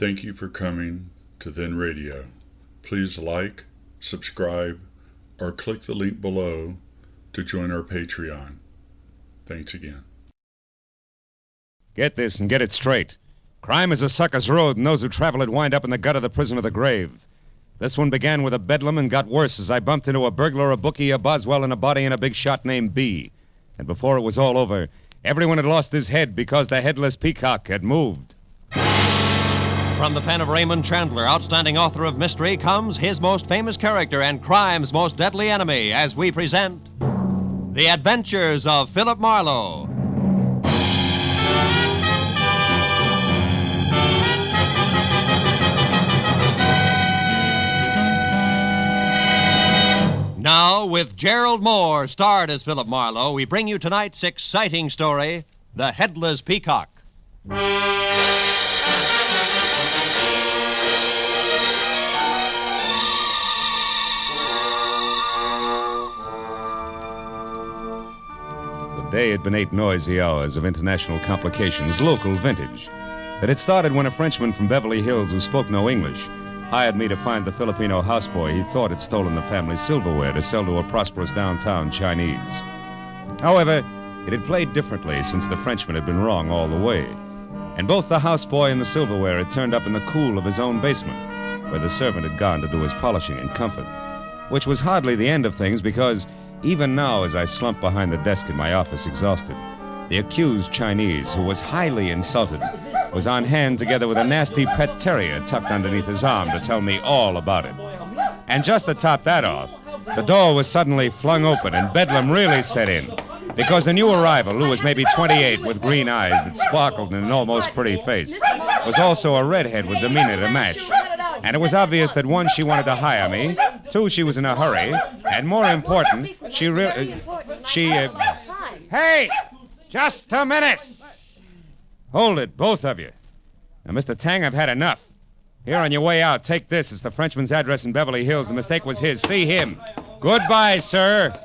Thank you for coming to Then Radio. Please like, subscribe, or click the link below to join our Patreon. Thanks again. Get this and get it straight. Crime is a sucker's road, and those who travel it wind up in the gut of the prison of the grave. This one began with a bedlam and got worse as I bumped into a burglar, a bookie, a Boswell, and a body, and a big shot named B. And before it was all over, everyone had lost his head because the Headless Peacock had moved. From the pen of Raymond Chandler, outstanding author of mystery, comes his most famous character and crime's most deadly enemy as we present The Adventures of Philip Marlowe. Now, with Gerald Moore, starred as Philip Marlowe, we bring you tonight's exciting story, The Headless Peacock. The day had been 8 noisy hours of international complications, local vintage. It had started when a Frenchman from Beverly Hills who spoke no English hired me to find the Filipino houseboy he thought had stolen the family's silverware to sell to a prosperous downtown Chinese. However, it had played differently since the Frenchman had been wrong all the way. And both the houseboy and the silverware had turned up in the cool of his own basement, where the servant had gone to do his polishing in comfort. Which was hardly the end of things, because even now, as I slumped behind the desk in my office exhausted, the accused Chinese, who was highly insulted, was on hand together with a nasty pet terrier tucked underneath his arm to tell me all about it. And just to top that off, the door was suddenly flung open and bedlam really set in, because the new arrival, who was maybe 28 with green eyes that sparkled in an almost pretty face, was also a redhead with demeanor to match. And it was obvious that, one, she wanted to hire me, two, she was in a hurry, and more important, she really... Hey! Just a minute! Hold it, both of you. Now, Mr. Tang, I've had enough. Here, on your way out, take this. It's the Frenchman's address in Beverly Hills. The mistake was his. See him. Goodbye, sir.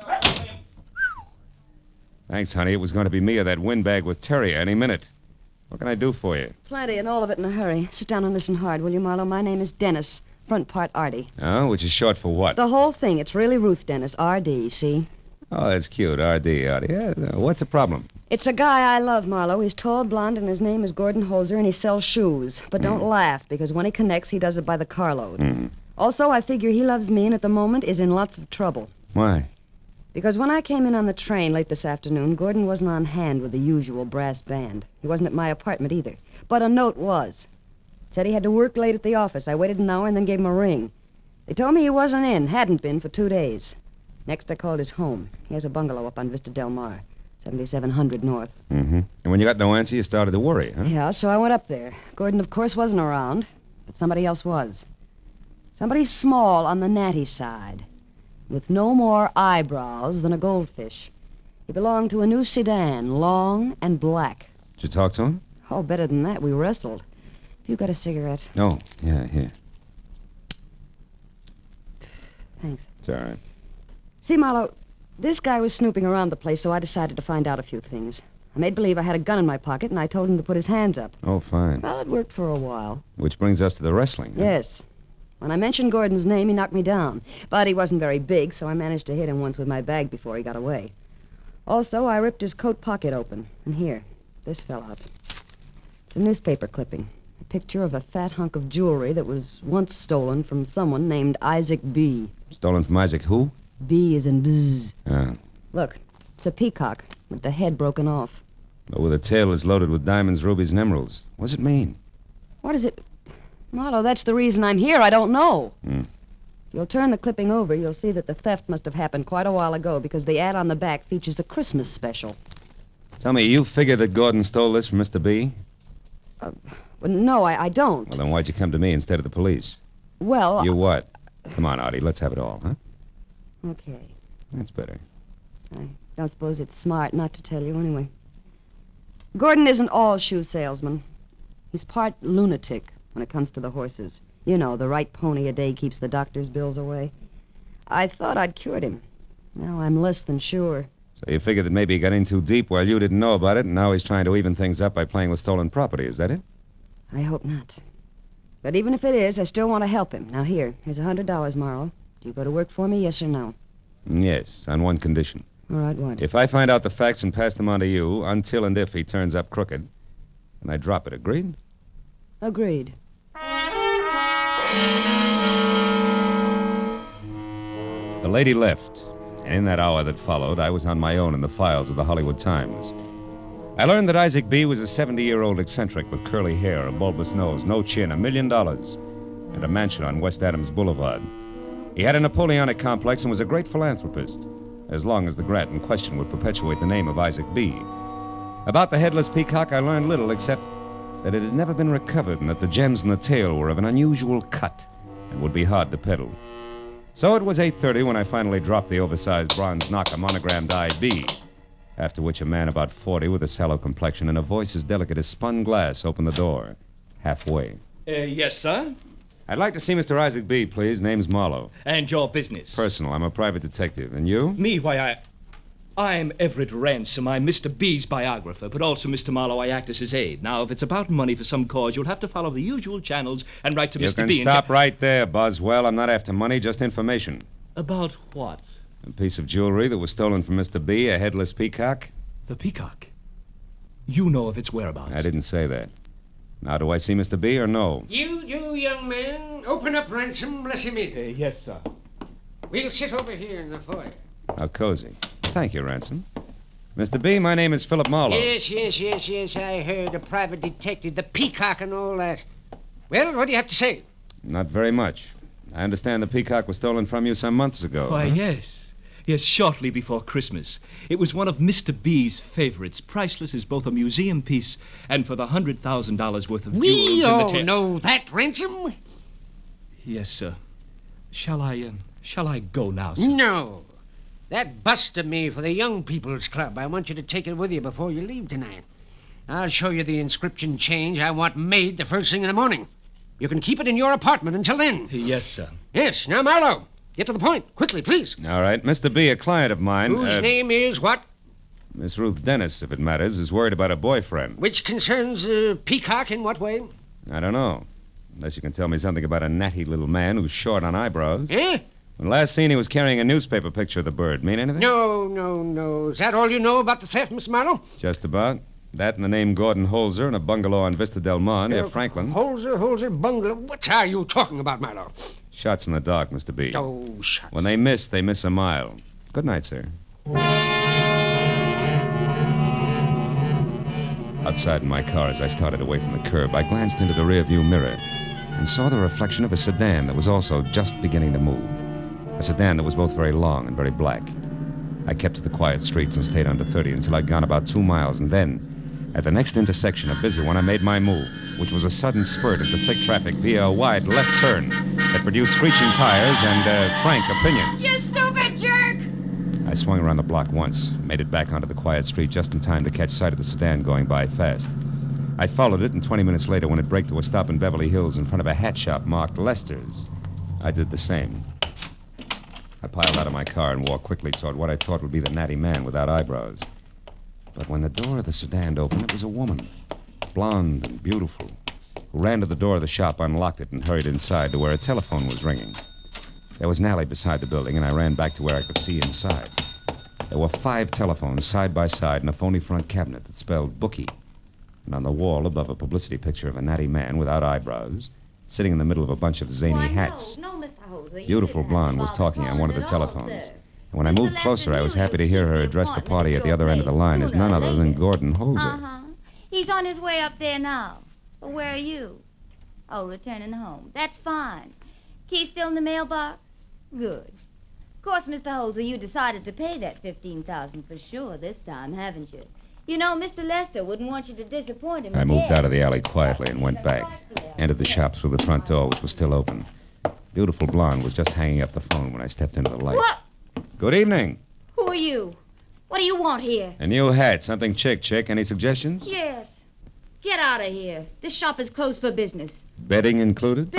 Thanks, honey. It was going to be me or that windbag with Terry any minute. What can I do for you? Plenty, and all of it in a hurry. Sit down and listen hard, will you, Marlowe? My name is Dennis, front part Artie. Oh, which is short for what? The whole thing. It's really Ruth Dennis, R.D., see? Oh, that's cute, R.D., Artie. Yeah, what's the problem? It's a guy I love, Marlowe. He's tall, blonde, and his name is Gordon Holzer, and he sells shoes. But don't laugh, because when he connects, he does it by the carload. Also, I figure he loves me and at the moment is in lots of trouble. Why? Because when I came in on the train late this afternoon, Gordon wasn't on hand with the usual brass band. He wasn't at my apartment either. But a note was. It said he had to work late at the office. I waited an hour and then gave him a ring. They told me he wasn't in, hadn't been for 2 days. Next, I called his home. He has a bungalow up on Vista Del Mar, 7700 North. And when you got no answer, you started to worry, huh? Yeah, so I went up there. Gordon, of course, wasn't around, but somebody else was. Somebody small on the natty side, with no more eyebrows than a goldfish. He belonged to a new sedan, long and black. Did you talk to him? Oh, better than that. We wrestled. Have you got a cigarette? Oh, yeah, here. Thanks. It's all right. See, Marlowe, this guy was snooping around the place, so I decided to find out a few things. I made believe I had a gun in my pocket, and I told him to put his hands up. Oh, fine. Well, it worked for a while. Which brings us to the wrestling. Huh? Yes. When I mentioned Gordon's name, he knocked me down. But he wasn't very big, so I managed to hit him once with my bag before he got away. Also, I ripped his coat pocket open. And here, this fell out. It's a newspaper clipping. A picture of a fat hunk of jewelry that was once stolen from someone named Isaac B. Stolen from Isaac who? B is in bzz. Oh. Look, it's a peacock with the head broken off. But with a tail that's loaded with diamonds, rubies, and emeralds. What does it mean? What is it? Marlowe, that's the reason I'm here. I don't know. Hmm. If you'll turn the clipping over, you'll see that the theft must have happened quite a while ago because the ad on the back features a Christmas special. Tell me, you figure that Gordon stole this from Mr. B? Well, no, I don't. Well, then why'd you come to me instead of the police? Well... You what? Come on, Artie, let's have it all, huh? Okay. That's better. I don't suppose it's smart not to tell you anyway. Gordon isn't all shoe salesman. He's part lunatic when it comes to the horses. You know, the right pony a day keeps the doctor's bills away. I thought I'd cured him. Now I'm less than sure. So you figured that maybe he got in too deep while you didn't know about it, and now he's trying to even things up by playing with stolen property, is that it? I hope not. But even if it is, I still want to help him. Now, here's $100, Marlowe. Do you go to work for me, yes or no? Yes, on one condition. All right, what? If I find out the facts and pass them on to you, until and if he turns up crooked, then I drop it. Agreed? Agreed. The lady left, and in that hour that followed, I was on my own in the files of the Hollywood Times. I learned that Isaac B. was a 70-year-old eccentric with curly hair, a bulbous nose, no chin, $1 million, and a mansion on West Adams Boulevard. He had a Napoleonic complex and was a great philanthropist, as long as the grant in question would perpetuate the name of Isaac B. About the Headless Peacock, I learned little except that it had never been recovered and that the gems in the tail were of an unusual cut and would be hard to peddle. So it was 8:30 when I finally dropped the oversized bronze knocker monogrammed IB, after which a man about 40 with a sallow complexion and a voice as delicate as spun glass opened the door, halfway. Yes, sir? I'd like to see Mr. Isaac B., please. Name's Marlowe. And your business? Personal. I'm a private detective. And you? Me? Why, I'm Everett Ransom. I'm Mr. B's biographer, but also, Mr. Marlowe, I act as his aide. Now, if it's about money for some cause, you'll have to follow the usual channels and write to Mr. B. You can stop right there, Boswell. I'm not after money, just information. About what? A piece of jewelry that was stolen from Mr. B., a headless peacock. The peacock? You know of its whereabouts. I didn't say that. Now, do I see Mr. B. or no? You young man, open up, Ransom. Let's him in. Yes, sir. We'll sit over here in the foyer. How cozy. Thank you, Ransom. Mr. B., my name is Philip Marlowe. Yes, I heard. A private detective, the peacock and all that. Well, what do you have to say? Not very much. I understand the peacock was stolen from you some months ago. Why, huh? yes. Yes, shortly before Christmas. It was one of Mr. B's favorites, priceless as both a museum piece and for the $100,000 worth of jewels We in the all know that, Ransom. Yes, sir. Shall I go now, sir? No. That bust of me for the Young People's Club. I want you to take it with you before you leave tonight. I'll show you the inscription change I want made the first thing in the morning. You can keep it in your apartment until then. Yes, sir. Yes. Now, Marlowe, get to the point. Quickly, please. All right. Mr. B., a client of mine... Whose name is what? Miss Ruth Dennis, if it matters, is worried about a boyfriend. Which concerns Peacock in what way? I don't know. Unless you can tell me something about a natty little man who's short on eyebrows. Eh? When last seen, he was carrying a newspaper picture of the bird. Mean anything? No. Is that all you know about the theft, Mr. Marlowe? Just about. That and the name Gordon Holzer and a bungalow on Vista Del Mar near Franklin. Holzer, bungalow. What are you talking about, Marlowe? Shots in the dark, Mr. B. Oh, shut. When they miss a mile. Good night, sir. Outside in my car, as I started away from the curb, I glanced into the rearview mirror and saw the reflection of a sedan that was also just beginning to move. A sedan that was both very long and very black. I kept to the quiet streets and stayed under 30 until I'd gone about 2 miles, and then, at the next intersection, a busy one, I made my move, which was a sudden spurt into thick traffic via a wide left turn that produced screeching tires and frank opinions. You stupid jerk! I swung around the block once, made it back onto the quiet street just in time to catch sight of the sedan going by fast. I followed it, and 20 minutes later, when it braked to a stop in Beverly Hills in front of a hat shop marked Lester's, I did the same. I piled out of my car and walked quickly toward what I thought would be the natty man without eyebrows. But when the door of the sedan opened, it was a woman, blonde and beautiful, who ran to the door of the shop, unlocked it, and hurried inside to where a telephone was ringing. There was an alley beside the building, and I ran back to where I could see inside. There were 5 telephones side by side in a phony front cabinet that spelled bookie. And on the wall above, a publicity picture of a natty man without eyebrows, sitting in the middle of a bunch of zany hats. No, Mr. Holzer. Beautiful blonde was talking on one of the telephones. And when I moved closer, I was happy to hear her address the party at the other end of the line as none other than Gordon Holzer. Uh-huh. He's on his way up there now. Well, where are you? Oh, returning home. That's fine. Key still in the mailbox? Good. Of course, Mr. Holzer, you decided to pay that $15,000 for sure this time, haven't you? You know, Mr. Lester wouldn't want you to disappoint him. I moved out of the alley quietly and went back. Entered the shop through the front door, which was still open. Beautiful blonde was just hanging up the phone when I stepped into the light. What? Good evening. Who are you? What do you want here? A new hat. Something chick. Any suggestions? Yes. Get out of here. This shop is closed for business. Bedding included?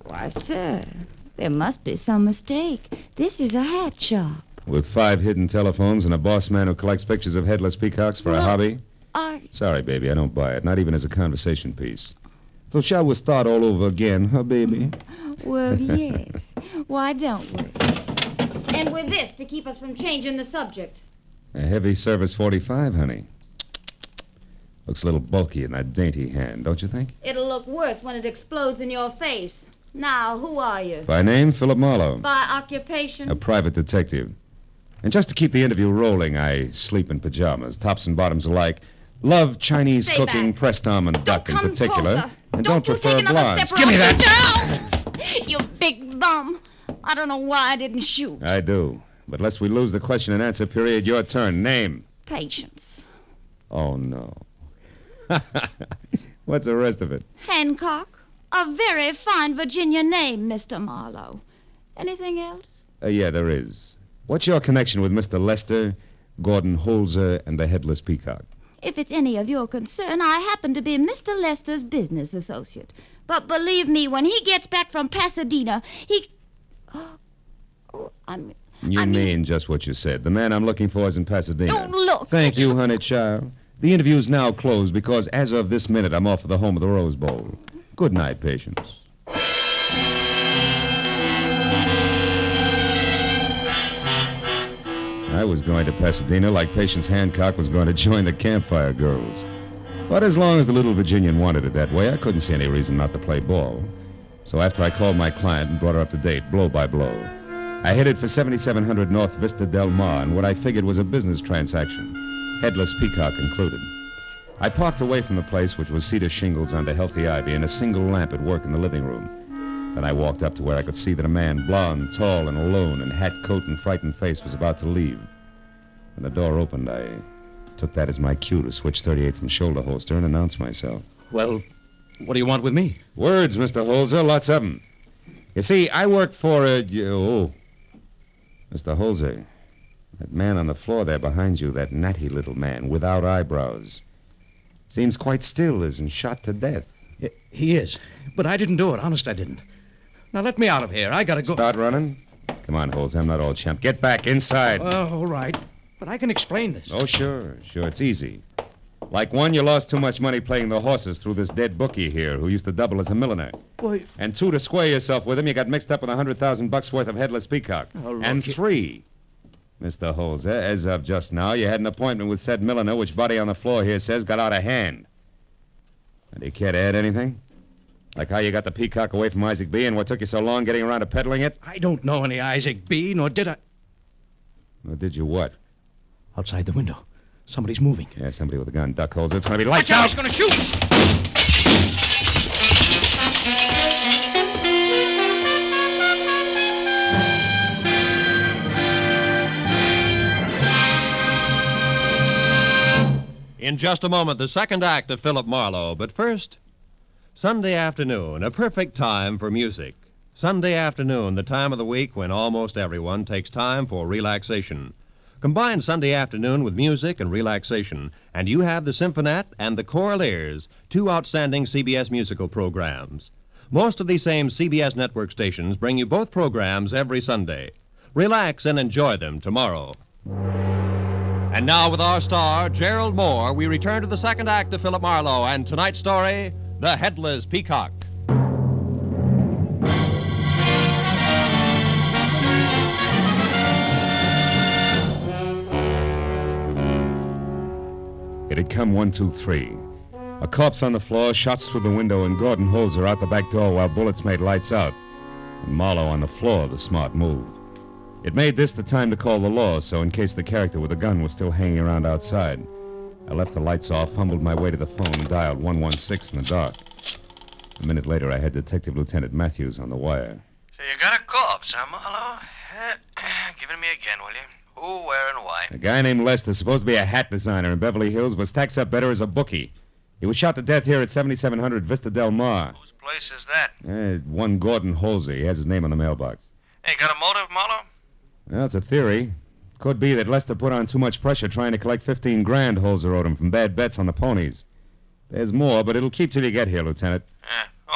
Why, sir, there must be some mistake. This is a hat shop. With 5 hidden telephones and a boss man who collects pictures of headless peacocks for a hobby? Sorry, baby, I don't buy it. Not even as a conversation piece. So shall we start all over again, huh, baby? Well, yes. Why don't we? And with this to keep us from changing the subject. A heavy service 45, honey. Looks a little bulky in that dainty hand, don't you think? It'll look worse when it explodes in your face. Now, who are you? By name, Philip Marlowe. By occupation? A private detective. And just to keep the interview rolling, I sleep in pajamas, tops and bottoms alike. Love Chinese Stay cooking, back. pressed almond duck in Come particular. closer. And don't don't prefer take another blondes. step Give me or I'll that! shoot you. You big bum. I don't know why I didn't shoot. I do. But lest we lose the question and answer period, your turn. Name. Patience. Oh, no. What's the rest of it? Hancock. A very fine Virginia name, Mr. Marlowe. Anything else? Yeah, there is. What's your connection with Mr. Lester, Gordon Holzer, and the Headless Peacock? If it's any of your concern, I happen to be Mr. Lester's business associate. But believe me, when he gets back from Pasadena, he... You mean just what you said. The man I'm looking for is in Pasadena. Don't look. Thank you, honey child. The interview's now closed because as of this minute, I'm off for the home of the Rose Bowl. Good night, Patience. I was going to Pasadena like Patience Hancock was going to join the Campfire Girls. But as long as the little Virginian wanted it that way, I couldn't see any reason not to play ball. So after I called my client and brought her up to date, blow by blow, I headed for 7700 North Vista Del Mar in what I figured was a business transaction, Headless Peacock included. I parked away from the place, which was cedar shingles under healthy ivy, and a single lamp at work in the living room. Then I walked up to where I could see that a man, blond, tall, and alone, in hat, coat, and frightened face, was about to leave. When the door opened, I took that as my cue to switch 38 from shoulder holster and announce myself. Well, what do you want with me? Words, Mr. Holzer, lots of them. You see, I work for Mr. Holzer, that man on the floor there behind you, that natty little man without eyebrows. Seems quite still, isn't shot to death. He is. But I didn't do it. Honest, I didn't. Now, let me out of here. I gotta go. Start running? Come on, Holzer, I'm not all chump. Get back inside. All right. But I can explain this. Oh, sure. It's easy. Like one, you lost too much money playing the horses through this dead bookie here who used to double as a milliner. Boy. And 2, to square yourself with him, you got mixed up with $100,000 worth of Headless Peacock. Oh, and 3, Mr. Holzer, as of just now, you had an appointment with said milliner, which Buddy on the floor here says got out of hand. And do you care to add anything? Like how you got the Peacock away from Isaac B. and what took you so long getting around to peddling it? I don't know any Isaac B., nor did I. Or did you what? Outside the window. Somebody's moving. Yeah, somebody with a gun. Duck Holzer. It's going to be lights Watch out! out! He's going to shoot! In just a moment, the second act of Philip Marlowe. But first, Sunday afternoon, a perfect time for music. Sunday afternoon, the time of the week when almost everyone takes time for relaxation. Combine Sunday afternoon with music and relaxation, and you have the Symphonette and the Choraleers, 2 outstanding CBS musical programs. Most of these same CBS network stations bring you both programs every Sunday. Relax and enjoy them tomorrow. And now with our star, Gerald Moore, we return to the second act of Philip Marlowe and tonight's story, The Headless Peacock. It had come 1, 2, 3. A corpse on the floor, shots through the window, and Gordon Holzer out the back door while bullets made lights out. And Marlowe on the floor, the smart move. It made this the time to call the law, so in case the character with the gun was still hanging around outside, I left the lights off, fumbled my way to the phone, and dialed 116 in the dark. A minute later, I had Detective Lieutenant Matthews on the wire. So you got a corpse, huh, Marlowe? Give it to me again, will you? Who, where, and why? A guy named Lester, supposed to be a hat designer in Beverly Hills, but stacks up better as a bookie. He was shot to death here at 7700 Vista Del Mar. Whose place is that? One Gordon Holzer. He has his name on the mailbox. Hey, got a motive, Marlowe? Well, it's a theory. Could be that Lester put on too much pressure trying to collect 15 grand Holzer owed him from bad bets on the ponies. There's more, but it'll keep till you get here, Lieutenant.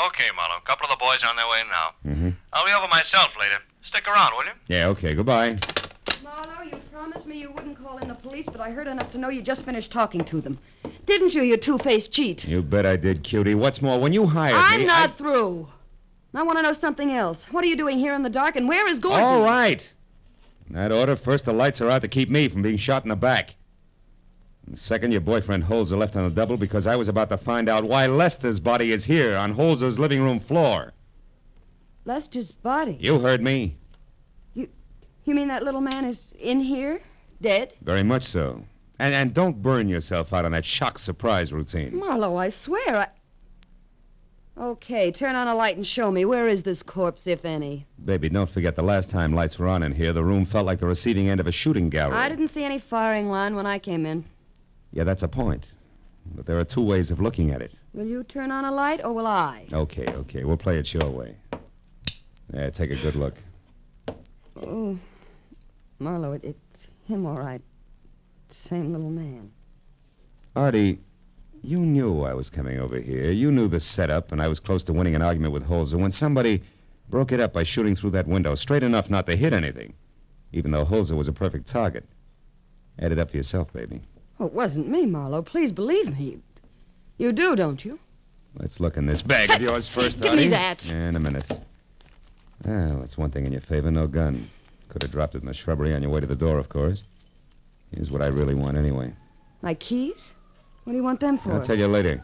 Okay, Marlowe. A couple of the boys on their way now. Mm-hmm. I'll be over myself later. Stick around, will you? Yeah, okay. Goodbye. Marlowe, you promised me you wouldn't call in the police, but I heard enough to know you just finished talking to them. Didn't you, you two-faced cheat? You bet I did, cutie. What's more, when you hired me... I'm not through. I want to know something else. What are you doing here in the dark, and where is Gordon? All right. In that order, first the lights are out to keep me from being shot in the back. And second, your boyfriend Holzer left on the double because I was about to find out why Lester's body is here on Holzer's living room floor. Lester's body? You heard me. You mean that little man is in here, dead? Very much so. And don't burn yourself out on that shock surprise routine. Marlowe, I swear Okay, turn on a light and show me. Where is this corpse, if any? Baby, don't forget the last time lights were on in here, the room felt like the receiving end of a shooting gallery. I didn't see any firing line when I came in. Yeah, that's a point. But there are two ways of looking at it. Will you turn on a light, or will I? Okay. We'll play it your way. Yeah, take a good look. Oh, Marlowe, it's him, all right. Same little man. Artie, you knew I was coming over here. You knew the setup, and I was close to winning an argument with Holzer when somebody broke it up by shooting through that window, straight enough not to hit anything, even though Holzer was a perfect target. Add it up for yourself, baby. Oh, it wasn't me, Marlowe. Please believe me. You do, don't you? Let's look in this bag of yours first, Give Artie. me that. In a minute. Well, that's one thing in your favor, no gun. Could have dropped it in the shrubbery on your way to the door, of course. Here's what I really want anyway. My keys? What do you want them for? I'll tell you later.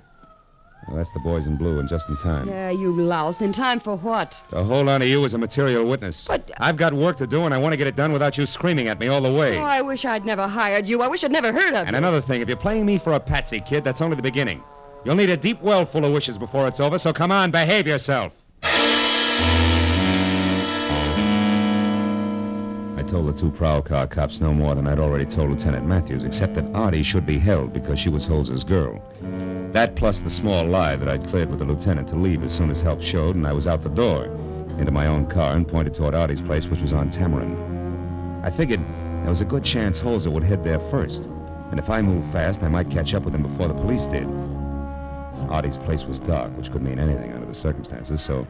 Well, that's the boys in blue, and just in time. Yeah, you louse. In time for what? To hold on to you as a material witness. But... I've got work to do, and I want to get it done without you screaming at me all the way. Oh, I wish I'd never hired you. I wish I'd never heard of you. And another thing, if you're playing me for a patsy, kid, that's only the beginning. You'll need a deep well full of wishes before it's over, so come on, behave yourself. I told the two prowl car cops no more than I'd already told Lieutenant Matthews, except that Artie should be held because she was Holzer's girl. That plus the small lie that I'd cleared with the lieutenant to leave as soon as help showed, and I was out the door, into my own car and pointed toward Artie's place, which was on Tamarin. I figured there was a good chance Holzer would head there first, and if I moved fast, I might catch up with him before the police did. Artie's place was dark, which could mean anything under the circumstances, so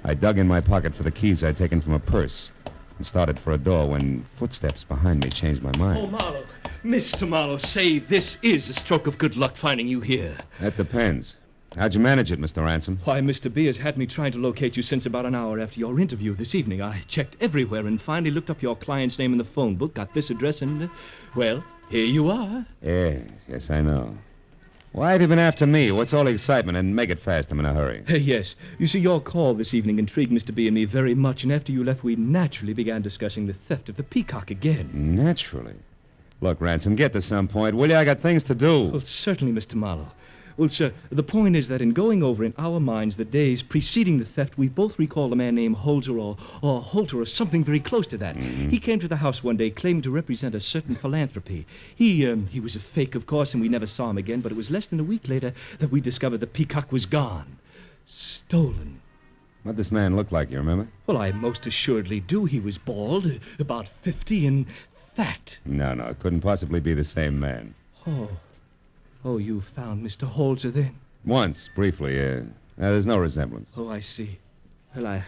I dug in my pocket for the keys I'd taken from a purse and started for a door when footsteps behind me changed my mind. Oh, Marlowe. Mr. Marlowe, say this is a stroke of good luck finding you here. That depends. How'd you manage it, Mr. Ransom? Why, Mr. B has had me trying to locate you since about an hour after your interview this evening. I checked everywhere and finally looked up your client's name in the phone book, got this address, and, well, here you are. Yes, I know. Why have you been after me? What's all the excitement? And make it fast. I'm in a hurry. Yes. You see, your call this evening intrigued Mr. B and me very much, and after you left, we naturally began discussing the theft of the Peacock again. Naturally. Look, Ransom, get to some point, will you? I got things to do. Well, certainly, Mr. Marlowe. Well, sir, the point is that in going over in our minds the days preceding the theft, we both recalled a man named Holzer or Holter or something very close to that. Mm-hmm. He came to the house one day claiming to represent a certain philanthropy. He was a fake, of course, and we never saw him again, but it was less than a week later that we discovered the Peacock was gone. Stolen. What'd this man look like, you remember? Well, I most assuredly do. He was bald, about 50, and fat. No, it couldn't possibly be the same man. Oh, you found Mr. Holzer then? Once, briefly, there's no resemblance. Oh, I see. Well,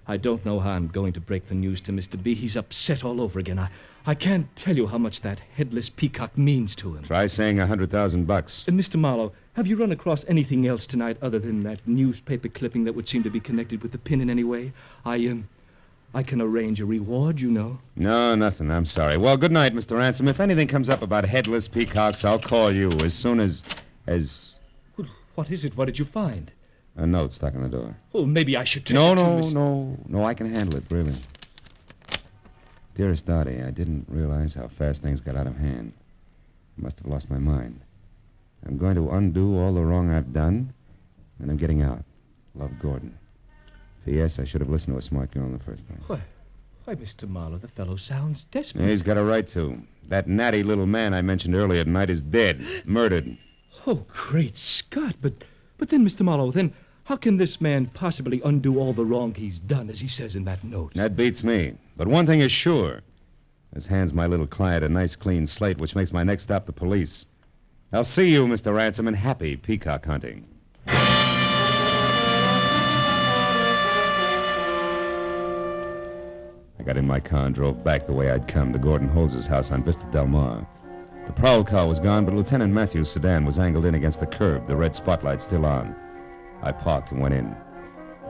I don't know how I'm going to break the news to Mr. B. He's upset all over again. I can't tell you how much that Headless Peacock means to him. Try saying $100,000. And Mr. Marlowe, have you run across anything else tonight other than that newspaper clipping that would seem to be connected with the pin in any way? I can arrange a reward, you know. No, nothing. I'm sorry. Well, good night, Mr. Ransom. If anything comes up about Headless Peacocks, I'll call you as soon as... Well, what is it? What did you find? A note stuck in the door. Oh, maybe I should take No, it to Miss... No, I can handle it, really. Dearest Artie, I didn't realize how fast things got out of hand. I must have lost my mind. I'm going to undo all the wrong I've done, and I'm getting out. Love, Gordon. P.S. I should have listened to a smart girl in the first place. Why, Mr. Marlowe, the fellow sounds desperate. He's got a right to. That natty little man I mentioned earlier tonight is dead. Murdered. Oh, great Scott. But then, Mr. Marlowe, then how can this man possibly undo all the wrong he's done, as he says in that note? That beats me. But one thing is sure. This hands my little client a nice clean slate, which makes my next stop the police. I'll see you, Mr. Ransom, and happy peacock hunting. I got in my car and drove back the way I'd come to Gordon Holzer's house on Vista Del Mar. The prowl car was gone, but Lieutenant Matthews' sedan was angled in against the curb, the red spotlight still on. I parked and went in.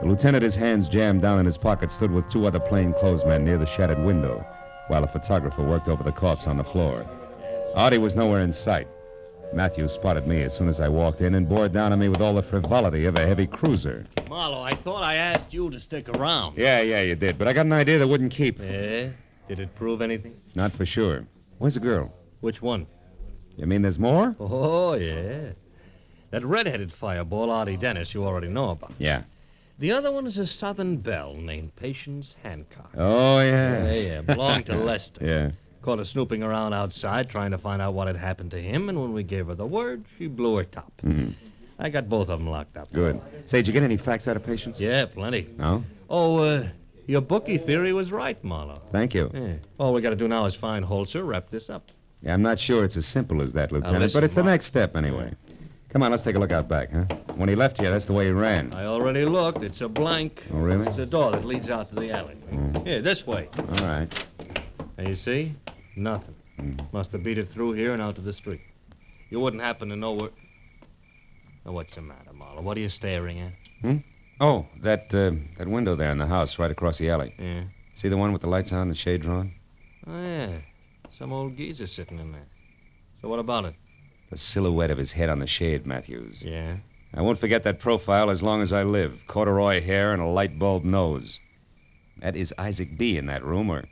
The lieutenant, his hands jammed down in his pocket, stood with 2 other plainclothesmen near the shattered window, while a photographer worked over the corpse on the floor. Artie was nowhere in sight. Matthews spotted me as soon as I walked in and bore down on me with all the frivolity of a heavy cruiser. Marlowe, I thought I asked you to stick around. Yeah, you did, but I got an idea that wouldn't keep. Yeah? Did it prove anything? Not for sure. Where's the girl? Which one? You mean there's more? Oh, yeah. That red-headed fireball, Artie Dennis, you already know about. Yeah. The other one is a Southern belle named Patience Hancock. Oh, yeah. Yeah, belonged to Lester. Yeah. Caught her snooping around outside trying to find out what had happened to him, and when we gave her the word, she blew her top. Mm-hmm. I got both of them locked up. Good. Say, did you get any facts out of Patience? Yeah, plenty. No? Oh, your bookie theory was right, Marlowe. Thank you. Yeah. All we got to do now is find Holzer, wrap this up. Yeah, I'm not sure it's as simple as that, Lieutenant, listen, but it's the Mark. next step anyway. Come on, let's take a look out back, huh? When he left here, that's the way he ran. I already looked. It's a blank. Oh, really? It's a door that leads out to the alley. Yeah, this way. All right. And you see? Nothing. Must have beat it through here and out to the street. You wouldn't happen to know where... Now, what's the matter, Marlowe? What are you staring at? Oh, that window there in the house right across the alley. Yeah. See the one with the lights on and the shade drawn? Oh, yeah. Some old geezer sitting in there. So what about it? The silhouette of his head on the shade, Matthews. Yeah? I won't forget that profile as long as I live. Corduroy hair and a light bulb nose. That is Isaac B. in that room, or...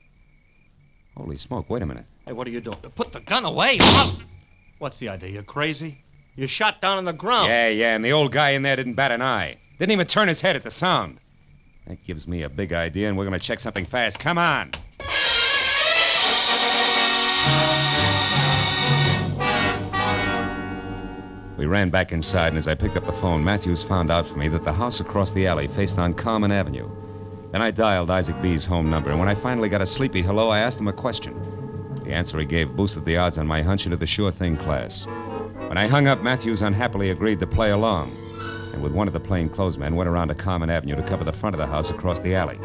Holy smoke, wait a minute. Hey, what are you doing? Put the gun away! What's the idea? You crazy? You shot down on the ground. Yeah, and the old guy in there didn't bat an eye. Didn't even turn his head at the sound. That gives me a big idea, and we're going to check something fast. Come on. We ran back inside, and as I picked up the phone, Matthews found out for me that the house across the alley faced on Carmen Avenue. Then I dialed Isaac B.'s home number, and when I finally got a sleepy hello, I asked him a question. The answer he gave boosted the odds on my hunch into the sure thing class. When I hung up, Matthews unhappily agreed to play along, and with one of the plainclothesmen went around to Carmen Avenue to cover the front of the house across the alley.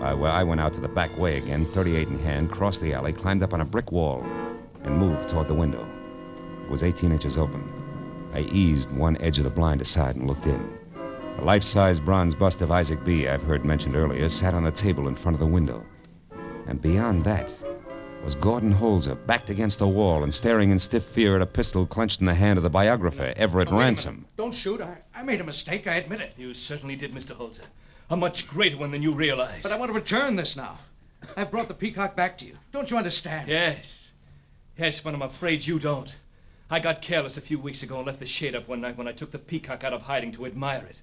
I went out to the back way again, 38 in hand, crossed the alley, climbed up on a brick wall, and moved toward the window. It was 18 inches open. I eased one edge of the blind aside and looked in. A life-size bronze bust of Isaac B., I've heard mentioned earlier, sat on the table in front of the window. And beyond that was Gordon Holzer, backed against a wall and staring in stiff fear at a pistol clenched in the hand of the biographer, Everett Ransom. Don't shoot. I made a mistake, I admit it. You certainly did, Mr. Holzer. A much greater one than you realize. But I want to return this now. I've brought the Peacock back to you. Don't you understand? Yes, but I'm afraid you don't. I got careless a few weeks ago and left the shade up one night when I took the Peacock out of hiding to admire it.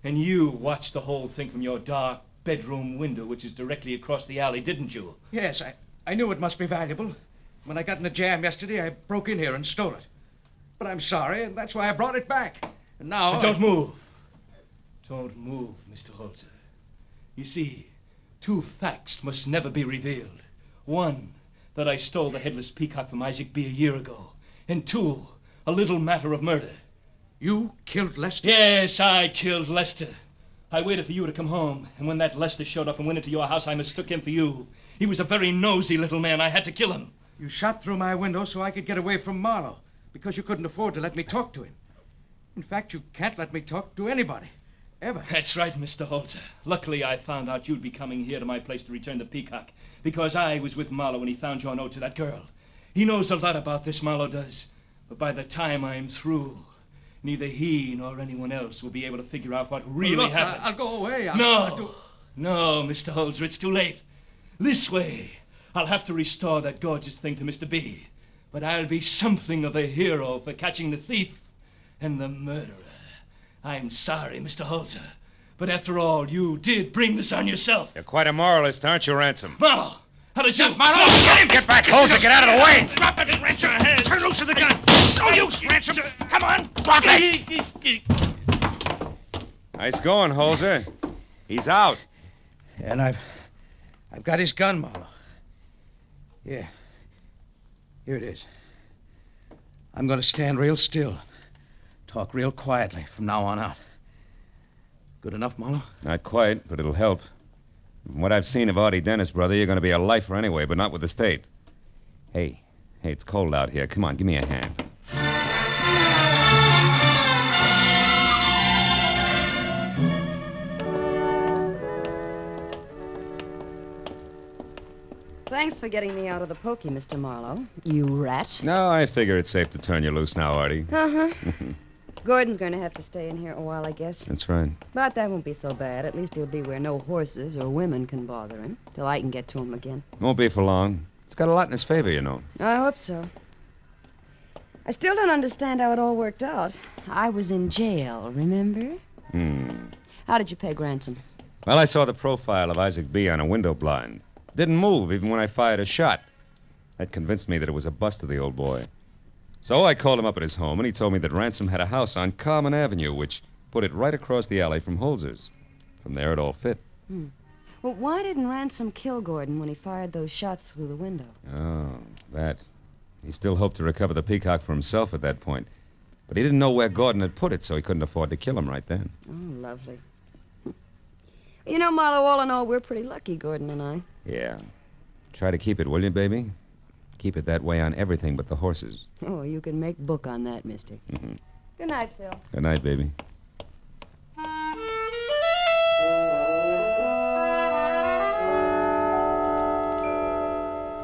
And you watched the whole thing from your dark bedroom window, which is directly across the alley, didn't you? Yes, I knew it must be valuable. When I got in a jam yesterday, I broke in here and stole it. But I'm sorry, and that's why I brought it back. And now... Don't move. Don't move, Mr. Holzer. You see, 2 facts must never be revealed. 1, that I stole the Headless Peacock from Isaac B. a year ago. And 2, a little matter of murder. You killed Lester? Yes, I killed Lester. I waited for you to come home, and when that Lester showed up and went into your house, I mistook him for you. He was a very nosy little man. I had to kill him. You shot through my window so I could get away from Marlowe, because you couldn't afford to let me talk to him. In fact, you can't let me talk to anybody. Ever. That's right, Mr. Holzer. Luckily, I found out you'd be coming here to my place to return the Peacock, because I was with Marlowe when he found your note to that girl. He knows a lot about this, Marlowe does. But by the time I'm through, neither he nor anyone else will be able to figure out what really happened. I'll go away. No, Mr. Holzer, it's too late. This way, I'll have to restore that gorgeous thing to Mr. B. But I'll be something of a hero for catching the thief and the murderer. I'm sorry, Mr. Holzer, but after all, you did bring this on yourself. You're quite a moralist, aren't you, Ransom? Marlowe! How did you... Marlowe! Get him! Get back! Holzer, get out of the way! Drop it, Ransom! Turn loose of the gun! No use, Ransom! Come on! Drop it! Nice going, Holzer. He's out. And I've got his gun, Marlowe. Yeah. Here it is. I'm going to stand real still. Talk real quietly from now on out. Good enough, Marlowe? Not quite, but it'll help. From what I've seen of Artie Dennis, brother, you're going to be a lifer anyway, but not with the state. Hey, Hey, it's cold out here. Come on, give me a hand. Thanks for getting me out of the pokey, Mr. Marlowe. You rat. No, I figure it's safe to turn you loose now, Artie. Uh-huh. Gordon's going to have to stay in here a while, I guess. That's right. But that won't be so bad. At least he'll be where no horses or women can bother him, till I can get to him again. Won't be for long. It's got a lot in his favor, you know. I hope so. I still don't understand how it all worked out. I was in jail, remember? How did you pay ransom? Well, I saw the profile of Isaac B. on a window blind. Didn't move even when I fired a shot. That convinced me that it was a bust of the old boy. So I called him up at his home, and he told me that Ransom had a house on Carmen Avenue, which put it right across the alley from Holzer's. From there, it all fit. Well, why didn't Ransom kill Gordon when he fired those shots through the window? Oh, that. He still hoped to recover the Peacock for himself at that point. But he didn't know where Gordon had put it, so he couldn't afford to kill him right then. Oh, lovely. You know, Marlowe, all in all, we're pretty lucky, Gordon and I. Yeah. Try to keep it, will you, baby? Keep it that way on everything but the horses. Oh, you can make book on that, mister. Mm-hmm. Good night, Phil. Good night, baby.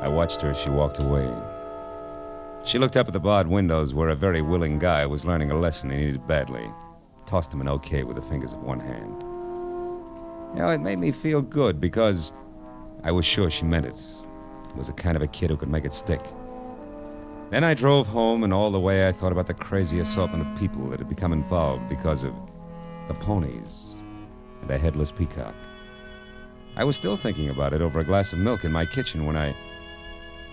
I watched her as she walked away. She looked up at the barred windows where a very willing guy was learning a lesson he needed badly. Tossed him an okay with the fingers of one hand. You know, it made me feel good because I was sure she meant it. Was the kind of a kid who could make it stick. Then I drove home, and all the way I thought about the crazy assortment of people that had become involved because of the ponies and a headless peacock. I was still thinking about it over a glass of milk in my kitchen when I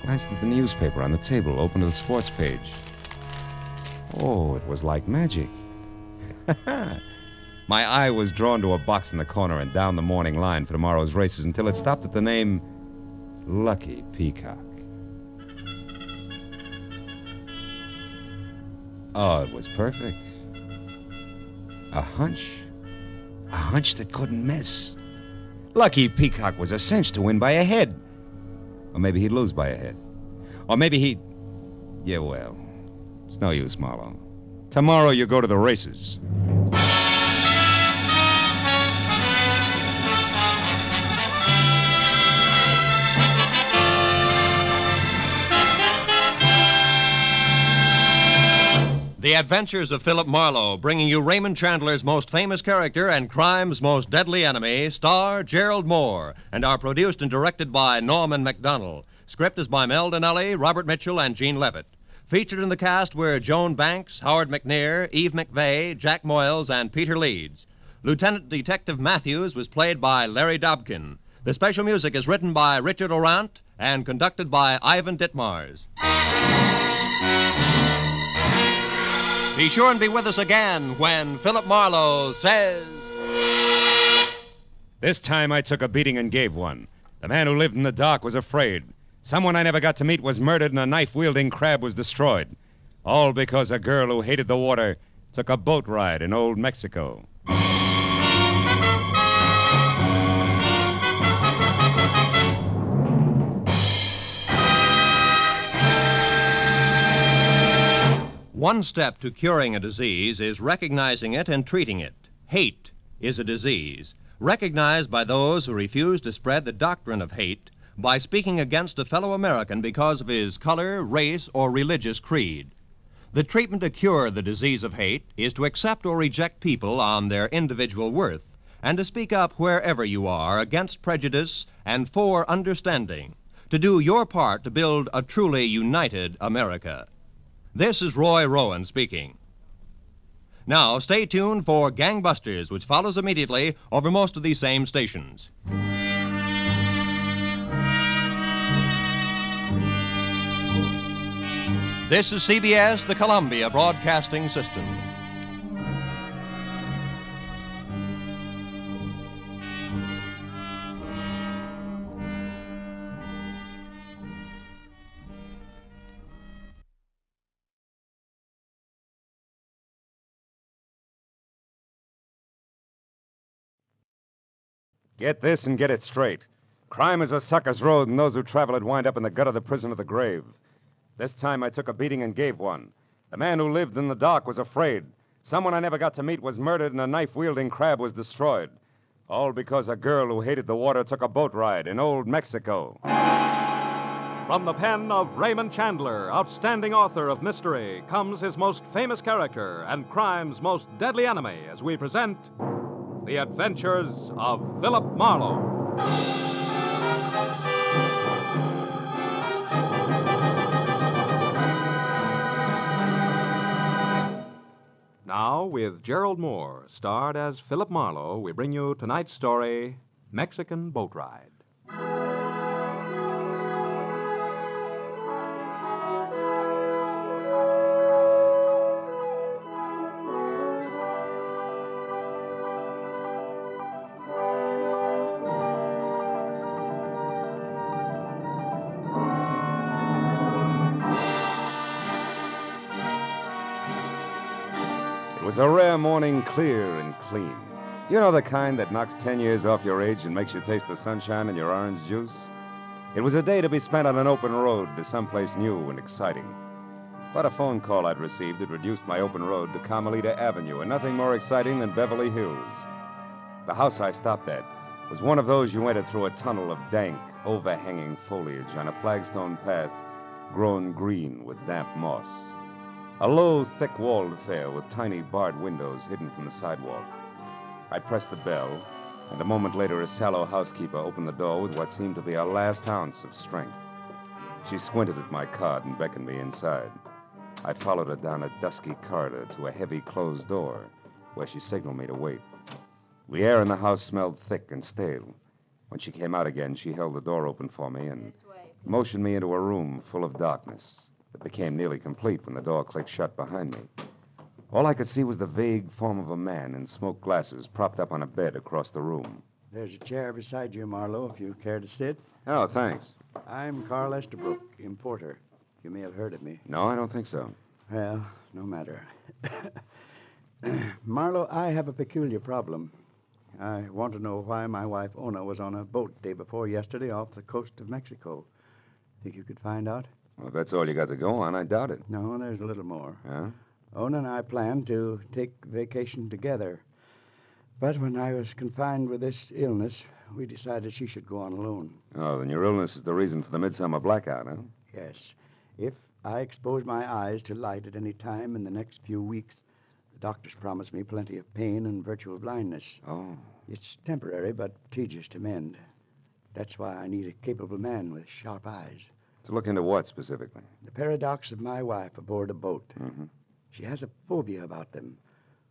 glanced at the newspaper on the table, opened to the sports page. Oh, it was like magic. My eye was drawn to a box in the corner and down the morning line for tomorrow's races until it stopped at the name Lucky Peacock. Oh, it was perfect. A hunch. A hunch that couldn't miss. Lucky Peacock was a cinch to win by a head. Or maybe he'd lose by a head. Or maybe he'd... Yeah, well, it's no use, Marlowe. Tomorrow you go to the races. The Adventures of Philip Marlowe, bringing you Raymond Chandler's most famous character and crime's most deadly enemy, star Gerald Moore, and are produced and directed by Norman MacDonald. Script is by Mel Donnelly, Robert Mitchell, and Gene Levitt. Featured in the cast were Joan Banks, Howard McNear, Eve McVeigh, Jack Moyles, and Peter Leeds. Lieutenant Detective Matthews was played by Larry Dobkin. The special music is written by Richard Orant and conducted by Ivan Ditmars. Be sure and be with us again when Philip Marlowe says... This time I took a beating and gave one. The man who lived in the dark was afraid. Someone I never got to meet was murdered and a knife-wielding crab was destroyed. All because a girl who hated the water took a boat ride in old Mexico. One step to curing a disease is recognizing it and treating it. Hate is a disease, recognized by those who refuse to spread the doctrine of hate by speaking against a fellow American because of his color, race, or religious creed. The treatment to cure the disease of hate is to accept or reject people on their individual worth and to speak up wherever you are against prejudice and for understanding, to do your part to build a truly united America. This is Roy Rowan speaking. Now, stay tuned for Gangbusters, which follows immediately over most of these same stations. This is CBS, the Columbia Broadcasting System. Get this and get it straight. Crime is a sucker's road, and those who travel it wind up in the gut of the prison or the grave. This time I took a beating and gave one. The man who lived in the dark was afraid. Someone I never got to meet was murdered and a knife-wielding crab was destroyed. All because a girl who hated the water took a boat ride in old Mexico. From the pen of Raymond Chandler, outstanding author of mystery, comes his most famous character and crime's most deadly enemy as we present The Adventures of Philip Marlowe. Now, with Gerald Moore, starred as Philip Marlowe, we bring you tonight's story, Mexican Boat Ride. It was a rare morning, clear and clean. You know the kind that knocks 10 years off your age and makes you taste the sunshine in your orange juice? It was a day to be spent on an open road to someplace new and exciting. But a phone call I'd received had reduced my open road to Carmelita Avenue, and nothing more exciting than Beverly Hills. The house I stopped at was one of those you entered through a tunnel of dank, overhanging foliage on a flagstone path grown green with damp moss. A low, thick-walled affair with tiny barred windows hidden from the sidewalk. I pressed the bell, and a moment later a sallow housekeeper opened the door with what seemed to be her last ounce of strength. She squinted at my card and beckoned me inside. I followed her down a dusky corridor to a heavy closed door, where she signaled me to wait. The air in the house smelled thick and stale. When she came out again, she held the door open for me and motioned me into a room full of darkness. It became nearly complete when the door clicked shut behind me. All I could see was the vague form of a man in smoked glasses propped up on a bed across the room. There's a chair beside you, Marlowe, if you care to sit. Oh, thanks. I'm Carl Estabrook, importer. You may have heard of me. No, I don't think so. Well, no matter. Marlowe, I have a peculiar problem. I want to know why my wife, Ona, was on a boat day before yesterday off the coast of Mexico. Think you could find out? Well, if that's all you got to go on, I doubt it. No, there's a little more. Huh? Ona and I planned to take vacation together. But when I was confined with this illness, we decided she should go on alone. Oh, then your illness is the reason for the midsummer blackout, huh? Yes. If I expose my eyes to light at any time in the next few weeks, the doctors promised me plenty of pain and virtual blindness. Oh. It's temporary, but tedious to mend. That's why I need a capable man with sharp eyes. To look into what specifically? The paradox of my wife aboard a boat. Mm-hmm. She has a phobia about them.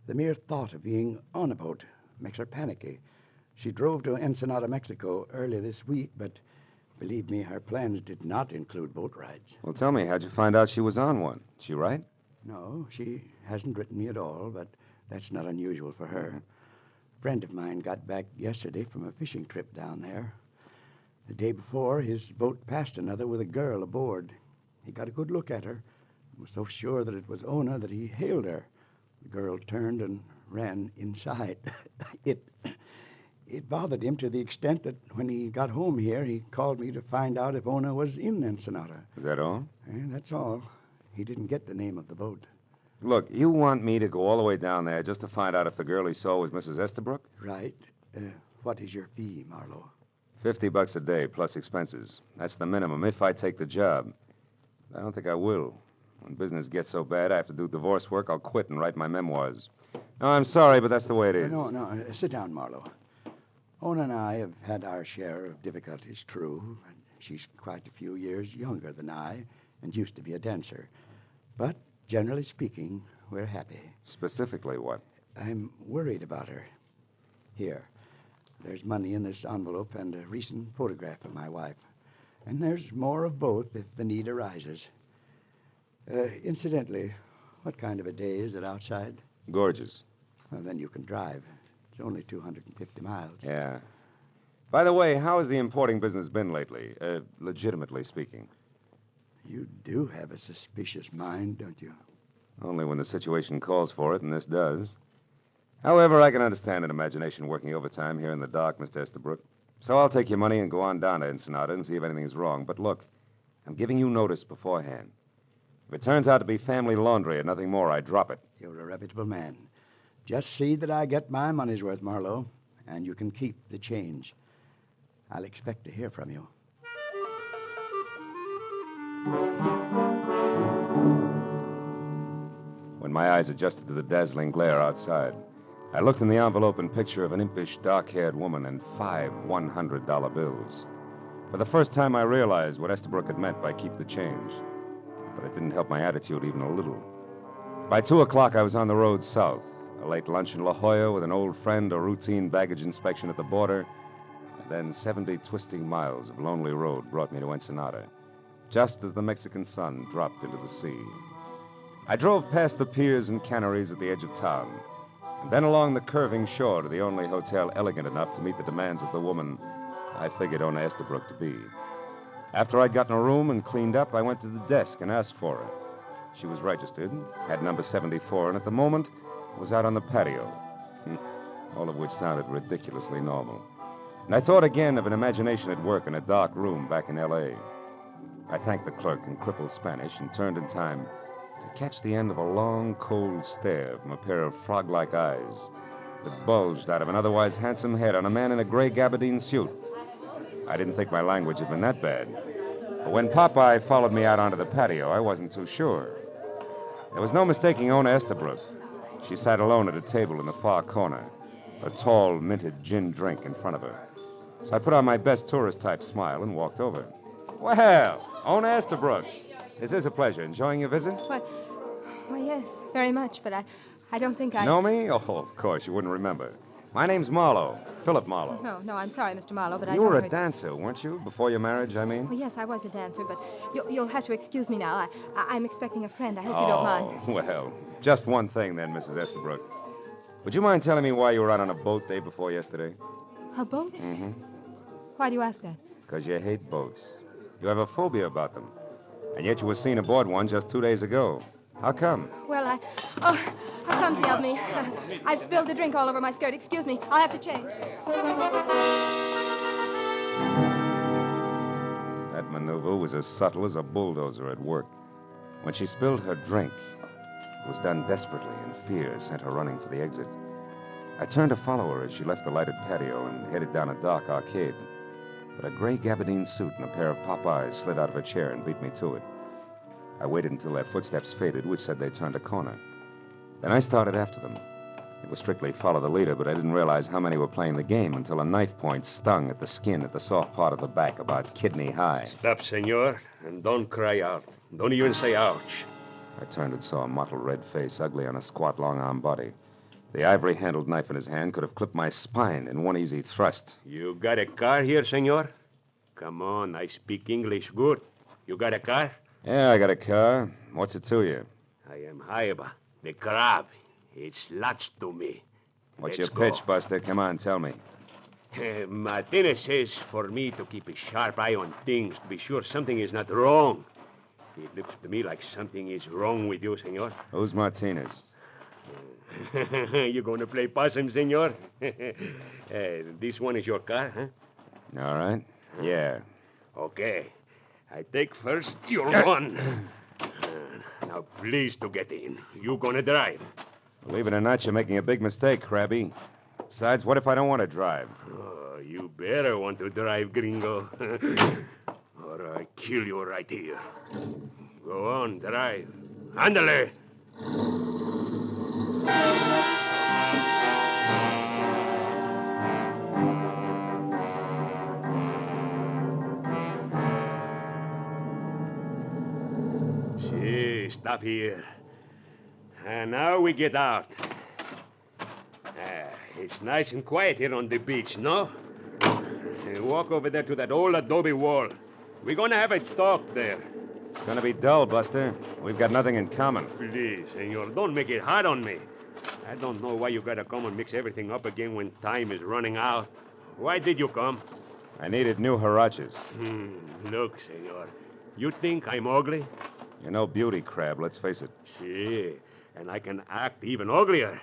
The mere thought of being on a boat makes her panicky. She drove to Ensenada, Mexico earlier this week, but believe me, her plans did not include boat rides. Well, tell me, how'd you find out she was on one? She right? No, she hasn't written me at all, but that's not unusual for her. A friend of mine got back yesterday from a fishing trip down there. The day before, his boat passed another with a girl aboard. He got a good look at her and was so sure that it was Ona that he hailed her. The girl turned and ran inside. It bothered him to the extent that when he got home here, he called me to find out if Ona was in Ensenada. Is that all? That's all. He didn't get the name of the boat. Look, you want me to go all the way down there just to find out if the girl he saw was Mrs. Estabrook? Right. What is your fee, Marlowe? $50 a day plus expenses. That's the minimum if I take the job. I don't think I will. When business gets so bad I have to do divorce work, I'll quit and write my memoirs. No, I'm sorry, but that's the way it is. No. Sit down, Marlowe. Ona and I have had our share of difficulties, true. She's quite a few years younger than I and used to be a dancer. But generally speaking, we're happy. Specifically what? I'm worried about her. Here. There's money in this envelope and a recent photograph of my wife. And there's more of both if the need arises. Incidentally, what kind of a day is it outside? Gorgeous. Well, then you can drive. It's only 250 miles. Yeah. By the way, how has the importing business been lately, legitimately speaking? You do have a suspicious mind, don't you? Only when the situation calls for it, and this does. However, I can understand an imagination working overtime here in the dark, Mr. Estabrook. So I'll take your money and go on down to Ensenada and see if anything's wrong. But look, I'm giving you notice beforehand. If it turns out to be family laundry and nothing more, I drop it. You're a reputable man. Just see that I get my money's worth, Marlowe, and you can keep the change. I'll expect to hear from you. When my eyes adjusted to the dazzling glare outside, I looked in the envelope and picture of an impish, dark-haired woman and 5 $100 bills. For the first time, I realized what Estabrook had meant by keep the change. But it didn't help my attitude even a little. By 2 o'clock, I was on the road south. A late lunch in La Jolla with an old friend, a routine baggage inspection at the border, and then 70 twisting miles of lonely road brought me to Ensenada, just as the Mexican sun dropped into the sea. I drove past the piers and canneries at the edge of town, and then along the curving shore to the only hotel elegant enough to meet the demands of the woman I figured Ona Estabrook to be. After I'd gotten a room and cleaned up, I went to the desk and asked for her. She was registered, had number 74, and at the moment was out on the patio. All of which sounded ridiculously normal. And I thought again of an imagination at work in a dark room back in L.A. I thanked the clerk in crippled Spanish and turned in time to catch the end of a long, cold stare from a pair of frog-like eyes that bulged out of an otherwise handsome head on a man in a gray gabardine suit. I didn't think my language had been that bad. But when Popeye followed me out onto the patio, I wasn't too sure. There was no mistaking Ona Estabrook. She sat alone at a table in the far corner, a tall, minted gin drink in front of her. So I put on my best tourist-type smile and walked over. Well, Ona Estabrook, is this a pleasure? Enjoying your visit? Why, yes, very much, but I don't think I... Know me? Oh, of course, you wouldn't remember. My name's Marlowe, Philip Marlowe. No, I'm sorry, Mr. Marlowe, but You were a dancer, weren't you? Before your marriage, I mean? Well, yes, I was a dancer, but you'll have to excuse me now. I'm expecting a friend. I hope you don't mind. Oh, well, just one thing then, Mrs. Estabrook. Would you mind telling me why you were out on a boat day before yesterday? A boat? Mm-hmm. Why do you ask that? Because you hate boats. You have a phobia about them. And yet you were seen aboard one just 2 days ago. How come? Well, how clumsy of me. I've spilled the drink all over my skirt. Excuse me. I'll have to change. That maneuver was as subtle as a bulldozer at work. When she spilled her drink, it was done desperately, and fear sent her running for the exit. I turned to follow her as she left the lighted patio and headed down a dark arcade. But a gray gabardine suit and a pair of Popeyes slid out of a chair and beat me to it. I waited until their footsteps faded, which said they turned a corner. Then I started after them. It was strictly follow the leader, but I didn't realize how many were playing the game until a knife point stung at the skin at the soft part of the back, about kidney high. Stop, senor, and don't cry out. Don't even say ouch. I turned and saw a mottled red face, ugly on a squat, long-arm body. The ivory-handled knife in his hand could have clipped my spine in one easy thrust. You got a car here, senor? Come on, I speak English good. You got a car? Yeah, I got a car. What's it to you? I am Haiba, the crab. It's lots to me. What's Let's your pitch, Buster? Come on, tell me. Martinez says for me to keep a sharp eye on things, to be sure something is not wrong. It looks to me like something is wrong with you, senor. Who's Martinez? You going to play possum, senor? This one is your car, huh? All right. Yeah. Okay. I take first your one. Now, please to get in. You gonna drive. Believe it or not, you're making a big mistake, Krabby. Besides, what if I don't want to drive? Oh, you better want to drive, gringo. Or I kill you right here. Go on, drive. Ándale. See, stop here. And now we get out. It's nice and quiet here on the beach, no? Walk over there to that old adobe wall. We're gonna have a talk there. It's gonna be dull, Buster. We've got nothing in common. Please, senor, don't make it hard on me. I don't know why you gotta come and mix everything up again when time is running out. Why did you come? I needed new huaraches. Look, senor, you think I'm ugly? You're no beauty, Crab, let's face it. See, and I can act even uglier.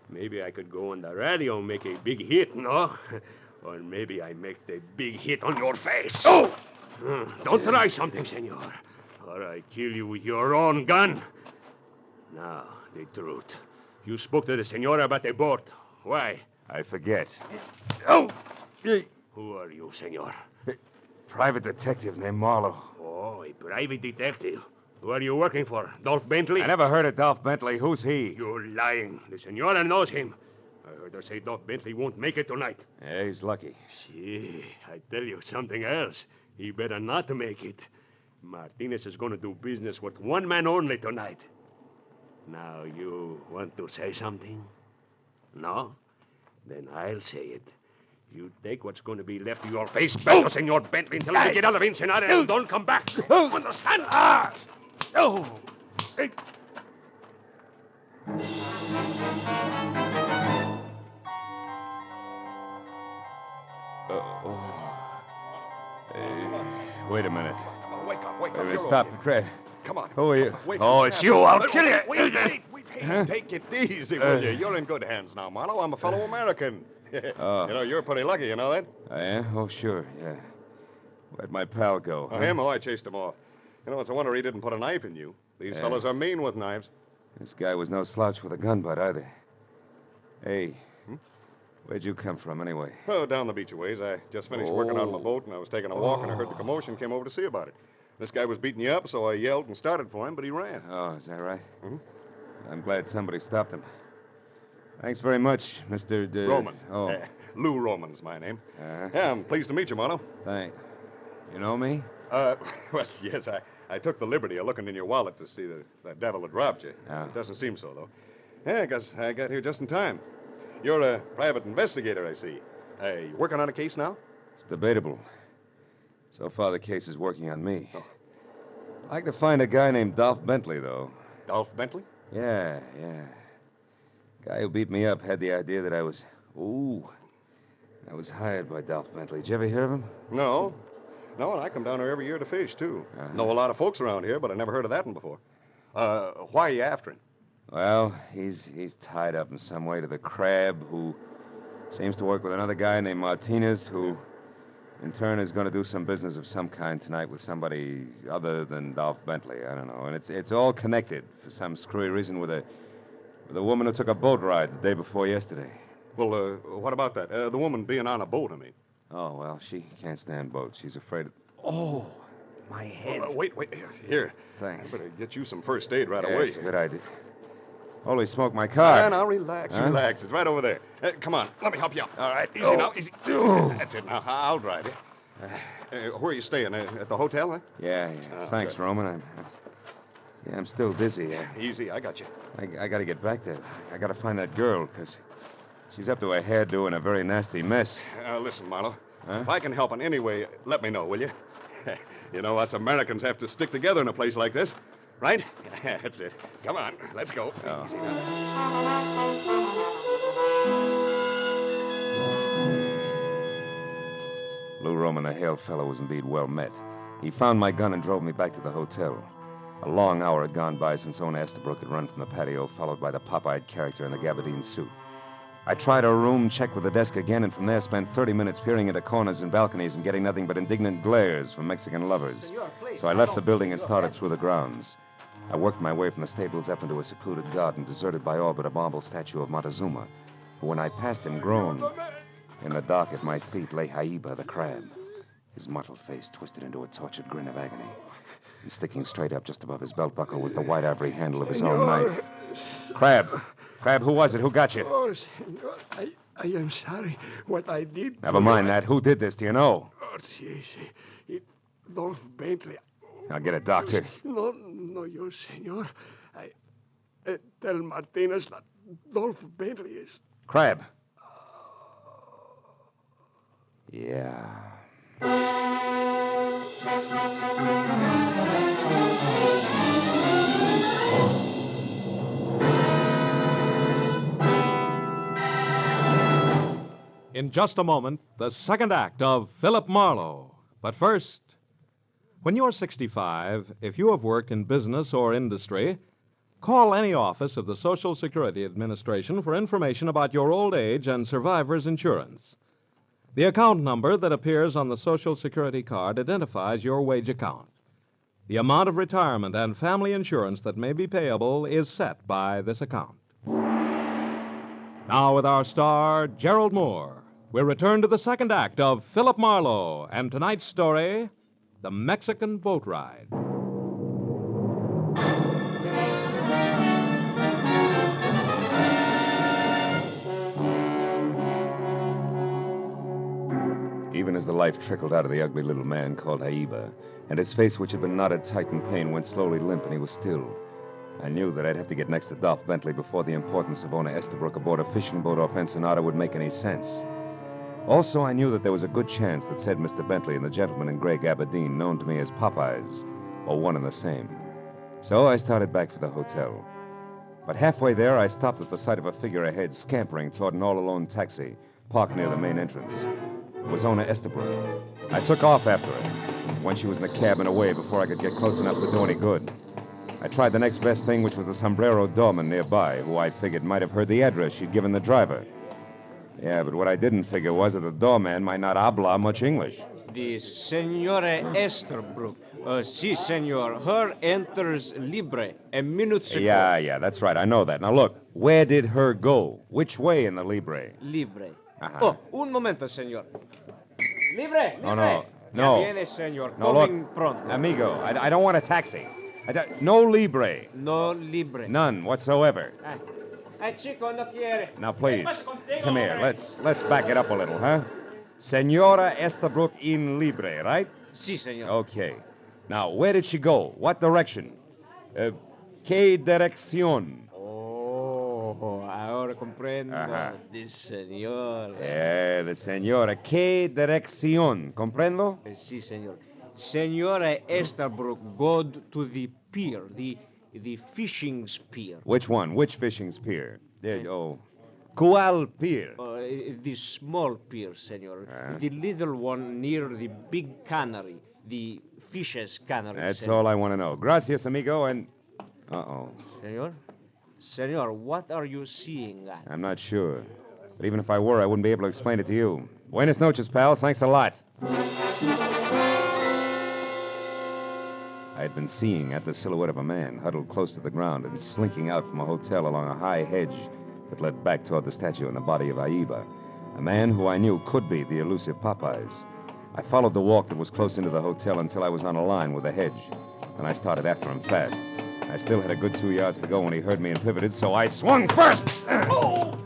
Maybe I could go on the radio and make a big hit, no? Or maybe I make the big hit on your face. Oh! Don't try something, senor. or I kill you with your own gun. Now, the truth. You spoke to the senora about the boat. Why? I forget. Oh! Who are you, senor? Private detective named Marlowe. Oh, a private detective. Who are you working for? Dolph Bentley? I never heard of Dolph Bentley. Who's he? You're lying. The senora knows him. I heard her say Dolph Bentley won't make it tonight. Yeah, he's lucky. See, I tell you something else. He better not make it. Martinez is going to do business with one man only tonight. Now, you want to say something? No? Then I'll say it. You take what's going to be left of your face back to Senor Bentley until I get out of Ensenada and don't come back. Understand? Oh! Hey. Wait a minute. Wake up. Stop, Craig. Come on. Who are you? Oh, it's you. I'll kill you. Wait. Hey, take it easy, will you? You're in good hands now, Marlowe. I'm a fellow American. Oh. You know, you're pretty lucky, you know that? I am? Oh, sure, yeah. Where'd my pal go? Oh, him? Oh, I chased him off. You know, it's a wonder he didn't put a knife in you. These fellas are mean with knives. This guy was no slouch with a gun butt, either. Hey, where'd you come from, anyway? Oh, down the beach a ways. I just finished working on my boat, and I was taking a walk, and I heard the commotion, came over to see about it. This guy was beating you up, so I yelled and started for him, but he ran. Oh, is that right? Mm-hmm. I'm glad somebody stopped him. Thanks very much, Mr. Roman. Oh. Lou Roman's my name. Uh-huh. Yeah, I'm pleased to meet you, Marlowe. Thanks. You know me? Well, yes, I took the liberty of looking in your wallet to see that devil had robbed you. Oh. It doesn't seem so, though. Yeah, I guess I got here just in time. You're a private investigator, I see. You working on a case now? It's debatable. So far, the case is working on me. Oh. I'd like to find a guy named Dolph Bentley, though. Dolph Bentley? Yeah. Guy who beat me up had the idea that I was hired by Dolph Bentley. Did you ever hear of him? No, and I come down here every year to fish, too. Uh-huh. Know a lot of folks around here, but I never heard of that one before. Why are you after him? Well, he's tied up in some way to the Crab, who seems to work with another guy named Martinez, who in turn is going to do some business of some kind tonight with somebody other than Dolph Bentley. I don't know. And it's all connected for some screwy reason with a woman who took a boat ride the day before yesterday. Well, what about that? The woman being on a boat, I mean. Oh, well, she can't stand boats. She's afraid of... Oh, my head. Wait. Here. Thanks. I better get you some first aid right Yeah, away. that's a good idea. Holy smoke, my car. Now, relax. It's right over there. Come on, let me help you out. All right. Easy now, easy. That's it now. I'll drive you. Where are you staying? At the hotel, huh? Yeah. Thanks, good. Roman. I'm still dizzy. Easy, I got you. I got to get back there. I got to find that girl, because she's up to her hairdo in a very nasty mess. Listen, Marlowe. Huh? If I can help in any way, let me know, will you? You know, us Americans have to stick together in a place like this, right? That's it. Come on, let's go. Oh. Easy now. Lou Roman, the hail fellow, was indeed well met. He found my gun and drove me back to the hotel. A long hour had gone by since Owen Estabrook had run from the patio, followed by the pop-eyed character in the gabardine suit. I tried our room, checked with the desk again, and from there spent 30 minutes peering into corners and balconies and getting nothing but indignant glares from Mexican lovers. So I left the building and started through the grounds. I worked my way from the stables up into a secluded garden deserted by all but a marble statue of Montezuma, who, when I passed him, groaned. In the dark at my feet lay Haiba, the crab, his mottled face twisted into a tortured grin of agony. And sticking straight up just above his belt buckle was the white ivory handle of his own knife. Crab, who was it? Who got you? Oh, senor, I am sorry what I did. Never mind that. Who did this? Do you know? Oh, sí. Dolph Bentley. I'll get a doctor. No, yo, senor. I tell Martinez that Dolph Bentley is... Crab. Yeah. In just a moment, the second act of Philip Marlowe. But first, when you're 65, if you have worked in business or industry, call any office of the Social Security Administration for information about your old age and survivor's insurance. The account number that appears on the Social Security card identifies your wage account. The amount of retirement and family insurance that may be payable is set by this account. Now, with our star, Gerald Moore, we'll return to the second act of Philip Marlowe and tonight's story, The Mexican Boat Ride. Even as the life trickled out of the ugly little man called Haiba, and his face, which had been knotted tight in pain, went slowly limp, and he was still, I knew that I'd have to get next to Dolph Bentley before the importance of Ona Estabrook aboard a fishing boat off Ensenada would make any sense. Also, I knew that there was a good chance that said Mr. Bentley and the gentleman in gray gabardine, known to me as Popeyes, were one and the same. So I started back for the hotel. But halfway there, I stopped at the sight of a figure ahead scampering toward an all-alone taxi parked near the main entrance. It was Ona Estabrook. I took off after her. When she was in the cab and away before I could get close enough to do any good. I tried the next best thing, which was the sombrero doorman nearby, who I figured might have heard the address she'd given the driver. Yeah, but what I didn't figure was that the doorman might not habla much English. The Senora Estabrook. Si, senor. Her enters libre a minute ago. Yeah, that's right. I know that. Now, look, where did her go? Which way in the libre? Libre. Uh-huh. Oh, un momento, senor. Libre! Oh, no. No. Ya viene, senor. No, Coming look, pronto. amigo, I don't want a taxi. No libre. No libre. None whatsoever. Chico no quiere. Now, please, come here. Let's back it up a little, huh? Senora Estabrook in libre, right? Si, senor. Okay. Now, where did she go? What direction? ¿Qué dirección? Oh, ahora comprendo. Ajá. The senor. The senora. ¿Qué dirección? ¿Comprendo? Si, senor. Senora Estabrook go to the pier, the fishing pier. Which one? Which fishing pier? ¿Cuál pier? The small pier, senor. The little one near the big cannery, the fishes cannery. That's senor. all I want to know. Gracias, amigo, and... Uh-oh. Senor, what are you seeing at? I'm not sure. But even if I were, I wouldn't be able to explain it to you. Buenas noches, pal. Thanks a lot. I had been seeing the silhouette of a man huddled close to the ground and slinking out from a hotel along a high hedge that led back toward the statue and the body of Aiba, a man who I knew could be the elusive Popeyes. I followed the walk that was close into the hotel until I was on a line with the hedge. Then I started after him fast. I still had a good 2 yards to go when he heard me and pivoted, so I swung first! Oh!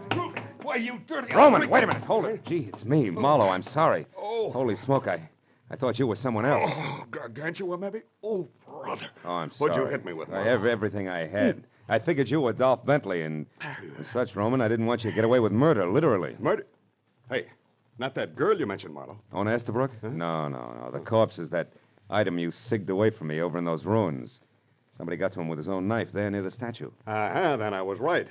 Why, you dirty... Roman, wait a minute. Hold it. Gee, it's me, Marlowe. I'm sorry. Oh. Holy smoke, I thought you were someone else. Oh, Gargantua, maybe? Oh, brother. Oh, I'm sorry. What'd you hit me with, Marlowe? Everything I had. I figured you were Dolph Bentley, and such, Roman, I didn't want you to get away with murder, literally. Murder? Hey, not that girl you mentioned, Marlowe. Ona Estabrook? Huh? No. The corpse is that item you sigged away from me over in those ruins. Somebody got to him with his own knife there near the statue. Then I was right.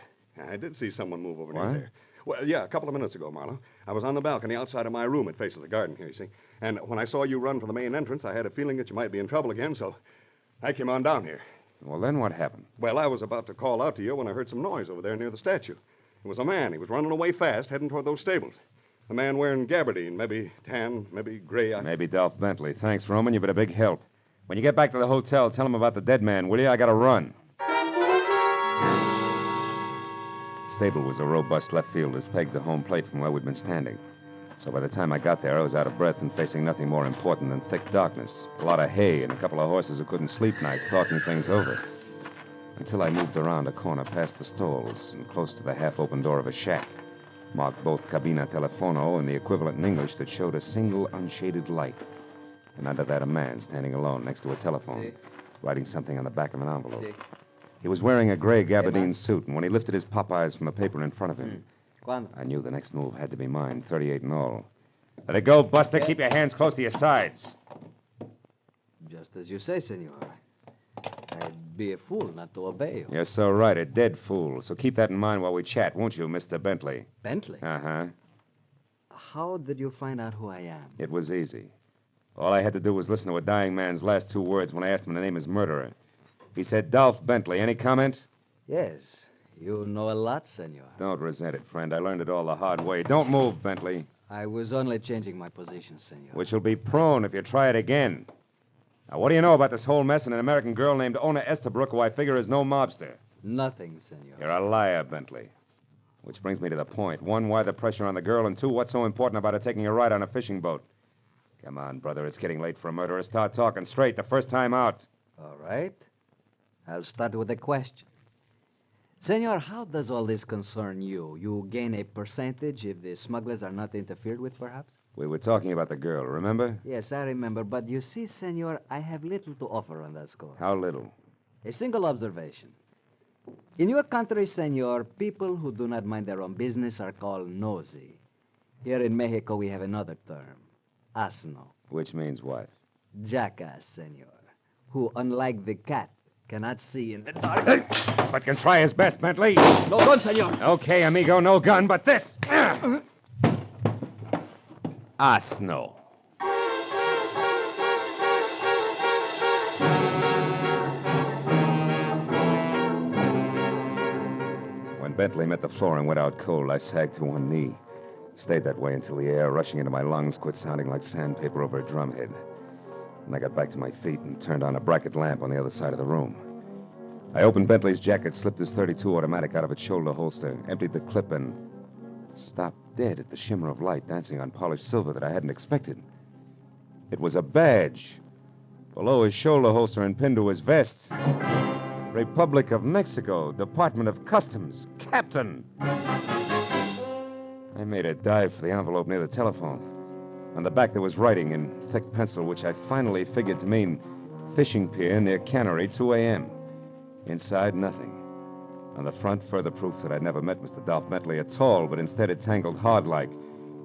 I did see someone move over near there. Well, yeah, a couple of minutes ago, Marlowe. I was on the balcony outside of my room. It faces the garden here, you see. And when I saw you run for the main entrance, I had a feeling that you might be in trouble again, so I came on down here. Well, then what happened? Well, I was about to call out to you when I heard some noise over there near the statue. It was a man. He was running away fast, heading toward those stables. A man wearing gabardine, maybe tan, maybe gray. Maybe Dolph Bentley. Thanks, Roman. You've been a big help. When you get back to the hotel, tell him about the dead man, will you? I gotta run. The stable was a robust left fielder's pegged to home plate from where we'd been standing. So by the time I got there, I was out of breath and facing nothing more important than thick darkness, a lot of hay, and a couple of horses who couldn't sleep nights talking things over. Until I moved around a corner past the stalls and close to the half-open door of a shack, marked both cabina telefono and the equivalent in English that showed a single unshaded light. And under that, a man standing alone next to a telephone, writing something on the back of an envelope. He was wearing a gray gabardine suit, and when he lifted his Popeyes from a paper in front of him, I knew the next move had to be mine, 38 in all. Let it go, Buster. Keep your hands close to your sides. Just as you say, senor. I'd be a fool not to obey you. You're so right, a dead fool. So keep that in mind while we chat, won't you, Mr. Bentley? Bentley? Uh-huh. How did you find out who I am? It was easy. All I had to do was listen to a dying man's last 2 words when I asked him to name his murderer. He said, Dolph Bentley. Any comment? Yes. You know a lot, senor. Don't resent it, friend. I learned it all the hard way. Don't move, Bentley. I was only changing my position, senor. Which will be prone if you try it again. Now, what do you know about this whole mess and an American girl named Ona Estabrook, who I figure is no mobster? Nothing, senor. You're a liar, Bentley. Which brings me to the point. One, why the pressure on the girl? And two, what's so important about her taking a ride on a fishing boat? Come on, brother. It's getting late for a murderer. Start talking straight the first time out. All right. I'll start with a question. Senor, how does all this concern you? You gain a percentage if the smugglers are not interfered with, perhaps? We were talking about the girl, remember? Yes, I remember. But you see, senor, I have little to offer on that score. How little? A single observation. In your country, senor, people who do not mind their own business are called nosy. Here in Mexico, we have another term, asno. Which means what? Jackass, senor, who, unlike the cat, cannot see in the dark. But can try his best, Bentley. No gun, senor. Okay, amigo, no gun, but this. Asno. When Bentley met the floor and went out cold, I sagged to one knee. Stayed that way until the air rushing into my lungs quit sounding like sandpaper over a drumhead. And I got back to my feet and turned on a bracket lamp on the other side of the room. I opened Bentley's jacket, slipped his .32 automatic out of its shoulder holster, emptied the clip, and stopped dead at the shimmer of light dancing on polished silver that I hadn't expected. It was a badge. Below his shoulder holster and pinned to his vest. Republic of Mexico, Department of Customs, Captain. I made a dive for the envelope near the telephone. On the back there was writing in thick pencil, which I finally figured to mean fishing pier near Cannery, 2 a.m. Inside, nothing. On the front, further proof that I'd never met Mr. Dolph Bentley at all, but instead it tangled hard-like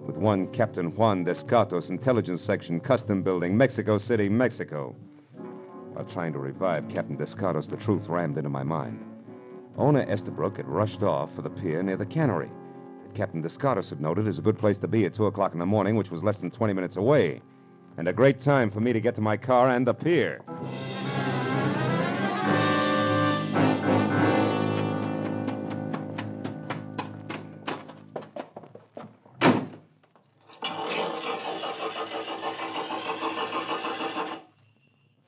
with one Captain Juan Descartos, Intelligence Section, Custom Building, Mexico City, Mexico. While trying to revive Captain Descartos, the truth rammed into my mind. Ona Estabrook had rushed off for the pier near the Cannery. Captain Descartos had noted is a good place to be at 2 o'clock in the morning, which was less than 20 minutes away, and a great time for me to get to my car and the pier.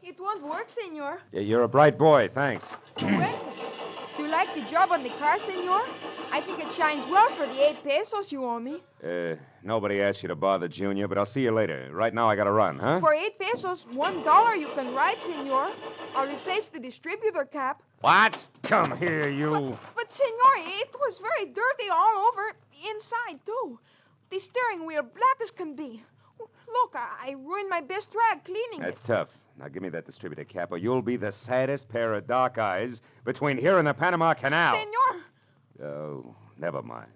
It won't work, senor. You're a bright boy, thanks. Welcome. Do you like the job on the car, senor? I think it shines well for the 8 pesos you owe me. Nobody asked you to bother, Junior, but I'll see you later. Right now I gotta run, huh? For 8 pesos, $1 you can ride, senor. I'll replace the distributor cap. What? Come here, you. But, senor, it was very dirty all over, inside, too. The steering wheel black as can be. Look, I ruined my best rag cleaning That's it. tough. Now give me that distributor cap, or you'll be the saddest pair of dark eyes between here and the Panama Canal. Senor, Oh, never mind.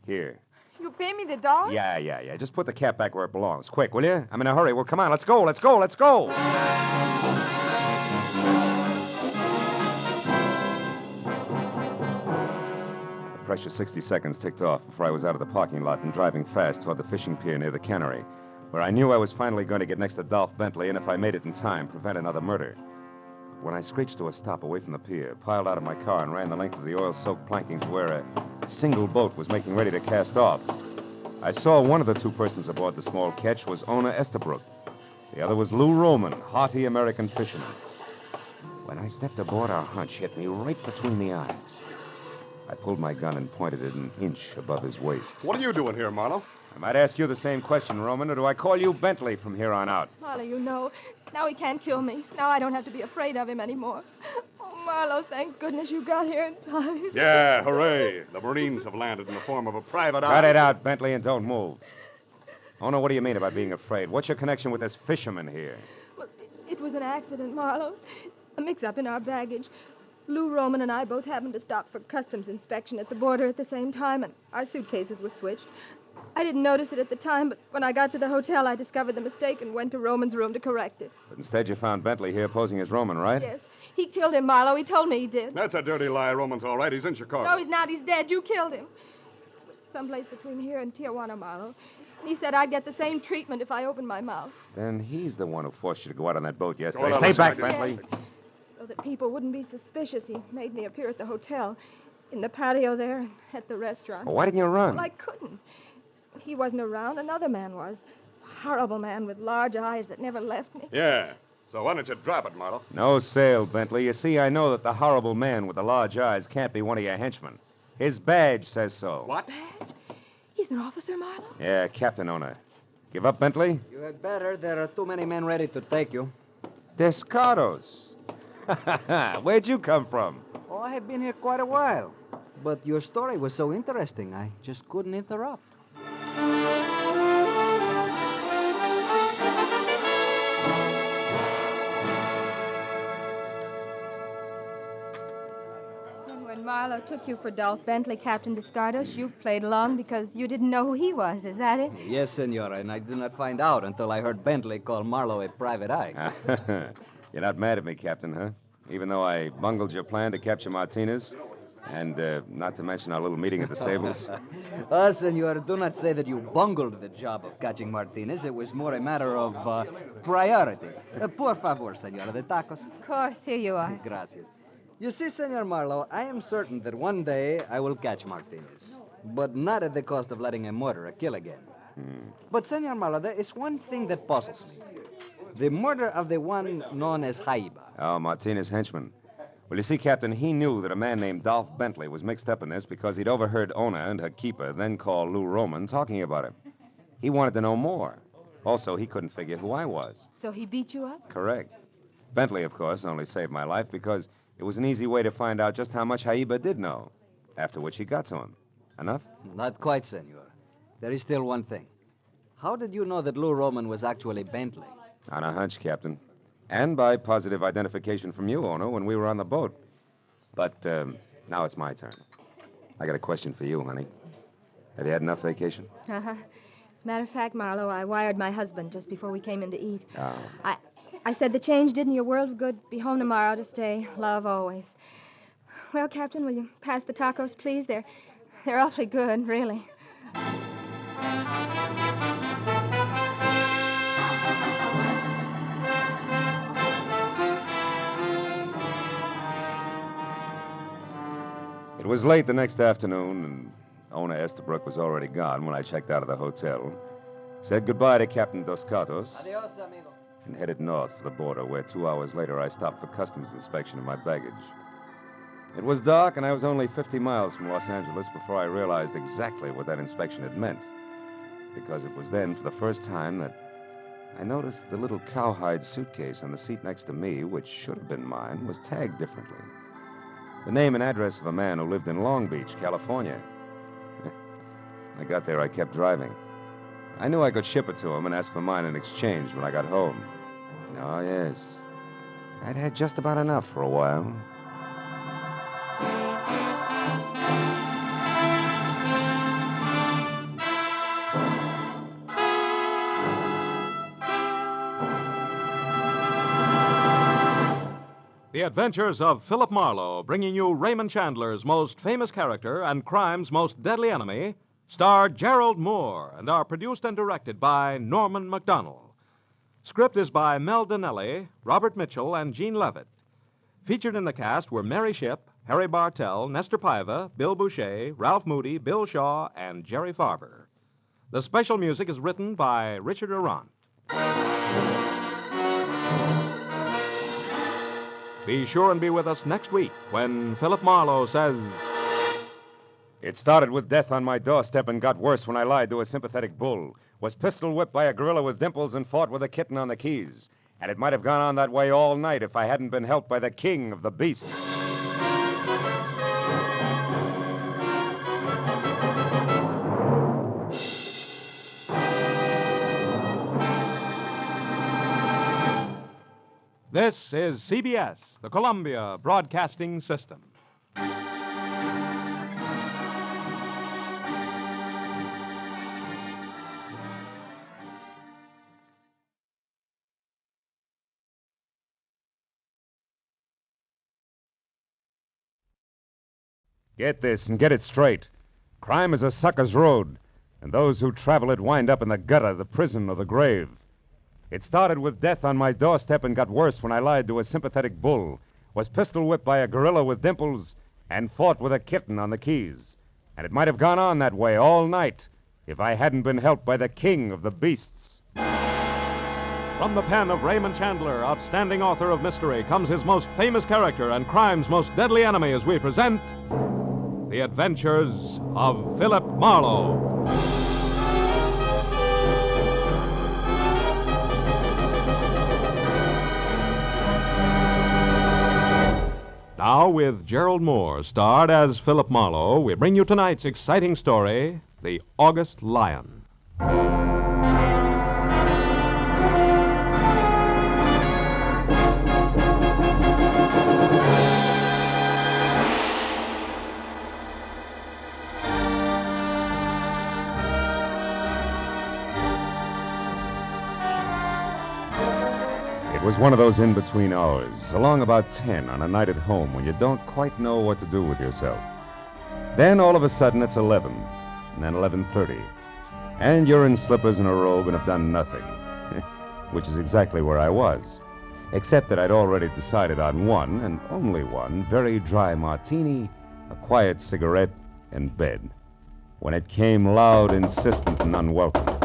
Here. you pay me the $1? Yeah. Just put the cap back where it belongs. Quick, will you? I'm in a hurry. Well, come on, let's go. The precious 60 seconds ticked off before I was out of the parking lot and driving fast toward the fishing pier near the Cannery, where I knew I was finally going to get next to Dolph Bentley and, if I made it in time, prevent another murder. When I screeched to a stop away from the pier, piled out of my car, and ran the length of the oil-soaked planking to where a single boat was making ready to cast off, I saw one of the two persons aboard the small ketch was Ona Estabrook. The other was Lou Roman, hearty American fisherman. When I stepped aboard, our hunch hit me right between the eyes. I pulled my gun and pointed it an inch above his waist. What are you doing here, Marlowe? I might ask you the same question, Roman, or do I call you Bentley from here on out? Marlowe, you know, now he can't kill me. Now I don't have to be afraid of him anymore. Oh, Marlowe, thank goodness you got here in time. Yeah, hooray. The Marines have landed in the form of a private eye. Cut it out, Bentley, and don't move. Ona, what do you mean about being afraid? What's your connection with this fisherman here? Well, it was an accident, Marlowe. A mix-up in our baggage. Lou Roman and I both happened to stop for customs inspection at the border at the same time, and our suitcases were switched. I didn't notice it at the time, but when I got to the hotel, I discovered the mistake and went to Roman's room to correct it. But instead, you found Bentley here posing as Roman, right? Yes. He killed him, Marlowe. He told me he did. That's a dirty lie. Roman's all right. He's in Chicago. No, he's not. He's dead. You killed him. Someplace between here and Tijuana, Marlowe. He said I'd get the same treatment if I opened my mouth. Then he's the one who forced you to go out on that boat yesterday. Well, Stay listen, back, Bentley. Yes. So that people wouldn't be suspicious, he made me appear at the hotel, in the patio there, and at the restaurant. Well, why didn't you run? Well, I couldn't. He wasn't around. Another man was. A horrible man with large eyes that never left me. Yeah. So why don't you drop it, Marlowe? No sale, Bentley. You see, I know that the horrible man with the large eyes can't be one of your henchmen. His badge says so. What? He's an officer, Marlowe? Yeah, Captain Owner. Give up, Bentley? You had better. There are too many men ready to take you. Descartos. Where'd you come from? Oh, I have been here quite a while. But your story was so interesting, I just couldn't interrupt. And when Marlowe took you for Dolph Bentley, Captain Descartes, you played along because you didn't know who he was. Is that it? Yes, senora, and I did not find out until I heard Bentley call Marlowe a private eye. You're not mad at me, Captain, huh? Even though I bungled your plan to capture Martinez, and not to mention our little meeting at the stables. Senor, do not say that you bungled the job of catching Martinez. It was more a matter of priority. Por favor, senora, the tacos. Of course, here you are. Gracias. You see, Senor Marlowe, I am certain that one day I will catch Martinez, but not at the cost of letting a murderer kill again. But, Senor Marlowe, there is one thing that puzzles me. The murder of the one known as Jaiba. Oh, Martinez' henchman. Well, you see, Captain, he knew that a man named Dolph Bentley was mixed up in this because he'd overheard Ona and her keeper then call Lou Roman talking about him. He wanted to know more. Also, he couldn't figure who I was. So he beat you up? Correct. Bentley, of course, only saved my life because it was an easy way to find out just how much Jaiba did know, after which he got to him. Enough? Not quite, senor. There is still one thing. How did you know that Lou Roman was actually Bentley? On a hunch, Captain. And by positive identification from you, Ono, when we were on the boat. But now it's my turn. I got a question for you, honey. Have you had enough vacation? Uh-huh. As a matter of fact, Marlowe, I wired my husband just before we came in to eat. Oh. I said the change did in your world of good. Be home tomorrow to stay. Love always. Well, Captain, will you pass the tacos, please? They're awfully good, really. It was late the next afternoon, and Ona Estabrook was already gone when I checked out of the hotel, said goodbye to Captain Dos Gatos, Adios, amigo. and headed north for the border, where 2 hours later I stopped for customs inspection of my baggage. It was dark, and I was only 50 miles from Los Angeles before I realized exactly what that inspection had meant, because it was then, for the first time, that I noticed the little cowhide suitcase on the seat next to me, which should have been mine, was tagged differently. The name and address of a man who lived in Long Beach, California. When I got there, I kept driving. I knew I could ship it to him and ask for mine in exchange when I got home. Oh, yes. I'd had just about enough for a while. The Adventures of Philip Marlowe, bringing you Raymond Chandler's most famous character and crime's most deadly enemy, star Gerald Moore, and are produced and directed by Norman MacDonald. Script is by Mel Donnelly, Robert Mitchell, and Gene Levitt. Featured in the cast were Mary Shipp, Harry Bartell, Nestor Paiva, Bill Boucher, Ralph Moody, Bill Shaw, and Jerry Farber. The special music is written by Richard Arant. Be sure and be with us next week when Philip Marlowe says... It started with death on my doorstep and got worse when I lied to a sympathetic bull, was pistol whipped by a gorilla with dimples, and fought with a kitten on the Keys. And it might have gone on that way all night if I hadn't been helped by the king of the beasts. This is CBS, the Columbia Broadcasting System. Get this and get it straight. Crime is a sucker's road, and those who travel it wind up in the gutter, the prison, or the grave. It started with death on my doorstep and got worse when I lied to a sympathetic bull, was pistol whipped by a gorilla with dimples, and fought with a kitten on the Keys. And it might have gone on that way all night if I hadn't been helped by the king of the beasts. From the pen of Raymond Chandler, outstanding author of mystery, comes his most famous character and crime's most deadly enemy as we present The Adventures of Philip Marlowe. Now, with Gerald Moore, starred as Philip Marlowe, we bring you tonight's exciting story, The August Lion. It was one of those in-between hours, along about 10 on a night at home when you don't quite know what to do with yourself. Then all of a sudden it's 11, and then 11:30, and you're in slippers and a robe and have done nothing, which is exactly where I was, except that I'd already decided on one, and only one, very dry martini, a quiet cigarette, and bed, when it came loud, insistent, and unwelcome.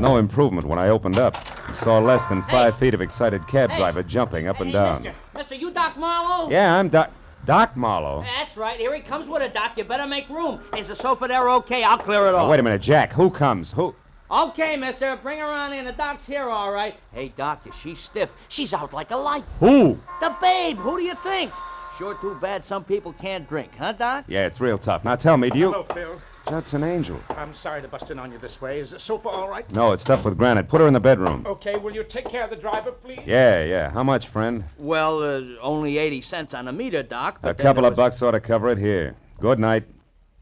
No improvement when I opened up. I saw less than 5 feet of excited cab driver jumping up and down. Mister, you Doc Marlowe? Yeah, I'm Doc Marlowe. That's right. Here he comes with a Doc. You better make room. Is the sofa there okay? I'll clear it off. Oh, wait a minute, Jack. Who comes? Who? Okay, mister. Bring her on in. The Doc's here, all right. Hey, Doc, she's stiff. She's out like a light. Who? The babe. Who do you think? Sure too bad some people can't drink, huh, Doc? Yeah, it's real tough. Now tell me, do you... Hello, Phil. Judson Angel. I'm sorry to bust in on you this way. Is the sofa all right? No, it's stuffed with granite. Put her in the bedroom. Okay, will you take care of the driver, please? Yeah. How much, friend? Well, only 80 cents on the meter, Doc. A couple of bucks ought to cover it here. Good night.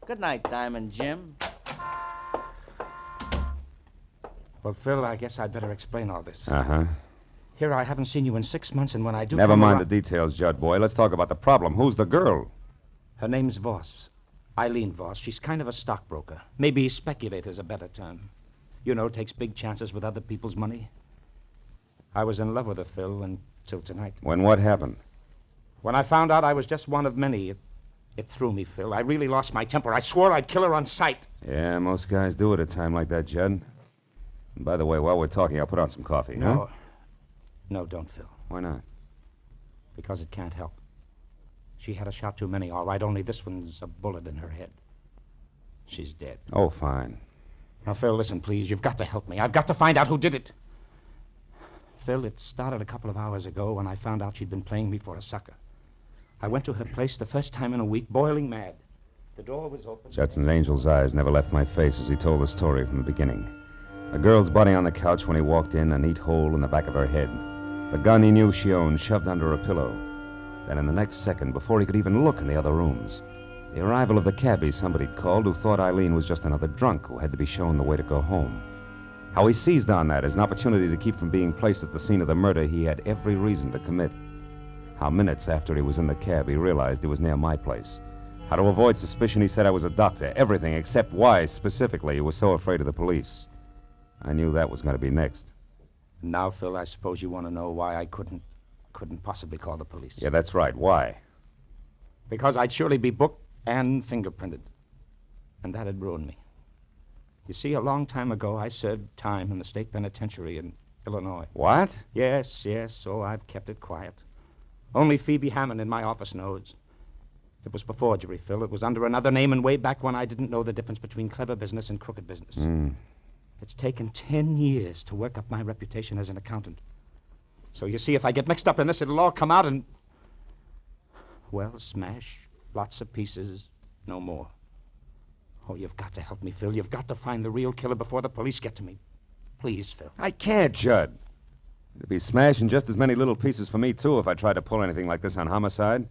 Good night, Diamond Jim. Well, Phil, I guess I'd better explain all this. Uh-huh. Here, I haven't seen you in 6 months, and when I do... Never mind the details, Judd boy. Let's talk about the problem. Who's the girl? Her name's Voss. Eileen Voss. She's kind of a stockbroker. Maybe speculator's a better term. You know, takes big chances with other people's money. I was in love with her, Phil, until tonight. When what happened? When I found out I was just one of many, it threw me, Phil. I really lost my temper. I swore I'd kill her on sight. Yeah, most guys do at a time like that, Judd. And by the way, while we're talking, I'll put on some coffee, huh? No, don't, Phil. Why not? Because it can't help. She had a shot too many, all right, only this one's a bullet in her head. She's dead. Oh, fine. Now, Phil, listen, please. You've got to help me. I've got to find out who did it. Phil, it started a couple of hours ago when I found out she'd been playing me for a sucker. I went to her place the first time in a week, boiling mad. The door was open. Judson Angel's eyes never left my face as he told the story from the beginning. A girl's body on the couch when he walked in, a neat hole in the back of her head. The gun he knew she owned shoved under a pillow. Then in the next second, before he could even look in the other rooms, the arrival of the cabbie somebody'd called who thought Eileen was just another drunk who had to be shown the way to go home. How he seized on that as an opportunity to keep from being placed at the scene of the murder he had every reason to commit. How minutes after he was in the cab, he realized he was near my place. How to avoid suspicion, he said I was a doctor. Everything except why, specifically, he was so afraid of the police. I knew that was going to be next. Now, Phil, I suppose you want to know why I couldn't possibly call the police. Yeah, that's right. Why? Because I'd surely be booked and fingerprinted. And that'd ruin me. You see, a long time ago, I served time in the state penitentiary in Illinois. What? Yes, so I've kept it quiet. Only Phoebe Hammond in my office knows. It was for forgery, Phil. It was under another name and way back when I didn't know the difference between clever business and crooked business. It's taken 10 years to work up my reputation as an accountant. So you see, if I get mixed up in this, it'll all come out and... Well, smash, lots of pieces, no more. Oh, you've got to help me, Phil. You've got to find the real killer before the police get to me. Please, Phil. I can't, Judd. It'd be smashing just as many little pieces for me, too, if I tried to pull anything like this on homicide.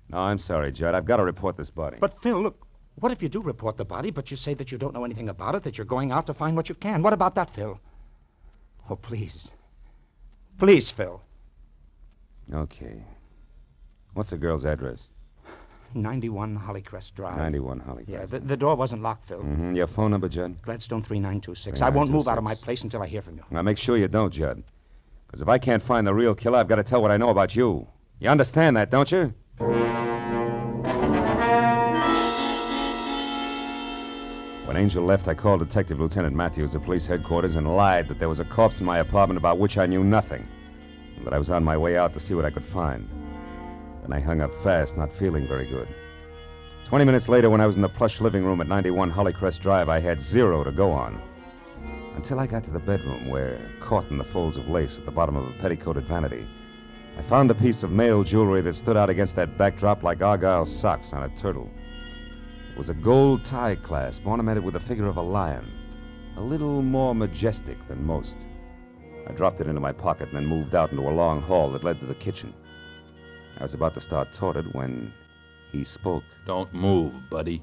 No, I'm sorry, Judd. I've got to report this body. But, Phil, look, what if you do report the body, but you say that you don't know anything about it, that you're going out to find what you can? What about that, Phil? Oh, please. Please, Phil. Okay. What's the girl's address? 91 Hollycrest Drive. 91 Hollycrest. Yeah, the door wasn't locked, Phil. Mm-hmm. Your phone number, Judd? Gladstone 3926. I won't move out of my place until I hear from you. Now, make sure you don't, Judd. Because if I can't find the real killer, I've got to tell what I know about you. You understand that, don't you? When Angel left, I called Detective Lieutenant Matthews at police headquarters and lied that there was a corpse in my apartment about which I knew nothing, and that I was on my way out to see what I could find. Then I hung up fast, not feeling very good. 20 minutes later, when I was in the plush living room at 91 Hollycrest Drive, I had 0 to go on. Until I got to the bedroom where, caught in the folds of lace at the bottom of a petticoated vanity, I found a piece of male jewelry that stood out against that backdrop like Argyle socks on a turtle. It was a gold tie clasp ornamented with the figure of a lion, a little more majestic than most. I dropped it into my pocket and then moved out into a long hall that led to the kitchen. I was about to start toward it when he spoke. Don't move, buddy.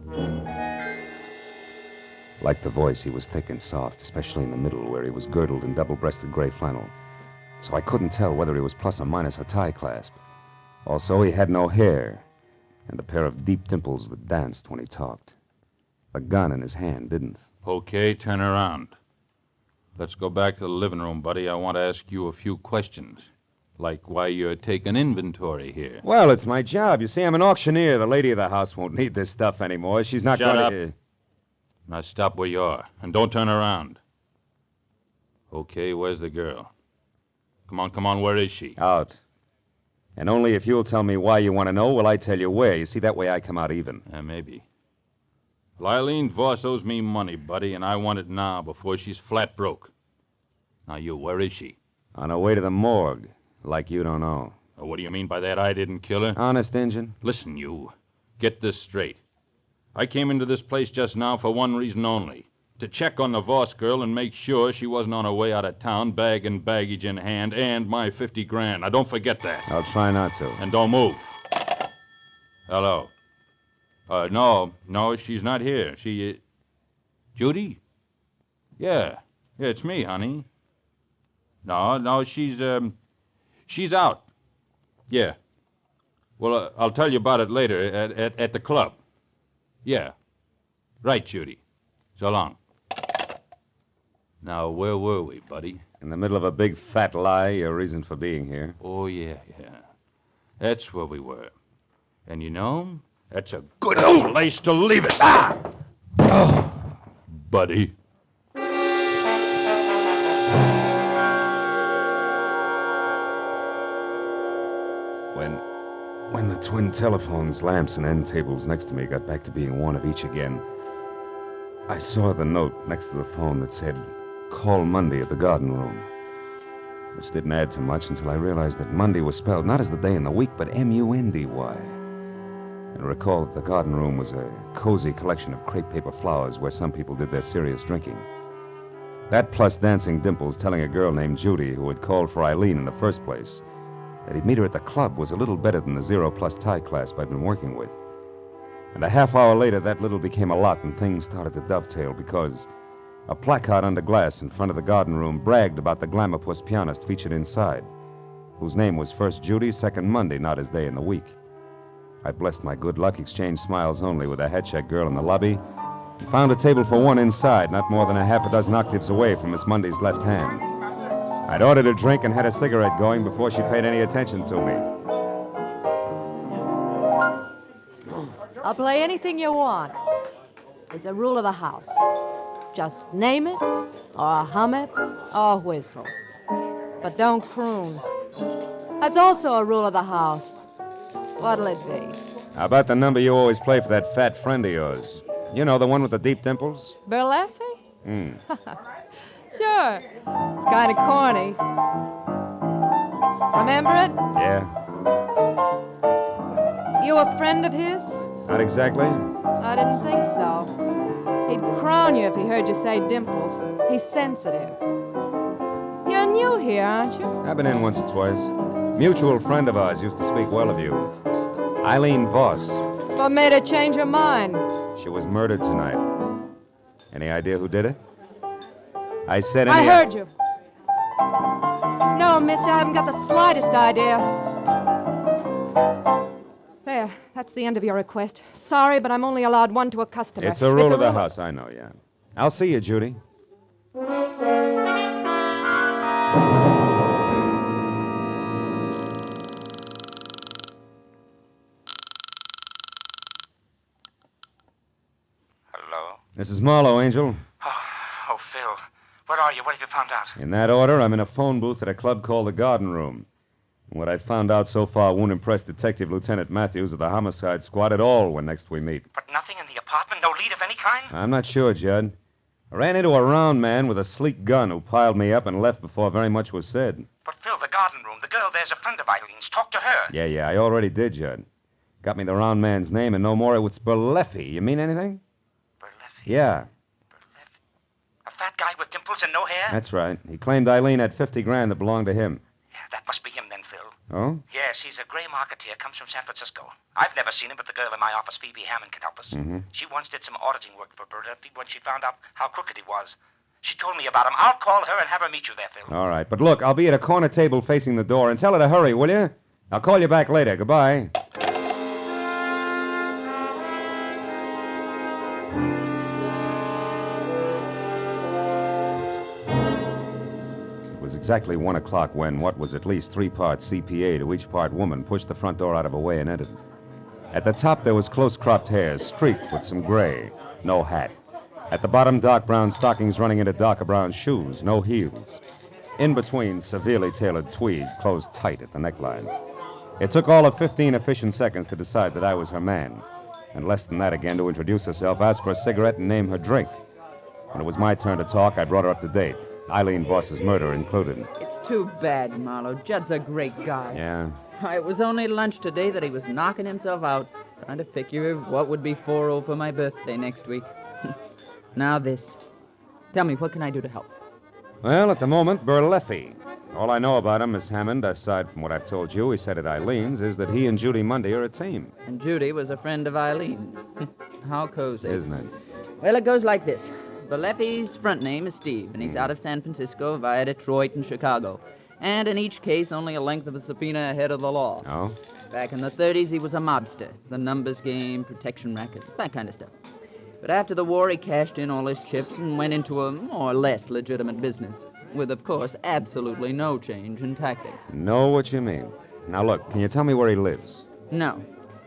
Like the voice, he was thick and soft, especially in the middle where he was girdled in double-breasted gray flannel. So I couldn't tell whether he was plus or minus a tie clasp. Also, he had no hair and a pair of deep dimples that danced when he talked. The gun in his hand didn't. Okay, turn around. Let's go back to the living room, buddy. I want to ask you a few questions. Like why you're taking inventory here. Well, it's my job. You see, I'm an auctioneer. The lady of the house won't need this stuff anymore. She's not Shut going up. Now stop where you are, and don't turn around. Okay, where's the girl? Come on, where is she? Out. And only if you'll tell me why you want to know will I tell you where. You see, that way I come out even. Maybe. Well, Eileen Voss owes me money, buddy, and I want it now before she's flat broke. Now you, where is she? On her way to the morgue, like you don't know. Oh, what do you mean by that? I didn't kill her? Honest, Injun? Listen, you. Get this straight. I came into this place just now for one reason only. To check on the Voss girl and make sure she wasn't on her way out of town, bag and baggage in hand, and my 50 grand. Now, don't forget that. I'll try not to. And don't move. Hello. No, she's not here. Judy? Yeah, it's me, honey. No, she's out. Yeah. Well, I'll tell you about it later at the club. Yeah. Right, Judy. So long. Now, where were we, buddy? In the middle of a big fat lie, your reason for being here. Oh, yeah. That's where we were. And you know, that's a good old place to leave it. Oh, buddy. When the twin telephones, lamps, and end tables next to me got back to being one of each again, I saw the note next to the phone that said, "Call Monday at the garden room," which didn't add to much until I realized that Monday was spelled not as the day in the week, but M-U-N-D-Y. And recall that the garden room was a cozy collection of crepe paper flowers where some people did their serious drinking. That plus dancing dimples telling a girl named Judy, who had called for Eileen in the first place, that he'd meet her at the club was a little better than the 0 plus tie clasp I'd been working with. And a half hour later, that little became a lot, and things started to dovetail because a placard under glass in front of the garden room bragged about the glamour-puss pianist featured inside, whose name was first Judy, second Monday, not his day in the week. I blessed my good luck, exchanged smiles only with a head-check girl in the lobby, and found a table for one inside, not more than a half a dozen octaves away from Miss Monday's left hand. I'd ordered a drink and had a cigarette going before she paid any attention to me. I'll play anything you want. It's a rule of the house. Just name it, or hum it, or whistle. But don't croon. That's also a rule of the house. What'll it be? How about the number you always play for that fat friend of yours? You know, the one with the deep dimples? Bill Effie? Sure. It's kind of corny. Remember it? Yeah. You a friend of his? Not exactly. I didn't think so. He'd crown you if he heard you say dimples. He's sensitive. You're new here, aren't you? I've been in once or twice. Mutual friend of ours used to speak well of you. Eileen Voss. What made her change her mind? She was murdered tonight. Any idea who did it? I said I heard you. No, mister, I haven't got the slightest idea. There, that's the end of your request. Sorry, but I'm only allowed one to a customer. It's a rule of the house, I know, yeah. I'll see you, Judy. Mrs. Marlowe, Angel. Oh, Phil. Where are you? What have you found out? In that order, I'm in a phone booth at a club called the Garden Room. And what I found out so far won't impress Detective Lieutenant Matthews of the Homicide Squad at all when next we meet. But nothing in the apartment? No lead of any kind? I'm not sure, Judd. I ran into a round man with a sleek gun who piled me up and left before very much was said. But, Phil, the garden room, the girl there's a friend of Eileen's. Talk to her. Yeah, I already did, Judd. Got me the round man's name and no more. It was Berleffi. You mean anything? Berleffi? Yeah, A fat guy with dimples and no hair? that's right. He claimed Eileen had 50 grand that belonged to him. Yeah, that must be him then, Phil. Oh? Yes, he's a gray marketeer, comes from San Francisco. I've never seen him, but the girl in my office, Phoebe Hammond, can help us. Mm-hmm. She once did some auditing work for Berleffi when she found out how crooked he was. She told me about him. I'll call her and have her meet you there, Phil. All right, but look, I'll be at a corner table facing the door, and tell her to hurry, will you? I'll call you back later. Goodbye. It was exactly 1 o'clock when what was at least 3 parts CPA to each part woman pushed the front door out of her way and entered. At the top, there was close-cropped hair, streaked with some gray. No hat. At the bottom, dark brown stockings running into darker brown shoes, no heels. In between, severely tailored tweed, closed tight at the neckline. It took all of 15 efficient seconds to decide that I was her man, and less than that again to introduce herself, ask for a cigarette, and name her drink. When it was my turn to talk, I brought her up to date, Eileen Voss's murder included. It's too bad, Marlowe. Judd's a great guy. Yeah. It was only lunch today that he was knocking himself out, trying to figure what would be 4-0 for my birthday next week. Now this. Tell me, what can I do to help? Well, at the moment, Berleffi. All I know about him, Miss Hammond, aside from what I've told you he said at Eileen's, is that he and Judy Mundy are a team. And Judy was a friend of Eileen's. How cozy. Isn't it? Well, it goes like this. Berleffi's front name is Steve, and he's out of San Francisco via Detroit and Chicago. And in each case, only a length of a subpoena ahead of the law. Oh? Back in the 30s, he was a mobster. The numbers game, protection racket, that kind of stuff. But after the war, he cashed in all his chips and went into a more or less legitimate business, with, of course, absolutely no change in tactics. Know what you mean. Now, look, can you tell me where he lives? No,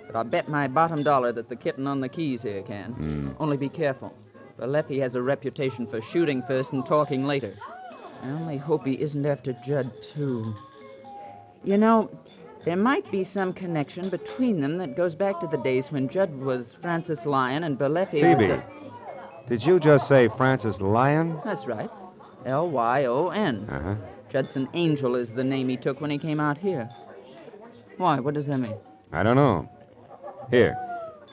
but I'll bet my bottom dollar that the kitten on the keys here can. Only be careful. Berleffi has a reputation for shooting first and talking later. I only hope he isn't after Judd, too. You know, there might be some connection between them that goes back to the days when Judd was Francis Lyon and Berleffi Phoebe, was did you just say Francis Lyon? That's right. Lyon. Uh-huh. Judson Angel is the name he took when he came out here. Why, what does that mean? I don't know. Here,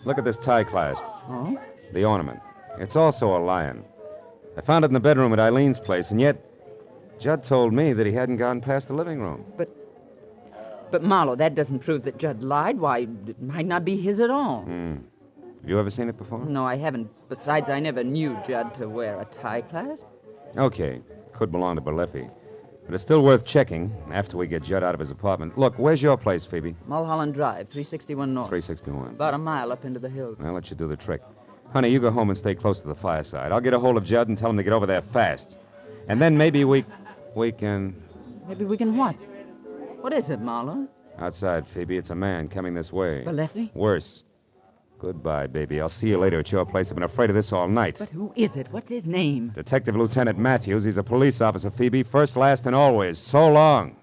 look at this tie clasp. Oh? The ornament. It's also a lion. I found it in the bedroom at Eileen's place, and yet Judd told me that he hadn't gone past the living room. But Marlowe, that doesn't prove that Judd lied. Why, it might not be his at all. Have you ever seen it before? No, I haven't. Besides, I never knew Judd to wear a tie clasp. Okay, could belong to Berleffi. But it's still worth checking after we get Judd out of his apartment. Look, where's your place, Phoebe? Mulholland Drive, 361 North. 361. About a mile up into the hills. I'll let you do the trick. Honey, you go home and stay close to the fireside. I'll get a hold of Judd and tell him to get over there fast. And then maybe we can... Maybe we can what? What is it, Marlowe? Outside, Phoebe. It's a man coming this way. Berleffi? Worse. Goodbye, baby. I'll see you later at your place. I've been afraid of this all night. But who is it? What's his name? Detective Lieutenant Matthews. He's a police officer, Phoebe. First, last, and always. So long.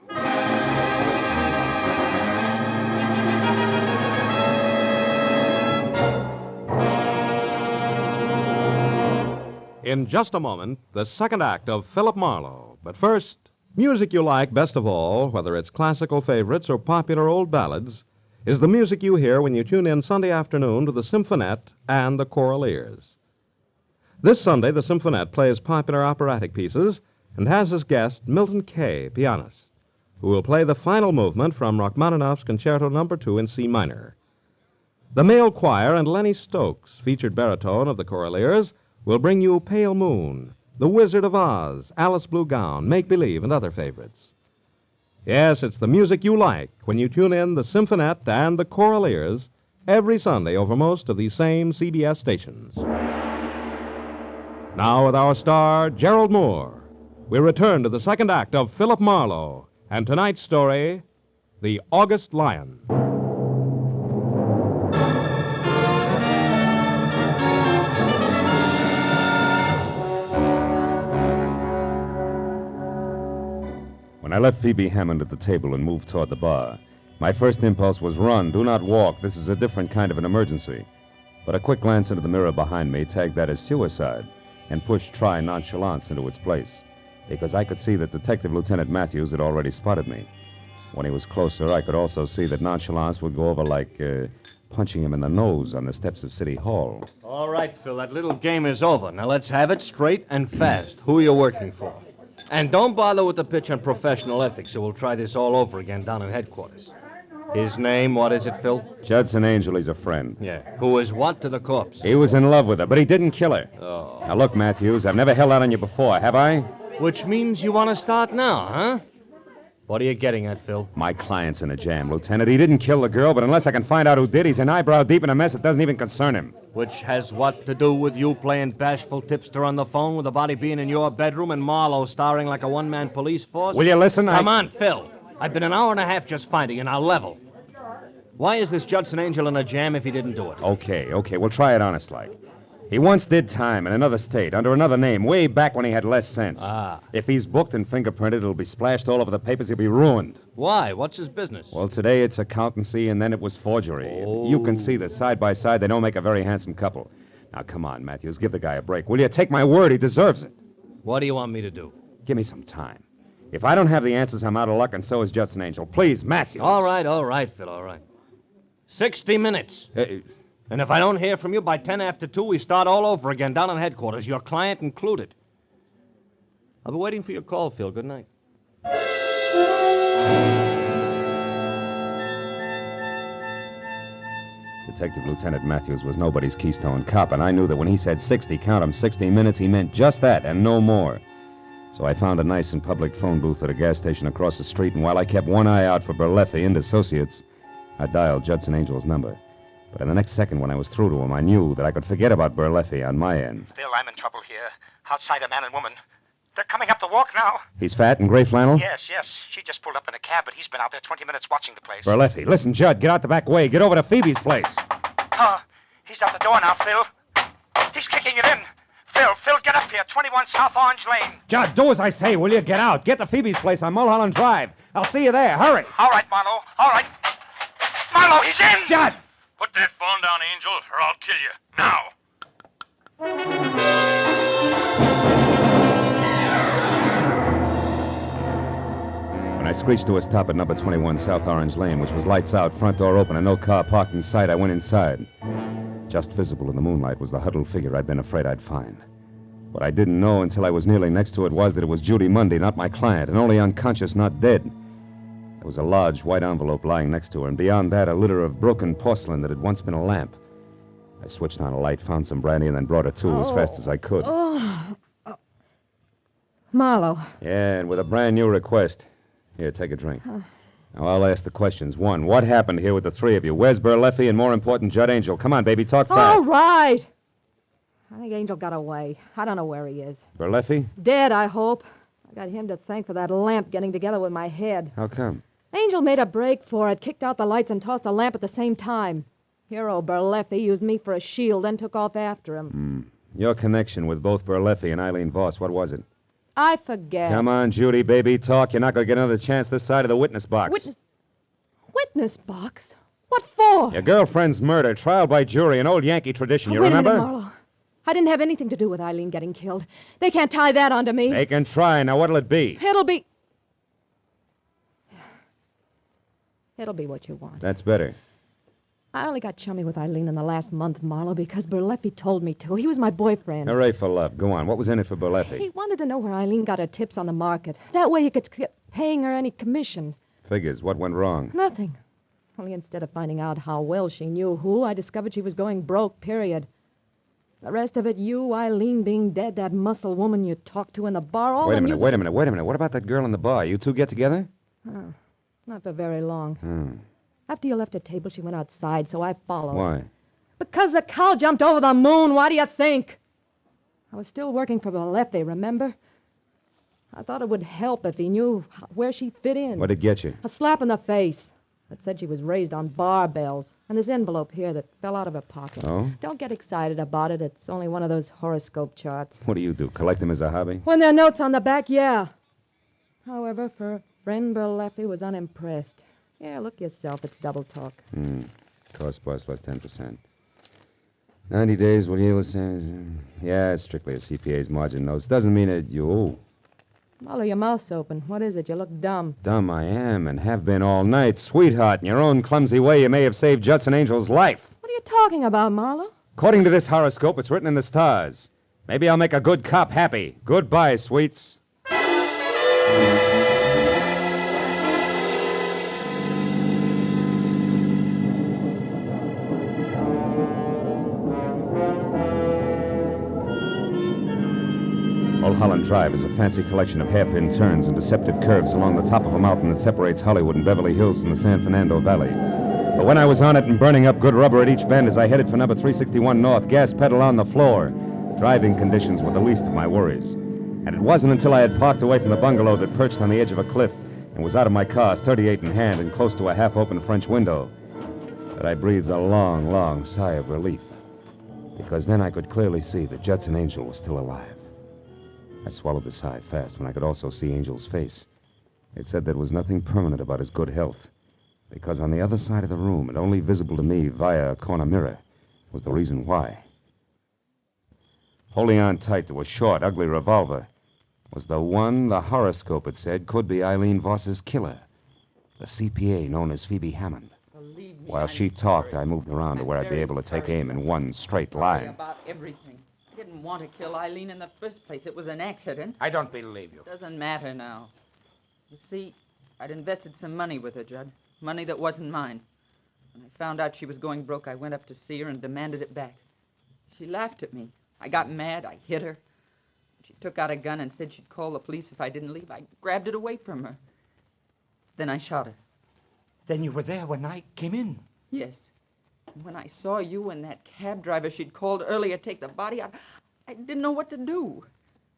In just a moment, the second act of Philip Marlowe. But first, music you like best of all, whether it's classical favorites or popular old ballads, is the music you hear when you tune in Sunday afternoon to the Symphonette and the Choral Ears. This Sunday, the Symphonette plays popular operatic pieces and has as guest Milton Kay, pianist, who will play the final movement from Rachmaninoff's Concerto No. 2 in C minor. The male choir and Lenny Stokes, featured baritone of the Choral Ears, will bring you Pale Moon, The Wizard of Oz, Alice Blue Gown, Make Believe, and other favorites. Yes, it's the music you like when you tune in the Symphonette and the Choral Ears every Sunday over most of these same CBS stations. Now, with our star, Gerald Moore, we return to the second act of Philip Marlowe and tonight's story, The August Lion. When I left Phoebe Hammond at the table and moved toward the bar, my first impulse was run, do not walk. This is a different kind of an emergency. But a quick glance into the mirror behind me tagged that as suicide and pushed try nonchalance into its place, because I could see that Detective Lieutenant Matthews had already spotted me. When he was closer, I could also see that nonchalance would go over like punching him in the nose on the steps of City Hall. All right, Phil, that little game is over. Now let's have it straight and fast. Who are you working for? And don't bother with the pitch on professional ethics, or we'll try this all over again down in headquarters. His name, what is it, Phil? Judson Angel, he's a friend. Yeah. Who is what to the corpse? He was in love with her, but he didn't kill her. Oh. Now look, Matthews, I've never held out on you before, have I? Which means you want to start now, huh? What are you getting at, Phil? My client's in a jam, Lieutenant. He didn't kill the girl, but unless I can find out who did, he's an eyebrow deep in a mess that doesn't even concern him. Which has what to do with you playing bashful tipster on the phone with the body being in your bedroom and Marlowe starring like a one-man police force? Will you listen? Come on, Phil. I've been an hour and a half just finding you. Now level. Why is this Judson Angel in a jam if he didn't do it? Okay, we'll try it honest-like. He once did time in another state, under another name, way back when he had less sense. Ah. If he's booked and fingerprinted, it'll be splashed all over the papers. He'll be ruined. Why? What's his business? Well, today it's accountancy, and then it was forgery. Oh. You can see that side by side they don't make a very handsome couple. Now, come on, Matthews, give the guy a break. Will you? Take my word, he deserves it. What do you want me to do? Give me some time. If I don't have the answers, I'm out of luck, and so is Judson Angel. Please, Matthews. All right, Phil, all right. 60 minutes. And if I don't hear from you by 10 after 2, we start all over again down in headquarters, your client included. I'll be waiting for your call, Phil. Good night. Detective Lieutenant Matthews was nobody's keystone cop, and I knew that when he said 60, count 'em, 60 minutes, he meant just that and no more. So I found a nice and public phone booth at a gas station across the street, and while I kept one eye out for Berleffi and Associates, I dialed Judson Angel's number. But in the next second, when I was through to him, I knew that I could forget about Berleffi on my end. Phil, I'm in trouble here. Outside, a man and woman. They're coming up the walk now. He's fat and gray flannel? Yes. She just pulled up in a cab, but he's been out there 20 minutes watching the place. Berleffi, listen, Judd, get out the back way. Get over to Phoebe's place. He's out the door now, Phil. He's kicking it in. Phil, get up here. 21 South Orange Lane. Judd, do as I say, will you? Get out. Get to Phoebe's place on Mulholland Drive. I'll see you there. Hurry. All right, Marlowe. All right. Marlowe, he's in! Judd! Put that phone down, Angel, or I'll kill you. Now! When I screeched to a stop at number 21 South Orange Lane, which was lights out, front door open, and no car parked in sight, I went inside. Just visible in the moonlight was the huddled figure I'd been afraid I'd find. What I didn't know until I was nearly next to it was that it was Judy Mundy, not my client, and only unconscious, not dead. There was a large white envelope lying next to her, and beyond that, a litter of broken porcelain that had once been a lamp. I switched on a light, found some brandy, and then brought her to as fast as I could. Marlowe. Yeah, and with a brand new request. Here, take a drink. Now, I'll ask the questions. One, what happened here with the three of you? Where's Berleffi and, more important, Judd Angel? Come on, baby, talk fast. All right. I think Angel got away. I don't know where he is. Berleffi? Dead, I hope. I got him to thank for that lamp getting together with my head. How come? Angel made a break for it, kicked out the lights, and tossed a lamp at the same time. Hero Berleffi used me for a shield, then took off after him. Your connection with both Berleffi and Eileen Voss, what was it? I forget. Come on, Judy, baby, talk. You're not going to get another chance this side of the witness box. Witness box? What for? Your girlfriend's murder, trial by jury, an old Yankee tradition, you remember? Wait a minute, Marlowe. I didn't have anything to do with Eileen getting killed. They can't tie that onto me. They can try. Now, what'll it be? It'll be what you want. That's better. I only got chummy with Eileen in the last month, Marlowe, because Berleffi told me to. He was my boyfriend. Hooray for love. Go on. What was in it for Berleffi? He wanted to know where Eileen got her tips on the market. That way he could skip paying her any commission. Figures. What went wrong? Nothing. Only instead of finding out how well she knew who, I discovered she was going broke, period. The rest of it, you, Eileen being dead, that muscle woman you talked to in the bar, all Wait a the minute, music... wait a minute. What about that girl in the bar? You two get together? Oh, not for very long. After you left her table, she went outside, so I followed. Why? Because the cow jumped over the moon. Why do you think? I was still working for Berleffi, remember? I thought it would help if he knew where she fit in. What'd it get you? A slap in the face that said she was raised on barbells. And this envelope here that fell out of her pocket. Oh? Don't get excited about it. It's only one of those horoscope charts. What do? Collect them as a hobby? When there are notes on the back, yeah. However, for friend Berleffi was unimpressed. Yeah, look yourself. It's double talk. Cost plus 10%. 90 days will yield the same. Yeah, it's strictly a CPA's margin notes. Doesn't mean that you owe. Marlowe, your mouth's open. What is it? You look dumb. Dumb I am and have been all night. Sweetheart, in your own clumsy way, you may have saved Judson Angel's life. What are you talking about, Marlowe? According to this horoscope, it's written in the stars. Maybe I'll make a good cop happy. Goodbye, sweets. Mulholland Drive is a fancy collection of hairpin turns and deceptive curves along the top of a mountain that separates Hollywood and Beverly Hills from the San Fernando Valley. But when I was on it and burning up good rubber at each bend as I headed for number 361 North, gas pedal on the floor, driving conditions were the least of my worries. And it wasn't until I had parked away from the bungalow that perched on the edge of a cliff and was out of my car, 38 in hand and close to a half-open French window, that I breathed a long, long sigh of relief. Because then I could clearly see that Judson Angel was still alive. I swallowed the sigh fast when I could also see Angel's face. It said there was nothing permanent about his good health, because on the other side of the room, and only visible to me via a corner mirror, was the reason why. Holding on tight to a short, ugly revolver was the one the horoscope had said could be Eileen Voss's killer, the CPA known as Phoebe Hammond. While she talked, I moved around to where I'd be able to take aim in one straight line. About everything. I didn't want to kill Eileen in the first place. It was an accident. I don't believe you. Doesn't matter now. You see, I'd invested some money with her, Judd. Money that wasn't mine. When I found out she was going broke, I went up to see her and demanded it back. She laughed at me. I got mad. I hit her. She took out a gun and said she'd call the police if I didn't leave. I grabbed it away from her. Then I shot her. Then you were there when I came in? Yes. And when I saw you and that cab driver she'd called earlier take the body out, I didn't know what to do.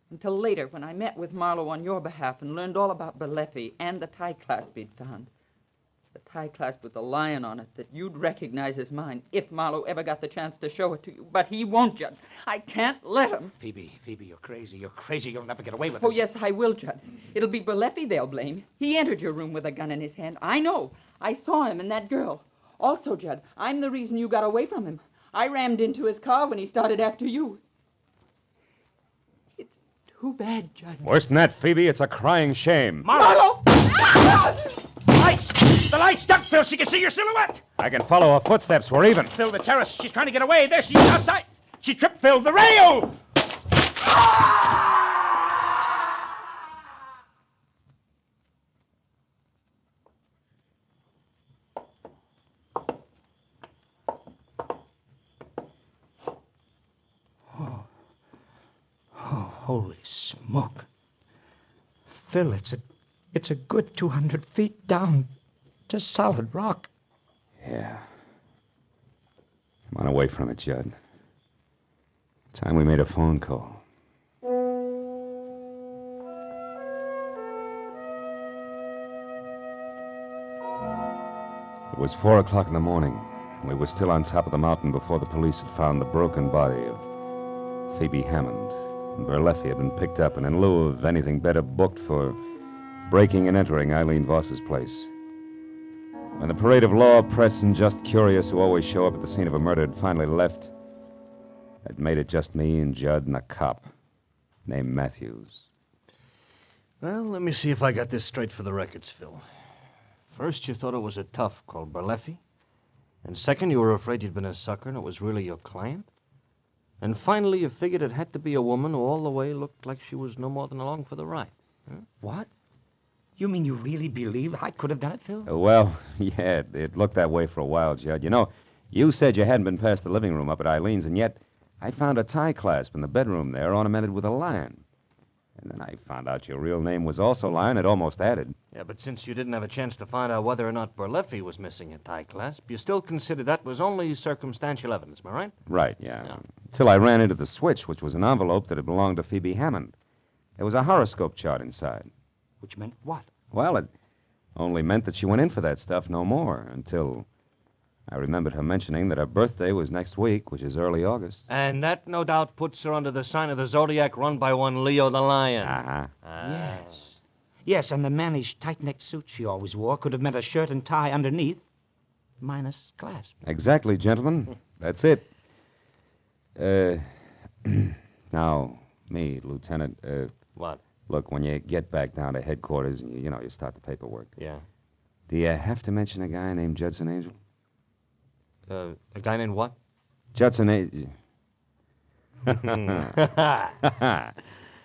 Until later, when I met with Marlowe on your behalf and learned all about Berleffi and the tie clasp he'd found. The tie clasp with the lion on it that you'd recognize as mine if Marlowe ever got the chance to show it to you. But he won't, Judd. I can't let him. Phoebe, you're crazy. You're crazy. You'll never get away with Oh, this. yes, I will, Judd. It'll be Berleffi they'll blame. He entered your room with a gun in his hand. I know. I saw him and that girl. Also, Judd, I'm the reason you got away from him. I rammed into his car when he started after you. It's too bad, Judd. Worse than that, Phoebe, it's a crying shame. Marlowe! The lights, duck, Phil. She can see your silhouette. I can follow her footsteps. We're even. Phil, the terrace. She's trying to get away. There she is outside. She tripped, Phil. The rail! Oh, holy smoke. Phil, it's a good 200 feet down to solid rock. Yeah. Come on away from it, Judd. Time we made a phone call. It was 4 o'clock in the morning. We were still on top of the mountain before the police had found the broken body of Phoebe Hammond. And Berleffi had been picked up and in lieu of anything better booked for breaking and entering Eileen Voss's place. When the parade of law, press, and just curious who always show up at the scene of a murder had finally left, it made it just me and Judd and a cop named Matthews. Well, let me see if I got this straight for the records, Phil. First, you thought it was a tough called Berleffi. And second, you were afraid you'd been a sucker and it was really your client. And finally, you figured it had to be a woman who all the way looked like she was no more than along for the ride. Huh? What? You mean you really believe I could have done it, Phil? Well, yeah, it looked that way for a while, Judd. You know, you said you hadn't been past the living room up at Eileen's, and yet I found a tie clasp in the bedroom there ornamented with a lion. And then I found out your real name was also Lion. It almost added. Yeah, but since you didn't have a chance to find out whether or not Berleffi was missing a tie clasp, you still considered that was only circumstantial evidence, am I right? Right, yeah. Till I ran into the switch, which was an envelope that had belonged to Phoebe Hammond. There was a horoscope chart inside. Which meant what? Well, it only meant that she went in for that stuff no more, until I remembered her mentioning that her birthday was next week, which is early August. And that, no doubt, puts her under the sign of the zodiac run by one Leo the Lion. Uh-huh. Yes. Yes, and the mannish, tight-necked suit she always wore could have meant a shirt and tie underneath, minus clasp. Exactly, gentlemen. That's it. Now, me, Lieutenant. What? Look, when you get back down to headquarters and, you start the paperwork. Yeah. Do you have to mention a guy named Judson Angel? A guy named what? Judson Angel.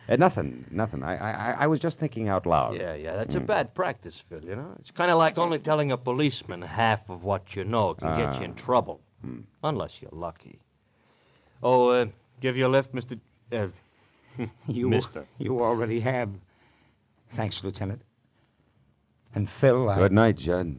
Nothing. I was just thinking out loud. Yeah, that's a bad practice, Phil, It's kind of like only telling a policeman half of what you know can get you in trouble. Unless you're lucky. Oh, give you a lift, Mr. Mister. You already have. Thanks, Lieutenant. And Phil, Good night, Judd.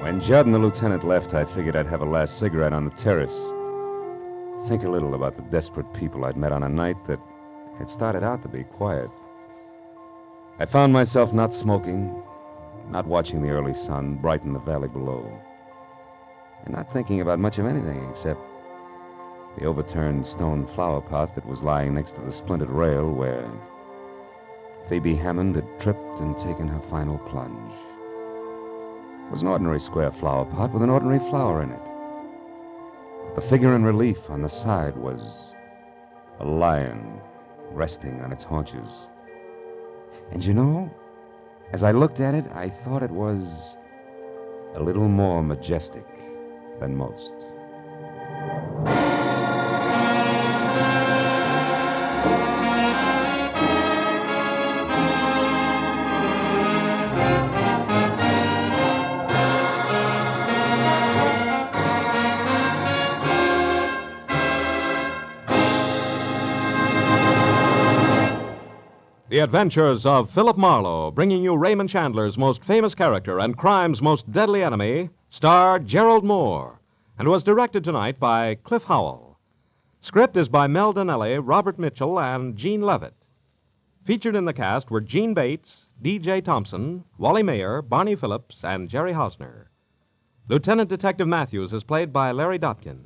When Judd and the lieutenant left, I figured I'd have a last cigarette on the terrace. Think a little about the desperate people I'd met on a night that had started out to be quiet. I found myself not smoking, not watching the early sun brighten the valley below, and not thinking about much of anything except the overturned stone flower pot that was lying next to the splintered rail where Phoebe Hammond had tripped and taken her final plunge. It was an ordinary square flower pot with an ordinary flower in it. The figure in relief on the side was a lion resting on its haunches. And as I looked at it, I thought it was a little more majestic than most. The Adventures of Philip Marlowe, bringing you Raymond Chandler's most famous character and crime's most deadly enemy, starred Gerald Moore, and was directed tonight by Cliff Howell. Script is by Mel Donnelly, Robert Mitchell, and Gene Levitt. Featured in the cast were Gene Bates, D.J. Thompson, Wally Mayer, Barney Phillips, and Jerry Hausner. Lieutenant Detective Matthews is played by Larry Dotkin.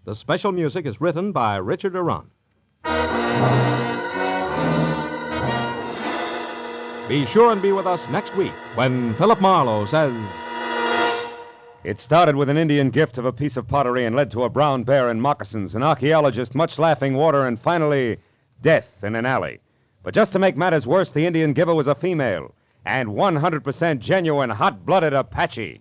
The special music is written by Richard Arant. Be sure and be with us next week when Philip Marlowe says... It started with an Indian gift of a piece of pottery and led to a brown bear in moccasins, an archaeologist, much laughing water, and finally, death in an alley. But just to make matters worse, the Indian giver was a female, and 100% genuine, hot-blooded Apache.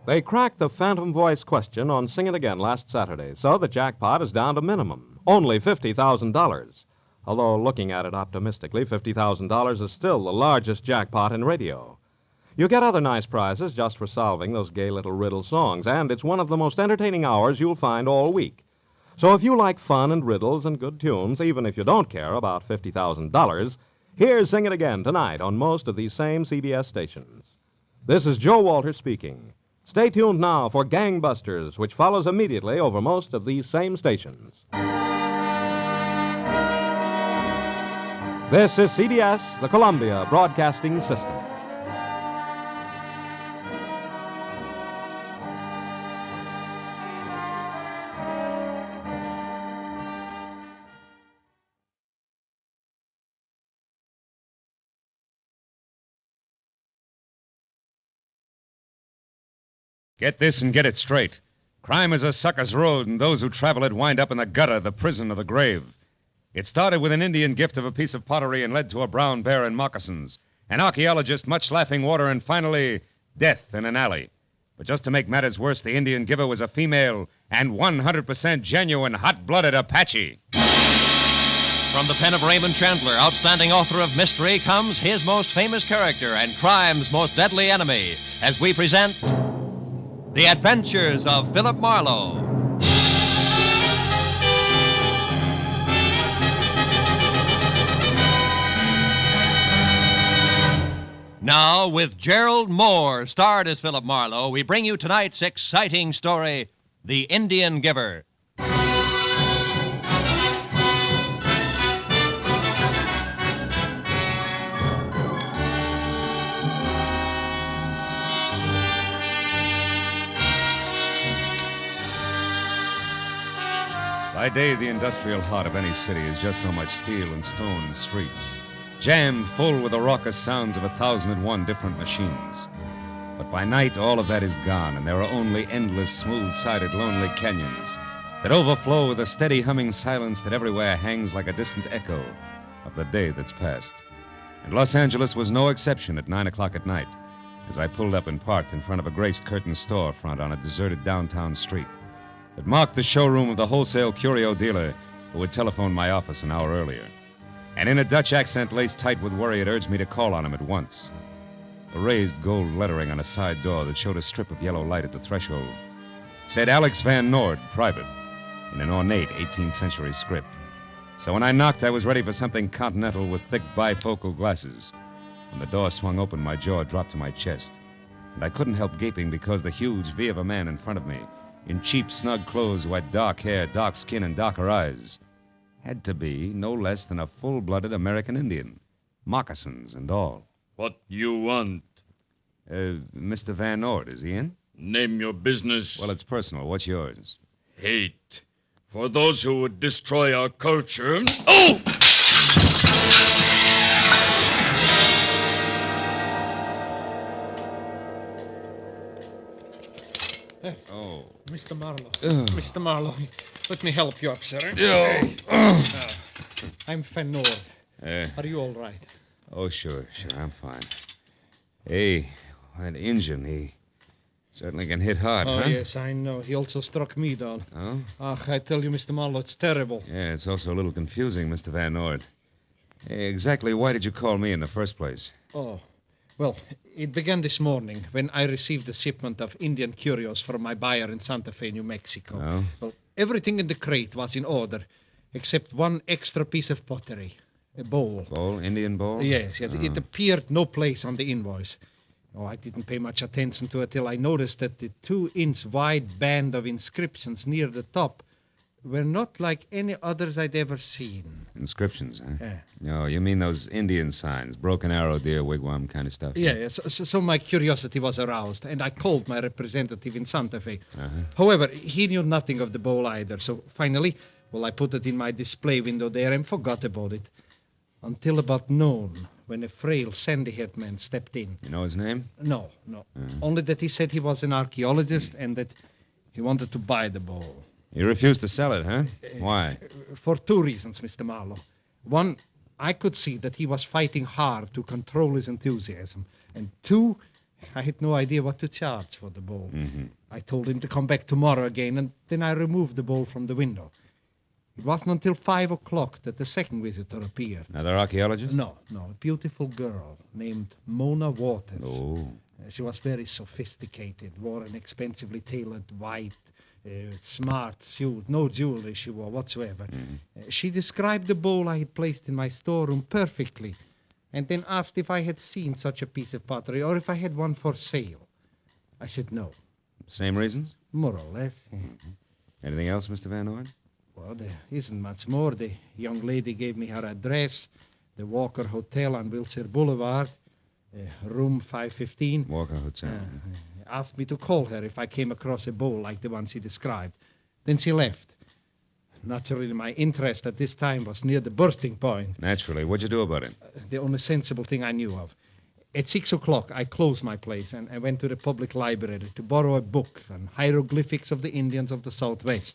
They cracked the phantom voice question on Sing It Again last Saturday, so the jackpot is down to minimum, only $50,000. Although, looking at it optimistically, $50,000 is still the largest jackpot in radio. You get other nice prizes just for solving those gay little riddle songs, and it's one of the most entertaining hours you'll find all week. So if you like fun and riddles and good tunes, even if you don't care about $50,000, here's Sing It Again tonight on most of these same CBS stations. This is Joe Walter speaking. Stay tuned now for Gangbusters, which follows immediately over most of these same stations. This is CBS, the Columbia Broadcasting System. Get this and get it straight. Crime is a sucker's road, and those who travel it wind up in the gutter, the prison, or the grave. It started with an Indian gift of a piece of pottery and led to a brown bear in moccasins, an archaeologist, much laughing water, and finally, death in an alley. But just to make matters worse, the Indian giver was a female and 100% genuine, hot-blooded Apache. From the pen of Raymond Chandler, outstanding author of mystery, comes his most famous character and crime's most deadly enemy, as we present... The Adventures of Philip Marlowe. Now, with Gerald Moore, starred as Philip Marlowe, we bring you tonight's exciting story, The Indian Giver. By day, the industrial heart of any city is just so much steel and stone streets, jammed full with the raucous sounds of 1,001 different machines. But by night, all of that is gone, and there are only endless, smooth-sided, lonely canyons that overflow with a steady humming silence that everywhere hangs like a distant echo of the day that's passed. And Los Angeles was no exception at 9 o'clock at night, as I pulled up and parked in front of a grace-curtained storefront on a deserted downtown street that marked the showroom of the wholesale curio dealer who had telephoned my office an hour earlier. And in a Dutch accent laced tight with worry, it urged me to call on him at once. A raised gold lettering on a side door that showed a strip of yellow light at the threshold said Alex Van Noord, private, in an ornate 18th century script. So when I knocked, I was ready for something continental with thick bifocal glasses. When the door swung open, my jaw dropped to my chest, and I couldn't help gaping because the huge V of a man in front of me, in cheap, snug clothes who had dark hair, dark skin, and darker eyes, had to be no less than a full-blooded American Indian. Moccasins and all. What you want? Mr. Van Noord, is he in? Name your business. Well, it's personal. What's yours? Hate. For those who would destroy our culture. Oh! Oh. Mr. Marlowe. Ugh. Mr. Marlowe, let me help you up, sir. I'm Van Noord. Are you all right? Oh, sure, I'm fine. Hey, that Injun, he certainly can hit hard, Oh, huh? yes, I know. He also struck me down. Oh? I tell you, Mr. Marlowe, it's terrible. Yeah, it's also a little confusing, Mr. Van Noord. Hey, exactly why did you call me in the first place? Oh, well, it began this morning when I received a shipment of Indian curios from my buyer in Santa Fe, New Mexico. Oh? Well, everything in the crate was in order, except one extra piece of pottery, a bowl. Bowl? Indian bowl? Yes. Oh. It appeared no place on the invoice. Oh, I didn't pay much attention to it till I noticed that the 2-inch wide band of inscriptions near the top were not like any others I'd ever seen. Inscriptions, huh? Yeah. No, you mean those Indian signs, broken arrow, deer wigwam kind of stuff? Yeah, so my curiosity was aroused, and I called my representative in Santa Fe. Uh-huh. However, he knew nothing of the bowl either, so finally, I put it in my display window there and forgot about it. Until about noon, when a frail, sandy-haired man stepped in. You know his name? No. Only that he said he was an archaeologist and that he wanted to buy the bowl. He refused to sell it, huh? Why? For 2 reasons, Mr. Marlowe. One, I could see that he was fighting hard to control his enthusiasm. And 2, I had no idea what to charge for the bowl. Mm-hmm. I told him to come back tomorrow again, and then I removed the bowl from the window. It wasn't until 5 o'clock that the second visitor appeared. Another archaeologist? No. A beautiful girl named Mona Waters. Oh. She was very sophisticated, wore an expensively tailored white, smart suit, no jewelry she wore whatsoever. Mm-hmm. She described the bowl I had placed in my storeroom perfectly, and then asked if I had seen such a piece of pottery or if I had one for sale. I said no. Same reasons? More or less. Mm-hmm. Anything else, Mr. Van Noord? Well, there isn't much more. The young lady gave me her address, the Walker Hotel on Wilshire Boulevard, room 515. Walker Hotel. Asked me to call her if I came across a bowl like the one she described. Then she left. Naturally, my interest at this time was near the bursting point. Naturally. What'd you do about it? The only sensible thing I knew of. At 6 o'clock, I closed my place and I went to the public library to borrow a book on hieroglyphics of the Indians of the Southwest.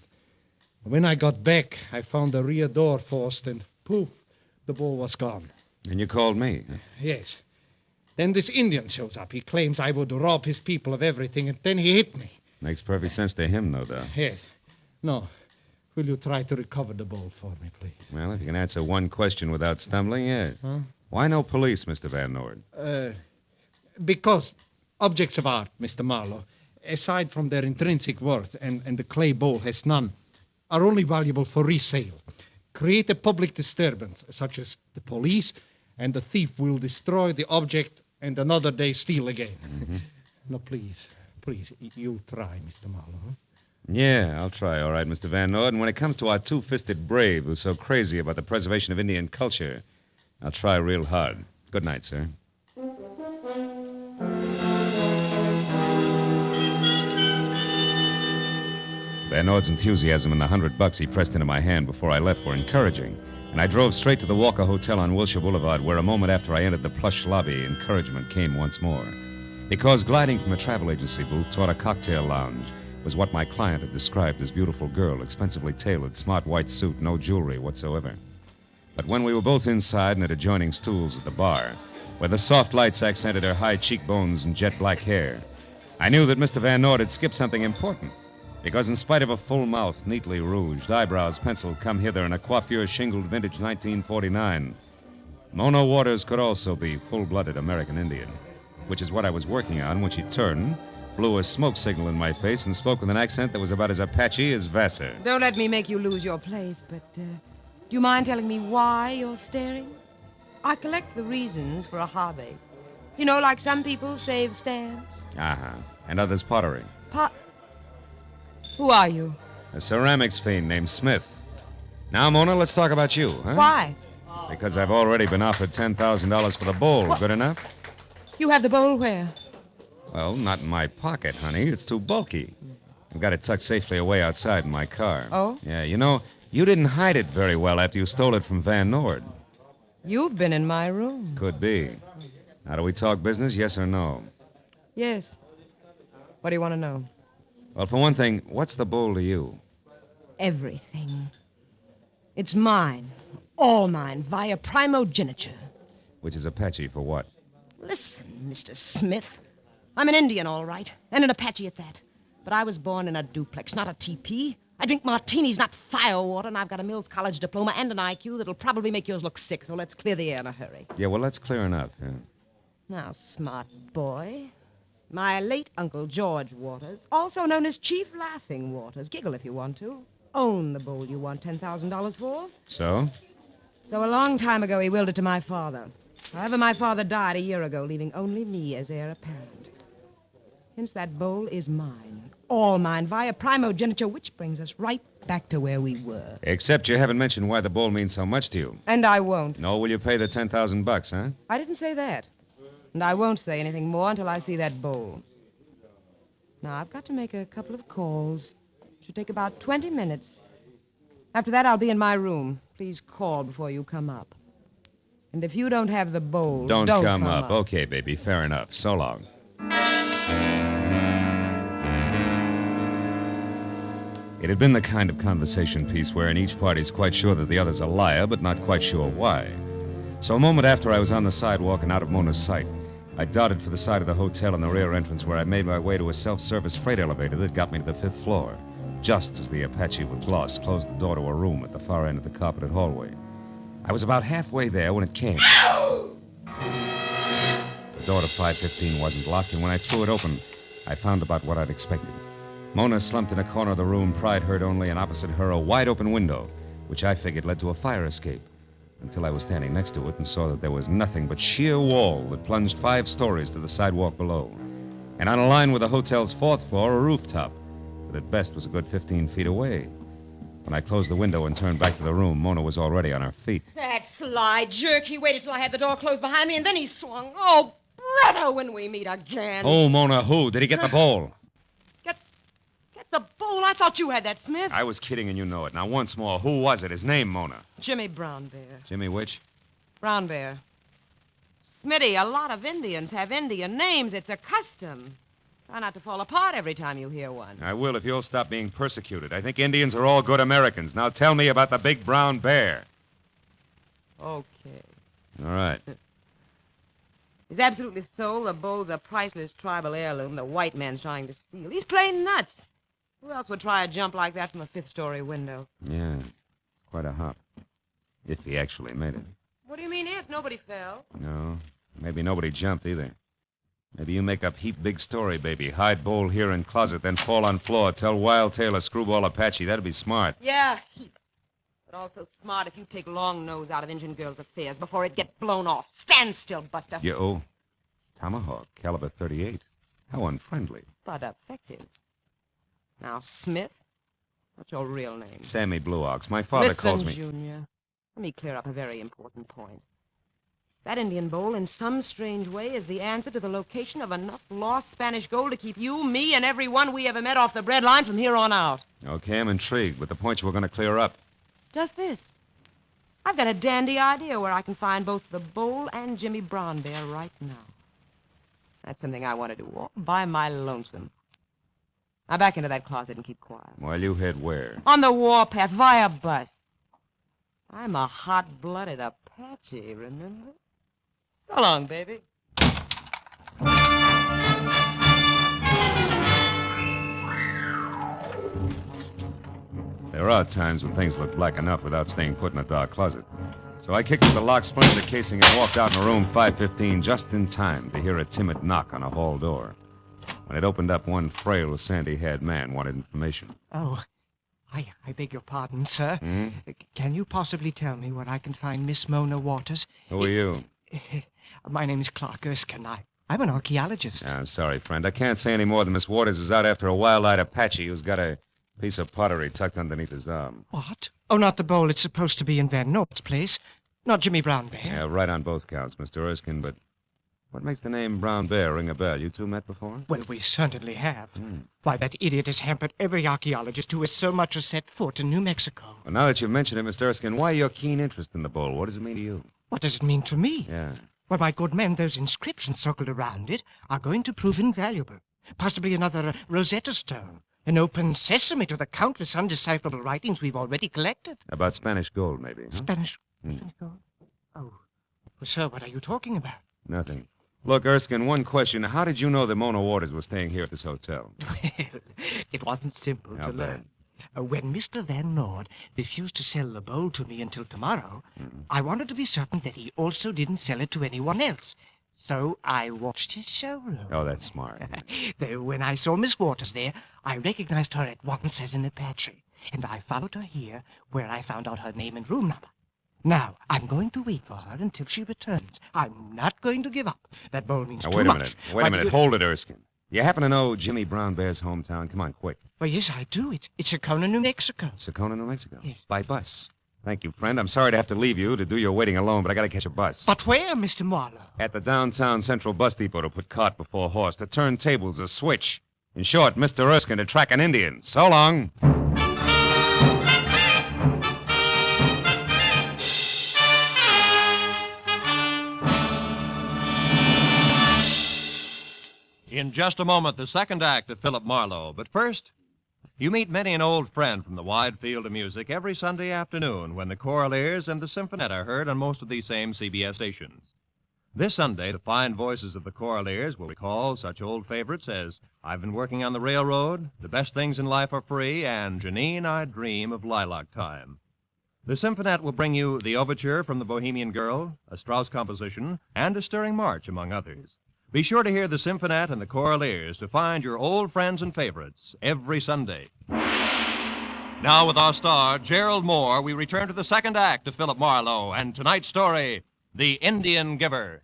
When I got back, I found the rear door forced and poof, the bowl was gone. And you called me? Huh? Yes. Then this Indian shows up. He claims I would rob his people of everything, and then he hit me. Makes perfect sense to him, no doubt. Yes. No. Will you try to recover the bowl for me, please? Well, if you can answer one question without stumbling, yes. Huh? Why no police, Mr. Van Noord? Because objects of art, Mr. Marlowe, aside from their intrinsic worth, and the clay bowl has none, are only valuable for resale. Create a public disturbance, such as the police, and the thief will destroy the object and another day steal again. Mm-hmm. No, please, you try, Mr. Marlowe. Huh? Yeah, I'll try, all right, Mr. Van Nord. And when it comes to our two-fisted brave who's so crazy about the preservation of Indian culture, I'll try real hard. Good night, sir. Van Nord's enthusiasm and the $100 he pressed into my hand before I left were encouraging, and I drove straight to the Walker Hotel on Wilshire Boulevard, where a moment after I entered the plush lobby, encouragement came once more. Because gliding from a travel agency booth toward a cocktail lounge was what my client had described as beautiful girl, expensively tailored, smart white suit, no jewelry whatsoever. But when we were both inside and at adjoining stools at the bar, where the soft lights accented her high cheekbones and jet black hair, I knew that Mr. Van Nord had skipped something important. Because in spite of a full mouth, neatly rouged, eyebrows penciled come hither, and a coiffure shingled vintage 1949, Mona Waters could also be full-blooded American Indian, which is what I was working on when she turned, blew a smoke signal in my face, and spoke with an accent that was about as Apache as Vassar. Don't let me make you lose your place, but do you mind telling me why you're staring? I collect the reasons for a hobby. You know, like some people save stamps. Uh-huh. And others pottery. Who are you? A ceramics fiend named Smith. Now, Mona, let's talk about you, huh? Why? Because I've already been offered $10,000 for the bowl. What? Good enough? You have the bowl where? Well, not in my pocket, honey. It's too bulky. I've got it tucked safely away outside in my car. Oh? Yeah, you know, you didn't hide it very well after you stole it from Van Nord. You've been in my room. Could be. Now, do we talk business, yes or no? Yes. What do you want to know? Well, for one thing, what's the bowl to you? Everything. It's mine. All mine, via primogeniture. Which is Apache for what? Listen, Mr. Smith. I'm an Indian, all right, and an Apache at that. But I was born in a duplex, not a teepee. I drink martinis, not firewater, and I've got a Mills College diploma and an IQ that'll probably make yours look sick, so let's clear the air in a hurry. Yeah, well, that's clear enough. Yeah. Now, smart boy. My late Uncle George Waters, also known as Chief Laughing Waters, giggle if you want to, owned the bowl you want $10,000 for. So? So a long time ago, he willed it to my father. However, my father died a year ago, leaving only me as heir apparent. Hence, that bowl is mine. All mine, via primogeniture, which brings us right back to where we were. Except you haven't mentioned why the bowl means so much to you. And I won't. No, will you pay the $10,000, huh? I didn't say that. And I won't say anything more until I see that bowl. Now, I've got to make a couple of calls. Should take about 20 minutes. After that, I'll be in my room. Please call before you come up. And if you don't have the bowl, don't come up. Okay, baby, fair enough. So long. It had been the kind of conversation piece wherein each party's quite sure that the other's a liar, but not quite sure why. So a moment after I was on the sidewalk and out of Mona's sight, I darted for the side of the hotel in the rear entrance where I made my way to a self-service freight elevator that got me to the 5th floor, just as the Apache with gloss closed the door to a room at the far end of the carpeted hallway. I was about halfway there when it came. The door to 515 wasn't locked, and when I threw it open, I found about what I'd expected. Mona slumped in a corner of the room, pride heard only, and opposite her a wide-open window, which I figured led to a fire escape, until I was standing next to it and saw that there was nothing but sheer wall that plunged 5 stories to the sidewalk below. And on a line with the hotel's 4th floor, a rooftop that at best was a good 15 feet away. When I closed the window and turned back to the room, Mona was already on her feet. That sly jerk. He waited till I had the door closed behind me, and then he swung. Oh, brother, when we meet again. Oh, Mona, who? Did he get the bowl? Get the bowl? I thought you had that, Smith. I was kidding, and you know it. Now, once more, who was it? His name, Mona. Jimmy Brown Bear. Jimmy which? Brown Bear. Smitty, a lot of Indians have Indian names. It's a custom. Try not to fall apart every time you hear one. I will if you'll stop being persecuted. I think Indians are all good Americans. Now tell me about the big brown bear. Okay. All right. He's absolutely stole the bowl's a priceless tribal heirloom the white man's trying to steal. He's plain nuts. Who else would try a jump like that from a 5th-story window? Yeah, it's quite a hop. If he actually made it. What do you mean if? Nobody fell. No, maybe nobody jumped either. Maybe you make up heap big story, baby. Hide bowl here in closet, then fall on floor. Tell Wild Tail or Screwball Apache. That'd be smart. Yeah, heap. But also smart if you take Long Nose out of Injun Girl's affairs before it get blown off. Stand still, Buster. You Tomahawk, caliber 38. How unfriendly. But effective. Now, Smith, what's your real name? Sammy Blue Ox. My father calls me... Junior. Let me clear up a very important point. That Indian bowl, in some strange way, is the answer to the location of enough lost Spanish gold to keep you, me, and everyone we ever met off the bread line from here on out. Okay, I'm intrigued, but the point you were going to clear up. Just this. I've got a dandy idea where I can find both the bowl and Jimmy Brown Bear right now. That's something I want to do all by my lonesome. Now back into that closet and keep quiet. While you head where? On the warpath, via bus. I'm a hot-blooded Apache, remember? So long, baby. There are times when things look black enough without staying put in a dark closet. So I kicked at the lock, spun in the casing, and walked out in room 515 just in time to hear a timid knock on a hall door. When it opened up, one frail, sandy-haired man wanted information. Oh, I beg your pardon, sir. Hmm? Can you possibly tell me where I can find Miss Mona Waters? Who are you? My name is Clark Erskine. I'm an archaeologist. I'm sorry, friend. I can't say any more than Miss Waters is out after a wild-eyed Apache who's got a piece of pottery tucked underneath his arm. What? Oh, not the bowl. It's supposed to be in Van Noort's place. Not Jimmy Brown Bear. Yeah, right on both counts, Mr. Erskine, but what makes the name Brown Bear ring a bell? You two met before? Well, we certainly have. Why, that idiot has hampered every archaeologist who has so much as set foot in New Mexico. Well, now that you've mentioned it, Mr. Erskine, why your keen interest in the bowl? What does it mean to you? What does it mean to me? Yeah. Well, my good men, those inscriptions circled around it are going to prove invaluable. Possibly another Rosetta Stone. An open sesame to the countless undecipherable writings we've already collected. About Spanish gold, maybe, huh? Spanish gold? Oh. Well, sir, what are you talking about? Nothing. Look, Erskine, one question. How did you know that Mona Waters was staying here at this hotel? Well, it wasn't simple I'll to learn. When Mr. Van Noort refused to sell the bowl to me until tomorrow, I wanted to be certain that he also didn't sell it to anyone else. So I watched his showroom. Oh, that's smart. When I saw Miss Waters there, I recognized her at once as an Apache, and I followed her here, where I found out her name and room number. Now, I'm going to wait for her until she returns. I'm not going to give up. That bowl means Now, too wait a much. minute. Wait a minute. Hold it, Erskine. You happen to know Jimmy Brown Bear's hometown? Come on, quick. Well, yes, I do. It's Sakona, New Mexico. Sakona, New Mexico? Yes. By bus. Thank you, friend. I'm sorry to have to leave you to do your waiting alone, but I gotta catch a bus. But where, Mr. Marlowe? At the downtown Central Bus Depot to put cart before horse, to turn tables, a switch. In short, Mr. Erskine to track an Indian. So long. In just a moment, the second act of Philip Marlowe. But first, you meet many an old friend from the wide field of music every Sunday afternoon when the Choraleers and the Symphonette are heard on most of these same CBS stations. This Sunday, the fine voices of the Choraleers will recall such old favorites as I've Been Working on the Railroad, The Best Things in Life Are Free, and Janine, I Dream of Lilac Time. The Symphonette will bring you the Overture from the Bohemian Girl, a Strauss composition, and a stirring march, among others. Be sure to hear the Symphonette and the Choraleers to find your old friends and favorites every Sunday. Now, with our star, Gerald Moore, we return to the second act of Philip Marlowe and tonight's story, The Indian Giver.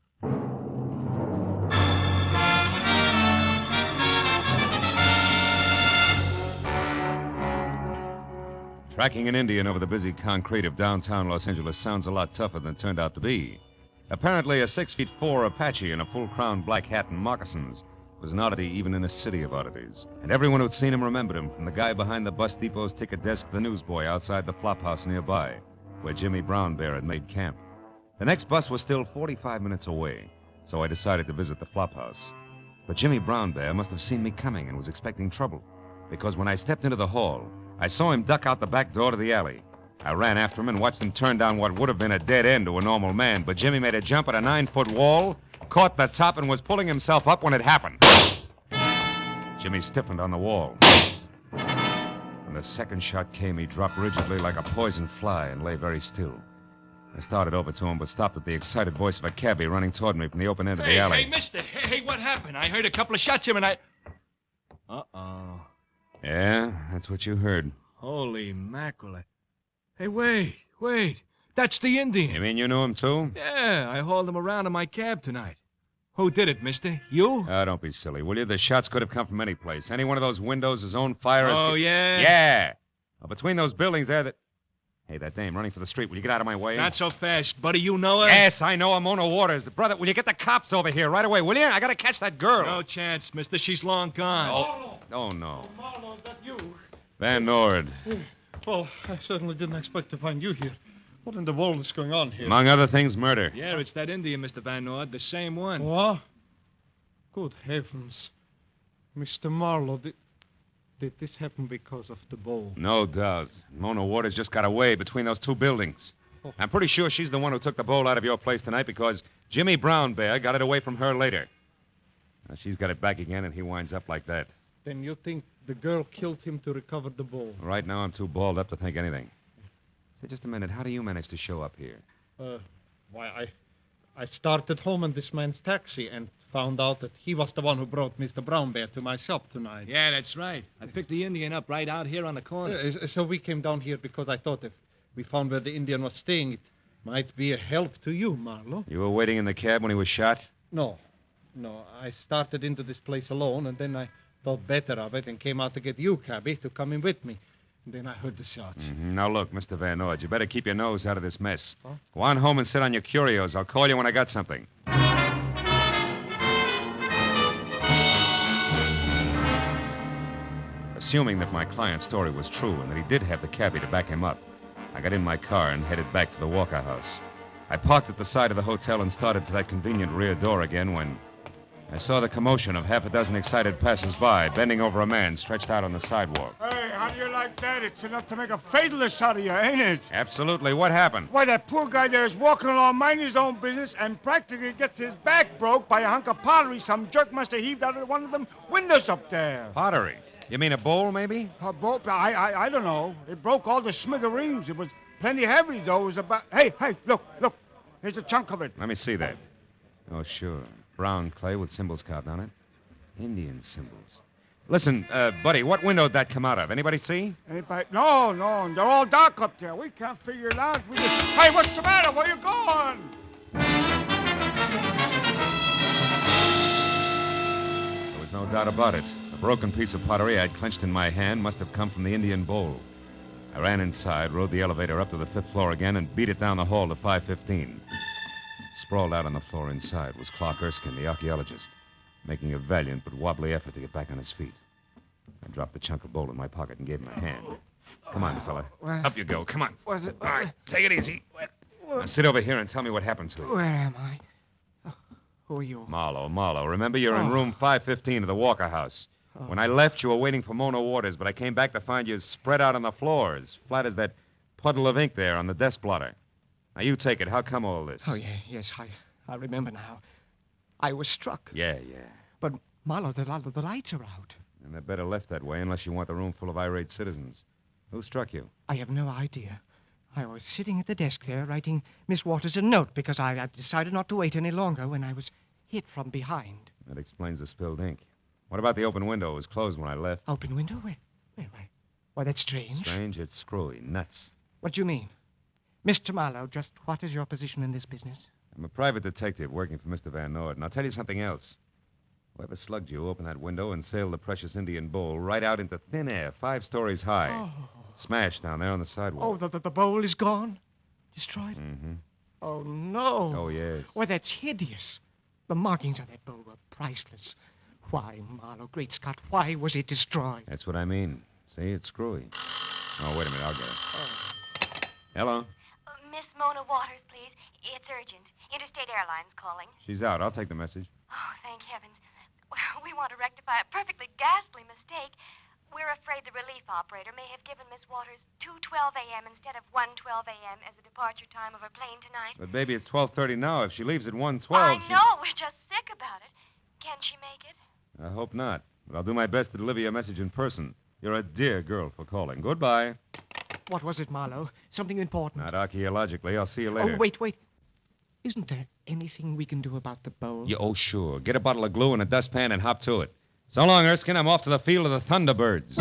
Tracking an Indian over the busy concrete of downtown Los Angeles sounds a lot tougher than it turned out to be. Apparently, a 6'4" Apache in a full-crowned black hat and moccasins was an oddity even in a city of oddities. And everyone who'd seen him remembered him, from the guy behind the bus depot's ticket desk to the newsboy outside the flop house nearby, where Jimmy Brown Bear had made camp. The next bus was still 45 minutes away, so I decided to visit the flop house. But Jimmy Brown Bear must have seen me coming and was expecting trouble, because when I stepped into the hall, I saw him duck out the back door to the alley. I ran after him and watched him turn down what would have been a dead end to a normal man, but Jimmy made a jump at a 9-foot wall, caught the top, and was pulling himself up when it happened. Jimmy stiffened on the wall. When the second shot came, he dropped rigidly like a poison fly and lay very still. I started over to him, but stopped at the excited voice of a cabbie running toward me from the open end of the alley. Hey, mister. Hey, what happened? I heard a couple of shots here and I... Uh-oh. Yeah, that's what you heard. Holy mackerel. Hey, wait. That's the Indian. You mean you knew him, too? Yeah, I hauled him around in my cab tonight. Who did it, mister? You? Oh, don't be silly, will you? The shots could have come from any place. Any one of those windows is on fire. Oh, yeah? Yeah. Well, between those buildings there, Hey, that dame running for the street. Will you get out of my way? Not so fast, buddy. You know her? Yes, I know her. Mona Waters. Brother, will you get the cops over here right away, will you? I gotta catch that girl. No chance, mister. She's long gone. Oh, no. Marlowe, is that you? Van Nord. Well, I certainly didn't expect to find you here. What in the world is going on here? Among other things, murder. Yeah, it's that Indian, Mr. Van Nord. The same one. What? Good heavens. Mr. Marlowe, did this happen because of the bowl? No doubt. Mona Waters just got away between those two buildings. Oh. I'm pretty sure she's the one who took the bowl out of your place tonight because Jimmy Brown Bear got it away from her later. Now, she's got it back again, and he winds up like that. Then you think the girl killed him to recover the bowl? Right now, I'm too balled up to think anything. Say, just a minute. How do you manage to show up here? Why, I started home in this man's taxi and found out that he was the one who brought Mr. Brown Bear to my shop tonight. Yeah, that's right. I picked the Indian up right out here on the corner. So we came down here because I thought if we found where the Indian was staying, it might be a help to you, Marlowe. You were waiting in the cab when he was shot? No. I started into this place alone, and then I thought better of it and came out to get you, cabby, to come in with me. And then I heard the shots. Mm-hmm. Now, look, Mr. Van Nord, you better keep your nose out of this mess. Huh? Go on home and sit on your curios. I'll call you when I got something. Assuming that my client's story was true and that he did have the cabbie to back him up, I got in my car and headed back to the Walker House. I parked at the side of the hotel and started for that convenient rear door again when I saw the commotion of half a dozen excited passers-by bending over a man stretched out on the sidewalk. Hey, how do you like that? It's enough to make a fatalist out of you, ain't it? Absolutely. What happened? Why, that poor guy there is walking along minding his own business and practically gets his back broke by a hunk of pottery some jerk must have heaved out of one of them windows up there. Pottery? You mean a bowl, maybe? A bowl? I don't know. It broke all the smithereens. It was plenty heavy, though. It was about... Hey, look. Here's a chunk of it. Let me see that. Oh, sure. Brown clay with symbols carved on it. Indian symbols. Listen, buddy, what window did that come out of? Anybody see? Anybody? No. They're all dark up there. We can't figure it out. Hey, what's the matter? Where you going? There was no doubt about it. The broken piece of pottery I'd clenched in my hand must have come from the Indian bowl. I ran inside, rode the elevator up to the 5th floor again, and beat it down the hall to 515. Sprawled out on the floor inside was Clark Erskine, the archaeologist, making a valiant but wobbly effort to get back on his feet. I dropped the chunk of bowl in my pocket and gave him a hand. Come on, fella. Up you go. Come on. Was it? All right, take it easy. Now sit over here and tell me what happened to you. Where am I? Oh, who are you? Marlowe. Remember, you're in room 515 of the Walker House. When I left, you were waiting for Mona Waters, but I came back to find you spread out on the floor, as flat as that puddle of ink there on the desk blotter. Now, you take it. How come all this? Oh, yes, I remember now. I was struck. Yeah. But, Marlowe, the lights are out. And they're better left that way unless you want the room full of irate citizens. Who struck you? I have no idea. I was sitting at the desk there writing Miss Waters a note because I decided not to wait any longer when I was hit from behind. That explains the spilled ink. What about the open window? It was closed when I left. Open window? Where? Why, that's strange. Strange? It's screwy. Nuts. What do you mean? Mr. Marlowe, just what is your position in this business? I'm a private detective working for Mr. Van Nord, and I'll tell you something else. Whoever slugged you opened that window and sailed the precious Indian bowl right out into thin air, 5 stories high. Oh. Smashed down there on the sidewalk. Oh, the bowl is gone? Destroyed? Mm-hmm. Oh, no. Oh, yes. Why, that's hideous. The markings on that bowl were priceless. Why, Marlowe, great Scott, why was it destroyed? That's what I mean. See, it's screwy. Oh, wait a minute, I'll get it. Hello? Miss Mona Waters, please. It's urgent. Interstate Airlines calling. She's out. I'll take the message. Oh, thank heavens. We want to rectify a perfectly ghastly mistake. We're afraid the relief operator may have given Miss Waters 2:12 a.m. instead of 1:12 a.m. as the departure time of her plane tonight. But, baby, it's 12:30 now. If she leaves at 1:12... I know. We're just sick about it. Can she make it? I hope not. But I'll do my best to deliver your message in person. You're a dear girl for calling. Goodbye. What was it, Marlowe? Something important? Not archaeologically. I'll see you later. Oh, wait. Isn't there anything we can do about the bowl? Oh, sure. Get a bottle of glue and a dustpan and hop to it. So long, Erskine. I'm off to the field of the Thunderbirds.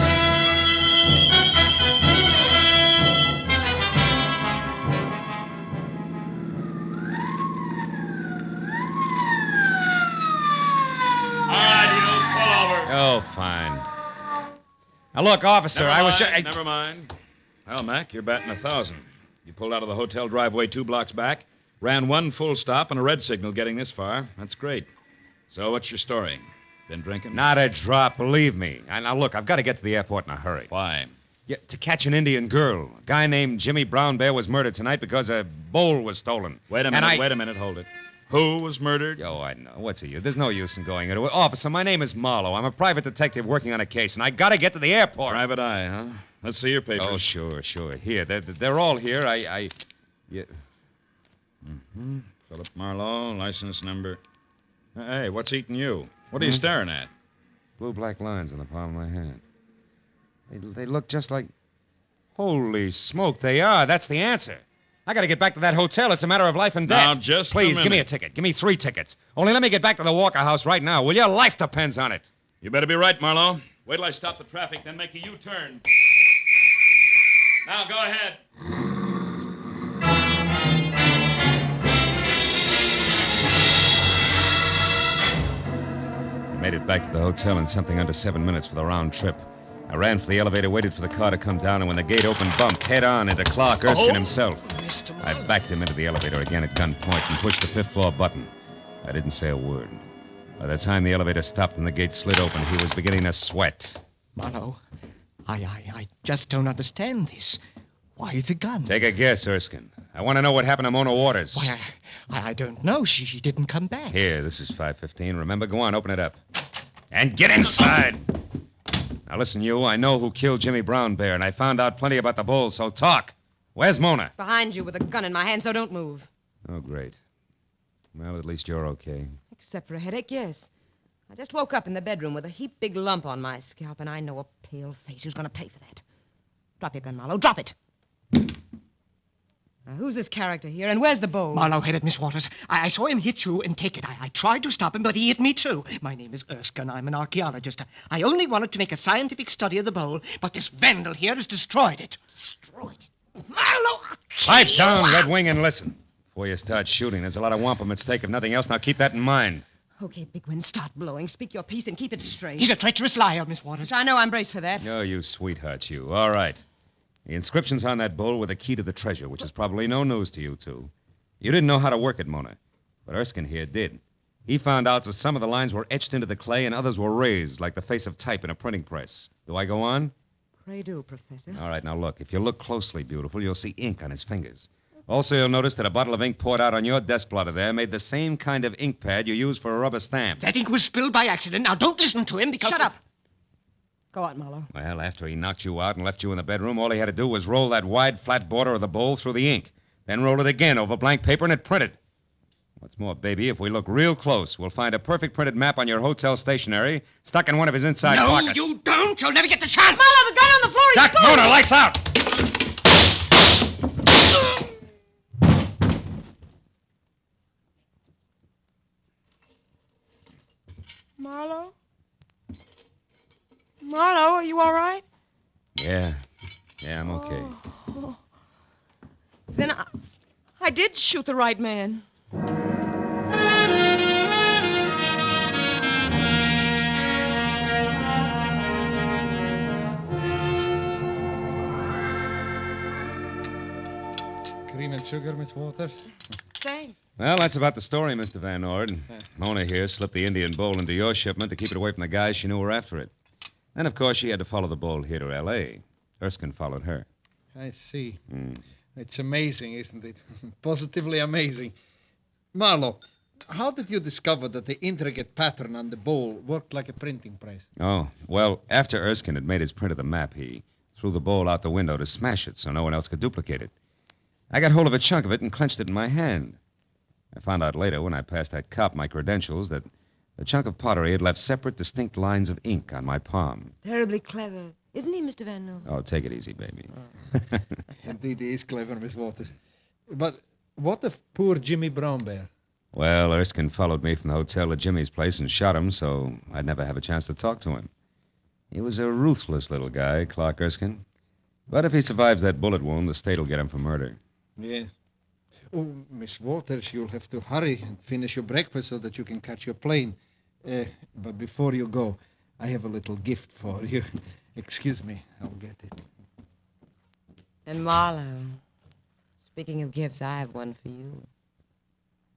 Now, look, officer, Never I was mind, just... Never mind. Well, Mac, you're batting 1,000. You pulled out of the hotel driveway 2 blocks back, ran 1 full stop and a red signal getting this far. That's great. So what's your story? Been drinking? Not a drop, believe me. Now, look, I've got to get to the airport in a hurry. Why? Yeah, to catch an Indian girl. A guy named Jimmy Brown Bear was murdered tonight because a bowl was stolen. Wait a minute, hold it. Who was murdered? Oh, I know. What's the use? There's no use in going into it. Officer, my name is Marlowe. I'm a private detective working on a case, and I got to get to the airport. Private eye, huh? Let's see your papers. Oh, sure. Here, they're all here. Yeah. Mm-hmm. Philip Marlowe, license number. Hey, what's eating you? What are you staring at? Blue black lines on the palm of my hand. They look just like... Holy smoke, they are. That's the answer. I got to get back to that hotel. It's a matter of life and death. Now, just Please, a minute. give me a ticket. Give me 3 tickets. Only let me get back to the Walker House right now, will you? Life depends on it. You better be right, Marlowe. Wait till I stop the traffic, then make a U-turn. Now, go ahead. I made it back to the hotel in something under 7 minutes for the round trip. I ran for the elevator, waited for the car to come down, and when the gate opened, bumped head-on into Clark Erskine himself. I backed him into the elevator again at gunpoint and pushed the 5th floor button. I didn't say a word. By the time the elevator stopped and the gate slid open, he was beginning to sweat. Marlowe, I just don't understand this. Why the gun? Take a guess, Erskine. I want to know what happened to Mona Waters. Why, I don't know. She didn't come back. Here, this is 515. Remember, go on, open it up. And get inside! Now, listen, you. I know who killed Jimmy Brown Bear, and I found out plenty about the bull, so talk. Where's Mona? Behind you with a gun in my hand, so don't move. Oh, great. Well, at least you're okay. Except for a headache, yes. I just woke up in the bedroom with a heap big lump on my scalp, and I know a pale face who's going to pay for that. Drop your gun, Marlowe. Drop it. Now, who's this character here, and where's the bowl? Marlowe hit it, Miss Waters. I saw him hit you and take it. I tried to stop him, but he hit me, too. My name is Erskine. I'm an archaeologist. I only wanted to make a scientific study of the bowl, but this vandal here has destroyed it. Destroyed it. Marlowe! Pipe down, Red Wing, and listen. Before you start shooting, there's a lot of wampum at stake, if nothing else. Now keep that in mind. Okay, Big Wind, start blowing. Speak your piece and keep it straight. He's a treacherous liar, Miss Waters. I know I'm braced for that. Oh, you sweetheart, you. All right. The inscriptions on that bowl were the key to the treasure, which is probably no news to you two. You didn't know how to work it, Mona. But Erskine here did. He found out that some of the lines were etched into the clay and others were raised, like the face of type in a printing press. Do I go on? Pray do, Professor. All right, now look. If you look closely, beautiful, you'll see ink on his fingers. Also, you'll notice that a bottle of ink poured out on your desk blotter there made the same kind of ink pad you use for a rubber stamp. That ink was spilled by accident. Now, don't listen to him because... Shut up. Go on, Marlowe. Well, after he knocked you out and left you in the bedroom, all he had to do was roll that wide, flat border of the bowl through the ink. Then roll it again over blank paper and it printed. What's more, baby, if we look real close, we'll find a perfect printed map on your hotel stationery stuck in one of his inside pockets. No, you don't. You'll never get the chance. Marlowe, the gun on the floor. Duck, Mona, lights out! Marlowe? Marlowe, are you all right? Yeah, I'm okay. Oh. Then I did shoot the right man. Cream and sugar, Miss Waters? Thanks. Well, that's about the story, Mr. Van Ord. Mona here slipped the Indian bowl into your shipment to keep it away from the guys she knew were after it. Then, of course, she had to follow the bowl here to L.A. Erskine followed her. I see. It's amazing, isn't it? Positively amazing. Marlowe, how did you discover that the intricate pattern on the bowl worked like a printing press? Oh, well, after Erskine had made his print of the map, he threw the bowl out the window to smash it so no one else could duplicate it. I got hold of a chunk of it and clenched it in my hand. I found out later, when I passed that cop my credentials, that the chunk of pottery had left separate, distinct lines of ink on my palm. Terribly clever. Isn't he, Mr. Van Noo? Oh, take it easy, baby. Indeed, he is clever, Miss Waters. But what of poor Jimmy Brown Bear? Well, Erskine followed me from the hotel to Jimmy's place and shot him, so I'd never have a chance to talk to him. He was a ruthless little guy, Clark Erskine. But if he survives that bullet wound, the state will get him for murder. Yes. Oh, Miss Waters, you'll have to hurry and finish your breakfast so that you can catch your plane. But before you go, I have a little gift for you. Excuse me, I'll get it. And Marlowe, speaking of gifts, I have one for you.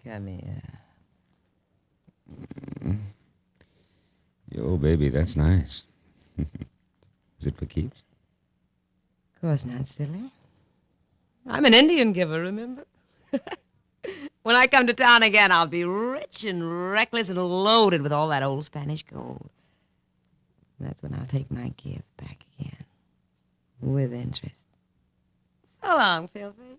Come here. Yo, baby, that's nice. Is it for keeps? Of course not, silly. I'm an Indian giver, remember? When I come to town again, I'll be rich and reckless and loaded with all that old Spanish gold. That's when I'll take my gift back again. With interest. So long, Philface.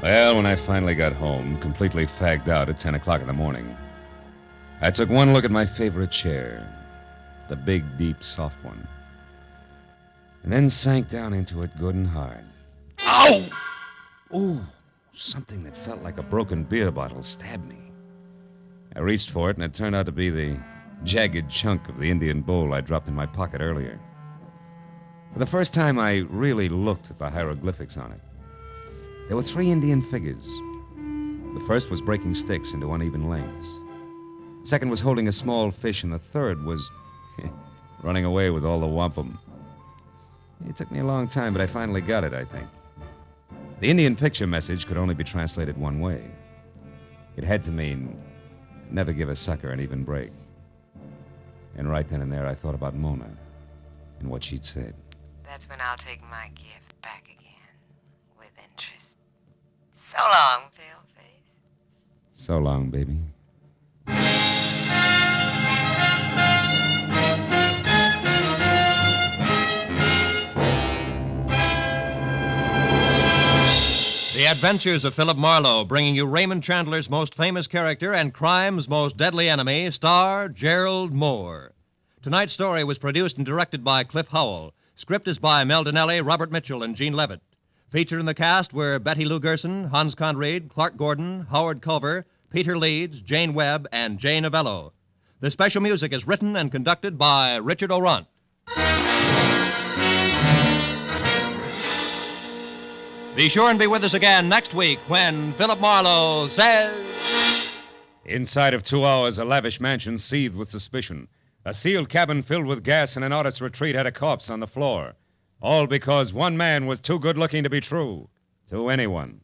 Well, when I finally got home, completely fagged out at 10 o'clock in the morning, I took one look at my favorite chair, the big, deep, soft one, and then sank down into it good and hard. Ow! Ooh, something that felt like a broken beer bottle stabbed me. I reached for it, and it turned out to be the jagged chunk of the Indian bowl I dropped in my pocket earlier. For the first time, I really looked at the hieroglyphics on it. There were 3 Indian figures. The first was breaking sticks into uneven lengths. The second was holding a small fish, and the third was running away with all the wampum. It took me a long time, but I finally got it, I think. The Indian picture message could only be translated one way. It had to mean, never give a sucker an even break. And right then and there, I thought about Mona and what she'd said. That's when I'll take my gift back again. With interest. So long, Philface. So long, baby. The Adventures of Philip Marlowe, bringing you Raymond Chandler's most famous character and crime's most deadly enemy, star Gerald Moore. Tonight's story was produced and directed by Cliff Howell. Script is by Mel Donnelly, Robert Mitchell, and Gene Levitt. Featured in the cast were Betty Lou Gerson, Hans Conried, Clark Gordon, Howard Culver, Peter Leeds, Jane Webb, and Jay Novello. The special music is written and conducted by Richard O'Runt. Be sure and be with us again next week when Philip Marlowe says... Inside of 2 hours, a lavish mansion seethed with suspicion. A sealed cabin filled with gas and an artist's retreat had a corpse on the floor. All because one man was too good-looking to be true to anyone.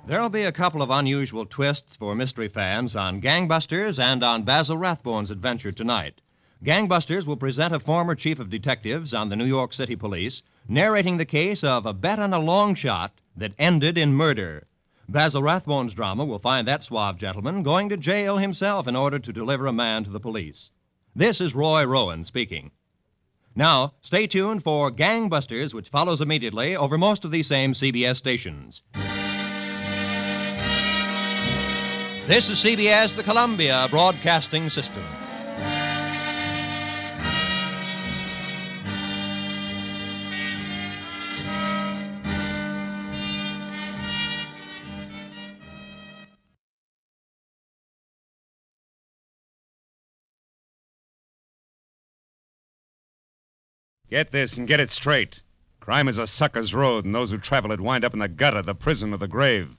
There'll be a couple of unusual twists for mystery fans on Gangbusters and on Basil Rathbone's adventure tonight. Gangbusters will present a former chief of detectives on the New York City Police, narrating the case of a bet on a long shot that ended in murder. Basil Rathbone's drama will find that suave gentleman going to jail himself in order to deliver a man to the police. This is Roy Rowan speaking. Now, stay tuned for Gangbusters, which follows immediately over most of these same CBS stations. This is CBS, the Columbia Broadcasting System. Get this and get it straight. Crime is a sucker's road, and those who travel it wind up in the gutter, the prison, or the grave.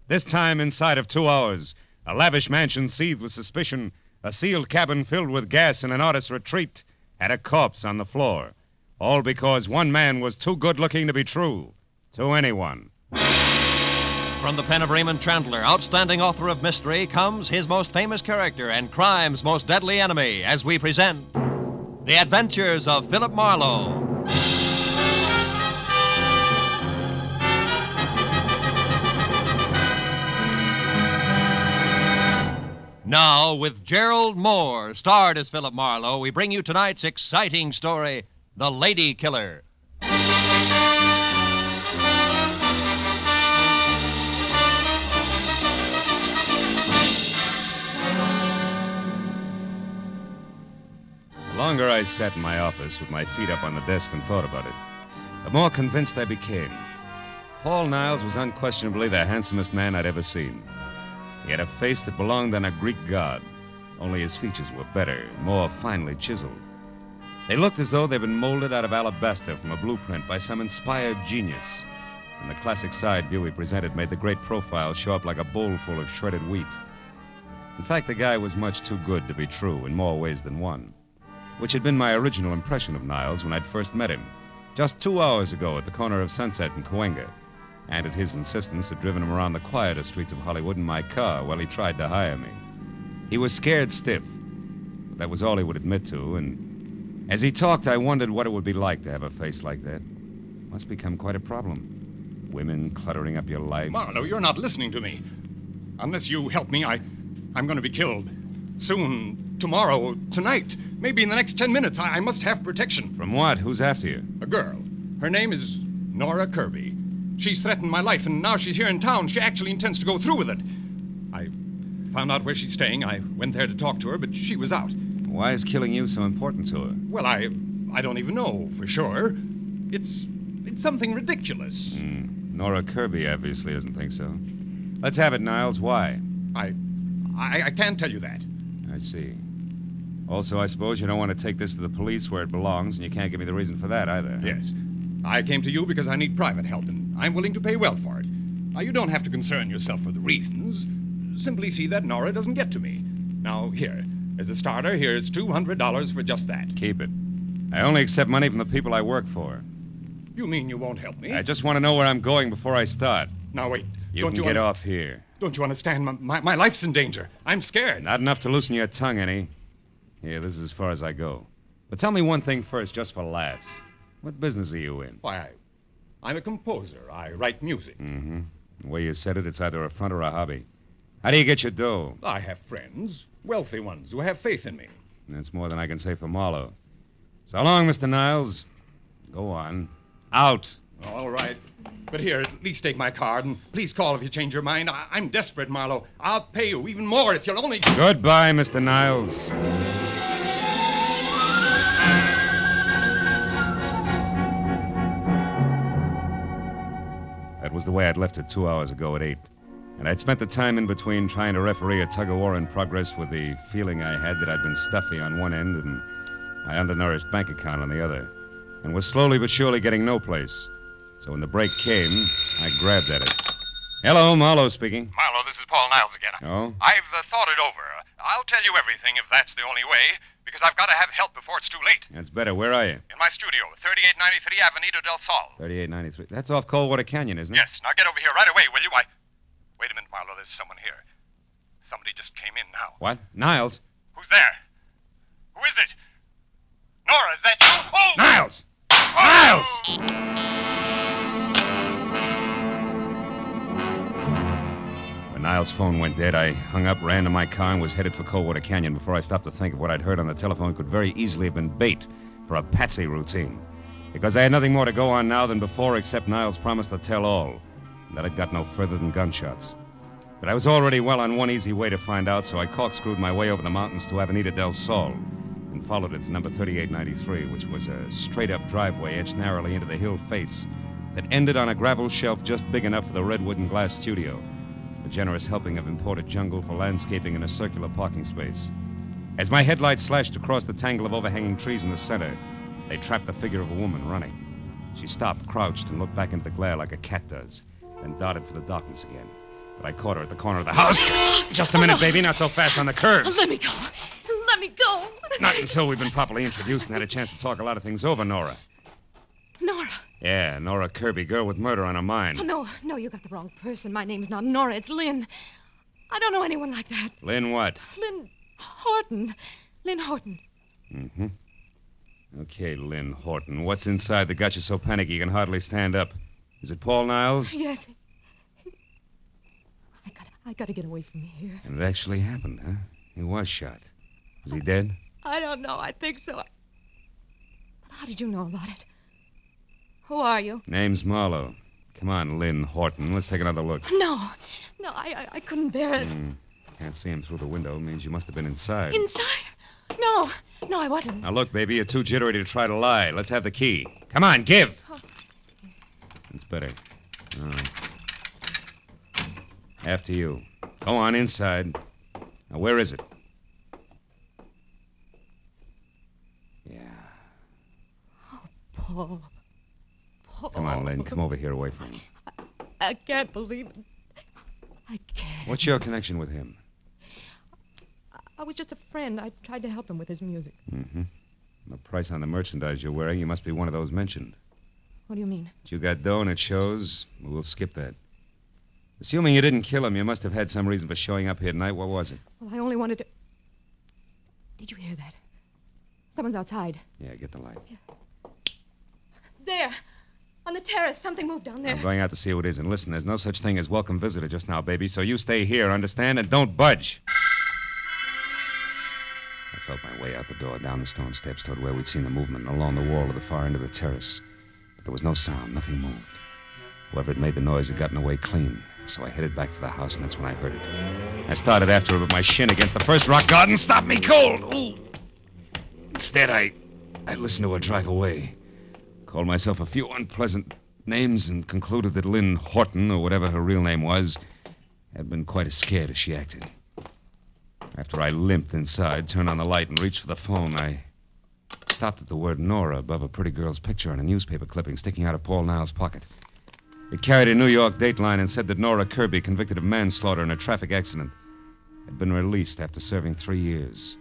This time, inside of 2 hours, a lavish mansion seethed with suspicion, a sealed cabin filled with gas, and an artist's retreat had a corpse on the floor. All because one man was too good-looking to be true to anyone. From the pen of Raymond Chandler, outstanding author of mystery, comes his most famous character and crime's most deadly enemy, as we present The Adventures of Philip Marlowe. Now, with Gerald Moore, starred as Philip Marlowe, we bring you tonight's exciting story, The Lady Killer. The longer I sat in my office with my feet up on the desk and thought about it, the more convinced I became. Paul Niles was unquestionably the handsomest man I'd ever seen. He had a face that belonged on a Greek god, only his features were better, more finely chiseled. They looked as though they'd been molded out of alabaster from a blueprint by some inspired genius. And the classic side view he presented made the great profile show up like a bowl full of shredded wheat. In fact, the guy was much too good to be true in more ways than one, which had been my original impression of Niles when I'd first met him, just 2 hours ago at the corner of Sunset and Cahuenga, and at his insistence had driven him around the quieter streets of Hollywood in my car while he tried to hire me. He was scared stiff, but that was all he would admit to, and as he talked, I wondered what it would be like to have a face like that. Must become quite a problem. Women cluttering up your life. Marlowe, you're not listening to me. Unless you help me, I'm going to be killed. Soon, tomorrow, tonight, maybe in the next 10 minutes. I must have protection. From what? Who's after you? A girl. Her name is Nora Kirby. She's threatened my life, and now she's here in town. She actually intends to go through with it. I found out where she's staying. I went there to talk to her, but she was out. Why is killing you so important to her? Well, I don't even know for sure. It's something ridiculous. Nora Kirby obviously doesn't think so. Let's have it, Niles. Why? I can't tell you that. I see. Also, I suppose you don't want to take this to the police where it belongs, and you can't give me the reason for that either. Yes. I came to you because I need private help, and I'm willing to pay well for it. Now, you don't have to concern yourself with the reasons. Simply see that Nora doesn't get to me. Now, here, as a starter, here's $200 for just that. Keep it. I only accept money from the people I work for. You mean you won't help me? I just want to know where I'm going before I start. Now, wait. You can get off here. Don't you understand? My life's in danger. I'm scared. Not enough to loosen your tongue any. Here, this is as far as I go. But tell me one thing first, just for laughs. What business are you in? Why, I'm a composer. I write music. Mm-hmm. The way you said it, it's either a front or a hobby. How do you get your dough? I have friends, wealthy ones, who have faith in me. That's more than I can say for Marlowe. So long, Mr. Niles. Go on. Out. All right. But here, at least take my card, and please call if you change your mind. I'm desperate, Marlowe. I'll pay you even more if you'll only... Goodbye, Mr. Niles. That was the way I'd left it 2 hours ago at 8. And I'd spent the time in between trying to referee a tug-of-war in progress with the feeling I had that I'd been stuffy on one end and my undernourished bank account on the other, and was slowly but surely getting no place. So when the break came, I grabbed at it. Hello, Marlowe speaking. Marlowe, this is Paul Niles again. Oh? I've thought it over. I'll tell you everything if that's the only way, because I've got to have help before it's too late. That's better. Where are you? In my studio, 3893 Avenida del Sol. 3893. That's off Coldwater Canyon, isn't it? Yes. Now get over here right away, will you? Wait a minute, Marlowe. There's someone here. Somebody just came in now. What? Niles? Who's there? Who is it? Nora, is that you? Oh! Niles! Oh! Niles! When Niles' phone went dead, I hung up, ran to my car, and was headed for Coldwater Canyon before I stopped to think of what I'd heard on the telephone could very easily have been bait for a patsy routine. Because I had nothing more to go on now than before except Niles' promise to tell all, and that had got no further than gunshots. But I was already well on one easy way to find out, so I corkscrewed my way over the mountains to Avenida del Sol and followed it to number 3893, which was a straight-up driveway edged narrowly into the hill face that ended on a gravel shelf just big enough for the redwood and glass studio, a generous helping of imported jungle for landscaping in a circular parking space. As my headlights slashed across the tangle of overhanging trees in the center, they trapped the figure of a woman running. She stopped, crouched, and looked back into the glare like a cat does, then darted for the darkness again. But I caught her at the corner of the house. Just a minute, baby, not so fast on the curves. Let me go. Let me go. Not until we've been properly introduced and had a chance to talk a lot of things over, Nora. Nora. Yeah, Nora Kirby, girl with murder on her mind. Oh, no, you got the wrong person. My name's not Nora, it's Lynn. I don't know anyone like that. Lynn what? Lynn Horton. Lynn Horton. Mm-hmm. Okay, Lynn Horton. What's inside that got you so panicky you can hardly stand up? Is it Paul Niles? Yes. I gotta get away from here. And it actually happened, huh? He was shot. Is he dead? I don't know. I think so. But how did you know about it? Who are you? Name's Marlowe. Come on, Lynn Horton. Let's take another look. No, I couldn't bear it. Can't see him through the window. Means you must have been inside. Inside? No, I wasn't. Now, look, baby, you're too jittery to try to lie. Let's have the key. Come on, give. It's better. All right. After you. Go on, inside. Now, where is it? Paul. Paul. Come on, Lynn. Come over here away from him. I can't believe it. I can't. What's your connection with him? I was just a friend. I tried to help him with his music. Mm-hmm. The price on the merchandise you're wearing, you must be one of those mentioned. What do you mean? But you got dough and it shows. We'll skip that. Assuming you didn't kill him, you must have had some reason for showing up here tonight. What was it? Well, I only wanted to... Did you hear that? Someone's outside. Yeah, get the light. There. On the terrace. Something moved down there. I'm going out to see who it is. And listen, there's no such thing as welcome visitor just now, baby, so you stay here, understand? And don't budge. I felt my way out the door, down the stone steps toward where we'd seen the movement, and along the wall to the far end of the terrace. But there was no sound. Nothing moved. Whoever had made the noise had gotten away clean. So I headed back for the house, and that's when I heard it. I started after her, but my shin against the first rock garden stopped me cold. Ooh. Instead, I listened to her drive away. Called myself a few unpleasant names and concluded that Lynn Horton, or whatever her real name was, had been quite as scared as she acted. After I limped inside, turned on the light, and reached for the phone, I stopped at the word Nora above a pretty girl's picture on a newspaper clipping sticking out of Paul Niles' pocket. It carried a New York dateline and said that Nora Kirby, convicted of manslaughter in a traffic accident, had been released after serving 3 years.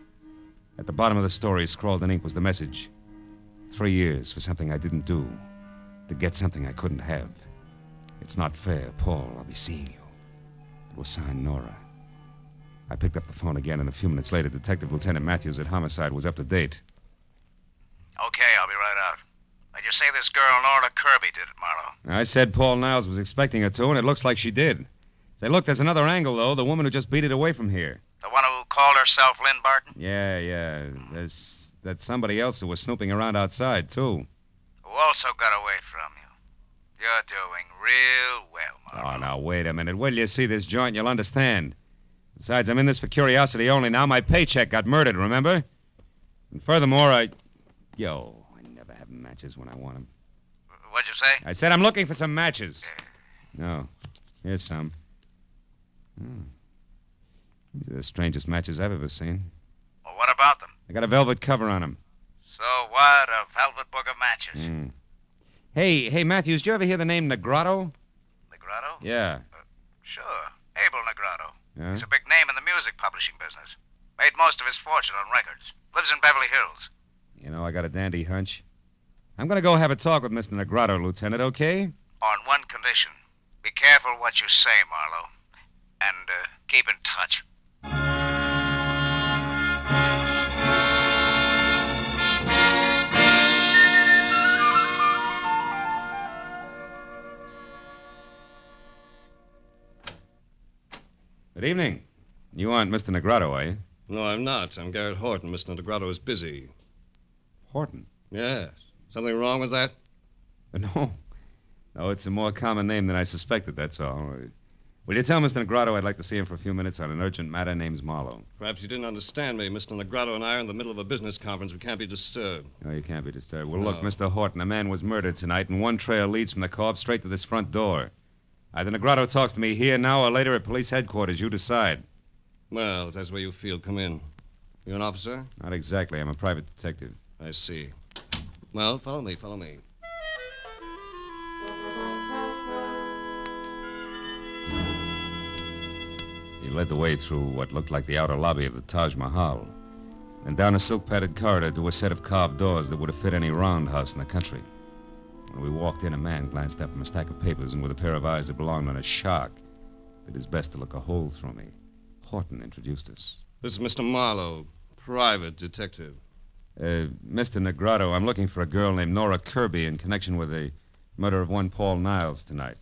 At the bottom of the story, scrawled in ink, was the message: 3 years for something I didn't do, to get something I couldn't have. It's not fair, Paul. I'll be seeing you. It was signed Nora. I picked up the phone again, and a few minutes later, Detective Lieutenant Matthews at Homicide was up to date. Okay, I'll be right out. Did you say this girl, Nora Kirby, did it, Marlowe? I said Paul Niles was expecting her to, and it looks like she did. Say, look, there's another angle, though. The woman who just beat it away from here. The one who called herself Lynn Barton? Yeah. That's somebody else who was snooping around outside, too. Who also got away from you. You're doing real well, Marlowe. Oh, now, wait a minute. Wait till you see this joint, you'll understand. Besides, I'm in this for curiosity only now. My paycheck got murdered, remember? And furthermore, I never have matches when I want them. What'd you say? I said I'm looking for some matches. No. Here's some. These are the strangest matches I've ever seen. Well, what about them? They got a velvet cover on them. So what? A velvet book of matches. Hey, Matthews, did you ever hear the name Negrotto? Negrotto? Yeah. Sure. Abel Negrotto. Yeah? He's a big name in the music publishing business. Made most of his fortune on records. Lives in Beverly Hills. You know, I got a dandy hunch. I'm going to go have a talk with Mr. Negrotto, Lieutenant, okay? On one condition. Be careful what you say, Marlowe. And keep in touch. Good evening. You aren't Mr. Negrotto, are you? No, I'm not. I'm Garrett Horton. Mr. Negrotto is busy. Horton? Yes. Something wrong with that? No. No, it's a more common name than I suspected, that's all. Will you tell Mr. Negrotto I'd like to see him for a few minutes on an urgent matter named Marlowe? Perhaps you didn't understand me. Mr. Negrotto and I are in the middle of a business conference. We can't be disturbed. No, you can't be disturbed. Well, No. look, Mr. Horton, a man was murdered tonight, and one trail leads from the co-op straight to this front door. Either Negrotto talks to me here now or later at police headquarters. You decide. Well, if that's where you feel, come in. You an officer? Not exactly. I'm a private detective. I see. Well, follow me. He led the way through what looked like the outer lobby of the Taj Mahal, and down a silk-padded corridor to a set of carved doors that would have fit any roundhouse in the country. When we walked in, a man glanced up from a stack of papers, and with a pair of eyes that belonged on a shark, did his best to look a hole through me. Horton introduced us. This is Mr. Marlowe, private detective. Mr. Negrotto, I'm looking for a girl named Nora Kirby in connection with the murder of one Paul Niles tonight.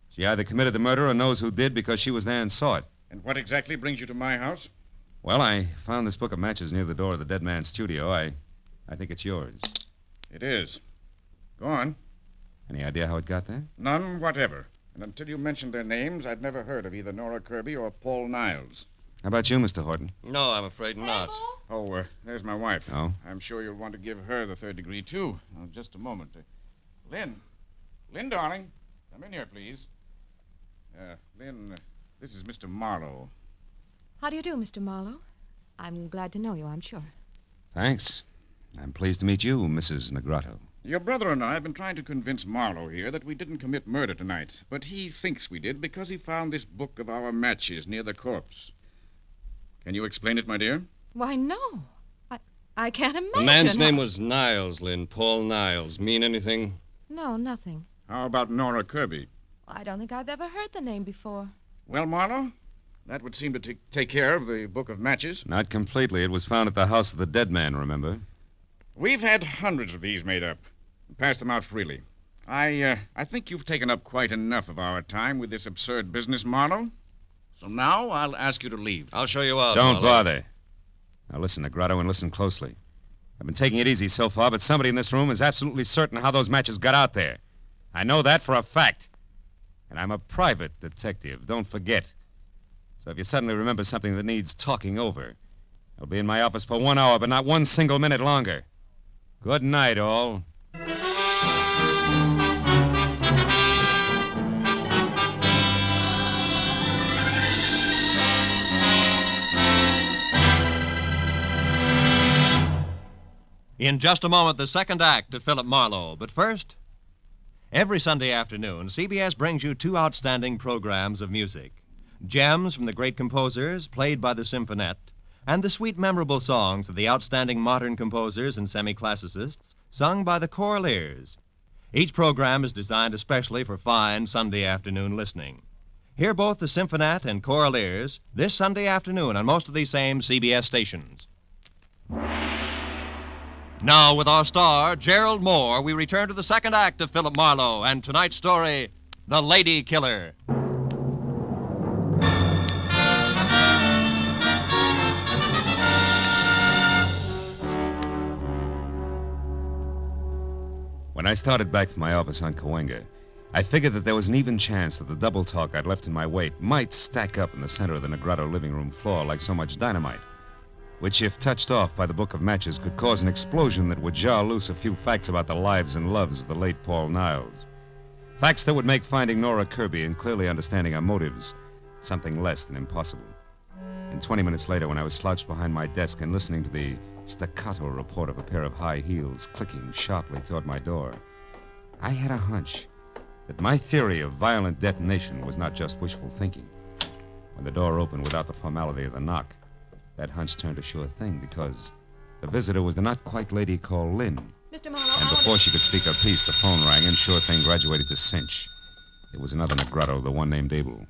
She either committed the murder or knows who did because she was there and saw it. And what exactly brings you to my house? Well, I found this book of matches near the door of the dead man's studio. I think it's yours. It is. Go on. Any idea how it got there? None whatever. And until you mentioned their names, I'd never heard of either Nora Kirby or Paul Niles. How about you, Mr. Horton? No, I'm afraid not. Oh, there's my wife. Oh? I'm sure you'll want to give her the third degree, too. Now, just a moment. Lynn. Lynn, darling. Come in here, please. Lynn, this is Mr. Marlowe. How do you do, Mr. Marlowe? I'm glad to know you, I'm sure. Thanks. I'm pleased to meet you, Mrs. Negrotto. Your brother and I have been trying to convince Marlowe here that we didn't commit murder tonight, but he thinks we did because he found this book of our matches near the corpse. Can you explain it, my dear? Why, no. I can't imagine. The man's name was Niles, Lynn. Paul Niles. Mean anything? No, nothing. How about Nora Kirby? I don't think I've ever heard the name before. Well, Marlowe, that would seem to take care of the book of matches. Not completely. It was found at the house of the dead man, remember? We've had hundreds of these made up. Passed them out freely. I think you've taken up quite enough of our time with this absurd business, Marlowe. So now I'll ask you to leave. I'll show you out. Don't bother. Now listen, Negrado, and listen closely. I've been taking it easy so far, but somebody in this room is absolutely certain how those matches got out there. I know that for a fact. And I'm a private detective, don't forget. So if you suddenly remember something that needs talking over, I'll be in my office for 1 hour, but not 1 single minute longer. Good night, all. In just a moment, the second act of Philip Marlowe. But first, every Sunday afternoon, CBS brings you 2 outstanding programs of music. Gems from the great composers, played by the Symphonette, and the sweet, memorable songs of the outstanding modern composers and semi-classicists, sung by the Choraleers. Each program is designed especially for fine Sunday afternoon listening. Hear both the Symphonette and Choraleers this Sunday afternoon on most of these same CBS stations. Now, with our star, Gerald Moore, we return to the second act of Philip Marlowe and tonight's story, The Lady Killer. When I started back from my office on Cahuenga, I figured that there was an even chance that the double talk I'd left in my wake might stack up in the center of the Negrado living room floor like so much dynamite, which, if touched off by the book of matches, could cause an explosion that would jar loose a few facts about the lives and loves of the late Paul Niles. Facts that would make finding Nora Kirby and clearly understanding her motives something less than impossible. And 20 minutes later, when I was slouched behind my desk and listening to the staccato report of a pair of high heels clicking sharply toward my door, I had a hunch that my theory of violent detonation was not just wishful thinking. When the door opened without the formality of the knock, that hunch turned a sure thing, because the visitor was the not-quite-lady called Lynn. Mr. Marlowe, And before she could speak her piece, the phone rang, and sure thing graduated to cinch. It was another Negrado, the one named Abel.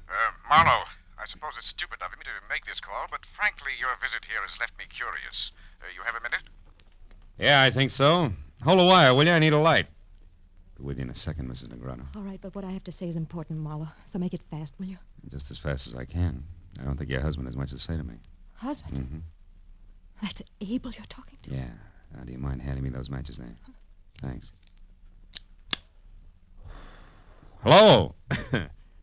Marlowe, I suppose it's stupid of me to make this call, but frankly, your visit here has left me curious. You have a minute? Yeah, I think so. Hold the wire, will you? I need a light. Be with you in a second, Mrs. Negrado. All right, but what I have to say is important, Marlowe, so make it fast, will you? Just as fast as I can. I don't think your husband has much to say to me. Husband? Mm-hmm. That's Abel you're talking to? Yeah. Now, do you mind handing me those matches there? Thanks. Hello!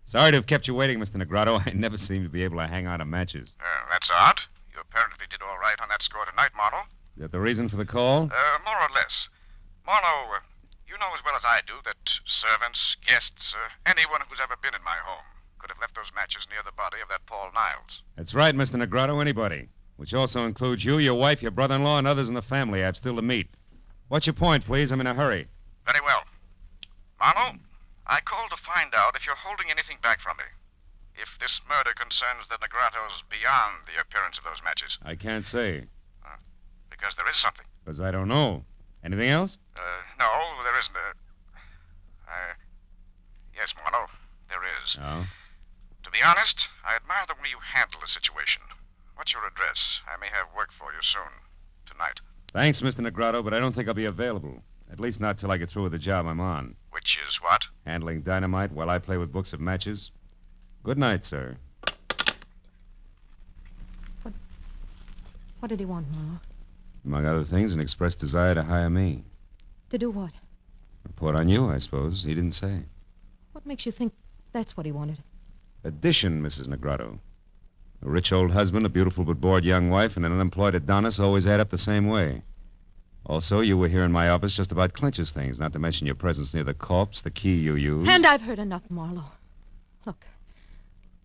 Sorry to have kept you waiting, Mr. Negrado. I never seem to be able to hang on to matches. That's odd. You apparently did all right on that score tonight, Marlowe. Is that the reason for the call? More or less. Marlowe, you know as well as I do that servants, guests, anyone who's ever been in my home could have left those matches near the body of that Paul Niles. That's right, Mr. Negrado. Anybody. Which also includes you, your wife, your brother-in-law, and others in the family I've still to meet. What's your point, please? I'm in a hurry. Very well. Marlowe, I called to find out if you're holding anything back from me. If this murder concerns the Negrados beyond the appearance of those matches. I can't say. Because there is something. Because I don't know. Anything else? No, there isn't. Yes, Marlowe, there is. Oh? To be honest, I admire the way you handle the situation. What's your address? I may have work for you soon. Tonight. Thanks, Mr. Negrado, but I don't think I'll be available. At least not till I get through with the job I'm on. Which is what? Handling dynamite while I play with books of matches. Good night, sir. What did he want, Marlowe? Among other things, an express desire to hire me. To do what? Report on you, I suppose. He didn't say. What makes you think that's what he wanted? Addition, Mrs. Negrado. A rich old husband, a beautiful but bored young wife, and an unemployed Adonis always add up the same way. Also, you were here in my office just about clinches things, not to mention your presence near the corpse, the key you used. And I've heard enough, Marlowe. Look,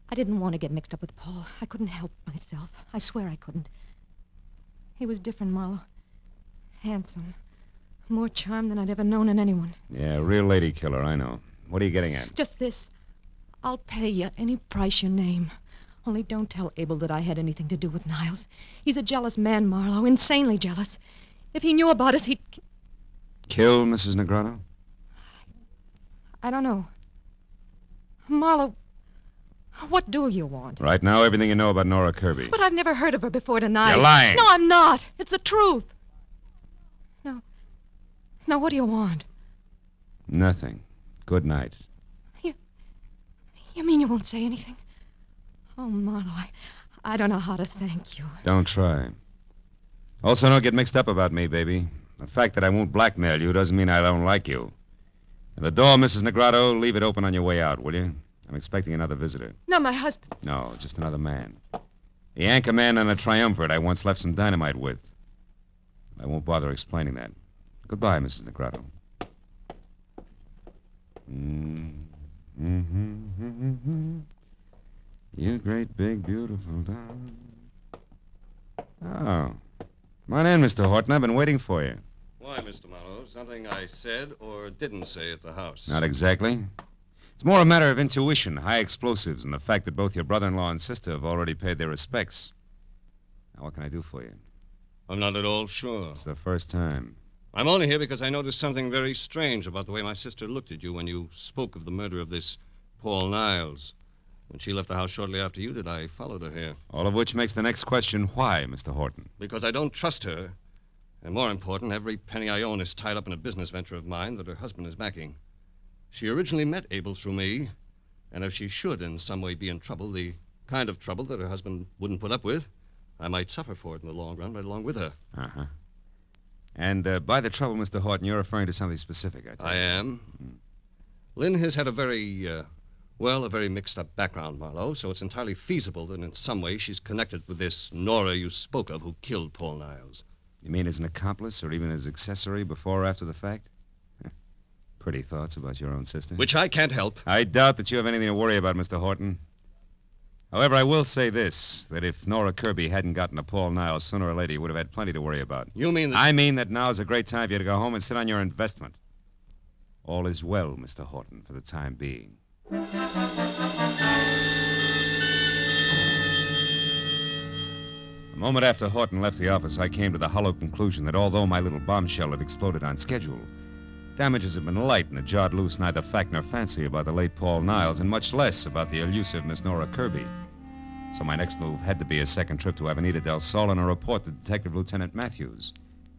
I didn't want to get mixed up with Paul. I couldn't help myself. I swear I couldn't. He was different, Marlowe. Handsome. More charm than I'd ever known in anyone. Yeah, real lady killer, I know. What are you getting at? Just this. I'll pay you any price you name. Only don't tell Abel that I had anything to do with Niles. He's a jealous man, Marlowe, insanely jealous. If he knew about us, he'd... Kill Mrs. Negrano? I don't know. Marlowe, what do you want? Right now, everything you know about Nora Kirby. But I've never heard of her before tonight. You're lying. No, I'm not. It's the truth. No. Now, what do you want? Nothing. Good night. You mean you won't say anything? Oh, Marlowe, I don't know how to thank you. Don't try. Also, don't get mixed up about me, baby. The fact that I won't blackmail you doesn't mean I don't like you. And the door, Mrs. Negrado, leave it open on your way out, will you? I'm expecting another visitor. No, my husband. No, just another man. The anchor man on a triumvirate I once left some dynamite with. I won't bother explaining that. Goodbye, Mrs. Negrado. You great, big, beautiful dog. Oh. Come on in, Mr. Horton. I've been waiting for you. Why, Mr. Marlowe? Something I said or didn't say at the house? Not exactly. It's more a matter of intuition, high explosives, and the fact that both your brother-in-law and sister have already paid their respects. Now, what can I do for you? I'm not at all sure. It's the first time. I'm only here because I noticed something very strange about the way my sister looked at you when you spoke of the murder of this Paul Niles. When she left the house shortly after you did, I followed her here. All of which makes the next question, why, Mr. Horton? Because I don't trust her. And more important, every penny I own is tied up in a business venture of mine that her husband is backing. She originally met Abel through me, and if she should in some way be in trouble, the kind of trouble that her husband wouldn't put up with, I might suffer for it in the long run right along with her. Uh-huh. And by the trouble, Mr. Horton, you're referring to something specific, I take it. I am. Lynn has had a very mixed-up background, Marlowe, so it's entirely feasible that in some way she's connected with this Nora you spoke of who killed Paul Niles. You mean as an accomplice or even as accessory before or after the fact? Pretty thoughts about your own sister. Which I can't help. I doubt that you have anything to worry about, Mr. Horton. However, I will say this, that if Nora Kirby hadn't gotten to Paul Niles, sooner or later you would have had plenty to worry about. You mean that... I mean that now's a great time for you to go home and sit on your investment. All is well, Mr. Horton, for the time being. A moment after Horton left the office, I came to the hollow conclusion that although my little bombshell had exploded on schedule, damages had been light and had jarred loose neither fact nor fancy about the late Paul Niles, and much less about the elusive Miss Nora Kirby. So my next move had to be a second trip to Avenida del Sol and a report to Detective Lieutenant Matthews,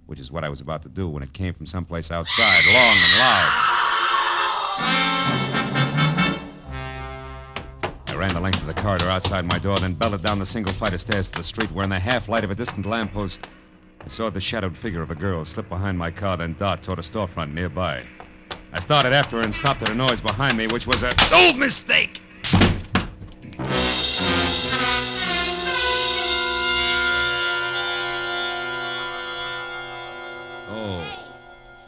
which is what I was about to do when it came from someplace outside, long and loud. I ran the length of the corridor outside my door, then belted down the single flight of stairs to the street, where in the half-light of a distant lamppost, I saw the shadowed figure of a girl slip behind my car, then dart toward a storefront nearby. I started after her and stopped at a noise behind me, which was a... Oh, mistake!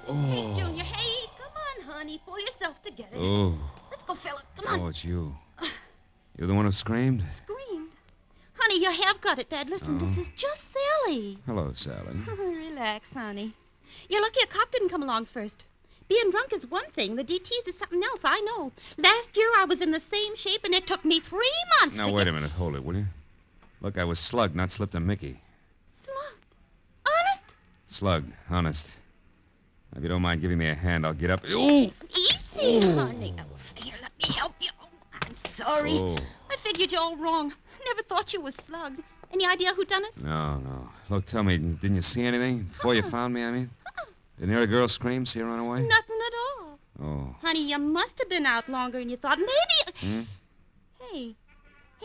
Hey, Junior, hey, come on, honey. Pull yourself together. Oh. Let's go, Philip. Come on. Oh, it's you. You're the one who screamed? Screamed. Honey, you have got it bad. Listen, this is just silly. Hello, Sally. Relax, honey. You're lucky a cop didn't come along first. Being drunk is one thing. The DTs is something else, I know. Last year I was in the same shape, and it took me 3 months Now, wait a minute. Hold it, will you? Look, I was slugged, not slipped a Mickey. Slugged? Honest? Slugged, honest. Now, if you don't mind giving me a hand, I'll get up. Ooh! Easy, honey. Oh, here, let me help you. Oh, I'm sorry. Oh. I figured you all wrong. Never thought you was slugged. Any idea who done it? No. Look, tell me, didn't you see anything? Before you found me, I mean? Didn't hear a girl scream, see her run away? Nothing at all. Oh. Honey, you must have been out longer and you thought maybe... Hmm? Hey,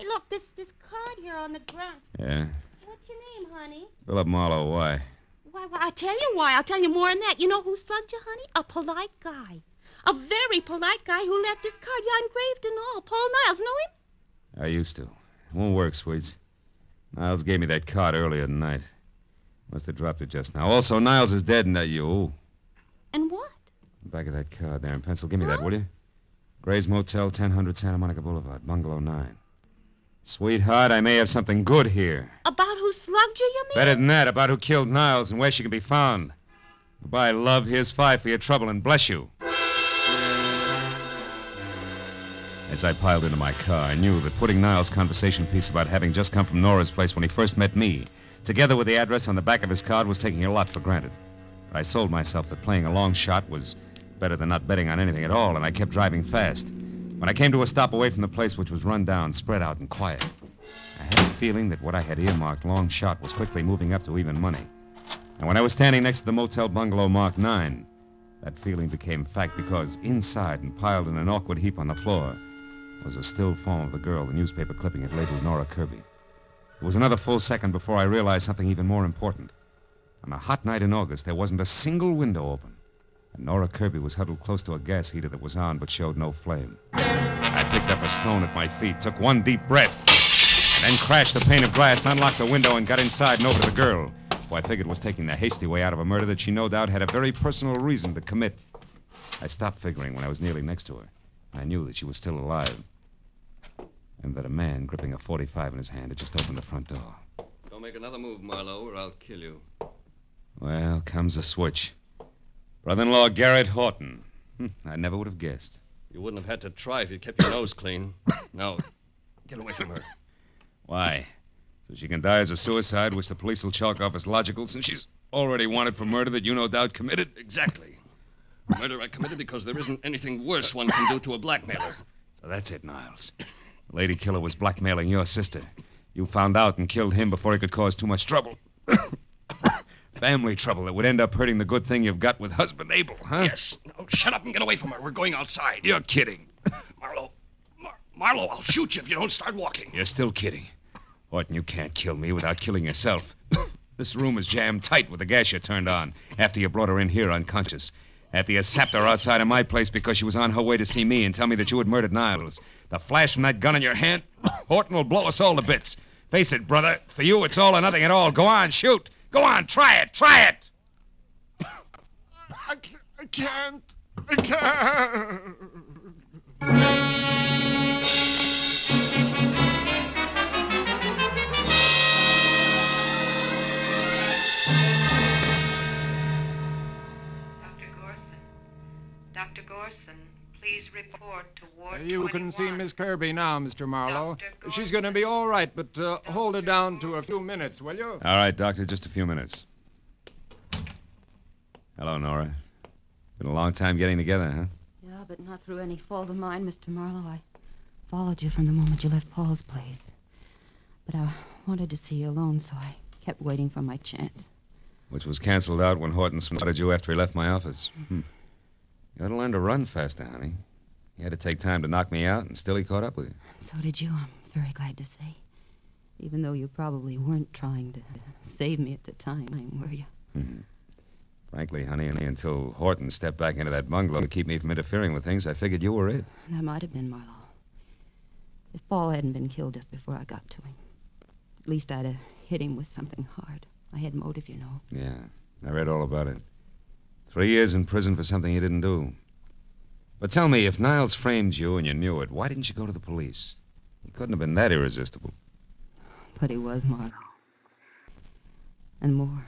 look, this card here on the ground. Yeah? What's your name, honey? Philip Marlowe, why? Why, I'll tell you why. I'll tell you more than that. You know who slugged you, honey? A polite guy. A very polite guy who left his card. Yeah, engraved and all. Paul Niles, know him? I used to. It won't work, Sweets. Niles gave me that card earlier tonight. Must have dropped it just now. Also, Niles is dead and you. And what? Back of that card there in pencil. Give me that, will you? Gray's Motel, 1000 Santa Monica Boulevard, Bungalow 9. Sweetheart, I may have something good here. About who slugged you, you mean? Better than that, about who killed Niles and where she can be found. Goodbye, love. Here's 5 for your trouble, and bless you. As I piled into my car, I knew that putting Niles' conversation piece about having just come from Nora's place when he first met me, together with the address on the back of his card, was taking a lot for granted. But I sold myself that playing a long shot was better than not betting on anything at all, and I kept driving fast. When I came to a stop away from the place, which was run down, spread out, and quiet, I had a feeling that what I had earmarked, long shot, was quickly moving up to even money. And when I was standing next to the motel bungalow marked 9, that feeling became fact because inside and piled in an awkward heap on the floor was a still form of the girl the newspaper clipping had labeled Nora Kirby. It was another full second before I realized something even more important. On a hot night in August, there wasn't a single window open, and Nora Kirby was huddled close to a gas heater that was on but showed no flame. I picked up a stone at my feet, took one deep breath, and then crashed the pane of glass, unlocked the window, and got inside and over to the girl, who I figured was taking the hasty way out of a murder that she no doubt had a very personal reason to commit. I stopped figuring when I was nearly next to her. I knew that she was still alive, and that a man gripping a .45 in his hand had just opened the front door. Don't make another move, Marlowe, or I'll kill you. Well, comes the switch. Brother-in-law Garrett Horton. I never would have guessed. You wouldn't have had to try if you'd kept your nose clean. Now, get away from her. Why? So she can die as a suicide, which the police will chalk off as logical, since she's already wanted for murder that you no doubt committed? Exactly. Murder I committed because there isn't anything worse one can do to a blackmailer. So that's it, Niles. The lady killer was blackmailing your sister. You found out and killed him before he could cause too much trouble. Family trouble that would end up hurting the good thing you've got with husband Abel, huh? Yes. Now, shut up and get away from her. We're going outside. You're kidding. Marlowe. Marlowe, I'll shoot you if you don't start walking. You're still kidding. Horton, you can't kill me without killing yourself. This room is jammed tight with the gas you turned on after you brought her in here unconscious. After you sapped her outside of my place because she was on her way to see me and tell me that you had murdered Niles. The flash from that gun in your hand, Horton will blow us all to bits. Face it, brother. For you, it's all or nothing at all. Go on, shoot. Go on, try it. Try it. I can't. I can't. Dr. Gorson, please report to Ward You 21. can see Miss Kirby now, Mr. Marlowe. She's going to be all right, but hold her down to a few minutes, will you? All right, Doctor, just a few minutes. Hello, Nora. Been a long time getting together, huh? Yeah, but not through any fault of mine, Mr. Marlowe. I followed you from the moment you left Paul's place. But I wanted to see you alone, so I kept waiting for my chance. Which was canceled out when Horton spotted you after he left my office. You ought to learn to run faster, honey. He had to take time to knock me out, and still he caught up with you. So did you, I'm very glad to say. Even though you probably weren't trying to save me at the time, were you? Frankly, honey, until Horton stepped back into that bungalow to keep me from interfering with things, I figured you were it. That might have been Marlowe. If Paul hadn't been killed just before I got to him, at least I'd have hit him with something hard. I had motive, you know. Yeah, I read all about it. 3 years in prison for something you didn't do. But tell me, if Niles framed you and you knew it, why didn't you go to the police? He couldn't have been that irresistible. But he was, Marlowe. And more.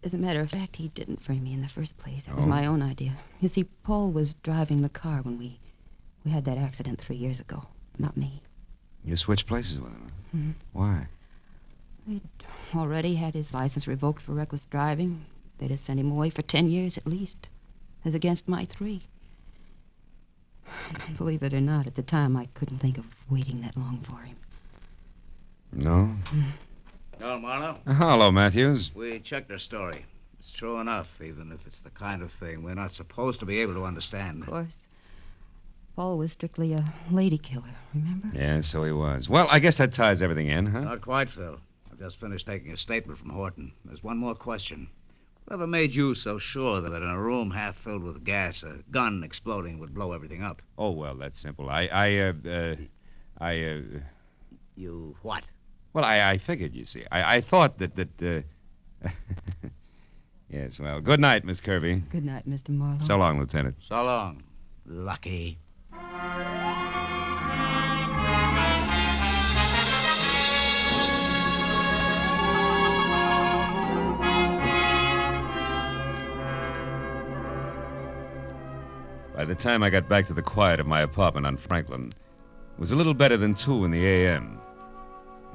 As a matter of fact, he didn't frame me in the first place. It was my own idea. You see, Paul was driving the car when we had that accident 3 years ago. Not me. You switched places with him? Mm-hmm. Why? He'd already had his license revoked for reckless driving. They'd have sent him away for 10 years at least, as against my 3. Believe it or not, at the time I couldn't think of waiting that long for him. No? Hello, Marlowe. Hello, Matthews. We checked her story. It's true enough, even if it's the kind of thing we're not supposed to be able to understand. Of course. Paul was strictly a lady killer, remember? Yeah, so he was. Well, I guess that ties everything in, huh? Not quite, Phil. I've just finished taking a statement from Horton. There's one more question. Whatever made you so sure that in a room half filled with gas, a gun exploding would blow everything up? Oh, well, that's simple. You what? Well, I figured, you see. I thought that... Yes, well, good night, Miss Kirby. Good night, Mr. Marlowe. So long, Lieutenant. So long. Lucky. By the time I got back to the quiet of my apartment on Franklin, it was a little better than 2 in the a.m.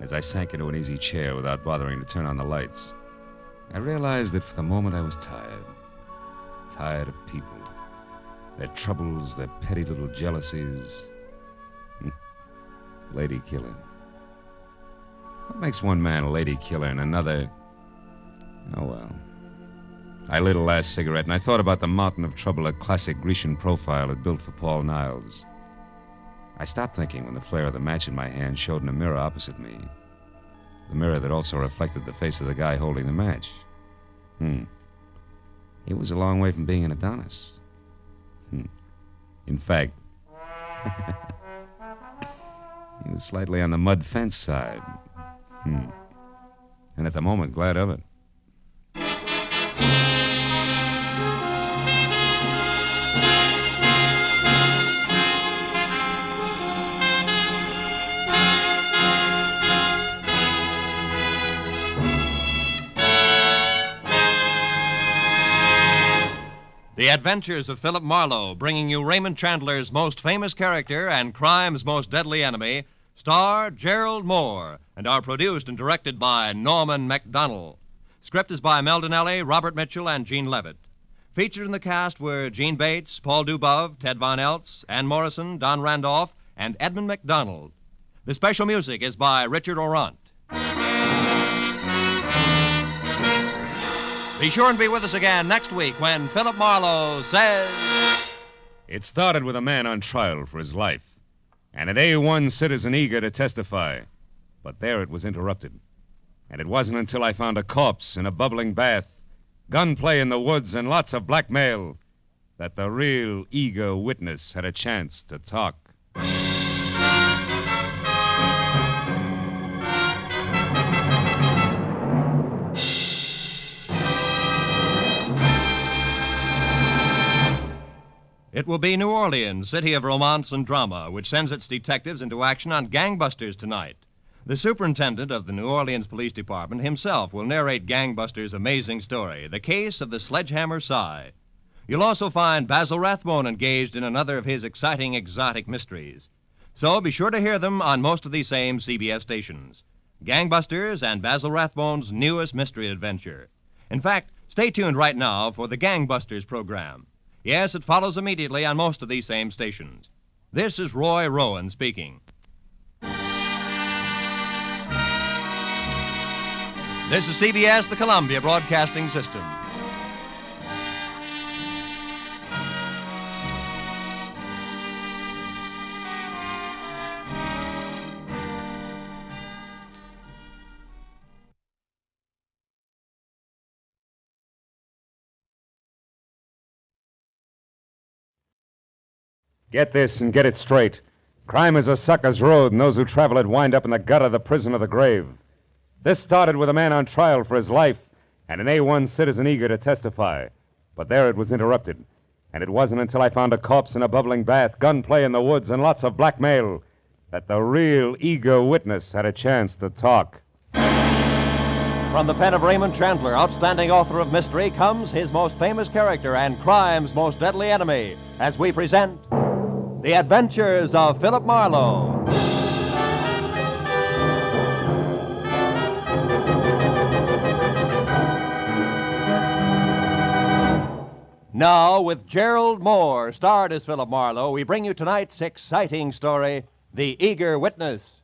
As I sank into an easy chair without bothering to turn on the lights, I realized that for the moment I was tired. Tired of people. Their troubles, their petty little jealousies. Lady killing. What makes one man a lady killer and another... Oh, well. I lit a last cigarette, and I thought about the mountain of trouble a classic Grecian profile had built for Paul Niles. I stopped thinking when the flare of the match in my hand showed in a mirror opposite me. The mirror that also reflected the face of the guy holding the match. He was a long way from being an Adonis. In fact, he was slightly on the mud fence side. And at the moment, glad of it. The Adventures of Philip Marlowe, bringing you Raymond Chandler's most famous character and crime's most deadly enemy, star Gerald Moore, and are produced and directed by Norman MacDonald. Script is by Mel Donnelly, Robert Mitchell, and Gene Levitt. Featured in the cast were Gene Bates, Paul Dubov, Ted Von Eltz, Ann Morrison, Don Randolph, and Edmund MacDonald. The special music is by Richard Orant. Be sure and be with us again next week when Philip Marlowe says... It started with a man on trial for his life, and an A1 citizen eager to testify. But there it was interrupted. And it wasn't until I found a corpse in a bubbling bath, gunplay in the woods, and lots of blackmail that the real eager witness had a chance to talk. It will be New Orleans, city of romance and drama, which sends its detectives into action on gangbusters tonight. The superintendent of the New Orleans Police Department himself will narrate Gangbusters' amazing story, The Case of the Sledgehammer Sigh. You'll also find Basil Rathbone engaged in another of his exciting exotic mysteries. So be sure to hear them on most of these same CBS stations. Gangbusters and Basil Rathbone's newest mystery adventure. In fact, stay tuned right now for the Gangbusters program. Yes, it follows immediately on most of these same stations. This is Roy Rowan speaking. This is CBS, the Columbia Broadcasting System. Get this and get it straight. Crime is a sucker's road, and those who travel it wind up in the gutter, the prison, or the grave. This started with a man on trial for his life and an A1 citizen eager to testify. But there it was interrupted. And it wasn't until I found a corpse in a bubbling bath, gunplay in the woods, and lots of blackmail that the real eager witness had a chance to talk. From the pen of Raymond Chandler, outstanding author of mystery, comes his most famous character and crime's most deadly enemy, as we present The Adventures of Philip Marlowe. Now, with Gerald Moore, starred as Philip Marlowe, we bring you tonight's exciting story, The Eager Witness.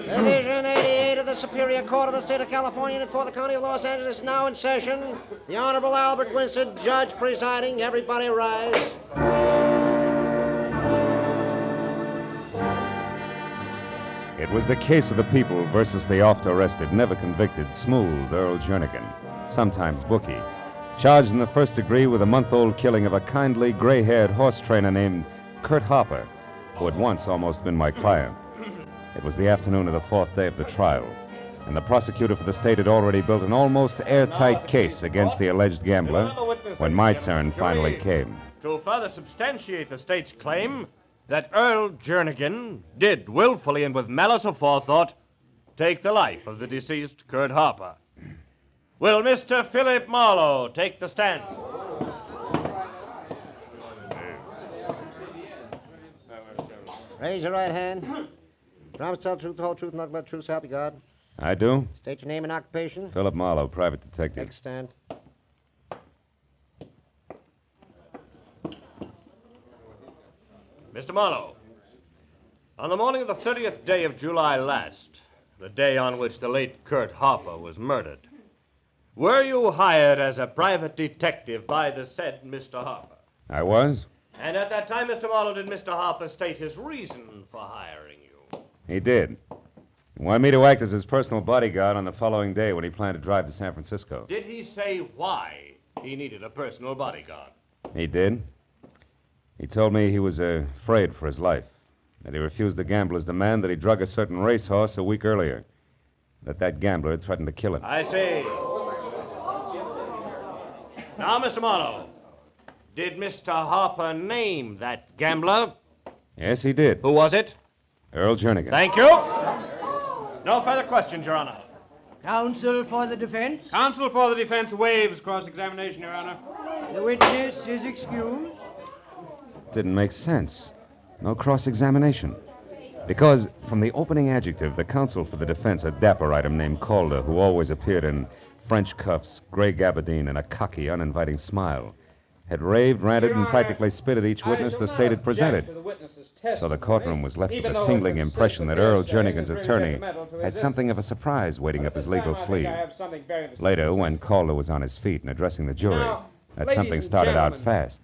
Division 88 of the Superior Court of the State of California and for the County of Los Angeles is now in session. The Honorable Albert Winston, judge presiding. Everybody rise. It was the case of the people versus the oft-arrested, never-convicted, smooth Earl Jernigan, sometimes bookie, charged in the first degree with a month-old killing of a kindly, gray-haired horse trainer named Kurt Harper, who had once almost been my client. It was the afternoon of the fourth day of the trial, and the prosecutor for the state had already built an almost airtight case against the alleged gambler when my turn finally came. To further substantiate the state's claim, that Earl Jernigan did willfully and with malice aforethought take the life of the deceased Kurt Harper. Will Mr. Philip Marlowe take the stand? Raise your right hand. Promise to tell the truth, the whole truth, and nothing but the truth, so help you God. I do. State your name and occupation. Philip Marlowe, private detective. Take a stand. Mr. Marlowe, on the morning of the 30th day of July last, the day on which the late Kurt Harper was murdered, were you hired as a private detective by the said Mr. Harper? I was. And at that time, Mr. Marlowe, did Mr. Harper state his reason for hiring you? He did. He wanted me to act as his personal bodyguard on the following day when he planned to drive to San Francisco. Did he say why he needed a personal bodyguard? He did. He told me he was afraid for his life, that he refused the gambler's demand that he drug a certain racehorse a week earlier, that gambler had threatened to kill him. I see. Now, Mr. Marlowe, did Mr. Harper name that gambler? Yes, he did. Who was it? Earl Jernigan. Thank you. No further questions, Your Honor. Counsel for the defense? Counsel for the defense waives cross-examination, Your Honor. The witness is excused. Didn't make sense. No cross-examination. Because from the opening adjective, the counsel for the defense, a dapper item named Calder, who always appeared in French cuffs, gray gabardine, and a cocky, uninviting smile, had raved, ranted, and practically spit at each witness the state had presented. So the courtroom was left with a tingling impression that Earl Jernigan's attorney had something of a surprise waiting up his legal sleeve. Later, when Calder was on his feet and addressing the jury, that something started out fast.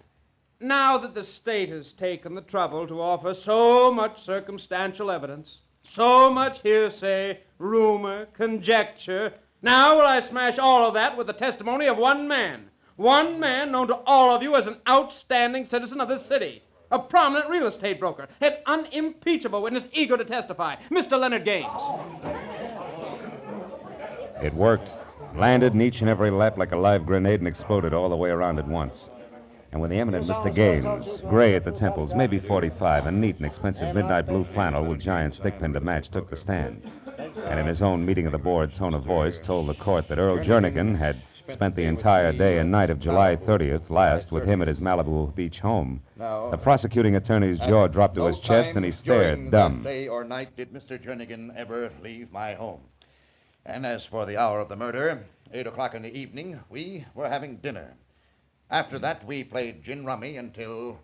Now that the state has taken the trouble to offer so much circumstantial evidence, so much hearsay, rumor, conjecture, now will I smash all of that with the testimony of one man known to all of you as an outstanding citizen of this city, a prominent real estate broker, an unimpeachable witness eager to testify, Mr. Leonard Gaines. It worked. Landed in each and every lap like a live grenade and exploded all the way around at once. And when the eminent Mr. Gaines, gray at the temples, maybe 45, and neat and expensive midnight blue flannel with giant stickpin to match, took the stand, and in his own meeting of the board tone of voice told the court that Earl Jernigan had spent the entire day and night of July 30th last with him at his Malibu Beach home, the prosecuting attorney's jaw dropped to his chest and he stared dumb. Day or night did Mr. Jernigan ever leave my home. And as for the hour of the murder, 8 o'clock in the evening, we were having dinner. After that, we played gin rummy until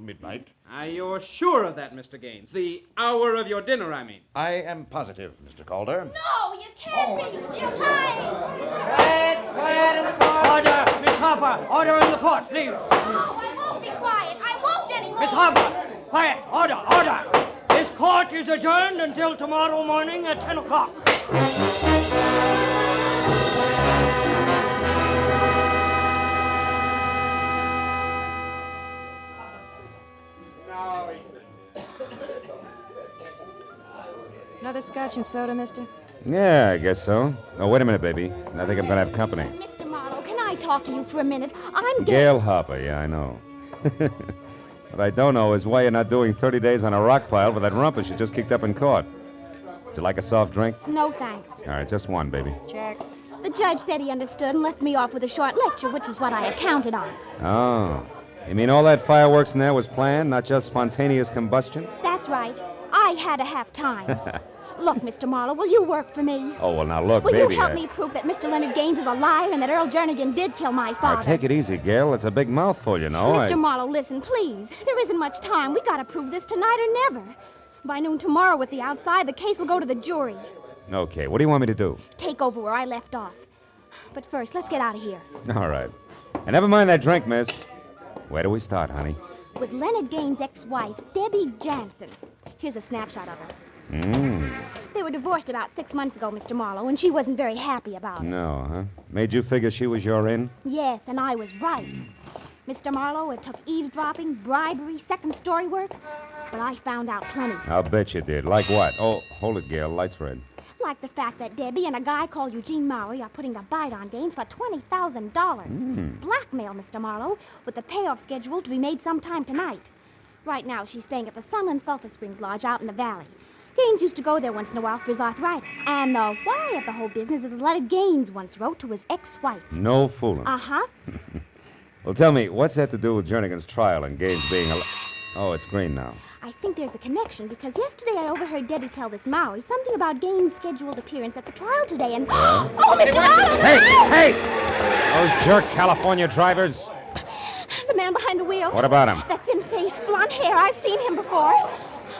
midnight. Are you sure of that, Mr. Gaines? The hour of your dinner, I mean. I am positive, Mr. Calder. No, you can't be. You're lying. Quiet in the court. Order, Miss Harper. Order in the court, please. No, I won't be quiet. I won't anymore. Miss Harper. Quiet. Order. This court is adjourned until tomorrow morning at 10 o'clock. Another scotch and soda, mister? Yeah, I guess so. Oh, wait a minute, baby. I think I'm going to have company. Mr. Marlowe, can I talk to you for a minute? I'm Gail Harper, yeah, I know. What I don't know is why you're not doing 30 days on a rock pile for that rumpus you just kicked up in court. Would you like a soft drink? No, thanks. All right, just one, baby. Check. The judge said he understood and left me off with a short lecture, which was what I had counted on. Oh. You mean all that fireworks in there was planned, not just spontaneous combustion? That's right. I had to have time. Look, Mr. Marlowe, will you work for me? Oh, well, now look, will baby. Will you help me prove that Mr. Leonard Gaines is a liar and that Earl Jernigan did kill my father? Now, take it easy, Gail. It's a big mouthful, you know. Mr. Marlowe, listen, please. There isn't much time. We got to prove this tonight or never. By noon tomorrow with the outside, the case will go to the jury. Okay, what do you want me to do? Take over where I left off. But first, let's get out of here. All right. And never mind that drink, miss. Where do we start, honey? With Leonard Gaines' ex-wife, Debbie Jansen. Here's a snapshot of her. They were divorced about 6 months ago, Mr. Marlowe, and she wasn't very happy about it. No, huh? Made you figure she was your in? Yes, and I was right. Mr. Marlowe, it took eavesdropping, bribery, second-story work, but I found out plenty. I'll bet you did. Like what? Oh, hold it, Gail. Light's red. Like the fact that Debbie and a guy called Eugene Maury are putting a bite on Gaines for $20,000. Blackmail, Mr. Marlowe, with the payoff scheduled to be made sometime tonight. Right now, she's staying at the Sunland Sulphur Springs Lodge out in the valley. Gaines used to go there once in a while for his arthritis. And the why of the whole business is a letter Gaines once wrote to his ex-wife. No fooling. Uh-huh. Well, tell me, what's that to do with Jernigan's trial and Gaines being Oh, it's green now. I think there's a connection because yesterday I overheard Debbie tell this Maori something about Gaines' scheduled appearance at the trial today and... Yeah? Oh, Mr. Marlowe! Hey! Those jerk California drivers. The man behind the wheel. What about him? That thin-faced, blonde hair. I've seen him before.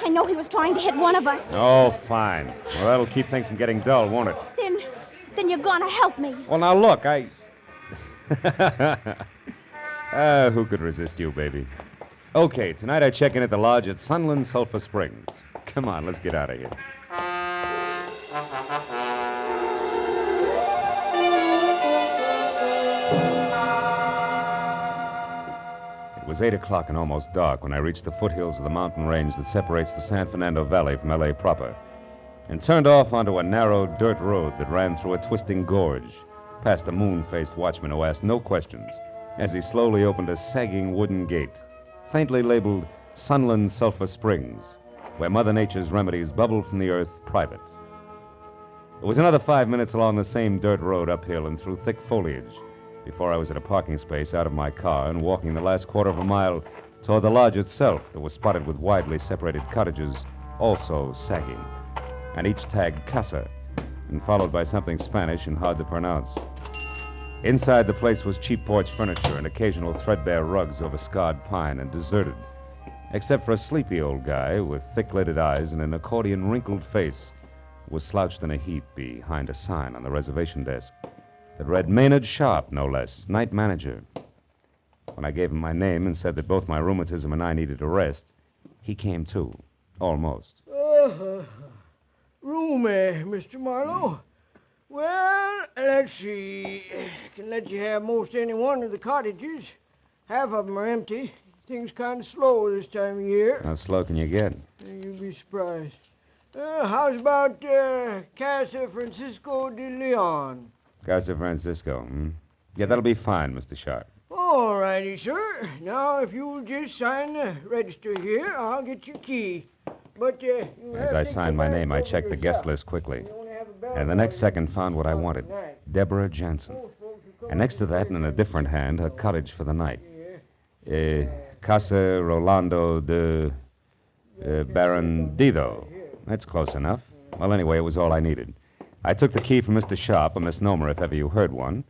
I know he was trying to hit one of us. Oh, fine. Well, that'll keep things from getting dull, won't it? Then you're gonna help me. Well, now look, who could resist you, baby? Okay, tonight I check in at the lodge at Sunland Sulphur Springs. Come on, let's get out of here. It was 8 o'clock and almost dark when I reached the foothills of the mountain range that separates the San Fernando Valley from L.A. proper, and turned off onto a narrow dirt road that ran through a twisting gorge, past a moon-faced watchman who asked no questions as he slowly opened a sagging wooden gate, faintly labeled Sunland Sulphur Springs, where Mother Nature's remedies bubbled from the earth private. It was another 5 minutes along the same dirt road uphill and through thick foliage before I was at a parking space out of my car and walking the last quarter of a mile toward the lodge itself that was spotted with widely separated cottages, also sagging, and each tagged Casa, and followed by something Spanish and hard to pronounce. Inside the place was cheap porch furniture and occasional threadbare rugs over scarred pine and deserted, except for a sleepy old guy with thick-lidded eyes and an accordion-wrinkled face who was slouched in a heap behind a sign on the reservation desk that read Maynard Sharp, no less, night manager. When I gave him my name and said that both my rheumatism and I needed a rest, he came too, almost. Roomy, Mr. Marlowe. Well, let's see. Can let you have most any one of the cottages. Half of them are empty. Things kind of slow this time of year. How slow can you get? You'd be surprised. How's about Casa Francisco de Leon? Casa Francisco, Yeah, that'll be fine, Mr. Sharp. All righty, sir. Now, if you'll just sign the register here, I'll get your key. But, As I signed my name, I checked the guest list quickly. And the next second found what I wanted, Deborah Jansen. And next to that, in a different hand, her cottage for the night. Casa Rolando de Barandido. That's close enough. Well, anyway, it was all I needed. I took the key from Mr. Sharp, a misnomer if ever you heard one,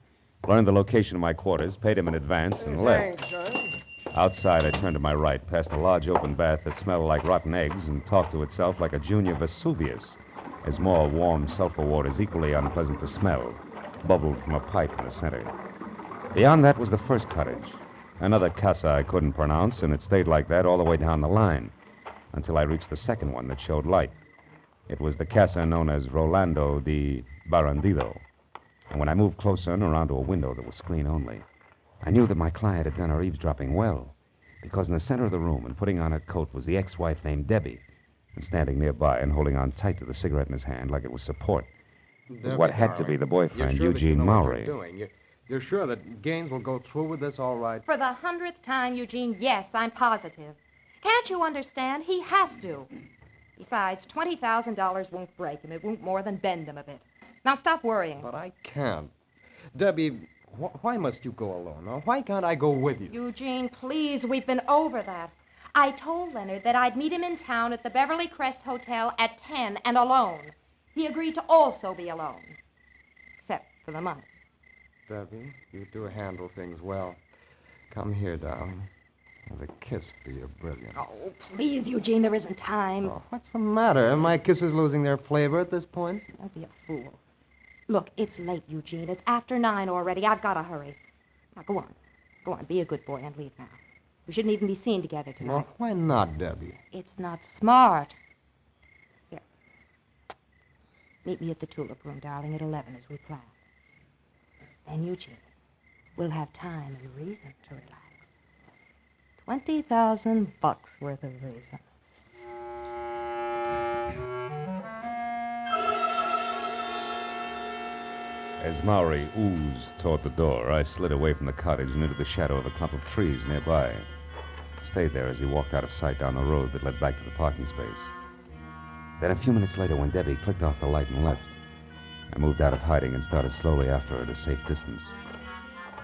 learned the location of my quarters, paid him in advance, and left. Thanks, son. Outside, I turned to my right, past a large open bath that smelled like rotten eggs and talked to itself like a junior Vesuvius, as more warm sulfur waters, equally unpleasant to smell, bubbled from a pipe in the center. Beyond that was the first cottage, another casa I couldn't pronounce, and it stayed like that all the way down the line, until I reached the second one that showed light. It was the casa known as Rolando de Barandido, and when I moved closer and around to a window that was screen only, I knew that my client had done her eavesdropping well, because in the center of the room and putting on her coat was the ex-wife named Debbie, and standing nearby and holding on tight to the cigarette in his hand like it was support was what had to be the boyfriend, Eugene Mowry. You're sure that Gaines will go through with this all right? For the 100th time, Eugene, yes, I'm positive. Can't you understand? He has to. Besides, $20,000 won't break him. It won't more than bend him a bit. Now stop worrying. But I can't. Debbie, why must you go alone? Now, why can't I go with you? Eugene, please, we've been over that. I told Leonard that I'd meet him in town at the Beverly Crest Hotel at 10 and alone. He agreed to also be alone. Except for the money. Debbie, you do handle things well. Come here, darling. The kiss for your brilliance. Oh, please, Eugene, there isn't time. Oh, what's the matter? Are my kisses losing their flavor at this point? Don't be a fool. Look, it's late, Eugene. It's after 9 already. I've got to hurry. Now, go on. Go on, be a good boy and leave now. We shouldn't even be seen together tonight. Well, why not, Debbie? It's not smart. Here. Meet me at the Tulip Room, darling, at 11 as we planned. Then, Eugene, we'll have time and reason to relax. $20,000 worth of reason. As Mowry oozed toward the door, I slid away from the cottage and into the shadow of a clump of trees nearby. stayed there as he walked out of sight down the road that led back to the parking space. Then a few minutes later, when Debbie clicked off the light and left, I moved out of hiding and started slowly after her at a safe distance.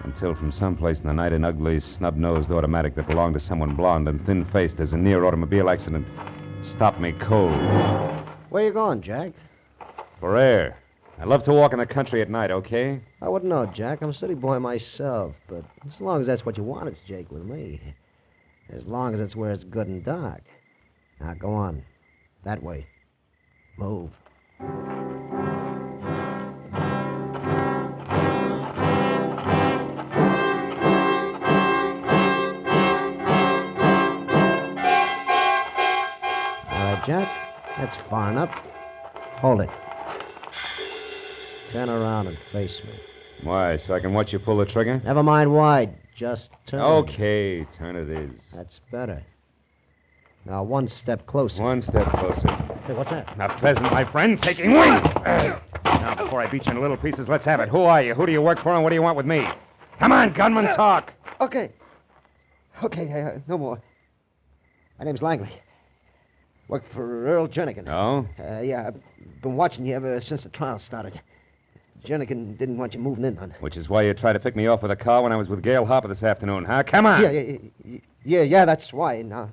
Until from someplace in the night, an ugly, snub-nosed automatic that belonged to someone blonde and thin-faced as a near automobile accident stopped me cold. Where you going, Jack? For air. I love to walk in the country at night, okay? I wouldn't know, Jack. I'm a city boy myself, but as long as that's what you want, it's Jake with me. As long as it's where it's good and dark. Now, go on. That way. Move. Jack, that's far enough. Hold it. Turn around and face me. Why, so I can watch you pull the trigger? Never mind why. Just turn. Okay, turn it is. That's better. Now, one step closer. One step closer. Hey, what's that? A pheasant, my friend, taking wing! Now, before I beat you into little pieces, let's have it. Who are you? Who do you work for, and what do you want with me? Come on, gunman, talk! Okay, no more. My name's Langley. Work for Earl Jernigan. Oh? Yeah, I've been watching you ever since the trial started. Jernigan didn't want you moving in, man. Which is why you tried to pick me off with a car when I was with Gail Harper this afternoon, huh? Come on! Yeah, that's why. Now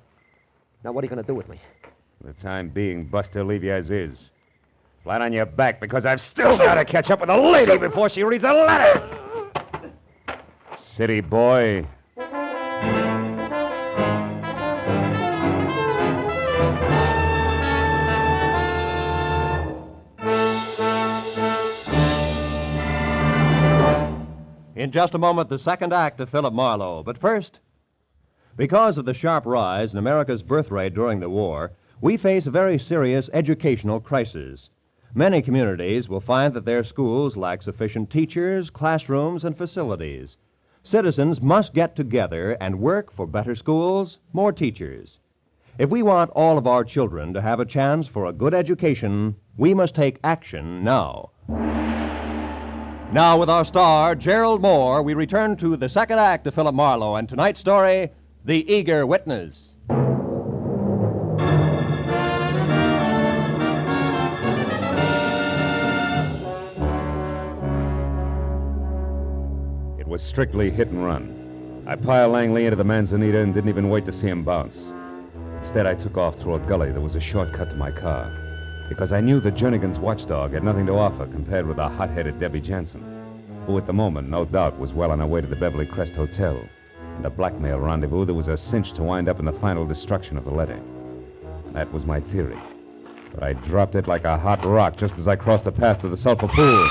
what are you going to do with me? For the time being, Buster, leave you as is. Flat on your back, because I've still got to catch up with a lady before she reads a letter! City boy. In just a moment, the second act of Philip Marlowe. But first, because of the sharp rise in America's birth rate during the war, we face a very serious educational crisis. Many communities will find that their schools lack sufficient teachers, classrooms, and facilities. Citizens must get together and work for better schools, more teachers. If we want all of our children to have a chance for a good education, we must take action now. Now, with our star, Gerald Moore, we return to the second act of Philip Marlowe and tonight's story, The Eager Witness. It was strictly hit and run. I piled Langley into the Manzanita and didn't even wait to see him bounce. Instead, I took off through a gully that was a shortcut to my car, because I knew that Jernigan's watchdog had nothing to offer compared with the hot-headed Debbie Jansen, who at the moment, no doubt, was well on her way to the Beverly Crest Hotel, and a blackmail rendezvous that was a cinch to wind up in the final destruction of the letter. That was my theory, but I dropped it like a hot rock just as I crossed the path to the sulfur pool.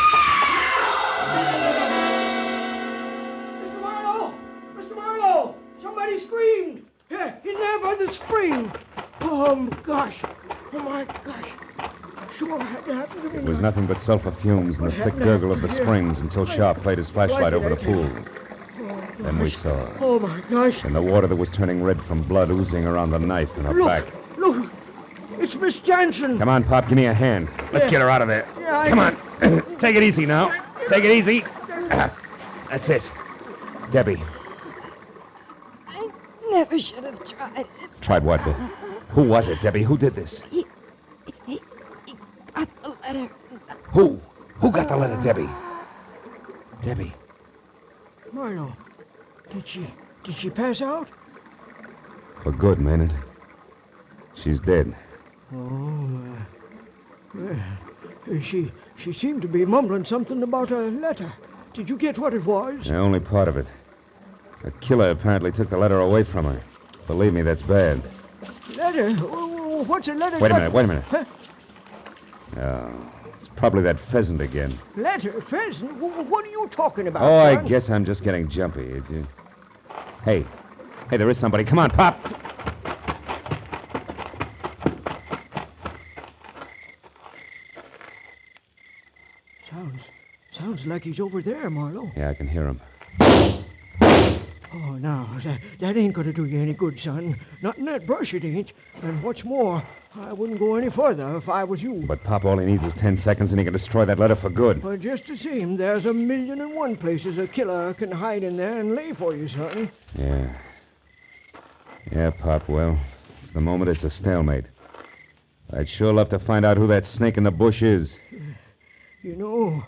Mr. Marlowe! Somebody screamed! Yeah, he's there by the spring! Oh, gosh! Oh, my gosh! Sure had to happen to me. It was nothing but sulfur fumes and the thick gurgle of the springs until Sharp played his flashlight over the pool. Then we saw. Oh, my gosh. And the water that was turning red from blood oozing around the knife in her back. Look! It's Miss Jansen. Come on, Pop, give me a hand. Let's get her out of there. Yeah, Come on. Take it easy now. Take it easy. That's it. Debbie. I never should have tried it. Tried what? Who was it, Debbie? Who did this? He got the letter. Who? Who got the letter, Debbie? Debbie. Marlowe, did she pass out? For good, Maynard. She's dead. Oh, she seemed to be mumbling something about a letter. Did you get what it was? Yeah, only part of it. A killer apparently took the letter away from her. Believe me, that's bad. Letter? What's a letter? Wait a minute. Huh? Oh, it's probably that pheasant again. Letter? Pheasant? What are you talking about, Oh, I son? guess I'm just getting jumpy. Hey, there is somebody. Come on, Pop. Sounds like he's over there, Marlowe. Yeah, I can hear him. Oh, no, that ain't gonna do you any good, son. Not in that brush, it ain't. And what's more, I wouldn't go any further if I was you. But Pop, all he needs is 10 seconds and he can destroy that letter for good. Well, just the same, there's 1,000,001 places a killer can hide in there and lay for you, son. Yeah. Yeah, Pop, well, for the moment it's a stalemate. I'd sure love to find out who that snake in the bush is. You know,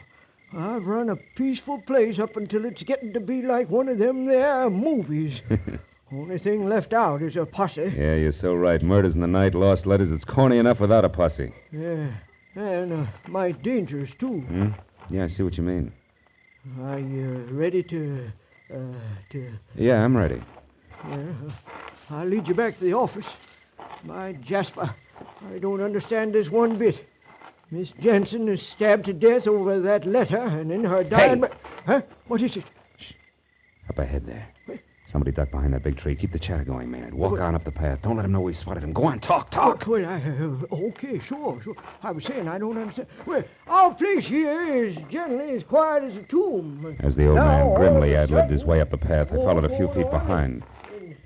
I've run a peaceful place up until it's getting to be like one of them there movies. Only thing left out is a posse. Yeah, you're so right. Murders in the night, lost letters. It's corny enough without a posse. Yeah, and might dangerous, too. Yeah, I see what you mean. Are you ready to... Yeah, I'm ready. Yeah, I'll lead you back to the office. My Jasper, I don't understand this one bit. Miss Jensen is stabbed to death over that letter, and in her dying... Hey! Huh? What is it? Up ahead there. Somebody ducked behind that big tree. Keep the chatter going, Maynard. Walk on up the path. Don't let him know we spotted him. Go on, talk. Well, okay, sure. I was saying I don't understand. Well, our place here is generally as quiet as a tomb. As the old man grimly ad-libbed his way up the path, I followed a few feet behind.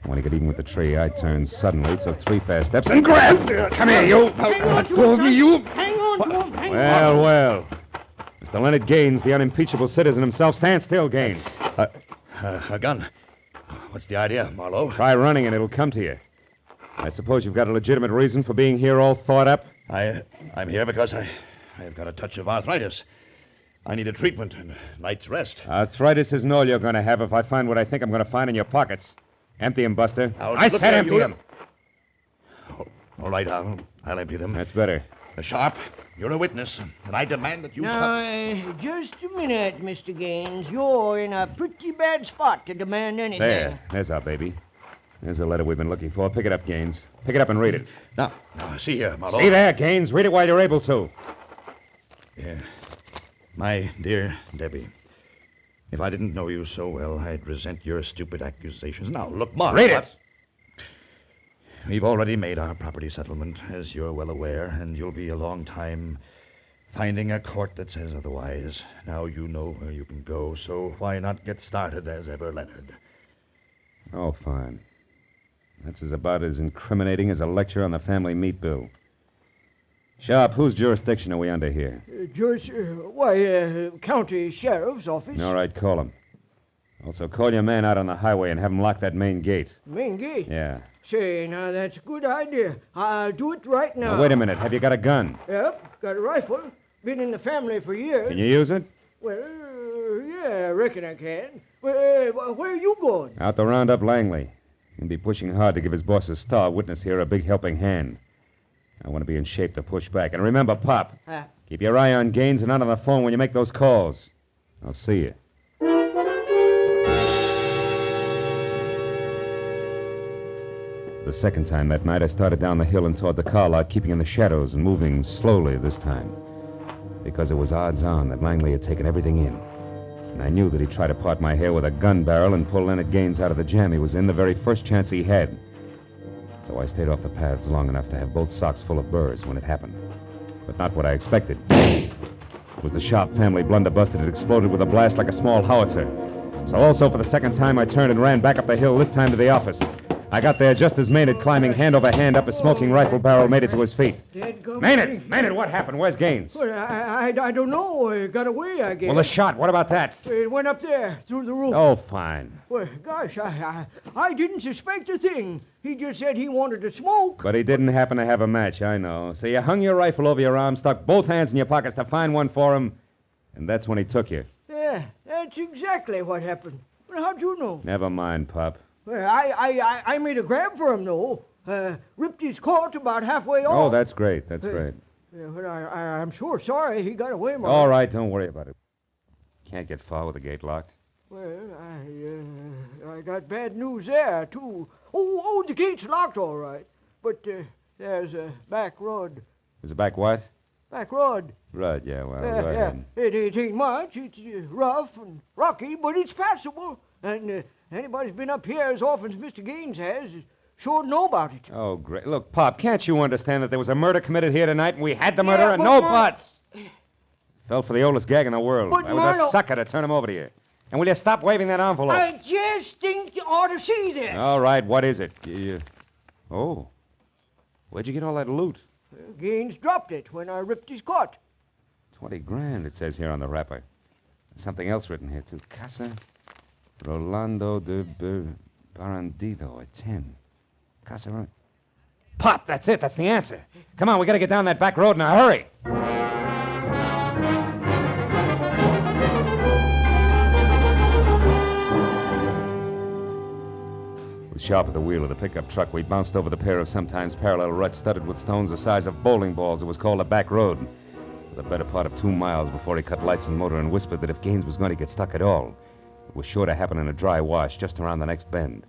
When he got even with the tree, I turned suddenly, took 3 fast steps, and grabbed... Come here, you! Hang on to him, you! Hang on to him, hang on! Well. Mr. Leonard Gaines, the unimpeachable citizen himself. Stand still, Gaines. A gun. What's the idea, Marlowe? Try running and it'll come to you. I suppose you've got a legitimate reason for being here all thought up? I'm here because I have got a touch of arthritis. I need a treatment and a night's rest. Arthritis isn't all you're going to have if I find what I think I'm going to find in your pockets. Empty 'em, Buster. I said empty 'em. All right, I'll empty them. That's better. Sharp, you're a witness, and I demand that you stop. Just a minute, Mr. Gaines. You're in a pretty bad spot to demand anything. There's our baby. There's the letter we've been looking for. Pick it up, Gaines. Pick it up and read it. Now, see here, Marlowe. See there, Gaines. Read it while you're able to. Yeah. My dear Debbie, if I didn't know you so well, I'd resent your stupid accusations. Now, look, Marlowe. Read it! We've already made our property settlement, as you're well aware, and you'll be a long time finding a court that says otherwise. Now you know where you can go, so why not get started as ever, Leonard? Oh, fine. That's about as incriminating as a lecture on the family meat bill. Sharp, whose jurisdiction are we under here? County Sheriff's Office. All right, call him. Also, call your man out on the highway and have him lock that main gate. Main gate? Yeah. Say, now, that's a good idea. I'll do it right now. Now, wait a minute. Have you got a gun? Yep, got a rifle. Been in the family for years. Can you use it? Well, yeah, I reckon I can. Where are you going? Out to round up Langley. He'll be pushing hard to give his boss a star witness here a big helping hand. I want to be in shape to push back. And remember, Pop, keep your eye on Gaines and not on the phone when you make those calls. I'll see you. The second time that night, I started down the hill and toward the car lot, keeping in the shadows and moving slowly this time. Because it was odds on that Langley had taken everything in. And I knew that he'd try to part my hair with a gun barrel and pull Leonard Gaines out of the jam he was in the very first chance he had. So I stayed off the paths long enough to have both socks full of burrs when it happened. But not what I expected. It was the Sharp family blunderbuss that had exploded with a blast like a small howitzer. So also for the second time, I turned and ran back up the hill, this time to the office. I got there just as Maynard, climbing hand over hand up a smoking rifle barrel, made it to his feet. Maynard, what happened? Where's Gaines? Well, I don't know. It got away, I guess. Well, the shot, what about that? It went up there, through the roof. Oh, fine. Well, gosh, I didn't suspect a thing. He just said he wanted to smoke. But he didn't happen to have a match, I know. So you hung your rifle over your arm, stuck both hands in your pockets to find one for him, and that's when he took you. Yeah, that's exactly what happened. Well, how'd you know? Never mind, Pop. Well, I made a grab for him, though. Ripped his coat about halfway off. Oh, that's great. That's great. Yeah, but I'm sure sorry he got away, Mark. All right, don't worry about it. Can't get far with the gate locked. Well, I got bad news there, too. Oh, the gate's locked, all right. But there's a back road. There's a back what? Back road. Right, yeah, well, go ahead. It ain't much. It's rough and rocky, but it's passable. And anybody's been up here as often as Mr. Gaines has sure know about it. Oh, great. Look, Pop, can't you understand that there was a murder committed here tonight and we had the murderer? Yeah, no buts! Fell for the oldest gag in the world. But I was a sucker to turn him over to you. And will you stop waving that envelope? I just think you ought to see this. All right, what is it? Oh. Where'd you get all that loot? Gaines dropped it when I ripped his coat. 20 grand, it says here on the wrapper. There's something else written here, too. Casa Rolando de Barandito at 10. Casa. Pop, that's it. That's the answer. Come on, we gotta get down that back road in a hurry. With sharp at the wheel of the pickup truck, we bounced over the pair of sometimes parallel ruts studded with stones the size of bowling balls. It was called a back road. For the better part of 2 miles before he cut lights and motor and whispered that if Gaines was going to get stuck at all, it was sure to happen in a dry wash just around the next bend.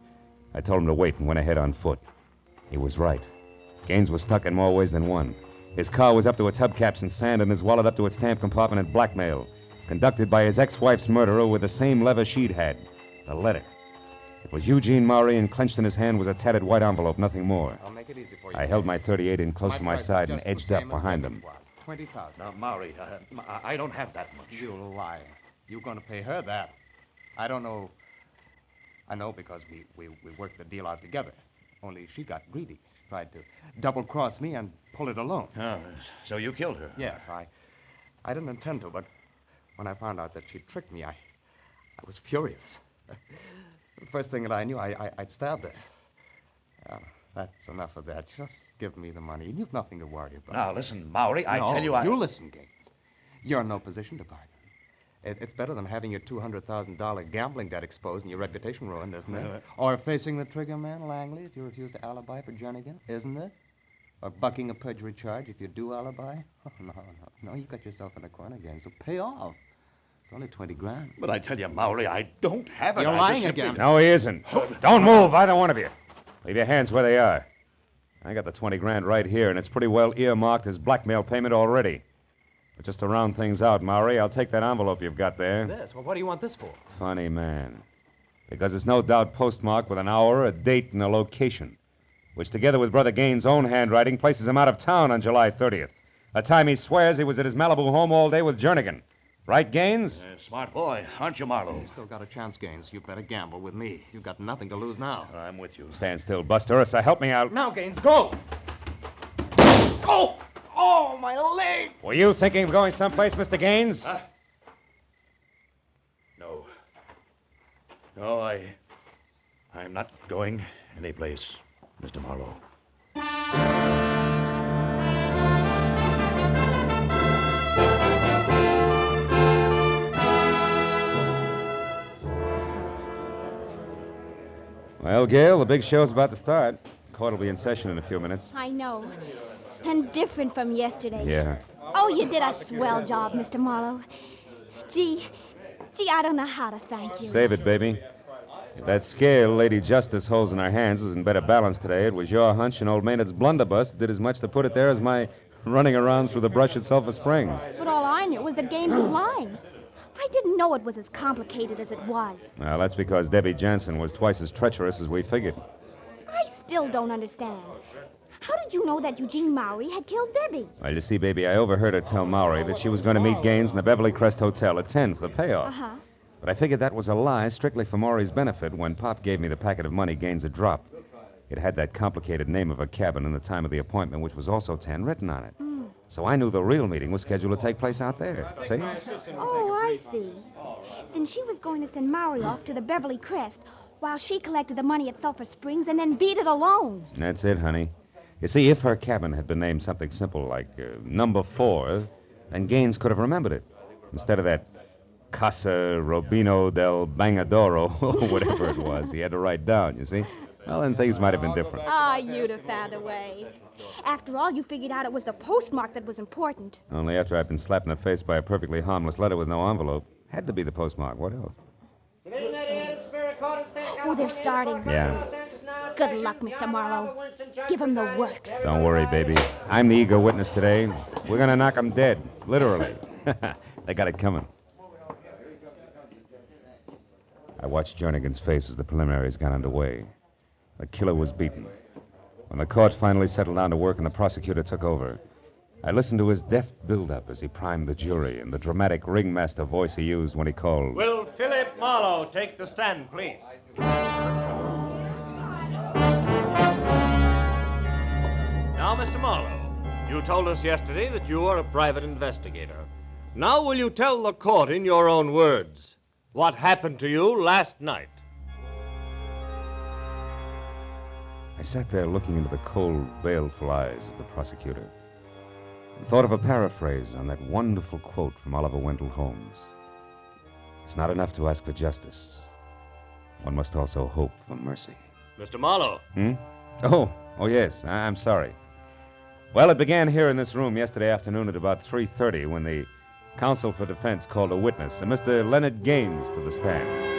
I told him to wait and went ahead on foot. He was right. Gaines was stuck in more ways than one. His car was up to its hubcaps in sand and his wallet up to its stamp compartment in blackmail, conducted by his ex-wife's murderer with the same lever she'd had, the letter. It was Eugene Maury, and clenched in his hand was a tattered white envelope, nothing more. I'll make it easy for you. I held my .38 in close to my side and edged up behind him. 20,000. Now, Maury, I don't have that much. You lie. You're going to pay her that. I don't know. I know because we worked the deal out together. Only she got greedy. She tried to double-cross me and pull it alone. Oh, so you killed her? Yes, I didn't intend to, but when I found out that she tricked me, I was furious. The first thing that I knew, I'd stabbed her. That's enough of that. Just give me the money. You've nothing to worry about. Now, listen, Maury, I tell you, You listen, Gaines. You're in no position to bargain. It's better than having your $200,000 gambling debt exposed and your reputation ruined, isn't it? Or facing the trigger man, Langley, if you refuse to alibi for Jernigan, isn't it? Or bucking a perjury charge if you do alibi? Oh, no, you got yourself in a corner, Gaines, so pay off. It's only 20 grand. But I tell you, Maury, I don't have it. You're lying again. No, he isn't. Don't move, either one of you. Leave your hands where they are. I got the 20 grand right here, and it's pretty well earmarked as blackmail payment already. But just to round things out, Maury, I'll take that envelope you've got there. This? Well, what do you want this for? Funny man. Because it's no doubt postmarked with an hour, a date, and a location, which together with Brother Gaines' own handwriting places him out of town on July 30th, a time he swears he was at his Malibu home all day with Jernigan. Right, Gaines? Smart boy, aren't you, Marlowe? You still got a chance, Gaines. You better gamble with me. You've got nothing to lose now. I'm with you. Stand still, Buster, or so help me out. Now, Gaines, go! Oh! Oh, my leg! Were you thinking of going someplace, Mr. Gaines? No. No, I'm not going anyplace, Mr. Marlowe. Well, Gail, the big show's about to start. Court will be in session in a few minutes. I know. And different from yesterday. Yeah. Oh, you did a swell job, Mr. Marlowe. Gee, I don't know how to thank you. Save it, baby. If that scale Lady Justice holds in her hands is in better balance today, it was your hunch and old Maynard's blunderbuss that did as much to put it there as my running around through the brush at Sulphur Springs. But all I knew was that Gaines was lying. I didn't know it was as complicated as it was. Well, that's because Debbie Jansen was twice as treacherous as we figured. I still don't understand. How did you know that Eugene Maury had killed Debbie? Well, you see, baby, I overheard her tell Maury that she was going to meet Gaines in the Beverly Crest Hotel at 10 for the payoff. Uh-huh. But I figured that was a lie strictly for Maury's benefit when Pop gave me the packet of money Gaines had dropped. It had that complicated name of a cabin and the time of the appointment, which was also 10 written on it. So I knew the real meeting was scheduled to take place out there. See? Oh, I see. Then she was going to send Maury off to the Beverly Crest while she collected the money at Sulphur Springs and then beat it alone. That's it, honey. You see, if her cabin had been named something simple like Number 4, then Gaines could have remembered it. Instead of that Casa Robino del Bangadoro, or whatever it was, he had to write down, you see? Well, then things might have been different. Ah, you'd have found a way. After all, you figured out it was the postmark that was important. Only after I'd been slapped in the face by a perfectly harmless letter with no envelope. Had to be the postmark. What else? Oh, they're starting. Yeah. Good luck, Mr. Marlowe. Give him the works. Don't worry, baby. I'm the eager witness today. We're going to knock 'em dead. Literally. They got it coming. I watched Jernigan's face as the preliminaries got underway. The killer was beaten. When the court finally settled down to work and the prosecutor took over, I listened to his deft build-up as he primed the jury and the dramatic ringmaster voice he used when he called. Will Philip Marlowe take the stand, please? Now, Mr. Marlowe, you told us yesterday that you are a private investigator. Now will you tell the court in your own words what happened to you last night? I sat there looking into the cold, baleful eyes of the prosecutor and thought of a paraphrase on that wonderful quote from Oliver Wendell Holmes. It's not enough to ask for justice. One must also hope for mercy. Mr. Marlowe. Oh, yes. I'm sorry. Well, it began here in this room yesterday afternoon at about 3:30 when the counsel for defense called a witness, Mr. Leonard Gaines, to the stand.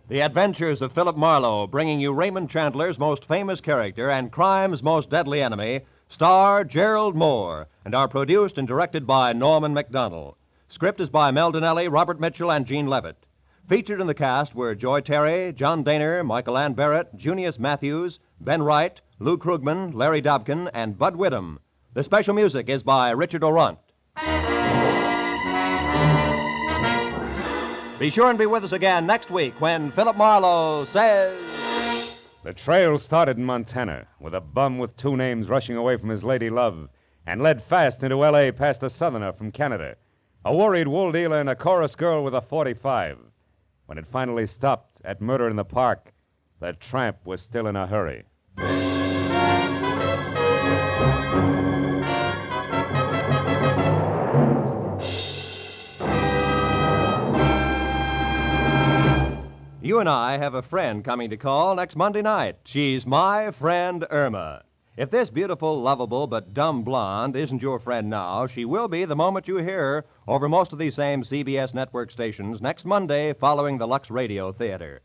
The Adventures of Philip Marlowe, bringing you Raymond Chandler's most famous character and crime's most deadly enemy, star Gerald Moore, and are produced and directed by Norman MacDonald. Script is by Mel Donnelly, Robert Mitchell, and Gene Levitt. Featured in the cast were Joy Terry, John Daner, Michael Ann Barrett, Junius Matthews, Ben Wright, Lou Krugman, Larry Dobkin, and Bud Whittam. The special music is by Richard Orant. Be sure and be with us again next week when Philip Marlowe says... The trail started in Montana, with a bum with two names rushing away from his lady love, and led fast into L.A. past a southerner from Canada, a worried wool dealer and a chorus girl with a .45. When it finally stopped at Murder in the Park, the tramp was still in a hurry. You and I have a friend coming to call next Monday night. She's my friend Irma. If this beautiful, lovable, but dumb blonde isn't your friend now, she will be the moment you hear her over most of these same CBS network stations next Monday following the Lux Radio Theater.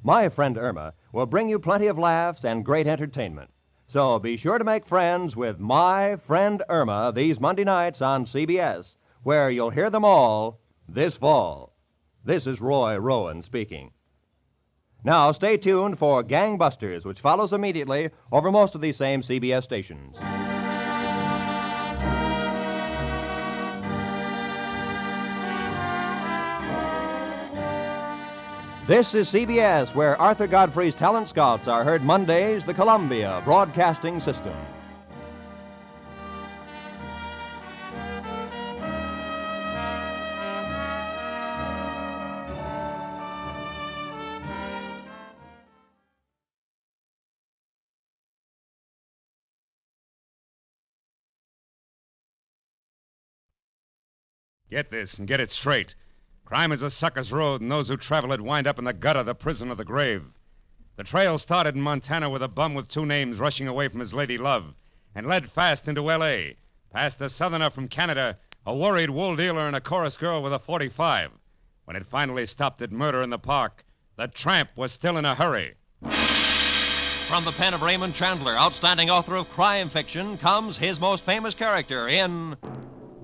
My friend Irma will bring you plenty of laughs and great entertainment. So be sure to make friends with my friend Irma these Monday nights on CBS, where you'll hear them all this fall. This is Roy Rowan speaking. Now, stay tuned for Gangbusters, which follows immediately over most of these same CBS stations. This is CBS, where Arthur Godfrey's Talent Scouts are heard Mondays, the Columbia Broadcasting System. Get this and get it straight. Crime is a sucker's road, and those who travel it wind up in the gutter, the prison, or the grave. The trail started in Montana with a bum with two names rushing away from his lady love, and led fast into L.A., past a southerner from Canada, a worried wool dealer, and a chorus girl with a .45. When it finally stopped at Murder in the Park, the tramp was still in a hurry. From the pen of Raymond Chandler, outstanding author of crime fiction, comes his most famous character in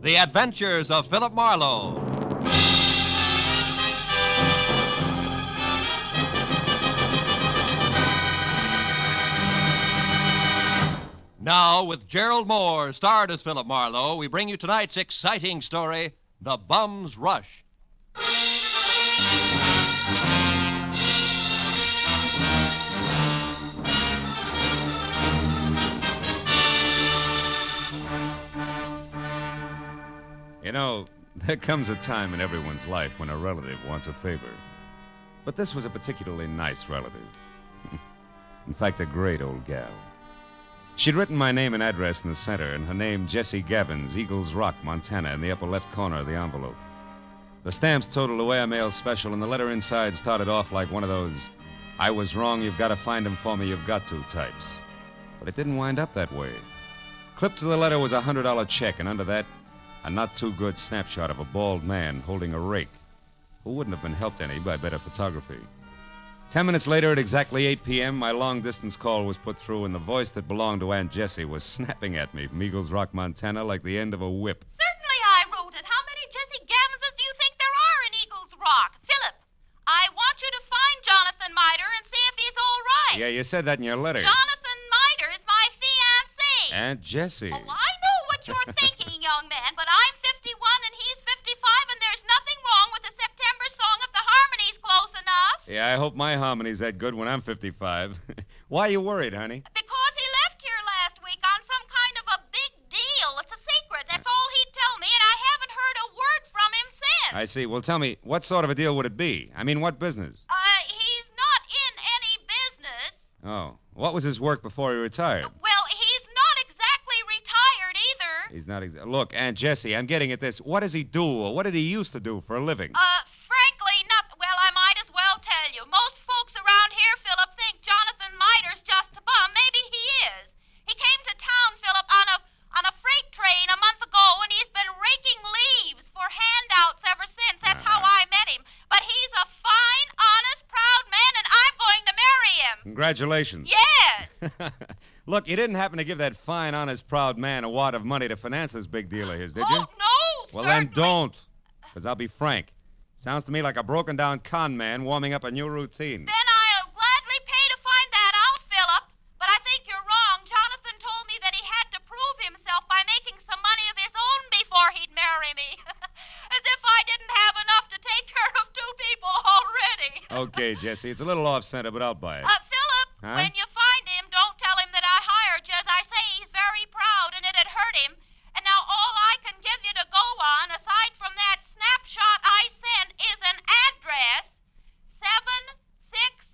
The Adventures of Philip Marlowe. Now, with Gerald Moore, starred as Philip Marlowe, we bring you tonight's exciting story, The Bum's Rush. You know, there comes a time in everyone's life when a relative wants a favor. But this was a particularly nice relative. In fact, a great old gal. She'd written my name and address in the center, and her name, Jessie Gavins, Eagles Rock, Montana, in the upper left corner of the envelope. The stamps totaled away a mail special, and the letter inside started off like one of those, "I was wrong, you've got to find him for me, you've got to" types. But it didn't wind up that way. Clipped to the letter was a $100 check, and under that, a not-too-good snapshot of a bald man holding a rake, who wouldn't have been helped any by better photography. 10 minutes later, at exactly 8 p.m., my long-distance call was put through, and the voice that belonged to Aunt Jessie was snapping at me from Eagles Rock, Montana, like the end of a whip. Certainly I wrote it. How many Jessie Gavinses do you think there are in Eagles Rock? Philip, I want you to find Jonathan Miter and see if he's all right. Yeah, you said that in your letter. Jonathan Miter is my fiancé. Aunt Jessie. Oh, I know what you're thinking, young man, but I'm 51 and he's 55, and there's nothing wrong with the September song if the harmony's close enough. Yeah, I hope my harmony's that good when I'm 55. Why are you worried, honey? Because he left here last week on some kind of a big deal. It's a secret. That's all he'd tell me, and I haven't heard a word from him since. I see. Well, tell me, what sort of a deal would it be? I mean, what business? He's not in any business. Oh, what was his work before he retired? Well, he's not exactly retired either. He's not Look, Aunt Jessie, I'm getting at this. What does he do, or what did he used to do for a living? Frankly, nothing. Well, I might as well tell you. Most folks around here, Philip, think Jonathan Miter's just a bum. Maybe he is. He came to town, Philip, on a freight train a month ago, and he's been raking leaves for handouts ever since. That's how I met him. But he's a fine, honest, proud man, and I'm going to marry him. Congratulations. Yes. Look, you didn't happen to give that fine, honest, proud man a wad of money to finance this big deal of his, did you? Oh, no. Well, then don't. Because I'll be frank. Sounds to me like a broken-down con man warming up a new routine. Then I'll gladly pay to find that out, Philip. But I think you're wrong. Jonathan told me that he had to prove himself by making some money of his own before he'd marry me. As if I didn't have enough to take care of two people already. Okay, Jessie, it's a little off-center, but I'll buy it. Philip, Huh? when you find him, don't tell him that I hired you. As I say, he's very proud, and it'd hurt him. And now all I can give you to go on, aside from that snapshot I sent, is an address, 764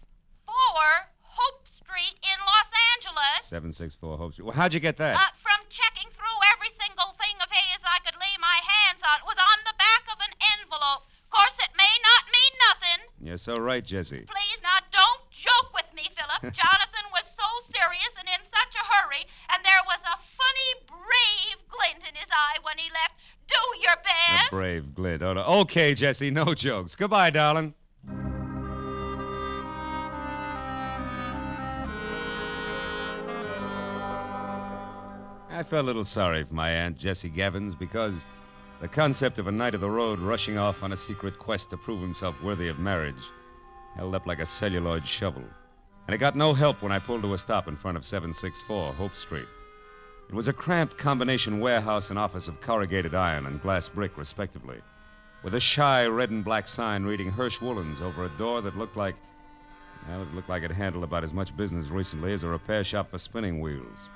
Hope Street in Los Angeles. 764 Hope Street. Well, how'd you get that? From checking through every single thing of his I could lay my hands on. It was on the back of an envelope. Of course, it may not mean nothing. You're so right, Jessie. Please, now, don't joke with me, Philip. Jonathan was so serious and in such a hurry, and there was a funny, brave glint in his eye when he left. Do your A best. brave glint. Oh, no. Okay, Jessie, no jokes. Goodbye, darling. I felt a little sorry for my Aunt Jessie Gavins because the concept of a knight of the road rushing off on a secret quest to prove himself worthy of marriage held up like a celluloid shovel. And it got no help when I pulled to a stop in front of 764 Hope Street. It was a cramped combination warehouse and office of corrugated iron and glass brick, respectively, with a shy red and black sign reading Hirsch Woolens over a door that looked like, well, it looked like it handled about as much business recently as a repair shop for spinning wheels.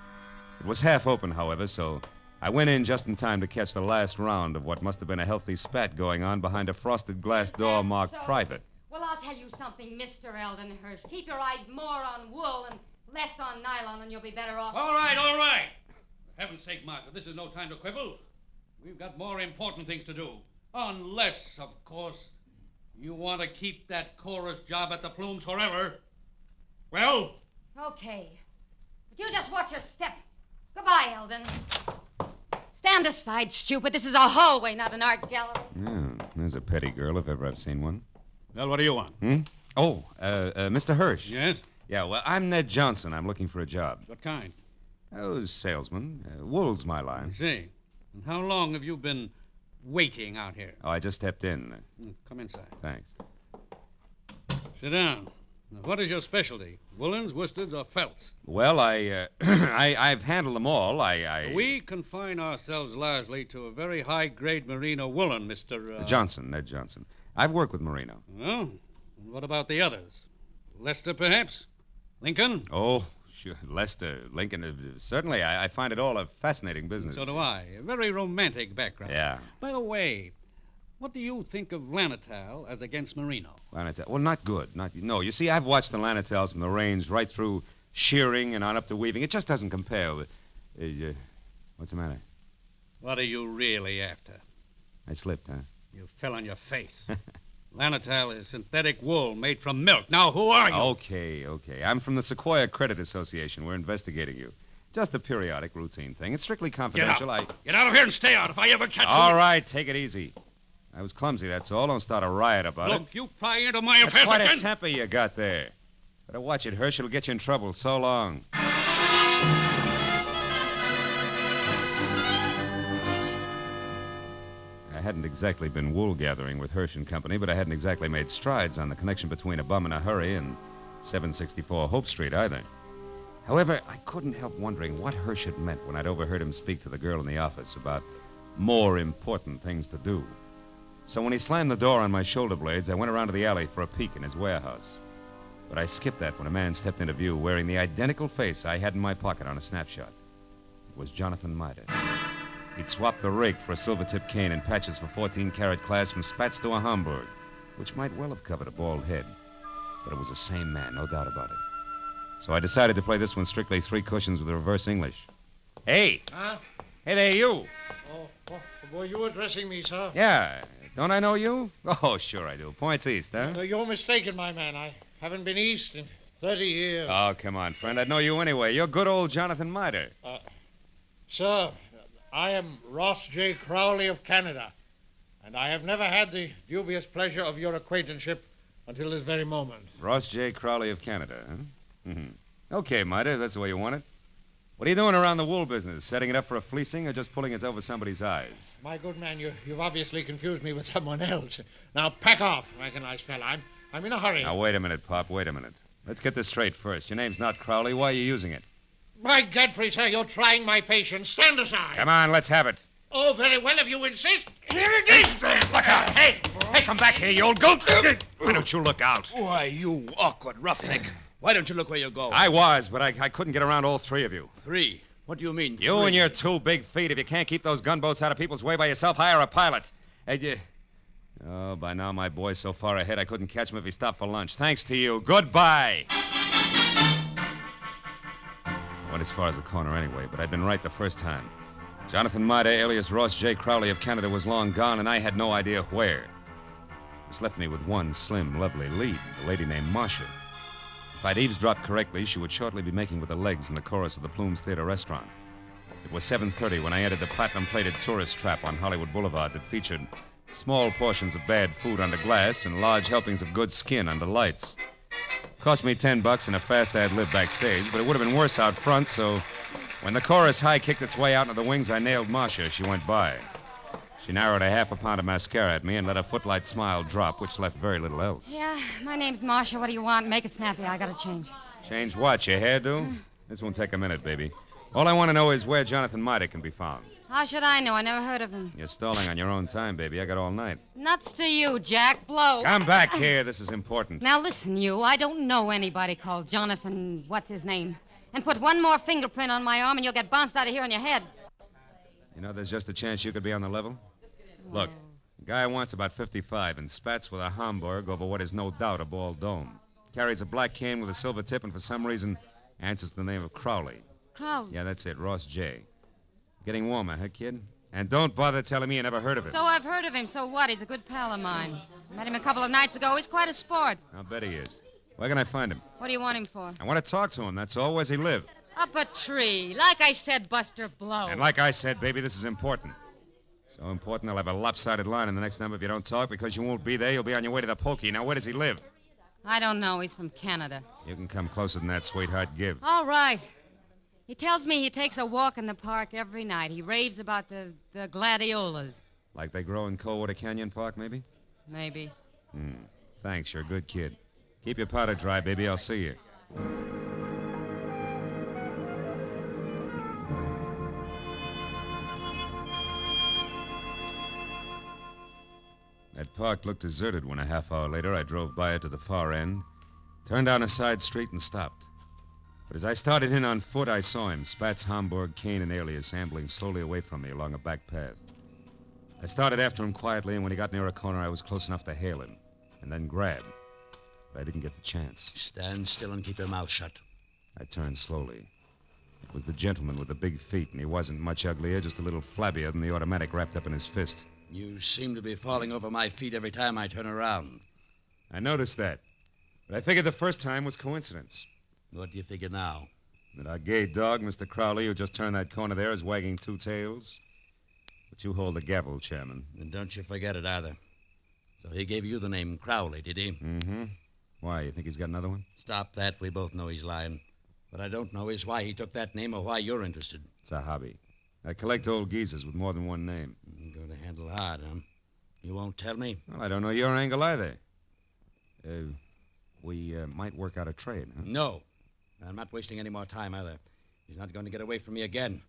It was half open, however, so I went in just in time to catch the last round of what must have been a healthy spat going on behind a frosted glass door marked private. Well, I'll tell you something, Mr. Eldon Hirsch. Keep your eyes more on wool and less on nylon, and you'll be better off. All right, all right. For heaven's sake, Martha, this is no time to quibble. We've got more important things to do. Unless, of course, you want to keep that chorus job at the Plumes forever. Well? Okay. But you just watch your step. Goodbye, Eldon. Stand aside, stupid. This is a hallway, not an art gallery. Yeah, there's a petty girl if ever I've seen one. Well, what do you want? Oh, Mr. Hirsch. Yes? Yeah, well, I'm Ned Johnson. I'm looking for a job. What kind? Oh, salesman. Wool's my line. I see. And how long have you been waiting out here? Oh, I just stepped in. Come inside. Thanks. Sit down. Now, what is your specialty? Woolens, worsteds, or felts? Well, I've handled them all. We confine ourselves largely to a very high-grade merino woolen, Mr. Johnson, Ned Johnson. I've worked with merino. Well, and what about the others? Lester, perhaps? Lincoln? Oh, sure. Lester, Lincoln. Certainly, I find it all a fascinating business. So do I. A very romantic background. Yeah. By the way, what do you think of Lanatal as against merino? Lanatal. Well, not good. No, you see, I've watched the Lanatals from the range right through shearing and on up to weaving. It just doesn't compare with... what's the matter? What are you really after? I slipped, huh? You fell on your face. Lanatal is synthetic wool made from milk. Now, who are you? Okay. I'm from the Sequoia Credit Association. We're investigating you. Just a periodic routine thing. It's strictly confidential. Get out of here and stay out if I ever catch you. All right, take it easy. I was clumsy, that's all. Don't start a riot about it. Look, you pry into my affairs That's quite again. a temper you got there. Better watch it, Hirsch. It'll get you in trouble. So long. I hadn't exactly been wool gathering with Hirsch and Company, but I hadn't exactly made strides on the connection between a bum in a hurry and 764 Hope Street either. However, I couldn't help wondering what Hirsch had meant when I'd overheard him speak to the girl in the office about more important things to do. So when he slammed the door on my shoulder blades, I went around to the alley for a peek in his warehouse. But I skipped that when a man stepped into view wearing the identical face I had in my pocket on a snapshot. It was Jonathan Mitre. He'd swapped the rake for a silver-tipped cane and patches for 14-carat class from spats to a Hamburg, which might well have covered a bald head. But it was the same man, no doubt about it. So I decided to play this one strictly 3 cushions with reverse English. Hey! Huh? Hey there, you! Oh, were you addressing me, sir? Yeah. Don't I know you? Oh, sure I do. Points east, huh? No, you're mistaken, my man. I haven't been east in 30 years. Oh, come on, friend. I'd know you anyway. You're good old Jonathan Mitre. Sir, I am Ross J. Crowley of Canada, and I have never had the dubious pleasure of your acquaintanceship until this very moment. Ross J. Crowley of Canada, huh? Mm-hmm. Okay, Mitre, that's the way you want it. What are you doing around the wool business? Setting it up for a fleecing or just pulling it over somebody's eyes? My good man, you've obviously confused me with someone else. Now, pack off, recognized fella. I'm in a hurry. Now, wait a minute, Pop, wait a minute. Let's get this straight first. Your name's not Crowley. Why are you using it? By Godfrey, sir, you're trying my patience. Stand aside. Come on, let's have it. Oh, very well, if you insist. Here it is. Look out. Hey, come back here, you old goat. Why don't you look out? Why, you awkward roughneck. Why don't you look where you're going? I was, but I couldn't get around all 3 of you. 3? What do you mean, You 3? and your 2 big feet. If you can't keep those gunboats out of people's way by yourself, hire a pilot. Oh, by now my boy's so far ahead I couldn't catch him if he stopped for lunch. Thanks to you. Goodbye. Went as far as the corner anyway, but I'd been right the first time. Jonathan Mitre, alias Ross J. Crowley of Canada, was long gone, and I had no idea where. This left me with one slim, lovely lead, a lady named Marcia. If I'd eavesdropped correctly, she would shortly be making with the legs in the chorus of the Plumes Theater restaurant. It was 7:30 when I entered the platinum-plated tourist trap on Hollywood Boulevard that featured small portions of bad food under glass and large helpings of good skin under lights. Cost me $10 and a fast ad-lib backstage, but it would have been worse out front, so when the chorus high kicked its way out into the wings, I nailed Marcia as she went by. She narrowed a half a pound of mascara at me and let a footlight smile drop, which left very little else. Yeah, my name's Marcia. What do you want? Make it snappy. I gotta change. Change what, your hairdo? This won't take a minute, baby. All I want to know is where Jonathan Mitre can be found. How should I know? I never heard of him. You're stalling on your own time, baby. I got all night. Nuts to you, Jack. Blow. Come back here. This is important. Now listen, you. I don't know anybody called Jonathan, what's his name? And put one more fingerprint on my arm and you'll get bounced out of here on your head. You know, there's just a chance you could be on the level. Look, the guy wants about 55 and spats with a Hamburg over what is no doubt a bald dome. Carries a black cane with a silver tip and for some reason answers to the name of Crowley. Crowley? Yeah, that's it, Ross J. Getting warmer, huh, kid? And don't bother telling me you never heard of him. So I've heard of him. So what? He's a good pal of mine. Met him a couple of nights ago. He's quite a sport. I'll bet he is. Where can I find him? What do you want him for? I want to talk to him, that's all. Where's he live? Up a tree. Like I said, Buster, blow. And like I said, baby, this is important. So important, I'll have a lopsided line in the next number if you don't talk, because you won't be there. You'll be on your way to the pokey. Now, where does he live? I don't know. He's from Canada. You can come closer than that, sweetheart. Give. All right. He tells me he takes a walk in the park every night. He raves about the gladiolas. Like they grow in Coldwater Canyon Park, maybe? Maybe. Thanks, you're a good kid. Keep your powder dry, baby. I'll see you. That park looked deserted when a half hour later I drove by it to the far end, turned down a side street, and stopped. But as I started in on foot, I saw him, Spats, Hamburg, cane, and alias, ambling slowly away from me along a back path. I started after him quietly, and when he got near a corner, I was close enough to hail him, and then grab. But I didn't get the chance. Stand still and keep your mouth shut. I turned slowly. It was the gentleman with the big feet, and he wasn't much uglier, just a little flabbier than the automatic wrapped up in his fist. You seem to be falling over my feet every time I turn around. I noticed that. But I figured the first time was coincidence. What do you figure now? That our gay dog, Mr. Crowley, who just turned that corner there, is wagging 2 tails. But you hold the gavel, Chairman. And don't you forget it either. So he gave you the name Crowley, did he? Mm-hmm. Why, you think he's got another one? Stop that. We both know he's lying. What I don't know is why he took that name or why you're interested. It's a hobby. I collect old geezers with more than one name. You're going to handle hard, huh? You won't tell me? Well, I don't know your angle either. We might work out a trade, huh? No. I'm not wasting any more time either. He's not going to get away from me again.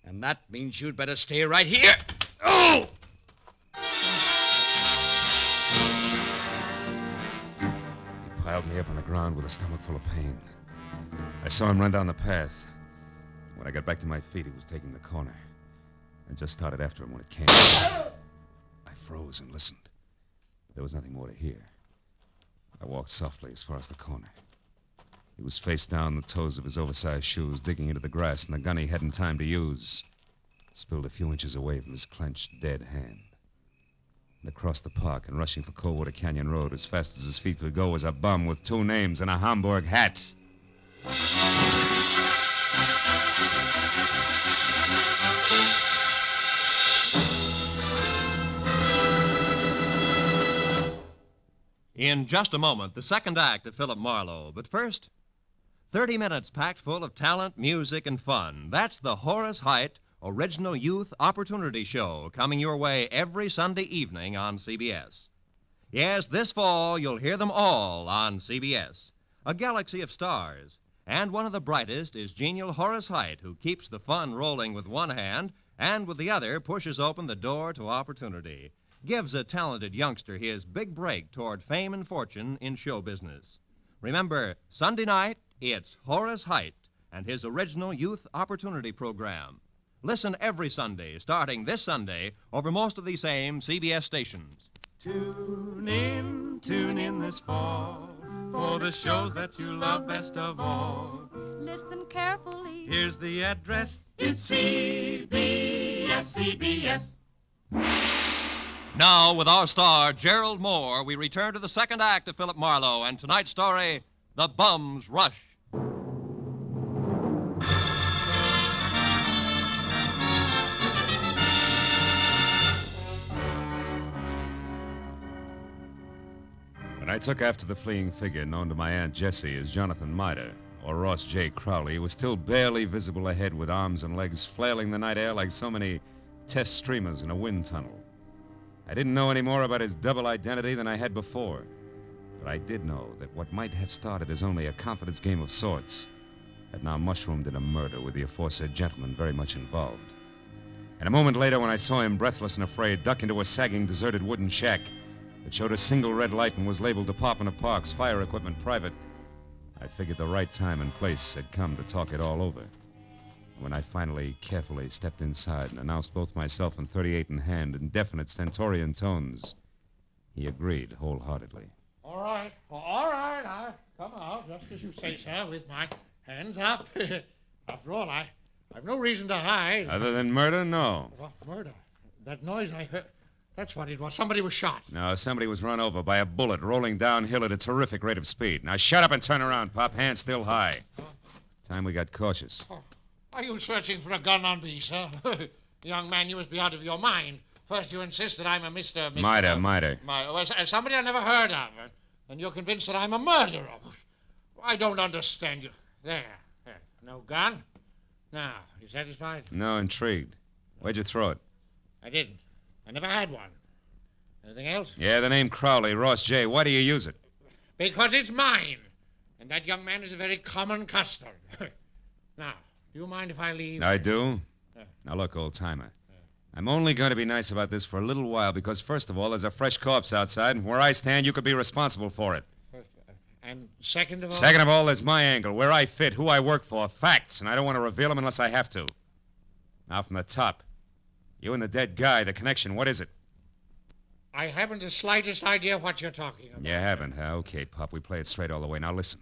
And that means you'd better stay right here. Oh! piled me up on the ground with a stomach full of pain. I saw him run down the path. When I got back to my feet, he was taking the corner. I just started after him when it came. I froze and listened. But there was nothing more to hear. I walked softly as far as the corner. He was face down, the toes of his oversized shoes digging into the grass, and the gun he hadn't time to use spilled a few inches away from his clenched, dead hand. And across the park and rushing for Coldwater Canyon Road as fast as his feet could go was a bum with 2 names and a Hamburg hat. In just a moment, the second act of Philip Marlowe. But first, 30 minutes packed full of talent, music, and fun. That's the Horace Heidt Original Youth Opportunity Show, coming your way every Sunday evening on CBS. Yes, this fall you'll hear them all on CBS. A galaxy of stars. And one of the brightest is genial Horace Heidt, who keeps the fun rolling with one hand and with the other pushes open the door to opportunity. Gives a talented youngster his big break toward fame and fortune in show business. Remember, Sunday night, it's Horace Heidt and his original youth opportunity program. Listen every Sunday, starting this Sunday, over most of these same CBS stations. Tune in this fall for the shows that you love best of all. Listen carefully. Here's the address. It's CBS, CBS. Now, with our star, Gerald Moore, we return to the second act of Philip Marlowe and tonight's story, The Bum's Rush. When I took after the fleeing figure known to my Aunt Jessie as Jonathan Mitre, or Ross J. Crowley, he was still barely visible ahead with arms and legs flailing the night air like so many test streamers in a wind tunnel. I didn't know any more about his double identity than I had before, but I did know that what might have started as only a confidence game of sorts had now mushroomed into murder with the aforesaid gentleman very much involved. And a moment later, when I saw him, breathless and afraid, duck into a sagging, deserted wooden shack that showed a single red light and was labeled Department of Parks, Fire Equipment Private, I figured the right time and place had come to talk it all over. When I finally carefully stepped inside and announced both myself and 38 in hand in definite stentorian tones, he agreed wholeheartedly. All right. I'll come out just as you say, sir, with my hands up. After all, I've no reason to hide. Other than murder, no. What murder? That noise I heard, that's what it was. Somebody was shot. No, somebody was run over by a bullet rolling downhill at a terrific rate of speed. Now shut up and turn around, Pop. Hands still high. Time we got cautious. Are you searching for a gun on me, sir? Young man, you must be out of your mind. First you insist that I'm a Mr. Mitre. Well, somebody I never heard of. And you're convinced that I'm a murderer. I don't understand you. There. No gun? Now, you satisfied? No, intrigued. Where'd you throw it? I didn't. I never had one. Anything else? Yeah, the name Crowley, Ross J. Why do you use it? Because it's mine. And that young man is a very common customer. Now, do you mind if I leave? I do. Now, look, old-timer. I'm only going to be nice about this for a little while because, first of all, there's a fresh corpse outside, and where I stand, you could be responsible for it. And second of all? Second of all, there's my angle, where I fit, who I work for, facts, and I don't want to reveal them unless I have to. Now, from the top. You and the dead guy, the connection, what is it? I haven't the slightest idea what you're talking about. You haven't, huh? Okay, Pop, we play it straight all the way. Now, listen.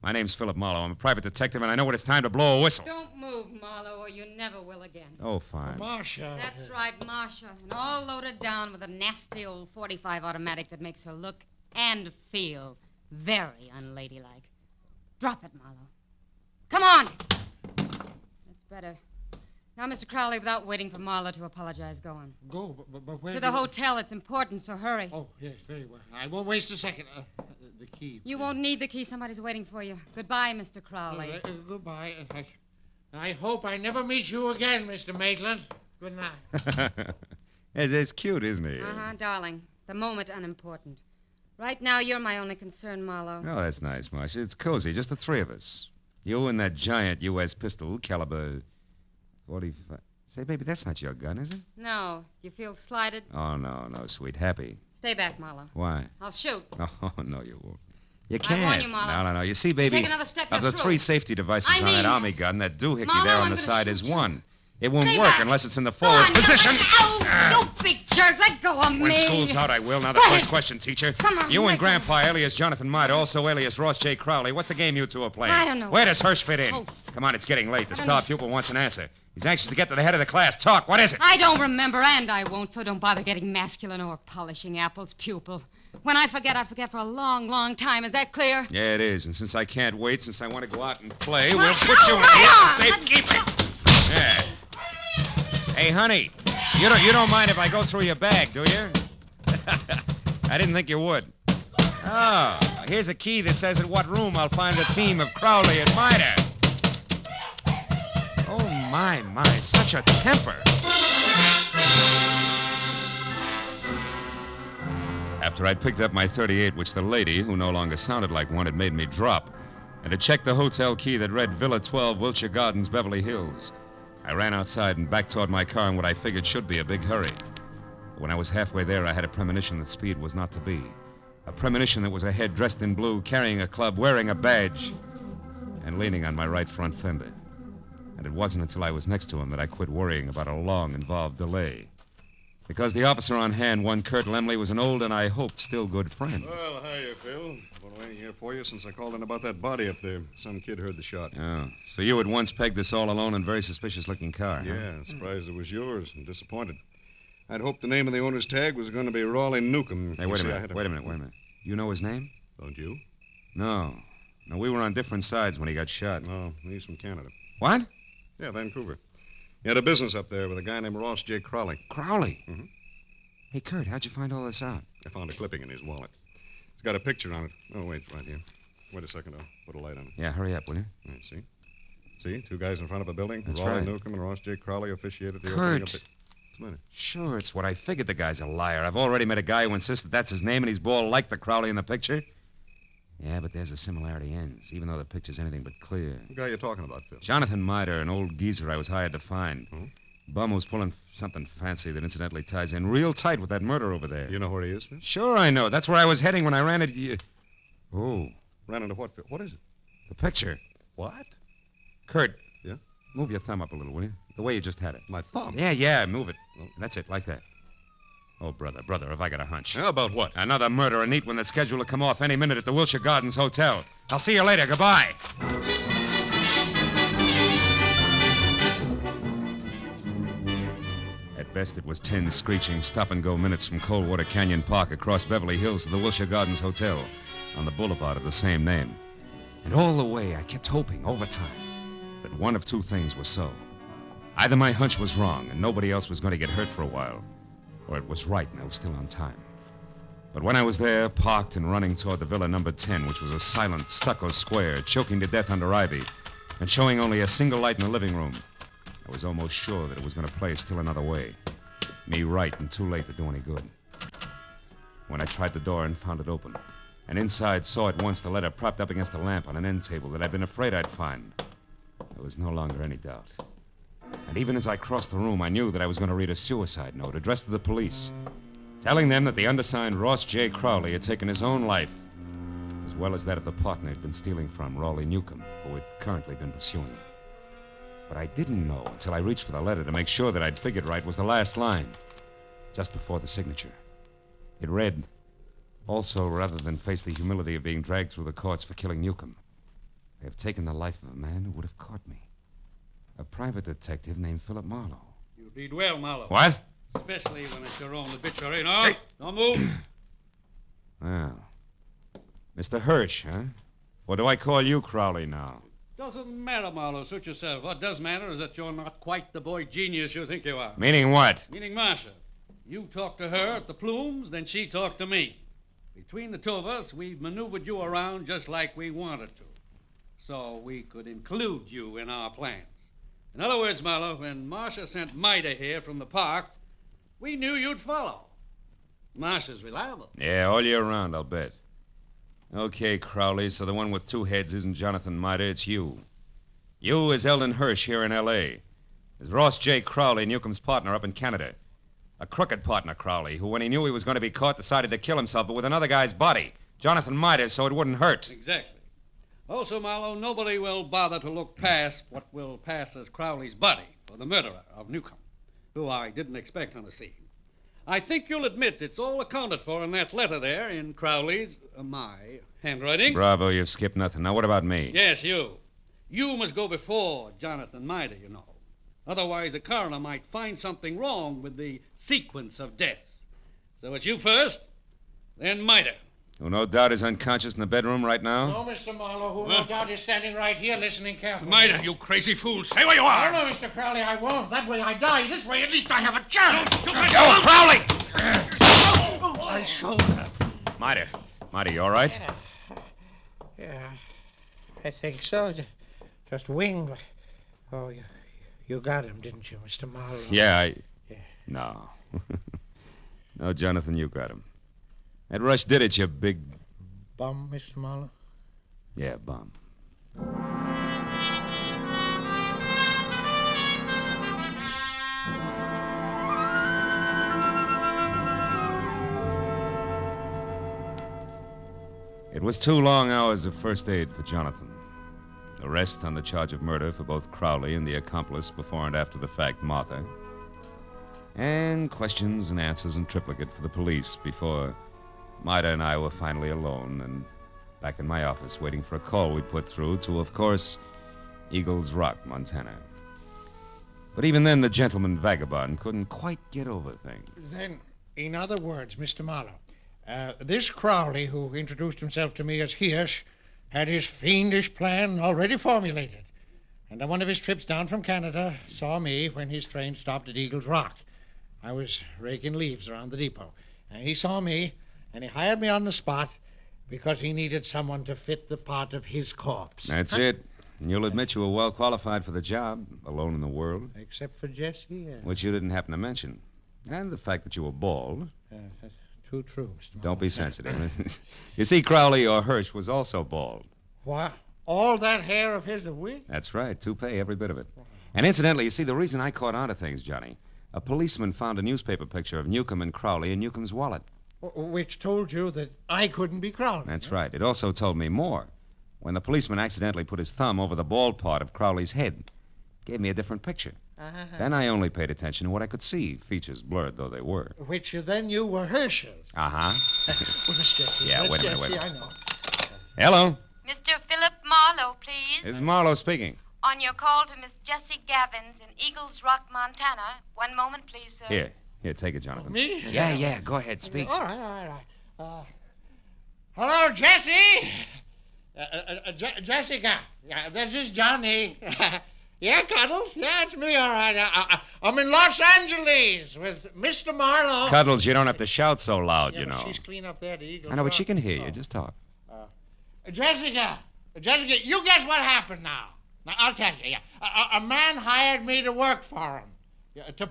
My name's Philip Marlowe. I'm a private detective, and I know when it's time to blow a whistle. Don't move, Marlowe, or you never will again. Oh, fine. Marcia. That's right, Marcia. And all loaded down with a nasty old .45 automatic that makes her look and feel very unladylike. Drop it, Marlowe. Come on! That's better. Now, Mr. Crowley, without waiting for Marlowe to apologize, go on. Go, but where? To the hotel. It's important, so hurry. Oh, yes, very well. I won't waste a second. The key. You won't need the key. Somebody's waiting for you. Goodbye, Mr. Crowley. Goodbye. I hope I never meet you again, Mr. Maitland. Good night. It's cute, isn't he? Uh-huh, darling. The moment unimportant. Right now, you're my only concern, Marlowe. Oh, that's nice, Marcia. It's cozy, just the three of us. You and that giant U.S. pistol, caliber 45. Say, baby, that's not your gun, is it? No. You feel slighted? Oh, no, sweet. Happy. Stay back, Marlowe. Why? I'll shoot. Oh, no, you won't. You I can't. warn you, Marlowe. No. You see, baby, take another step, of you're the through. 3 safety devices I on that mean- army gun, that doohickey Marlowe, there on I'm the gonna side shoot is you. one. It won't Stay work back. unless it's in the Go forward on, position. You big jerk. Let go of When me. school's out, I will. Now, the Go first ahead. question, teacher. Come on, You let and go. Grandpa, alias Jonathan Miter, also alias Ross J. Crowley. What's the game you two are playing? I don't know. Where does Hirsch fit in? Oh. Come on, it's getting late. The I don't star know. pupil wants an answer. He's anxious to get to the head of the class. Talk. What is it? I don't remember, and I won't, so don't bother getting masculine or polishing apples, pupil. When I forget for a long, long time. Is that clear? Yeah, it is. And since I can't wait, since I want to go out and play, we'll Well, put you in right the on. safekeeping. Yeah. Hey, honey, you don't mind if I go through your bag, do you? I didn't think you would. Oh, here's a key that says in what room I'll find the team of Crowley and Miter. Oh, my, such a temper. After I'd picked up my .38, which the lady, who no longer sounded like one, had made me drop, and had checked the hotel key that read Villa 12, Wilshire Gardens, Beverly Hills, I ran outside and back toward my car in what I figured should be a big hurry. But when I was halfway there, I had a premonition that speed was not to be. A premonition that was a head dressed in blue, carrying a club, wearing a badge, and leaning on my right front fender. And it wasn't until I was next to him that I quit worrying about a long, involved delay. Because the officer on hand, one Kurt Lemley, was an old and I hoped still good friend. Well, hiya, Phil. I've been waiting here for you since I called in about that body up there. Some kid heard the shot. Oh, so you had once pegged this all-alone and very suspicious-looking car, huh? Yeah, surprised it was yours and disappointed. I'd hoped the name of the owner's tag was going to be Raleigh Newcomb. Hey, You wait a see, I minute, had wait a minute. You know his name? Don't you? No, we were on different sides when he got shot. No, he's from Canada. What? Yeah, Vancouver. He had a business up there with a guy named Ross J. Crowley. Crowley? Mm-hmm. Hey, Kurt, how'd you find all this out? I found a clipping in his wallet. It's got a picture on it. Oh, wait, right here. Wait a second, I'll put a light on it. Yeah, hurry up, will you? All right, see? See, 2 guys in front of a building. That's Raleigh right. Newcomb and Ross J. Crowley officiated the Kurt. opening of the... What's the matter? Sure, it's what I figured. The guy's a liar. I've already met a guy who insists that that's his name and he's bald like the Crowley in the picture. Yeah, but there's a similarity ends, even though the picture's anything but clear. What guy you talking about, Phil? Jonathan Miter, an old geezer I was hired to find. Hmm? Bum who's pulling something fancy that incidentally ties in real tight with that murder over there. You know where he is, Phil? Sure I know. That's where I was heading when I ran into you. Oh, Ran into what, Phil? What is it? the picture. What? Kurt. Yeah? Move your thumb up a little, will you? The way you just had it. My thumb? Yeah, move it. That's it, like that. Oh, brother, have I got a hunch. How about what? Another murder, a neat one that's scheduled to come off any minute at the Wilshire Gardens Hotel. I'll see you later. Goodbye. At best, it was 10 screeching stop-and-go minutes from Coldwater Canyon Park across Beverly Hills to the Wilshire Gardens Hotel on the boulevard of the same name. And all the way, I kept hoping, over time, that one of two things was so. Either my hunch was wrong and nobody else was going to get hurt for a while, or it was right and I was still on time. But when I was there, parked and running toward the Villa number 10, which was a silent stucco square, choking to death under ivy, and showing only a single light in the living room, I was almost sure that it was going to play still another way. Me right and too late to do any good. When I tried the door and found it open, and inside saw at once the letter propped up against a lamp on an end table that I'd been afraid I'd find, there was no longer any doubt. And even as I crossed the room, I knew that I was going to read a suicide note addressed to the police, telling them that the undersigned Ross J. Crowley had taken his own life, as well as that of the partner he'd been stealing from, Raleigh Newcomb, who had currently been pursuing him. But I didn't know until I reached for the letter to make sure that I'd figured right was the last line, just before the signature. It read, "Also, rather than face the humility of being dragged through the courts for killing Newcomb, I have taken the life of a man who would have caught me. A private detective named Philip Marlowe." You read well, Marlowe. What? Especially when it's your own obituary. No, don't move. Well, Mr. Hirsch, huh? Or do I call you Crowley now? Doesn't matter, Marlowe. Suit yourself. What does matter is that you're not quite the boy genius you think you are. Meaning what? Meaning Marcia. You talked to her at the Plumes, then she talked to me. Between the two of us, we've maneuvered you around just like we wanted to, so we could include you in our plans. In other words, Marlowe, when Marcia sent Mida here from the park, we knew you'd follow. Marcia's reliable. Yeah, all year round, I'll bet. Okay, Crowley, so the one with two heads isn't Jonathan Miter, it's you. You is Eldon Hirsch here in L.A. Is Ross J. Crowley, Newcomb's partner up in Canada. A crooked partner, Crowley, who, when he knew he was going to be caught, decided to kill himself, but with another guy's body. Jonathan Midas, so it wouldn't hurt. Exactly. Also, Marlowe, nobody will bother to look past what will pass as Crowley's buddy, or the murderer of Newcomb, who I didn't expect on the scene. I think you'll admit it's all accounted for in that letter there in Crowley's, my handwriting. Bravo, you've skipped nothing. Now, what about me? Yes, you. You must go before Jonathan Mida, you know. Otherwise, a coroner might find something wrong with the sequence of deaths. So it's you first, then Mida. Who no doubt is unconscious in the bedroom right now? No, Mr. Marlowe, who no doubt is standing right here listening carefully. Mida, you crazy fool. Stay where you are. No, Mr. Crowley, I won't. That way I die. This way, at least I have a chance. Yo, Crowley! My shoulder. Mighty, you all right? Yeah, I think so. Just winged. Oh, you got him, didn't you, Mr. Marlowe? Yeah. No. No, Jonathan, you got him. That rush did it, you big... Bum, Mr. Marlowe? Yeah, bum. It was 2 long hours of first aid for Jonathan. Arrest on the charge of murder for both Crowley and the accomplice before and after the fact, Martha. And questions and answers in triplicate for the police before Mida and I were finally alone and back in my office waiting for a call we'd put through to, of course, Eagles Rock, Montana. But even then, the gentleman vagabond couldn't quite get over things. Then, in other words, Mr. Marlowe, this Crowley, who introduced himself to me as Hirsch, had his fiendish plan already formulated. And on one of his trips down from Canada, saw me when his train stopped at Eagles Rock. I was raking leaves around the depot. And he saw me, and he hired me on the spot because he needed someone to fit the part of his corpse. That's it. And you'll admit you were well qualified for the job, alone in the world. Except for Jesse. Which you didn't happen to mention. And the fact that you were bald. That's too true, Mr. Don't be sensitive. You see, Crowley or Hirsch was also bald. What? All that hair of his a wig? That's right. Toupee, every bit of it. And incidentally, you see, the reason I caught on to things, Johnny, a policeman found a newspaper picture of Newcomb and Crowley in Newcomb's wallet. Which told you that I couldn't be Crowley. That's right. It also told me more. When the policeman accidentally put his thumb over the bald part of Crowley's head, it gave me a different picture. Then I only paid attention to what I could see, features blurred though they were. Which you then knew were Herschel's. Uh-huh. Well, Miss Jessie. Yeah, Miss wait a minute, Jessie, wait a minute. I know. Hello. Mr. Philip Marlowe, please. This is Marlowe speaking. On your call to Miss Jessie Gavins in Eagles Rock, Montana. One moment, please, sir. Here, take it, Jonathan. Me? Yeah, go ahead, speak. All right. Hello, Jessie. Jessica. Yeah, this is Johnny. Yeah, Cuddles. Yeah, it's me, all right. I'm in Los Angeles with Mr. Marlowe. Cuddles, you don't have to shout so loud, you know. She's clean up there, the Eagles. I know, but she can hear you. Just talk. Jessica, you guess what happened now. Now, I'll tell you. Yeah. A man hired me to work for him. To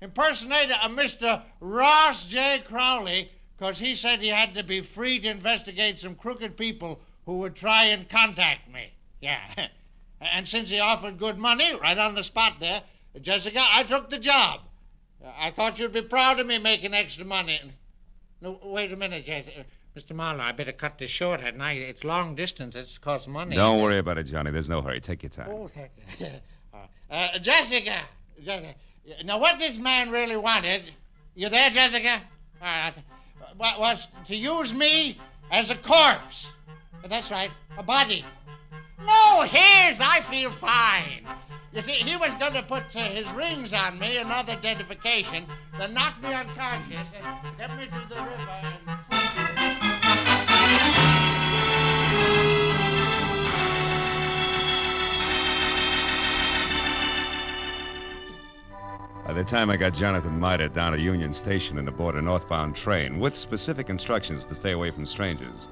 impersonate a Mr. Ross J. Crowley, because he said he had to be free to investigate some crooked people who would try and contact me. Yeah. And since he offered good money right on the spot there, Jessica, I took the job. I thought you'd be proud of me making extra money. No, wait a minute, Jessica. Mr. Marlowe, I better cut this short, hadn't I? It's long distance. It's cost money. Don't worry about it, Johnny. There's no hurry. Take your time. Oh, thank you. Jessica. Now, what this man really wanted, you there, Jessica? Was to use me as a corpse. That's right, a body. No, his. I feel fine. You see, he was going to put his rings on me, another identification, then knock me unconscious and get me to the river and... By the time I got Jonathan Mida down at Union Station and aboard a northbound train with specific instructions to stay away from strangers,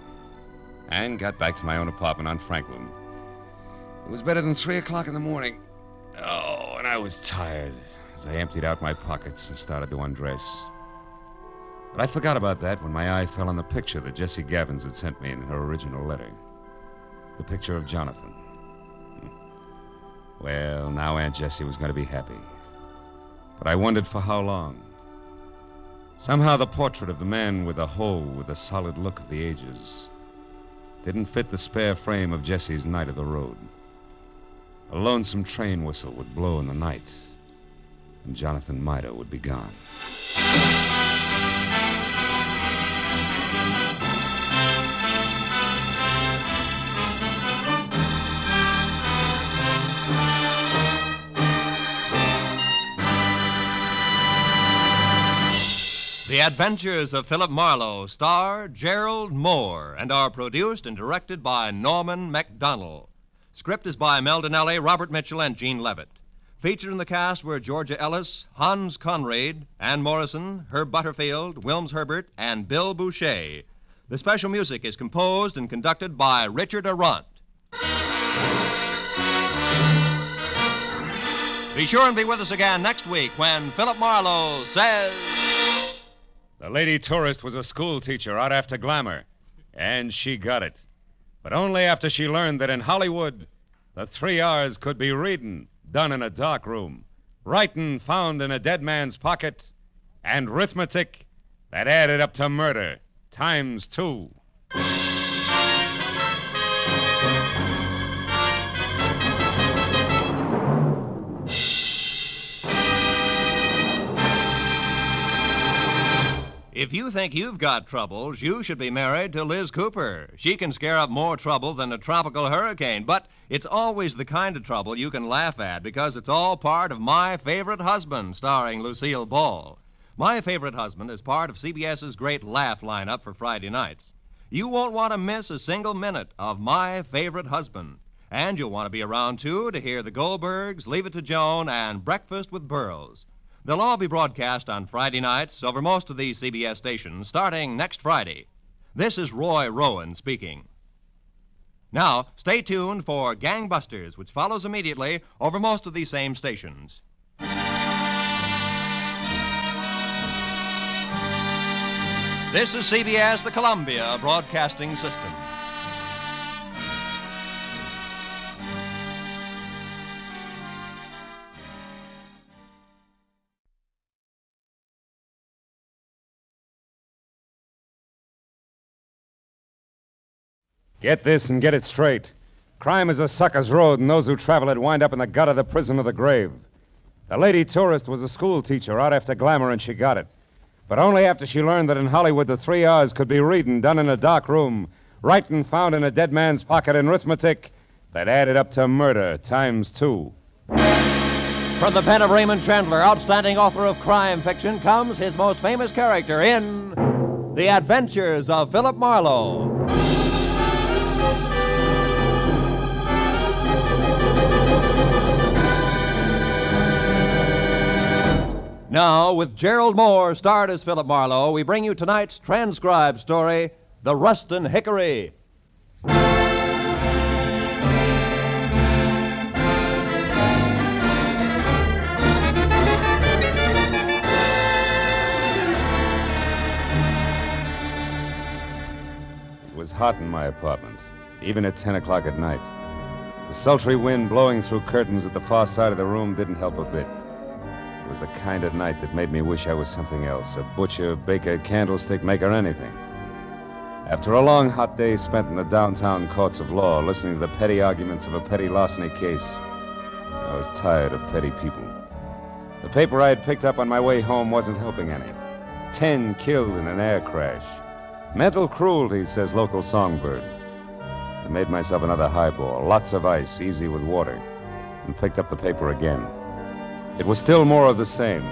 and got back to my own apartment on Franklin, it was better than 3 o'clock in the morning. Oh, and I was tired as I emptied out my pockets and started to undress. But I forgot about that when my eye fell on the picture that Jessie Gavins had sent me in her original letter. The picture of Jonathan. Well, now Aunt Jessie was going to be happy. But I wondered for how long. Somehow the portrait of the man with the hoe with the solid look of the ages didn't fit the spare frame of Jesse's Night of the Road. A lonesome train whistle would blow in the night, and Jonathan Mida would be gone. The Adventures of Philip Marlowe star Gerald Moore and are produced and directed by Norman MacDonald. Script is by Mel Donnelly, Robert Mitchell, and Gene Levitt. Featured in the cast were Georgia Ellis, Hans Conried, Ann Morrison, Herb Butterfield, Wilms Herbert, and Bill Boucher. The special music is composed and conducted by Richard Arant. Be sure and be with us again next week when Philip Marlowe says... The lady tourist was a school teacher out after glamour, and she got it. But only after she learned that in Hollywood, the 3 R's could be reading, done in a dark room, writing found in a dead man's pocket, and arithmetic that added up to murder, ×2. If you think you've got troubles, you should be married to Liz Cooper. She can scare up more trouble than a tropical hurricane, but it's always the kind of trouble you can laugh at because it's all part of My Favorite Husband, starring Lucille Ball. My Favorite Husband is part of CBS's great laugh lineup for Friday nights. You won't want to miss a single minute of My Favorite Husband. And you'll want to be around, too, to hear the Goldbergs, Leave It to Joan, and Breakfast with Burroughs. They'll all be broadcast on Friday nights over most of these CBS stations starting next Friday. This is Roy Rowan speaking. Now, stay tuned for Gangbusters, which follows immediately over most of these same stations. This is CBS, the Columbia Broadcasting System. Get this and get it straight. Crime is a sucker's road, and those who travel it wind up in the gut of the prison of the grave. The lady tourist was a school teacher out after glamour, and she got it. But only after she learned that in Hollywood the 3 R's could be reading done in a dark room, writing found in a dead man's pocket, and arithmetic that added up to murder ×2. From the pen of Raymond Chandler, outstanding author of crime fiction, comes his most famous character in The Adventures of Philip Marlowe. Now, with Gerald Moore, starred as Philip Marlowe, we bring you tonight's transcribed story, The Rustin Hickory. It was hot in my apartment, even at 10 o'clock at night. The sultry wind blowing through curtains at the far side of the room didn't help a bit. It was the kind of night that made me wish I was something else, a butcher, baker, candlestick maker, anything. After a long, hot day spent in the downtown courts of law, listening to the petty arguments of a petty larceny case, I was tired of petty people. The paper I had picked up on my way home wasn't helping any. 10 killed in an air crash. Mental cruelty, says local songbird. I made myself another highball, lots of ice, easy with water, and picked up the paper again. It was still more of the same.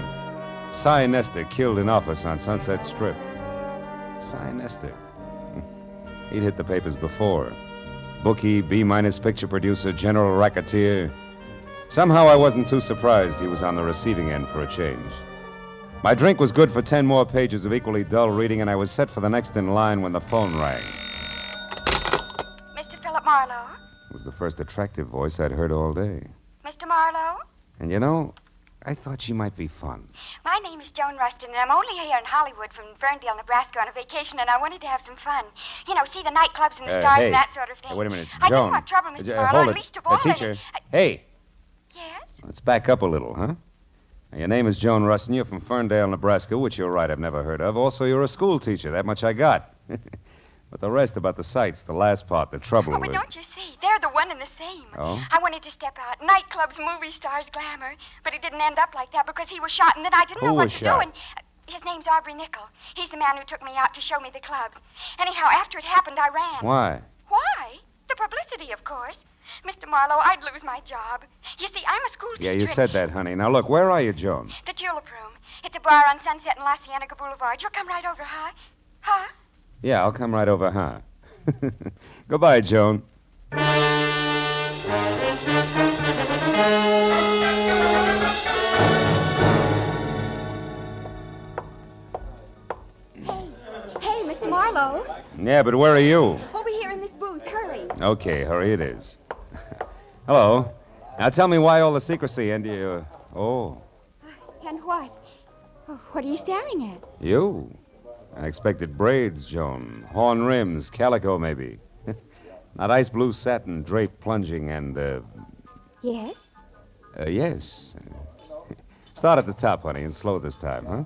Cy Nestor killed in office on Sunset Strip. Cy Nestor. He'd hit the papers before. Bookie, B- picture producer, general racketeer. Somehow I wasn't too surprised he was on the receiving end for a change. My drink was good for 10 more pages of equally dull reading, and I was set for the next in line when the phone rang. Mr. Philip Marlowe? It was the first attractive voice I'd heard all day. Mr. Marlowe? And you know, I thought she might be fun. My name is Joan Rustin, and I'm only here in Hollywood from Ferndale, Nebraska on a vacation, and I wanted to have some fun. You know, see the nightclubs and the stars hey. and that sort of thing. Hey, wait a minute, I Joan. didn't want trouble, Mr. Hold Marlowe, it. at least of all. Teacher, hey. Yes? Let's back up a little, huh? Your name is Joan Rustin. You're from Ferndale, Nebraska, which you're right, I've never heard of. Also, you're a school teacher. That much I got. But the rest about the sights, the last part, the trouble Oh, but with... don't you see? They're the one and the same. Oh? I wanted to step out. Nightclubs, movie stars, glamour. But it didn't end up like that because he was shot, and then I didn't Who know what was to shot? do. And his name's Aubrey Nickel. He's the man who took me out to show me the clubs. Anyhow, after it happened, I ran. Why? Why? The publicity, of course. Mr. Marlowe, I'd lose my job. You see, I'm a school teacher. Yeah, you said that, honey. Now, look, where are you, Joan? The Tulip Room. It's a bar on Sunset and La Cienega Boulevard. You'll come right over, huh? Huh? Yeah, I'll come right over, huh? Goodbye, Joan. Hey, Mr. Marlowe. Yeah, but where are you? Over here in this booth. Hurry. Okay, hurry it is. Hello. Now tell me why all the secrecy and you... Oh, And what? Oh, what are you staring at? you. I expected braids, Joan. Horn rims, calico, maybe. Not ice blue satin, drape plunging, and, Yes? yes. Start at the top, honey, and slow this time, huh?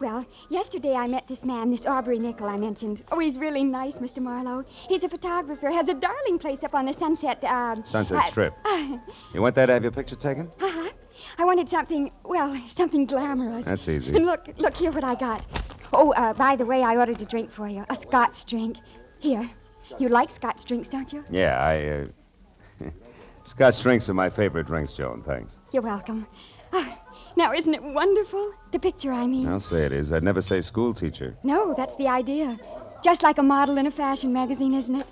Well, yesterday I met this man, this Aubrey Nickel I mentioned. Oh, he's really nice, Mr. Marlowe. He's a photographer, has a darling place up on the Sunset, Sunset Strip. You went there to have your picture taken? Uh-huh. I wanted something, well, something glamorous. That's easy. And look here what I got. Oh, by the way, I ordered a drink for you, a Scotch drink. Here. You like Scotch drinks, don't you? Yeah, Scotch drinks are my favorite drinks, Joan, thanks. You're welcome. Now, isn't it wonderful? The picture, I mean. I'll say it is. I'd never say school teacher. No, that's the idea. Just like a model in a fashion magazine, isn't it?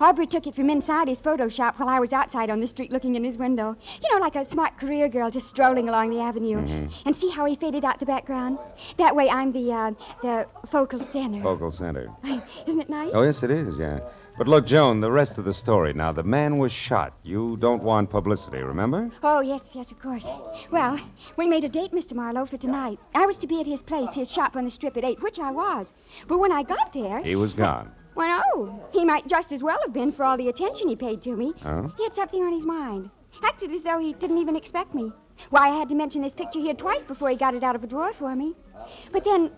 Aubrey took it from inside his photo shop while I was outside on the street looking in his window. You know, like a smart career girl just strolling along the avenue. Mm-hmm. And see how he faded out the background? That way I'm the focal center. Focal center. Isn't it nice? Oh, yes, it is, yeah. But look, Joan, the rest of the story. Now, the man was shot. You don't want publicity, remember? Oh, yes, of course. Well, we made a date, Mr. Marlowe, for tonight. I was to be at his place, his shop on the strip at 8, which I was. But when I got there... He was gone. Well, no. He might just as well have been for all the attention he paid to me. Oh? He had something on his mind. Acted as though he didn't even expect me. Why, I had to mention this picture here twice before he got it out of a drawer for me. But then,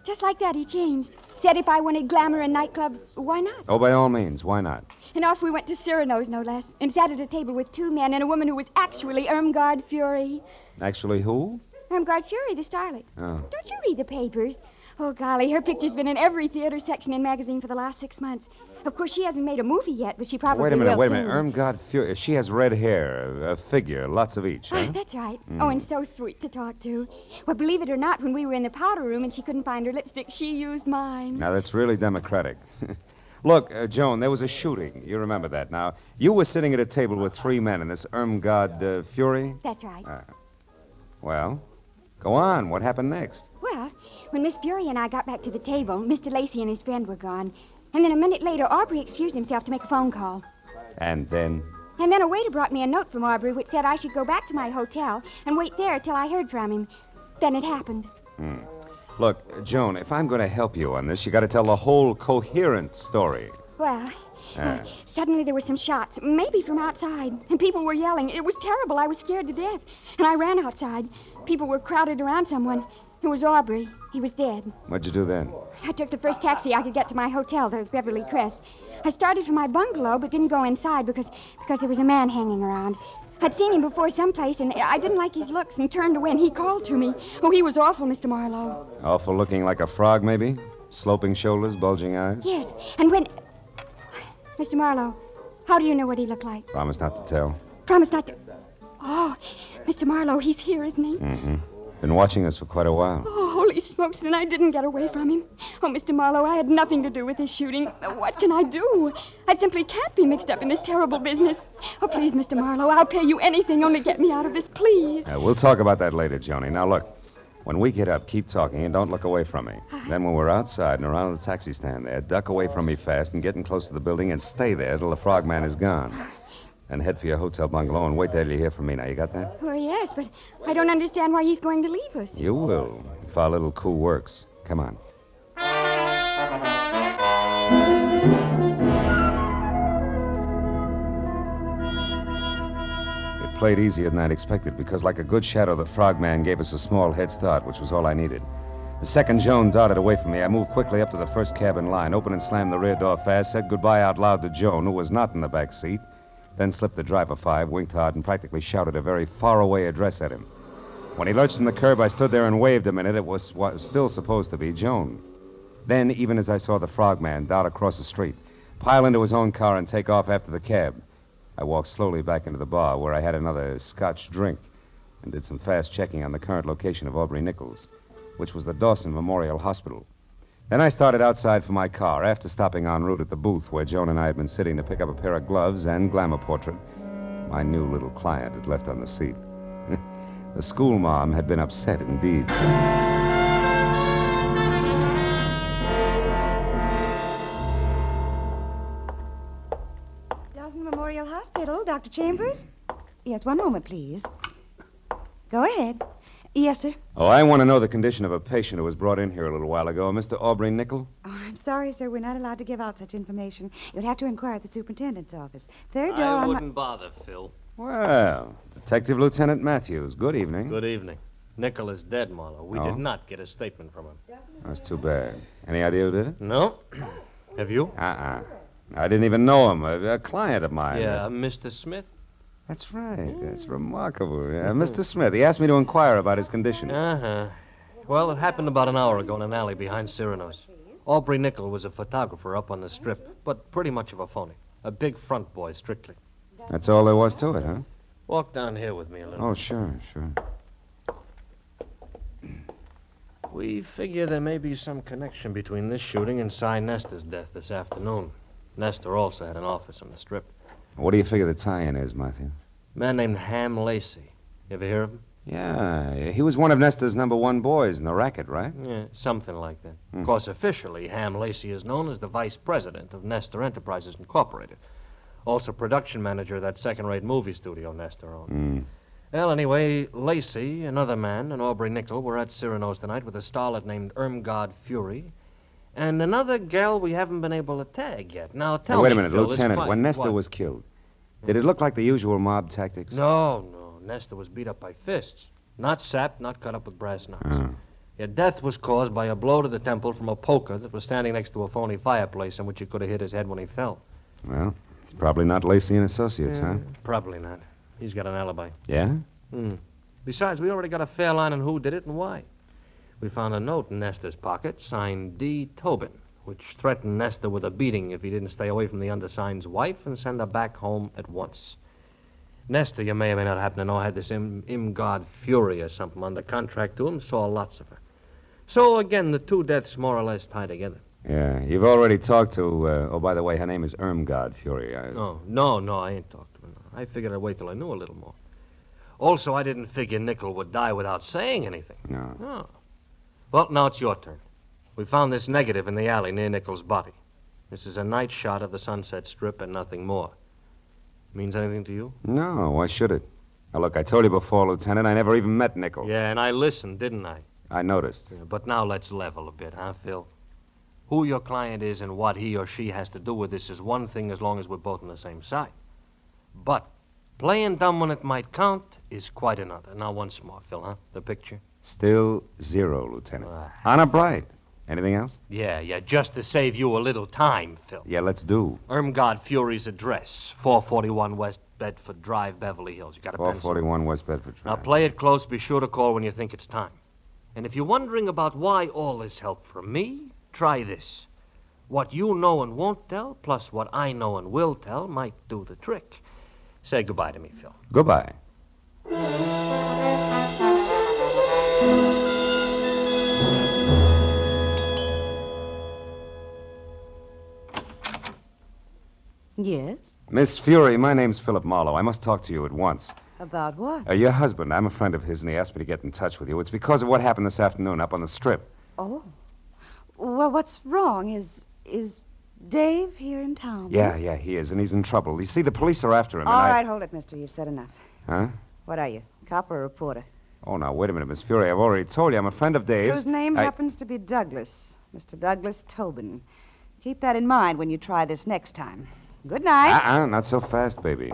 just like that, he changed. Said if I wanted glamour in nightclubs, why not? Oh, by all means. Why not? And off we went to Cyrano's, no less, and sat at a table with 2 men and a woman who was actually Irmgard Fury. Actually, who? Irmgard Fury, the starlet. Oh. Don't you read the papers? Oh, golly, her picture's been in every theater section and magazine for the last 6 months. Of course, she hasn't made a movie yet, but she probably will soon. Wait a minute. Irmgard Fury. She has red hair, a figure, lots of each, huh? That's right. Oh, and so sweet to talk to. Well, believe it or not, when we were in the powder room and she couldn't find her lipstick, she used mine. Now, that's really democratic. Look, Joan, there was a shooting. You remember that. Now, you were sitting at a table with 3 men and this Irmgard Fury? That's right. Well, go on. What happened next? Well, when Miss Fury and I got back to the table, Mr. Lacey and his friend were gone. And then a minute later, Aubrey excused himself to make a phone call. And then? And then a waiter brought me a note from Aubrey which said I should go back to my hotel and wait there till I heard from him. Then it happened. Look, Joan, if I'm going to help you on this, you got to tell the whole coherent story. Well, suddenly there were some shots, maybe from outside, and people were yelling. It was terrible. I was scared to death. And I ran outside. People were crowded around someone. It was Aubrey. He was dead. What'd you do then? I took the first taxi I could get to my hotel, the Beverly Crest. I started for my bungalow, but didn't go inside because there was a man hanging around. I'd seen him before someplace, and I didn't like his looks and turned away, and he called to me. Oh, he was awful, Mr. Marlowe. Awful looking like a frog, maybe? Sloping shoulders, bulging eyes? Yes, and when... Mr. Marlowe, how do you know what he looked like? Promise not to tell. Promise not to... Oh, Mr. Marlowe, he's here, isn't he? Mm-hmm. Been watching us for quite a while. Oh, holy smokes, then I didn't get away from him. Oh, Mr. Marlowe, I had nothing to do with his shooting. What can I do? I simply can't be mixed up in this terrible business. Oh, please, Mr. Marlowe, I'll pay you anything, only get me out of this, please. We'll talk about that later, Joni. Now, look, when we get up, keep talking and don't look away from me. Then when we're outside and around the taxi stand there, duck away from me fast and get in close to the building and stay there till the frogman is gone. And head for your hotel bungalow and wait there till you hear from me. Now, you got that? Oh, yes, but I don't understand why he's going to leave us. You will, if our little coup works. Come on. It played easier than I'd expected because, like a good shadow, the frogman gave us a small head start, which was all I needed. The second Joan darted away from me, I moved quickly up to the first cab in line, opened and slammed the rear door fast, said goodbye out loud to Joan, who was not in the back seat, then slipped the driver 5, winked hard, and practically shouted a very far-away address at him. When he lurched from the curb, I stood there and waved a minute. It was what was still supposed to be Joan. Then, even as I saw the frogman dart across the street, pile into his own car and take off after the cab, I walked slowly back into the bar where I had another Scotch drink and did some fast checking on the current location of Aubrey Nichols, which was the Dawson Memorial Hospital. Then I started outside for my car after stopping en route at the booth where Joan and I had been sitting to pick up a pair of gloves and glamour portrait my new little client had left on the seat. The school mom had been upset indeed. Dawson Memorial Hospital, Dr. Chambers? Yes, one moment, please. Go ahead. Yes, sir. Oh, I want to know the condition of a patient who was brought in here a little while ago, Mr. Aubrey Nichol. Oh, I'm sorry, sir. We're not allowed to give out such information. You'll have to inquire at the superintendent's office. Third door I on wouldn't bother, Phil. Well, Detective Lieutenant Matthews, good evening. Good evening. Nichol is dead, Marlowe. We Oh? did not get a statement from him. That's too bad. Any idea who did it? No. Have you? I didn't even know him. A client of mine. Yeah, Mr. Smith? That's right. That's remarkable. Yeah, Mr. Smith. He asked me to inquire about his condition. Uh-huh. Well, it happened about an hour ago in an alley behind Cyrano's. Aubrey Nichol was a photographer up on the strip, but pretty much of a phony. A big front boy, strictly. That's all there was to it, huh? Walk down here with me a little. Oh, sure. We figure there may be some connection between this shooting and Cy Nestor's death this afternoon. Nestor also had an office on the strip. What do you figure the tie-in is, Matthew? A man named Ham Lacey. You ever hear of him? Yeah, he was one of Nestor's #1 boys in the racket, right? Yeah, something like that. Of course, officially, Ham Lacey is known as the vice president of Nestor Enterprises Incorporated. Also production manager of that second-rate movie studio Nestor owned. Well, anyway, Lacey, another man, and Aubrey Nichol were at Cyrano's tonight with a starlet named Irmgard Fury and another gal we haven't been able to tag yet. Now, tell me, wait a minute, Phil, Lieutenant. When Nestor was killed, did it look like the usual mob tactics? No. Nestor was beat up by fists. Not sapped, not cut up with brass knucks. Your death was caused by a blow to the temple from a poker that was standing next to a phony fireplace in which he could have hit his head when he fell. Well, it's probably not Lacey and Associates, huh? Probably not. He's got an alibi. Yeah? Besides, we already got a fair line on who did it and why. We found a note in Nestor's pocket signed D. Tobin, which threatened Nestor with a beating if he didn't stay away from the undersigned's wife and send her back home at once. Nestor, you may or may not happen to know, had this Irmgard Fury or something under contract to him, saw lots of her. So, again, the two deaths more or less tie together. Yeah, you've already talked to, oh, by the way, her name is Irmgard Fury. No, I ain't talked to her. No. I figured I'd wait till I knew a little more. Also, I didn't figure Nichol would die without saying anything. No. Oh. Well, now it's your turn. We found this negative in the alley near Nichol's body. This is a night shot of the Sunset Strip and nothing more. Means anything to you? No, why should it? Now, look, I told you before, Lieutenant, I never even met Nichol. Yeah, and I listened, didn't I? I noticed. Yeah, but now let's level a bit, huh, Phil? Who your client is and what he or she has to do with this is one thing as long as we're both on the same side. But playing dumb when it might count is quite another. Now, once more, Phil, huh? The picture? Still 0, Lieutenant. Honor bright. Anything else? Yeah, just to save you a little time, Phil. Yeah, let's do. Irmgard Fury's address, 441 West Bedford Drive, Beverly Hills. You got a pencil? 441 West Bedford Drive. Now, play it close. Be sure to call when you think it's time. And if you're wondering about why all this help from me, try this. What you know and won't tell, plus what I know and will tell, might do the trick. Say goodbye to me, Phil. Goodbye. Yes? Miss Fury, my name's Philip Marlowe. I must talk to you at once. About what? Your husband, I'm a friend of his, and he asked me to get in touch with you. It's because of what happened this afternoon up on the strip. Oh. Well, what's wrong? Is Dave here in town? Yeah, he is, and he's in trouble. You see, the police are after him, All and right, hold it, mister. You've said enough. Huh? What are you, cop or a reporter? Oh, now, wait a minute, Miss Fury. I've already told you I'm a friend of Dave's. Whose name happens to be Douglas. Mr. Douglas Tobin. Keep that in mind when you try this next time. Good night. Not so fast, baby.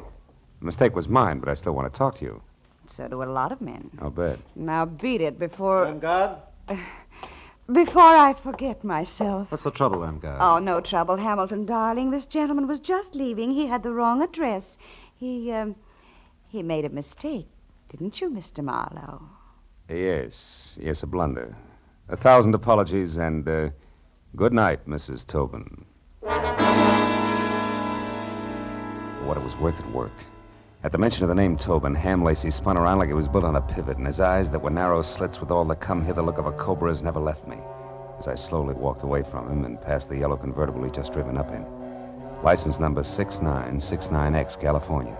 The mistake was mine, but I still want to talk to you. So do a lot of men. I'll bet. Now beat it before... God? Before I forget myself. What's the trouble, God? Oh, no trouble, Hamilton, darling. This gentleman was just leaving. He had the wrong address. He made a mistake, didn't you, Mr. Marlowe? Yes, a blunder. 1,000 apologies, and good night, Mrs. Tobin. What it was worth, it worked. At the mention of the name Tobin, Ham Lacey spun around like he was built on a pivot, and his eyes that were narrow slits with all the come-hither look of a cobra's never left me, as I slowly walked away from him and past the yellow convertible he'd just driven up in. License number 6969X, California.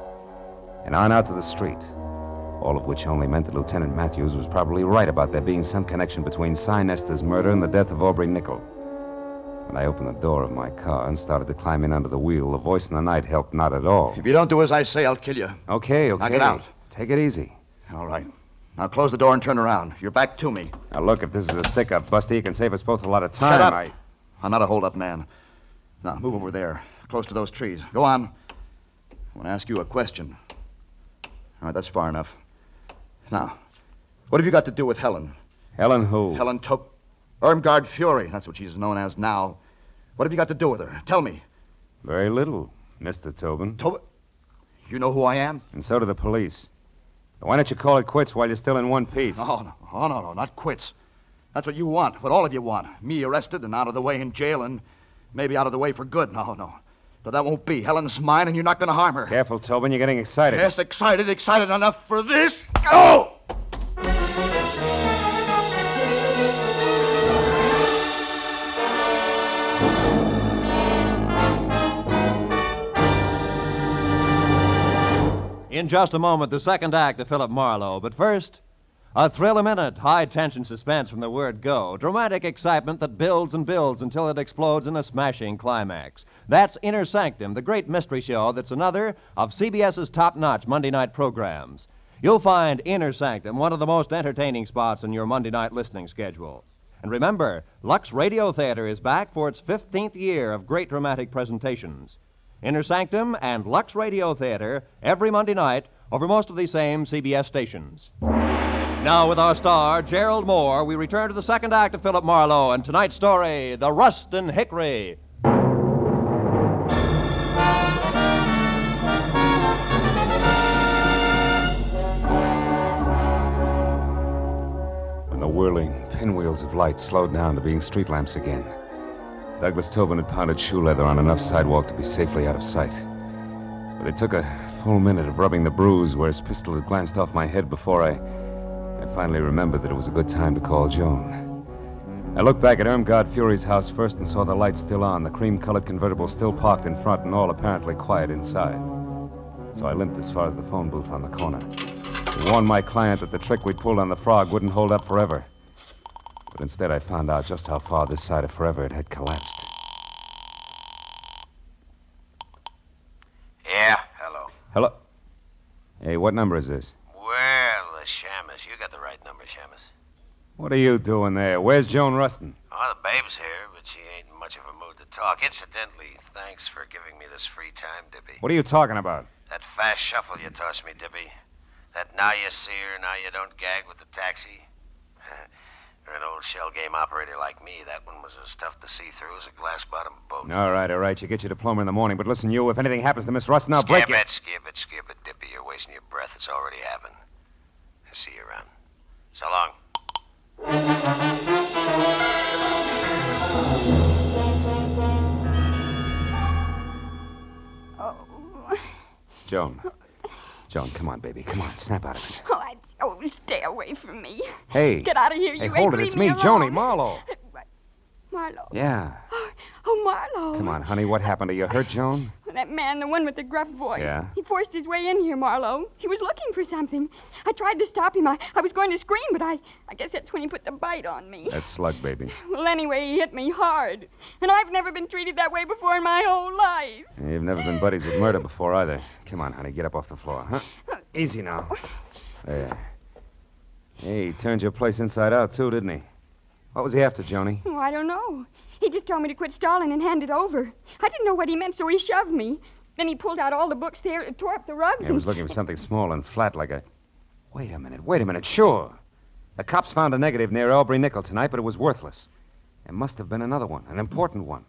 And on out to the street. All of which only meant that Lieutenant Matthews was probably right about there being some connection between Cy Nestor's murder and the death of Aubrey Nickel. When I opened the door of my car and started to climb in under the wheel, the voice in the night helped not at all. If you don't do as I say, I'll kill you. Okay. Now get out. Take it easy. All right. Now close the door and turn around. You're back to me. Now, look, if this is a stick-up, Busty, it can save us both a lot of time. Shut up. I'm not a hold-up man. Now, move over there, close to those trees. Go on. I want to ask you a question. All right, that's far enough. Now, what have you got to do with Helen? Helen who? Helen Irmgard Fury. That's what she's known as now. What have you got to do with her? Tell me. Very little, Mr. Tobin. Tobin? You know who I am? And so do the police. Why don't you call it quits while you're still in one piece? No, not quits. That's what you want, what all of you want. Me arrested and out of the way in jail and maybe out of the way for good. No. But that won't be. Helen's mine, and you're not going to harm her. Careful, Tobin. You're getting excited. Yes, excited enough for this. Go! In just a moment, the second act of Philip Marlowe. But first, a thrill-a-minute, high-tension suspense from the word go. Dramatic excitement that builds and builds until it explodes in a smashing climax. That's Inner Sanctum, the great mystery show that's another of CBS's top-notch Monday night programs. You'll find Inner Sanctum one of the most entertaining spots in your Monday night listening schedule. And remember, Lux Radio Theater is back for its 15th year of great dramatic presentations. Inner Sanctum and Lux Radio Theater every Monday night over most of these same CBS stations. Now, with our star, Gerald Moore, we return to the second act of Philip Marlowe and tonight's story, The Rustin Hickory. When the whirling pinwheels of light slowed down to being street lamps again, Douglas Tobin had pounded shoe leather on enough sidewalk to be safely out of sight. But it took a full minute of rubbing the bruise where his pistol had glanced off my head before I finally remembered that it was a good time to call Joan. I looked back at Irmgard Fury's house first and saw the lights still on, the cream-colored convertible still parked in front, and all apparently quiet inside. So I limped as far as the phone booth on the corner. I warned my client that the trick we'd pulled on the frog wouldn't hold up forever. But instead, I found out just how far this side of forever it had collapsed. Yeah, hello. Hello? Hey, what number is this? Well, the Shamus. You got the right number, Shamus. What are you doing there? Where's Joan Rustin? Oh, the babe's here, but she ain't in much of a mood to talk. Incidentally, thanks for giving me this free time, Dippy. What are you talking about? That fast shuffle you tossed me, Dippy. That now you see her, now you don't gag with the taxi. For an old shell game operator like me, that one was as tough to see through as a glass-bottom boat. All right. You get your diploma in the morning. But listen, you, if anything happens to Miss Rustin, I'll break it. Skip it, Dippy. You're wasting your breath. It's already happened. I'll see you around. So long. Joan, come on, baby. Come on, snap out of it. Stay away from me. Hey. Get out of here, you Hey, hold it. It's me, Joni, Marlowe. Marlowe. Yeah. Oh, Marlowe. Come on, honey. What happened? Are you hurt, Joan? That man, the one with the gruff voice. Yeah? He forced his way in here, Marlowe. He was looking for something. I tried to stop him. I was going to scream, but I guess that's when he put the bite on me. That's slug, baby. Well, anyway, he hit me hard. And I've never been treated that way before in my whole life. You've never been buddies with murder before, either. Come on, honey. Get up off the floor, huh? Easy now. There. Hey, he turned your place inside out, too, didn't he? What was he after, Joni? Oh, I don't know. He just told me to quit stalling and hand it over. I didn't know what he meant, so he shoved me. Then he pulled out all the books there, tore up the rugs. He was looking for something small and flat like a... Wait a minute, sure. The cops found a negative near Aubrey Nickel tonight, but it was worthless. There must have been another one, an important one.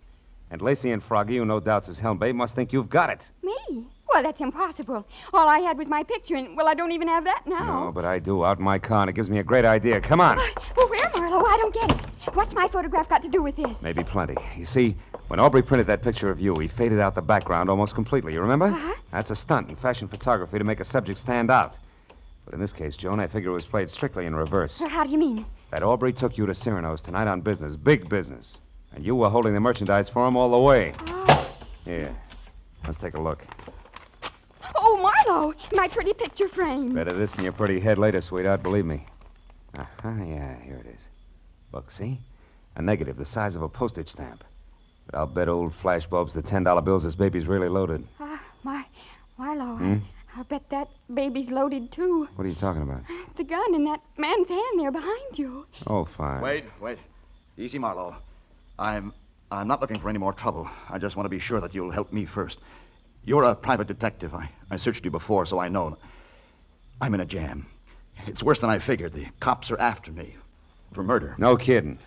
And Lacey and Froggy, who no doubt's his helmbait, must think you've got it. Me? Well, that's impossible. All I had was my picture, and, well, I don't even have that now. No, but I do, out in my car, and it gives me a great idea. Come on. Well, where, Marlowe? I don't get it. What's my photograph got to do with this? Maybe plenty. You see, when Aubrey printed that picture of you, he faded out the background almost completely. You remember? Uh-huh. That's a stunt in fashion photography to make a subject stand out. But in this case, Joan, I figure it was played strictly in reverse. How do you mean? That Aubrey took you to Cyrano's tonight on business, big business. And you were holding the merchandise for him all the way. Here, let's take a look. Oh, Marlowe, my pretty picture frame. Better this than your pretty head later, sweetheart, believe me. Yeah, here it is. Look, see? A negative the size of a postage stamp. But I'll bet old flashbulbs the $10 bills this baby's really loaded. Marlowe, I'll bet that baby's loaded, too. What are you talking about? The gun in that man's hand there behind you. Oh, fine. Wait. Easy, Marlowe. I'm not looking for any more trouble. I just want to be sure that you'll help me first. You're a private detective. I searched you before, so I know. I'm in a jam. It's worse than I figured. The cops are after me for murder. No kidding.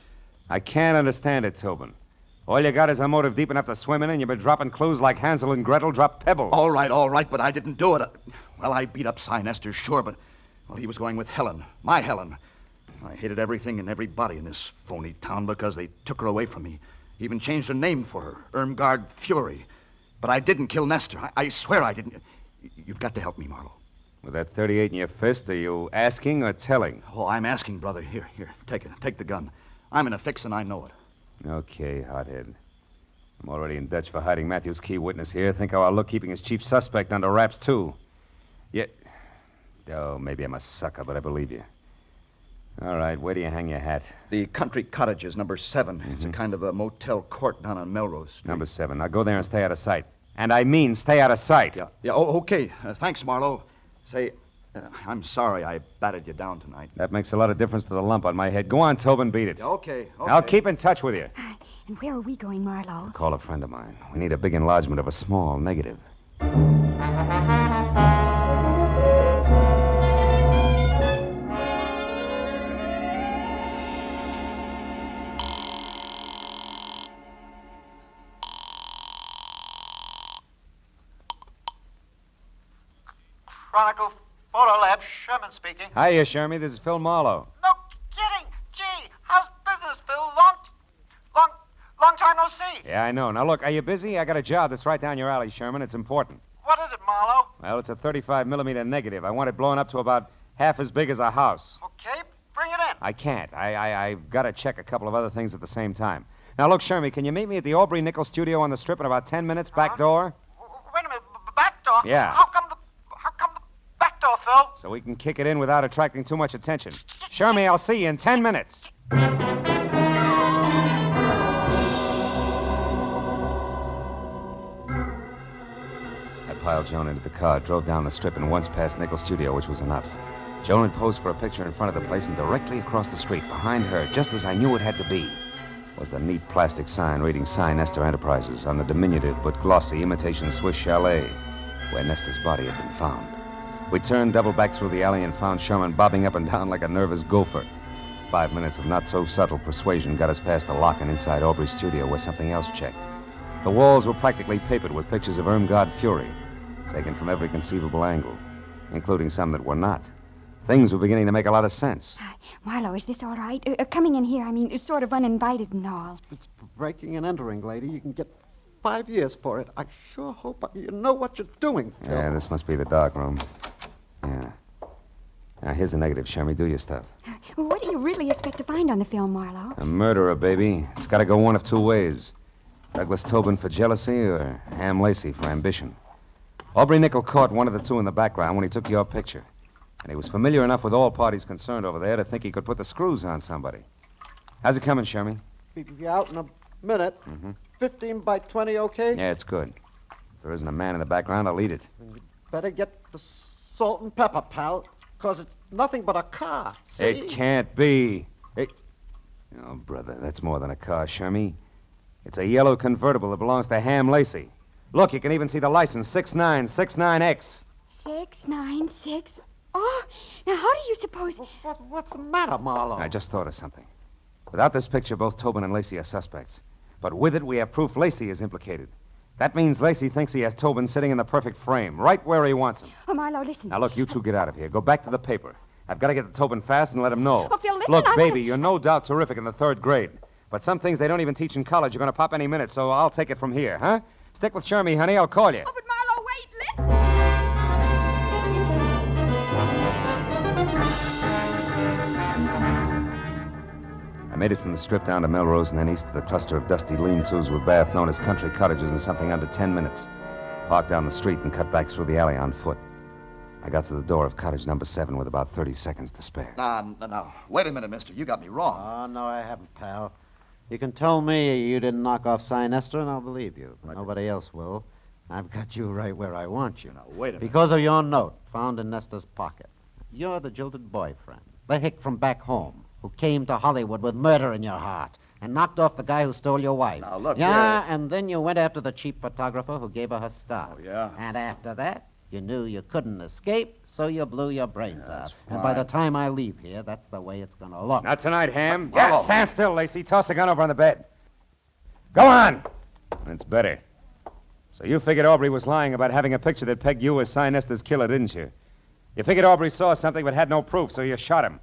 I can't understand it, Tobin. All you got is a motive deep enough to swim in, and you've been dropping clues like Hansel and Gretel drop pebbles. All right, but I didn't do it. Well, I beat up Sinister, sure, but he was going with Helen, my Helen. I hated everything and everybody in this phony town because they took her away from me. Even changed her name for her, Irmgard Fury. But I didn't kill Nestor. I swear I didn't. You've got to help me, Marlowe. With that 38 in your fist, are you asking or telling? Oh, I'm asking, brother. Here, take it. Take the gun. I'm in a fix, and I know it. Okay, hothead. I'm already in Dutch for hiding Matthew's key witness here. Think how I'll look keeping his chief suspect under wraps, too. Oh, maybe I'm a sucker, but I believe you. All right, where do you hang your hat? The Country Cottages, number 7. It's a kind of a motel court down on Melrose Street. Number 7. Now go there and stay out of sight. And I mean stay out of sight. Yeah. Oh, okay. Thanks, Marlowe. Say, I'm sorry I batted you down tonight. That makes a lot of difference to the lump on my head. Go on, Tobin, beat it. Okay. I'll keep in touch with you. And where are we going, Marlowe? Call a friend of mine. We need a big enlargement of a small negative. Chronicle Photo Lab, Sherman speaking. Hiya, Shermy. This is Phil Marlowe. No kidding. Gee, how's business, Phil? Long time no see. Yeah, I know. Now, look, are you busy? I got a job that's right down your alley, Sherman. It's important. What is it, Marlowe? Well, it's a 35mm negative. I want it blown up to about half as big as a house. Okay, bring it in. I can't. I've got to check a couple of other things at the same time. Now, look, Shermy, can you meet me at the Aubrey Nickel studio on the Strip in about 10 minutes, back door? Wait a minute, back door? Yeah. How come the back door, Phil? So we can kick it in without attracting too much attention. Shermy, I'll see you in 10 minutes. I piled Joan into the car, drove down the Strip, and once past Nickel's studio, which was enough. Joan had posed for a picture in front of the place, and directly across the street, behind her, just as I knew it had to be, was the neat plastic sign reading Sinister Enterprises on the diminutive but glossy imitation Swiss chalet where Nestor's body had been found. We turned, doubled back through the alley, and found Sherman bobbing up and down like a nervous gopher. 5 minutes of not-so-subtle persuasion got us past the lock and inside Aubrey's studio where something else checked. The walls were practically papered with pictures of Irmgard Fury, taken from every conceivable angle, including some that were not. Things were beginning to make a lot of sense. Marlowe, is this all right? Coming in here, I mean, sort of uninvited and all. It's breaking and entering, lady. You can get 5 years for it. I sure hope you know what you're doing, Phil. Yeah, this must be the dark room. Yeah. Now, here's the negative, Shermy. Do your stuff. What do you really expect to find on the film, Marlowe? A murderer, baby. It's got to go one of two ways. Douglas Tobin for jealousy or Ham Lacey for ambition. Aubrey Nickel caught one of the two in the background when he took your picture. And he was familiar enough with all parties concerned over there to think he could put the screws on somebody. How's it coming, Shermy? Be out in a minute. Mm-hmm. 15 by 20, okay? Yeah, it's good. If there isn't a man in the background, I'll eat it. Better get the salt and pepper, pal, because it's nothing but a car. See? It can't be. Oh, brother, that's more than a car, Shermy. It's a yellow convertible that belongs to Ham Lacey. Look, you can even see the license, 6969X. 696. Oh, now how do you suppose... What's the matter, Marlowe? I just thought of something. Without this picture, both Tobin and Lacey are suspects. But with it, we have proof Lacey is implicated. That means Lacey thinks he has Tobin sitting in the perfect frame, right where he wants him. Oh, Marlowe, listen. Now, look, you two get out of here. Go back to the paper. I've got to get to Tobin fast and let him know. Oh, Phil, listen, Look, I baby, you're no doubt terrific in the 3rd grade. But some things they don't even teach in college are going to pop any minute, so I'll take it from here, huh? Stick with Shermie, honey. I'll call you. Oh, but Marlowe, wait, listen. I made it from the strip down to Melrose and then east to the cluster of dusty lean-tos with bath known as country cottages in something under 10 minutes. Parked down the street and cut back through the alley on foot. I got to the door of cottage number 7 with about 30 seconds to spare. Now, wait a minute, mister. You got me wrong. Oh, no, I haven't, pal. You can tell me you didn't knock off Sinister, and I'll believe you. But nobody else will. I've got you right where I want you. Now, wait a minute. Because of your note found in Nestor's pocket. You're the jilted boyfriend, the hick from back home, who came to Hollywood with murder in your heart and knocked off the guy who stole your wife. Now, look, yeah, and then you went after the cheap photographer who gave her her stuff. Oh, yeah? And after that, you knew you couldn't escape, so you blew your brains out. that's And by the fine. time I leave here, that's the way it's going to look. Not tonight, Ham. Yeah, Yeah, stand still, Lacey. Toss the gun over on the bed. Go on. That's better. So you figured Aubrey was lying about having a picture that pegged you as Sinester's killer, didn't you? You figured Aubrey saw something but had no proof, so you shot him.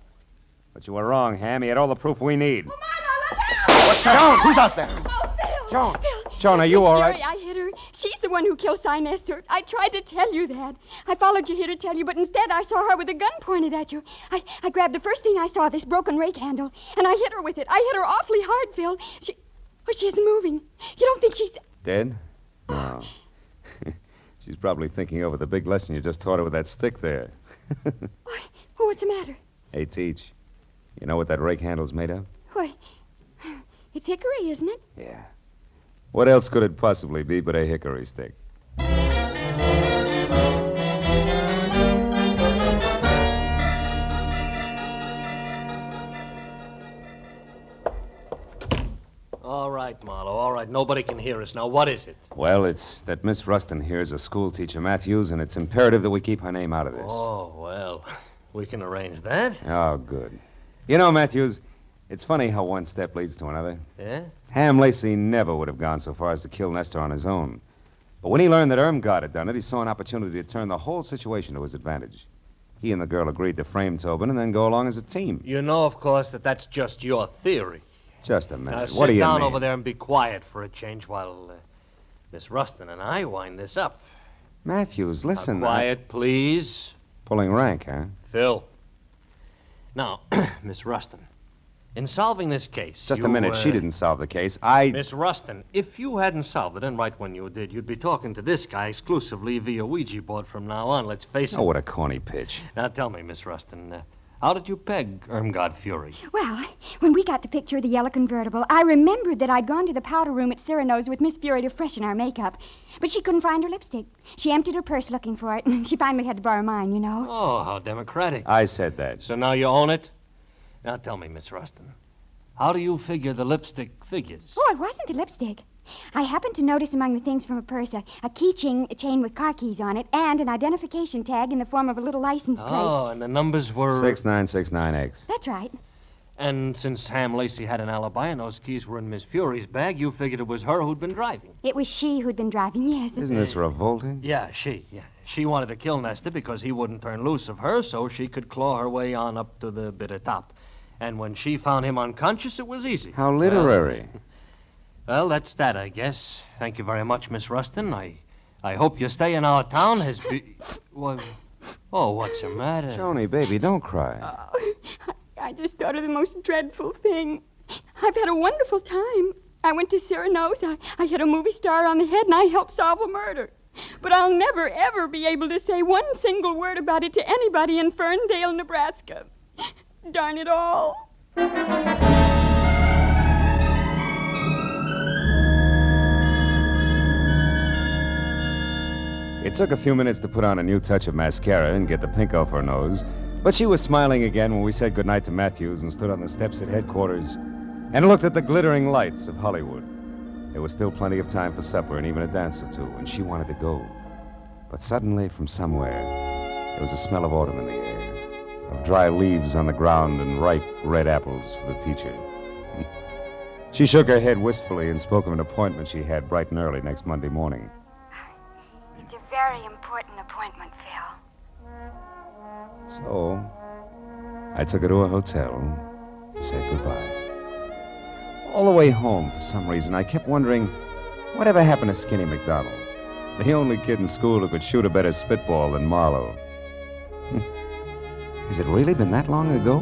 But you were wrong, Ham. He had all the proof we need. What's that? Joan, who's out there? Oh, Phil. Joan. Phil. Joan, are it's you Miss all Fury. right? I hit her. She's the one who killed Sinister. I tried to tell you that. I followed you here to tell you, but instead I saw her with a gun pointed at you. I grabbed the first thing I saw, this broken rake handle, and I hit her with it. I hit her awfully hard, Phil. She isn't moving. You don't think she's... Dead? No. She's probably thinking over the big lesson you just taught her with that stick there. Oh, what's the matter? 8 each. You know what that rake handle's made of? Why, it's hickory, isn't it? Yeah. What else could it possibly be but a hickory stick? All right, Marlowe, all right. Nobody can hear us. Now, what is it? Well, it's that Miss Rustin here is a school teacher, Matthews, and it's imperative that we keep her name out of this. Oh, well, we can arrange that. Oh, good. You know, Matthews, it's funny how one step leads to another. Yeah? Ham Lacey never would have gone so far as to kill Nestor on his own. But when he learned that Irmgard had done it, he saw an opportunity to turn the whole situation to his advantage. He and the girl agreed to frame Tobin and then go along as a team. You know, of course, that that's just your theory. Just a Now, minute. sit What do you down mean? over there and be quiet for a change while Miss Rustin and I wind this up. Matthews, listen. Now, quiet, please. Pulling rank, huh? Phil. Now, Miss Rustin, in solving this case... Just you, a minute. She didn't solve the case. I... Miss Rustin, if you hadn't solved it, and right when you did, you'd be talking to this guy exclusively via Ouija board from now on. Let's face it. Oh, what a corny pitch. Now, tell me, Miss Rustin, how did you peg Irmgard Fury? Well, when we got the picture of the yellow convertible, I remembered that I'd gone to the powder room at Cyrano's with Miss Fury to freshen our makeup. But she couldn't find her lipstick. She emptied her purse looking for it, and she finally had to borrow mine, you know. Oh, how democratic. I said that. So now you own it? Now tell me, Miss Rustin, how do you figure the lipstick figures? Oh, it wasn't the lipstick. I happened to notice among the things from her purse a keychain chain with car keys on it and an identification tag in the form of a little license plate. Oh, and the numbers were... 6969X. That's right. And since Ham Lacey had an alibi and those keys were in Miss Fury's bag, you figured it was her who'd been driving. It was she who'd been driving, yes. Isn't this revolting? Yeah, she. She wanted to kill Nestor because he wouldn't turn loose of her so she could claw her way on up to the bitter top. And when she found him unconscious, it was easy. How literary. Well, that's that, I guess. Thank you very much, Miss Rustin. I hope your stay in our town has been... Oh, what's the matter? Joni, baby, don't cry. I just thought of the most dreadful thing. I've had a wonderful time. I went to Cyrano's. I hit a movie star on the head, and I helped solve a murder. But I'll never, ever be able to say one single word about it to anybody in Ferndale, Nebraska. Darn it all. It took a few minutes to put on a new touch of mascara and get the pink off her nose, but she was smiling again when we said goodnight to Matthews and stood on the steps at headquarters and looked at the glittering lights of Hollywood. There was still plenty of time for supper and even a dance or two, and she wanted to go. But suddenly, from somewhere, there was a smell of autumn in the air, of dry leaves on the ground and ripe red apples for the teacher. She shook her head wistfully and spoke of an appointment she had bright and early next Monday morning. It's a very important appointment, Phil. So, I took her to a hotel and said goodbye. All the way home, for some reason, I kept wondering, whatever happened to Skinny McDonald? The only kid in school who could shoot a better spitball than Marlowe. Has it really been that long ago?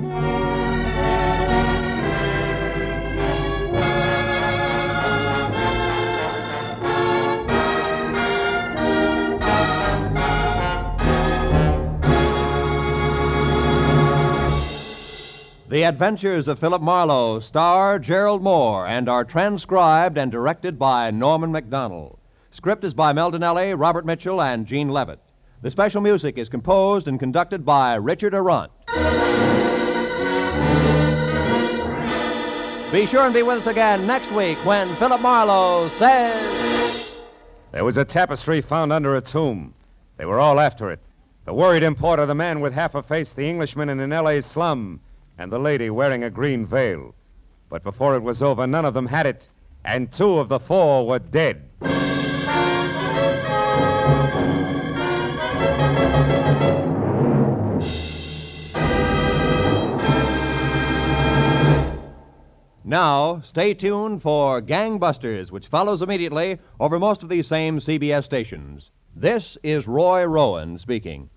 The Adventures of Philip Marlowe star Gerald Moore and are transcribed and directed by Norman MacDonald. Script is by Mel Donnelly, Robert Mitchell, and Gene Levitt. The special music is composed and conducted by Richard Arant. Be sure and be with us again next week when Philip Marlowe says... There was a tapestry found under a tomb. They were all after it. The worried importer, the man with half a face, the Englishman in an L.A. slum, and the lady wearing a green veil. But before it was over, none of them had it, and 2 of the 4 were dead. Now, stay tuned for Gangbusters, which follows immediately over most of these same CBS stations. This is Roy Rowan speaking.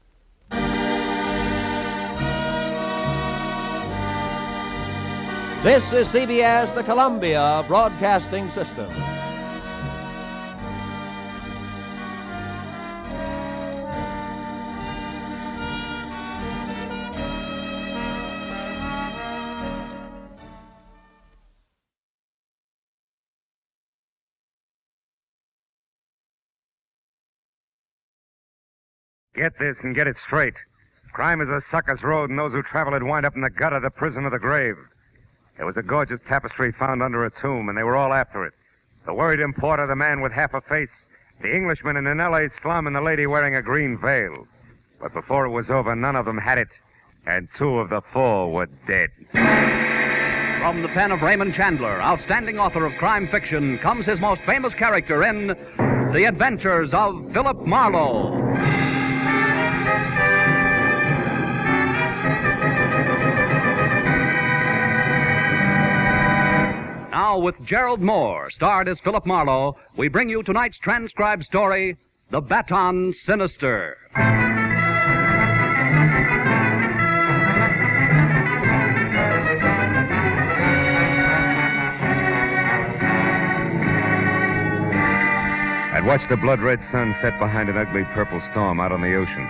This is CBS, the Columbia Broadcasting System. Get this and get it straight. Crime is a sucker's road, and those who travel it wind up in the gutter, the prison, or the grave. There was a gorgeous tapestry found under a tomb, and they were all after it. The worried importer, the man with half a face, the Englishman in an L.A. slum, and the lady wearing a green veil. But before it was over, none of them had it, and 2 of the 4 were dead. From the pen of Raymond Chandler, outstanding author of crime fiction, comes his most famous character in The Adventures of Philip Marlowe. Now, with Gerald Moore, starred as Philip Marlowe, we bring you tonight's transcribed story, The Baton Sinister. I'd watched the blood-red sun set behind an ugly purple storm out on the ocean,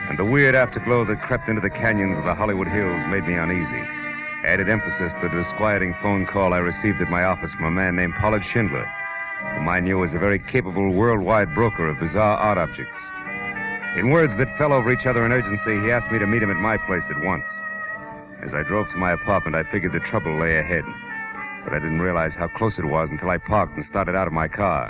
and the weird afterglow that crept into the canyons of the Hollywood Hills made me uneasy. Added emphasis to the disquieting phone call I received at my office from a man named Pollard Schindler, whom I knew as a very capable worldwide broker of bizarre art objects. In words that fell over each other in urgency, he asked me to meet him at my place at once. As I drove to my apartment, I figured the trouble lay ahead, but I didn't realize how close it was until I parked and started out of my car.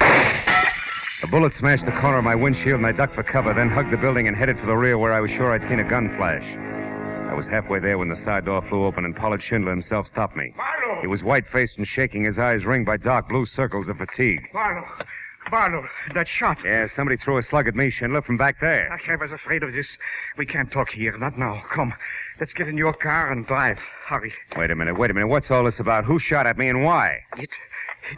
A bullet smashed the corner of my windshield, and I ducked for cover, then hugged the building and headed for the rear where I was sure I'd seen a gun flash. I was halfway there when the side door flew open and Pollard Schindler himself stopped me. Marlowe! He was white-faced and shaking, his eyes ringed by dark blue circles of fatigue. Marlowe, that shot. Yeah, somebody threw a slug at me, Schindler, from back there. I was afraid of this. We can't talk here, not now. Come, let's get in your car and drive. Hurry. Wait a minute. What's all this about? Who shot at me and why? It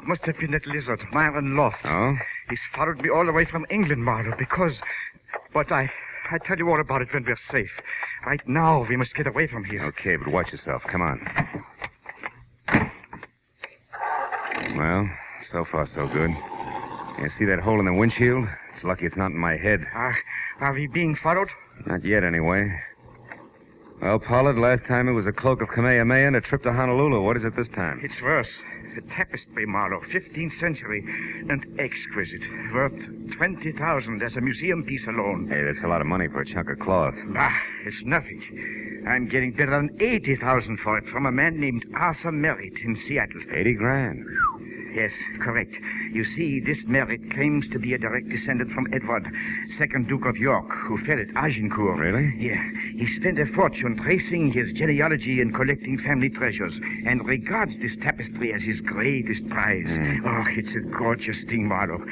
must have been that lizard, Myron Loft. Oh? He's followed me all the way from England, Marlowe, because... But I tell you all about it when we're safe. Right now, we must get away from here. Okay, but watch yourself. Come on. Well, so far so good. You see that hole in the windshield? It's lucky it's not in my head. Are we being followed? Not yet, anyway. Well, Pollard, last time it was a cloak of Kamehameha and a trip to Honolulu. What is it this time? It's worse. A tapestry, Marlowe, 15th century, and exquisite. Worth $20,000 as a museum piece alone. Hey, that's a lot of money for a chunk of cloth. It's nothing. I'm getting better than $80,000 for it from a man named Arthur Merritt in Seattle. 80 grand. Yes, correct. You see, this Merritt claims to be a direct descendant from Edward, 2nd Duke of York, who fell at Agincourt. Really? Yeah. He spent a fortune tracing his genealogy and collecting family treasures, and regards this tapestry as his greatest prize. Oh, it's a gorgeous thing, Marlowe.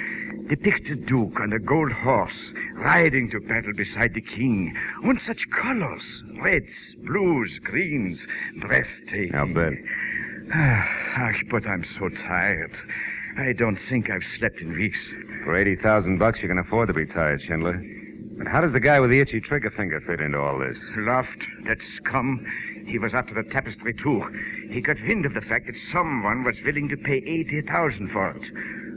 Depicts the Duke on a gold horse, riding to battle beside the king. On such colors. Reds, blues, greens. Breathtaking. I'll bet. But I'm so tired. I don't think I've slept in weeks. For $80,000, you can afford to be tired, Schindler. But how does the guy with the itchy trigger finger fit into all this? Loft, that scum. He was after the tapestry, too. He got wind of the fact that someone was willing to pay $80,000 for it.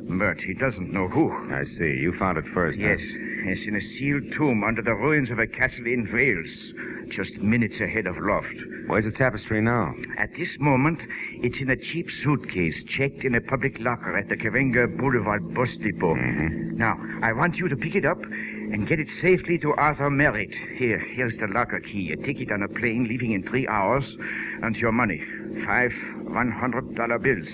But he doesn't know who. I see. You found it first, Yes. Huh? It's in a sealed tomb under the ruins of a castle in Wales, just minutes ahead of Loft. Where's the tapestry now? At this moment, it's in a cheap suitcase checked in a public locker at the Karenga Boulevard bus depot. Now, I want you to pick it up and get it safely to Arthur Merritt. Here's the locker key, a ticket on a plane leaving in 3 hours, and your money. 5 $100 bills.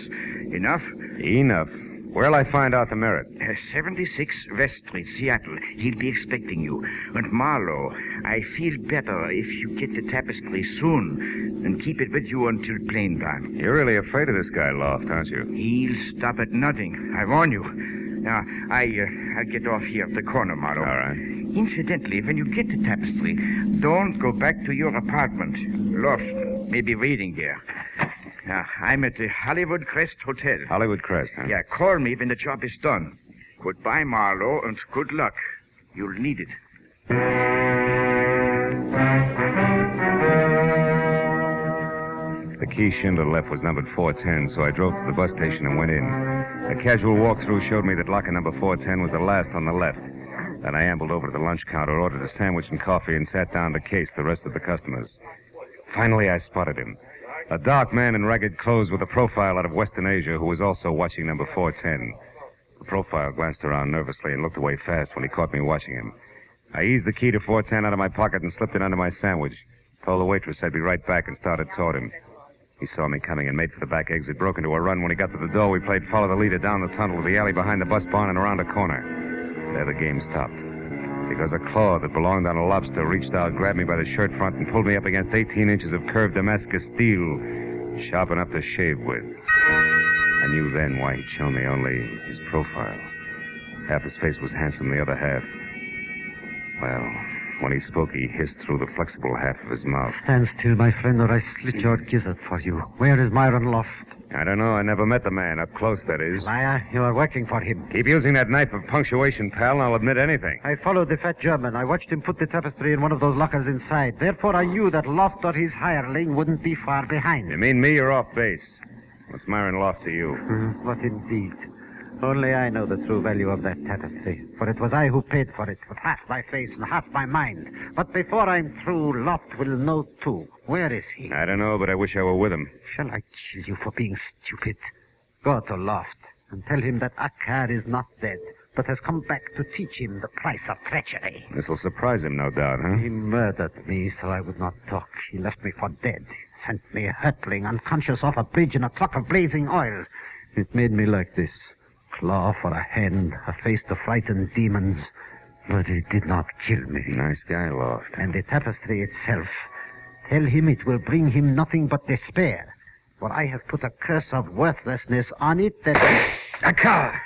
Enough? Enough. Where'll I find Arthur Merritt? 76 West Street, Seattle. He'll be expecting you. And Marlowe, I feel better if you get the tapestry soon and keep it with you until plane time. You're really afraid of this guy, Loft, aren't you? He'll stop at nothing. I warn you. Now, I'll get off here at the corner, Marlowe. All right. Incidentally, when you get the tapestry, don't go back to your apartment. Loft may be waiting there. Now, I'm at the Hollywood Crest Hotel. Hollywood Crest, huh? Yeah, call me when the job is done. Goodbye, Marlowe, and good luck. You'll need it. The key Schindler left was numbered 410, so I drove to the bus station and went in. A casual walkthrough showed me that locker number 410 was the last on the left. Then I ambled over to the lunch counter, ordered a sandwich and coffee, and sat down to case the rest of the customers. Finally, I spotted him. A dark man in ragged clothes with a profile out of Western Asia who was also watching number 410. The profile glanced around nervously and looked away fast when he caught me watching him. I eased the key to 410 out of my pocket and slipped it under my sandwich. Told the waitress I'd be right back and started toward him. He saw me coming and made for the back exit, broke into a run. When he got to the door, we played follow the leader down the tunnel to the alley behind the bus barn and around a corner. There the game stopped. Because a claw that belonged on a lobster reached out, grabbed me by the shirt front, and pulled me up against 18 inches of curved Damascus steel, sharp enough to shave with. I knew then why he'd shown me only his profile. Half his face was handsome, the other half... Well, when he spoke, he hissed through the flexible half of his mouth. Stand still, my friend, or I slit your gizzard for you. Where is Myron Loft? I don't know. I never met the man. Up close, that is. Liar, you are working for him. Keep using that knife of punctuation, pal, and I'll admit anything. I followed the fat German. I watched him put the tapestry in one of those lockers inside. Therefore, I knew that Loft or his hireling wouldn't be far behind. You mean me? You're off base. What's Myron Loft to you? What indeed? Only I know the true value of that tapestry, for it was I who paid for it, with half my face and half my mind. But before I'm through, Loft will know, too. Where is he? I don't know, but I wish I were with him. Shall I kill you for being stupid? Go to Loft and tell him that Akkad is not dead, but has come back to teach him the price of treachery. This'll surprise him, no doubt, huh? He murdered me so I would not talk. He left me for dead. Sent me hurtling, unconscious off a bridge in a truck of blazing oil. It made me like this. Claw for a hand, a face to frighten demons. But it did not kill me. Nice guy, Loft. And the tapestry itself. Tell him it will bring him nothing but despair. For I have put a curse of worthlessness on it that... A car!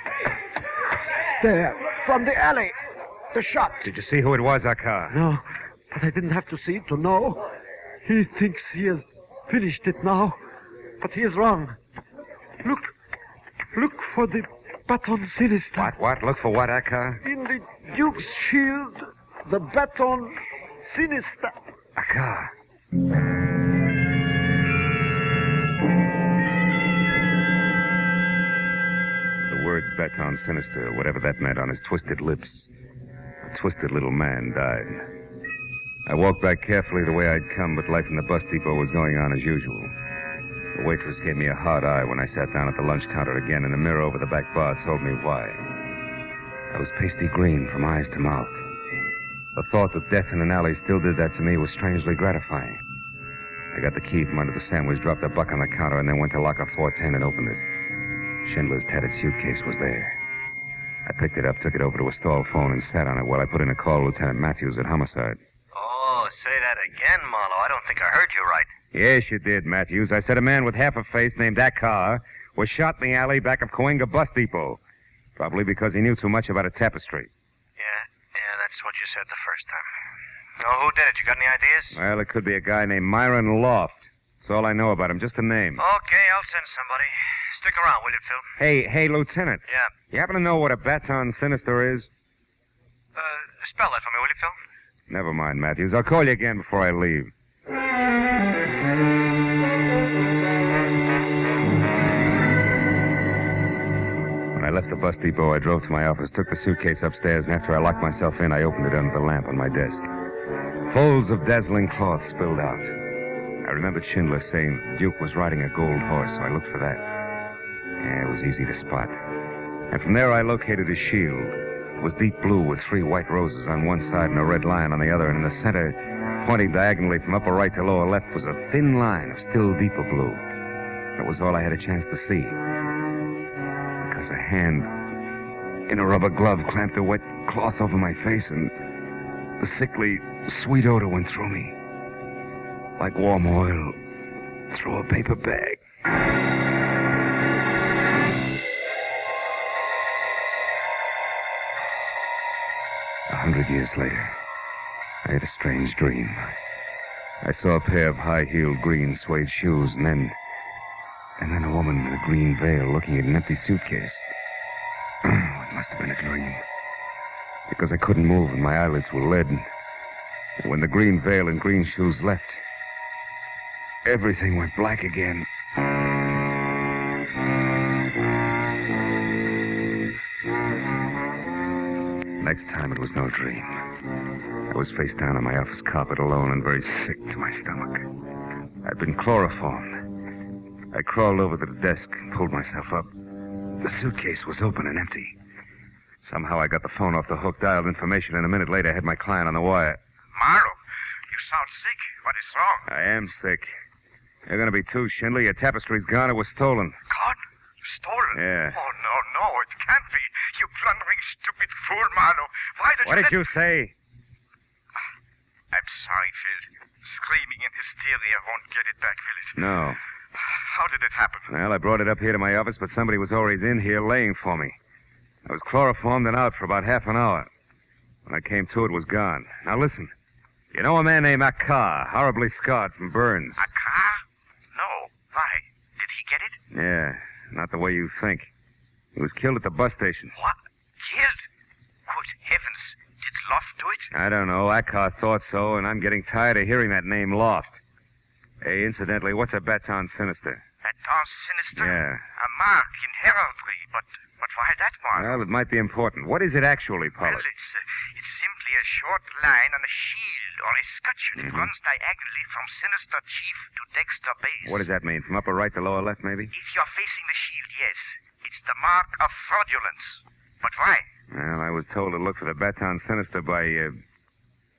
There, from the alley. The shot. Did you see who it was, Akkar? No, but I didn't have to see it to know. He thinks he has finished it now. But he is wrong. Look for the Baton Sinister. What? Look for what, Akkar? In the Duke's shield, the Baton Sinister. Akkar. The words Baton Sinister, whatever that meant, on his twisted lips. The twisted little man died. I walked back carefully the way I'd come, but life in the bus depot was going on as usual. The waitress gave me a hard eye when I sat down at the lunch counter again, and the mirror over the back bar told me why. I was pasty green from eyes to mouth. The thought that death in an alley still did that to me was strangely gratifying. I got the key from under the sandwich, dropped a buck on the counter, and then went to locker 410 and opened it. Schindler's tattered suitcase was there. I picked it up, took it over to a stall phone, and sat on it while I put in a call to Lieutenant Matthews at Homicide. Oh, say that again, Marlowe. I don't think I heard you right. Yes, you did, Matthews. I said a man with half a face named Akar was shot in the alley back of Coenga Bus Depot. Probably because he knew too much about a tapestry. Yeah, that's what you said the first time. So who did it? You got any ideas? Well, it could be a guy named Myron Loft. That's all I know about him, just a name. Okay, I'll send somebody. Stick around, will you, Phil? Hey, Lieutenant. Yeah. You happen to know what a Baton Sinister is? Spell that for me, will you, Phil? Never mind, Matthews. I'll call you again before I leave. When I left the bus depot, I drove to my office, took the suitcase upstairs, and after I locked myself in, I opened it under the lamp on my desk. Folds of dazzling cloth spilled out. I remembered Schindler saying Duke was riding a gold horse, so I looked for that. Yeah, it was easy to spot. And from there, I located his shield. It was deep blue with 3 white roses on one side and a red lion on the other, and in the center, pointing diagonally from upper right to lower left, was a thin line of still deeper blue. That was all I had a chance to see. Because a hand in a rubber glove clamped a wet cloth over my face, and the sickly, sweet odor went through me. Like warm oil through a paper bag. 100 years later, I had a strange dream. I saw a pair of high-heeled green suede shoes, and then a woman in a green veil looking at an empty suitcase. It must have been a dream. Because I couldn't move and my eyelids were lead. And when the green veil and green shoes left, everything went black again. Next time, it was no dream. I was face down on my office carpet alone and very sick to my stomach. I'd been chloroformed. I crawled over to the desk and pulled myself up. The suitcase was open and empty. Somehow I got the phone off the hook, dialed information, and a minute later had my client on the wire. Marlowe, you sound sick. What is wrong? I am sick. You're going to be too, Schindler. Your tapestry's gone. It was stolen. Gone? Stolen? Yeah. Oh, no, it can't be. You blundering, stupid fool, Marlowe. Why did What did you say? I'm sorry, Phil. Screaming and hysteria won't get it back, will it? No. How did it happen? Well, I brought it up here to my office, but somebody was already in here laying for me. I was chloroformed and out for about half an hour. When I came to, it was gone. Now, listen. You know a man named Akar, horribly scarred from burns? Akar? No. Why? Did he get it? Yeah, not the way you think. He was killed at the bus station. What? Killed? Good heavens. Did Loft do it? I don't know. Akar thought so, and I'm getting tired of hearing that name Loft. Hey, incidentally, what's a Baton Sinister? Baton Sinister? Yeah. A mark in heraldry, but why that mark? Well, it might be important. What is it actually, Pollock? Well, it's simply a short line on a shield or escutcheon. It runs diagonally from Sinister Chief to Dexter Base. What does that mean? From upper right to lower left, maybe? If you're facing the shield, yes. It's the mark of fraudulence. But why? Well, I was told to look for the Baton Sinister by,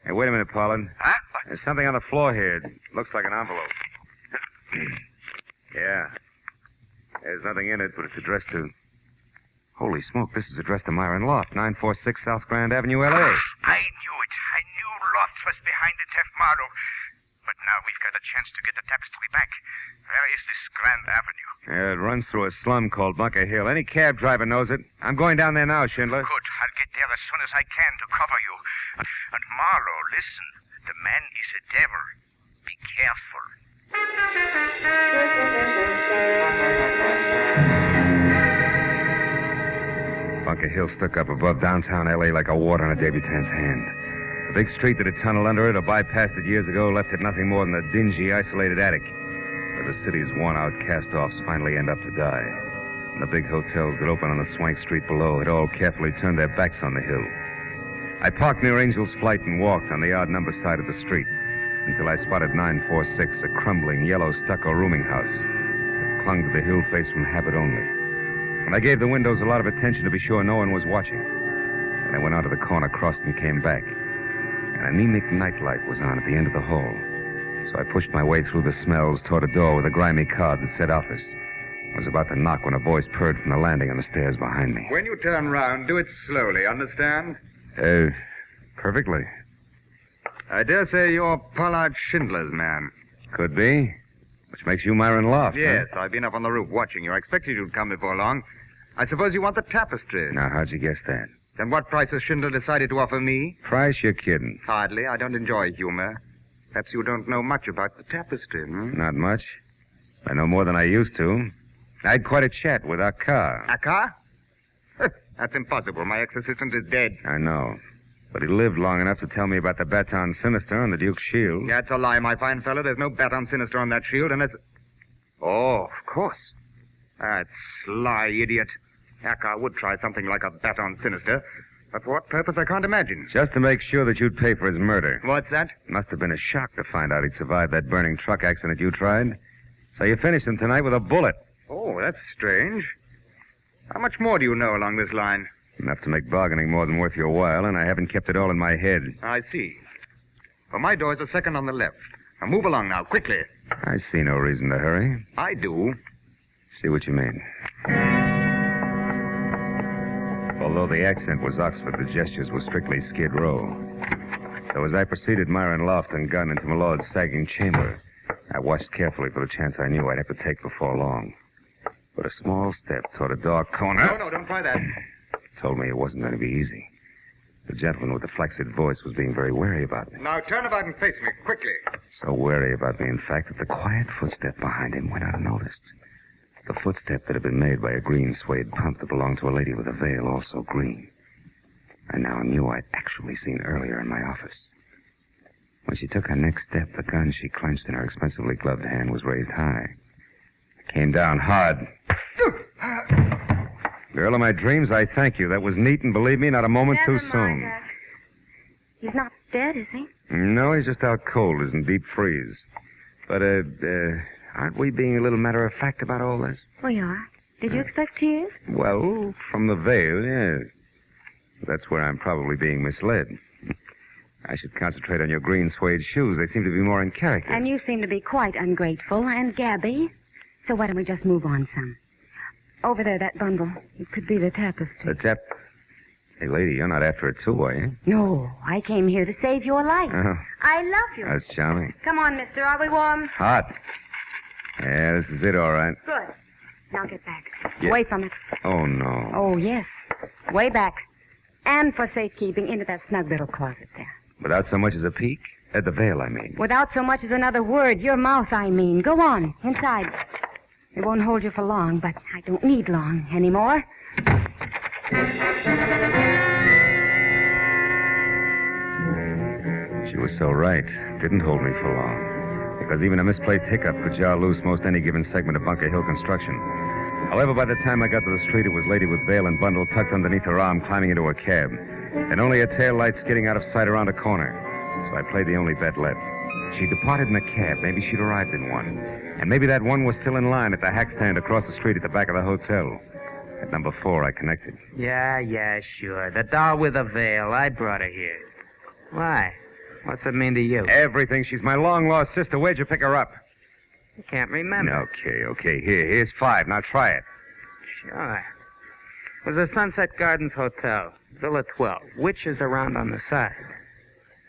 Hey, wait a minute, Pollard. Huh? There's something on the floor here. It looks like an envelope. Yeah. There's nothing in it, but it's addressed to... Holy smoke, this is addressed to Myron Loft, 946 South Grand Avenue, L.A. I knew it. I knew Loft was behind the theft, Marlowe. But now we've got a chance to get the tapestry back. Where is this Grand Avenue? Yeah, it runs through a slum called Bunker Hill. Any cab driver knows it. I'm going down there now, Schindler. Good. I'll get there as soon as I can to cover you. And Marlowe, listen. The man is a devil. Be careful. Bunker Hill stuck up above downtown L.A. like a wart on a debutante's hand. The big street that had tunneled under it or bypassed it years ago left it nothing more than a dingy, isolated attic, where the city's worn-out cast-offs finally end up to die. And the big hotels that open on the swank street below had all carefully turned their backs on the hill. I parked near Angel's Flight and walked on the odd-number side of the street until I spotted 946, a crumbling, yellow stucco rooming house that clung to the hill face from habit only. And I gave the windows a lot of attention to be sure no one was watching. And I went out to the corner, crossed, and came back. An anemic nightlight was on at the end of the hall. So I pushed my way through the smells toward a door with a grimy card that said office. I was about to knock when a voice purred from the landing on the stairs behind me. When you turn round, do it slowly, understand? Perfectly. I dare say you're Pollard Schindler's man. Could be. Which makes you Myron Loft, Yes, huh? I've been up on the roof watching you. I expected you'd come before long. I suppose you want the tapestry. Now, how'd you guess that? Then what price has Schindler decided to offer me? Price? You're kidding. Hardly. I don't enjoy humor. Perhaps you don't know much about the tapestry, hmm? Not much. I know more than I used to. I had quite a chat with our car. A car? That's impossible. My ex-assistant is dead. I know. But he lived long enough to tell me about the Baton Sinister and the Duke's shield. That's a lie, my fine fellow. There's no Baton Sinister on that shield, and it's... Oh, of course. That sly idiot. Akar would try something like a Baton Sinister. But for what purpose, I can't imagine. Just to make sure that you'd pay for his murder. What's that? Must have been a shock to find out he'd survived that burning truck accident you tried. So you finished him tonight with a bullet. Oh, that's strange. How much more do you know along this line? Enough to make bargaining more than worth your while, and I haven't kept it all in my head. I see. Well, my door's a second on the left. Now move along now, quickly. I see no reason to hurry. I do. See what you mean. Although the accent was Oxford, the gestures were strictly Skid Row. So as I preceded Myron Loft and gun into my lord's sagging chamber, I watched carefully for the chance I knew I'd have to take before long. But a small step toward a dark corner... No, don't try that. ...told me it wasn't going to be easy. The gentleman with the flaccid voice was being very wary about me. Now turn about and face me, quickly. So wary about me, in fact, that the quiet footstep behind him went unnoticed. The footstep that had been made by a green suede pump that belonged to a lady with a veil also green. I now knew I'd actually seen earlier in my office. When she took her next step, the gun she clenched in her expensively gloved hand was raised high. It came down hard. Girl of my dreams, I thank you. That was neat, and believe me, not a moment too soon. He's not dead, is he? No, he's just out cold, is in deep freeze. But, aren't we being a little matter-of-fact about all this? We are. Did you expect tears? Well, from the veil, yes. That's where I'm probably being misled. I should concentrate on your green suede shoes. They seem to be more in character. And you seem to be quite ungrateful and gabby. So why don't we just move on some? Over there, that bundle. It could be the tapestry. The Hey, lady, you're not after it too, are you? No, I came here to save your life. Oh, I love you. that's charming. Come on, mister. Are we warm? Hot. Yeah, this is it, all right. Good. Now get back. Yeah. Away from it. Oh, no. Oh, yes. Way back. And for safekeeping, into that snug little closet there. Without so much as a peek? At the veil, I mean. Without so much as another word. Your mouth, I mean. Go on. Inside. It won't hold you for long, but I don't need long anymore. She was so right. Didn't hold me for long. Because even a misplaced hiccup could jar loose most any given segment of Bunker Hill construction. However, by the time I got to the street, it was lady with veil and bundle tucked underneath her arm climbing into a cab. And only a tail light skidding out of sight around a corner. So I played the only bet left. She departed in a cab. Maybe she'd arrived in one. And maybe that one was still in line at the hack stand across the street at the back of the hotel. At number 4, I connected. Yeah, sure. The doll with the veil. I brought her here. Why? What's it mean to you? Everything. She's my long-lost sister. Where'd you pick her up? I can't remember. Okay. Here's 5. Now try it. Sure. It was the Sunset Gardens Hotel, Villa 12. Witches around on the side.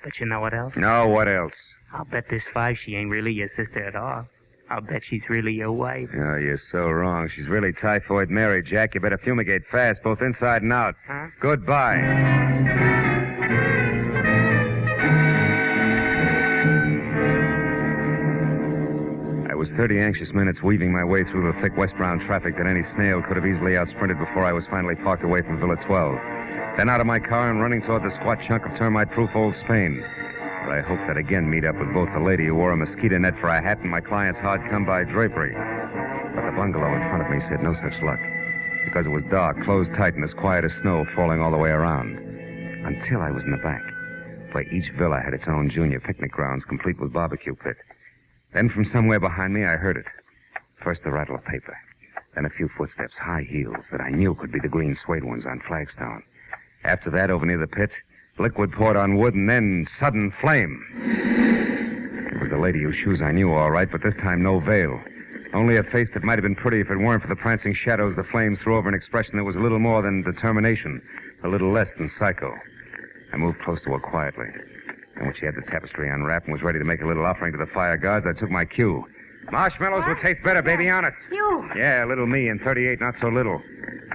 But you know what else? No, what else? I'll bet this 5 she ain't really your sister at all. I'll bet she's really your wife. Oh, you're so wrong. She's really Typhoid Mary, Jack. You better fumigate fast, both inside and out. Huh? Goodbye. I was 30 anxious minutes weaving my way through the thick westbound traffic that any snail could have easily outsprinted before I was finally parked away from Villa 12. Then out of my car and running toward the squat chunk of termite-proof old Spain. But I hoped I'd again meet up with both the lady who wore a mosquito net for a hat and my client's hard-come-by drapery. But the bungalow in front of me said no such luck. Because it was dark, closed tight, and as quiet as snow falling all the way around. Until I was in the back, where each villa had its own junior picnic grounds, complete with barbecue pit. Then from somewhere behind me, I heard it. First the rattle of paper. Then a few footsteps, high heels, that I knew could be the green suede ones on flagstone. After that, over near the pit, liquid poured on wood, and then sudden flame. It was the lady whose shoes I knew all right, but this time no veil. Only a face that might have been pretty if it weren't for the prancing shadows the flames threw over an expression that was a little more than determination, a little less than psycho. I moved close to her quietly. And when she had the tapestry unwrapped and was ready to make a little offering to the fire gods, I took my cue. Marshmallows will taste better, baby, honest. You. Yeah, little me and 38 not so little.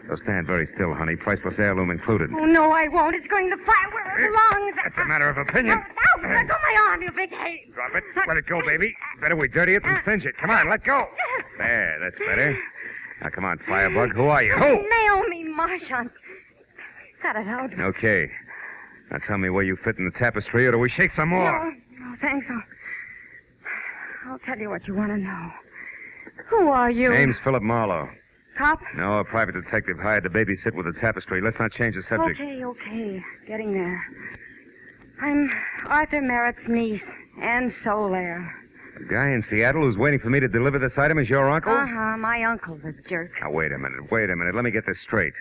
So stand very still, honey. Priceless heirloom included. Oh, no, I won't. It's going to fire where it belongs. That's a matter of opinion. Ow, let go my arm, you big hate. Drop it. Let it go, baby. Better we dirty it than singe it. Come on, let go. There, that's better. Now, come on, Firebug. Who are you? Who? Naomi Marchant. Cut it out. Okay. Now tell me where you fit in the tapestry, or do we shake some more? No, thanks. I'll tell you what you want to know. Who are you? Name's Philip Marlowe. Cop? No, a private detective hired to babysit with the tapestry. Let's not change the subject. Okay. Getting there. I'm Arthur Merritt's niece, Anne Solaire. The guy in Seattle who's waiting for me to deliver this item is your uncle? Uh-huh. My uncle's a jerk. Now, wait a minute. Let me get this straight.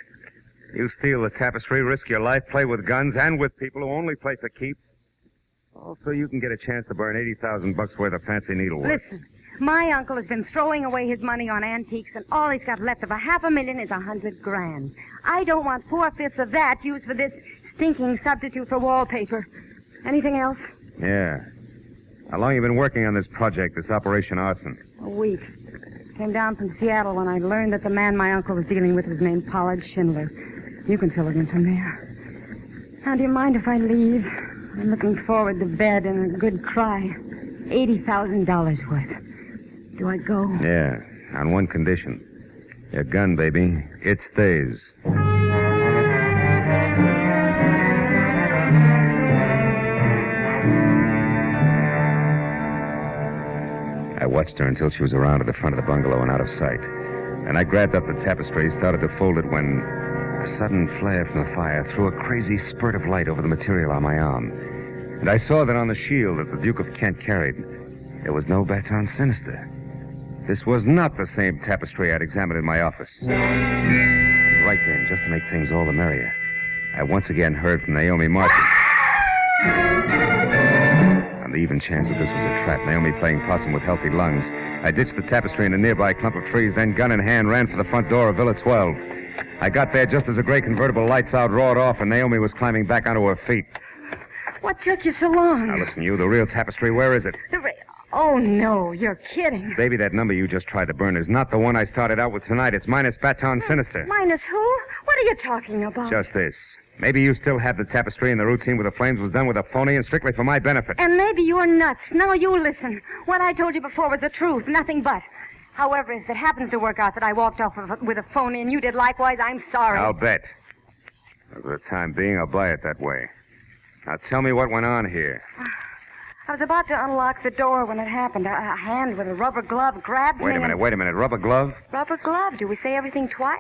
You steal the tapestry, risk your life, play with guns, and with people who only play for keeps. Also, you can get a chance to burn $80,000 worth of fancy needlework. Listen, my uncle has been throwing away his money on antiques, and all he's got left of $500,000 is $100,000. I don't want 4/5 of that used for this stinking substitute for wallpaper. Anything else? Yeah. How long you been working on this project, this Operation Arson? A week. Came down from Seattle when I learned that the man my uncle was dealing with was named Pollard Schindler. You can fill it in from there. Now, do you mind if I leave? I'm looking forward to bed and a good cry. $80,000 worth. Do I go? Yeah, on one condition. Your gun, baby. It stays. I watched her until she was around to the front of the bungalow and out of sight. And I grabbed up the tapestry, started to fold it when a sudden flare from the fire threw a crazy spurt of light over the material on my arm. And I saw that on the shield that the Duke of Kent carried, there was no Baton Sinister. This was not the same tapestry I'd examined in my office. And right then, just to make things all the merrier, I once again heard from Naomi Marchant. On the even chance that this was a trap, Naomi playing possum with healthy lungs, I ditched the tapestry in a nearby clump of trees, then gun in hand ran for the front door of Villa 12. I got there just as a gray convertible lights out roared off and Naomi was climbing back onto her feet. What took you so long? Now listen, you, the real tapestry, where is it? Oh, no, you're kidding. Baby, that number you just tried to burn is not the one I started out with tonight. It's minus Baton Sinister. Minus who? What are you talking about? Just this. Maybe you still have the tapestry and the routine with the flames was done with a phony and strictly for my benefit. And maybe you're nuts. Now you listen. What I told you before was the truth, nothing but. However, if it happens to work out that I walked off with a phony and you did likewise, I'm sorry. I'll bet. For the time being, I'll buy it that way. Now tell me what went on here. I was about to unlock the door when it happened. A hand with a rubber glove grabbed me. Wait a minute. Rubber glove? Rubber glove? Do we say everything twice?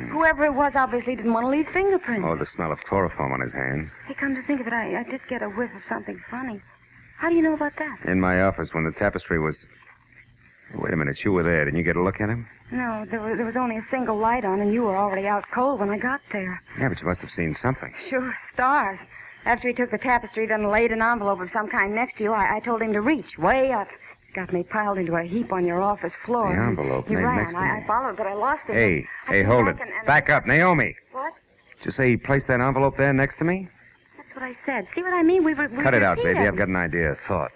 Whoever it was obviously didn't want to leave fingerprints. Oh, the smell of chloroform on his hands. Hey, come to think of it, I did get a whiff of something funny. How do you know about that? In my office when the tapestry was... Wait a minute, you were there. Didn't you get a look at him? No, there was only a single light on, and you were already out cold when I got there. Yeah, but you must have seen something. Sure, stars. After he took the tapestry, then laid an envelope of some kind next to you, I told him to reach way up. Got me piled into a heap on your office floor. The envelope He made ran. next to me. I followed, but I lost it. Hey, hold it. Back up, Naomi. What? Did you say he placed that envelope there next to me? That's what I said. See what I mean? We Cut it out, here. baby. I've got an idea, a thought.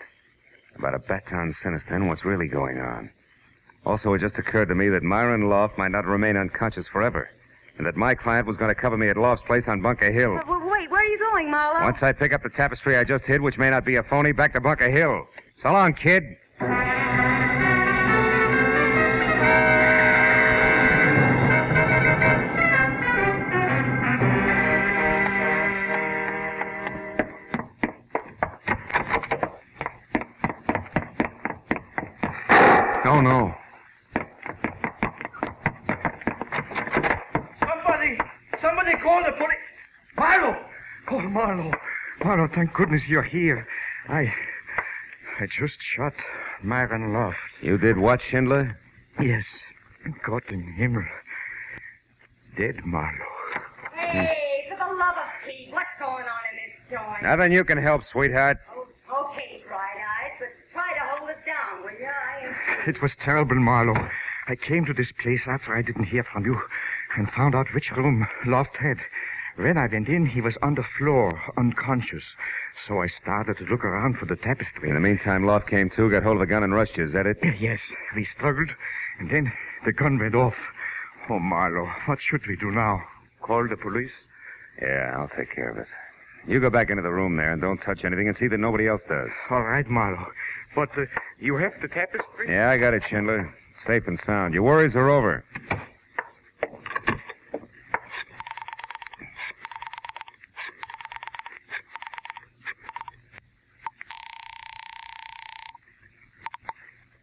About a Baton Sinister and what's really going on. Also, it just occurred to me that Myron Loft might not remain unconscious forever. And that my client was going to cover me at Loft's place on Bunker Hill. Wait, where are you going, Marlowe? Once I pick up the tapestry I just hid, which may not be a phony, back to Bunker Hill. So long, kid. Oh, no. Somebody call the police. Marlowe! Oh, Marlowe, thank goodness you're here. I just shot Myron Loft. You did what, Schindler? Yes. Gott im Himmel. Dead Marlowe. Hey, for the love of Pete, what's going on in this joint? Nothing you can help, sweetheart. Okay, Bright Eyes, but try to hold it down, will you? It was terrible, Marlowe. I came to this place after I didn't hear from you and found out which room Loft had. When I went in, he was on the floor, unconscious. So I started to look around for the tapestry. In the meantime, Loft came to, got hold of a gun and rushed you. Is that it? Yes, we struggled, and then the gun went off. Oh, Marlowe, what should we do now? Call the police? Yeah, I'll take care of it. You go back into the room there and don't touch anything and see that nobody else does. All right, Marlowe. But you have the tapestry? Yeah, I got it, Schindler. Safe and sound. Your worries are over.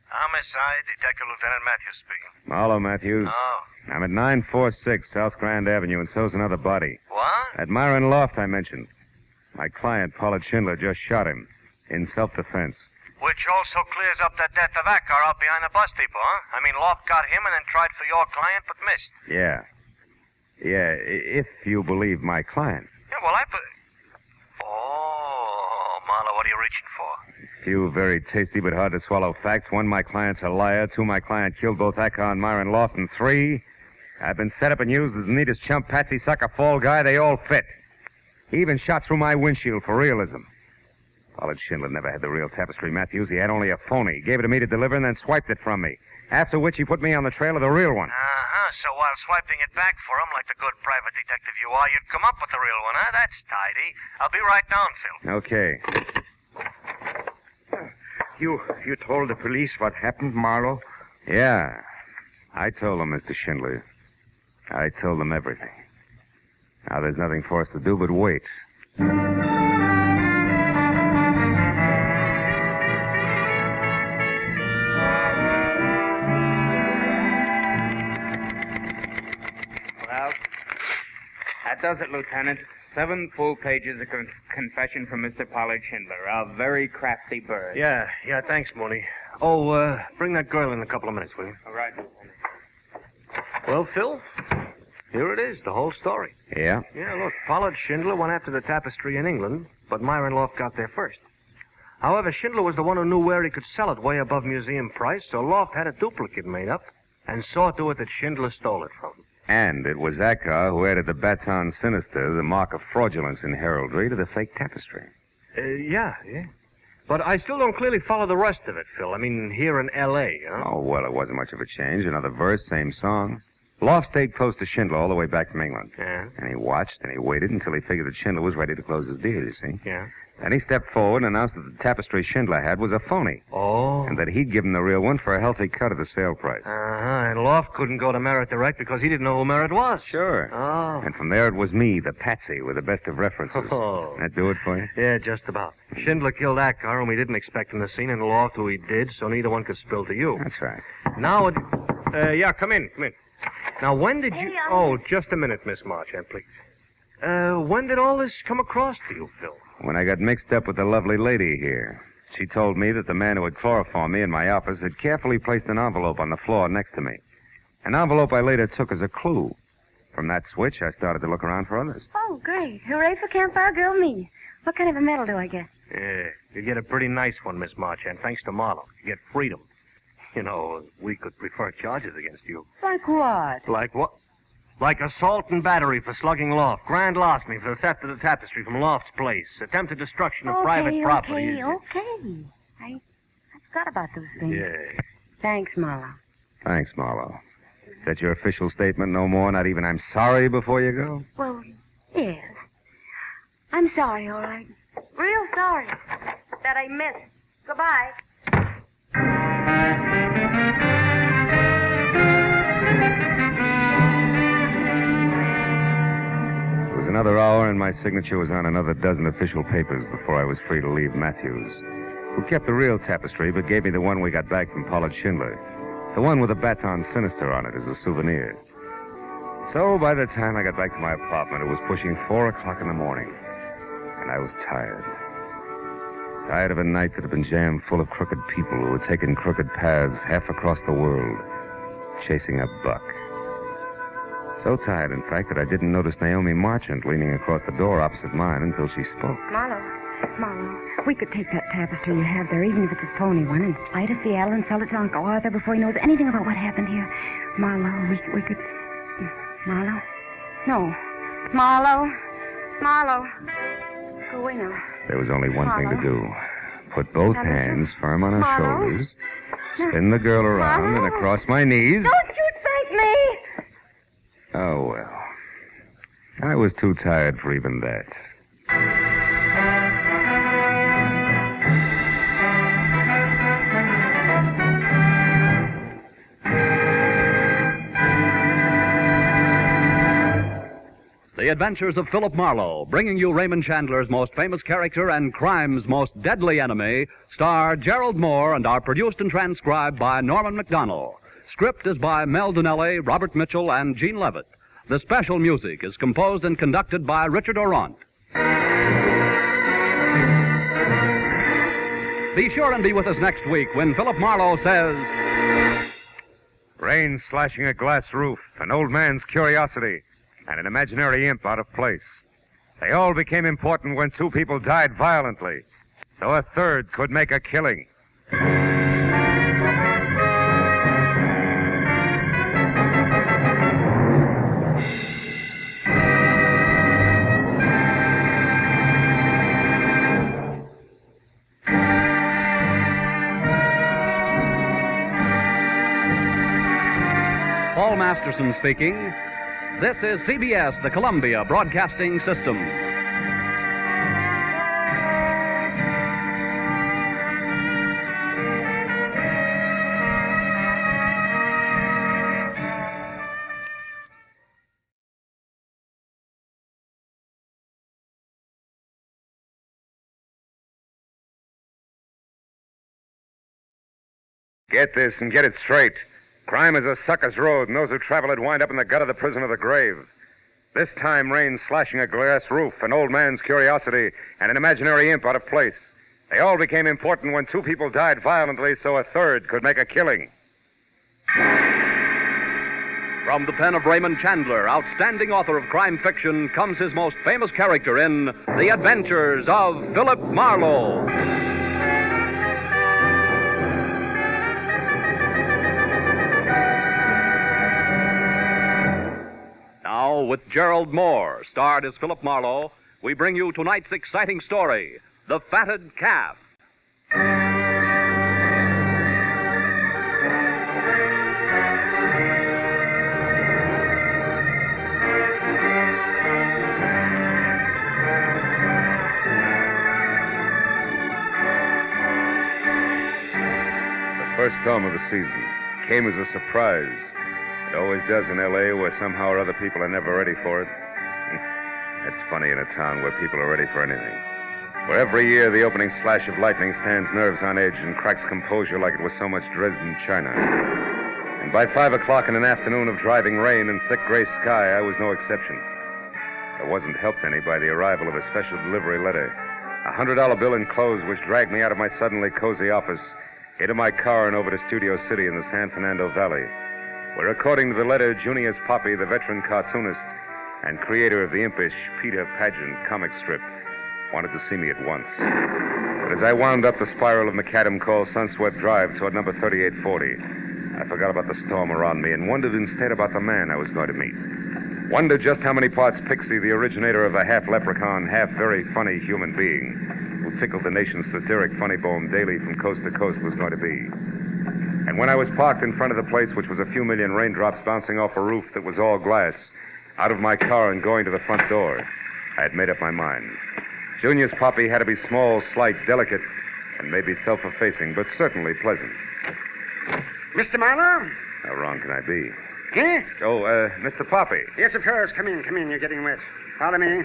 Homicide, Detective Lieutenant Matthews speaking. Marlowe, Matthews. Oh. I'm at 946 South Grand Avenue, and so's another body. What? At Myron Loft, I mentioned. My client, Pollard Schindler, just shot him in self-defense. Which also clears up that death of that car out behind the bus depot, huh? I mean, Loft got him and then tried for your client, but missed. Yeah. Yeah, if you believe my client. Yeah, well, Oh, Marlowe, what are you reaching for? Few very tasty but hard to swallow facts. One, my client's a liar. Two, my client killed both Acker and Myron Loft. And three, I've been set up and used as the neatest chump, patsy, sucker, fall guy. They all fit. He even shot through my windshield for realism. Pollard Schindler never had the real tapestry, Matthews. He had only a phony. He gave it to me to deliver and then swiped it from me. After which he put me on the trail of the real one. Uh-huh. So while swiping it back for him like the good private detective you are, you'd come up with the real one, huh? That's tidy. I'll be right down, Phil. Okay. You told the police what happened, Marlowe? Yeah. I told them, Mr. Schindler. I told them everything. Now there's nothing for us to do but wait. Well, that does it, Lieutenant. 7 full pages of confession from Mr. Pollard Schindler, a very crafty bird. Yeah, thanks, Mooney. Oh, bring that girl in a couple of minutes, will you? All right, Lieutenant. Well, Phil, here it is, the whole story. Yeah? Yeah, look, Pollard Schindler went after the tapestry in England, but Myron Loft got there first. However, Schindler was the one who knew where he could sell it way above museum price, so Loft had a duplicate made up and saw to it that Schindler stole it from him. And it was Acker who added the Baton Sinister, the mark of fraudulence in heraldry, to the fake tapestry. Yeah. But I still don't clearly follow the rest of it, Phil. I mean, here in L.A., huh? Oh, well, it wasn't much of a change. Another verse, same song. Loft stayed close to Schindler all the way back from England. Yeah. And he watched and he waited until he figured that Schindler was ready to close his deal, you see. Yeah. Then he stepped forward and announced that the tapestry Schindler had was a phony. Oh. And that he'd given the real one for a healthy cut of the sale price. Uh-huh. And Loft couldn't go to Merritt direct because he didn't know who Merritt was. Sure. Oh. And from there it was me, the patsy, with the best of references. Oh. That do it for you? Yeah, just about. Schindler killed Acker, and we didn't expect him to see, and Loft, who he did, so neither one could spill to you. That's right. Now, yeah, come in. Now, when did you... Oh, just a minute, Miss Marchand, please. When did all this come across to you, Phil? When I got mixed up with the lovely lady here. She told me that the man who had chloroformed me in my office had carefully placed an envelope on the floor next to me. An envelope I later took as a clue. From that switch, I started to look around for others. Oh, great. Hooray for Campfire Girl me. What kind of a medal do I get? Yeah, you get a pretty nice one, Miss Marchand, thanks to Marlowe. You get freedom. You know, we could prefer charges against you. Like what? Like what? Like assault and battery for slugging Loft, grand larceny for the theft of the tapestry from Loft's place, attempted destruction of private property. Okay. I forgot about those things. Yeah. Thanks, Marlowe. Thanks, Marlowe. Is that your official statement? No more? Not even I'm sorry before you go? Well, yes. I'm sorry, all right. Real sorry that I missed. Goodbye. It was another hour, and my signature was on another dozen official papers before I was free to leave Matthews, who kept the real tapestry but gave me the one we got back from Pollard Schindler, the one with the Baton Sinister on it as a souvenir. So by the time I got back to my apartment, it was pushing 4 o'clock in the morning, and I was tired. Tired of a night that had been jammed full of crooked people who had taken crooked paths half across the world, chasing a buck. So tired, in fact, that I didn't notice Naomi Marchand leaning across the door opposite mine until she spoke. Marlowe, Marlowe, we could take that tapestry you have there, even if it's a phony one, and fly to Seattle and sell it to Uncle Arthur before he knows anything about what happened here. Marlowe, we could... Marlowe? No. Marlowe? Marlowe. Go away now. There was only one thing to Marlowe. do. Put both hands firm on her Marlowe? shoulders, spin the girl around and across my knees. Don't you thank me! Oh, well. I was too tired for even that. The Adventures of Philip Marlowe, bringing you Raymond Chandler's most famous character and crime's most deadly enemy, star Gerald Moore and are produced and transcribed by Norman MacDonald. Script is by Mel Donnelly, Robert Mitchell, and Gene Levitt. The special music is composed and conducted by Richard Orant. Be sure and be with us next week when Philip Marlowe says... Rain slashing a glass roof, an old man's curiosity, and an imaginary imp out of place. They all became important when two people died violently, so a third could make a killing. Paul Masterson speaking. This is CBS, the Columbia Broadcasting System. Get this and get it straight. Crime is a sucker's road, and those who travel it wind up in the gut of the prison of the grave. This time, rain slashing a glass roof, an old man's curiosity, and an imaginary imp out of place. They all became important when two people died violently, so a third could make a killing. From the pen of Raymond Chandler, outstanding author of crime fiction, comes his most famous character in The Adventures of Philip Marlowe. Now, with Gerald Moore, starred as Philip Marlowe, we bring you tonight's exciting story, The Fatted Calf. The first storm of the season came as a surprise. It always does in L.A., where somehow or other people are never ready for it. It's funny in a town where people are ready for anything. Where every year the opening slash of lightning stands nerves on edge and cracks composure like it was so much Dresden china. And by 5 o'clock in an afternoon of driving rain and thick gray sky, I was no exception. I wasn't helped any by the arrival of a special delivery letter. A $100 bill enclosed which dragged me out of my suddenly cozy office, into my car and over to Studio City in the San Fernando Valley, where, according to the letter, Junius Poppy, the veteran cartoonist and creator of the impish Peter Pageant comic strip, wanted to see me at once. But as I wound up the spiral of macadam called Sunswept Drive toward number 3840, I forgot about the storm around me and wondered instead about the man I was going to meet. Wondered just how many parts pixie the originator of a half-leprechaun, half-very funny human being who tickled the nation's satiric funny bone daily from coast to coast was going to be. And when I was parked in front of the place, which was a few million raindrops bouncing off a roof that was all glass, out of my car and going to the front door, I had made up my mind. Junius Poppy had to be small, slight, delicate, and maybe self-effacing, but certainly pleasant. Mr. Marlowe? How wrong can I be? Eh? Oh, Mr. Poppy. Yes, of course. Come in. You're getting wet. Follow me.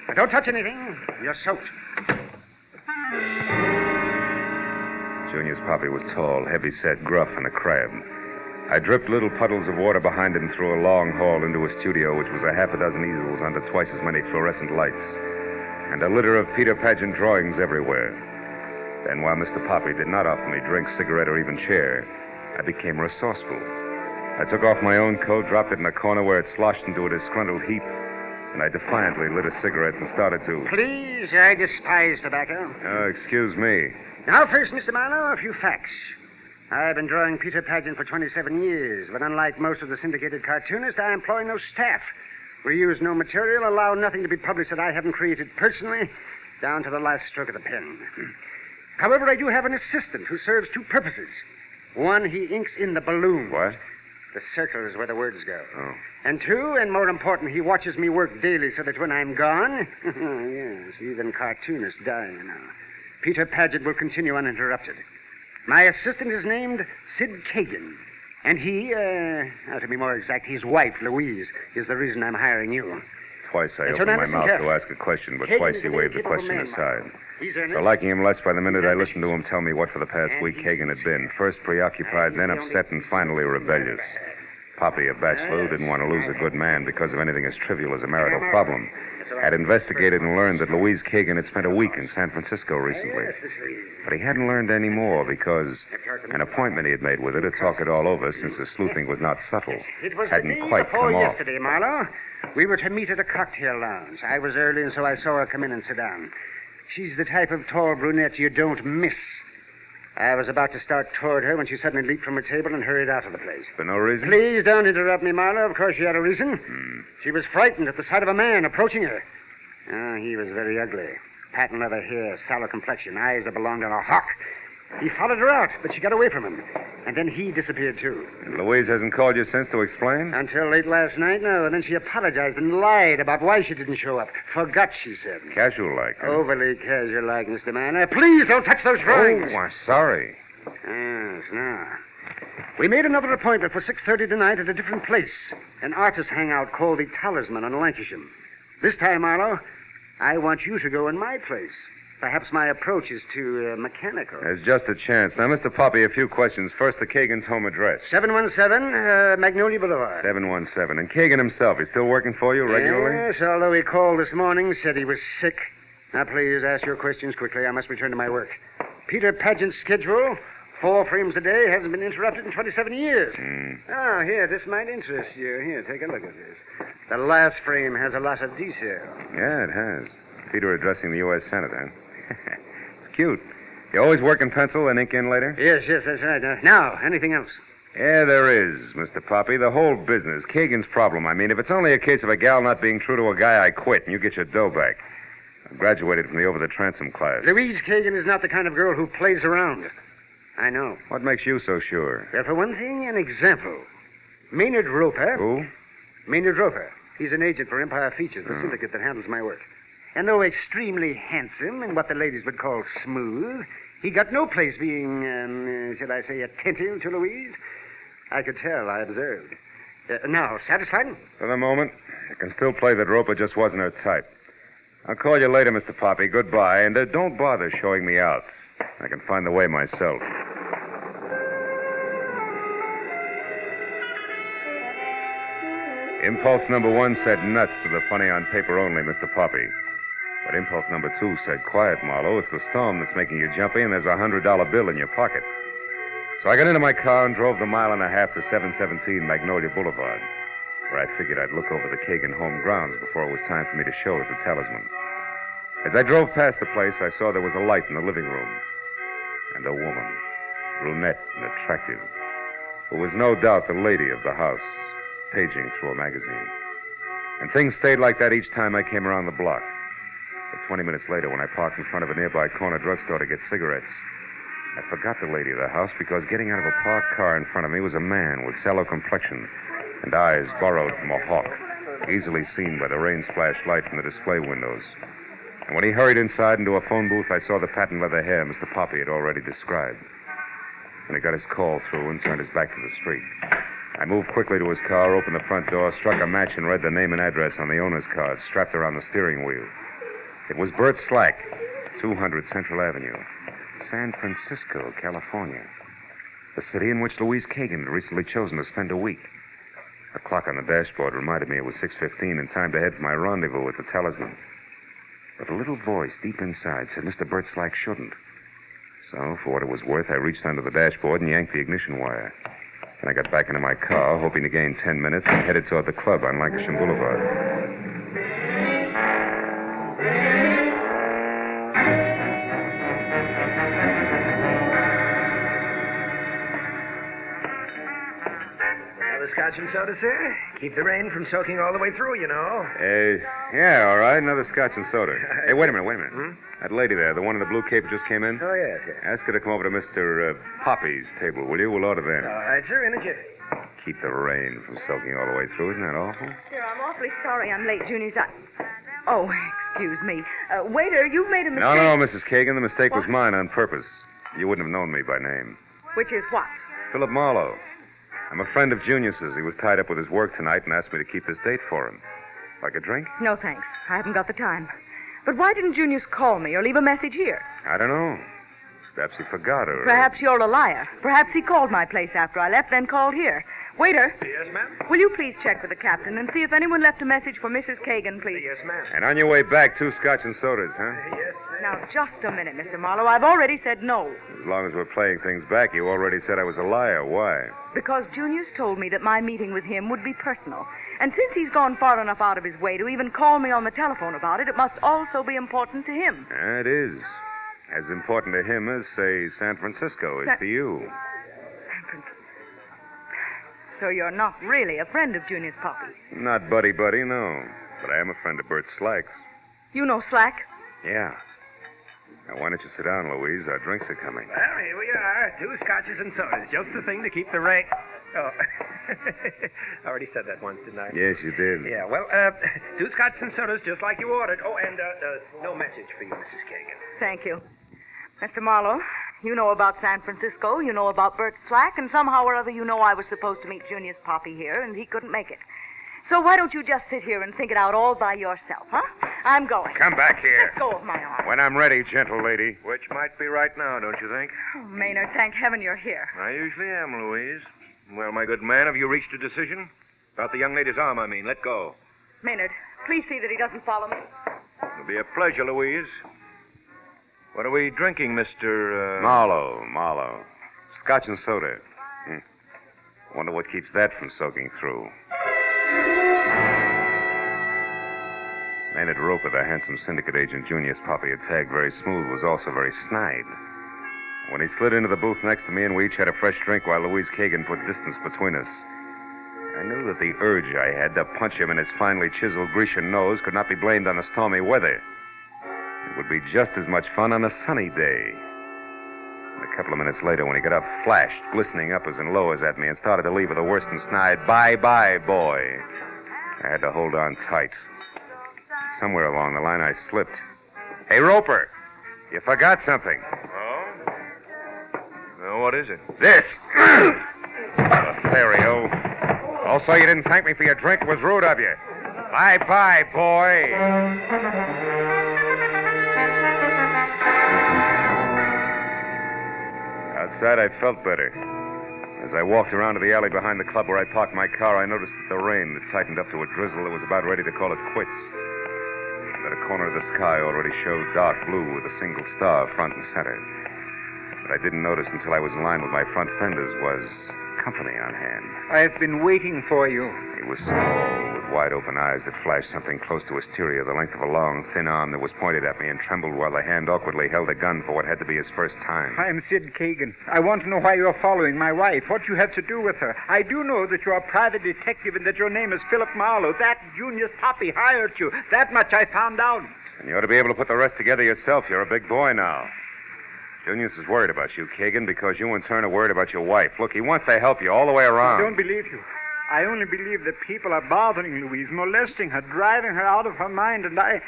Now, don't touch anything. You're soaked. Junius Poppy was tall, heavy-set, gruff, and a crab. I dripped little puddles of water behind him through a long hall into a studio, which was a half a dozen easels under twice as many fluorescent lights, and a litter of Peter Pageant drawings everywhere. Then, while Mr. Poppy did not offer me drink, cigarette, or even chair, I became resourceful. I took off my own coat, dropped it in a corner where it sloshed into a disgruntled heap, And I defiantly lit a cigarette and started to... Please, I despise tobacco. Oh, excuse me. Now, first, Mr. Marlowe, a few facts. I've been drawing Peter Pageant for 27 years, but unlike most of the syndicated cartoonists, I employ no staff. We use no material, allow nothing to be published that I haven't created personally, down to the last stroke of the pen. However, I do have an assistant who serves two purposes. One, he inks in the balloon. What? The circle is where the words go. Oh. And two, and more important, he watches me work daily so that when I'm gone, yes, even cartoonists die, you know, Peter Pageant will continue uninterrupted. My assistant is named Sid Kagan. And he, to be more exact, his wife, Louise, is the reason I'm hiring you. Twice I And opened so now my listen mouth carefully. to ask a question, but Kagan twice is he a very waved the capable question man, aside. He's earnest. So liking him less by the minute, I listened to him tell me what for the past week Kagan had been. First preoccupied, then upset, and finally rebellious. Poppy, a bachelor who didn't want to lose a good man because of anything as trivial as a marital problem, had investigated and learned that Louise Kagan had spent a week in San Francisco recently. But he hadn't learned any more because an appointment he had made with her to talk it all over, since the sleuthing was not subtle, It was the hadn't day quite before come off. yesterday, Marlowe. We were to meet at a cocktail lounge. I was early, and so I saw her come in and sit down. She's the type of tall brunette you don't miss. I was about to start toward her when she suddenly leaped from her table and hurried out of the place. For no reason? Please don't interrupt me, Marlowe. Of course she had a reason. She was frightened at the sight of a man approaching her. He was very ugly. Patent leather hair, sallow complexion, eyes that belonged on a hawk. He followed her out, but she got away from him. And then he disappeared, too. And Louise hasn't called you since to explain? Until late last night, no. And then she apologized and lied about why she didn't show up. Forgot, she said. Casual-like, huh? Overly casual-like, Mr. Manor. Please don't touch those drawings. Oh, I'm sorry. Yes, now. We made another appointment for 6:30 tonight at a different place. An artist hangout called the Talisman on Lancashire. This time, Marlowe, I want you to go in my place. Perhaps my approach is too mechanical. There's just a chance. Now, Mr. Poppy, a few questions. First, the Kagan's home address. 717 Magnolia Boulevard. 717. And Kagan himself, he's still working for you regularly? Yes, although he called this morning, said he was sick. Now, please ask your questions quickly. I must return to my work. Peter Pageant's schedule, 4 frames a day, hasn't been interrupted in 27 years. Oh, here, this might interest you. Here, take a look at this. The last frame has a lot of detail. Yeah, it has. Peter addressing the U.S. Senate, huh? It's cute. You always work in pencil and ink in later? Yes, that's right. Now, anything else? Yeah, there is, Mr. Poppy. The whole business. Kagan's problem. I mean, if it's only a case of a gal not being true to a guy, I quit, and you get your dough back. I graduated from the over-the-transom class. Louise Kagan is not the kind of girl who plays around. I know. What makes you so sure? Well, for one thing, an example. Maynard Roper. Who? Maynard Roper. He's an agent for Empire Features, the syndicate that handles my work. And though extremely handsome and what the ladies would call smooth, he got no place being, shall I say, attentive to Louise. I could tell, I observed. Now, satisfied? For the moment, I can still play that Roper just wasn't her type. I'll call you later, Mr. Poppy. Goodbye. And don't bother showing me out. I can find the way myself. Impulse number 1 said nuts to the funny on paper only, Mr. Poppy. But impulse number 2 said, quiet, Marlowe. It's the storm that's making you jumpy, and there's a $100 bill in your pocket. So I got into my car and drove the 1.5 miles to 717 Magnolia Boulevard, where I figured I'd look over the Kagan home grounds before it was time for me to show at the Talisman. As I drove past the place, I saw there was a light in the living room. And a woman, brunette and attractive, who was no doubt the lady of the house, paging through a magazine. And things stayed like that each time I came around the block. But 20 minutes later, when I parked in front of a nearby corner drugstore to get cigarettes, I forgot the lady of the house because getting out of a parked car in front of me was a man with sallow complexion and eyes borrowed from a hawk, easily seen by the rain-splashed light from the display windows. And when he hurried inside into a phone booth, I saw the patent leather hair Mr. Poppy had already described. When he got his call through and turned his back to the street, I moved quickly to his car, opened the front door, struck a match, and read the name and address on the owner's card strapped around the steering wheel. It was Bert Slack, 200 Central Avenue, San Francisco, California. The city in which Louise Kagan had recently chosen to spend a week. The clock on the dashboard reminded me it was 6:15 and time to head for my rendezvous at the Talisman. But a little voice deep inside said Mr. Bert Slack shouldn't. So, for what it was worth, I reached under the dashboard and yanked the ignition wire. And I got back into my car, hoping to gain 10 minutes, and headed toward the club on Lancashire Boulevard. Another scotch and soda, sir? Keep the rain from soaking all the way through, you know. Yeah, all right. Another scotch and soda. Hey, wait a minute. That lady there, the one in the blue cape just came in. Oh, yes, yes. Ask her to come over to Mr. Poppy's table, will you? We'll order then. All right, sir, in a jiffy. Keep the rain from soaking all the way through. Isn't that awful? Sir, I'm awfully sorry I'm late, Junior. Oh, excuse me. Waiter, you've made a mistake. No, Mrs. Kagan. The mistake was mine on purpose. You wouldn't have known me by name. Which is what? Philip Marlowe. I'm a friend of Junius's. He was tied up with his work tonight and asked me to keep this date for him. Like a drink? No, thanks. I haven't got the time. But why didn't Junius call me or leave a message here? I don't know. Perhaps he forgot or... Perhaps you're a liar. Perhaps he called my place after I left, then called here. Waiter. Yes, ma'am? Will you please check with the captain and see if anyone left a message for Mrs. Kagan, please? Yes, ma'am. And on your way back, 2 scotch and sodas, huh? Yes, Now, just a minute, Mr. Marlowe. I've already said no. As long as we're playing things back, you already said I was a liar. Why? Because Junius told me that my meeting with him would be personal. And since he's gone far enough out of his way to even call me on the telephone about it, it must also be important to him. It is. As important to him as, say, San Francisco is to you. So you're not really a friend of Junius Poppy? Not buddy-buddy, no. But I am a friend of Bert Slack's. You know Slack? Yeah. Now, why don't you sit down, Louise? Our drinks are coming. Well, here we are. 2 scotches and sodas. Just the thing to keep the rain... Oh. I already said that once, didn't I? Yes, you did. Yeah, well, 2 scotches and sodas, just like you ordered. Oh, and no message for you, Mrs. Kagan. Thank you. Mr. Marlowe, you know about San Francisco, you know about Bert Slack, and somehow or other you know I was supposed to meet Junius Poppy here, and he couldn't make it. So why don't you just sit here and think it out all by yourself, huh? I'm going. Come back here. Let go of my arm. When I'm ready, gentle lady. Which might be right now, don't you think? Oh, Maynard, thank heaven you're here. I usually am, Louise. Well, my good man, have you reached a decision? About the young lady's arm, I mean. Let go. Maynard, please see that he doesn't follow me. It'll be a pleasure, Louise. What are we drinking, Mr. Marlowe. Scotch and soda. Wonder what keeps that from soaking through. Maynard Roper, the handsome syndicate agent Junius Poppy had tagged very smooth, was also very snide. When he slid into the booth next to me and we each had a fresh drink while Louise Kagan put distance between us, I knew that the urge I had to punch him in his finely chiseled Grecian nose could not be blamed on the stormy weather. It would be just as much fun on a sunny day. And a couple of minutes later, when he got up, flashed, glistening uppers and lowers at me, and started to leave with a worse than snide, "Bye-bye, boy." I had to hold on tight. Somewhere along the line, I slipped. Hey, Roper, you forgot something. Oh? Well, what is it? This. Lothario. Also, you didn't thank me for your drink. It was rude of you. Bye-bye, boy. Outside, I felt better. As I walked around to the alley behind the club where I parked my car, I noticed that the rain had tightened up to a drizzle that was about ready to call it quits. That a corner of the sky already showed dark blue with a single star front and center. What I didn't notice until I was in line with my front fenders was company on hand. I've been waiting for you. He was small, with wide-open eyes that flashed something close to hysteria, the length of a long, thin arm that was pointed at me and trembled while the hand awkwardly held a gun for what had to be his first time. I'm Sid Kagan. I want to know why you're following my wife, what you have to do with her. I do know that you're a private detective and that your name is Philip Marlowe. That Junius Poppy hired you. That much I found out. And you ought to be able to put the rest together yourself. You're a big boy now. Junius is worried about you, Kagan, because you in turn are worried about your wife. Look, he wants to help you all the way around. I don't believe you. I only believe that people are bothering Louise, molesting her, driving her out of her mind, and I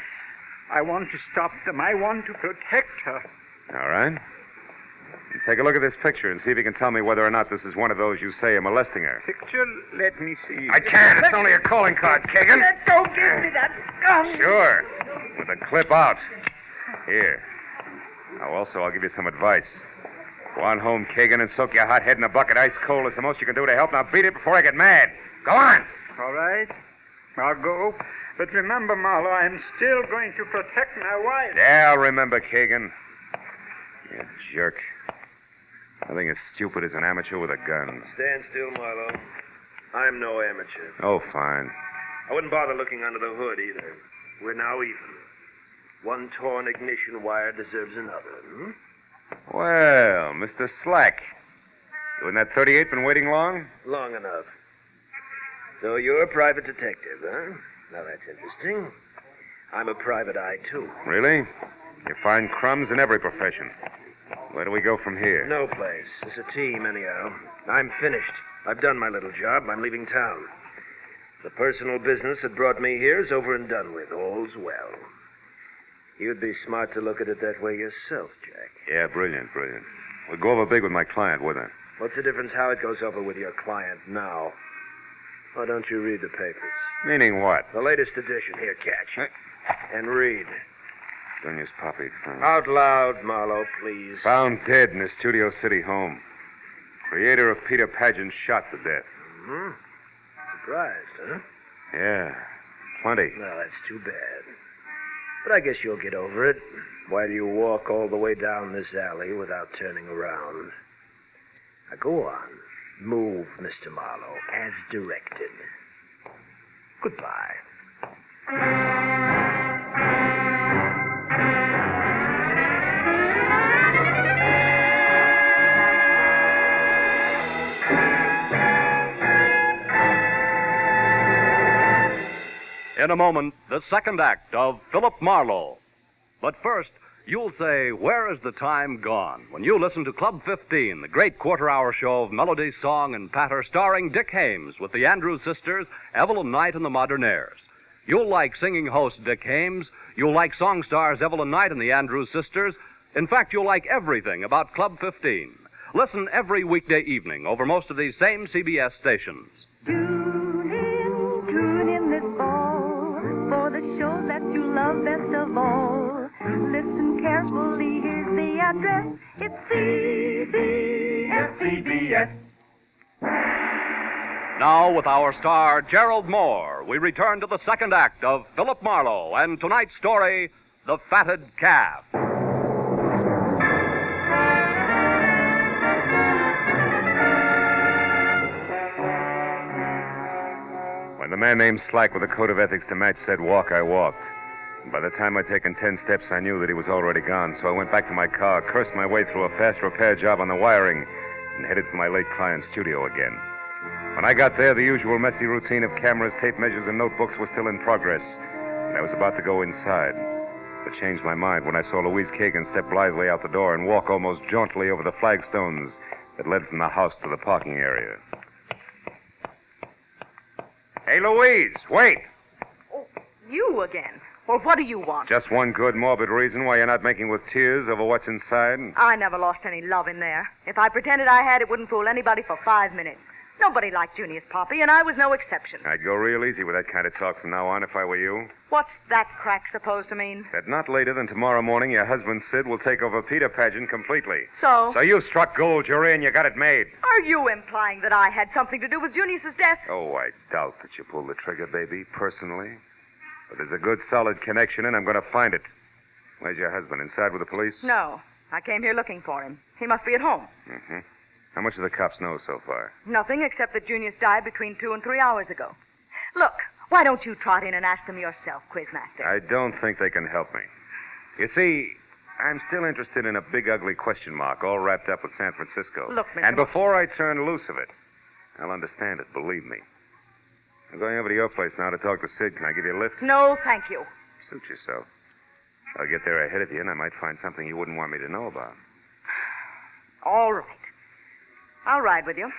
want to stop them. I want to protect her. All right. Take a look at this picture and see if you can tell me whether or not this is one of those you say are molesting her. Picture? Let me see. I can't. It's only a calling card, Kagan. Don't give me that gun. Sure. With the clip out. Here. Now, also, I'll give you some advice. Go on home, Kagan, and soak your hot head in a bucket ice cold. It's the most you can do to help. Now beat it before I get mad. Go on. All right. I'll go. But remember, Marlowe, I'm still going to protect my wife. Yeah, I'll remember, Kagan. You jerk. Nothing as stupid as an amateur with a gun. Stand still, Marlowe. I'm no amateur. Oh, fine. I wouldn't bother looking under the hood either. We're now even. One torn ignition wire deserves another. Well, Mr. Slack. You and that 38 been waiting long? Long enough. So you're a private detective, huh? Now that's interesting. I'm a private eye, too. Really? You find crumbs in every profession. Where do we go from here? No place. It's a team, anyhow. I'm finished. I've done my little job. I'm leaving town. The personal business that brought me here is over and done with. All's well. You'd be smart to look at it that way yourself, Jack. Yeah, brilliant. We'll go over big with my client, with her. What's the difference how it goes over with your client now? Why don't you read the papers? Meaning what? The latest edition. Here, catch. And read. Dunya's Poppy found. Out loud, Marlowe, please. Found dead in his Studio City home. Creator of Peter Pageant shot to death. Mm-hmm. Surprised, huh? Yeah, plenty. Well, that's too bad. But I guess you'll get over it while you walk all the way down this alley without turning around. Now go on. Move, Mr. Marlowe, as directed. Goodbye. In a moment, the second act of Philip Marlowe. But first, you'll say, where is the time gone? When you listen to Club 15, the great quarter-hour show of melody, song, and patter starring Dick Hames with the Andrews Sisters, Evelyn Knight, and the Modernaires. You'll like singing host Dick Hames. You'll like song stars Evelyn Knight and the Andrews Sisters. In fact, you'll like everything about Club 15. Listen every weekday evening over most of these same CBS stations. Tune in this fall for the show that you love best of all. Listen carefully, here's the address. It's CBS. Now, with our star, Gerald Moore, we return to the second act of Philip Marlowe and tonight's story, The Fatted Calf. When the man named Slack with a code of ethics to match said walk, I walked. And by the time I'd taken 10 steps, I knew that he was already gone, so I went back to my car, cursed my way through a fast repair job on the wiring, and headed for my late client's studio again. When I got there, the usual messy routine of cameras, tape measures, and notebooks was still in progress, and I was about to go inside. But changed my mind when I saw Louise Kagan step blithely out the door and walk almost jauntily over the flagstones that led from the house to the parking area. Hey, Louise, wait! Oh, you again? Well, what do you want? Just one good, morbid reason why you're not making with tears over what's inside. I never lost any love in there. If I pretended I had, it wouldn't fool anybody for 5 minutes. Nobody liked Junius Poppy, and I was no exception. I'd go real easy with that kind of talk from now on if I were you. What's that crack supposed to mean? That not later than tomorrow morning, your husband, Sid, will take over Peter Pageant completely. So? So you struck gold, you're in, you got it made. Are you implying that I had something to do with Junius's death? Oh, I doubt that you pulled the trigger, baby, personally. But there's a good, solid connection, and I'm going to find it. Where's your husband? Inside with the police? No. I came here looking for him. He must be at home. Mm-hmm. How much do the cops know so far? Nothing except that Junius died between 2 and 3 hours ago. Look, why don't you trot in and ask them yourself, Quizmaster? I don't think they can help me. You see, I'm still interested in a big, ugly question mark all wrapped up with San Francisco. Look, Mr. And before I turn loose of it, I'll understand it, believe me. I'm going over to your place now to talk to Sid. Can I give you a lift? No, thank you. Suit yourself. I'll get there ahead of you, and I might find something you wouldn't want me to know about. All right. I'll ride with you.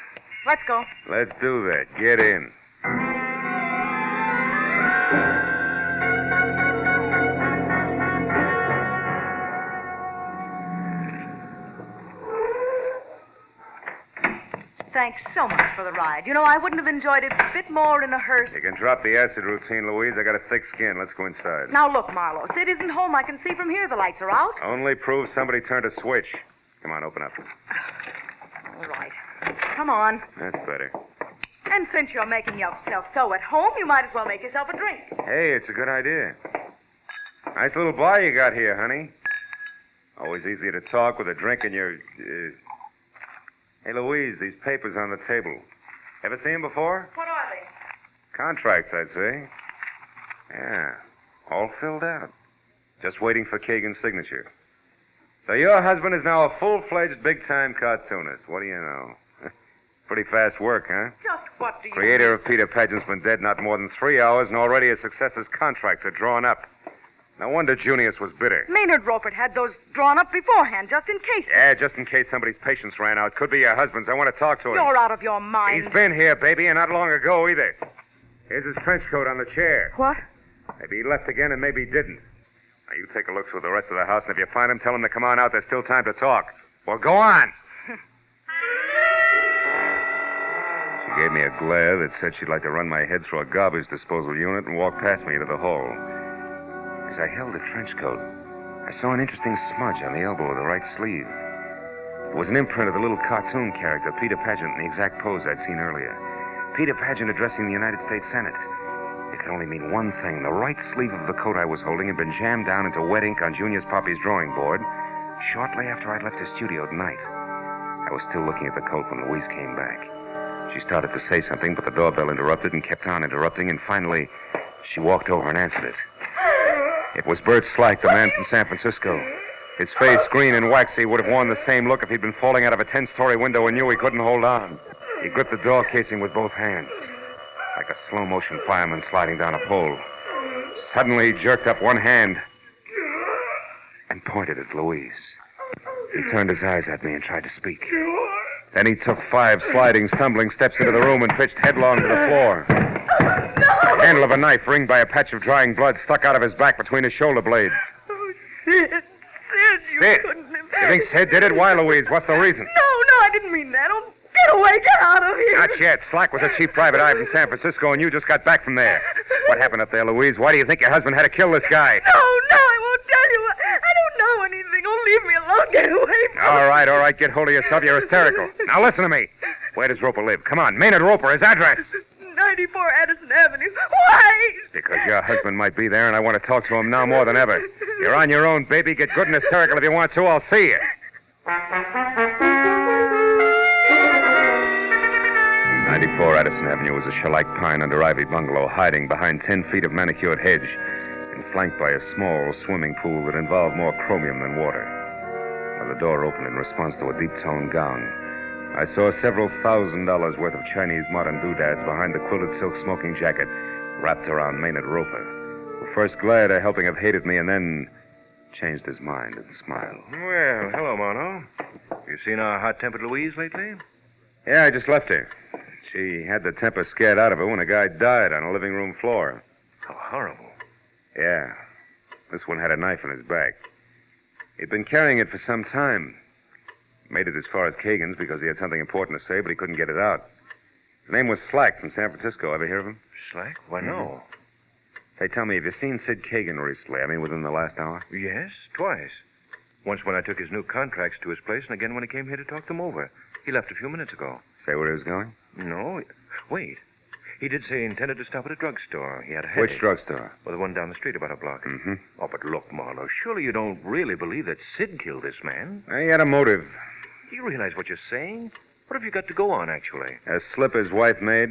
Let's go. Let's do that. Get in. Thanks so much for the ride. You know, I wouldn't have enjoyed it a bit more in a hearse. You can drop the acid routine, Louise. I got a thick skin. Let's go inside. Now, look, Marlowe. Sid isn't home. I can see from here the lights are out. Only proves somebody turned a switch. Come on, open up. All right. Come on. That's better. And since you're making yourself so at home, you might as well make yourself a drink. Hey, it's a good idea. Nice little bar you got here, honey. Always easier to talk with a drink in your... Hey, Louise, these papers on the table. Ever seen them before? What are they? Contracts, I'd say. Yeah, all filled out. Just waiting for Kagan's signature. So your husband is now a full-fledged, big-time cartoonist. What do you know? Pretty fast work, huh? Just what do you... Creator of Peter Pageant's been dead not more than 3 hours, and already his successor's contracts are drawn up. No wonder Junius was bitter. Maynard Roper had those drawn up beforehand, just in case. Yeah, just in case somebody's patience ran out. Could be your husband's. I want to talk to him. You're out of your mind. He's been here, baby, and not long ago either. Here's his trench coat on the chair. What? Maybe he left again and maybe he didn't. Now, you take a look through the rest of the house, and if you find him, tell him to come on out. There's still time to talk. Well, go on. She gave me a glare that said she'd like to run my head through a garbage disposal unit and walk past me into the hall. As I held the trench coat, I saw an interesting smudge on the elbow of the right sleeve. It was an imprint of the little cartoon character, Peter Pageant, in the exact pose I'd seen earlier. Peter Pageant addressing the United States Senate. It could only mean one thing. The right sleeve of the coat I was holding had been jammed down into wet ink on Junius Poppy's drawing board shortly after I'd left his studio at night. I was still looking at the coat when Louise came back. She started to say something, but the doorbell interrupted and kept on interrupting, and finally, she walked over and answered it. It was Bert Slack, the man from San Francisco. His face, green and waxy, would have worn the same look if he'd been falling out of a 10-story window and knew he couldn't hold on. He gripped the door casing with both hands, like a slow-motion fireman sliding down a pole. Suddenly, he jerked up one hand and pointed at Louise. He turned his eyes at me and tried to speak. Then he took 5 sliding, stumbling steps into the room and pitched headlong to the floor. The handle of a knife, ringed by a patch of drying blood, stuck out of his back between his shoulder blades. Oh, Sid, you Sid? couldn't have... You think Sid did it? Why, Louise? What's the reason? No, I didn't mean that. Oh, get away, get out of here. Not yet. Slack was a chief private eye from San Francisco, and you just got back from there. What happened up there, Louise? Why do you think your husband had to kill this guy? No, I won't tell you. I don't know anything. Oh, leave me alone. Get away from All right. Get hold of yourself. You're hysterical. Now listen to me. Where does Roper live? Come on. Maynard Roper, his address. 94 Addison Avenue. Why? Because your husband might be there, and I want to talk to him now more than ever. You're on your own, baby. Get good and hysterical if you want to. I'll see you. 94 Addison Avenue was a shellac pine under ivy bungalow hiding behind 10 feet of manicured hedge and flanked by a small swimming pool that involved more chromium than water. When the door opened in response to a deep-toned gown, I saw several $1,000s worth of Chinese modern doodads behind the quilted silk smoking jacket wrapped around Maynard Roper, who first glared a helping of hate at me and then changed his mind and smiled. Well, hello, Mono. You seen our hot-tempered Louise lately? Yeah, I just left her. She had the temper scared out of her when a guy died on a living room floor. How horrible. Yeah. This one had a knife in his back. He'd been carrying it for some time. Made it as far as Kagan's because he had something important to say, but he couldn't get it out. His name was Slack from San Francisco. Ever hear of him? Slack? Why, no. Hey, tell me, have you seen Sid Kagan recently? I mean, within the last hour? Yes, twice. Once when I took his new contracts to his place, and again when he came here to talk them over. He left a few minutes ago. Say where he was going? No. Wait. He did say he intended to stop at a drugstore. He had a headache. Which drugstore? Well, the one down the street about a block. Mm-hmm. Oh, but look, Marlowe, surely you don't really believe that Sid killed this man? He had a motive. Do you realize what you're saying? What have you got to go on, actually? A slip his wife made,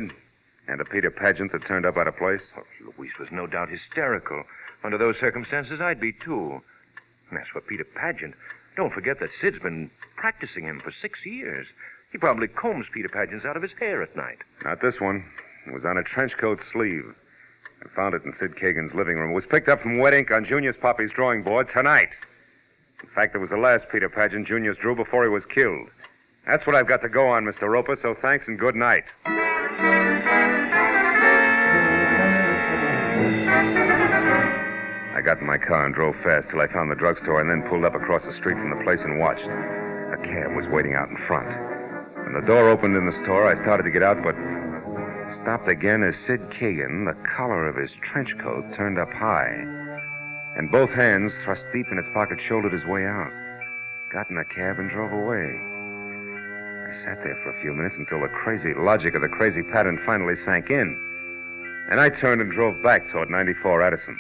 and a Peter Pageant that turned up out of place. Oh, Louise was no doubt hysterical. Under those circumstances, I'd be, too. And as for Peter Pageant, don't forget that Sid's been practicing him for 6 years. He probably combs Peter Pageant's out of his hair at night. Not this one. It was on a trench coat sleeve. I found it in Sid Kagan's living room. It was picked up from wet ink on Junius Poppy's drawing board tonight. In fact, it was the last Peter Pageant Junius drew before he was killed. That's what I've got to go on, Mr. Roper, so thanks and good night. I got in my car and drove fast till I found the drugstore and then pulled up across the street from the place and watched. A cab was waiting out in front. When the door opened in the store, I started to get out, but stopped again as Sid Kagan, the collar of his trench coat turned up high, and both hands thrust deep in his pocket, shouldered his way out. Got in a cab and drove away. I sat there for a few minutes until the crazy logic of the crazy pattern finally sank in. And I turned and drove back toward 94 Addison.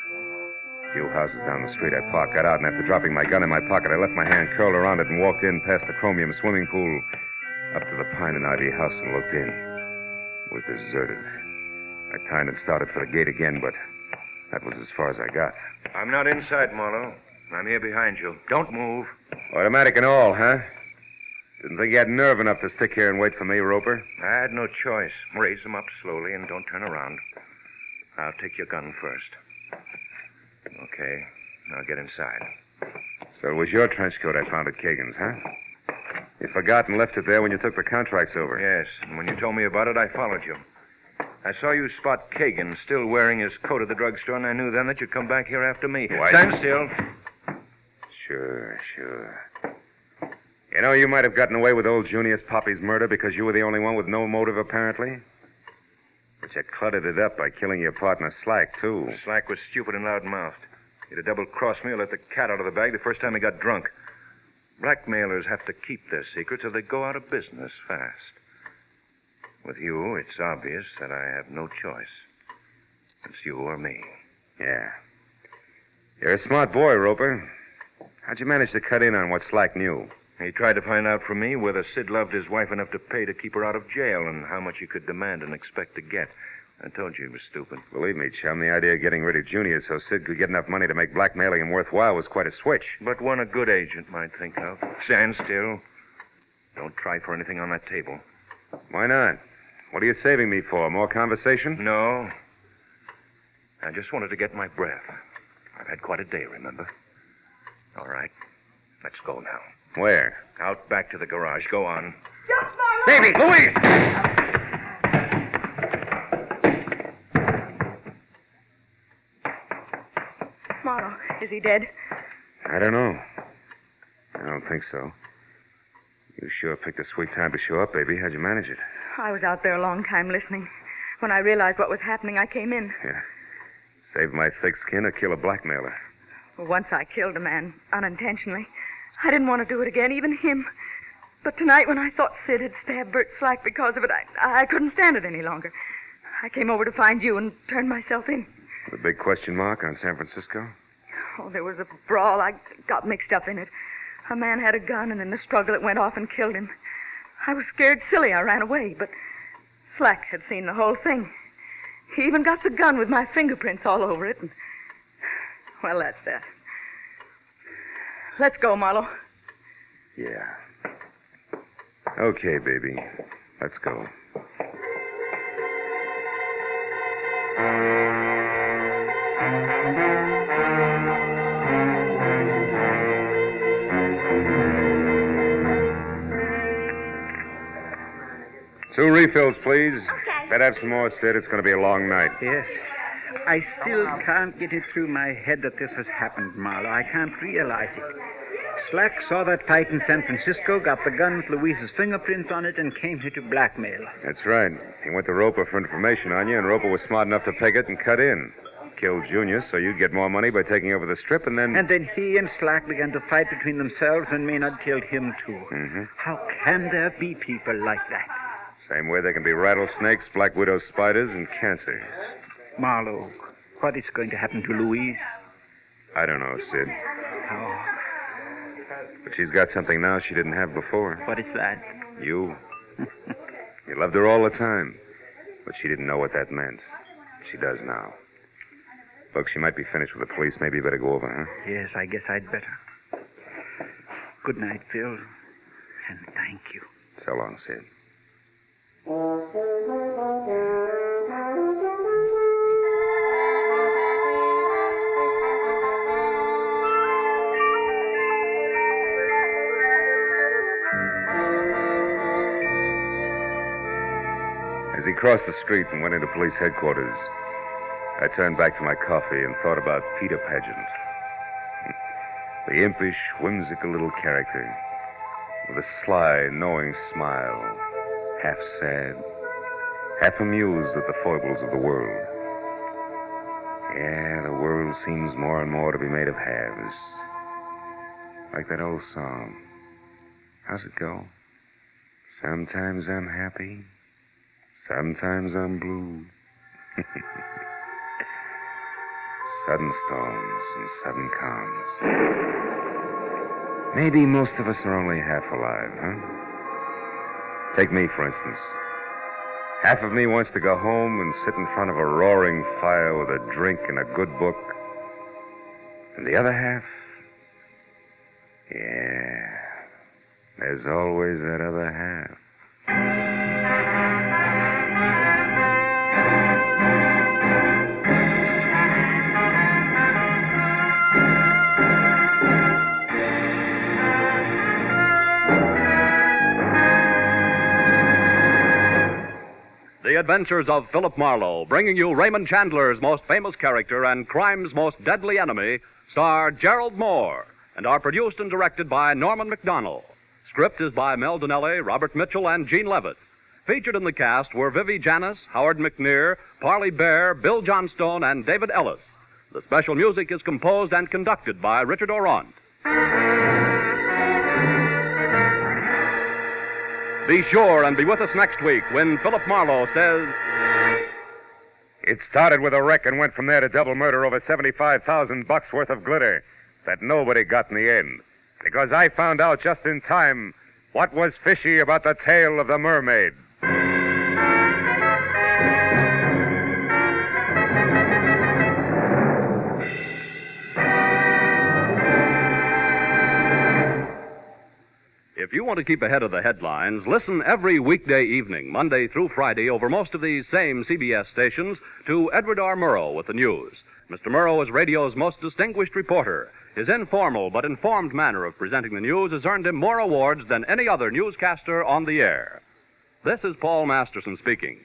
A few houses down the street, I parked, got out, and after dropping my gun in my pocket, I left my hand curled around it and walked in past the chromium swimming pool up to the pine and ivy house and looked in. It was deserted. I turned and started for the gate again, but that was as far as I got. I'm not inside, Marlowe. I'm here behind you. Don't move. Automatic and all, huh? Didn't think you had nerve enough to stick here and wait for me, Roper. I had no choice. Raise them up slowly and don't turn around. I'll take your gun first. Okay, now get inside. So it was your trench coat I found at Kagan's, huh? You forgot and left it there when you took the contracts over. Yes, and when you told me about it, I followed you. I saw you spot Kagan still wearing his coat at the drugstore, and I knew then that you'd come back here after me. Why? Stand still. Sure. You know, you might have gotten away with old Junius Poppy's murder because you were the only one with no motive, apparently. But you cluttered it up by killing your partner, Slack, too. Slack was stupid and loud-mouthed. He'd have double-crossed me or let the cat out of the bag the first time he got drunk. Blackmailers have to keep their secrets or they go out of business fast. With you, it's obvious that I have no choice. It's you or me. Yeah. You're a smart boy, Roper. How'd you manage to cut in on what Slack knew? He tried to find out from me whether Sid loved his wife enough to pay to keep her out of jail and how much he could demand and expect to get. I told you he was stupid. Believe me, chum, the idea of getting rid of Junior so Sid could get enough money to make blackmailing him worthwhile was quite a switch. But one a good agent might think of. Stand still. Don't try for anything on that table. Why not? What are you saving me for? More conversation? No. I just wanted to get my breath. I've had quite a day, remember? All right. Let's go now. Where? Out back to the garage. Go on. Baby, Louise! Marlowe, is he dead? I don't know. I don't think so. You sure picked a sweet time to show up, baby. How'd you manage it? I was out there a long time listening. When I realized what was happening, I came in. Yeah. Save my thick skin or kill a blackmailer. Well, once I killed a man, unintentionally. I didn't want to do it again, even him. But tonight, when I thought Sid had stabbed Bert Slack because of it, I couldn't stand it any longer. I came over to find you and turned myself in. The big question mark on San Francisco? Oh, there was a brawl. I got mixed up in it. A man had a gun, and in the struggle, it went off and killed him. I was scared silly. I ran away, but Slack had seen the whole thing. He even got the gun with my fingerprints all over it. And, well, that's that. Let's go, Marlowe. Yeah. Okay, baby. Let's go. Two refills, please. Okay. Better have some more, Sid. It's going to be a long night. Yes. I still can't get it through my head that this has happened, Marlowe. I can't realize it. Slack saw that fight in San Francisco, got the gun with Louise's fingerprints on it, and came here to blackmail. That's right. He went to Roper for information on you, and Roper was smart enough to peg it and cut in. Killed Junior so you'd get more money by taking over the strip, and then... And then he and Slack began to fight between themselves, and Maynard killed him, too. Mm-hmm. How can there be people like that? Same way there can be rattlesnakes, black widow spiders, and cancer. Marlowe, what is going to happen to Louise? I don't know, Sid. Oh. But she's got something now she didn't have before. What is that? You. You loved her all the time. But she didn't know what that meant. She does now. Look, she might be finished with the police. Maybe you better go over, huh? Yes, I guess I'd better. Good night, Phil. And thank you. So long, Sid. As he crossed the street and went into police headquarters, I turned back to my coffee and thought about Peter Pageant. The impish, whimsical little character with a sly, knowing smile, half sad, half amused at the foibles of the world. Yeah, the world seems more and more to be made of halves. Like that old song. How's it go? Sometimes I'm happy, sometimes I'm blue. Sudden storms and sudden calms. Maybe most of us are only half alive, huh? Take me, for instance. Half of me wants to go home and sit in front of a roaring fire with a drink and a good book. And the other half? Yeah. There's always that other half. The Adventures of Philip Marlowe, bringing you Raymond Chandler's most famous character and crime's most deadly enemy, star Gerald Moore, and are produced and directed by Norman McDonald. Script is by Mel Donnelly, Robert Mitchell, and Gene Levitt. Featured in the cast were Vivi Janis, Howard McNear, Parley Bear, Bill Johnstone, and David Ellis. The special music is composed and conducted by Richard Orant. Be sure and be with us next week when Philip Marlowe says... It started with a wreck and went from there to double murder over $75,000 worth of glitter that nobody got in the end. Because I found out just in time what was fishy about the tale of the mermaid. If you want to keep ahead of the headlines, listen every weekday evening, Monday through Friday, over most of these same CBS stations, to Edward R. Murrow with the news. Mr. Murrow is radio's most distinguished reporter. His informal but informed manner of presenting the news has earned him more awards than any other newscaster on the air. This is Paul Masterson speaking.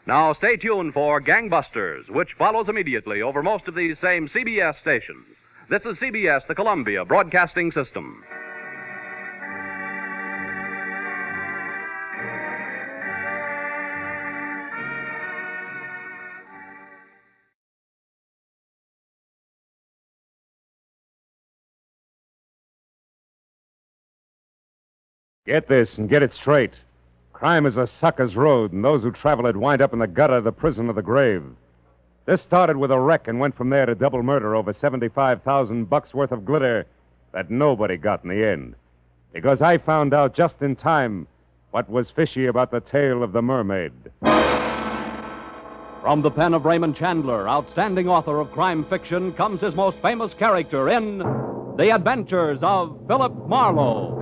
Now stay tuned for Gangbusters, which follows immediately over most of these same CBS stations. This is CBS, the Columbia Broadcasting System. Get this and get it straight. Crime is a sucker's road, and those who travel it wind up in the gutter, the prison, or the grave. This started with a wreck and went from there to double murder over $75,000 worth of glitter that nobody got in the end. Because I found out just in time what was fishy about the tale of the mermaid. From the pen of Raymond Chandler, outstanding author of crime fiction, comes his most famous character in The Adventures of Philip Marlowe.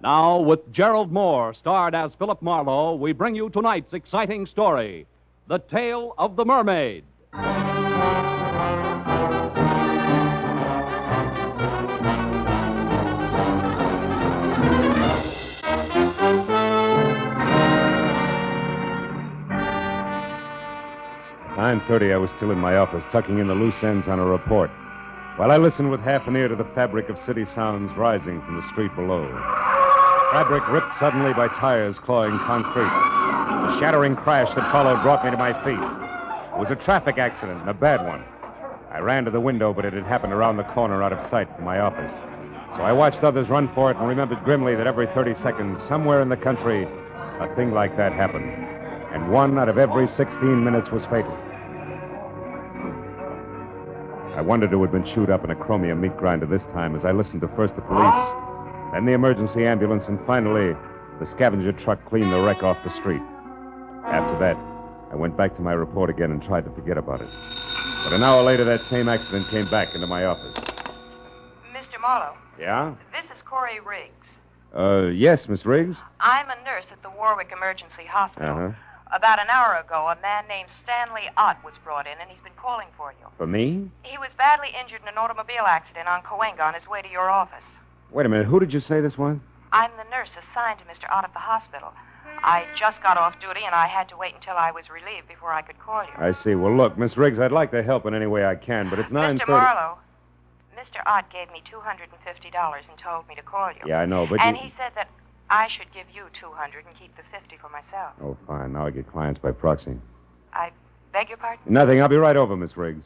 Now, with Gerald Moore, starred as Philip Marlowe, we bring you tonight's exciting story, The Tale of the Mermaid. At 9:30, I was still in my office, tucking in the loose ends on a report, while I listened with half an ear to the fabric of city sounds rising from the street below. Fabric ripped suddenly by tires clawing concrete. The shattering crash that followed brought me to my feet. It was a traffic accident, and a bad one. I ran to the window, but it had happened around the corner out of sight from my office. So I watched others run for it and remembered grimly that every 30 seconds, somewhere in the country, a thing like that happened. And 1 out of every 16 minutes was fatal. I wondered who had been chewed up in a chromium meat grinder this time as I listened to first the police, then the emergency ambulance, and finally, the scavenger truck cleaned the wreck off the street. After that, I went back to my report again and tried to forget about it. But an hour later, that same accident came back into my office. Mr. Marlowe, Yeah? this is Corey Riggs. Yes, Miss Riggs? I'm a nurse at the Warwick Emergency Hospital. Uh-huh. About an hour ago, a man named Stanley Ott was brought in, and he's been calling for you. For me? He was badly injured in an automobile accident on Cahuenga on his way to your office. Wait a minute, who did you say this was? I'm the nurse assigned to Mr. Ott at the hospital. I just got off duty, and I had to wait until I was relieved before I could call you. I see. Well, look, Miss Riggs, I'd like to help in any way I can, but it's 9:30. Mr. Marlowe, Mr. Ott gave me $250 and told me to call you. Yeah, I know, but And you... he said that I should give you $200 and keep the $50 for myself. Oh, fine. Now I get clients by proxy. I beg your pardon? Nothing. I'll be right over, Miss Riggs.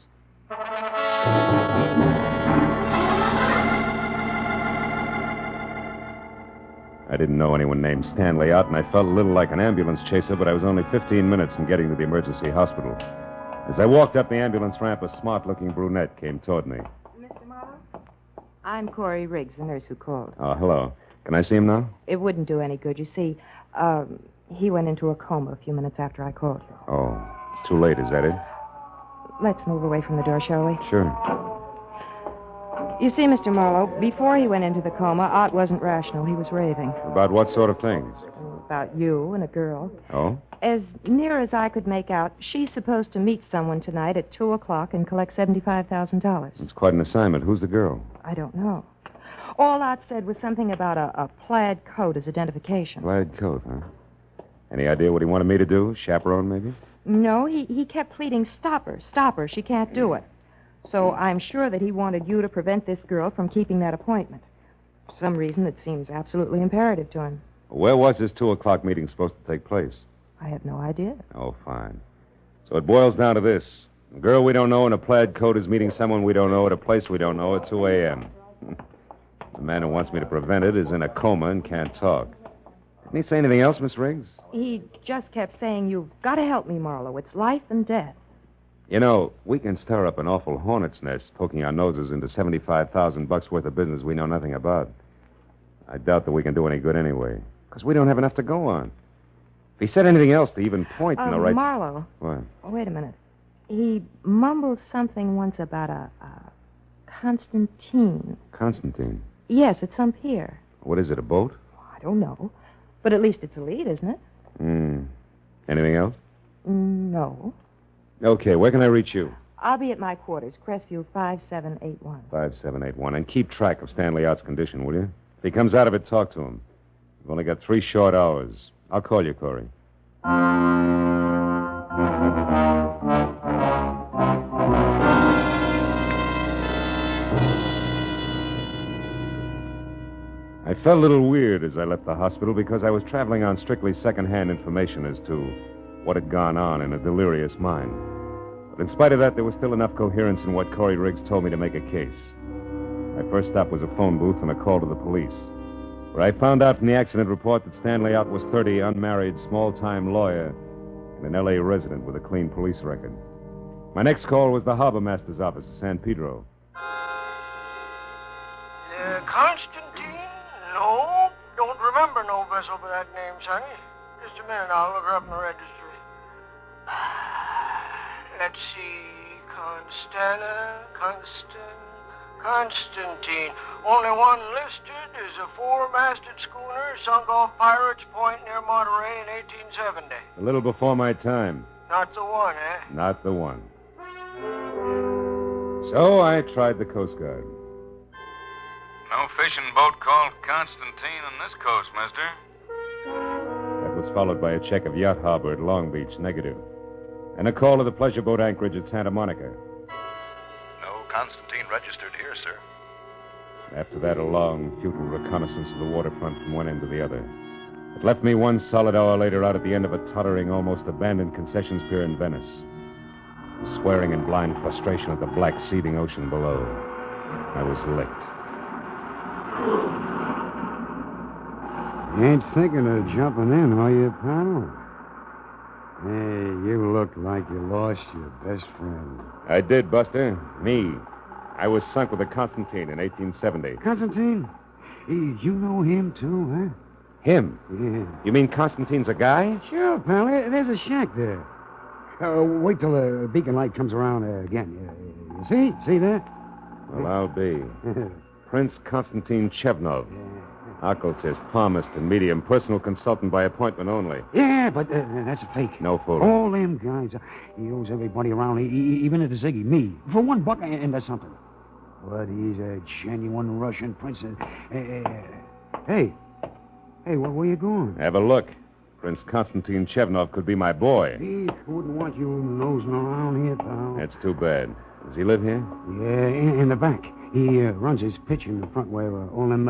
I didn't know anyone named Stanley Ott, and I felt a little like an ambulance chaser, but I was only 15 minutes in getting to the emergency hospital. As I walked up the ambulance ramp, a smart-looking brunette came toward me. Mr. Marlowe? I'm Corey Riggs, the nurse who called. Oh, hello. Can I see him now? It wouldn't do any good. You see, he went into a coma a few minutes after I called you. Oh, it's too late, is that it? Let's move away from the door, shall we? Sure. You see, Mr. Marlowe, before he went into the coma, Art wasn't rational. He was raving. About what sort of things? About you and a girl. Oh? As near as I could make out, she's supposed to meet someone tonight at 2 o'clock and collect $75,000. It's quite an assignment. Who's the girl? I don't know. All Art said was something about a plaid coat as identification. Plaid coat, huh? Any idea what he wanted me to do? Chaperone, maybe? No, he kept pleading, stop her, she can't do it. So I'm sure that he wanted you to prevent this girl from keeping that appointment. For some reason that seems absolutely imperative to him. Where was this 2 o'clock meeting supposed to take place? I have no idea. Oh, fine. So it boils down to this. A girl we don't know in a plaid coat is meeting someone we don't know at a place we don't know at 2 a.m. The man who wants me to prevent it is in a coma and can't talk. Didn't he say anything else, Miss Riggs? He just kept saying, you've got to help me, Marlowe. It's life and death. You know, we can stir up an awful hornet's nest poking our noses into $75,000 worth of business we know nothing about. I doubt that we can do any good anyway, because we don't have enough to go on. If he said anything else to even point in the right... Marlowe. What? Oh, wait a minute. He mumbled something once about a Constantine. Constantine? Yes, at some pier. What is it, a boat? I don't know. But at least it's a lead, isn't it? Anything else? No. Okay, where can I reach you? I'll be at my quarters, Crestview 5781. 5781. And keep track of Stanley Out's condition, will you? If he comes out of it, talk to him. We've only got 3 short hours. I'll call you, Corey. I felt a little weird as I left the hospital because I was traveling on strictly second-hand information as to what had gone on in a delirious mind. But in spite of that, there was still enough coherence in what Corey Riggs told me to make a case. My first stop was a phone booth and a call to the police, where I found out from the accident report that Stanley Out was 30, unmarried, small-time lawyer, and an L.A. resident with a clean police record. My next call was the harbor master's office in San Pedro. Constantine? No, don't remember no vessel by that name, sonny. Just a minute, I'll look her up in the registry. Let's see, Constantine. Only one listed is a 4-masted schooner sunk off Pirates Point near Monterey in 1870. A little before my time. Not the one, eh? Not the one. So I tried the Coast Guard. No fishing boat called Constantine on this coast, mister. That was followed by a check of Yacht Harbor at Long Beach, negative. And a call to the pleasure boat anchorage at Santa Monica. No Constantine registered here, sir. After that, a long, futile reconnaissance of the waterfront from one end to the other. It left me 1 solid hour later out at the end of a tottering, almost abandoned concessions pier in Venice, swearing in blind frustration at the black, seething ocean below. I was licked. You ain't thinking of jumping in, are you, pal? Hey, you look like you lost your best friend. I did, Buster. Me. I was sunk with a Constantine in 1870. Constantine? You know him, too, huh? Him? Yeah. You mean Constantine's a guy? Sure, pal. There's a shack there. Wait till the beacon light comes around again. You see? See that? Well, I'll be. Prince Constantine Chevnov. Occultist, palmist, and medium. Personal consultant by appointment only. Yeah, but that's a fake. No fooling. All them guys. He owes everybody around, even to Ziggy, me. For $1, and that's something. But he's a genuine Russian prince. Hey, where you going? Have a look. Prince Constantine Chevnov could be my boy. He wouldn't want you nosing around here, pal. That's too bad. Does he live here? Yeah, in the back. He runs his pitch in the front where all them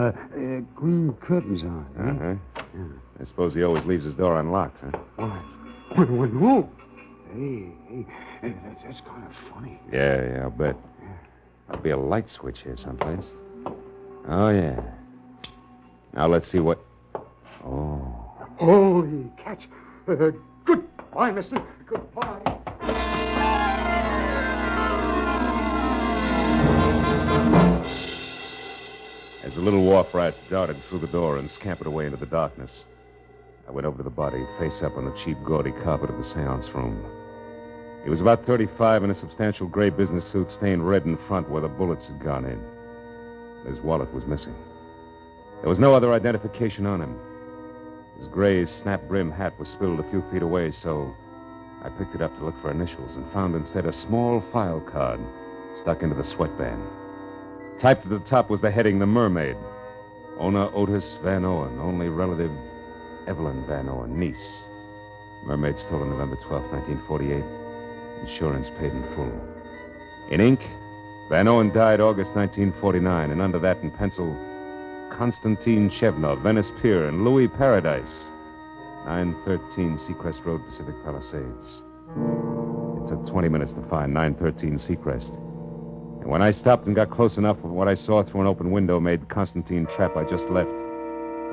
green curtains are. Uh-huh. Yeah. I suppose he always leaves his door unlocked, huh? Why? No. Hey, that's kind of funny. Yeah, I'll bet. There'll be a light switch here someplace. Oh, yeah. Now let's see what... Oh. Holy cats. Goodbye, mister. Goodbye. As the little wharf rat darted through the door and scampered away into the darkness, I went over to the body, face up on the cheap, gaudy carpet of the seance room. He was about 35 in a substantial gray business suit stained red in front where the bullets had gone in. His wallet was missing. There was no other identification on him. His gray snap-brim hat was spilled a few feet away, so I picked it up to look for initials and found instead a small file card stuck into the sweatband. Typed at the top was the heading, The Mermaid. Owner Otis Van Owen, only relative Evelyn Van Owen, niece. Mermaid stolen November 12, 1948. Insurance paid in full. In ink, Van Owen died August 1949, and under that in pencil, Konstantin Chevnov, Venice Pier, and Louis Paradise, 913 Seacrest Road, Pacific Palisades. It took 20 minutes to find 913 Seacrest. And when I stopped and got close enough, what I saw through an open window made Konstantin Trap I just left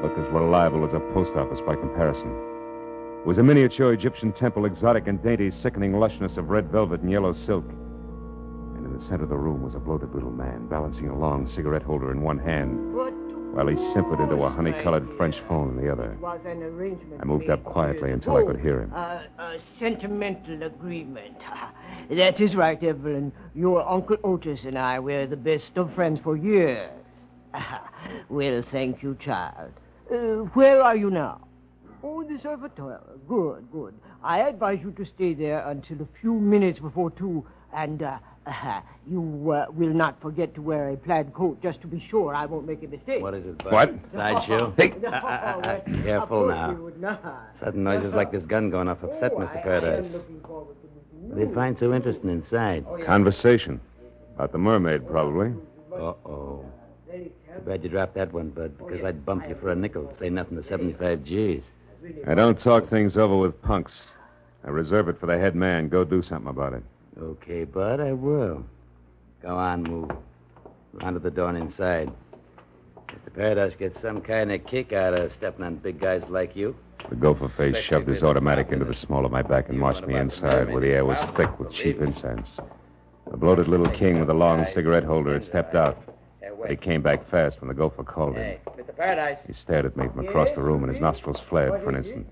look as reliable as a post office by comparison. It was a miniature Egyptian temple, exotic and dainty, sickening lushness of red velvet and yellow silk. And in the center of the room was a bloated little man, balancing a long cigarette holder in one hand, while he simpered into a honey-colored French phone in the other. Was an arrangement I moved up quietly until I could hear him. A sentimental agreement. That is right, Evelyn. Your Uncle Otis and I were the best of friends for years. Well, thank you, child. Where are you now? Oh, the servitor. Good, good. I advise you to stay there until a few minutes before 2, and you will not forget to wear a plaid coat, just to be sure I won't make a mistake. What is it, Bud? What? Sideshow? Hey! Careful now. Sudden noises like this gun going off upset Mr. Paradise. What do you find so interesting inside? Conversation. About the mermaid, probably. Uh-oh. Too bad you dropped that one, Bud, because I'd bump you for a nickel, say nothing to 75 G's. I don't talk things over with punks. I reserve it for the head man. Go do something about it. Okay, Bud, I will. Go on, move. Round to the door and inside. Mr. Paradise gets some kind of kick out of stepping on big guys like you. The gopher face shoved his automatic into the small of my back and marched me inside, where the air was thick with cheap incense. The bloated little king with a long cigarette holder had stepped out. But he came back fast when the gopher called him. Hey, Mr. Paradise. He stared at me from across the room, and his nostrils flared for an instant.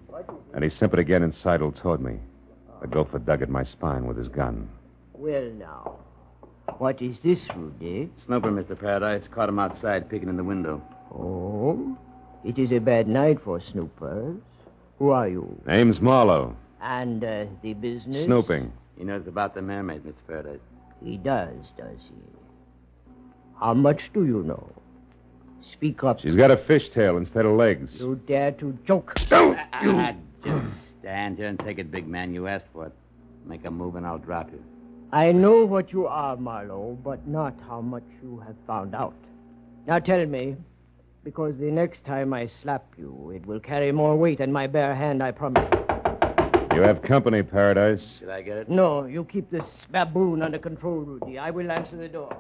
And he simpered again and sidled toward me. The gopher dug at my spine with his gun. Well, now, what is this, Rudy? Snooper, Mr. Paradise. Caught him outside peeking in the window. Oh? It is a bad night for snoopers. Who are you? Name's Marlowe. And the business? Snooping. He knows about the mermaid, Mr. Paradise. He does he? How much do you know? Speak up. She's got a fishtail instead of legs. You dare to joke? Don't you! Just stand here and take it, big man. You asked for it. Make a move and I'll drop you. I know what you are, Marlowe, but not how much you have found out. Now tell me, because the next time I slap you, it will carry more weight than my bare hand, I promise. You have company, Paradise. Should I get it? No, you keep this baboon under control, Rudy. I will answer the door.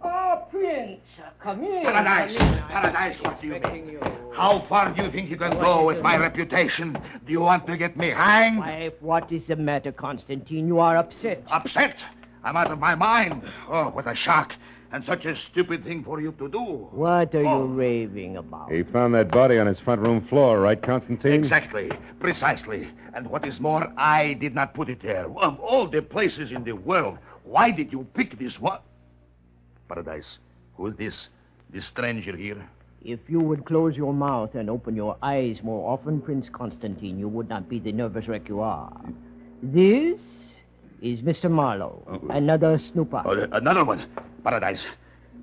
Oh, Prince, come in. Paradise, come in. Paradise, what do you Expecting mean? How far do you think you can go with my reputation? Do you want to get me hanged? Why, what is the matter, Constantine? You are upset. Upset? I'm out of my mind. Oh, what a shock. And such a stupid thing for you to do. What are you raving about? He found that body on his front room floor, right, Constantine? Exactly. Precisely. And what is more, I did not put it there. Of all the places in the world, why did you pick this one? Paradise, who is this? This stranger here? If you would close your mouth and open your eyes more often, Prince Constantine, you would not be the nervous wreck you are. This is Mr. Marlowe, another snooper. Another one. Paradise.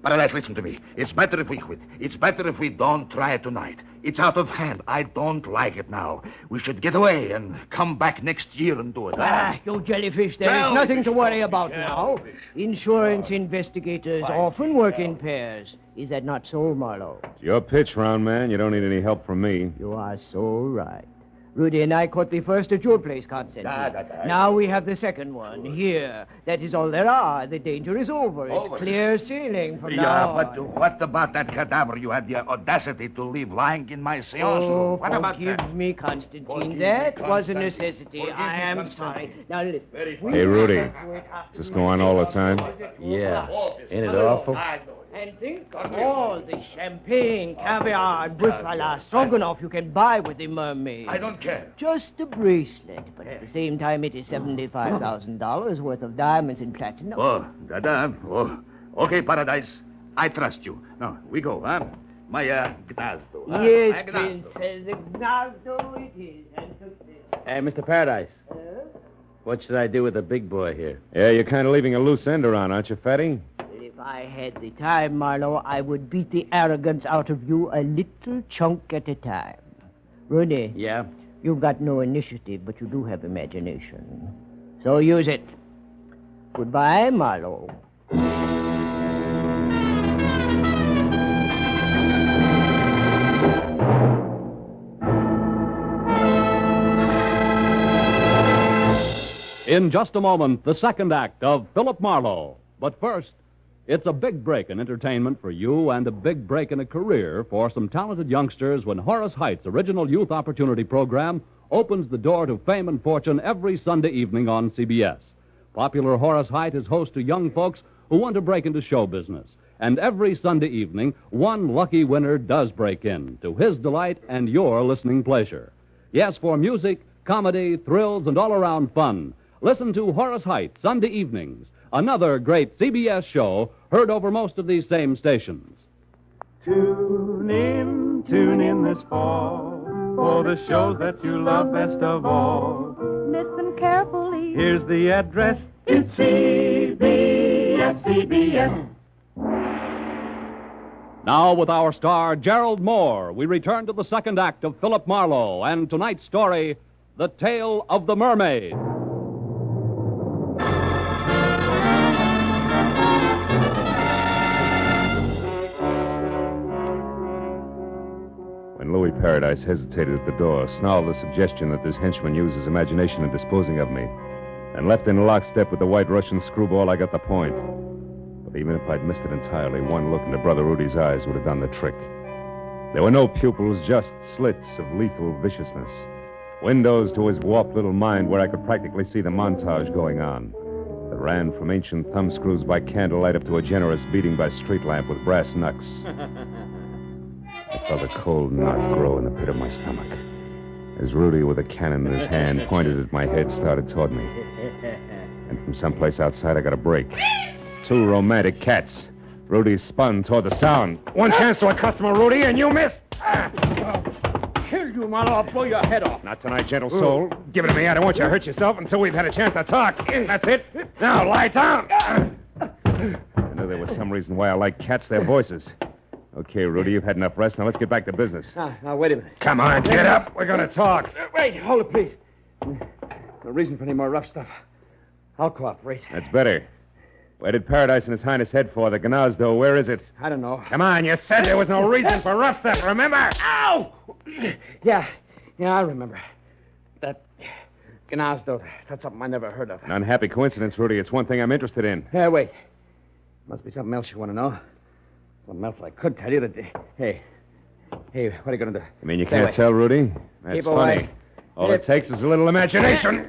Paradise, listen to me. It's better if we quit. It's better if we don't try it tonight. It's out of hand. I don't like it now. We should get away and come back next year and do it. You jellyfish, there is nothing to worry about now. Insurance investigators often work in pairs. Is that not so, Marlowe? It's your pitch, round man. You don't need any help from me. You are so right. Rudy and I caught the first at your place, Constantine. Now we have the second one here. That is all there are. The danger is over. It's clear sailing from now on. But what about that cadaver you had the audacity to leave lying in my seance room? What about that? Forgive me, Constantine. That was a necessity. I am sorry. Now listen. Hey, Rudy. Does this go on all the time? Yeah. Ain't it awful? And think of all the champagne, caviar, and buffalo stroganoff you can buy with the Mermaid. I don't care. Just a bracelet, but at the same time it is $75,000 worth of diamonds and platinum. Oh, Dada. Oh, okay, Paradise. I trust you. Now, we go, huh? My, Gnazdo. Huh? Yes, My Gnazdo. Princess, the Gnazdo it is. And Hey, Mr. Paradise. What should I do with the big boy here? Yeah, you're kind of leaving a loose end around, aren't you, Fatty? if I had the time, Marlowe, I would beat the arrogance out of you a little chunk at a time. Rudy. Yeah? You've got no initiative, but you do have imagination. So use it. Goodbye, Marlowe. In just a moment, the second act of Philip Marlowe. But first, it's a big break in entertainment for you and a big break in a career for some talented youngsters when Horace Height's original Youth Opportunity Program opens the door to fame and fortune every Sunday evening on CBS. Popular Horace Height is host to young folks who want to break into show business. And every Sunday evening, one lucky winner does break in, to his delight and your listening pleasure. Yes, for music, comedy, thrills, and all-around fun. Listen to Horace Height Sunday evenings, another great CBS show heard over most of these same stations. Tune in this fall for the shows that you love best of all. Listen carefully. Here's the address. It's CBS. Now, with our star, Gerald Moore, we return to the second act of Philip Marlowe and tonight's story, The Tale of the Mermaid. When Louis Paradise hesitated at the door, snarled the suggestion that this henchman use his imagination in disposing of me, and left in lockstep with the white Russian screwball, I got the point. But even if I'd missed it entirely, one look into Brother Rudy's eyes would have done the trick. There were no pupils, just slits of lethal viciousness. Windows to his warped little mind where I could practically see the montage going on. That ran from ancient thumbscrews by candlelight up to a generous beating by street lamp with brass knucks. I felt a cold knot grow in the pit of my stomach. As Rudy, with a cannon in his hand, pointed at my head, started toward me. And from someplace outside, I got a break. Two romantic cats. Rudy spun toward the sound. One chance to a customer, Rudy, and you missed. Killed you, Marlowe. I'll blow your head off. Not tonight, gentle soul. Give it to me. I don't want you to hurt yourself until we've had a chance to talk. That's it. Now, lie down. I knew there was some reason why I like cats, their voices. Okay, Rudy, you've had enough rest. Now let's get back to business. Now, wait a minute. Come on, get up. We're going to talk. Wait, hold it, please. No reason for any more rough stuff. I'll cooperate. That's better. Where did Paradise and His Highness head for? The Gnazdo, where is it? I don't know. Come on, you said there was no reason for rough stuff, remember? Ow! Yeah, I remember. That Gnazdo, that's something I never heard of. An unhappy coincidence, Rudy. It's one thing I'm interested in. Hey, wait. Must be something else you want to know. Something else I could tell you that... Hey, what are you going to do? You mean you can't tell, Rudy? That's Keep funny. away. All it takes is a little imagination.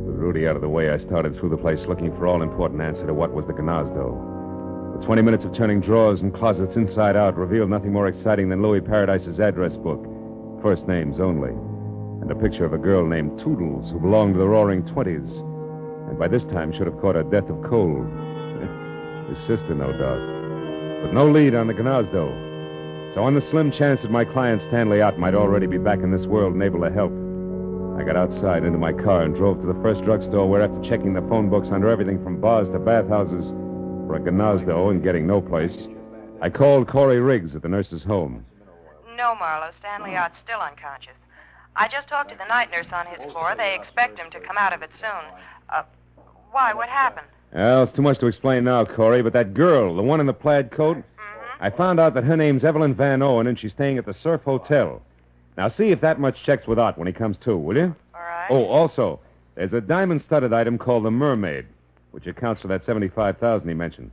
With Rudy out of the way, I started through the place looking for all-important answer to what was the Gnazdo. The 20 minutes of turning drawers and closets inside out revealed nothing more exciting than Louis Paradise's address book. First names only. And a picture of a girl named Toodles who belonged to the Roaring Twenties, and by this time should have caught a death of cold. His sister, no doubt. But no lead on the Gnazdo. So on the slim chance that my client Stanley Ott might already be back in this world and able to help, I got outside into my car and drove to the first drugstore where, after checking the phone books under everything from bars to bathhouses for a Gnazdo and getting no place, I called Corey Riggs at the nurse's home. No, Marlowe. Stanley Ott's still unconscious. I just talked to the night nurse on his floor. They expect him to come out of it soon. Why? What happened? Well, it's too much to explain now, Corey, but that girl, the one in the plaid coat, I found out that her name's Evelyn Van Owen, and she's staying at the Surf Hotel. Now, see if that much checks with Ott when he comes to, will you? All right. Oh, also, there's a diamond-studded item called the Mermaid, which accounts for that $75,000 he mentioned.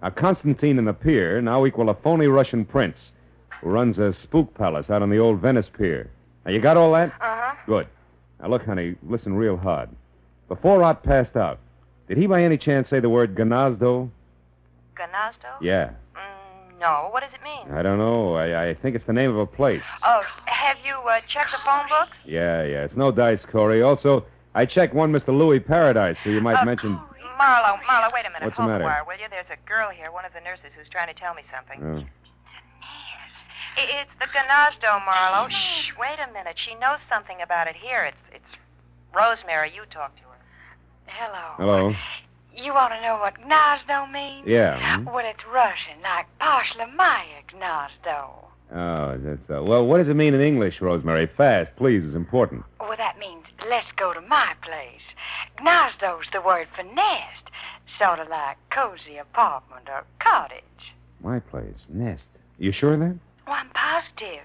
Now, Constantine and the pier now equal a phony Russian prince who runs a spook palace out on the old Venice pier. Now, you got all that? Uh-huh. Good. Now, look, honey, listen real hard. Before Art passed out, did he by any chance say the word Ganazdo? Ganazdo? Yeah. No. What does it mean? I don't know. I think it's the name of a place. Oh, have you checked the phone books? Yeah. It's no dice, Corey. Also, I checked one Mr. Louis Paradise, who you might mention. Marlowe, wait a minute. What's the Hold matter? the wire, will you? There's a girl here, one of the nurses, who's trying to tell me something. Oh. It's the Ganazdo, Marlowe. Shh, wait a minute. She knows something about it here. It's Rosemary. You talk to her. Hello. You want to know what Gnazdo means? Yeah. Well, it's Russian, like Pashlamaya Gnazdo. Oh, that's... well, what does it mean in English, Rosemary? Fast, please, is important. Well, that means let's go to my place. Gnazdo's the word for nest, sort of like cozy apartment or cottage. My place, nest. You sure of that? Well, I'm positive.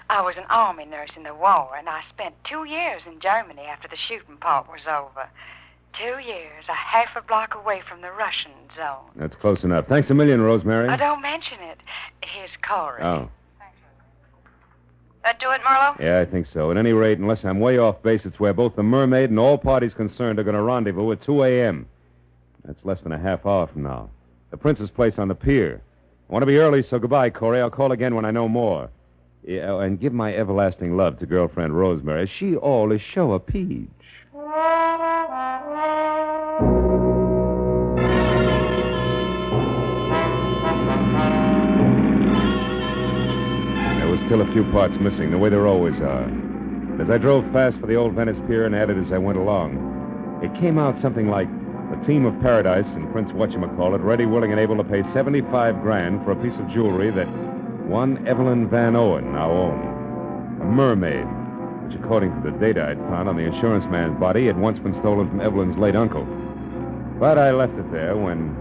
I was an army nurse in the war, and I spent 2 years in Germany after the shooting part was over. 2 years, a half a block away from the Russian zone. That's close enough. Thanks a million, Rosemary. Don't mention it. Here's Corey. Oh. That do it, Marlowe? Yeah, I think so. At any rate, unless I'm way off base, it's where both the Mermaid and all parties concerned are going to rendezvous at 2 a.m. That's less than a half hour from now. The Prince's place on the pier. I want to be early, so goodbye, Corey. I'll call again when I know more. Yeah, and give my everlasting love to girlfriend Rosemary. She always show a peach. There was still a few parts missing, the way there always are. As I drove fast for the old Venice Pier and added as I went along, it came out something like a team of Paradise and Prince Whatchamacallit ready, willing, and able to pay $75,000 for a piece of jewelry that one Evelyn Van Owen now owned. A mermaid, which, according to the data I'd found on the insurance man's body, had once been stolen from Evelyn's late uncle. But I left it there when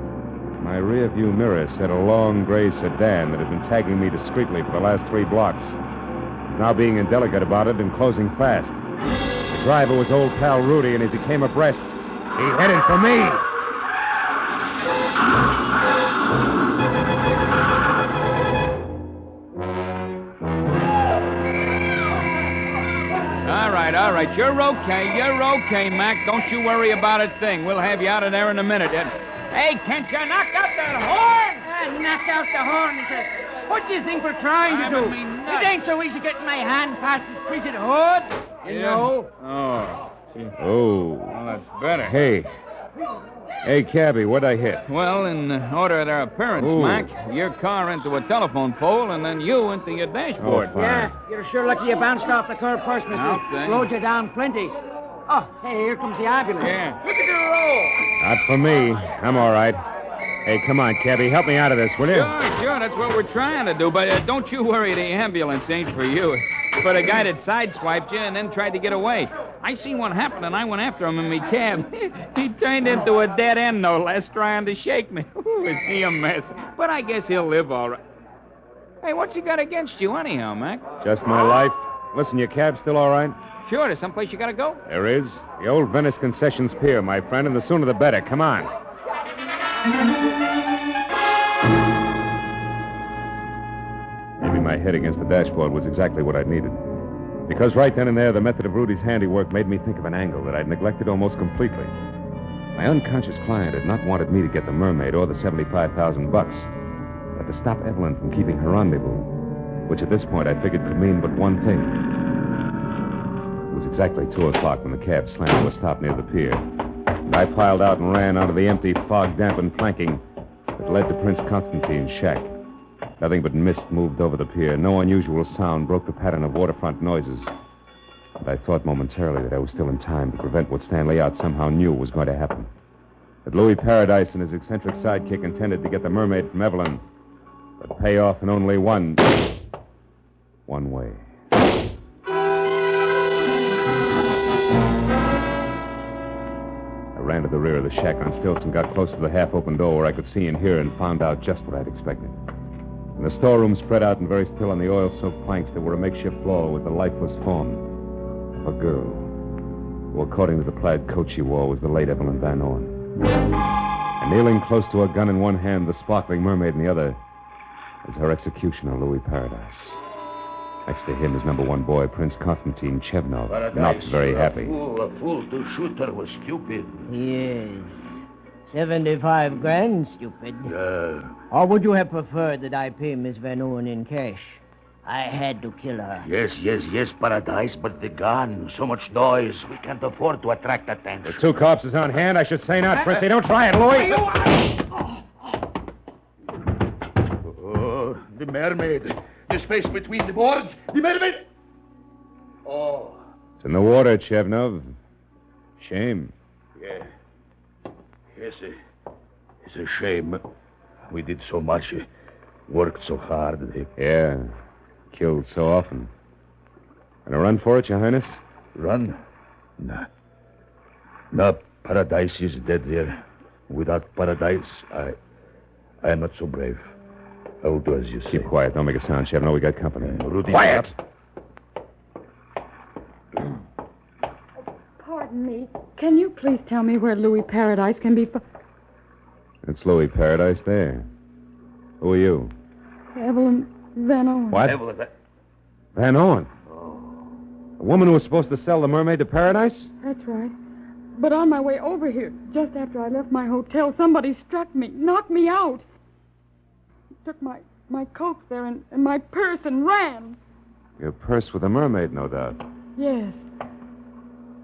my rearview mirror said a long gray sedan that had been tagging me discreetly for the last 3 blocks was now being indelicate about it and closing fast. The driver was old pal Rudy, and as he came abreast, he headed for me. All right. You're okay, Mac. Don't you worry about a thing. We'll have you out of there in a minute. Hey, can't you knock out that horn? He knocked out the horn, he says. What do you think we're trying to do? It ain't so easy getting my hand past this printed hood. You know. Oh. Well, that's better. Hey, cabby, what'd I hit? Well, in order of their appearance, Ooh. Mac, your car into a telephone pole, and then you into your dashboard. Oh, fine. Yeah, you're sure lucky you bounced off the curb first, mister. I'll say. Slowed you down plenty. Oh, hey, here comes the ambulance. Yeah. Look at the roll. Not for me. I'm all right. Hey, come on, cabby. Help me out of this, will you? Sure. That's what we're trying to do. But don't you worry, the ambulance ain't for you. It's for the guy that sideswiped you and then tried to get away. I seen what happened, and I went after him in me cab. He turned into a dead end, no less, trying to shake me. Ooh, is he a mess? But I guess he'll live all right. Hey, what's he got against you anyhow, Mac? Just my life. Listen, your cab's still all right? Sure, there's someplace you gotta go. There is. The old Venice Concessions Pier, my friend, and the sooner the better. Come on. Maybe my head against the dashboard was exactly what I needed. Because right then and there, the method of Rudy's handiwork made me think of an angle that I'd neglected almost completely. My unconscious client had not wanted me to get the Mermaid or the $75,000, but to stop Evelyn from keeping her rendezvous, which at this point I figured could mean but one thing. It was exactly 2 o'clock when the cab slammed to a stop near the pier. And I piled out and ran onto the empty, fog-dampened planking that led to Prince Constantine's shack. Nothing but mist moved over the pier. No unusual sound broke the pattern of waterfront noises. And I thought momentarily that I was still in time to prevent what Stanley Out somehow knew was going to happen. That Louis Paradise and his eccentric sidekick intended to get the Mermaid from Evelyn, but pay off in only one way. I ran to the rear of the shack on stilts and got close to the half-open door where I could see and hear and found out just what I'd expected. In the storeroom, spread out and very still on the oil-soaked planks, there were a makeshift floor with the lifeless form of a girl, who, according to the plaid coat she wore, was the late Evelyn Van Owen. And kneeling close to a gun in one hand, the sparkling mermaid in the other, was her executioner, Louis Paradise. Next to him is number one boy, Prince Constantine Chevnov. Paradise, Not very happy. A fool to shoot her was stupid. Yes. 75 grand, stupid. Or would you have preferred that I pay Miss Van Owen in cash? I had to kill her. Yes, Paradise, but the gun, so much noise. We can't afford to attract attention. With 2 corpses on hand, I should say not, Princey. Don't try it, Louis. Oh, the mermaid. The space between the boards. The mermaid. Oh. It's in the water, Chevnov. Shame. Yeah. Yes, it's a shame. We did so much. Worked so hard. Yeah. Killed so often. Gonna run for it, Your Highness? Run? Nah. No, Paradise is dead there. Without Paradise, I am not so brave. I will do as you say. Keep quiet. Don't make a sound, Chevnov. We got company. Rudy, Quiet! Pardon me. Can you please tell me where Louis Paradise can be It's Louis Paradise there. Who are you? Evelyn Van Owen. What? Van Owen? The woman who was supposed to sell the Mermaid to Paradise? That's right. But on my way over here, just after I left my hotel, somebody struck me, knocked me out. Took my coat there and my purse and ran. Your purse with the Mermaid, no doubt. Yes.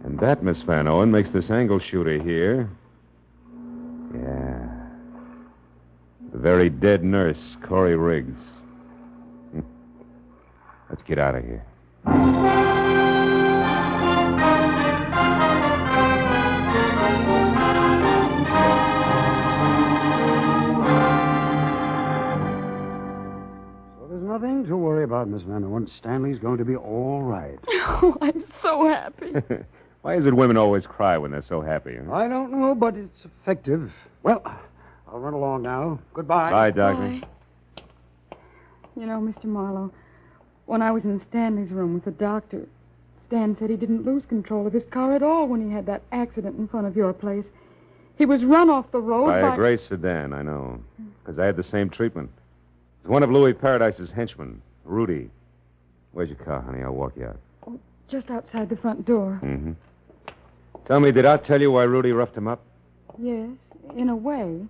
And that, Miss Van Owen, makes this angle shooter here. Yeah. The very dead nurse, Corey Riggs. Let's get out of here. There's nothing to worry about, Miss Van Owen. Stanley's going to be all right. Oh, I'm so happy. Why is it women always cry when they're so happy? Huh? I don't know, but it's effective. Well, I'll run along now. Goodbye. Bye, Doctor. You know, Mr. Marlowe, when I was in Stanley's room with the doctor, Stan said he didn't lose control of his car at all when he had that accident in front of your place. He was run off the road By a gray sedan, I know. Because I had the same treatment. It's one of Louis Paradise's henchmen, Rudy. Where's your car, honey? I'll walk you out. just outside the front door. Mm-hmm. Tell me, did I tell you why Rudy roughed him up? Yes, in a way.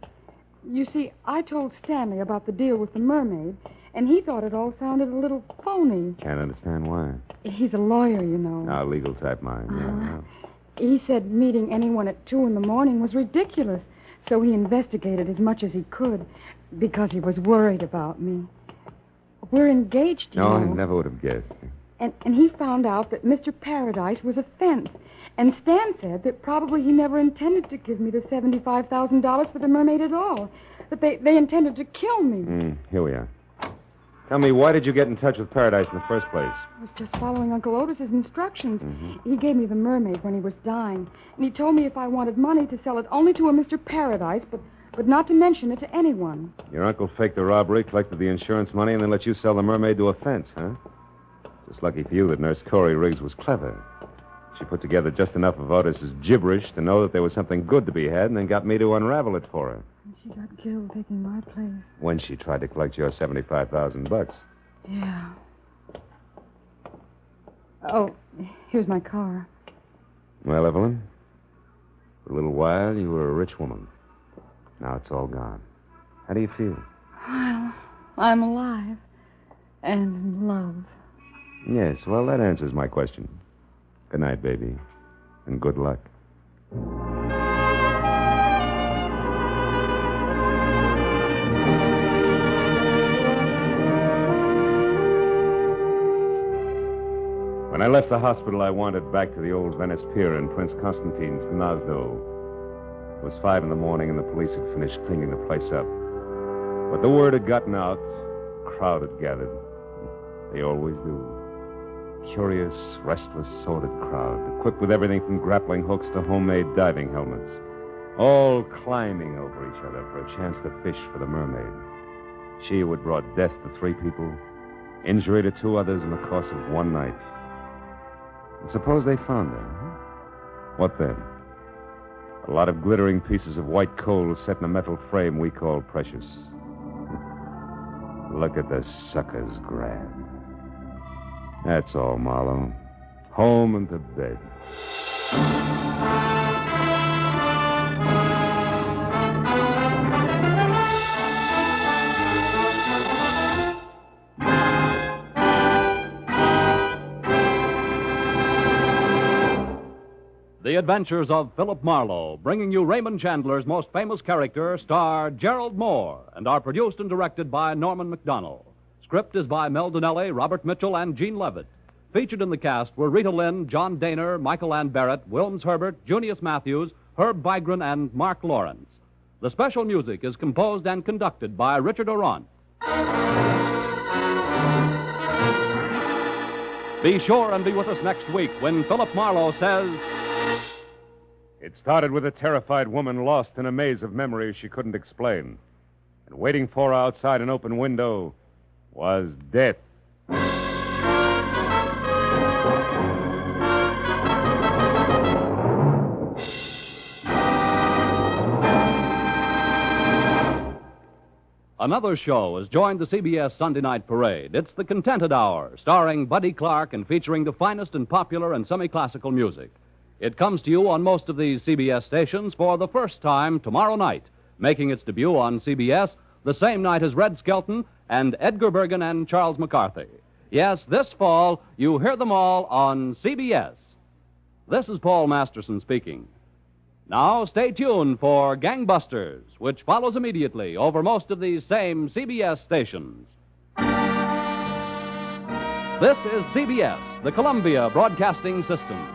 You see, I told Stanley about the deal with the Mermaid, and he thought it all sounded a little phony. Can't understand why. He's a lawyer, you know. Our legal type mind, yeah. He said meeting anyone at 2 a.m. was ridiculous, so he investigated as much as he could because he was worried about me. We're engaged, you know. I never would have guessed. And he found out that Mr. Paradise was a fence. And Stan said that probably he never intended to give me the $75,000 for the Mermaid at all. That they intended to kill me. Here we are. Tell me, why did you get in touch with Paradise in the first place? I was just following Uncle Otis's instructions. He gave me the Mermaid when he was dying. And he told me if I wanted money to sell it only to a Mr. Paradise, but not to mention it to anyone. Your uncle faked the robbery, collected the insurance money, and then let you sell the Mermaid to a fence, huh? Just lucky for you that Nurse Corey Riggs was clever. She put together just enough of Otis's gibberish to know that there was something good to be had, and then got me to unravel it for her. And she got killed taking my place. When she tried to collect your $75,000. Yeah. Oh, here's my car. Well, Evelyn, for a little while, you were a rich woman. Now it's all gone. How do you feel? Well, I'm alive. And in love. Yes, well, that answers my question. Good night, baby. And good luck. When I left the hospital, I wandered back to the old Venice Pier in Prince Constantine's Gnazdo. It was 5 a.m, and the police had finished cleaning the place up. But the word had gotten out. A crowd had gathered. They always do. Curious, restless, sordid crowd, equipped with everything from grappling hooks to homemade diving helmets, all climbing over each other for a chance to fish for the Mermaid. She who had brought death to 3 people, injury to 2 others in the course of one night. And suppose they found her. What then? A lot of glittering pieces of white coal set in a metal frame we call precious. Look at the suckers grab. That's all, Marlowe. Home and to bed. The Adventures of Philip Marlowe, bringing you Raymond Chandler's most famous character, star Gerald Moore, and are produced and directed by Norman McDonald. Script is by Mel Donnelly, Robert Mitchell, and Gene Levitt. Featured in the cast were Rita Lynn, John Daner, Michael Ann Barrett, Wilms Herbert, Junius Matthews, Herb Vigran, and Mark Lawrence. The special music is composed and conducted by Richard Orant. Be sure and be with us next week when Philip Marlowe says... It started with a terrified woman lost in a maze of memories she couldn't explain. And waiting for her outside an open window was death. Another show has joined the CBS Sunday Night Parade. It's The Contented Hour, starring Buddy Clark and featuring the finest in popular and semi-classical music. It comes to you on most of these CBS stations for the first time tomorrow night, making its debut on CBS the same night as Red Skelton and Edgar Bergen and Charles McCarthy. Yes, this fall, you hear them all on CBS. This is Paul Masterson speaking. Now, stay tuned for Gangbusters, which follows immediately over most of these same CBS stations. This is CBS, the Columbia Broadcasting System.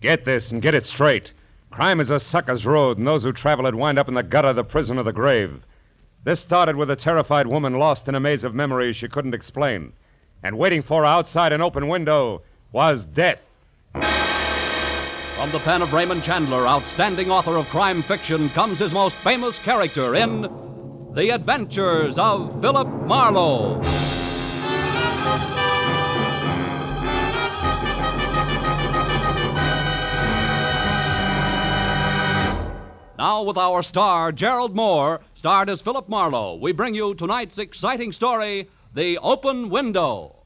Get this and get it straight. Crime is a sucker's road, and those who travel it wind up in the gutter, the prison, or the grave. This started with a terrified woman lost in a maze of memories she couldn't explain. And waiting for her outside an open window was death. From the pen of Raymond Chandler, outstanding author of crime fiction, comes his most famous character in The Adventures of Philip Marlowe. Now, with our star, Gerald Moore, starred as Philip Marlowe, we bring you tonight's exciting story, The Open Window.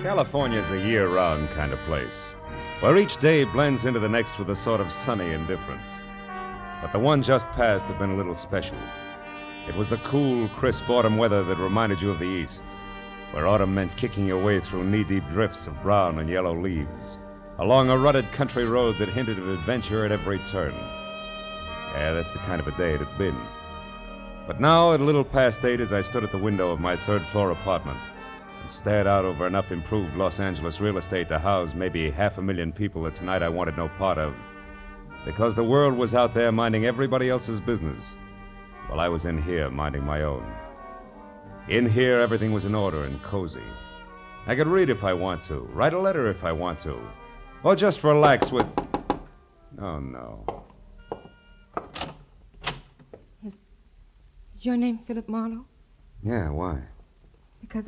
California's a year-round kind of place, where each day blends into the next with a sort of sunny indifference. But the one just passed had been a little special. It was the cool, crisp autumn weather that reminded you of the East, where autumn meant kicking your way through knee-deep drifts of brown and yellow leaves, along a rutted country road that hinted of adventure at every turn. Yeah, that's the kind of a day it had been. But now, at a little past 8, as I stood at the window of my third-floor apartment and stared out over enough improved Los Angeles real estate to house maybe 500,000 people that tonight I wanted no part of, because the world was out there minding everybody else's business, while I was in here minding my own. In here, everything was in order and cozy. I could read if I want to, write a letter if I want to, or just relax with... Oh, no. Is your name Philip Marlowe? Yeah, why? Because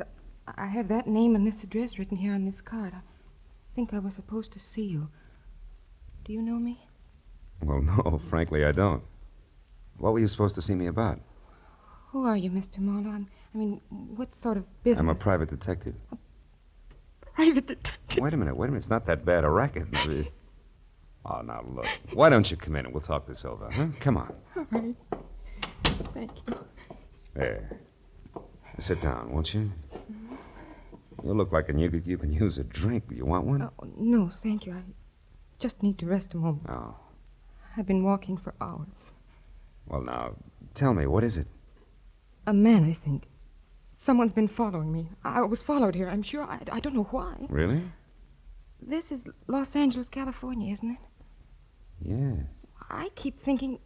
I have that name and this address written here on this card. I think I was supposed to see you. Do you know me? Well, no, frankly, I don't. What were you supposed to see me about? Who are you, Mr. Marlowe? I mean, what sort of business? I'm a private detective. Private detective? Wait a minute. It's not that bad a racket. Oh, now, look. Why don't you come in and we'll talk this over, huh? Come on. All right. Thank you. There. Sit down, won't you? You look like you can use a drink. You want one? Oh, no, thank you. I just need to rest a moment. Oh. I've been walking for hours. Well, now, tell me, what is it? A man, I think. Someone's been following me. I was followed here, I'm sure. I don't know why. Really? This is Los Angeles, California, isn't it? Yeah. I keep thinking...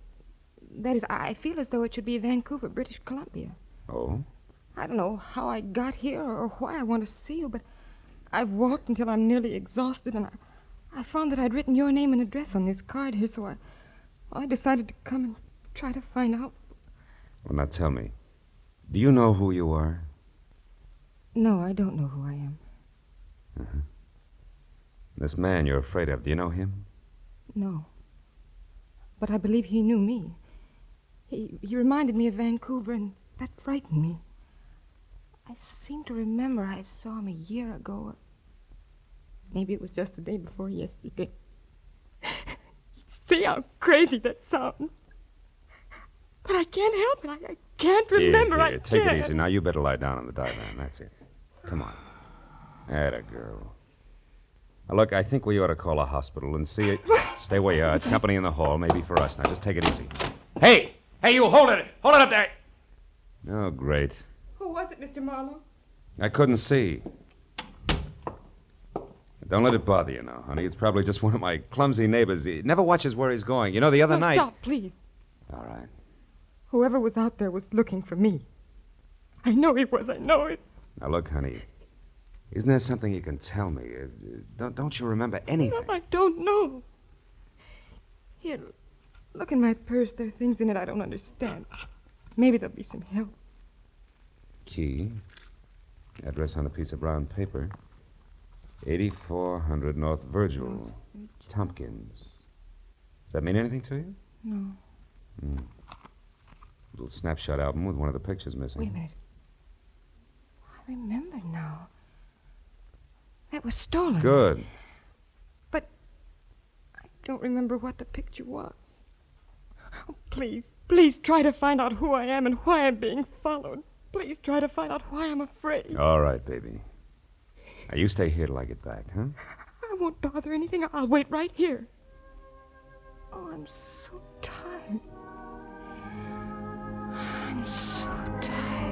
That is, I feel as though it should be Vancouver, British Columbia. Oh? I don't know how I got here or why I want to see you, but I've walked until I'm nearly exhausted, and I found that I'd written your name and address on this card here, so I decided to come and try to find out. Well, now tell me, do you know who you are? No, I don't know who I am. Uh-huh. This man you're afraid of, do you know him? No. But I believe he knew me. He reminded me of Vancouver, and that frightened me. I seem to remember I saw him a year ago. Maybe it was just the day before yesterday. See how crazy that sounds. But I can't help it. I can't remember. Here, take it easy. Now, you better lie down on the divan. That's it. Come on. Atta girl. Now, look, I think we ought to call a hospital and see it. Stay where you are. It's company in the hall, maybe for us. Now, just take it easy. Hey! Hey, you hold it! Hold it up there! Oh, great. Who was it, Mr. Marlowe? I couldn't see. Don't let it bother you now, honey. It's probably just one of my clumsy neighbors. He never watches where he's going. You know, the other night... Stop, please. All right. Whoever was out there was looking for me. I know he was. I know it. Now, look, honey. Isn't there something you can tell me? Don't you remember anything? I don't know. Here, look in my purse. There are things in it I don't understand. Maybe there'll be some help. Key. Address on a piece of brown paper. 8400 North Virgil. Tompkins. Does that mean anything to you? No. Little snapshot album with one of the pictures missing. Wait a minute. I remember now. That was stolen. Good. But I don't remember what the picture was. Oh, please try to find out who I am and why I'm being followed. Please try to find out why I'm afraid. All right, baby. Now, you stay here till I get back, huh? I won't bother anything. I'll wait right here. Oh, I'm so tired. I'm so tired.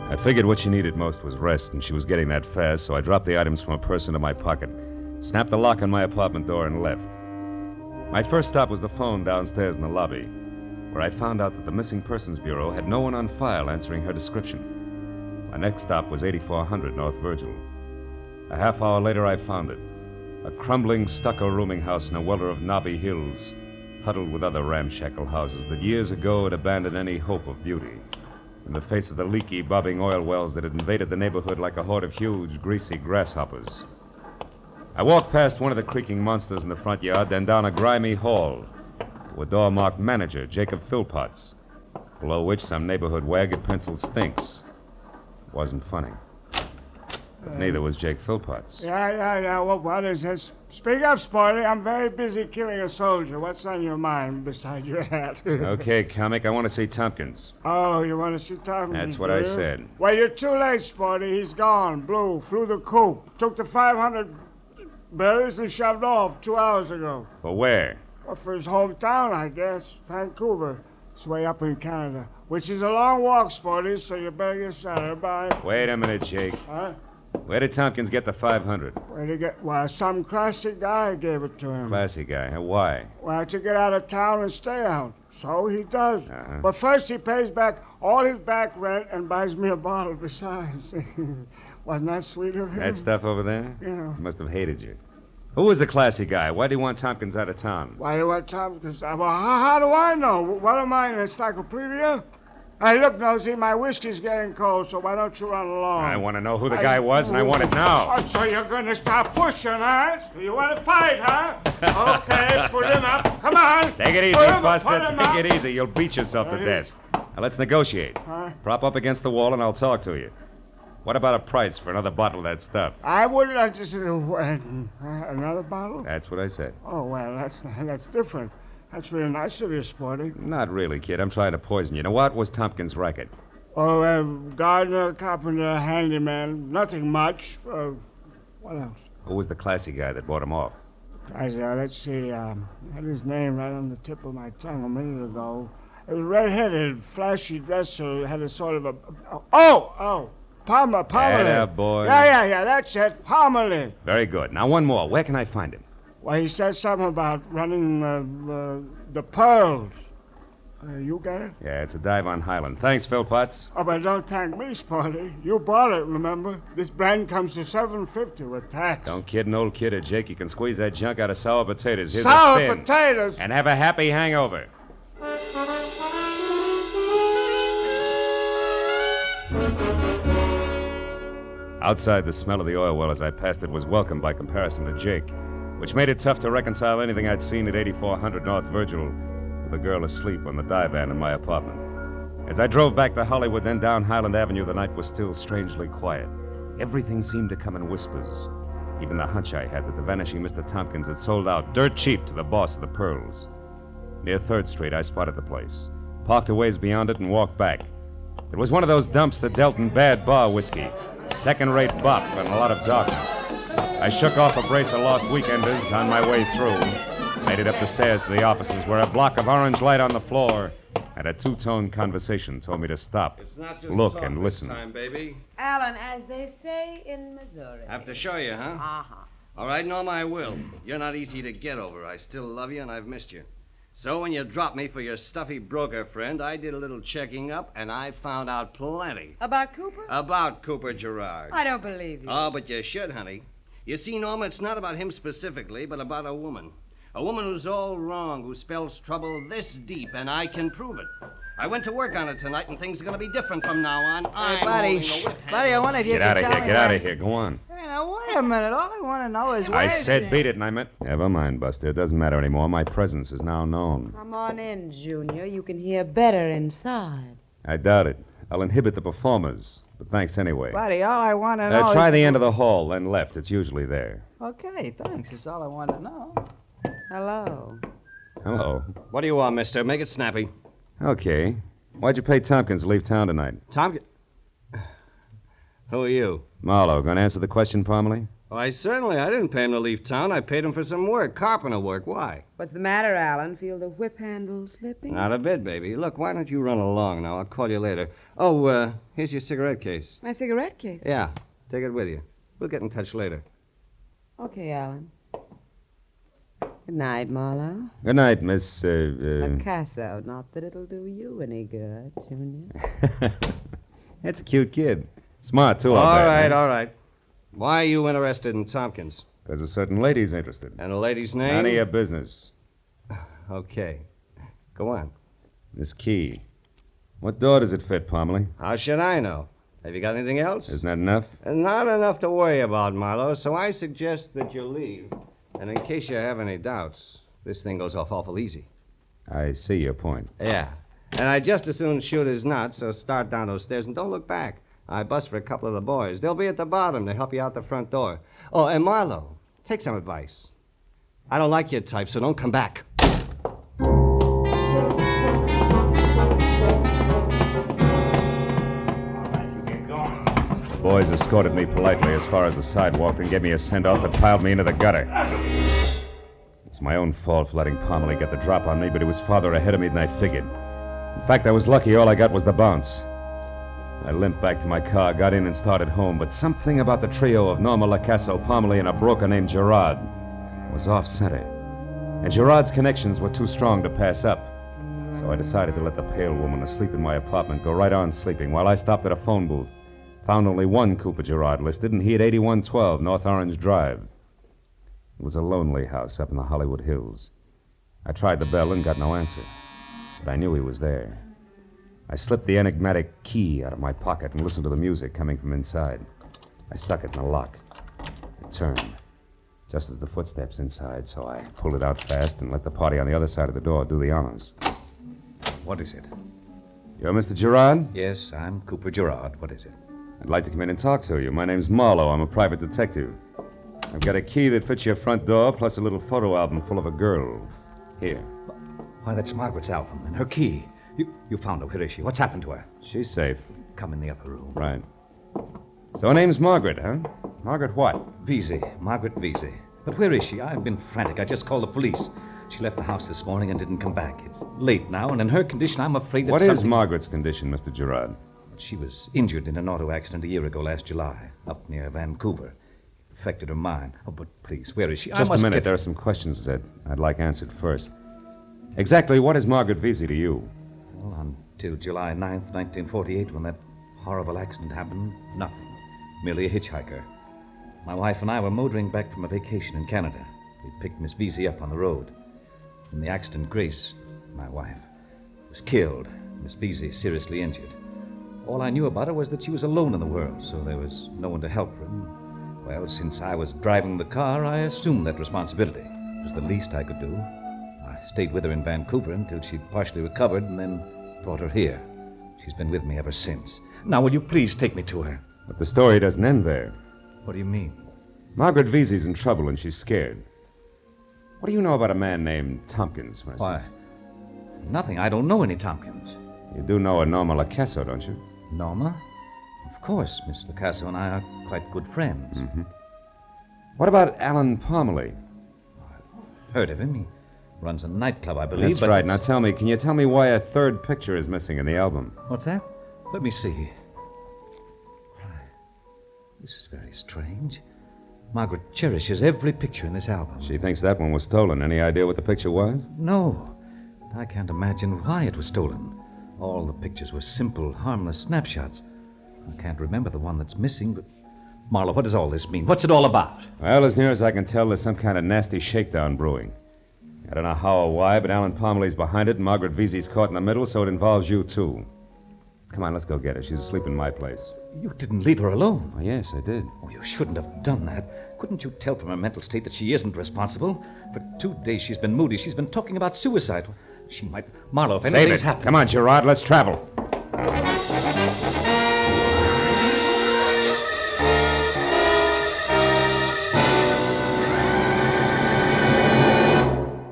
I figured what she needed most was rest, and she was getting that fast, so I dropped the items from her purse into my pocket, snapped the lock on my apartment door, and left. My first stop was the phone downstairs in the lobby, where I found out that the Missing Persons Bureau had no one on file answering her description. My next stop was 8400 North Virgil. A half hour later, I found it. A crumbling stucco rooming house in a welter of knobby hills, huddled with other ramshackle houses that years ago had abandoned any hope of beauty in the face of the leaky, bobbing oil wells that had invaded the neighborhood like a horde of huge, greasy grasshoppers. I walked past one of the creaking monsters in the front yard, then down a grimy hall to a door marked Manager, Jacob Philpotts, below which some neighborhood wag had penciled Stinks. It wasn't funny. But neither was Jake Philpotts. Yeah. What is this? Speak up, Sporty. I'm very busy killing a soldier. What's on your mind beside your hat? Okay, comic, I want to see Tompkins. Oh, you want to see Tompkins? That's what I said. Well, you're too late, Sporty. He's gone. Blue. Flew the coop. Took the 500 berries and shoved off 2 hours ago. For where? Well, for his hometown, I guess. Vancouver. It's way up in Canada. Which is a long walk, Sporty, so you better get started. Bye. Wait a minute, Jake. Huh? Where did Tompkins get the 500? Where'd he get? Well, some classy guy gave it to him. Classy guy. Why? Well, to get out of town and stay out. So he does. But first he pays back all his back rent and buys me a bottle besides. Wasn't that sweet of him? That stuff over there? Yeah. He must have hated you. Who was the classy guy? Why do you want Tompkins out of town? Why do you want Tompkins? Well, how do I know? What am I, an encyclopedia? Hey, look, Nosy, my whiskey's getting cold, so why don't you run along? I want to know who the guy was, and I want it now. Oh, so you're going to start pushing, huh? You want to fight, huh? Okay, put him up. Come on. Take it easy, Buster. Take it easy. You'll beat yourself to death. Now, let's negotiate. Huh? Prop up against the wall, and I'll talk to you. What about a price for another bottle of that stuff? I wouldn't. I just another bottle? That's what I said. Oh, well, that's different. That's really nice of you, Sporty. Not really, kid. I'm trying to poison you. Now, what was Tompkins' racket? Oh, gardener, carpenter, handyman. Nothing much. What else? Who was the classy guy that bought him off? Let's see. I had his name right on the tip of my tongue a minute ago. It was red-headed, flashy dress, so it had a sort of a... Palmer. Atta boy. Yeah, that's it. Palmerly. Very good. Now, one more. Where can I find him? Well, he said something about running the pearls. You got it? Yeah, it's a dive on Highland. Thanks, Phil Potts. Oh, but don't thank me, Sporty. You bought it, remember? This brand comes to $7.50 with tax. Don't kid an old kid or Jake. You can squeeze that junk out of sour potatoes. Here's Sour a spin. potatoes? And have a happy hangover. Outside, the smell of the oil well as I passed it was welcome by comparison to Jake, which made it tough to reconcile anything I'd seen at 8400 North Virgil with a girl asleep on the divan in my apartment. As I drove back to Hollywood, then down Highland Avenue, the night was still strangely quiet. Everything seemed to come in whispers. Even the hunch I had that the vanishing Mr. Tompkins had sold out dirt cheap to the boss of the Pearls. Near 3rd Street, I spotted the place, parked a ways beyond it, and walked back. It was one of those dumps that dealt in bad bar whiskey, second-rate bop and a lot of darkness. I shook off a brace of lost weekenders on my way through, made it up the stairs to the offices where a block of orange light on the floor and a two-tone conversation told me to stop, It's not just look, talk and this listen. time, baby. Alan, as they say in Missouri. Have to show you, huh? Uh-huh. All right, Norma, I will. You're not easy to get over. I still love you, and I've missed you. So when you dropped me for your stuffy broker friend, I did a little checking up, and I found out plenty. About Cooper? About Cooper Gerard. I don't believe you. Oh, but you should, honey. You see, Norma, it's not about him specifically, but about a woman. A woman who's all wrong, who spells trouble this deep, and I can prove it. I went to work on it tonight, and things are going to be different from now on. Hey, buddy, buddy, I wonder if you Get can out of tell here, me get out where- of here. Go on. Hey, now, wait a minute. All I want to know is I where's said the- beat it, and I meant... Never mind, Buster. It doesn't matter anymore. My presence is now known. Come on in, Junior. You can hear better inside. I doubt it. I'll inhibit the performers, but thanks anyway. Buddy, all I want to know Try is... the end of the hall, then left. It's usually there. Okay, thanks. That's all I want to know. Hello. Hello. What do you want, mister? Make it snappy. Okay. Why'd you pay Tompkins to leave town tonight? Tompkins? Who are you? Marlowe, gonna answer the question, Parmalee? Why, certainly. I didn't pay him to leave town. I paid him for some work, carpenter work. Why? What's the matter, Alan? Feel the whip handle slipping? Not a bit, baby. Look, why don't you run along now? I'll call you later. Oh, here's your cigarette case. My cigarette case? Yeah, take it with you. We'll get in touch later. Okay, Alan. Good night, Marlowe. Good night, Miss, Picasso. Not that it'll do you any good, Junior. That's a cute kid. Smart, too, All I'll bet. right, all right. Why are you interested in Tompkins? Because a certain lady's interested. And a lady's name? None of your business. Okay. Go on. This key. What door does it fit, Parmalee? How should I know? Have you got anything else? Isn't that enough? Not enough to worry about, Marlowe, so I suggest that you leave. And in case you have any doubts, this thing goes off awful easy. I see your point. Yeah. And I'd just as soon shoot as not, so start down those stairs and don't look back. I bust for a couple of the boys. They'll be at the bottom to help you out the front door. Oh, and Marlowe, take some advice. I don't like your type, so don't come back. The boys escorted me politely as far as the sidewalk and gave me a send-off that piled me into the gutter. It's my own fault for letting Parmalee get the drop on me, but he was farther ahead of me than I figured. In fact, I was lucky all I got was the bounce. I limped back to my car, got in, and started home, but something about the trio of Norma Lacasso, Parmalee, and a broker named Gerard was off-center. And Gerard's connections were too strong to pass up. So I decided to let the pale woman asleep in my apartment go right on sleeping while I stopped at a phone booth. Found only one Cooper Gerard listed, and he at 8112 North Orange Drive. It was a lonely house up in the Hollywood Hills. I tried the bell and got no answer, but I knew he was there. I slipped the enigmatic key out of my pocket and listened to the music coming from inside. I stuck it in the lock. It turned, just as the footsteps inside, so I pulled it out fast and let the party on the other side of the door do the honors. What is it? You're Mr. Gerard? Yes, I'm Cooper Gerard. What is it? I'd like to come in and talk to you. My name's Marlowe. I'm a private detective. I've got a key that fits your front door, plus a little photo album full of a girl. Here. Why, that's Margaret's album and her key. You found her. Where is she? What's happened to her? She's safe. Come in the upper room. Right. So her name's Margaret, huh? Margaret what? Vesey. Margaret Vesey. But where is she? I've been frantic. I just called the police. She left the house this morning and didn't come back. It's late now, and in her condition, I'm afraid that What is something... Margaret's condition, Mr. Gerard? She was injured in an auto accident a year ago last July, up near Vancouver. It affected her mind. Oh, but please, where is she? Just a minute. There are some questions that I'd like answered first. Exactly what is Margaret Vesey to you? Well, until July 9th, 1948, when that horrible accident happened, nothing. Merely a hitchhiker. My wife and I were motoring back from a vacation in Canada. We picked Miss Vesey up on the road. In the accident, Grace, my wife, was killed. Miss Vesey seriously injured. All I knew about her was that she was alone in the world, so there was no one to help her. And, well, since I was driving the car, I assumed that responsibility. It was the least I could do. I stayed with her in Vancouver until she partially recovered and then brought her here. She's been with me ever since. Now, will you please take me to her? But the story doesn't end there. What do you mean? Margaret Vesey's in trouble and she's scared. What do you know about a man named Tompkins, for instance? Why, nothing. I don't know any Tompkins. You do know a Norma Lacasso, don't you? Norma? Of course. Miss Lacasso and I are quite good friends. Mm-hmm. What about Alan Parmalee? I've heard of him. He runs a nightclub, I believe. That's right. Now tell me, can you tell me why a third picture is missing in the album? What's that? Let me see. This is very strange. Margaret cherishes every picture in this album. She thinks that one was stolen. Any idea what the picture was? No. I can't imagine why it was stolen. All the pictures were simple, harmless snapshots. I can't remember the one that's missing, but... Marlowe, what does all this mean? What's it all about? Well, as near as I can tell, there's some kind of nasty shakedown brewing. I don't know how or why, but Alan Parmalee's behind it, and Margaret Vesey's caught in the middle, so it involves you, too. Come on, let's go get her. She's asleep in my place. You didn't leave her alone. Oh, yes, I did. Oh, you shouldn't have done that. Couldn't you tell from her mental state that she isn't responsible? For 2 days she's been moody. She's been talking about suicide. She might... Marlowe, if anything's happened... Come on, Gerard, let's travel.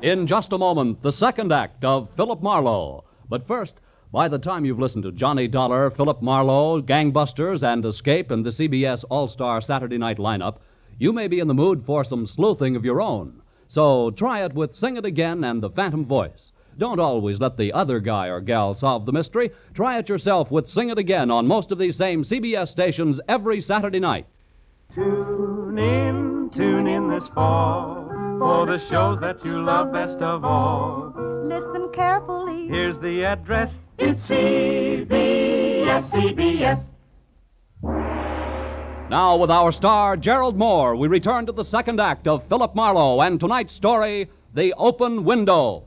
In just a moment, the second act of Philip Marlowe. But first, by the time you've listened to Johnny Dollar, Philip Marlowe, Gangbusters, and Escape and the CBS All-Star Saturday Night lineup, you may be in the mood for some sleuthing of your own. So try it with Sing It Again and the Phantom Voice. Don't always let the other guy or gal solve the mystery. Try it yourself with Sing It Again on most of these same CBS stations every Saturday night. Tune in this fall for the shows that you love best of all. Listen carefully. Here's the address. It's CBS. Now, with our star, Gerald Moore, we return to the second act of Philip Marlowe and tonight's story, The Open Window.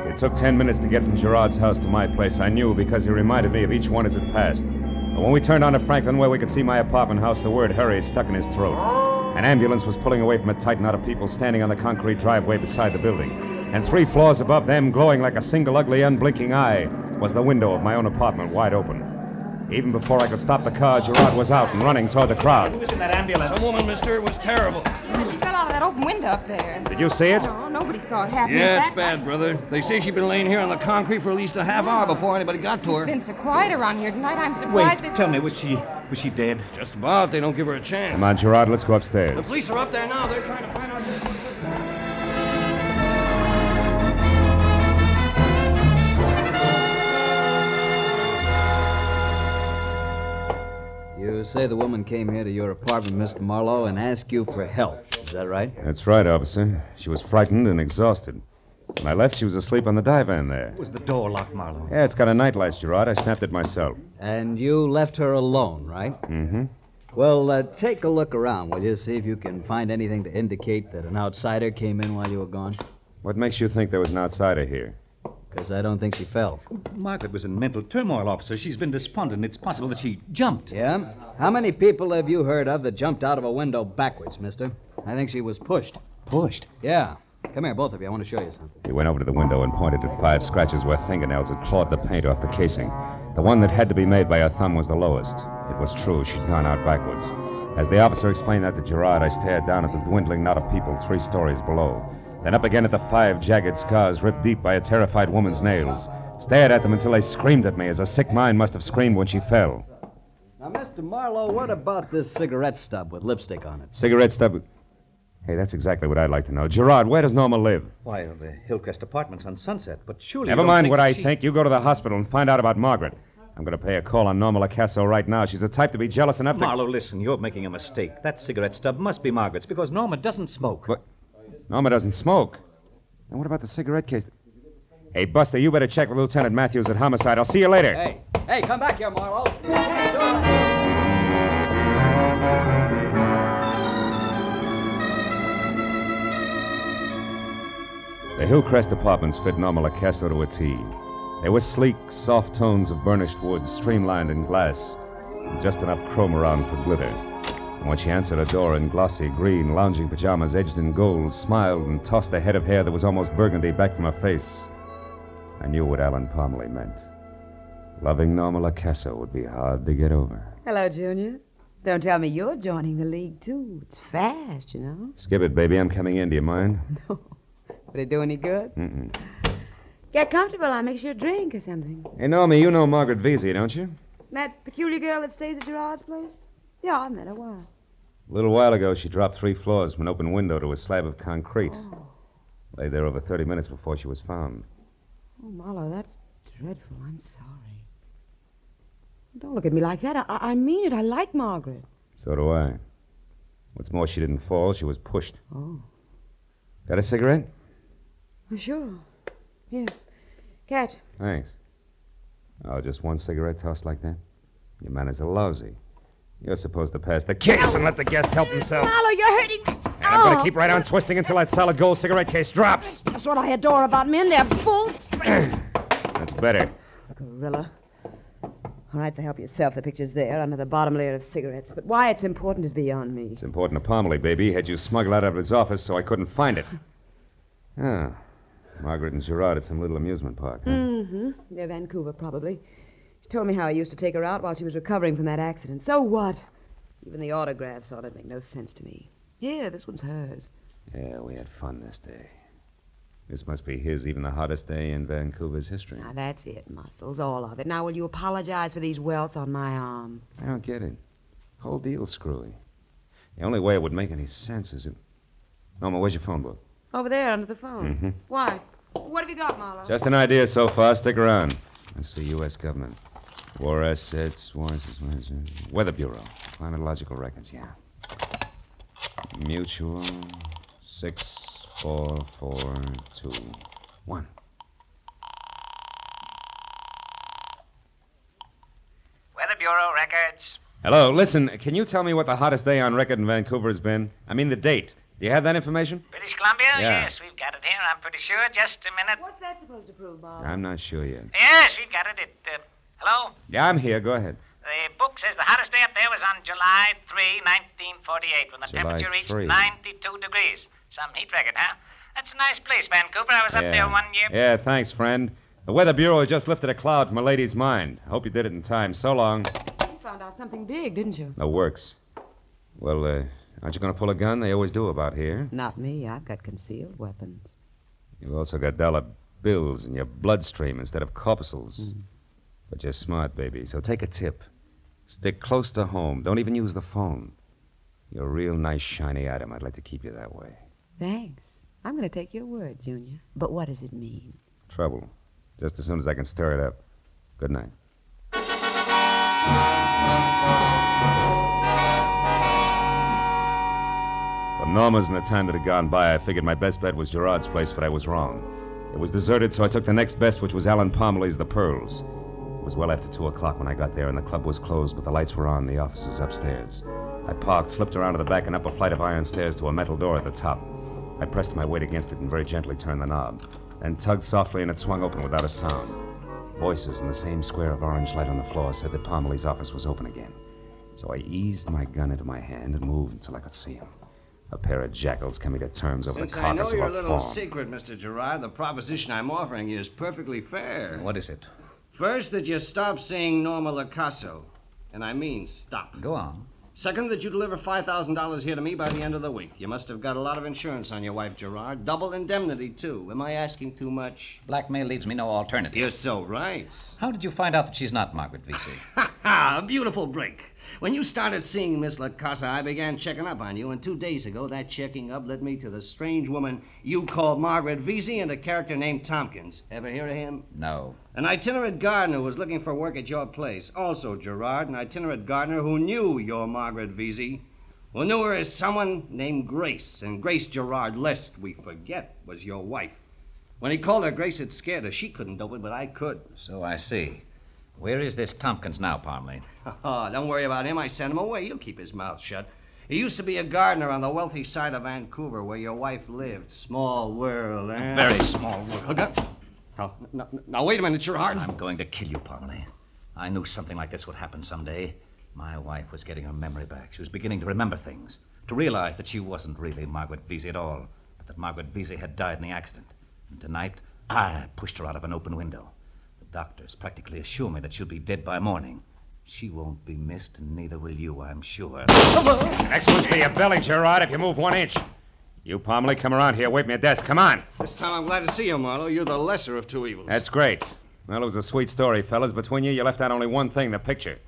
It took 10 minutes to get from Gerard's house to my place. I knew because he reminded me of each one as it passed. But when we turned onto Franklin where we could see my apartment house, the word hurry stuck in his throat. An ambulance was pulling away from a tight knot of people standing on the concrete driveway beside the building. And 3 floors above them, glowing like a single ugly unblinking eye, was the window of my own apartment wide open. Even before I could stop the car, Gerard was out and running toward the crowd. Who was in that ambulance? Some woman, mister. It was terrible. She fell out of that open window up there. Did you see it? No, nobody saw it happen. Yeah, it's bad, brother. They say she'd been laying here on the concrete for at least a half hour before anybody got to her. It's been so quiet around here tonight. I'm surprised. Wait, tell me, was she dead? Just about. They don't give her a chance. Come on, Gerard, let's go upstairs. The police are up there now. They're trying to find out just what... You say the woman came here to your apartment, Mr. Marlowe, and asked you for help. Is that right? That's right, officer. She was frightened and exhausted. When I left, she was asleep on the divan there. Was the door locked, Marlowe? Yeah, it's got a nightlight, Gerard. I snapped it myself. And you left her alone, right? Mm-hmm. Well, take a look around, will you? See if you can find anything to indicate that an outsider came in while you were gone. What makes you think there was an outsider here? Because I don't think she fell. Margaret was in mental turmoil, officer. She's been despondent. It's possible that she jumped. Yeah? How many people have you heard of that jumped out of a window backwards, mister? I think she was pushed. Pushed? Yeah. Come here, both of you. I want to show you something. He went over to the window and pointed at 5 scratches where fingernails had clawed the paint off the casing. The one that had to be made by her thumb was the lowest. It was true. She'd gone out backwards. As the officer explained that to Gerard, I stared down at the dwindling knot of people 3 stories below. Then up again at the 5 jagged scars ripped deep by a terrified woman's nails. Stared at them until they screamed at me, as a sick mind must have screamed when she fell. Now, Mr. Marlowe, what about this cigarette stub with lipstick on it? Cigarette stub... Hey, that's exactly what I'd like to know. Gerard, where does Norma live? Why, the Hillcrest Apartments on Sunset. But surely Never mind what I think. You go to the hospital and find out about Margaret. I'm going to pay a call on Norma Lacasso right now. She's the type to be jealous enough to... Marlowe, listen, you're making a mistake. That cigarette stub must be Margaret's because Norma doesn't smoke. What? Norma doesn't smoke. And what about the cigarette case? Hey, Buster, you better check with Lieutenant Matthews at Homicide. I'll see you later. Hey, come back here, Marlowe. The Hillcrest apartments fit Norma Lacasso to a T. They were sleek, soft tones of burnished wood, streamlined in glass, and just enough chrome around for glitter. And when she answered a door in glossy green lounging pajamas edged in gold, smiled and tossed a head of hair that was almost burgundy back from her face, I knew what Alan Parmalee meant. Loving Norma Lacasso would be hard to get over. Hello, Junior. Don't tell me you're joining the league, too. It's fast, you know. Skip it, baby. I'm coming in. Do you mind? No. Would it do any good? Mm-mm. Get comfortable. I'll mix you a drink or something. Hey, Norma, you know Margaret Vesey, don't you? That peculiar girl that stays at Gerard's place? Yeah, I've met her. Why? A little while ago, she dropped 3 floors from an open window to a slab of concrete. Oh. Lay there over 30 minutes before she was found. Oh, Marlowe, that's dreadful. I'm sorry. Don't look at me like that. I mean it. I like Margaret. So do I. What's more, she didn't fall. She was pushed. Oh. Got a cigarette? Sure. Here. Catch. Thanks. Oh, just one cigarette tossed like that? Your manners are lousy. You're supposed to pass the case and let the guest help himself. Marlowe, you're hurting. And I'm going to keep right on twisting until that solid gold cigarette case drops. That's what I adore about men. They're full strength. That's better. Gorilla. All right, so help yourself. The picture's there under the bottom layer of cigarettes. But why it's important is beyond me. It's important to Parmalee, baby. Had you smuggled out of his office so I couldn't find it. Ah. Margaret and Gerard at some little amusement park, huh? Mm-hmm. Near Vancouver, probably. She told me how he used to take her out while she was recovering from that accident. So what? Even the autographs ought to make no sense to me. Here, this one's hers. Yeah, we had fun this day. This must be his, even the hottest day in Vancouver's history. Now, that's it, Muscles, all of it. Now, will you apologize for these welts on my arm? I don't get it. Whole deal's screwy. The only way it would make any sense is if... Norma, where's your phone book? Over there, under the phone. Mm-hmm. Why? What have you got, Marlowe? Just an idea so far. Stick around. Let's see, U.S. government. War assets, Weather Bureau. Climatological records, yeah. Mutual, 64421. Weather Bureau records. Hello, listen, can you tell me what the hottest day on record in Vancouver has been? I mean the date. Do you have that information? British Columbia? Yeah. Yes, we've got it here, I'm pretty sure. Just a minute. What's that supposed to prove, Bob? I'm not sure yet. Yes, we've got it. Hello? Yeah, I'm here. Go ahead. The book says the hottest day up there was on July 3, 1948, when the July temperature reached 3. 92 degrees. Some heat record, huh? That's a nice place, Vancouver. I was up there one year. Yeah, thanks, friend. The Weather Bureau has just lifted a cloud from a lady's mind. I hope you did it in time. So long. You found out something big, didn't you? No works. Well, aren't you going to pull a gun? They always do about here. Not me. I've got concealed weapons. You've also got dollar bills in your bloodstream instead of corpuscles. But you're smart, baby, so take a tip. Stick close to home. Don't even use the phone. You're a real nice, shiny item. I'd like to keep you that way. Thanks. I'm going to take your word, Junior. But what does it mean? Trouble. Just as soon as I can stir it up. Good night. From Norma's and the time that had gone by, I figured my best bet was Gerard's place, but I was wrong. It was deserted, so I took the next best, which was Alan Parmalee's The Pearls. It was well after 2 o'clock when I got there, and the club was closed, but the lights were on, the offices upstairs. I parked, slipped around to the back and up a flight of iron stairs to a metal door at the top. I pressed my weight against it and very gently turned the knob, then tugged softly, and it swung open without a sound. Voices in the same square of orange light on the floor said that Parmalee's office was open again. So I eased my gun into my hand and moved until I could see him. A pair of jackals coming to terms over Since the I know carcass your of a little fawn. secret, Mr. Gerard, the proposition I'm offering you is perfectly fair. What is it? First, that you stop saying Norma Lacasso. And I mean stop. Go on. Second, that you deliver $5,000 here to me by the end of the week. You must have got a lot of insurance on your wife, Gerard. Double indemnity, too. Am I asking too much? Blackmail leaves me no alternative. You're so right. How did you find out that she's not Margaret Vesey? Ha! A beautiful break. When you started seeing Miss La Casa, I began checking up on you, and 2 days ago, that checking up led me to the strange woman you called Margaret Vesey and a character named Tompkins. Ever hear of him? No. An itinerant gardener was looking for work at your place. Also, Gerard, an itinerant gardener who knew your Margaret Vesey, who knew her as someone named Grace. And Grace Gerard, lest we forget, was your wife. When he called her Grace, it scared her. She couldn't dope it, but I could. So I see. Where is this Tompkins now, Parmalee? Oh, don't worry about him. I sent him away. He'll keep his mouth shut. He used to be a gardener on the wealthy side of Vancouver where your wife lived. Small world, eh? A very small world. Now, wait a minute, Gerard. I'm going to kill you, Parmalee. I knew something like this would happen someday. My wife was getting her memory back. She was beginning to remember things, to realize that she wasn't really Margaret Vesey at all, but that Margaret Vesey had died in the accident. And tonight, I pushed her out of an open window. The doctors practically assure me that she'll be dead by morning. She won't be missed, and neither will you, I'm sure. Next one's for your belly, Gerard, if you move 1 inch. You, Parmalee, come around here. Wait from your desk. Come on. This time I'm glad to see you, Marlowe. You're the lesser of two evils. That's great. Well, it was a sweet story, fellas. Between you left out only one thing, the picture.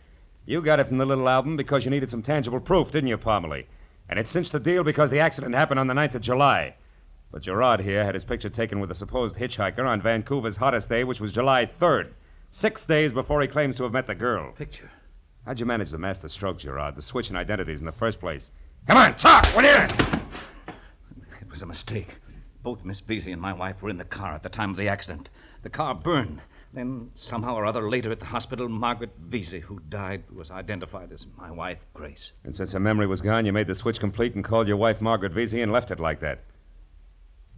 You got it from the little album because you needed some tangible proof, didn't you, Parmalee? And it cinched the deal because the accident happened on the 9th of July. But Gerard here had his picture taken with a supposed hitchhiker on Vancouver's hottest day, which was July 3rd, 6 days before he claims to have met the girl. Picture? How'd you manage the master stroke, Gerard, the switch in identities in the first place? Come on, talk! What are you... It was a mistake. Both Miss Vesey and my wife were in the car at the time of the accident. The car burned. Then, somehow or other, later at the hospital, Margaret Vesey, who died, was identified as my wife, Grace. And since her memory was gone, you made the switch complete and called your wife Margaret Vesey and left it like that.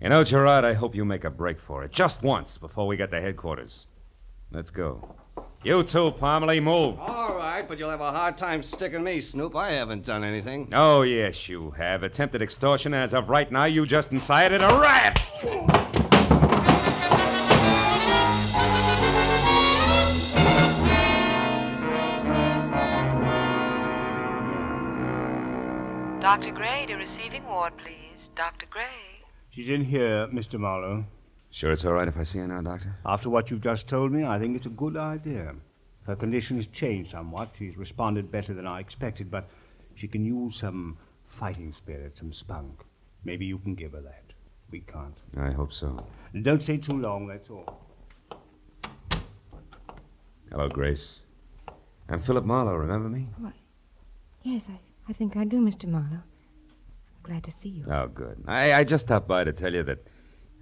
You know, Gerard, I hope you make a break for it. Just once before we get to headquarters. Let's go. You too, Parmalee, move. All right, but you'll have a hard time sticking me, Snoop. I haven't done anything. Oh, yes, you have. Attempted extortion, and as of right now, you just incited a riot. Dr. Gray to receiving ward, please. Dr. Gray. She's in here, Mr. Marlowe. Sure it's all right if I see her now, Doctor? After what you've just told me, I think it's a good idea. Her condition has changed somewhat. She's responded better than I expected, but she can use some fighting spirit, some spunk. Maybe you can give her that. We can't. I hope so. Don't stay too long, that's all. Hello, Grace. I'm Philip Marlowe, remember me? Why, yes, I think I do, Mr. Marlowe. Glad to see you. Oh, good. I just stopped by to tell you that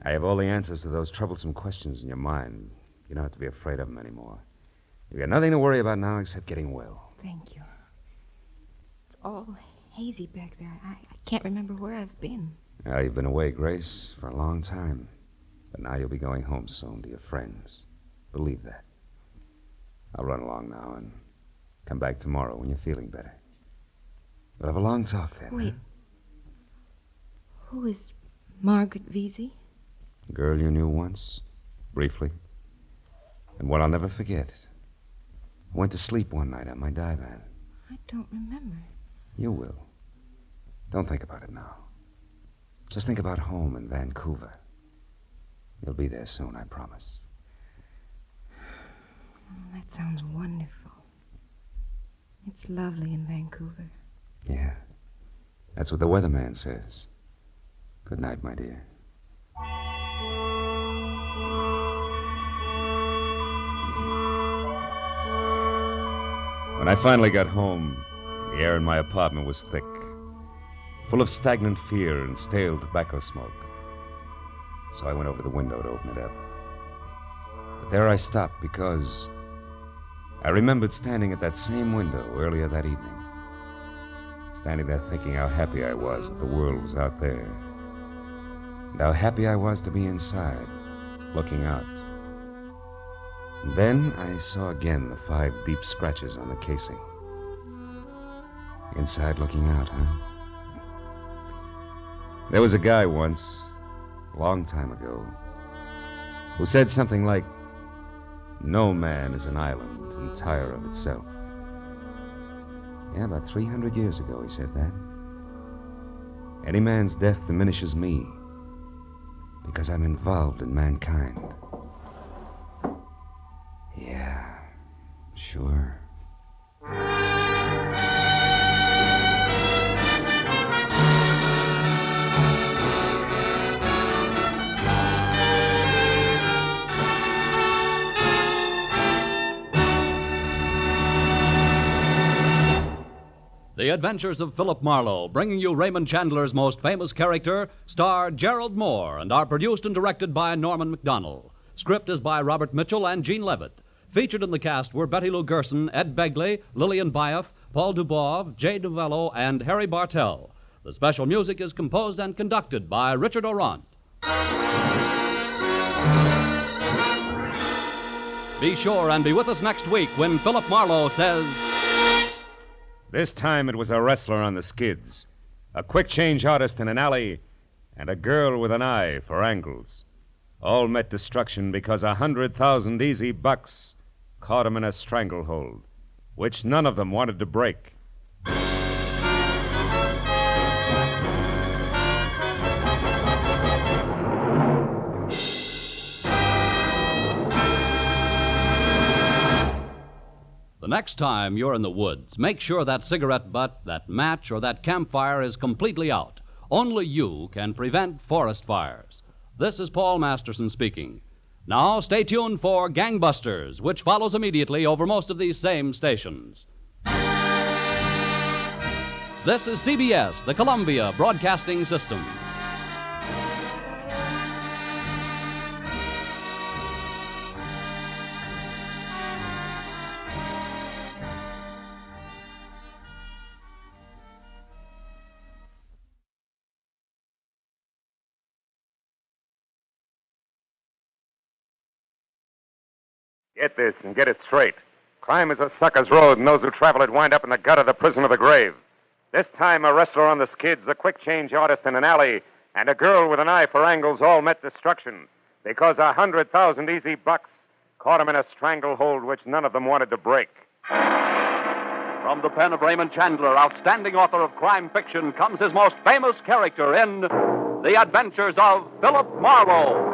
I have all the answers to those troublesome questions in your mind. You don't have to be afraid of them anymore. You've got nothing to worry about now except getting well. Thank you. It's all hazy back there. I can't remember where I've been. Well, you've been away, Grace, for a long time. But now you'll be going home soon to your friends. Believe that. I'll run along now and come back tomorrow when you're feeling better. We'll have a long talk then. Wait. Who is Margaret Vesey? Girl you knew once, briefly. And one I'll never forget. I went to sleep one night on my divan. I don't remember. You will. Don't think about it now. Just think about home in Vancouver. You'll be there soon, I promise. Oh, that sounds wonderful. It's lovely in Vancouver. Yeah. That's what the weatherman says. Good night, my dear. When I finally got home, the air in my apartment was thick, full of stagnant fear and stale tobacco smoke. So I went over the window to open it up. But there I stopped because I remembered standing at that same window earlier that evening. Standing there thinking how happy I was that the world was out there. And how happy I was to be inside, looking out. And then I saw again the 5 deep scratches on the casing. Inside looking out, huh? There was a guy once, a long time ago, who said something like, "No man is an island entire of itself." Yeah, about 300 years ago he said that. Any man's death diminishes me because I'm involved in mankind. Yeah, sure. The Adventures of Philip Marlowe, bringing you Raymond Chandler's most famous character, star Gerald Moore, and are produced and directed by Norman McDonald. Script is by Robert Mitchell and Gene Levitt. Featured in the cast were Betty Lou Gerson, Ed Begley, Lillian Byoff, Paul Dubov, Jay Novello, and Harry Bartell. The special music is composed and conducted by Richard Orant. Be sure and be with us next week when Philip Marlowe says... This time it was a wrestler on the skids, a quick change artist in an alley, and a girl with an eye for angles. All met destruction because 100,000 easy bucks caught him in a stranglehold, which none of them wanted to break. The next time you're in the woods, make sure that cigarette butt, that match, or that campfire is completely out. Only you can prevent forest fires. This is Paul Masterson speaking. Now, stay tuned for Gangbusters, which follows immediately over most of these same stations. This is CBS, the Columbia Broadcasting System. Get this and get it straight. Crime is a sucker's road, and those who travel it wind up in the gut of the prison of the grave. This time, a wrestler on the skids, a quick change artist in an alley, and a girl with an eye for angles all met destruction because 100,000 easy bucks caught them in a stranglehold which none of them wanted to break. From the pen of Raymond Chandler, outstanding author of crime fiction, comes his most famous character in The Adventures of Philip Marlowe.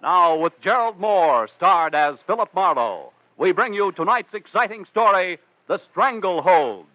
Now, with Gerald Moore, starred as Philip Marlowe, we bring you tonight's exciting story, The Strangle Hold.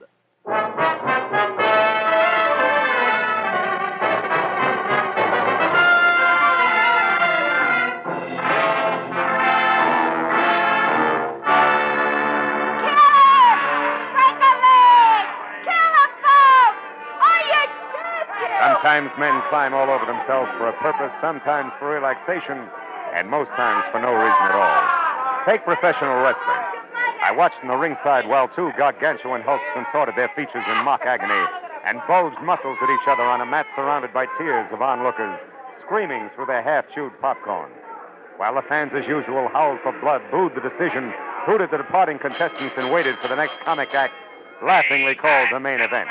Sometimes men climb all over themselves for a purpose, sometimes for relaxation, and most times for no reason at all. Take professional wrestling. I watched in the ringside while two gargantuan hulks contorted their features in mock agony and bulged muscles at each other on a mat surrounded by tiers of onlookers, screaming through their half-chewed popcorn. While the fans, as usual, howled for blood, booed the decision, hooted the departing contestants, and waited for the next comic act, laughingly called the main event.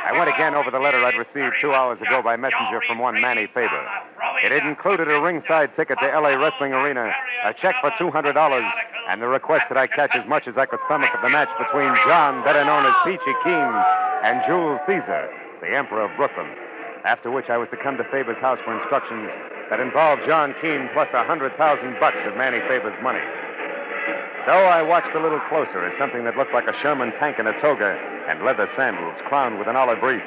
I went again over the letter I'd received 2 hours ago by messenger from one Manny Faber. It had included a ringside ticket to L.A. Wrestling Arena, a check for $200, and the request that I catch as much as I could stomach of the match between John, better known as Peachy Keen, and Jules Caesar, the Emperor of Brooklyn. After which I was to come to Faber's house for instructions that involved John Keene plus 100,000 bucks of Manny Faber's money. So I watched a little closer as something that looked like a Sherman tank in a toga and leather sandals crowned with an olive wreath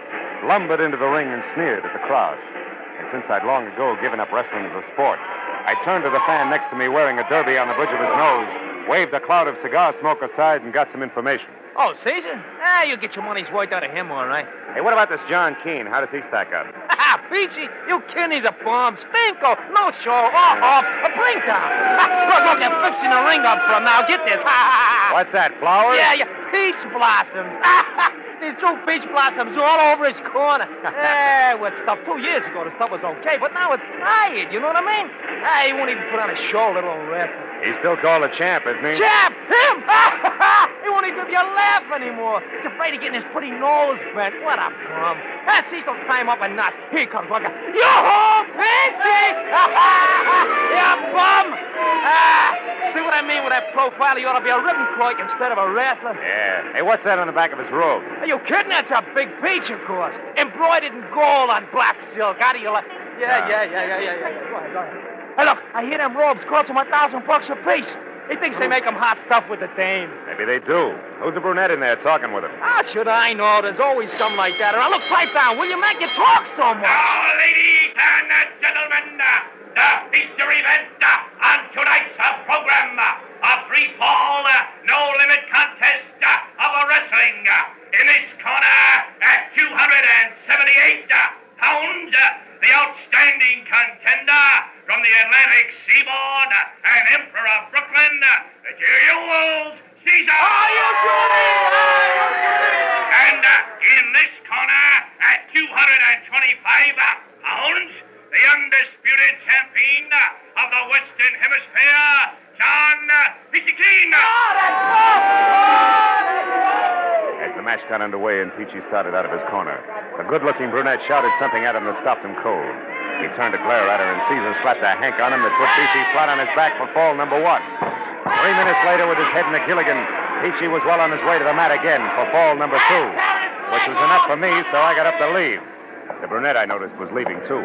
lumbered into the ring and sneered at the crowd. And since I'd long ago given up wrestling as a sport, I turned to the fan next to me wearing a derby on the bridge of his nose, waved a cloud of cigar smoke aside, and got some information. Oh, Caesar? You get your money's worth out of him, all right. Hey, what about this John Keene? How does he stack up? Peachy, you kidding? He's a bomb. Stinko. No show. A blink down. Look, they're fixing the ring up for him now. Get this. What's that, flowers? Yeah, peach blossoms. There's two peach blossoms all over his corner. What stuff 2 years ago, the stuff was okay, but now it's tired, you know what I mean? He won't even put on a show, little old wrestler. He's still called a champ, isn't he? Champ! Him! He won't even give you a laugh anymore. He's afraid of getting his pretty nose bent. What a bum. Cecil, tie him up a knot. Here he comes, look. Yoo-hoo, Peachy! You bum! See what I mean with that profile? He ought to be a ribbon clerk instead of a wrestler. Yeah. Hey, what's that on the back of his robe? Are you kidding? That's a big peach, of course. Embroidered in gold on black silk. How do you like... Yeah. Go ahead. Hey, look, I hear them robes cost him $1,000 a piece. He thinks they make him hot stuff with the dame. Maybe they do. Who's the brunette in there talking with him? Should I know? There's always something like that. Look, pipe down, will you, Mac? You talk so much. Now, ladies and gentlemen, the feature event on tonight's program. A free fall, no limit contest of a wrestling. In this corner, at 278 pounds, the outstanding contender from the Atlantic Seaboard and Emperor of Brooklyn, Jules Caesar. And in this corner, at 225 pounds, the undisputed champion of the Western Hemisphere, John Peacock. As the match got underway and Peachy started out of his corner, the good-looking brunette shouted something at him that stopped him cold. He turned to glare at her, and Caesar slapped a hank on him that put Peachy flat on his back for fall number 1. 3 minutes later, with his head in a Gilligan, Peachy was well on his way to the mat again for fall number 2, which was enough for me, so I got up to leave. The brunette, I noticed, was leaving, too.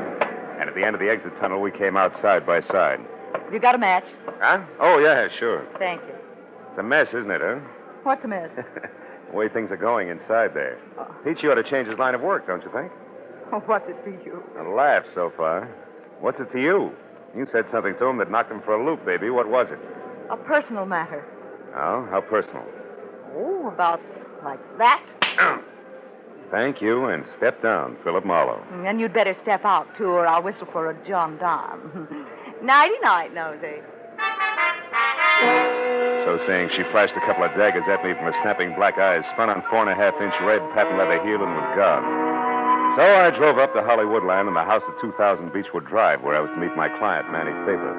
And at the end of the exit tunnel, we came out side by side. You got a match? Huh? Oh, yeah, sure. Thank you. It's a mess, isn't it, huh? What's the mess? The way things are going inside there. Peachy ought to change his line of work, don't you think? Oh, what's it to you? A laugh so far. What's it to you? You said something to him that knocked him for a loop, baby. What was it? A personal matter. Oh, how personal? Oh, about like that. Thank you, and step down, Philip Marlowe. And you'd better step out, too, or I'll whistle for a gendarme. Nighty-night, Nosy. So saying, she flashed a couple of daggers at me from her snapping black eyes, spun on 4.5-inch red patent leather heel, and was gone. So I drove up to Hollywoodland and the house at 2000 Beechwood Drive, where I was to meet my client, Manny Faber.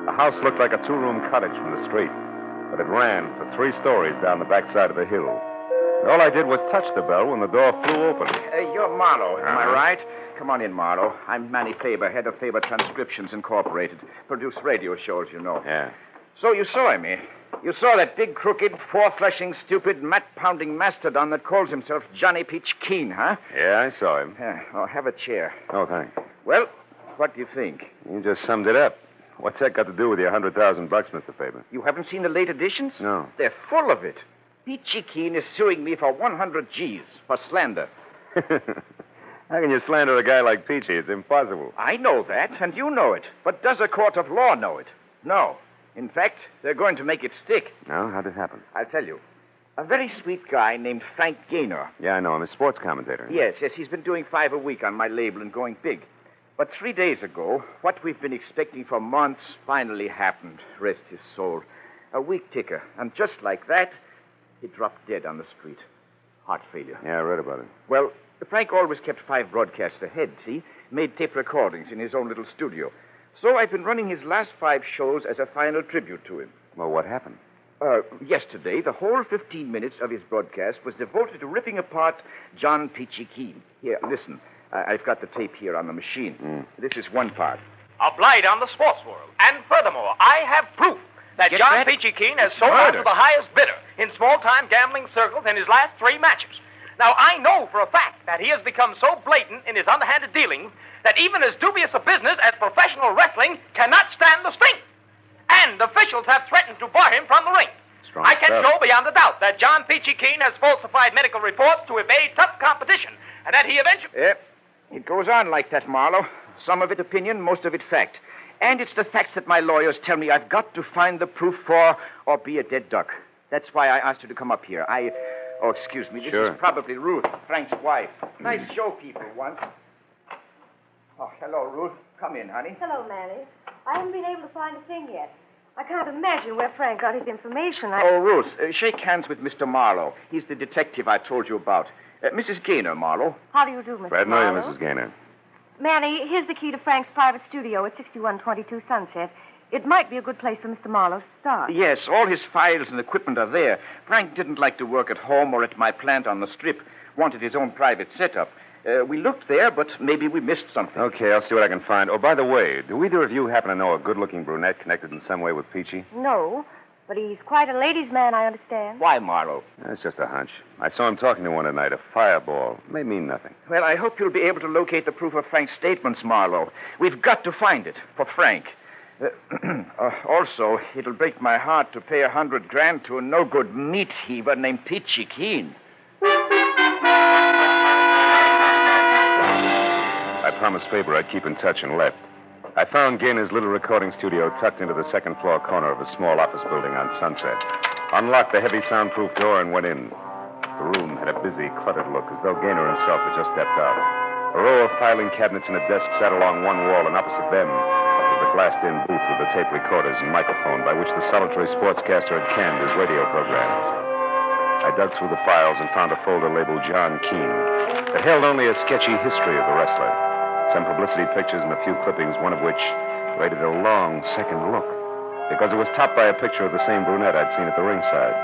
The house looked like a 2-room cottage from the street, but it ran for 3 stories down the backside of the hill. And all I did was touch the bell when the door flew open. You're Marlowe, am I right? Come on in, Marlowe. I'm Manny Faber, head of Faber Transcriptions Incorporated. Produce radio shows, you know. Yeah. So you saw him, eh? You saw that big, crooked, four-flushing, stupid, mat-pounding mastodon that calls himself Johnny Peach Keen, huh? Yeah, I saw him. Yeah. Oh, have a chair. Oh, thanks. Well, what do you think? You just summed it up. What's that got to do with your $100,000, Mr. Faber? You haven't seen the late editions? No. They're full of it. Peachy Keen is suing me for 100 G's for slander. How can you slander a guy like Peachy? It's impossible. I know that, and you know it. But does a court of law know it? No. In fact, they're going to make it stick. No? How'd it happen? I'll tell you. A very sweet guy named Frank Gaynor. Yeah, I know him. A sports commentator. Yes, he's been doing 5 a week on my label and going big. But 3 days ago, what we've been expecting for months finally happened. Rest his soul. A week ticker. And just like that, he dropped dead on the street. Heart failure. Yeah, I read about it. Well, Frank always kept 5 broadcasts ahead, see? Made tape recordings in his own little studio. So I've been running his last 5 shows as a final tribute to him. Well, what happened? Yesterday, the whole 15 minutes of his broadcast was devoted to ripping apart John Peachy Keen. Here, listen. I've got the tape here on the machine. This is one part. A blight on the sports world. And furthermore, I have proof that Get John that? Peachy Keen has sold out to the highest bidder in small-time gambling circles in his last 3 matches. Now, I know for a fact that he has become so blatant in his underhanded dealing that even as dubious a business as professional wrestling cannot stand the stink. And officials have threatened to bar him from the ring. I can show beyond a doubt that John Peachy Keen has falsified medical reports to evade tough competition, and that he eventually... Yep. It goes on like that, Marlowe. Some of it opinion, most of it fact. And it's the facts that my lawyers tell me I've got to find the proof for or be a dead duck. That's why I asked you to come up here. Oh, excuse me. This is probably Ruth, Frank's wife. Nice show people once. Oh, hello, Ruth. Come in, honey. Hello, Manny. I haven't been able to find a thing yet. I can't imagine where Frank got his information. Oh, Ruth, shake hands with Mr. Marlowe. He's the detective I told you about. Mrs. Gaynor, Marlowe. How do you do, Mr. Glad to know you, Marlowe? Mrs. Gaynor. Manny, here's the key to Frank's private studio at 6122 Sunset. It might be a good place for Mr. Marlowe to start. Yes, all his files and equipment are there. Frank didn't like to work at home or at my plant on the strip. Wanted his own private setup. We looked there, but maybe we missed something. Okay, I'll see what I can find. Oh, by the way, do either of you happen to know a good-looking brunette connected in some way with Peachy? No, but he's quite a ladies' man, I understand. Why, Marlowe? That's just a hunch. I saw him talking to one tonight, a fireball. May mean nothing. Well, I hope you'll be able to locate the proof of Frank's statements, Marlowe. We've got to find it for Frank. Also, it'll break my heart to pay $100,000 to a no-good meat heaver named Peachy Keen. I promised Faber I'd keep in touch and left. I found Gainer's little recording studio tucked into the second floor corner of a small office building on Sunset. Unlocked the heavy soundproof door and went in. The room had a busy, cluttered look, as though Gaynor himself had just stepped out. A row of filing cabinets and a desk sat along one wall, and opposite them was the glassed-in booth with the tape recorders and microphone by which the solitary sportscaster had canned his radio programs. I dug through the files and found a folder labeled John Keene that held only a sketchy history of the wrestler. Some publicity pictures and a few clippings, one of which rated a long second look, because it was topped by a picture of the same brunette I'd seen at the ringside.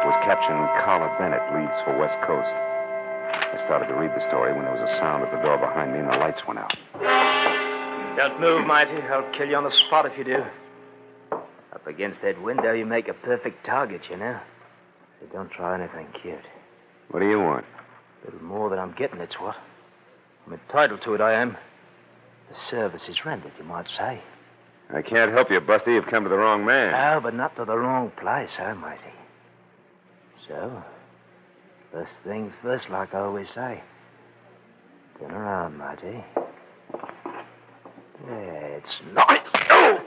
It was captioned, Carla Bennett leaves for West Coast. I started to read the story when there was a sound at the door behind me and the lights went out. Don't move, Mighty. I'll kill you on the spot if you do. Up against that window, you make a perfect target, you know. So don't try anything cute. What do you want? A little more than I'm getting, it's what. I'm entitled to it, I am. The service is rendered, you might say. I can't help you, Busty. You've come to the wrong man. Oh, but not to the wrong place, Mighty? So, first things first, like I always say. Turn around, Mighty. It's not. Oh!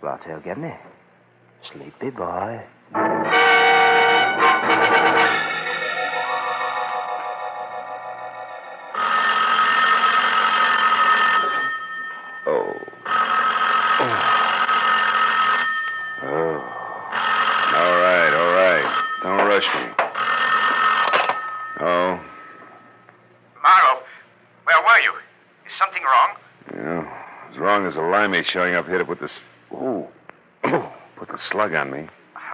Bartail getting it. Sleepy boy. As a limey showing up here to put this... put the slug on me.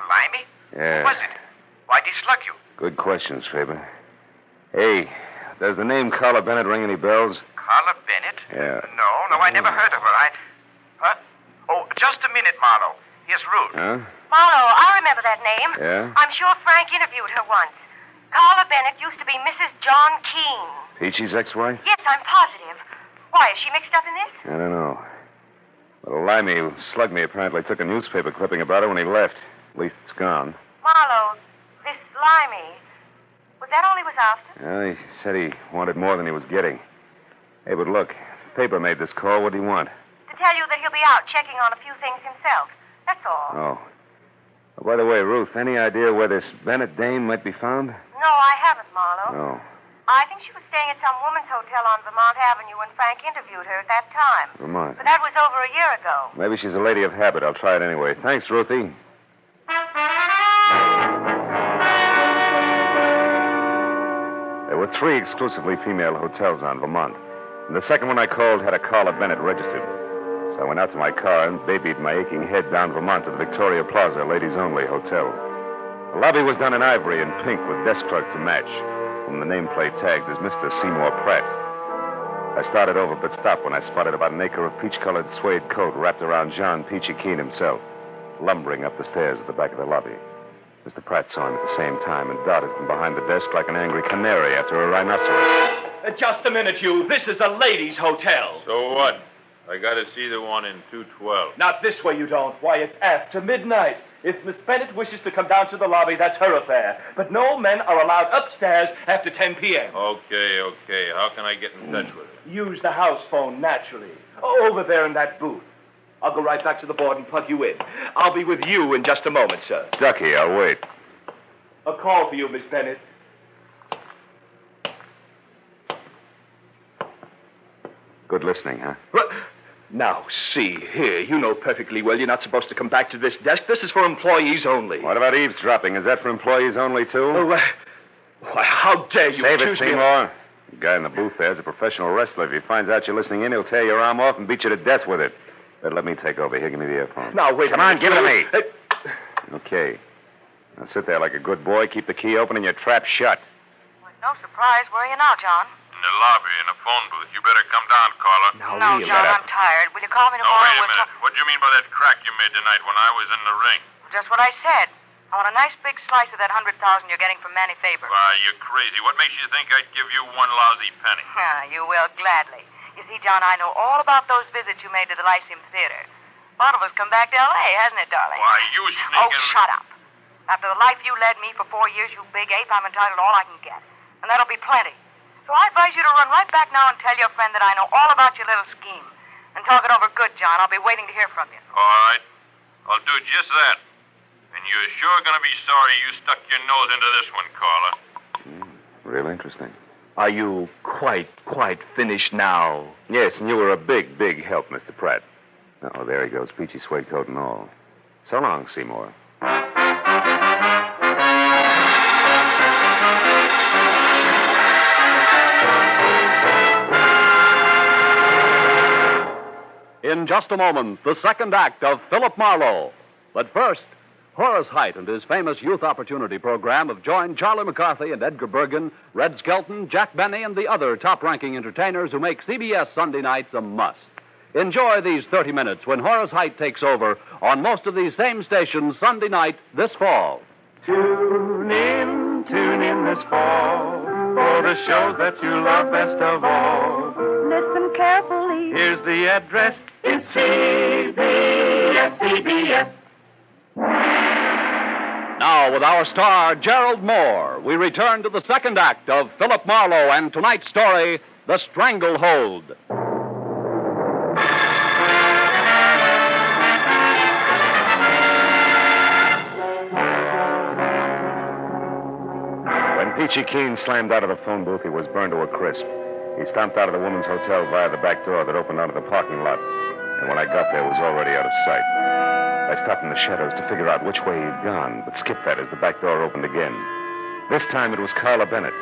Limey? Yeah. Who was it? Why'd he slug you? Good questions, Faber. Hey, does the name Carla Bennett ring any bells? Carla Bennett? Yeah. No, I never heard of her. Huh? Oh, just a minute, Marlowe. Here's Ruth. Huh? Marlowe, I remember that name. Yeah? I'm sure Frank interviewed her once. Carla Bennett used to be Mrs. John Keene. Peachy's ex-wife? Yes, I'm positive. Why, is she mixed up in this? I don't know. But a limey who slugged me apparently took a newspaper clipping about her when he left. At least it's gone. Marlowe, this limey, was that all he was after? Well, he said he wanted more than he was getting. Hey, but look, the paper made this call. What do you want? To tell you that he'll be out checking on a few things himself. That's all. Oh. Oh, by the way, Ruth, any idea where this Bennett dame might be found? No, I haven't, Marlowe. No. I think she was staying at some woman's hotel on Vermont Avenue when Frank interviewed her at that time. Vermont. But that was over a year ago. Maybe she's a lady of habit. I'll try it anyway. Thanks, Ruthie. There were 3 exclusively female hotels on Vermont, and the second one I called had a Carla Bennett registered. So I went out to my car and babied my aching head down Vermont to the Victoria Plaza ladies-only hotel. The lobby was done in ivory and pink with desk clerk to match, whom the nameplate tagged as Mr. Seymour Pratt. I started over but stopped when I spotted about an acre of peach-colored suede coat wrapped around John Peachy Keene himself, lumbering up the stairs at the back of the lobby. Mr. Pratt saw him at the same time and darted from behind the desk like an angry canary after a rhinoceros. Just a minute, you. This is a ladies' hotel. So what? I gotta see the one in 212. Not this way, you don't. Why, it's after midnight. If Miss Bennett wishes to come down to the lobby, that's her affair. But no men are allowed upstairs after 10 p.m. Okay. How can I get in touch with her? Use the house phone, naturally. Over there in that booth. I'll go right back to the board and plug you in. I'll be with you in just a moment, sir. Ducky, I'll wait. A call for you, Miss Bennett. Good listening, huh? Now, see here. You know perfectly well you're not supposed to come back to this desk. This is for employees only. What about eavesdropping? Is that for employees only, too? Oh, why, how dare you Save it, accuse me Seymour. The guy in the booth there is a professional wrestler. If he finds out you're listening in, he'll tear your arm off and beat you to death with it. But let me take over. Here, give me the earphone. Now, wait Come a on, minute. give it to me. Okay. Now sit there like a good boy. Keep the key open and your trap shut. No surprise. Where are you now, John? In the lobby, in a phone booth. You better come down, Carla. No, John, I'm tired. Will you call me No, tomorrow? wait a minute. What do you mean by that crack you made tonight when I was in the ring? Just what I said. I want a nice big slice of that 100,000 you're getting from Manny Faber. Why, you're crazy. What makes you think I'd give you one lousy penny? You will, gladly. You see, John, I know all about those visits you made to the Lyceum Theater. One of us come back to L.A., hasn't it, darling? Why, you sneaking... Oh, shut up. After the life you led me for 4 years, you big ape, I'm entitled to all I can get. And that'll be plenty. So I advise you to run right back now and tell your friend that I know all about your little scheme. And talk it over good, John. I'll be waiting to hear from you. All right. I'll do just that. And you're sure going to be sorry you stuck your nose into this one, Carla. Real interesting. Are you quite finished now? Yes, and you were a big, big help, Mr. Pratt. Oh, there he goes, peachy suede coat and all. So long, Seymour. In just a moment, the second act of Philip Marlowe. But first, Horace Heidt and his famous Youth Opportunity Program have joined Charlie McCarthy and Edgar Bergen, Red Skelton, Jack Benny, and the other top-ranking entertainers who make CBS Sunday nights a must. Enjoy these 30 minutes when Horace Heidt takes over on most of these same stations Sunday night this fall. Tune in this fall for the shows that you love best of all. Listen carefully. Here's the address. It's CBS. Now, with our star, Gerald Moore, we return to the second act of Philip Marlowe and tonight's story, The Strangle Hold. When Peachy Keen slammed out of the phone booth, he was burned to a crisp. He stomped out of the woman's hotel via the back door that opened onto the parking lot. And when I got there, it was already out of sight. I stopped in the shadows to figure out which way he'd gone, but skipped that as the back door opened again. This time it was Carla Bennett.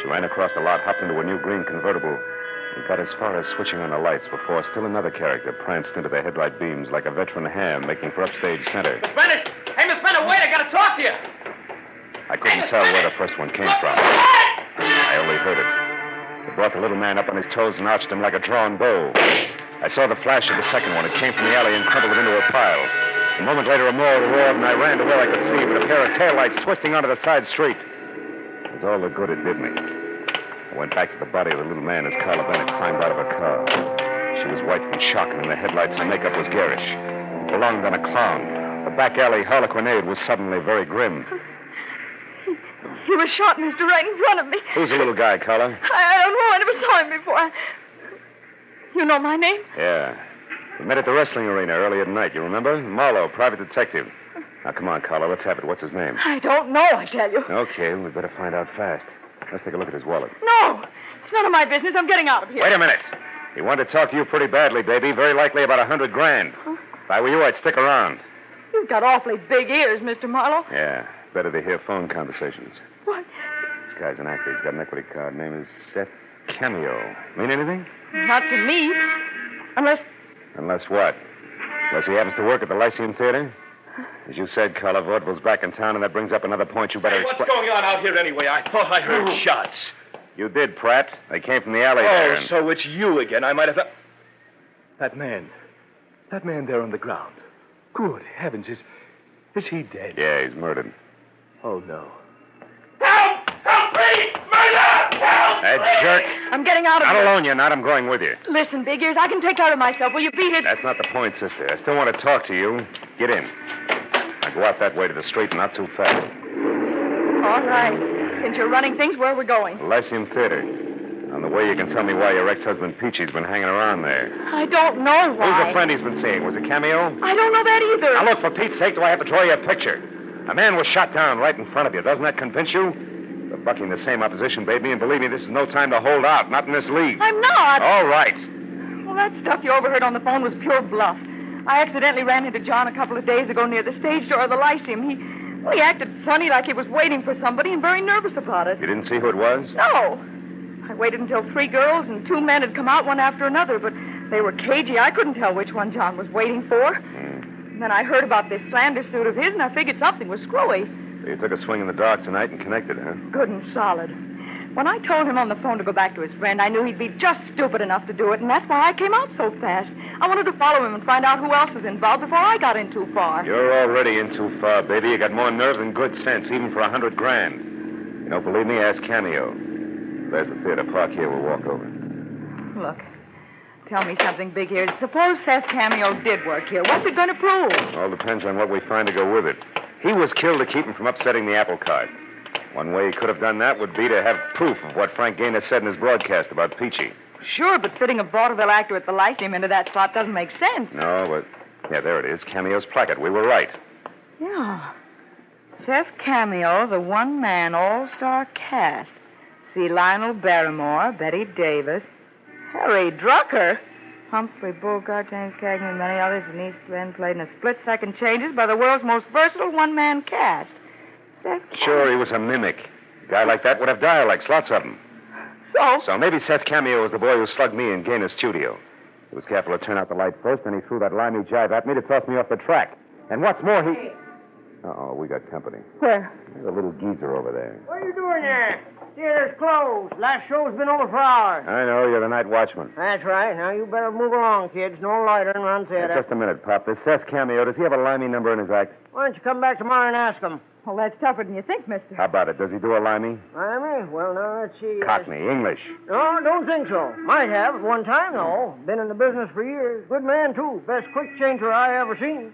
She ran across the lot, hopped into a new green convertible, and got as far as switching on the lights before still another character pranced into the headlight beams like a veteran ham making for upstage center. Miss Bennett! Hey, Miss Bennett, wait, I gotta talk to you! I couldn't tell where the first one came from. I only heard it. It brought the little man up on his toes and arched him like a drawn bow. I saw the flash of the second one. It came from the alley and crumpled it into a pile. A moment later, a more roared, and I ran to where I could see but a pair of taillights twisting onto the side street. It was all the good it did me. I went back to the body of the little man as Carla Bennett climbed out of her car. She was white from shock, and in the headlights, her makeup was garish. It belonged on a clown. The back alley harlequinade was suddenly very grim. He was shot, mister, right in front of me. Who's the little guy, Carla? I don't know. I never saw him before. You know my name? Yeah. We met at the wrestling arena earlier tonight, you remember? Marlowe, private detective. Now, come on, Carla, let's have it. What's his name? I don't know, I tell you. Okay, we'd better find out fast. Let's take a look at his wallet. No! It's none of my business. I'm getting out of here. Wait a minute. He wanted to talk to you pretty badly, baby. Very likely about $100,000. Huh? If I were you, I'd stick around. You've got awfully big ears, Mr. Marlowe. Yeah, better to hear phone conversations. What? This guy's an actor. He's got an equity card. Name is Seth Cameo. Mean anything? Not to me. Unless... Unless what? Unless he happens to work at the Lyceum Theater? As you said, Carla, vaudeville's back in town, and that brings up another point you better Hey, what's explain. going on out here anyway? I thought I heard shots. You did, Pratt. They came from the alley there. Oh, so it's you again. I might have... That man there on the ground. Good heavens, is he dead? Yeah, he's murdered. Oh, no. Help! Help me! Murder! Help! That jerk. I'm getting out of Not here. alone, you're not. I'm going with you. Listen, Big Ears, I can take care of myself. Will you beat it? That's not the point, sister. I still want to talk to you. Get in. Now go out that way to the street, not too fast. All right. Since you're running things, where are we going? The Lyceum Theater. On the way, you can tell me why your ex-husband Peachy's been hanging around there. I don't know why. Who's the friend he's been seeing? Was it Cameo? I don't know that either. Now, look, for Pete's sake, do I have to draw you a picture? A man was shot down right in front of you. Doesn't that convince you? You're bucking the same opposition, baby, and believe me, this is no time to hold out. Not in this league. I'm not. All right. Well, that stuff you overheard on the phone was pure bluff. I accidentally ran into John a couple of days ago near the stage door of the Lyceum. He acted funny like he was waiting for somebody and very nervous about it. You didn't see who it was? No. I waited until 3 girls and 2 men had come out one after another, but they were cagey. I couldn't tell which one John was waiting for. And then I heard about this slander suit of his, and I figured something was screwy. So you took a swing in the dark tonight and connected, huh? Good and solid. When I told him on the phone to go back to his friend, I knew he'd be just stupid enough to do it, and that's why I came out so fast. I wanted to follow him and find out who else is involved before I got in too far. You're already in too far, baby. You got more nerve than good sense, even for $100,000. You don't believe me? Ask Cameo. There's the theater. Park here. We'll walk over. Look, tell me something, Big Ears. Suppose Seth Cameo did work here. What's it going to prove? All depends on what we find to go with it. He was killed to keep him from upsetting the apple cart. One way he could have done that would be to have proof of what Frank Gaynor said in his broadcast about Peachy. Sure, but fitting a vaudeville actor at the Lyceum into that slot doesn't make sense. No, but... Yeah, there it is. Cameo's placket. We were right. Yeah. Seth Cameo, the one-man all-star cast. See Lionel Barrymore, Betty Davis, Harry Drucker, Humphrey Bogart, James Cagney, and many others. Denise Glenn played in a split-second changes by the world's most versatile one-man cast. Seth Sure, he was a mimic. A guy like that would have dialects, lots of them. So maybe Seth Cameo was the boy who slugged me in Gaynor's studio. He was careful to turn out the light first, then he threw that limey jive at me to toss me off the track. And what's more, he... Uh-oh, we got company. Where? There's a little geezer over there. What are you doing there? Theater's closed. Last show's been over for hours. I know, you're the night watchman. That's right. Now you better move along, kids. No loitering around theater. Just a minute, Pop. This Seth Cameo, does he have a limey number in his act? Why don't you come back tomorrow and ask him? Well, that's tougher than you think, mister. How about it? Does he do a limey? Limey? Well, now, let's see. Cockney, English. No, don't think so. Might have at one time, though. Been in the business for years. Good man, too. Best quick changer I ever seen.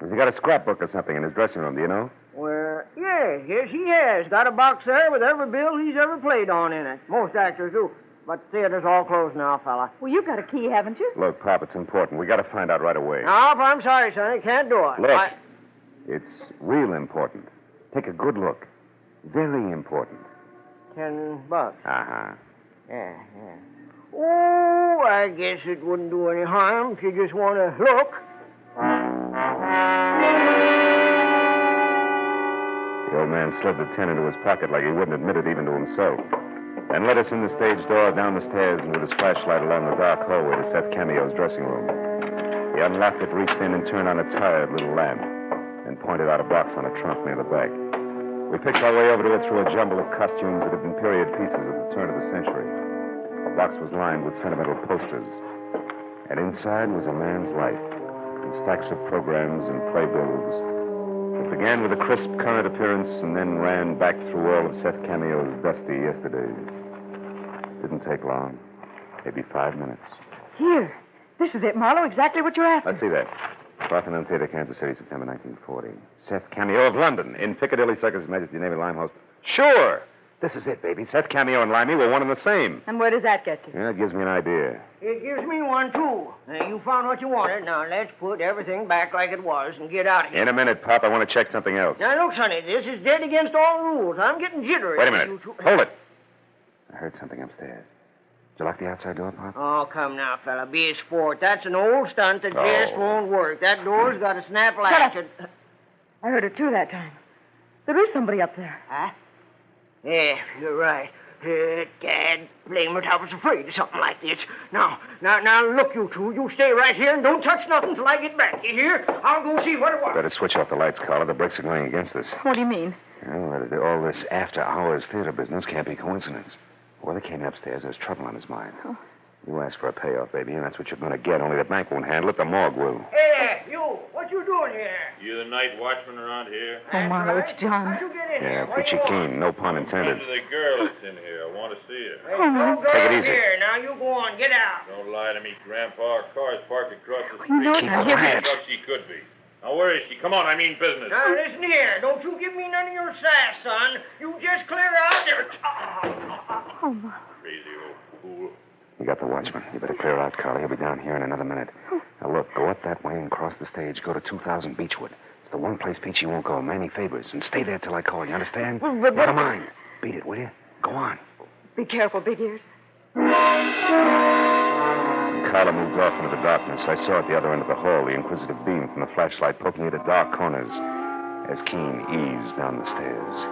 Has he got a scrapbook or something in his dressing room, do you know? Well, yes, he has. Got a box there with every bill he's ever played on in it. Most actors do. But the theater's all closed now, fella. Well, you've got a key, haven't you? Look, Pop, it's important. We got to find out right away. No, I'm sorry, Sonny. Can't do it. Look, it's real important. Take a good look. Very important. $10. Uh-huh. Yeah. Oh, I guess it wouldn't do any harm if you just want to look. The old man slid the 10 into his pocket like he wouldn't admit it even to himself. Then led us in the stage door, down the stairs, and with his flashlight along the dark hallway to Seth Cameo's dressing room. He unlocked it, reached in, and turned on a tired little lamp, and pointed out a box on a trunk near the back. We picked our way over to it through a jumble of costumes that had been period pieces at the turn of the century. The box was lined with sentimental posters, and inside was a man's life, and stacks of programs and playbills. It began with a crisp current appearance and then ran back through all of Seth Cameo's dusty yesterdays. Didn't take long. Maybe 5 minutes. Here. This is it, Marlowe. Exactly what you're after. Let's see that. Parthenon Theater, Kansas City, September 1940. Seth Cameo of London, in Piccadilly Circus, His Majesty Navy Limehouse. Sure! This is it, baby. Seth Cameo and Limey were one and the same. And where does that get you? Yeah, it gives me an idea. It gives me one, too. You found what you wanted. Now, let's put everything back like it was and get out of here. In a minute, Pop. I want to check something else. Now, look, Sonny, this is dead against all rules. I'm getting jittery. Wait a minute. Hold it. I heard something upstairs. Did you lock the outside door, Pop? Oh, come now, fella. Be a sport. That's an old stunt that just won't work. That door's got a snap latch. Shut up. I heard it, too, that time. There is somebody up there. Huh? Yeah, you're right. Gad, blame it, I was afraid of something like this. Now, look, you two. You stay right here and don't touch nothing till I get back. You hear? I'll go see what it was. Better switch off the lights, Carla. The bricks are going against us. What do you mean? Well, all this after-hours theater business can't be coincidence. Whoever came upstairs has trouble on his mind. Oh. You asked for a payoff, baby, and that's what you're going to get. Only the bank won't handle it. The morgue will. Hey, you. What you doing here? You the night watchman around here? Oh, Marlowe, it's John. How'd you get in Yeah, here? peachy keen. No pun intended. The girl that's in here. I want to see her. Hey, no girl Take it easy. Here. Now, you go on. Get out. Don't lie to me, Grandpa. Our car's parked across the street. You know Keep quiet. She could be. Now, where is she? Come on, I mean business. Now, listen here. Don't you give me none of your sass, son. You just clear out there. Oh, Marlowe. Crazy old fool. You got the watchman. You better clear out, Carla. He'll be down here in another minute. Now, look, go up that way and cross the stage. Go to 2000 Beechwood. It's the one place Peachy won't go. Manny Favors. And stay there till I call. You understand? Never mind. Beat it, will you? Go on. Be careful, Big Ears. Carla moved off into the darkness. I saw at the other end of the hall the inquisitive beam from the flashlight poking into dark corners as Keen eased down the stairs.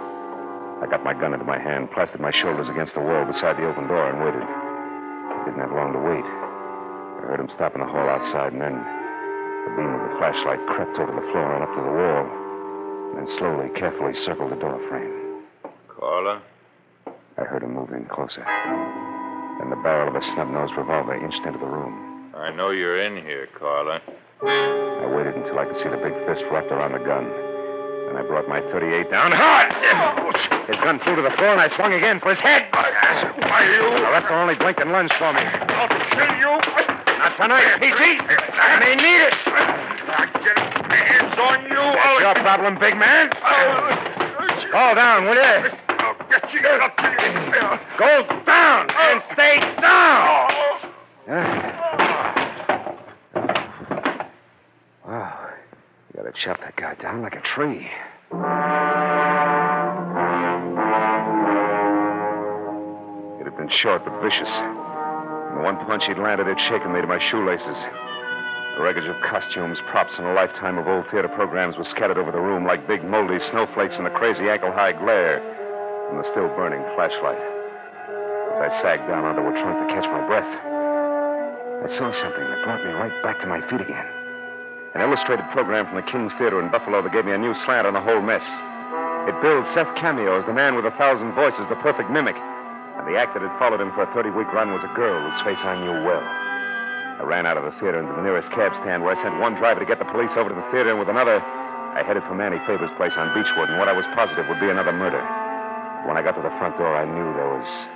I got my gun into my hand, plastered my shoulders against the wall beside the open door, and waited. I didn't have long to wait. I heard him stop in the hall outside, and then the beam of the flashlight crept over the floor and up to the wall, and then slowly, carefully circled the door frame. Carla? I heard him moving closer. Then the barrel of a snub-nosed revolver inched into the room. I know you're in here, Carla. I waited until I could see the big fist wrapped around the gun. Then I brought my .38 down hard. His gun flew to the floor, and I swung again for his head. Why, you? The rest only blinked and lunged for me. I'll kill you. Not tonight, Peachy. I may need it. I'll get my hands on you. That's your problem, big man. Fall down, will you? I'll get you. Go down and stay down. Wow. You gotta chop that guy down like a tree. It had been short but vicious. And the one punch he'd landed had shaken me to my shoelaces. The wreckage of costumes, props, and a lifetime of old theater programs was scattered over the room like big moldy snowflakes in the crazy ankle-high glare from the still burning flashlight. As I sagged down onto a trunk to catch my breath, I saw something that brought me right back to my feet again. An illustrated program from the King's Theater in Buffalo that gave me a new slant on the whole mess. It billed Seth Cameo as the man with 1,000 voices, the perfect mimic. And the act that had followed him for a 30-week run was a girl whose face I knew well. I ran out of the theater into the nearest cab stand where I sent one driver to get the police over to the theater, and with another, I headed for Manny Faber's place on Beechwood, and what I was positive would be another murder. When I got to the front door, I knew there was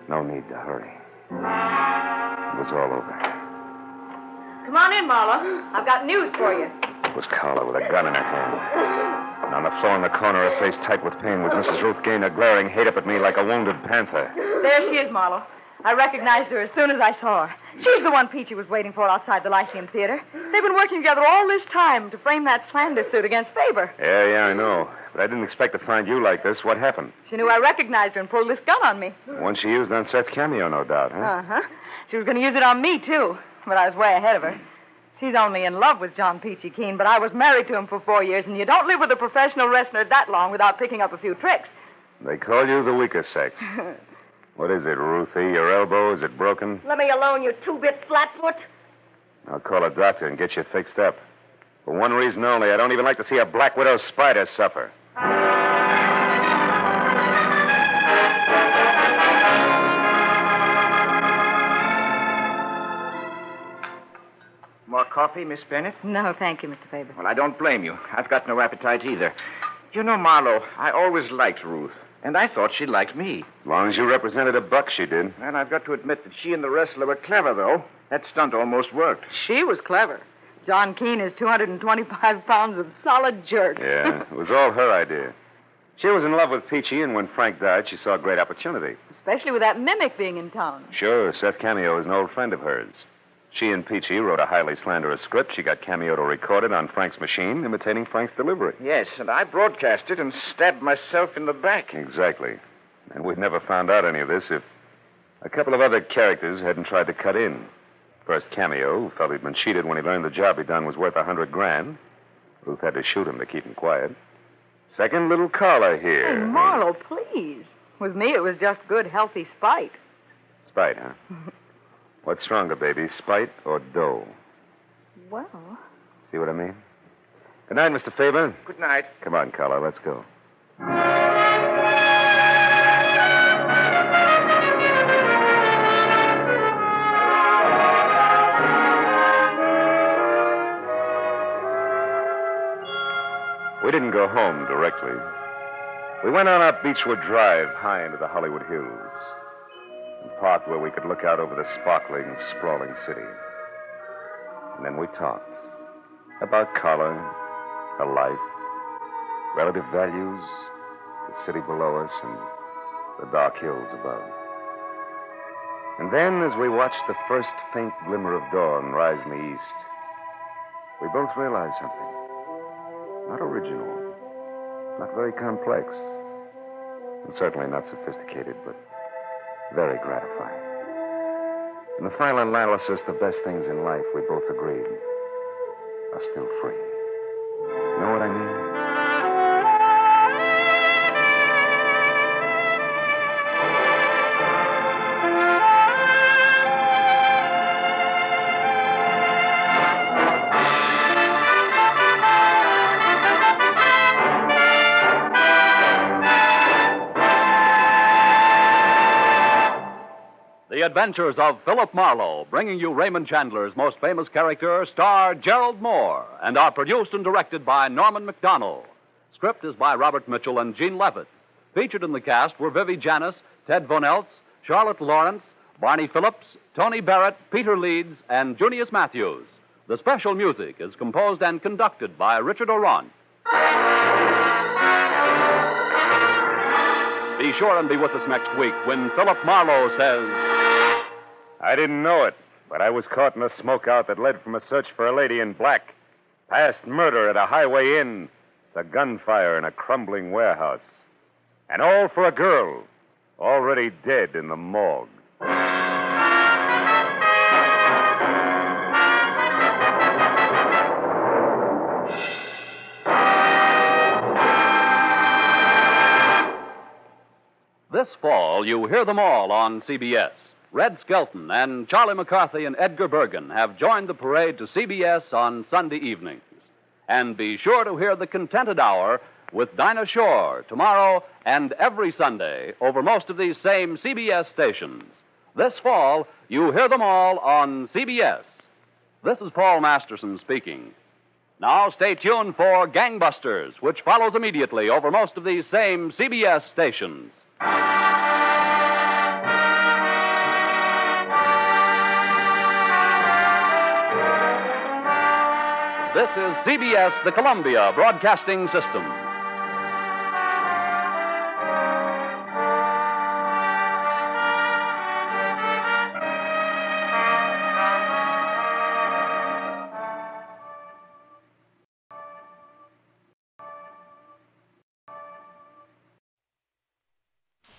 no need to hurry. It was all over. Come on in, Marlowe. I've got news for you. It was Carla with a gun in her hand. And on the floor in the corner, her face tight with pain, was Mrs. Ruth Gaynor, glaring hate up at me like a wounded panther. There she is, Marlowe. I recognized her as soon as I saw her. She's the one Peachy was waiting for outside the Lyceum Theater. They've been working together all this time to frame that slander suit against Faber. Yeah, I know. But I didn't expect to find you like this. What happened? She knew I recognized her and pulled this gun on me. One she used on Seth Cameo, no doubt, huh? Uh-huh. She was going to use it on me, too. But I was way ahead of her. She's only in love with John Peachy Keene, but I was married to him for 4 years, and you don't live with a professional wrestler that long without picking up a few tricks. They call you the weaker sex. What is it, Ruthie? Your elbow? Is it broken? Let me alone, you two-bit flatfoot. I'll call a doctor and get you fixed up. For one reason only, I don't even like to see a Black Widow spider suffer. More coffee, Miss Bennett? No, thank you, Mr. Faber. Well, I don't blame you. I've got no appetite either. You know, Marlowe, I always liked Ruth, and I thought she liked me. As long as you represented a buck, she did. And I've got to admit that she and the wrestler were clever, though. That stunt almost worked. She was clever. John Keene is 225 pounds of solid jerk. Yeah, it was all her idea. She was in love with Peachy, and when Frank died, she saw a great opportunity. Especially with that mimic being in town. Sure, Seth Cameo is an old friend of hers. She and Peachy wrote a highly slanderous script. She got Cameo to record it on Frank's machine, imitating Frank's delivery. Yes, and I broadcast it and stabbed myself in the back. Exactly. And we'd never found out any of this if a couple of other characters hadn't tried to cut in. First, Cameo, who felt he'd been cheated when he learned the job he'd done was worth $100,000. Ruth had to shoot him to keep him quiet. Second, little Carla here. Hey, Marlowe, please. With me, it was just good, healthy spite. Spite, huh? What's stronger, baby, spite or dough? Well... See what I mean? Good night, Mr. Faber. Good night. Come on, Carla, let's go. We didn't go home directly. We went on up Beechwood Drive, high into the Hollywood Hills, and parked where we could look out over the sparkling, sprawling city. And then we talked about Carla, her life, relative values, the city below us, and the dark hills above. And then, as we watched the first faint glimmer of dawn rise in the east, we both realized something. Not original, not very complex, and certainly not sophisticated, but very gratifying. In the final analysis, the best things in life, we both agreed, are still free. Know what I mean? The Adventures of Philip Marlowe, bringing you Raymond Chandler's most famous character, star Gerald Moore, and are produced and directed by Norman McDonnell. Script is by Robert Mitchell and Gene Levitt. Featured in the cast were Vivi Janis, Ted Von Eltz, Charlotte Lawrence, Barney Phillips, Tony Barrett, Peter Leeds, and Junius Matthews. The special music is composed and conducted by Richard Orant. Be sure and be with us next week when Philip Marlowe says... I didn't know it, but I was caught in a smokeout that led from a search for a lady in black, past murder at a highway inn, to gunfire in a crumbling warehouse. And all for a girl already dead in the morgue. This fall, you hear them all on CBS. Red Skelton and Charlie McCarthy and Edgar Bergen have joined the parade to CBS on Sunday evenings. And be sure to hear the Contented Hour with Dinah Shore tomorrow and every Sunday over most of these same CBS stations. This fall, you hear them all on CBS. This is Paul Masterson speaking. Now stay tuned for Gangbusters, which follows immediately over most of these same CBS stations. This is CBS, the Columbia Broadcasting System.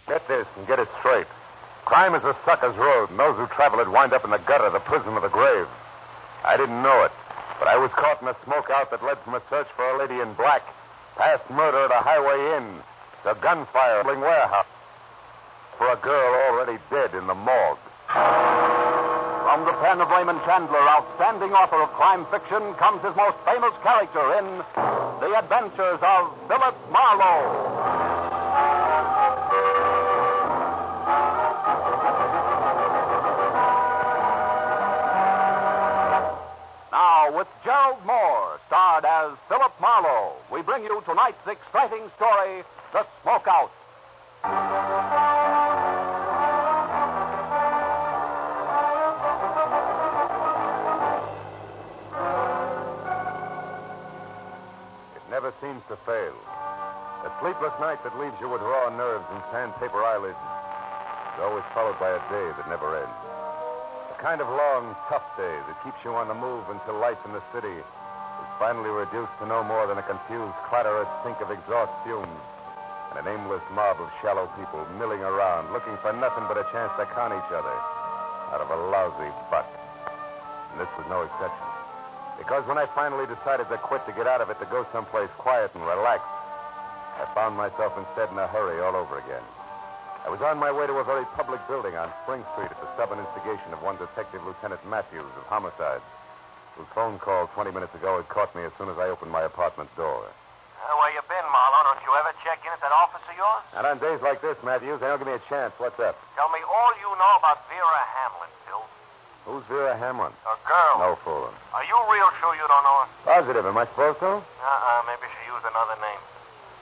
Get this and get it straight. Crime is a sucker's road, and those who travel it wind up in the gutter, the prison, or the grave. I didn't know it, but I was caught in a smokeout that led from a search for a lady in black, past murder at a highway inn, to gunfire in a warehouse, for a girl already dead in the morgue. From the pen of Raymond Chandler, outstanding author of crime fiction, comes his most famous character in The Adventures of Philip Marlowe. Now, with Gerald Moore, starred as Philip Marlowe, we bring you tonight's exciting story, The Smokeout. It never seems to fail. A sleepless night that leaves you with raw nerves and sandpaper eyelids is always followed by a day that never ends. A kind of long, tough day that keeps you on the move until life in the city is finally reduced to no more than a confused, clatterous stink of exhaust fumes and an aimless mob of shallow people milling around, looking for nothing but a chance to con each other out of a lousy butt. And this was no exception. Because when I finally decided to quit, to get out of it, to go someplace quiet and relaxed, I found myself instead in a hurry all over again. I was on my way to a very public building on Spring Street at the stubborn instigation of one Detective Lieutenant Matthews of Homicide, whose phone call 20 minutes ago had caught me as soon as I opened my apartment door. Where you been, Marlowe? Don't you ever check in at that office of yours? And on days like this, Matthews, they don't give me a chance. What's up? Tell me all you know about Vera Hamlin, Phil. Who's Vera Hamlin? A girl. No fooling. Are you real sure you don't know her? Positive. Am I supposed to? Maybe she used another name.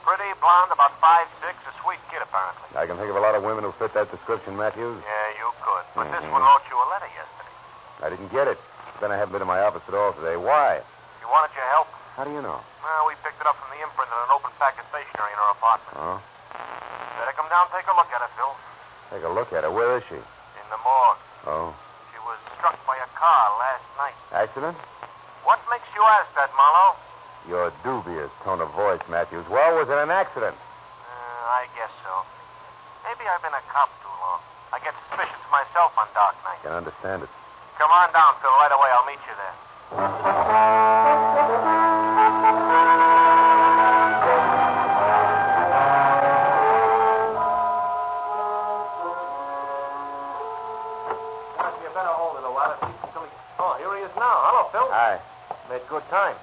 Pretty, blonde, about 5'6", a sweet kid, apparently. I can think of a lot of women who fit that description, Matthews. Yeah, you could. But this one wrote you a letter yesterday. I didn't get it. Then I haven't been to my office at all today. Why? She wanted your help. How do you know? Well, we picked it up from the imprint in an open pack of stationery in her apartment. Oh? Better come down and take a look at her, Phil. Take a look at her. Where is she? In the morgue. Oh. She was struck by a car last night. Accident? What makes you ask that, Marlowe? Your dubious tone of voice, Matthews. Well, was it an accident? I guess so. Maybe I've been a cop too long. I get suspicious myself on dark nights. Can understand it. Come on down, Phil, right away. I'll meet you there. You better hold it a while. Oh, here he is now. Hello, Phil. Hi. Made good time.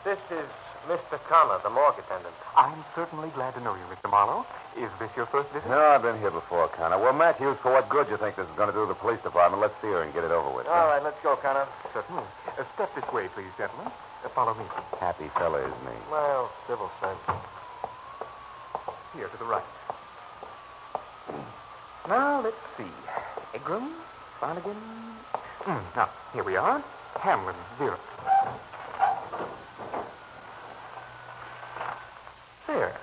This is Mr. Connor, the morgue attendant. I'm certainly glad to know you, Mr. Marlowe. Is this your first visit? No, I've been here before, Connor. Well, Matthews, for what good you think this is going to do to the police department? Let's see her and get it over with. All right, let's go, Connor. Certainly. Step this way, please, gentlemen. Follow me. Happy fella, isn't he? Well, civil sense. Here to the right. Now, let's see. Egram, Flanagan. Now, here we are. Hamlin, Vera. There.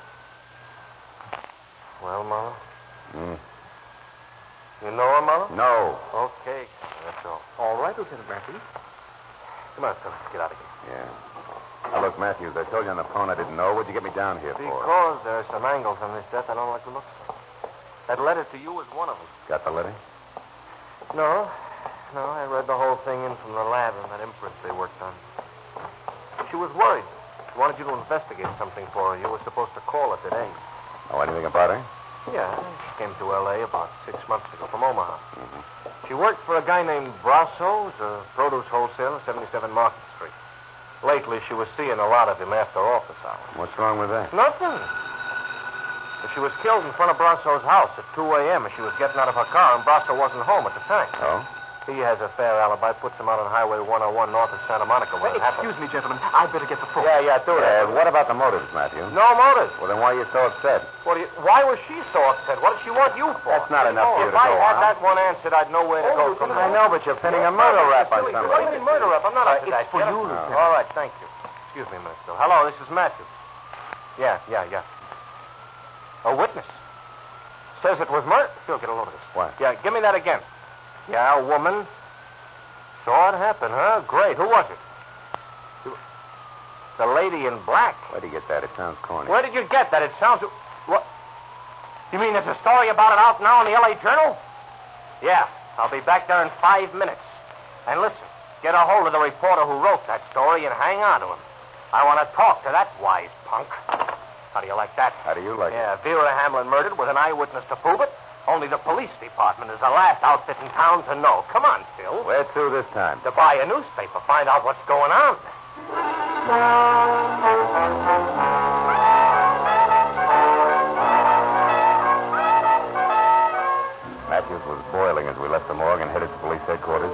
Well, Marlowe? You know her, Marlowe? No. Okay, that's all. All right, Lieutenant Matthews. Come on, fellas, get out of here. Yeah. Now, look, Matthews, I told you on the phone I didn't know. What'd you get me down here for? Because there's some angles on this death I don't like the looks of. That letter to you was one of them. Got the letter? No, I read the whole thing in from the lab and that imprint they worked on. She was worried. She wanted you to investigate something for her. You were supposed to call her today. Know anything about her? Yeah, she came to L.A. about 6 months ago from Omaha. Mm-hmm. She worked for a guy named Brasso's, a produce wholesaler, 77 Market Street. Lately, she was seeing a lot of him after office hours. What's wrong with that? Nothing. She was killed in front of Brasso's house at 2 a.m. and she was getting out of her car, and Brasso wasn't home at the time. Oh? He has a fair alibi, puts him out on Highway 101 north of Santa Monica when it happened. Excuse me, gentlemen. I'd better get the phone. Yeah, do it. What about the motives, Matthew? No motives. Well, then why are you so upset? Why was she so upset? What did she want you for? That's not enough for you to If I go had on. that one answered, I'd know where to go from there. I know, but you're pinning a murder rap on somebody. What do you mean murder rap? I'm not up to that. It's for you, Lieutenant. Lieutenant. All right, thank you. Excuse me a minute, still. Hello, this is Matthew. Yeah. A witness. Says it was murder. Phil, get a load of this. What? Yeah, give me that again. Yeah, a woman. Saw it happen, huh? Great. Who was it? The lady in black. Where'd you get that? It sounds corny. Where did you get that? It sounds... What? You mean there's a story about it out now in the L.A. Journal? Yeah, I'll be back there in 5 minutes. And listen, get a hold of the reporter who wrote that story and hang on to him. I want to talk to that wise punk. How do you like that? How do you like it? Yeah, Vera Hamlin murdered with an eyewitness to prove it. Only the police department is the last outfit in town to know. Come on, Phil. Where to this time? To buy a newspaper, find out what's going on. Matthews was boiling as we left the morgue and headed to police headquarters.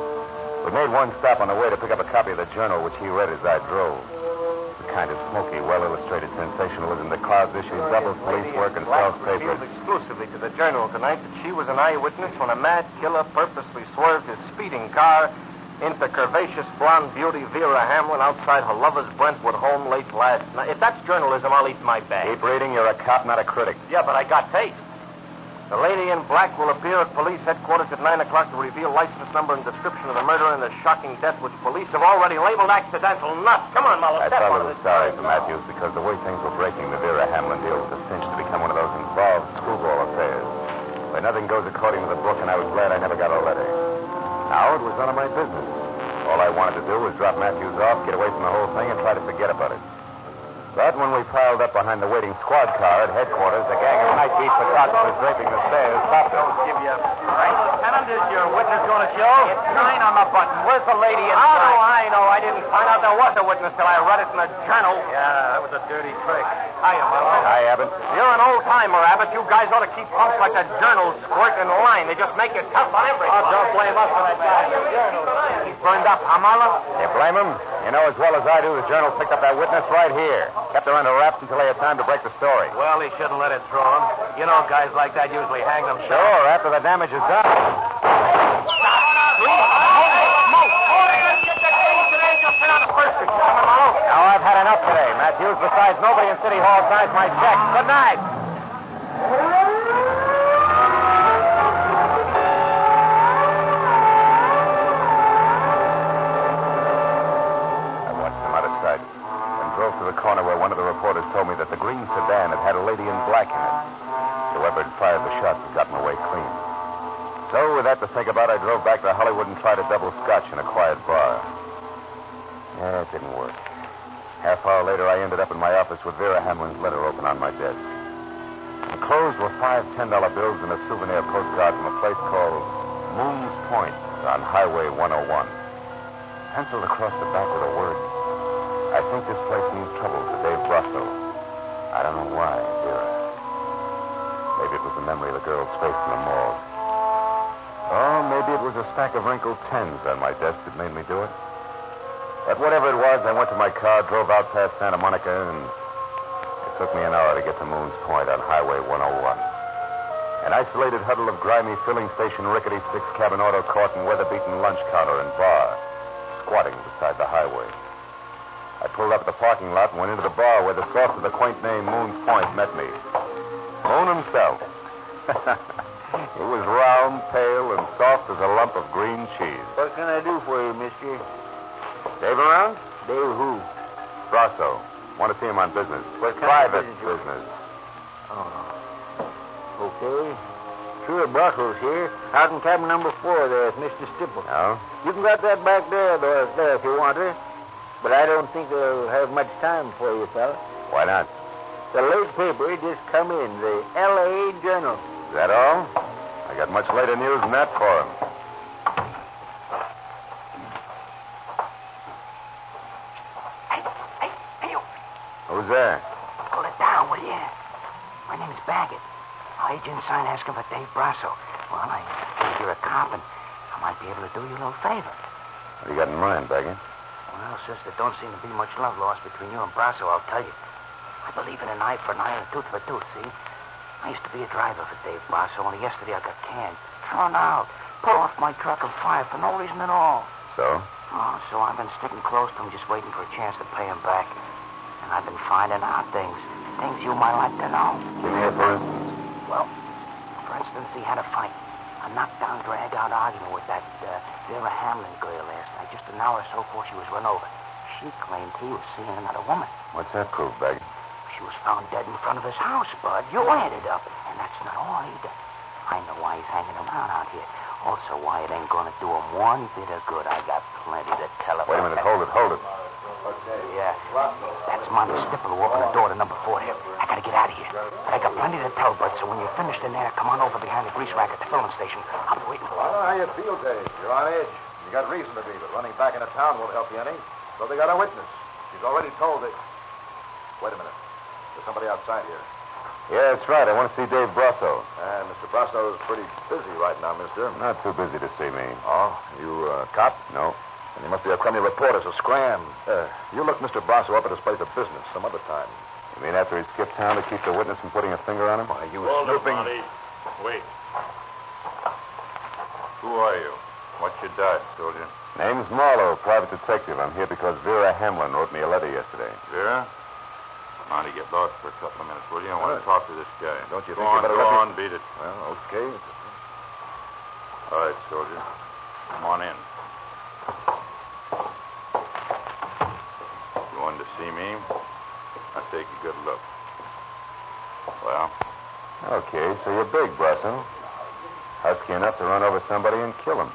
We made one stop on the way to pick up a copy of the Journal, which he read as I drove. The kind of smoky, well-illustrated sensationalism that clouds issues, doubles police work, and sells papers. Revealed exclusively to the Journal tonight that she was an eyewitness when a mad killer purposely swerved his speeding car into curvaceous blonde beauty Vera Hamlin outside her lover's Brentwood home late last night. If that's journalism, I'll eat my bag. Keep reading. You're a cop, not a critic. Yeah, but I got taste. The lady in black will appear at police headquarters at 9 o'clock to reveal license number and description of the murder and the shocking death which police have already labeled accidental. Nuts. Come on, Marlowe. I felt a little sorry for Matthews because the way things were breaking, the Vera Hamlin deal was a cinch to become one of those involved screwball affairs. Where nothing goes according to the book, and I was glad I never got a letter. Now it was none of my business. All I wanted to do was drop Matthews off, get away from the whole thing, and try to forget about it. But when we piled up behind the waiting squad car at headquarters, a gang of night beat photographers draping the stairs stopped us. Give you a right, Lieutenant. Is your witness going to show? It's 9 on the button. Where's the lady inside? How do I know? I didn't find out there was a witness till I read it in the Journal. Yeah, that was a dirty trick. Hiya, Marlowe. Hi, Abbott. You're an old-timer, Abbott. You guys ought to keep punks like the Journal squirt in line. They just make it tough on everybody. Oh, don't blame us for that guy. He burned up, huh, Marlowe? You blame him? You know as well as I do, the Journal picked up that witness right here. Kept her under wraps until they had time to break the story. Well, he shouldn't let it throw him. You know, guys like that usually hang themselves. Sure, after the damage is done. Now, I've had enough today, Matthews. Besides, nobody in City Hall signs my check. Good night. I watched him out of sight and drove to the corner where one of the reporters told me that the green sedan had a lady in black in it. Whoever had fired the shots had gotten away clean. So, with that to think about, I drove back to Hollywood and tried a double scotch in a quiet bar. Yeah, it didn't work. Half hour later, I ended up in my office with Vera Hamlin's letter open on my desk. Enclosed were 5 $10 bills and a souvenir postcard from a place called Moon's Point on Highway 101. Penciled across the back with the words, "I think this place means trouble to Dave Brasso. I don't know why, Vera." Maybe it was the memory of the girl's face in the morgue. Or maybe it was a stack of wrinkled tens on my desk that made me do it. But whatever it was, I went to my car, drove out past Santa Monica, and it took me an hour to get to Moon's Point on Highway 101. An isolated huddle of grimy filling station, rickety 6-cabin auto court, and weather-beaten lunch counter and bar, squatting beside the highway. I pulled up at the parking lot and went into the bar where the source of the quaint name Moon's Point met me. Moon himself, It was round, pale, and soft as a lump of green cheese. What can I do for you, mister? Dave around? Dave who? Brasso. Want to see him on business. What kind Private of business. Oh. Okay. Sure, Brasso's here. Out in cabin number 4 there with Mr. Stipple. Oh? You can got that back there, Doris, there if you want her. But I don't think they'll have much time for you, fella. Why not? The late paper just come in, the L.A. Journal. Is that all? I got much later news than that for him. Hey, you. Who's there? Pull it down, will you? My name's Baggett. I heard you inside asking for Dave Brasso. Well, I think you're a cop, and I might be able to do you a little favor. What do you got in mind, Baggett? Well, since there don't seem to be much love lost between you and Brasso, I'll tell you. I believe in an eye for an eye and a tooth for a tooth, see? I used to be a driver for Dave Brasso, only yesterday I got canned. Thrown out. Pulled off my truck and fired for no reason at all. So? Oh, so I've been sticking close to him, just waiting for a chance to pay him back. And I've been finding out things you might like to know. Give me a for instance. Well, for instance, he had a fight. A knockdown, drag-out argument with that Vera Hamlin girl last night, just an hour or so before she was run over. She claimed he was seeing another woman. What's that proof, Baggett? She was found dead in front of his house, Bud. You added up. And that's not all either. I know why he's hanging around out here. Also, why it ain't gonna do him one bit of good. I got plenty to tell him. Wait a minute. Hold it. Okay. Yeah. That's Monty Stipple who opened the door to number 4 here. I gotta get out of here. But I got plenty to tell, Bud, so when you're finished in there, come on over behind the grease rack at the filling station. I'll be waiting for you. I don't know how you feel, Dave. You're on edge. You got reason to be, but running back into town won't help you any. So they got a witness. She's already told it. Wait a minute. There's somebody outside here. Yeah, that's right. I want to see Dave Brasso. And Mr. Brasso is pretty busy right now, mister. Not too busy to see me. Oh, you cop? No. And you must be a crummy reporter, so scram. You look Mr. Brasso up at his place of business some other time. You mean after he skipped town to keep the witness from putting a finger on him? Why, you were snooping. Wait. Who are you? What's your dive, soldier? Name's Marlowe, private detective. I'm here because Vera Hamlin wrote me a letter yesterday. Vera? Monty, get lost for a couple of minutes, will you? I want to talk to this guy. Don't you Go think you on, better go let me... on, beat it. Well, okay. All right, soldier. Come on in. You wanted to see me? I'll take a good look. Well? Okay, so you're big, Brasso. Husky enough to run over somebody and kill him.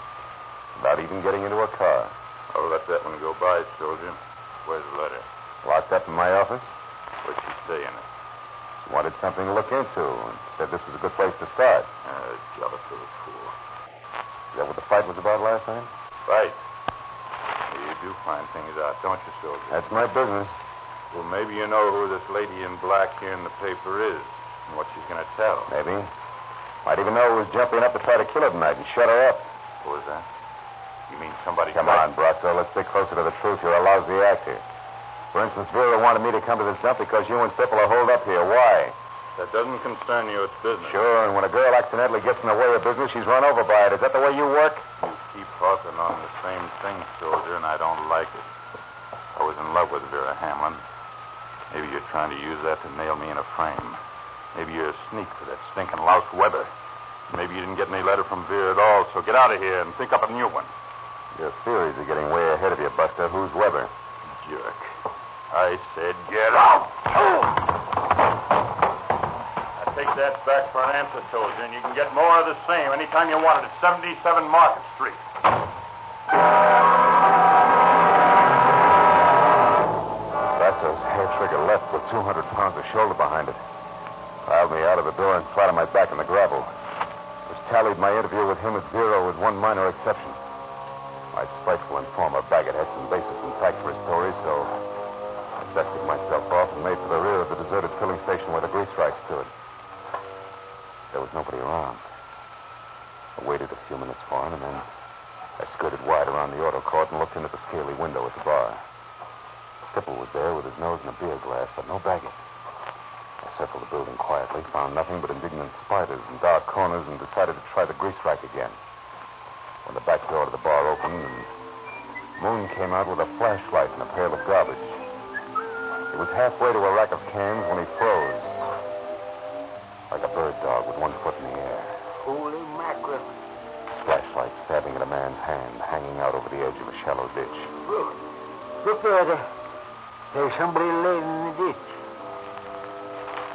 Without even getting into a car. I'll let that one go by, soldier. Where's the letter? Locked up in my office. What'd she say in it? She wanted something to look into and said this was a good place to start. Jealous little fool. Is that what the fight was about last night? Right. You do find things out, don't you, soldier? That's my business. Well, maybe you know who this lady in black here in the paper is and what she's going to tell. Maybe. Might even know who was jumping up to try to kill her tonight and shut her up. Who was that? You mean somebody... Come on, Brasso. Let's stick closer to the truth. You're a lousy actor. For instance, Vera wanted me to come to this dump because you and Stipple are holed up here. Why? That doesn't concern you. It's business. Sure, and when a girl accidentally gets in the way of business, she's run over by it. Is that the way you work? You keep harping on the same thing, soldier, and I don't like it. I was in love with Vera Hamlin. Maybe you're trying to use that to nail me in a frame. Maybe you're a sneak for that stinking louse Weber. Maybe you didn't get any letter from Vera at all, so get out of here and think up a new one. Your theories are getting way ahead of you, Buster. Who's Weber? Jerk. I said get out. I take that back for an answer, soldier, and you can get more of the same anytime you want it at 77 Market Street. Brasso's hair trigger left with 200 pounds of shoulder behind it. Piled me out of the door and flat on my back in the gravel. Which tallied my interview with him at 0 with one minor exception. My spiteful informer, Baggett, had some basis intact for his story, so I dusted myself off and made for the rear of the deserted filling station where the grease rack stood. There was nobody around. I waited a few minutes for him, and then I skirted wide around the auto court and looked in at the scaly window at the bar. Stipple was there with his nose in a beer glass, but no Baggett. I circled the building quietly, found nothing but indignant spiders and dark corners, and decided to try the grease rack again. When the back door to the bar opened, and Moon came out with a flashlight and a pail of garbage. He was halfway to a rack of cans when he froze. like a bird dog with one foot in the air. Holy mackerel. Flashlight stabbing at a man's hand, hanging out over the edge of a shallow ditch. Look there. There's somebody laying in the ditch.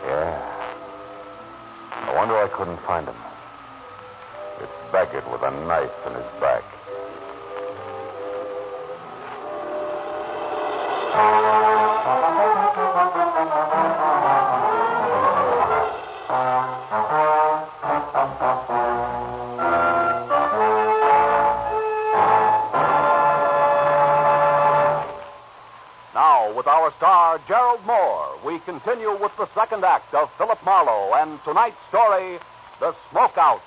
Yeah. No wonder I couldn't find him. It's Baggett with a knife in his back. Now, with our star, Gerald Moore, we continue with the second act of Philip Marlowe and tonight's story, The Smokeout.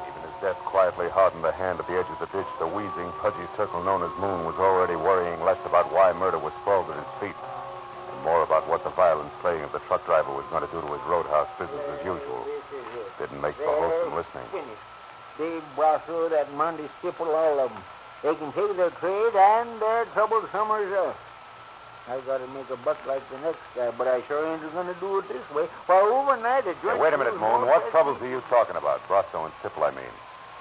Even as death quietly hardened the hand at the edge of the ditch, the wheezing, pudgy circle known as Moon was already worrying less about why murder was sprawled at his feet and more about what the violent slaying of the truck driver was going to do to his roadhouse business as usual. Didn't make for wholesome listening. Dave Brasso, that Monday Stipple, all of them. They can take their trade and their trouble somewhere else. I got to make a buck like the next guy, but I sure ain't going to do it this way. Why, overnight, a joint... Hey, wait a minute, Moon. What troubles are you talking about? Brasso and Stipple, I mean.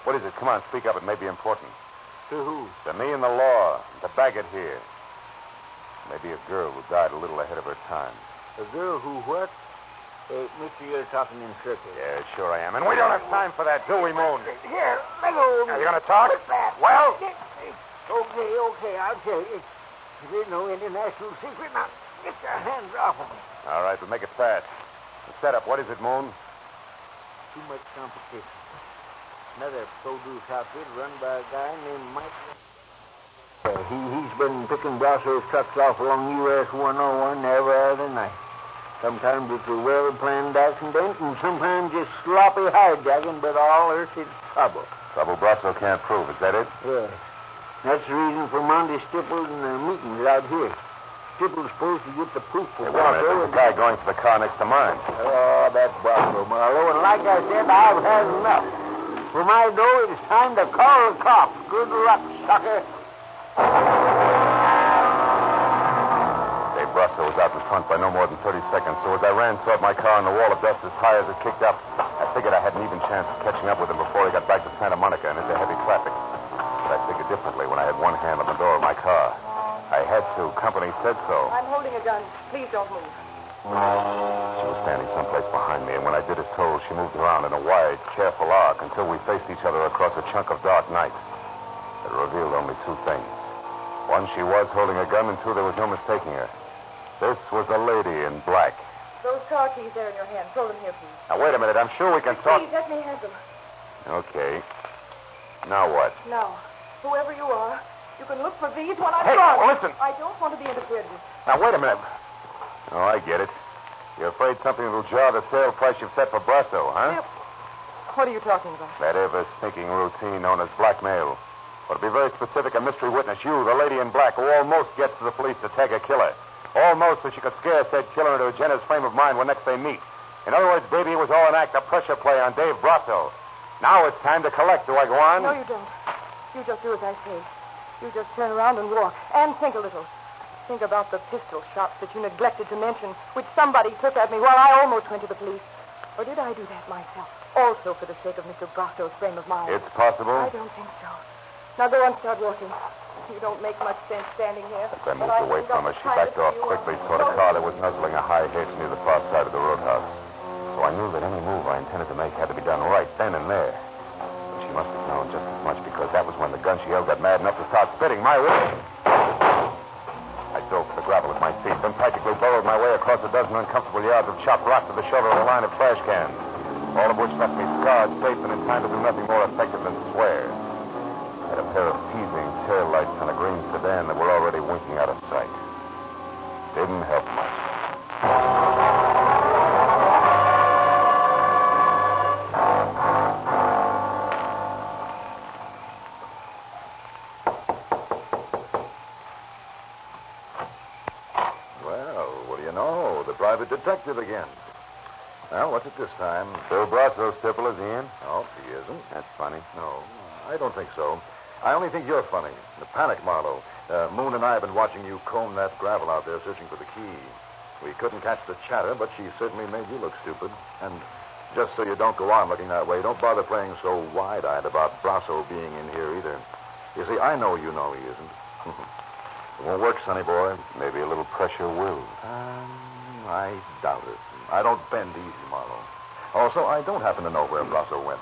What is it? Come on, speak up. It may be important. To who? To me and the law. To Baggett here. Maybe a girl who died a little ahead of her time. A girl who what? Hey, mister, you're talking in circles. Yeah, sure I am. And we don't have time for that, do we, Moon? Here, let go of me. Are you going to talk? What's that? Well? Okay, I'll tell you. There's no international secret. Now, get your hands off of me. All right, but make it fast. The setup, what is it, Moon? Too much competition. Another produce outfit run by a guy named Mike. He's been picking Brasso's trucks off along US 101 every other night. Sometimes it's a well-planned accident, and sometimes just sloppy hijacking, but all earth is trouble. Trouble Brasso can't prove, is that it? Yeah. That's the reason for Monday Stipple and the meetings out here. Stipple's supposed to get the proof for Hey, wait a minute. There's a guy going to the car next to mine. Oh, that's Brasso, Marlowe. And like I said, I've had enough. For my dough, it's time to call the cops. Good luck, sucker. Dave Brasso was out in front by no more than 30 seconds, so as I ran toward my car and the wall of dust his tires had kicked up, I figured I had an even chance of catching up with him before he got back to Santa Monica and into heavy traffic. But I figured differently when I had one hand on the door of my car. I had to. Company said so. I'm holding a gun. Please don't move. She was standing someplace behind me, and when I did as told, she moved around in a wide, careful arc until we faced each other across a chunk of dark night. It revealed only two things. One, she was holding a gun, and two, there was no mistaking her. This was a lady in black. Those car keys there in your hand. Throw them here, please. Now, wait a minute. I'm sure we can talk... Please, let me have them. Okay. Now what? Now, whoever you are, you can look for these when I'm Hey, gone. listen. I don't want to be interfered with. Now, wait a minute. Oh, I get it. You're afraid something will jar the sale price you've set for Brasso, huh? What are you talking about? That ever-sneaking routine known as blackmail. Or to be very specific, a mystery witness, you, the lady in black, who almost gets to the police to tag a killer. Almost so she could scare said killer into Jenna's frame of mind when next they meet. In other words, baby, it was all an act of pressure play on Dave Brasso. Now it's time to collect. Do I go on? No, you don't. You just do as I say. You just turn around and walk. And think a little. Think about the pistol shots that you neglected to mention, which somebody took at me while I almost went to the police. Or did I do that myself? Also for the sake of Mr. Brasso's frame of mind. It's possible. I don't think so. Now go and start walking. You don't make much sense standing here. As I moved away from her, she backed off quickly toward a car that was nuzzling a high hedge near the far side of the roadhouse. So I knew that any move I intended to make had to be done right then and there. But she must have known just as much because that was when the gun she held got mad enough to start spitting my way. I dove for the gravel at my feet, then practically burrowed my way across a dozen uncomfortable yards of chopped rock to the shoulder of a line of trash cans, all of which left me scarred, safe, and in time to do nothing more effective than swear. Had a pair of teasing tail lights on a green sedan that were already winking out of sight. Didn't help much. Well, what do you know? The private detective again. Well, what's it this time? Bill Brasso, Stipple, is he in? No, he isn't. That's funny. No, I don't think so. I only think you're funny. The panic, Marlowe. Moon and I have been watching you comb that gravel out there searching for the key. We couldn't catch the chatter, but she certainly made you look stupid. And just so you don't go on looking that way, don't bother playing so wide-eyed about Brasso being in here either. You see, I know you know he isn't. It won't work, sonny boy. Maybe a little pressure will. I doubt it. I don't bend easy, Marlowe. Also, I don't happen to know where Brasso went.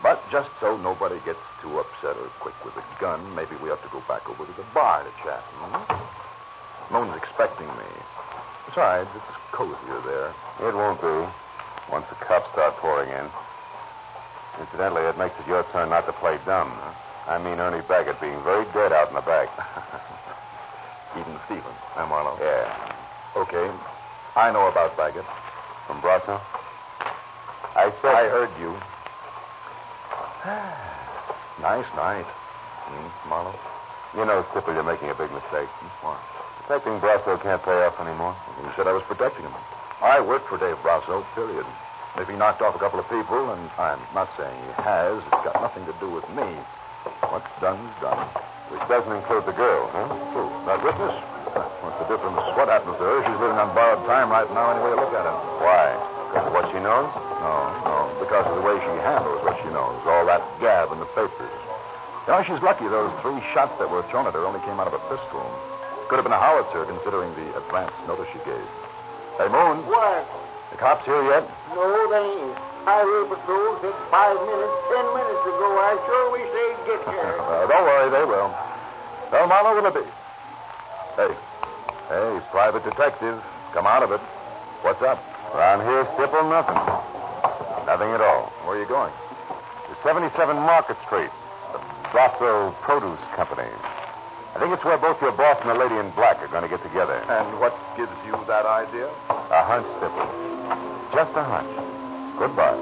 But just so nobody gets too upset or quick with a gun, maybe we have to go back over to the bar to chat. Moon's expecting me. Besides, it's cozier there. It won't be once the cops start pouring in. Incidentally, it makes it your turn not to play dumb. I mean Ernie Baggett being very dead out in the back. Even Stevens, huh, Marlowe? Yeah. Okay. I know about Baggett. From Brasso? I heard you. Nice night. Marlowe? You know, Stipple, you're making a big mistake. What? Protecting Brasso can't pay off anymore. You said I was protecting him. I worked for Dave Brasso, period. If he knocked off a couple of people, and I'm not saying he has, it's got nothing to do with me. What's done is done. Which doesn't include the girl, huh? Who? That witness? What's the difference? What happens to her? She's living on borrowed time right now, any way you look at it. Why? Because of what she knows? No. Because of the way she handles what she knows. All that gab in the papers. You know, she's lucky those 3 shots that were thrown at her only came out of a pistol. Could have been a howitzer, considering the advance notice she gave. Hey, Moon. What? The cops here yet? No, they ain't. Highway patrol said 5 minutes, 10 minutes ago. I sure wish they'd get here. Don't worry, they will. Well, Marlowe, will it be? Hey, private detective. Come out of it. What's up? Around here, Stipple, nothing. Nothing at all. Where are you going? To 77 Market Street, the Brasso Produce Company. I think it's where both your boss and the lady in black are going to get together. And what gives you that idea? A hunch, Stipple. Just a hunch. Goodbye.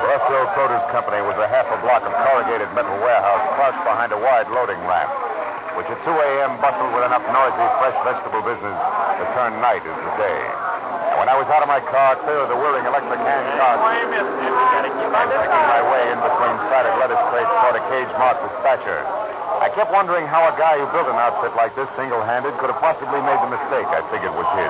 Brasso Produce Company was a half a block of corrugated metal warehouse crouched behind a wide loading ramp, which at 2 a.m. bustled with enough noisy, fresh vegetable business to turn night into day. And when I was out of my car, clear of the whirring electric hand carts, making my way in between sided lettuce crates toward a cage marked dispatcher, I kept wondering how a guy who built an outfit like this single-handed could have possibly made the mistake I figured was his.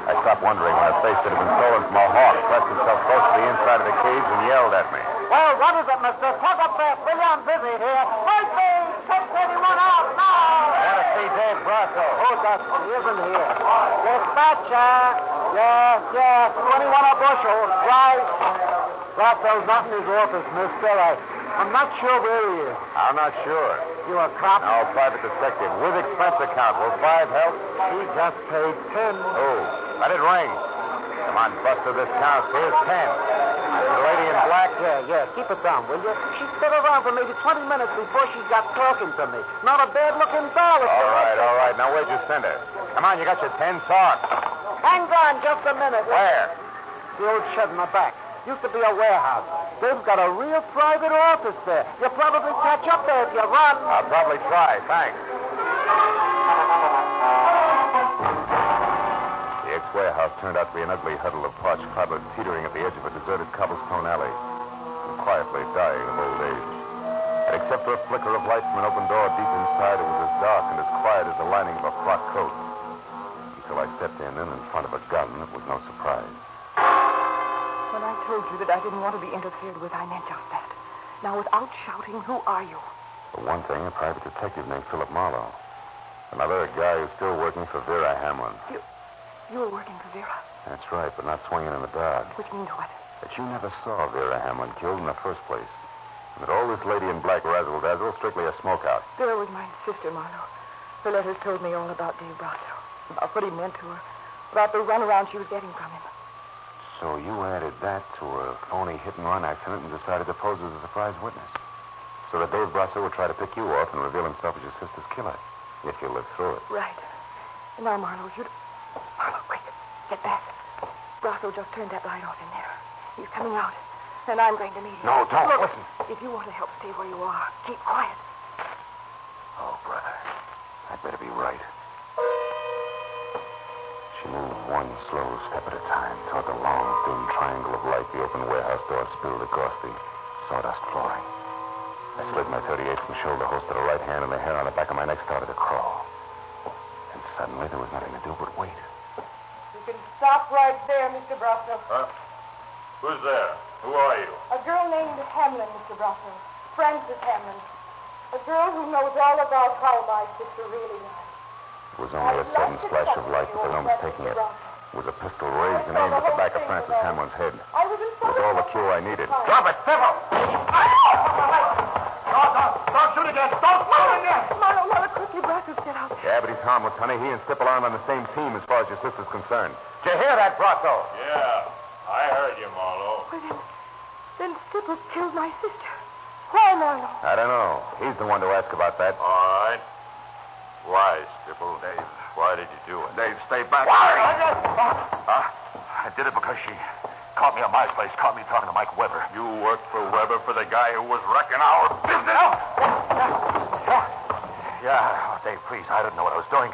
I stopped wondering when a face that had been stolen from a hawk pressed itself close to the inside of the cage and yelled at me. Well, what is it, mister? Talk up there. Billy, I'm busy here. Wait, please. Take 31 out now. I want to see Dave Brasso. Oh, that isn't here. Dispatcher. Yes. 21 a bushel. Right. Brasso's not in his office, mister. I'm not sure where he is. I'm not sure. You a cop? No, private detective. With expense account. Will 5 help? He just paid 10. Oh, let it ring. Come on, Buster, this counts. Here's 10. The lady in black? Yeah. Keep it down, will you? She stood around for maybe 20 minutes before she got talking to me. Not a bad-looking doll. All right. Now, where'd you send her? Come on, you got your 10 talk. Hang on just a minute. Where? The old shed in the back. Used to be a warehouse. They've got a real private office there. You'll probably catch up there if you run. I'll probably try. Thanks. The ex-warehouse turned out to be an ugly huddle of parched cobblers teetering at the edge of a deserted cobblestone alley, and quietly dying of old age. And except for a flicker of light from an open door deep inside, it was as dark and as quiet as the lining of a frock coat. Until I stepped in front of a gun, it was no surprise. When I told you that I didn't want to be interfered with, I meant just that. Now, without shouting, who are you? For one thing, a private detective named Philip Marlowe. Another, a guy who's still working for Vera Hamlin. You were working for Vera? That's right, but not swinging in the dark. Which means what? That you never saw Vera Hamlin killed in the first place. And that all this lady in black razzle-dazzle strictly a smokeout. Vera was my sister, Marlowe. Her letters told me all about Dave Brasso, about what he meant to her, about the runaround she was getting from him. So you added that to a phony hit-and-run accident and decided to pose as a surprise witness. So that Dave Brasso would try to pick you off and reveal himself as your sister's killer, if you lived through it. Right. And now, Marlowe, Marlowe, quick, get back. Brasso just turned that light off in there. He's coming out, and I'm going to meet him. No, don't. Look, Listen. If you want to help stay where you are, keep quiet. Oh, brother, I'd better be right. She moved. One slow step at a time toward the long, thin triangle of light the open warehouse door spilled across the sawdust flooring. I slid my .38 from shoulder holster to the right hand, and the hair on the back of my neck started to crawl. And suddenly there was nothing to do but wait. You can stop right there, Mr. Brussels. Huh? Who's there? Who are you? A girl named Hamlin, Mr. Brussels. Frances Hamlin. A girl who knows all about how my sister really is. It was only a sudden splash of light, but the no mistaking it. It was a pistol raised and aimed at the back of Francis Hamlin's head. It was all the cue I needed. Drop it, Sybil! Don't shoot again! Don't shoot again! Marlowe, quickly, Brussels, get out. Yeah, but he's harmless, honey. He and Stipple aren't on the same team as far as your sister's concerned. Did you hear that, Brocco? Yeah, I heard you, Marlowe. Well, then Stipples killed my sister. Why, Marlowe? I don't know. He's the one to ask about that. All right. Why, Stipple? Dave, why did you do it? Dave, stay back. Why? I did it because she caught me at my place, caught me talking to Mike Weber. You worked for Weber for the guy who was wrecking our business? Yeah, Dave, please, I didn't know what I was doing.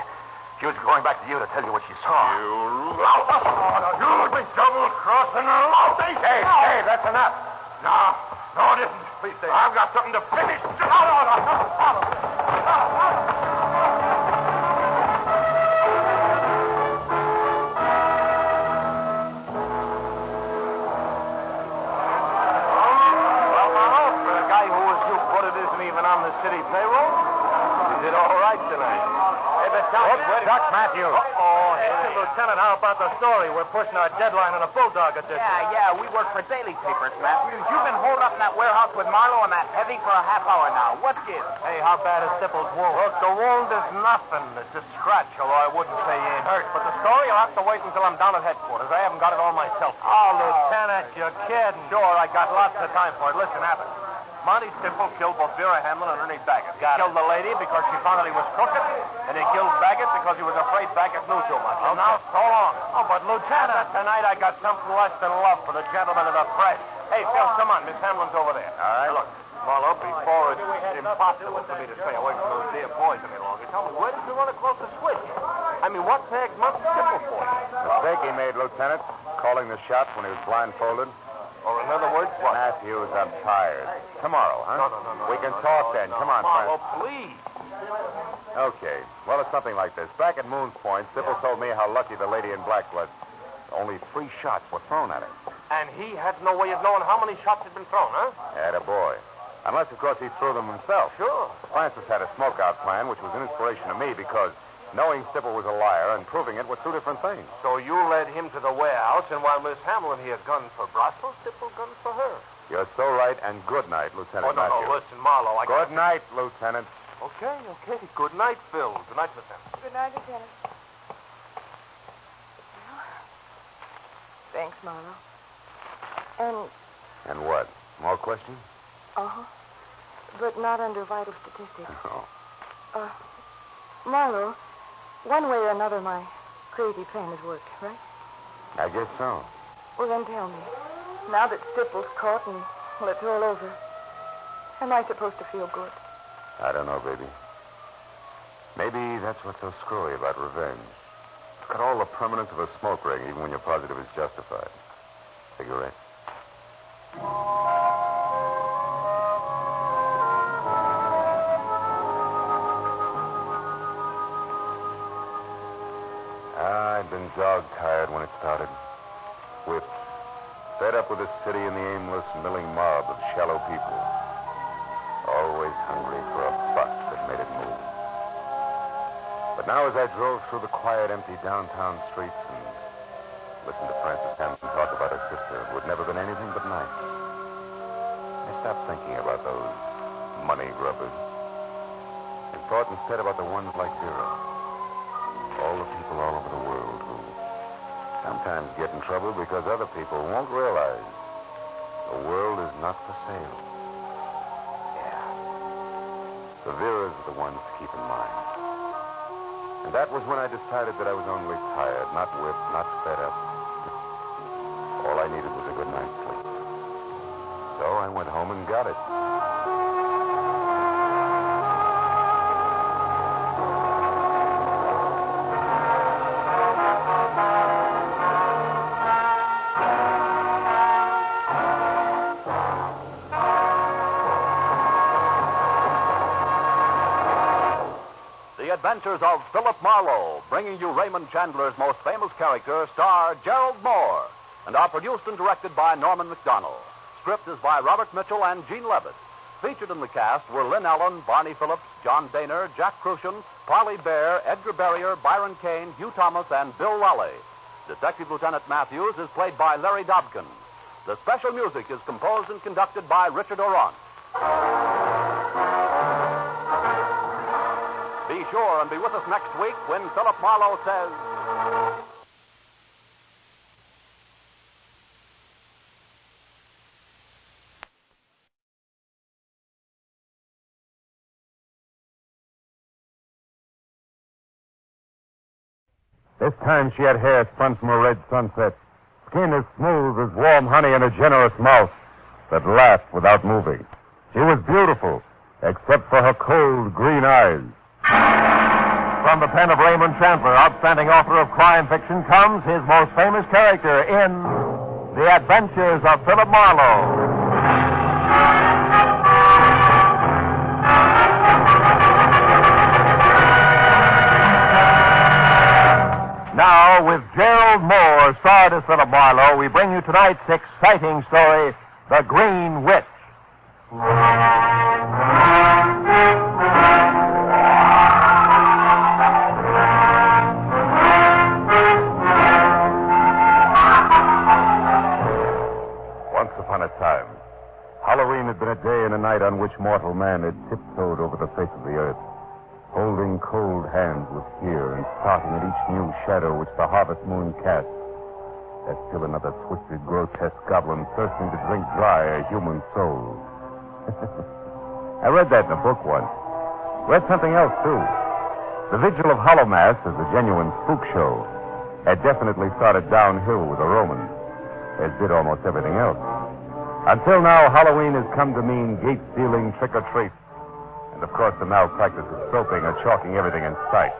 She was going back to you to tell you what she saw. You big double-crossing lout. Dave, that's enough. No, it isn't. Please, Dave. I've got something to finish. On the city payroll? You did all right tonight. Hey, but Doc Matthews. Hey, Lieutenant, how about the story? We're pushing our deadline on a bulldog edition. Yeah, we work for daily papers, Matthews. You've been holed up in that warehouse with Marlowe and that heavy for a half hour now. What gives? Hey, how bad is Stipple's wound? Look, the wound is nothing. It's a scratch, although I wouldn't say he ain't hurt. But the story, you'll have to wait until I'm down at headquarters. I haven't got it all myself. Oh, Lieutenant, you're kidding. Sure, I got lots of time for it. Listen, Abbott. Monty Stipple killed both Vera Hamlin and Ernie Baggett. He killed the lady because she found that he was crooked, and he killed Baggett because he was afraid Baggett knew too much. So now, so long. Oh, but Lieutenant, tonight I got something less than love for the gentleman of the press. Hey, Phil, come on. Miss Hamlin's over there. All right. Look, Marlowe, before it's impossible for me to stay away from those dear boys any longer, tell me, where did you run across the switch? I mean, what tagged Monty Stipple for you? Mistake he made, Lieutenant. Calling the shots when he was blindfolded. Or in other words, what? Matthews, I'm tired. Tomorrow, huh? No. We can talk then. Come on, Marlowe, friend. please. Okay. Well, it's something like this. Back at Moon's Point, Stipple told me how lucky the lady in black was. Only 3 shots were thrown at him. And he had no way of knowing how many shots had been thrown, huh? Attaboy. Unless, of course, he threw them himself. Sure. Francis had a smokeout plan, which was an inspiration to me because knowing Stipple was a liar and proving it were 2 different things. So you led him to the warehouse, and while Miss Hamlin here gunned for Brussels, Stipple gunned for her. You're so right, and good night, Lieutenant Matthews. No, listen, Marlowe, Good night, Lieutenant. Okay. Good night, Phil. Good night, Miss Hamlin. Good night, Lieutenant. Thanks, Marlowe. And what? More questions? Uh-huh. But not under vital statistics. Oh. Marlowe, one way or another, my crazy plan has worked, right? I guess so. Well, then tell me. Now that Stipple's caught and, well, it's all over, am I supposed to feel good? I don't know, baby. Maybe that's what's so screwy about revenge. It's got all the permanence of a smoke ring, even when you're positive it's justified. Cigarette? I'd been dog-tired when it started. Whipped. Fed up with the city and the aimless, milling mob of shallow people. Always hungry for a buck that made it move. But now as I drove through the quiet, empty downtown streets and listened to Frances Hamlin talk about her sister, who had never been anything but nice, I stopped thinking about those money grubbers and thought instead about the ones like Vera. All the people all over the world who sometimes get in trouble because other people won't realize the world is not for sale. Yeah. The Veras are the ones to keep in mind. And that was when I decided that I was only tired, not whipped, not fed up. All I needed was a good night's sleep. So I went home and got it. Adventures of Philip Marlowe, bringing you Raymond Chandler's most famous character, star Gerald Moore, and are produced and directed by Norman McDonald. Script is by Robert Mitchell and Gene Levitt. Featured in the cast were Lynn Allen, Barney Phillips, John Daner, Jack Crucian, Parley Bear, Edgar Barrier, Byron Kane, Hugh Thomas, and Bill Lally. Detective Lieutenant Matthews is played by Larry Dobkin. The special music is composed and conducted by Richard Orant. Be sure and be with us next week when Philip Marlowe says... This time she had hair spun from a red sunset, skin as smooth as warm honey, and a generous mouth that laughed without moving. She was beautiful, except for her cold green eyes. From the pen of Raymond Chandler, outstanding author of crime fiction, comes his most famous character in The Adventures of Philip Marlowe. Now, with Gerald Moore, starred as Philip Marlowe, we bring you tonight's exciting story, The Green Witch. Once upon a time, Halloween had been a day and a night on which mortal man had tiptoed over the face of the earth, holding cold hands with fear and starting at each new shadow which the harvest moon cast. As still another twisted, grotesque goblin thirsting to drink dry a human soul. I read that in a book once. Read something else, too. The Vigil of Hallowmass, as a genuine spook show, had definitely started downhill with the Romans, as did almost everything else. Until now, Halloween has come to mean gate-stealing trick-or-treat. And, of course, the now practice of soaping or chalking everything in sight.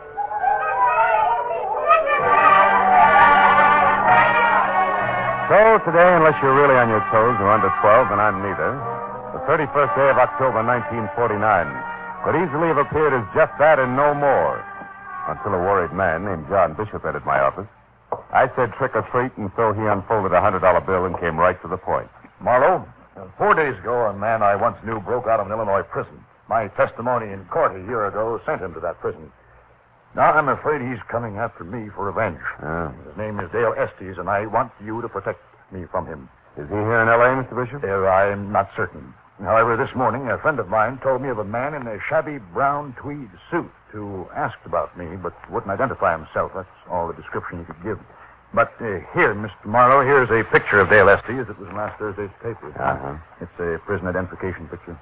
So, today, unless you're really on your toes or under 12, and I'm neither, the 31st day of October, 1949, could easily have appeared as just that and no more, until a worried man named John Bishop entered my office. I said trick-or-treat, and so he unfolded a $100 bill and came right to the point. Marlowe, 4 days ago, a man I once knew broke out of an Illinois prison. My testimony in court a year ago sent him to that prison. Now, I'm afraid he's coming after me for revenge. His name is Dale Estes, and I want you to protect me from him. Is he here in L.A., Mr. Bishop? I'm not certain. However, this morning, a friend of mine told me of a man in a shabby brown tweed suit who asked about me, but wouldn't identify himself. That's all the description he could give. But here, Mr. Marlowe, here's a picture of Dale Estes. It was in last Thursday's paper. It's a prison identification picture.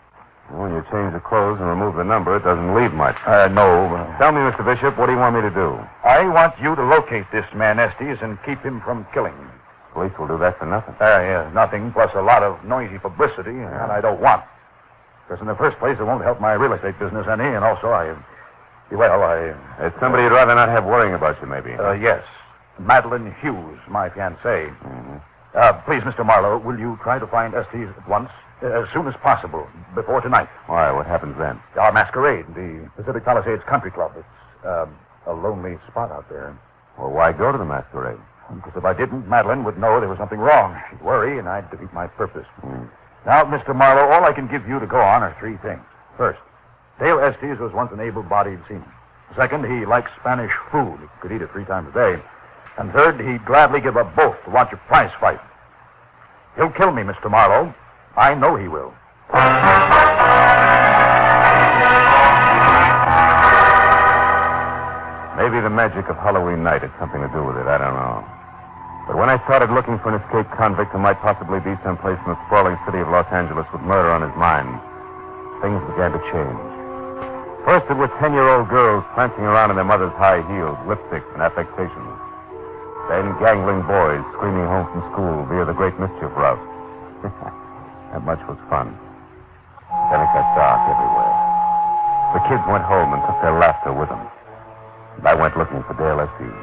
When you change the clothes and remove the number, it doesn't leave much. No. Tell me, Mr. Bishop, what do you want me to do? I want you to locate this man, Estes, and keep him from killing me. Police will do that for nothing. Yeah, nothing, plus a lot of noisy publicity, and I don't want. Because in the first place, it won't help my real estate business any, and also It's somebody you'd rather not have worrying about you, maybe. Yes. Madeline Hughes, my fiancée. Please, Mr. Marlowe, will you try to find Estes at once? As soon as possible, before tonight. Why? What happens then? Our masquerade, the Pacific Palisades Country Club. It's a lonely spot out there. Well, why go to the masquerade? Because if I didn't, Madeline would know there was something wrong. She'd worry, and I'd defeat my purpose. Now, Mr. Marlowe, all I can give you to go on are three things. First, Dale Estes was once an able-bodied seaman. Second, he likes Spanish food. He could eat it 3 times a day. And third, he'd gladly give up both to watch a prize fight. He'll kill me, Mr. Marlowe. I know he will. Maybe the magic of Halloween night had something to do with it. I don't know. But when I started looking for an escaped convict who might possibly be someplace in the sprawling city of Los Angeles with murder on his mind, things began to change. First, it were 10-year-old girls prancing around in their mother's high heels, lipsticks, and affectations. Then gangling boys screaming home from school via the Great Mischief Route. That much was fun. Then it got dark everywhere. The kids went home and took their laughter with them. And I went looking for Dale Estes.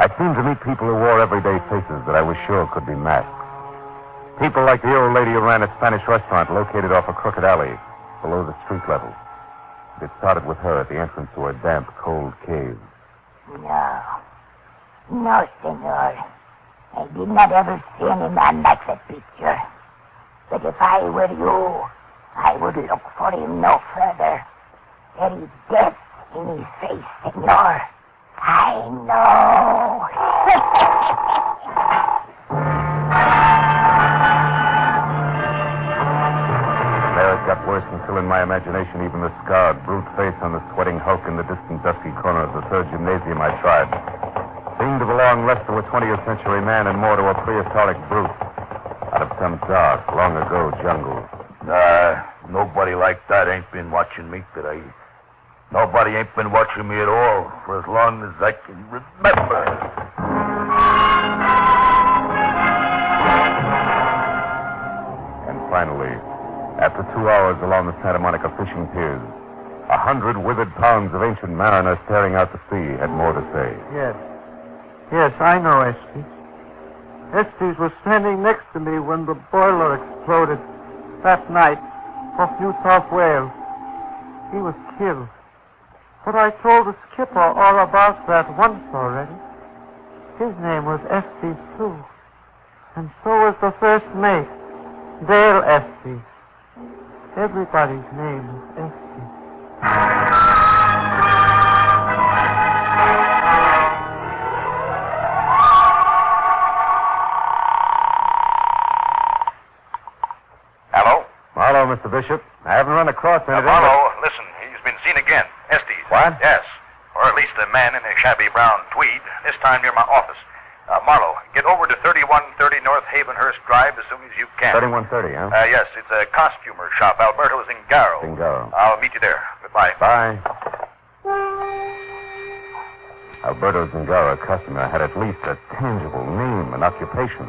I seemed to meet people who wore everyday faces that I was sure could be masked. People like the old lady who ran a Spanish restaurant located off a crooked alley below the street level. It started with her at the entrance to a damp, cold cave. No, senor. I did not ever see any man like that picture. But if I were you, I would look for him no further. There is death in his face, senor. I know. There it got worse until in my imagination even the scarred, brute face on the sweating hulk in the distant dusky corner of the third gymnasium I tried seemed to belong less to a 20th century man and more to a prehistoric brute out of some dark, long ago jungle. Nobody like that ain't been watching me today. Nobody ain't been watching me at all for as long as I can remember. And finally, after 2 hours along the Santa Monica fishing piers, 100 withered pounds of ancient mariner staring out to sea had more to say. Yes, I know Estes. Estes was standing next to me when the boiler exploded that night off New South Wales. He was killed. But I told the skipper all about that once already. His name was Estes, too. And so was the first mate, Dale Estes. Everybody's name is Estes. Hello? Marlowe, Mr. Bishop. I haven't run across anything. Marlowe, listen, he's been seen again. Estes. What? Yes. Or at least a man in a shabby brown tweed, this time near my office. Marlowe, get over to 3130 North Havenhurst Drive as soon as you can. 3130, huh? Yes, it's a costumer shop, Alberto Zingaro. Zingaro. I'll meet you there. Goodbye. Bye. Alberto Zingaro, customer, had at least a tangible name and occupation.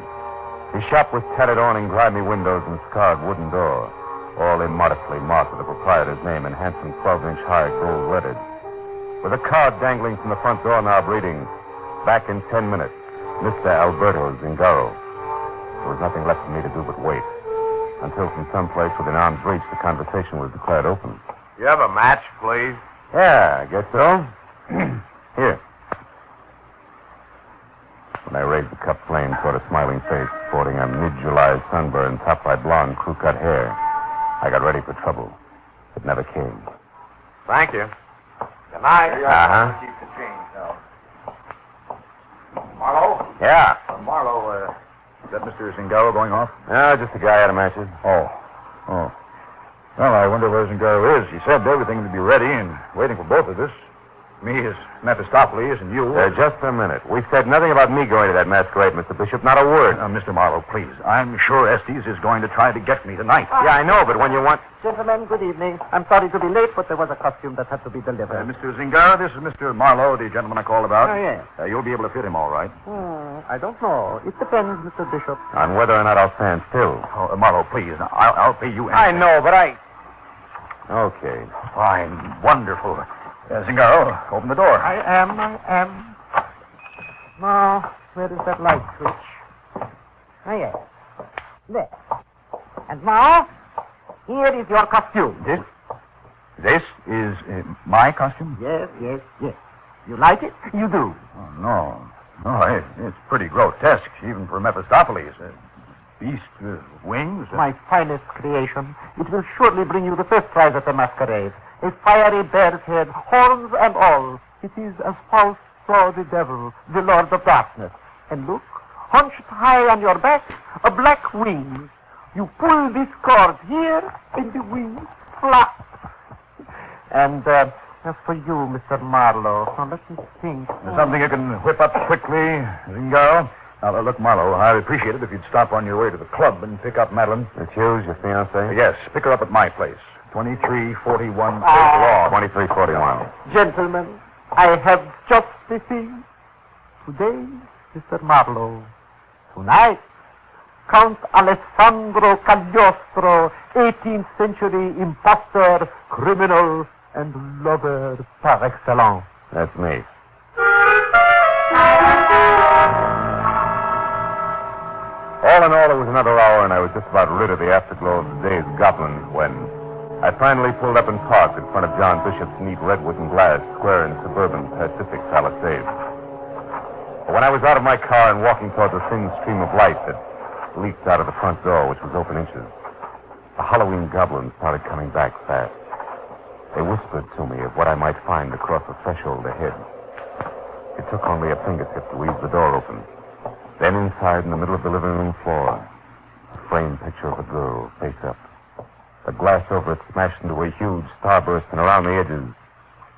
His shop was tattered awning, grimy windows, and scarred wooden door, all immodestly marked with the proprietor's name in handsome 12-inch high gold letters. With a card dangling from the front doorknob reading, "Back in 10 minutes, Mr. Alberto Zingaro." There was nothing left for me to do but wait, until from someplace within arm's reach the conversation was declared open. You have a match, please? Yeah, I guess so. Here. When I raised the cup flame toward a smiling face sporting a mid-July sunburn topped by blonde crew-cut hair, I got ready for trouble. It never came. Thank you. Good night. Uh-huh. Keep the change now. Marlowe? Yeah. Marlowe, is that Mr. Zingaro going off? No, just a guy out of matches. Oh. Well, I wonder where Zingaro is. He said everything would be ready and waiting for both of us. Me as Mephistopheles and you. Just a minute. We said nothing about me going to that masquerade, Mr. Bishop. Not a word. Mr. Marlowe, please. I'm sure Estes is going to try to get me tonight. Yeah, I know, but when you want... Gentlemen, good evening. I'm sorry to be late, but there was a costume that had to be delivered. Mr. Zingaro, this is Mr. Marlowe, the gentleman I called about. Oh, yes. You'll be able to fit him all right. I don't know. It depends, Mr. Bishop. On whether or not I'll stand still. Oh, Marlowe, please. I'll pay you anything. I know, but I... Okay. Fine. Wonderful. Zingaro, open the door. I am. Now, where is that light switch? Ah, yes. There. And now, here is your costume. This is my costume? Yes. You like it? You do. Oh, no, it's pretty grotesque, even for Mephistopheles. Beast with wings. My finest creation. It will surely bring you the first prize at the masquerade. A fiery bear's head, horns and all. It is as Faust saw the devil, the Lord of Darkness. And look, hunched high on your back, a black wing. You pull this cord here, and the wings flap. And as for you, Mr. Marlowe, now let me think. There's something you can whip up quickly, Zingaro. Now, look, Marlowe, I'd appreciate it if you'd stop on your way to the club and pick up Madeline. It's your fiancée? Yes, pick her up at my place. 2341 Law. 2341. Gentlemen, I have just the thing. Today, Mr. Marlowe. Tonight, Count Alessandro Cagliostro, 18th century impostor, criminal, and lover par excellence. That's me. All in all, it was another hour, and I was just about rid of the afterglow of the day's goblin when I finally pulled up and parked in front of John Bishop's neat redwood and glass square in suburban Pacific Palisades. But when I was out of my car and walking toward the thin stream of light that leaked out of the front door, which was open inches, the Halloween goblins started coming back fast. They whispered to me of what I might find across the threshold ahead. It took only a fingertip to ease the door open. Then inside, in the middle of the living room floor, a framed picture of a girl, face up. The glass over it smashed into a huge starburst, and around the edges,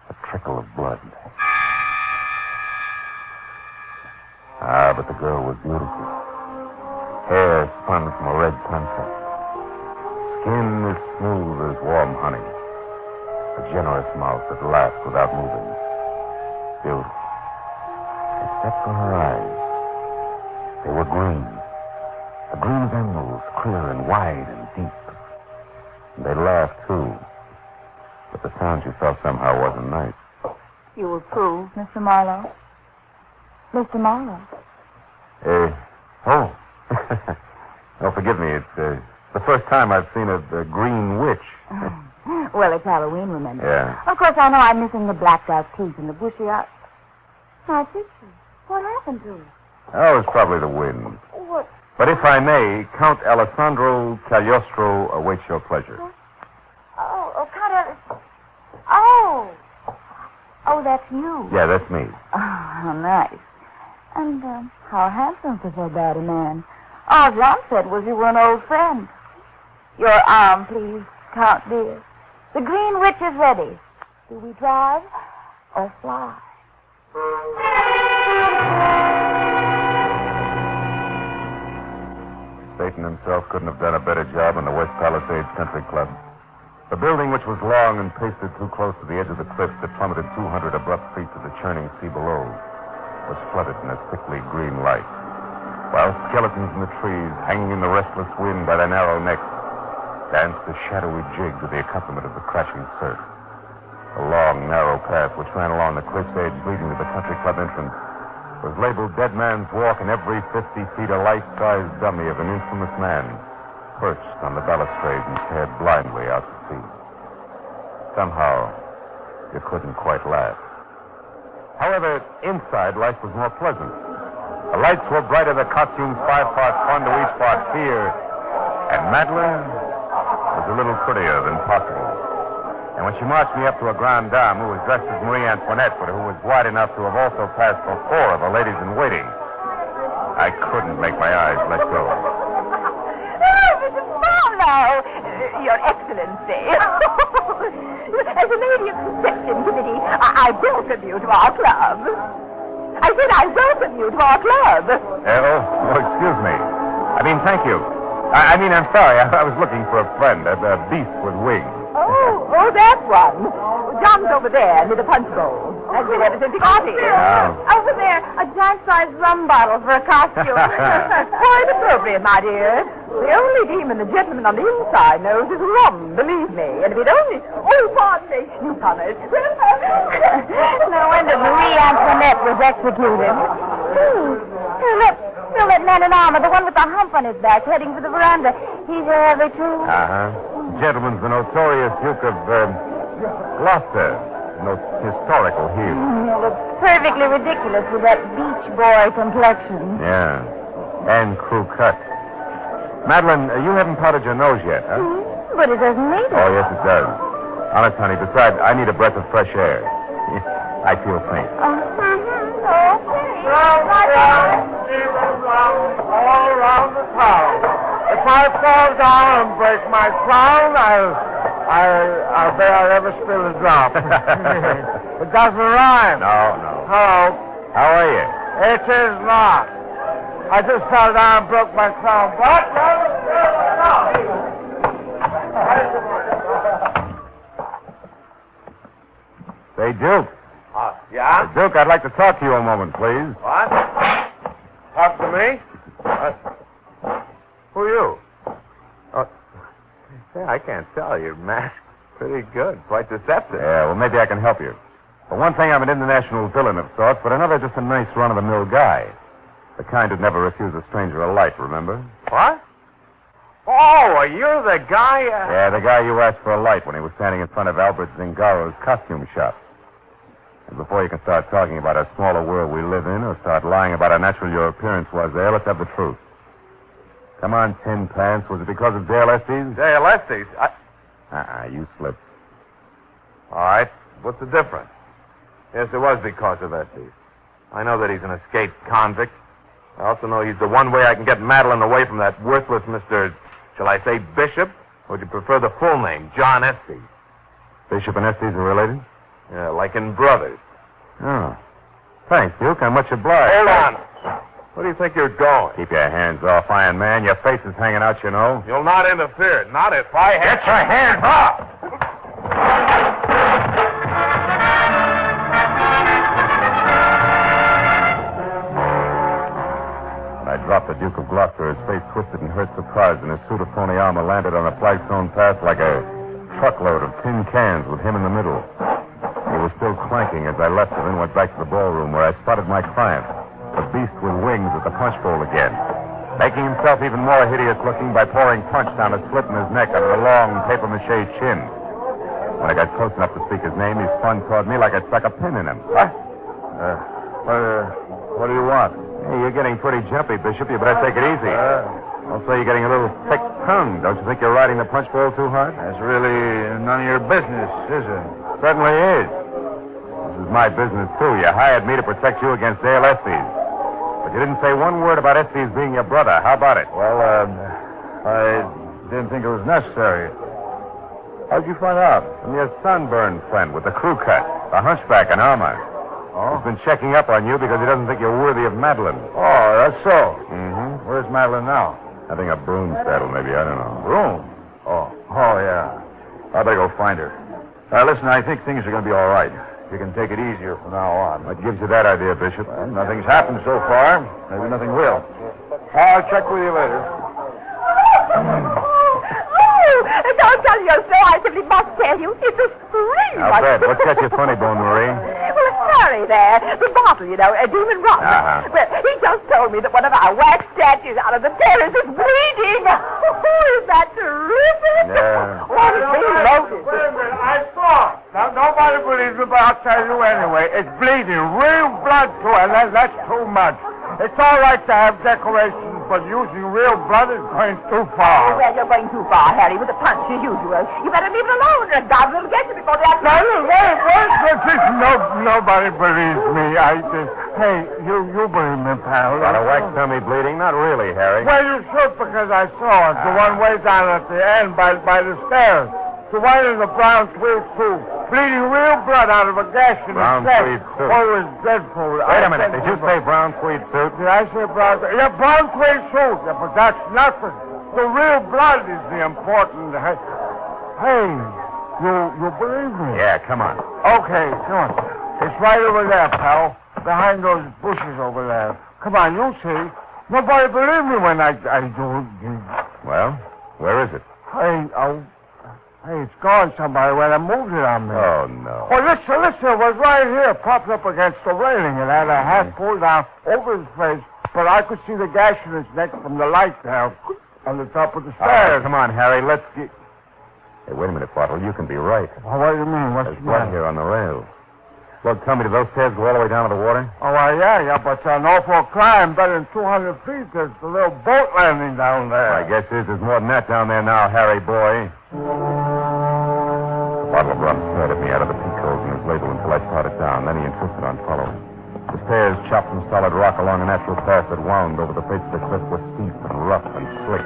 a trickle of blood. Ah, but the girl was beautiful. Hair spun from a red sunset. Skin as smooth as warm honey. A generous mouth that laughed without moving. Beautiful. Except for her eyes. They were green. A green of emeralds, clear and wide and deep. And they laughed, too. But the sound you felt somehow wasn't nice. You approve, Mr. Marlowe? Mr. Marlowe? Oh. Oh, forgive me. It's the first time I've seen a green witch. Well, it's Halloween, remember? Yeah. Of course, I know I'm missing the blacked-out teeth and the bushy eyes. My picture. What happened to it? Oh, it's probably the wind. What? But if I may, Count Alessandro Cagliostro awaits your pleasure. Oh, that's you. Yeah, that's me. Oh, how nice. And how handsome for so bad a man. All John said was you were an old friend. Your arm, please, Count dear. The Green Witch is ready. Do we drive or fly? Satan himself couldn't have done a better job in the West Palisades Country Club. The building, which was long and pasted too close to the edge of the cliff that plummeted 200 abrupt feet to the churning sea below, was flooded in a sickly green light, while skeletons in the trees, hanging in the restless wind by their narrow necks, danced a shadowy jig to the accompaniment of the crashing surf. The long, narrow path which ran along the cliff's edge leading to the country club entrance was labeled Dead Man's Walk, and every 50 feet a life-size dummy of an infamous man perched on the balustrade and stared blindly out to sea. Somehow, you couldn't quite laugh. However, inside, life was more pleasant. The lights were brighter, the costumes 5 parts fun to each part fear, and Madeline was a little prettier than possible. And when she marched me up to a grande dame who was dressed as Marie Antoinette, but who was wide enough to have also passed for 4 of the ladies in waiting, I couldn't make my eyes let go. Mr. Marlowe, Your Excellency. As a lady of the reception committee, I welcome you to our club. I said I welcome you to our club. Excuse me. Thank you. I'm sorry. I was looking for a friend, a beast with wings. Oh, that one. John's over there near the punch bowl. Has been ever since he got here. Over there, a giant-sized rum bottle for a costume. Quite appropriate, my dear. The only demon the gentleman on the inside knows is rum, believe me. And if it only... Oh, pardon me, newcomers. No wonder Marie Antoinette was executed. Look, that man in armor, the one with the hump on his back, heading for the veranda. He's heavy, too. The gentleman's the notorious Duke of, Gloucester. No historical hero. He looks perfectly ridiculous with that beach boy complexion. Yeah. And crew cut. Madeline, you haven't powdered your nose yet, huh? But it doesn't need it. Oh, yes, it does. Honest, honey, besides, I need a breath of fresh air. I feel faint. All around the town. If I fall down and break my crown, I'll bet I'll never spill a drop. It doesn't rhyme. No. Hello. How are you? It is not. I just fell down and broke my crown. But Say, Duke. Yeah? Duke, I'd like to talk to you a moment, please. What? Talk to me? Who are you? I can't tell. Your mask's pretty good. Quite deceptive. Yeah, well, maybe I can help you. For one thing, I'm an international villain of sorts, but another, just a nice run-of-the-mill guy. The kind who'd never refuse a stranger a light, remember? What? Oh, Oh, you're the guy... Yeah, the guy you asked for a light when he was standing in front of Albert Zingaro's costume shop. And before you can start talking about a smaller world we live in or start lying about how natural your appearance was there, let's have the truth. Come on, Tin Pants. Was it because of Dale Estes? Dale Estes? You slipped. All right. What's the difference? Yes, it was because of Estes. I know that he's an escaped convict. I also know he's the one way I can get Madeline away from that worthless Mr., shall I say, Bishop? Or would you prefer the full name, John Estes? Bishop and Estes are related? Yeah, like in brothers. Oh. Thanks, Duke. I'm much obliged. Hold on. Where do you think you're going? Keep your hands off, Iron Man. Your face is hanging out, you know. You'll not interfere. Not if I have... Get your hands off! When I dropped the Duke of Gloucester, his face twisted in hurt surprise, and his suit of phony armor landed on a flagstone path like a truckload of tin cans with him in the middle. He was still clanking as I left him and went back to the ballroom where I spotted my client, a beast with wings at the punch bowl again, making himself even more hideous looking by pouring punch down a slit in his neck under a long papier-mâché chin. When I got close enough to speak his name, he spun toward me like I'd stuck a pin in him. What? What do you want? Hey, you're getting pretty jumpy, Bishop. You better take it easy. Also, you're getting a little thick-tongued. Don't you think you're riding the punch bowl too hard? That's really none of your business, is it? Certainly is. This is my business, too. You hired me to protect you against Dale Estes. But you didn't say one word about Estes being your brother. How about it? Well, I didn't think it was necessary. How'd you find out? From your sunburned friend with the crew cut, the hunchback in armor. Oh? He's been checking up on you because he doesn't think you're worthy of Madeline. Oh, that's so. Mm-hmm. Where's Madeline now? I think a broom saddle, maybe. I don't know. Broom? Oh, yeah. I better go find her. Listen, I think things are going to be all right. You can take it easier from now on. What gives you that idea, Bishop? Well, nothing's happened so far. Maybe nothing will. I'll check with you later. Don't tell you so. I simply must tell you. It's a scream. I'll bet. What's got you funny, Bone Marie? Well, Harry there. The bottle, you know, Demon Rock. Uh-huh. Well, he just told me that one of our wax statues out of the terrace is bleeding. Oh, is that terrific? Yeah. What is being loaded? Wait a minute. I saw it. Now, nobody believes me, but I'll tell you anyway. It's bleeding. Real blood to it. That's too much. It's all right to have decorations, but using real blood is going too far. Well, you're going too far, Harry, with the punch as usual. You better leave it alone, or God will get you before the afternoon. Nobody believes me. Hey, you believe me, pal. Got a wax tummy bleeding? Not really, Harry. Well, you should, because I saw it. The one way down at the end by the stairs. The one in the brown tweed suit. Bleeding real blood out of a gash in brown his chest. tweed suit. Oh, it was dreadful. Wait a minute. Did you say brown tweed suit? Did I say brown? Yeah, brown tweed suit. Yeah, but that's nothing. The real blood is the important. Hey, you believe me? Yeah, come on. Okay, come on. It's right over there, pal. Behind those bushes over there. Come on, you'll see. Nobody believed me when I do. Well, where is it? Hey, it's gone somebody when I moved it on me. Oh, no. Oh, listen, it was right here, propped up against the railing. It had a hat pulled down over his face, but I could see the gash in his neck from the light there on the top of the stairs. Come on, Harry, let's get... Hey, wait a minute, Bottle. You can be right. Well, what do you mean? What's There's the blood matter? here on the rail. Look, tell me, do those stairs go all the way down to the water? Oh, yeah, but it's an awful climb. Better than 200 feet. There's the little boat landing down there. My guess is there's more than that down there now, Harry boy. The bottle of rum stared at me out of the peak holes in his ladle until I started down. Then he insisted on following. The stairs, chopped from solid rock along a natural path that wound over the face of the cliff, were steep and rough and slick,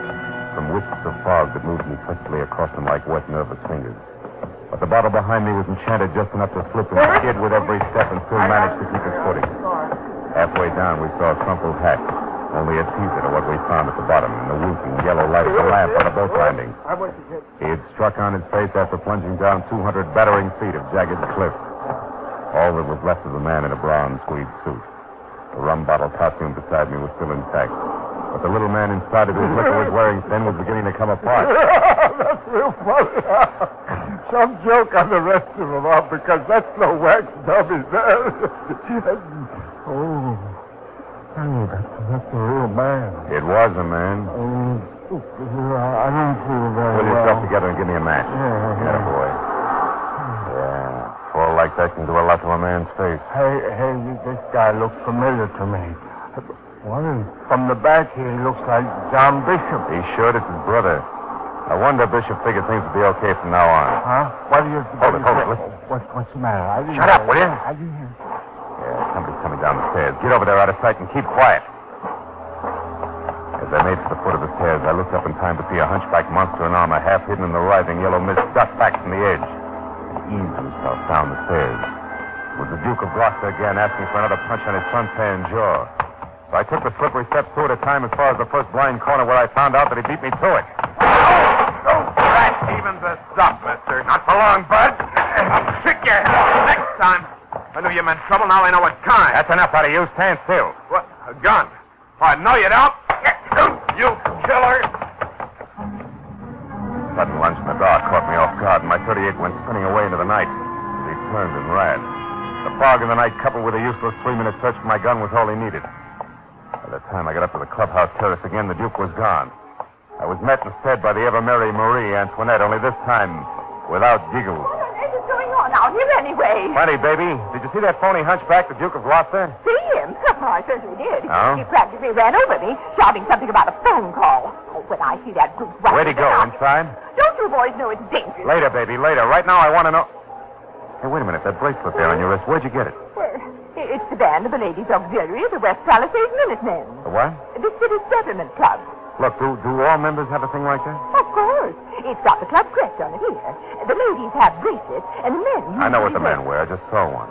from wisps of fog that moved me swiftly across them like wet, nervous fingers. But the bottle behind me was enchanted just enough to slip and skid with every step and still managed to keep its footing. Halfway down, we saw a crumpled hat, only a teaser to what we found at the bottom in the winking yellow light of the lamp on the boat landing. He had struck on his face after plunging down 200 battering feet of jagged cliff. All that was left of the man in a brown tweed suit. The rum bottle costume beside me was still intact. But the little man inside of whose liquor was wearing thin was beginning to come apart. That's real funny. Some joke on the rest of them up because that's no wax dummy there. Hey, that's a real man. It was a man. I don't feel very Pull well. yourself together and give me a match. Yeah. Boy. Yeah. Fall like that can do a lot to a man's face. Hey, this guy looks familiar to me. Well, from the back here, he looks like John Bishop. He should. It's his brother. I wonder Bishop figured things would be okay from now on. Huh? What do you... Hold it. Listen. What's the matter? Shut up, will you? I didn't hear. Yeah, somebody's coming down the stairs. Get over there out of sight and keep quiet. As I made for the foot of the stairs, I looked up in time to see a hunchback monster in armor half hidden in the writhing yellow mist duck back from the edge. He eased himself down the stairs. It was the Duke of Gloucester again asking for another punch on his suntan jaw. So I took the slippery steps two at a time as far as the first blind corner where I found out that he beat me to it. That evens us up, mister. Not for long, Bud. I'll kick your head off next time. I knew you meant trouble. Now I know what kind. That's enough out of you. Stand still. What? A gun? Oh, no, you don't. You killer. Sudden lunge in the dark caught me off guard, and my 38 went spinning away into the night as he turned and ran. The fog in the night, coupled with a useless 3-minute search for my gun, was all he needed. By the time I got up to the clubhouse terrace again, the Duke was gone. I was met instead by the ever-merry Marie Antoinette, only this time without giggles. What is going on out here anyway? Plenty, baby. Did you see that phony hunchback, the Duke of Gloucester? See him? I certainly did. Oh? He practically ran over me, shouting something about a phone call. Oh, when I see that brute right Where'd he go? Inside? Don't you boys know it's dangerous? Later, baby, later. Right now I want to know... Hey, wait a minute. That bracelet there on your wrist, where'd you get it? Well, it's the band of the Ladies' Auxiliary of the West Palisades Minutemen. The what? The City's Settlement Club. Look, do all members have a thing like that? Of course. It's got the club crest on it here. The ladies have bracelets, and the men... I know what the men wear. I just saw one.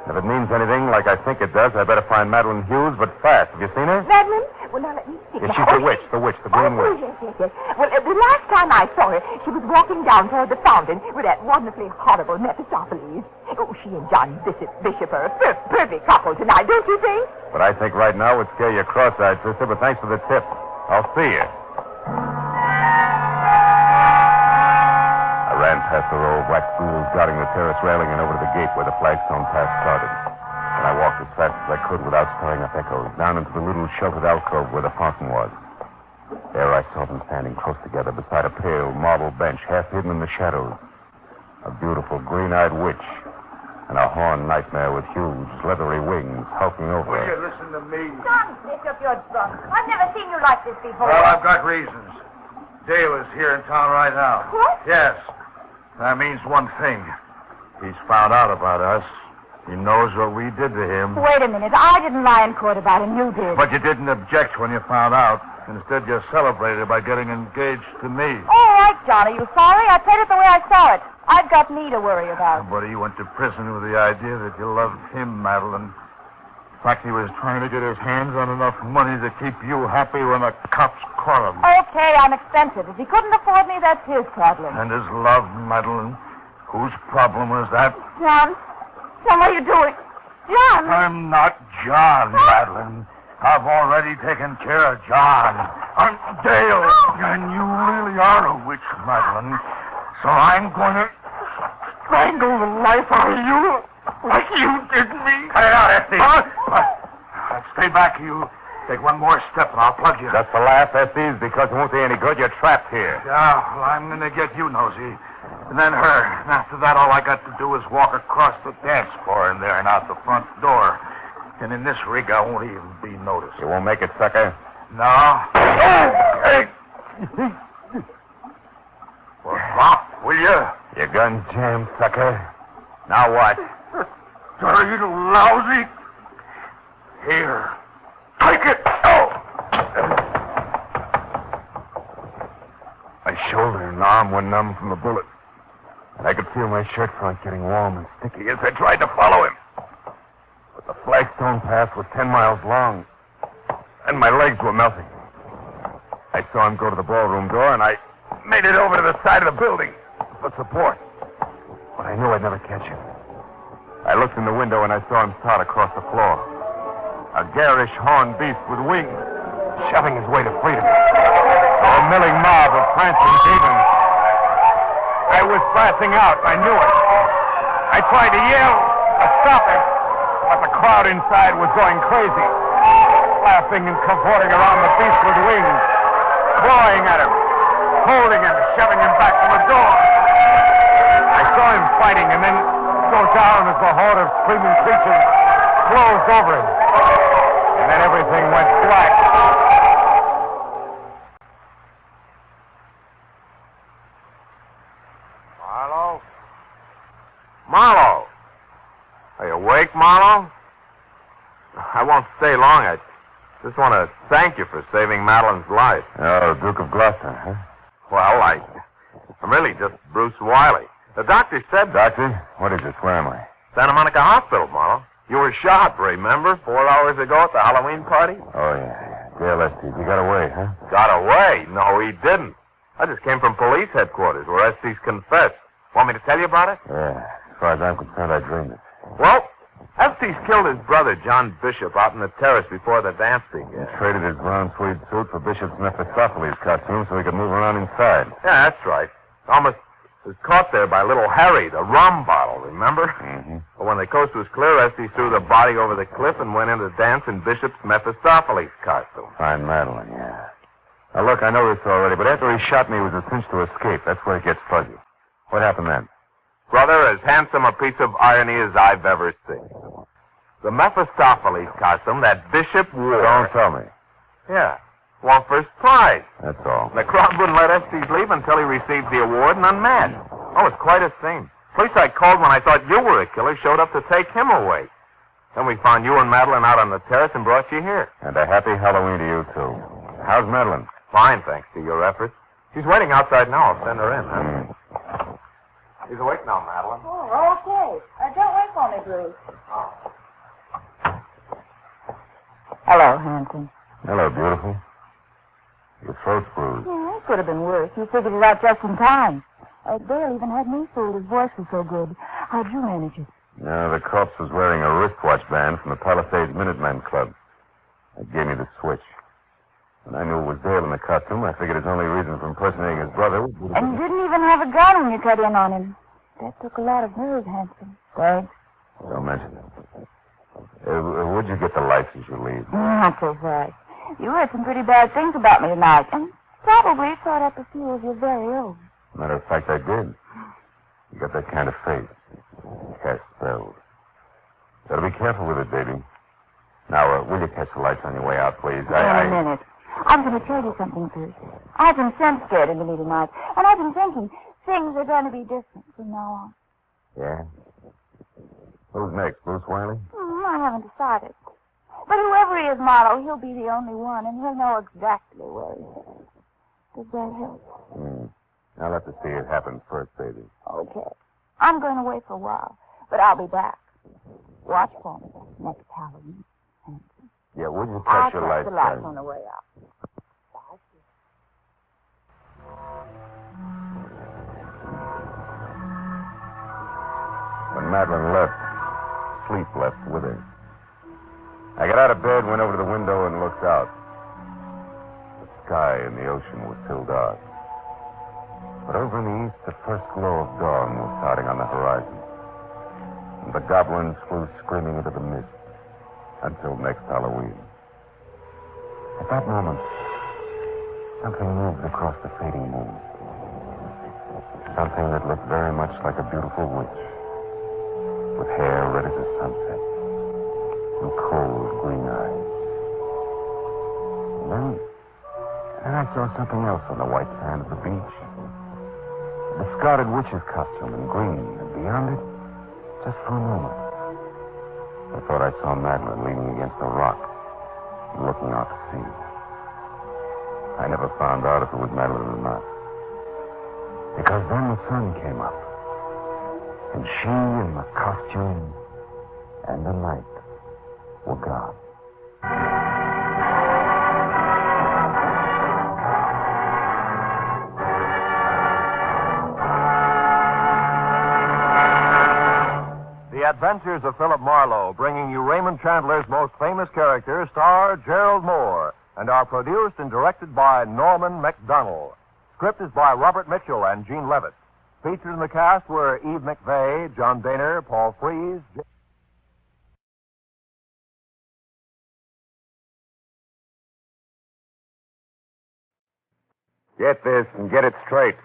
If it means anything like I think it does, I better find Madeline Hughes, but fast. Have you seen her? Madeline? Well, now let me see. Yeah, she's the witch, the green witch. Yes. Well, the last time I saw her, she was walking down toward the fountain with that wonderfully horrible Mephistopheles. Oh, she and John Bishop are a perfect couple tonight, don't you think? But I think right now would scare you cross-eyed, sister, but thanks for the tip. I'll see you. I ran past the row of wax ghouls guarding the terrace railing and over to the gate where the flagstone path started. And I walked as fast as I could without stirring up echoes, down into the little sheltered alcove where the fountain was. There I saw them standing close together beside a pale marble bench half hidden in the shadows. A beautiful green-eyed witch and a horned nightmare with huge, leathery wings hulking over Will you her. listen to me? John Bishop, you're drunk. I've never seen you like this before. Well, I've got reasons. Dale is here in town right now. What? Yes. That means one thing. He's found out about us. He knows what we did to him. Wait a minute. I didn't lie in court about him. You did. But you didn't object when you found out. Instead, you celebrated by getting engaged to me. All right, John. Are you sorry? I played it the way I saw it. I've got me to worry about. But he went to prison with the idea that you loved him, Madeline. In fact, he was trying to get his hands on enough money to keep you happy when the cops caught him. Okay, I'm expensive. If he couldn't afford me, that's his problem. And his love, Madeline. Whose problem was that? John, what are you doing? John! I'm not John, Madeline. I've already taken care of John. I'm Dale. And you really are a witch, Madeline. So I'm going to strangle the life out of you like you did me. Cut it out, Estes. Stay back, you. Take one more step and I'll plug you. Just the last, Estes, because it won't do any good. You're trapped here. Yeah, well, I'm going to get you, Nosy. And then her. And after that, all I got to do is walk across the dance floor in there and out the front door. And in this rig, I won't even be noticed. You won't make it, sucker? No. Hey! Well, drop, will you? Your gun's jammed, sucker. Now what? Dirty lousy. Here. Take it. Oh! My shoulder and arm were numb from the bullet. And I could feel my shirt front getting warm and sticky as I tried to follow him. But the flagstone path was 10 miles long. And my legs were melting. I saw him go to the ballroom door, and I made it over to the side of the building for support. But I knew I'd never catch him. I looked in the window, and I saw him start across the floor. A garish horned beast with wings, shoving his way to freedom. A milling mob of prancing demons. I was flashing out. I knew it. I tried to yell to stop him, but the crowd inside was going crazy, laughing and cavorting around the beast with wings. clawing at him, holding him, shoving him back from the door. I saw him fighting and then go down as the horde of screaming creatures closed over him. And then everything went black. Marlowe? Marlowe? Are you awake, Marlowe? I won't stay long. I just want to thank you for saving Madeline's life. Oh, Duke of Gloucester, huh? Well, I'm really just Bruce Wiley. The doctor said... Doctor? What is this? Where am I? Santa Monica Hospital, Marlowe. You were shot, remember? 4 hours ago at the Halloween party? Oh, yeah. Dale Estes. He got away, huh? Got away? No, he didn't. I just came from police headquarters where Estes confessed. Want me to tell you about it? Yeah. As far as I'm concerned, I dreamed it. Well, Estes killed his brother, John Bishop, out in the terrace before the dance began. He traded his brown tweed suit for Bishop's Mephistopheles costume so he could move around inside. Yeah, that's right. Almost was caught there by little Harry, the rum bottle, remember? Mm-hmm. But when the coast was clear, Estes threw the body over the cliff and went in to dance in Bishop's Mephistopheles costume. Find Madeline, yeah. Now, look, I know this already, but after he shot me, it was a cinch to escape. That's where it gets fuzzy. What happened then? Brother, as handsome a piece of irony as I've ever seen. The Mephistopheles costume that Bishop wore... Don't tell me. Yeah. Won first prize. That's all. The crowd wouldn't let Estes leave until he received the award and unmasked. Oh, it's quite a scene. Police I called when I thought you were a killer showed up to take him away. Then we found you and Madeline out on the terrace and brought you here. And a happy Halloween to you, too. How's Madeline? Fine, thanks to your efforts. She's waiting outside now. I'll send her in, huh? She's awake now, Madeline. Oh, okay. Don't wait for me, Bruce. Hello, handsome. Hello, beautiful. Your throat's bruised. Yeah, it could have been worse. You figured it out just in time. Dale even had me fooled. His voice was so good. How'd you manage it? No, the corpse was wearing a wristwatch band from the Palisades Minutemen Club. It gave me the switch. When I knew it was Dale in the costume, I figured his only reason for impersonating his brother would be... And you didn't even have a gun when you cut in on him. That took a lot of nerve, handsome. Thanks. Don't mention it. Would you get the lights as you leave? Not so fast. You heard some pretty bad things about me tonight, and probably thought up a few of your very own. Matter of fact, I did. You got that kind of face. Cast spells. Gotta be careful with it, baby. Now, will you catch the lights on your way out, please? Wait a minute. I was going to tell you something first. I've been scared into me tonight, and I've been thinking things are going to be different from now on. Yeah? Who's next, Bruce Wiley? I haven't decided. But whoever he is, Marlowe, he'll be the only one, and he'll know exactly where he is. Does that help? I'll have to see it happen first, baby. Okay. I'm going away for a while, but I'll be back. Watch for me next Halloween. Yeah, would you catch your lights? The lights on the way out. When Madeline left, sleep left with her. I got out of bed, went over to the window, and looked out. The sky and the ocean were still dark. But over in the east, the first glow of dawn was starting on the horizon. And the goblins flew screaming into the mist until next Halloween. At that moment, something moved across the fading moon. Something that looked very much like a beautiful witch, with hair red as a sunset and cold green eyes. And then I saw something else on the white sand of the beach. A discarded witch's costume in green, and beyond it, just for a moment, I thought I saw Madeline leaning against a rock and looking out to sea. I never found out if it was Madeline or not. Because then the sun came up, and she and the costume and the night were gone. The Adventures of Philip Marlowe, bringing you Raymond Chandler's most famous characters, star Gerald Moore, and are produced and directed by Norman MacDonald. Script is by Robert Mitchell and Gene Levitt. Featured in the cast were Eve McVeigh, John Daner, Paul Frees, Get this and get it straight.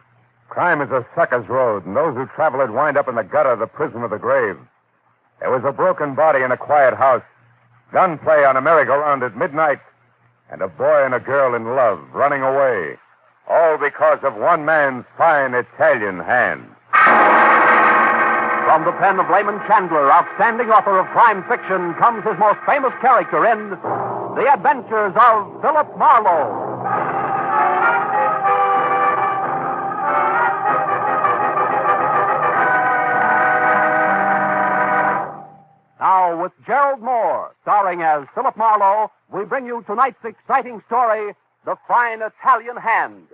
Crime is a sucker's road, and those who travel it wind up in the gutter, the prison of the grave. There was a broken body in a quiet house, gunplay on a merry-go-round at midnight, and a boy and a girl in love running away. All because of one man's fine Italian hand. From the pen of Raymond Chandler, outstanding author of crime fiction, comes his most famous character in The Adventures of Philip Marlowe. Now, with Gerald Moore, starring as Philip Marlowe, we bring you tonight's exciting story, The Fine Italian Hand.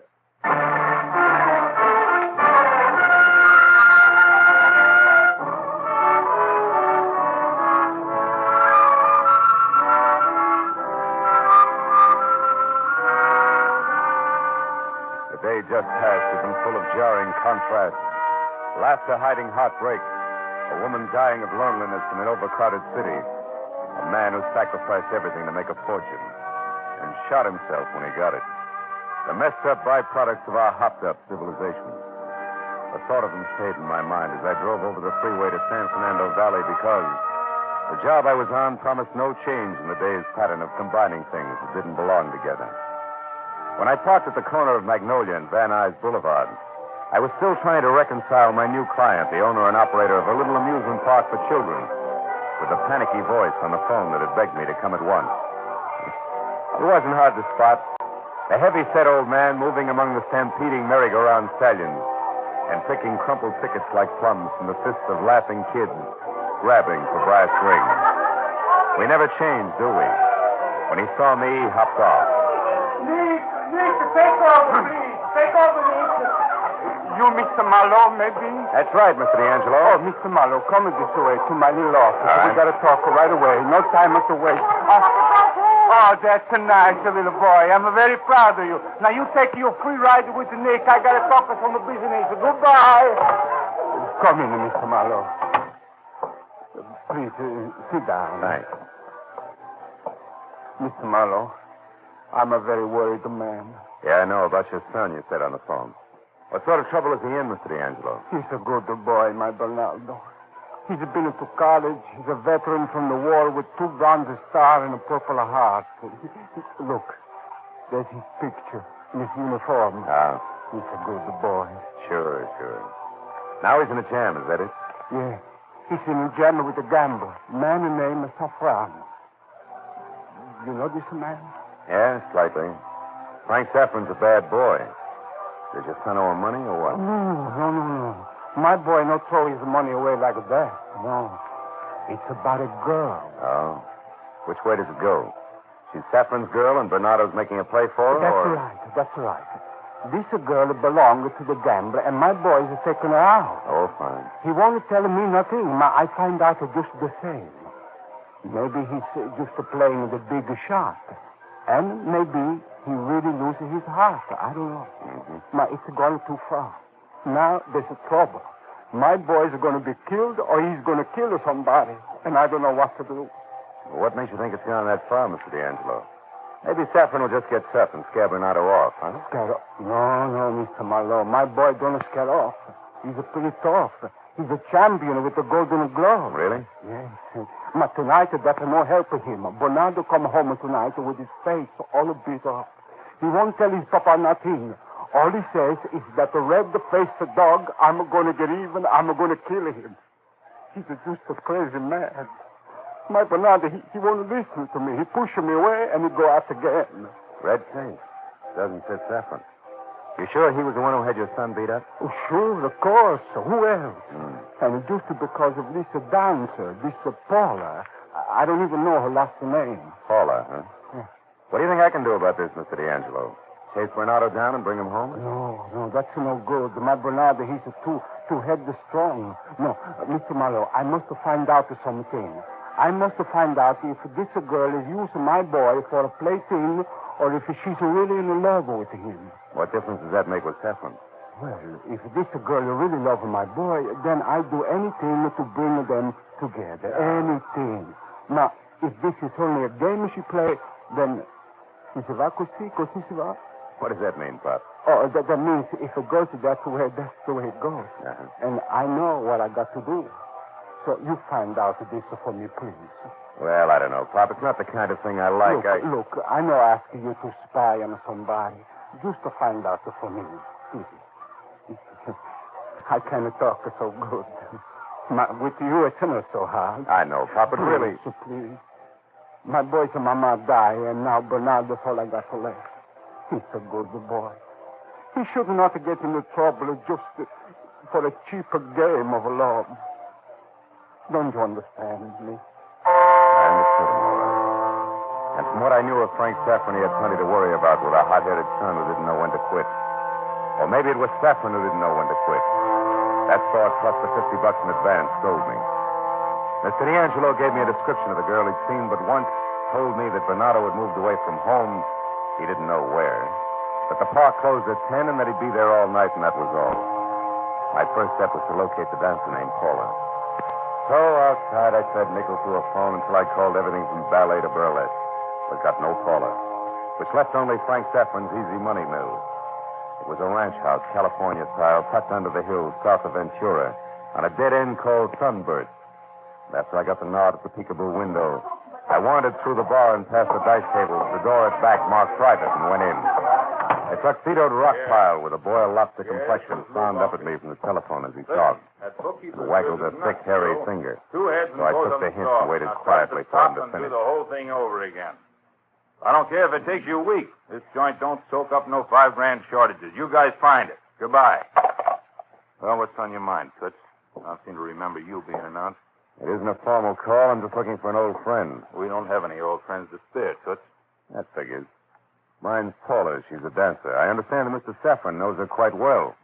The day just past has been full of jarring contrasts. Laughter hiding heartbreak. A woman dying of loneliness in an overcrowded city. A man who sacrificed everything to make a fortune and shot himself when he got it. The messed up byproducts of our hopped-up civilization. The thought of them stayed in my mind as I drove over the freeway to San Fernando Valley because the job I was on promised no change in the day's pattern of combining things that didn't belong together. When I parked at the corner of Magnolia and Van Nuys Boulevard, I was still trying to reconcile my new client, the owner and operator of a little amusement park for children, with the panicky voice on the phone that had begged me to come at once. It wasn't hard to spot. A heavy-set old man moving among the stampeding merry-go-round stallions and picking crumpled tickets like plums from the fists of laughing kids grabbing for brass rings. We never change, do we? When he saw me, he hopped off. Nick, take over, please. Take over, Nick. You, Mr. Marlowe, maybe? That's right, Mr. D'Angelo. Oh, Mr. Marlowe, come this way to my little office. All right. We gotta talk right away. No time to waste. Oh, that's a nice little boy. I'm very proud of you. Now, you take your free ride with Nick. I gotta talk some business. Goodbye. Come in, Mr. Marlowe. Please, sit down. Thanks. Mr. Marlowe, I'm a very worried man. Yeah, I know about your son, you said on the phone. What sort of trouble is he in, Mr. D'Angelo? He's a good boy, my Bernardo. He's been to college. He's a veteran from the war with 2 bronze stars and a purple heart. Look, there's his picture, his uniform. Ah. He's a good boy. Sure. Now he's in a jam, is that it? Yeah. He's in a jam with a gambler, man named Safran. You know this man? Yeah, slightly. Frank Saffron's a bad boy. Does your son owe him money or what? No. My boy not throw his money away like that. No. It's about a girl. Oh. Which way does it go? She's Saffron's girl and Bernardo's making a play for her? That's right. This girl belongs to the gambler, and my boy is taking her out. Oh, fine. He won't tell me nothing. I find out just the same. Maybe he's just playing the big shot. And maybe he really loses his heart. I don't know. Mm-hmm. Now, it's gone too far. Now, there's a trouble. My boy's going to be killed or he's going to kill somebody. And I don't know what to do. Well, what makes you think it's gone that far, Mr. D'Angelo? Maybe Saffron will just get tough and scare Bernardo off, huh? Scare off? No, Mr. Marlowe. My boy don't scare off. He's pretty tough. He's a champion with the Golden Glove. Really? Yes. But tonight, that's no help for him. Bernardo come home tonight with his face all beat up. He won't tell his papa nothing. All he says is that the red-faced dog, I'm going to get even, I'm going to kill him. He's just a crazy man. My Bernardo, he won't listen to me. He pushes me away and he go out again. Red face. Doesn't fit Saffron. You sure he was the one who had your son beat up? Oh, sure, of course. Who else? And just because of this dancer, this Paula, I don't even know her last name. Paula, huh? Yeah. What do you think I can do about this, Mr. D'Angelo? Chase Bernardo down and bring him home? No, that's no good. My Bernardo, he's too headstrong. No, Mr. Marlowe, I must find out something. I must find out if this girl is using my boy for a plaything or if she's really in love with him. What difference does that make with Saffron? Well, if this girl really loves my boy, then I'd do anything to bring them together. Anything. Now, if this is only a game she plays, then si va così si va. What does that mean, Pop? Oh, that means if it goes that way, that's the way it goes. And I know what I got to do. So you find out this for me, please. Well, I don't know, Pop. It's not the kind of thing I like. Look, I know asking you to spy on somebody just to find out for me. I can't talk so good. With you, it's not so hard. I know, Pop, but really... Please. My boys and mama die, and now Bernardo's all I got to left. He's a good boy. He should not get into trouble just for a cheaper game of love. Don't you understand me? I understood him, all right. And from what I knew of Frank Saffron, he had plenty to worry about with a hot-headed son who didn't know when to quit. Or maybe it was Saffron who didn't know when to quit. That thought, plus the $50 in advance, sold me. Mr. D'Angelo gave me a description of the girl he'd seen but once, told me that Bernardo had moved away from home. He didn't know where. That the park closed at 10 and that he'd be there all night, and that was all. My first step was to locate the dancer named Paula. So outside, I said nickel to a phone until I called everything from ballet to burlesque, but got no Paula, which left only Frank Saffron's Easy Money Mill. It was a ranch house, California style, tucked under the hills south of Ventura, on a dead end called Sunburst. And after I got the nod at the peekaboo window, I wandered through the bar and past the dice tables, the door at back marked private, and went in. A tuxedoed rock pile with a boiled lobster complexion frowned up at me from the telephone as he talked. He waggled a thick, hairy finger. Two heads and So I both took of the them hint soft. and waited Now quietly for him to and do finish. the whole thing over again. I don't care if it takes you a week. This joint don't soak up no $5,000 shortages. You guys find it. Goodbye. Well, what's on your mind, Toots? I don't seem to remember you being announced. It isn't a formal call. I'm just looking for an old friend. We don't have any old friends to spare, Toots. That figures. Mine's Paula. She's a dancer. I understand that Mr. Saffron knows her quite well.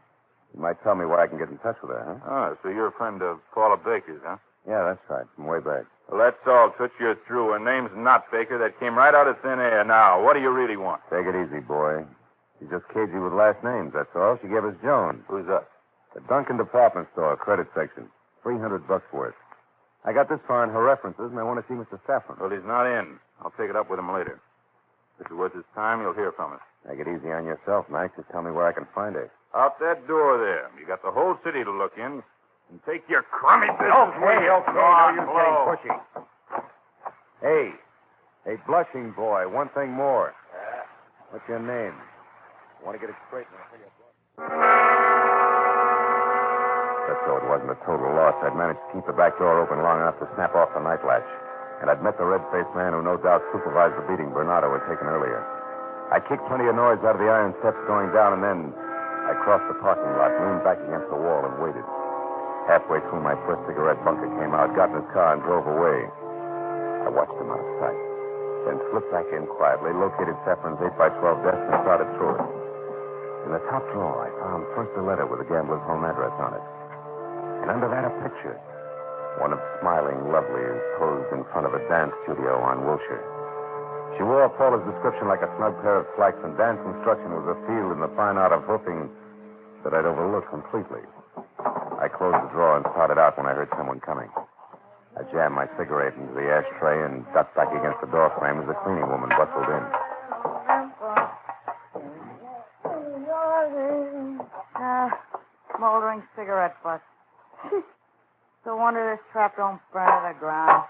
You might tell me where I can get in touch with her, huh? Oh, so you're a friend of Paula Baker's, huh? Yeah, that's right. From way back. Well, that's all, Toots. You're through. Her name's not Baker. That came right out of thin air. Now, what do you really want? Take it easy, boy. She's just cagey with last names, that's all. She gave us Jones. Who's that? The Duncan department store, credit section. $300 worth. I got this far in her references, and I want to see Mr. Saffron. Well, he's not in. I'll take it up with him later. If it's worth his time, you'll hear from us. Take it easy on yourself, Max. Just tell me where I can find her. Out that door there. You got the whole city to look in. And take your crummy business. Okay. Go No on, use blow. getting pushy. Hey, blushing boy, one thing more. What's your name? I want to get it straight. Just so it wasn't a total loss, I'd managed to keep the back door open long enough to snap off the night latch. And I'd met the red-faced man who no doubt supervised the beating Bernardo had taken earlier. I kicked plenty of noise out of the iron steps going down, and then I crossed the parking lot, leaned back against the wall, and waited. Halfway through, my first cigarette bunker came out, got in his car, and drove away. I watched him out of sight, then slipped back in quietly, located Saffron's 8x12 desk, and started through it. In the top drawer, I found first a letter with the gambler's home address on it. And under that, a picture. One of smiling lovelies posed in front of a dance studio on Wilshire. She wore Paula's description like a snug pair of slacks, and dance instruction was a field in the fine art of hoofing that I'd overlooked completely. I closed the drawer and started out when I heard someone coming. I jammed my cigarette into the ashtray and ducked back against the door frame as the cleaning woman bustled in. Smoldering cigarette butt. No wonder this trap don't burn to the ground.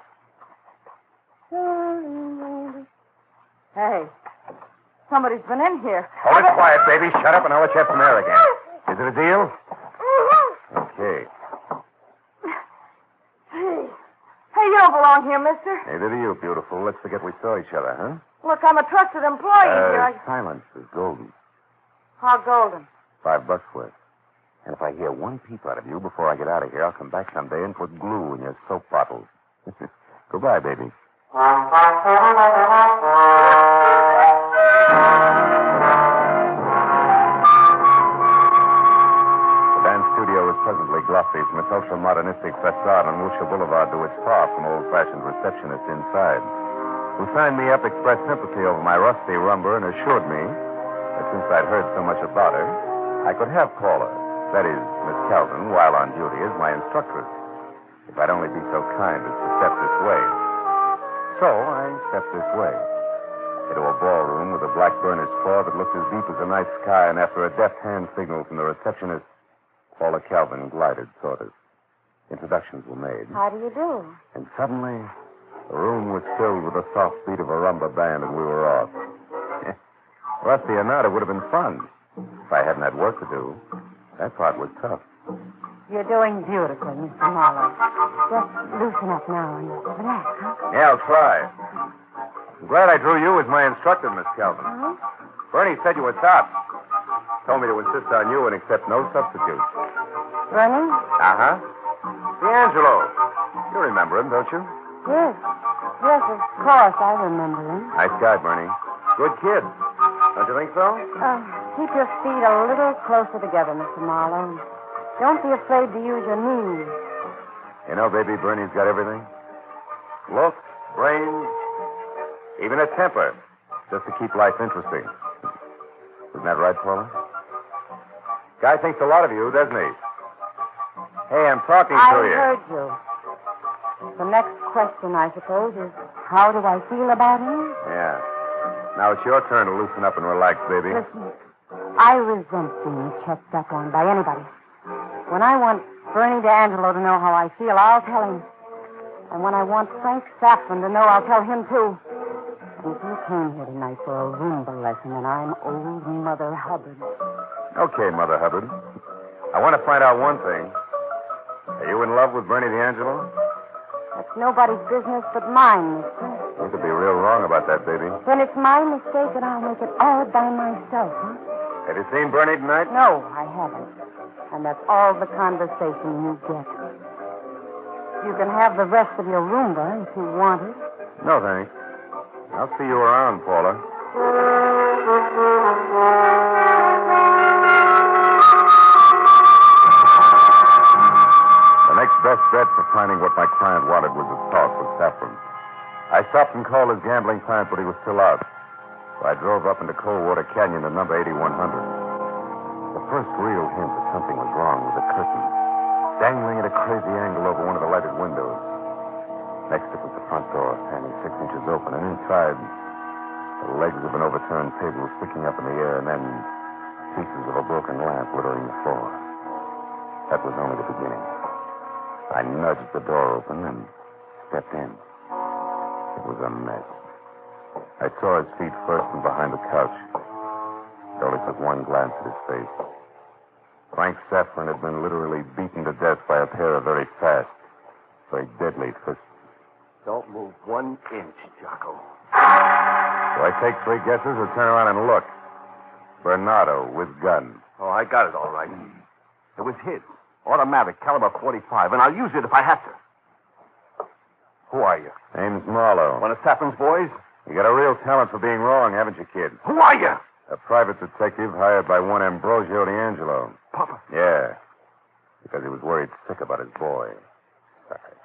Hey, somebody's been in here. Hold it quiet, baby. Shut up, and I'll let you have some air again. Is it a deal? Okay. Hey, you don't belong here, mister. Neither do you, beautiful. Let's forget we saw each other, huh? Look, I'm a trusted employee here. Silence is golden. How golden? $5 worth. And if I hear one peep out of you before I get out of here, I'll come back someday and put glue in your soap bottles. Goodbye, baby. The dance studio was pleasantly glossy from its ultra-modernistic facade on Wilshire Boulevard to its far from old-fashioned receptionist inside, who signed me up, expressed sympathy over my rusty rumber, and assured me that since I'd heard so much about her, I could have Paula, that is, Miss Calvin, while on duty as my instructress, if I'd only be so kind as to step this way. So I stepped this way. into a ballroom with a black burnished floor that looked as deep as the night sky, and after a deft hand signal from the receptionist, Paula Calvin glided toward us. Introductions were made. How do you do? And suddenly, the room was filled with the soft beat of a rumba band, and we were off. Rusty or not, it would have been fun. If I hadn't had work to do. That part was tough. You're doing beautifully, Mr. Marlowe. Just loosen up now and relax, huh? Yeah, I'll try. I'm glad I drew you as my instructor, Miss Calvin. Huh? Bernie said you were top. Told me to insist on you and accept no substitutes. Bernie? Uh-huh. D'Angelo. You remember him, don't you? Yes. Yes, of course, I remember him. Nice guy, Bernie. Good kid. Don't you think so? Keep your feet a little closer together, Mr. Marlowe. Don't be afraid to use your knees. You know, baby, Bernie's got everything. Looks, brains, even a temper, just to keep life interesting. Isn't that right, Paula? Guy thinks a lot of you, doesn't he? Hey, I'm talking to you. I heard you. The next question, I suppose, is how do I feel about him? Yeah. Now it's your turn to loosen up and relax, baby. Listen, I resent being checked up on by anybody. When I want Bernie D'Angelo to know how I feel, I'll tell him. And when I want Frank Saffron to know, I'll tell him, too. And if you came here tonight for a Roomba lesson, then I'm old Mother Hubbard. Okay, Mother Hubbard. I want to find out one thing. Are you in love with Bernie D'Angelo? That's nobody's business but mine, mister. You could be real wrong about that, baby. Then it's my mistake and I'll make it all by myself, huh? Have you seen Bernie tonight? No, I haven't. And that's all the conversation you get. You can have the rest of your Roomba if you want it. No, thanks. I'll see you around, Paula. The next best bet for finding what my client wanted was a talk with Saffron. I stopped and called his gambling client, but he was still out. So I drove up into Coldwater Canyon to number 8100. The first real hint that something was wrong was a curtain dangling at a crazy angle over one of the lighted windows. Next, it was the front door, standing 6 inches open, and inside, the legs of an overturned table sticking up in the air, and then pieces of a broken lamp littering the floor. That was only the beginning. I nudged the door open and stepped in. It was a mess. I saw his feet first from behind the couch. It only took one glance at his face. Frank Saffron had been literally beaten to death by a pair of very fast, very deadly fists. Don't move 1 inch, Jocko. Do I take 3 guesses or turn around and look? Bernardo with gun. Oh, I got it all right. It was his. Automatic, caliber .45, and I'll use it if I have to. Who are you? Name's Marlowe. One of Saffron's boys? You got a real talent for being wrong, haven't you, kid? Who are you? A private detective hired by one Ambrosio D'Angelo. Papa? Yeah. Because he was worried sick about his boy.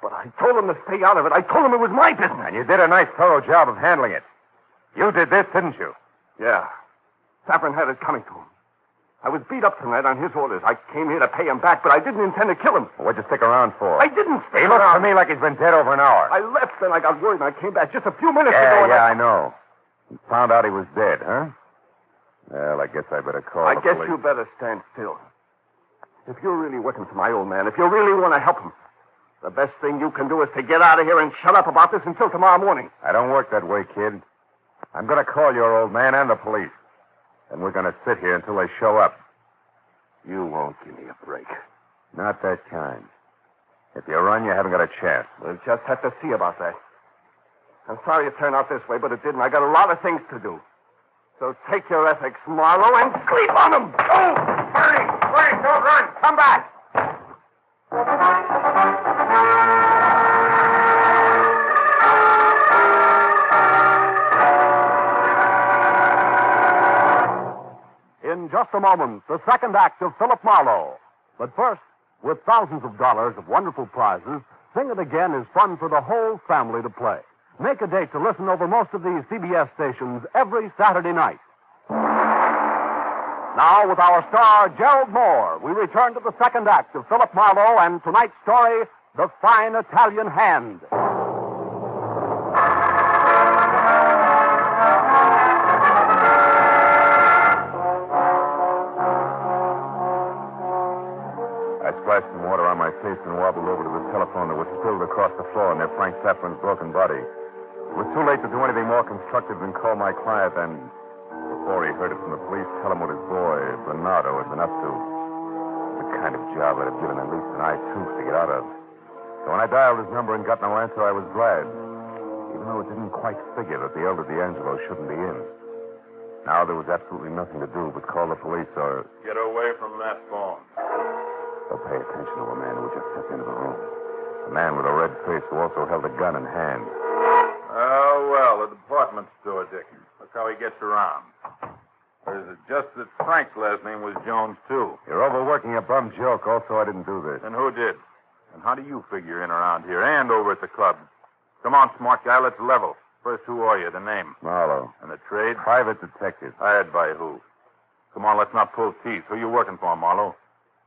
But I told him to stay out of it. I told him it was my business. And you did a nice, thorough job of handling it. You did this, didn't you? Yeah. Saffron had it coming to him. I was beat up tonight on his orders. I came here to pay him back, but I didn't intend to kill him. Well, what'd you stick around for? I didn't stay He around. looks to me like he's been dead over an hour. I left, and I got word, and I came back just a few minutes ago. Yeah, I know. You found out he was dead, huh? Well, I guess I better call the police. You better stand still. If you're really working for my old man, if you really want to help him, the best thing you can do is to get out of here and shut up about this until tomorrow morning. I don't work that way, kid. I'm going to call your old man and the police. And we're going to sit here until they show up. You won't give me a break. Not that kind. If you run, you haven't got a chance. We'll just have to see about that. I'm sorry it turned out this way, but it didn't. I got a lot of things to do. So take your ethics, Marlowe, and sleep on them. Go! Bernie! Bernie, don't run! Come back! In just a moment, the second act of Philip Marlowe. But first, with thousands of dollars of wonderful prizes, Sing It Again is fun for the whole family to play. Make a date to listen over most of these CBS stations every Saturday night. Now, with our star, Gerald Moore, we return to the second act of Philip Marlowe and tonight's story, The Fine Italian Hand. I splashed some water on my face and wobbled over to the telephone that was spilled across the floor near Frank Safran's broken body. It was too late to do anything more constructive than call my client and, before he heard it from the police, tell him what his boy, Bernardo, had been up to. The kind of job that had given at least an eye tooth to get out of. So when I dialed his number and got no answer, I was glad, even though it didn't quite figure that the elder D'Angelo shouldn't be in. Now there was absolutely nothing to do but call the police or... Get away from that phone. Or pay attention to a man who just stepped into the room. A man with a red face who also held a gun in hand. Oh, well, the department store, Dick. Look how he gets around. Or is it just that Frank's last name was Jones, too? You're overworking a bum joke. Also, I didn't do this. And who did? And how do you figure in around here and over at the club? Come on, smart guy, let's level. First, who are you? The name? Marlowe. And the trade? Private detective. Hired by who? Come on, let's not pull teeth. Who you working for, Marlowe?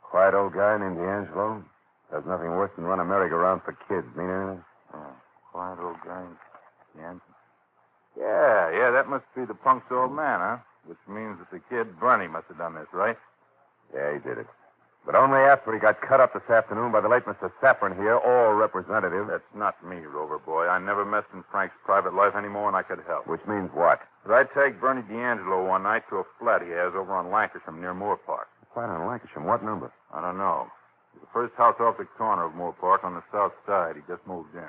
Quiet old guy named D'Angelo. Does nothing worse than run a merry-go-round for kids. Mean anything? Oh, quiet old guy. Yeah, that must be the punk's old man, huh? Which means that the kid, Bernie, must have done this, right? Yeah, he did it. But only after he got cut up this afternoon by the late Mr. Safran here, all representative. That's not me, Rover boy. I never messed in Frank's private life anymore, and I could help. Which means what? But I take Bernie D'Angelo one night to a flat he has over on Lancashire near Moore Park. A flat on Lancashire? What number? I don't know. The first house off the corner of Moore Park on the south side. He just moved in.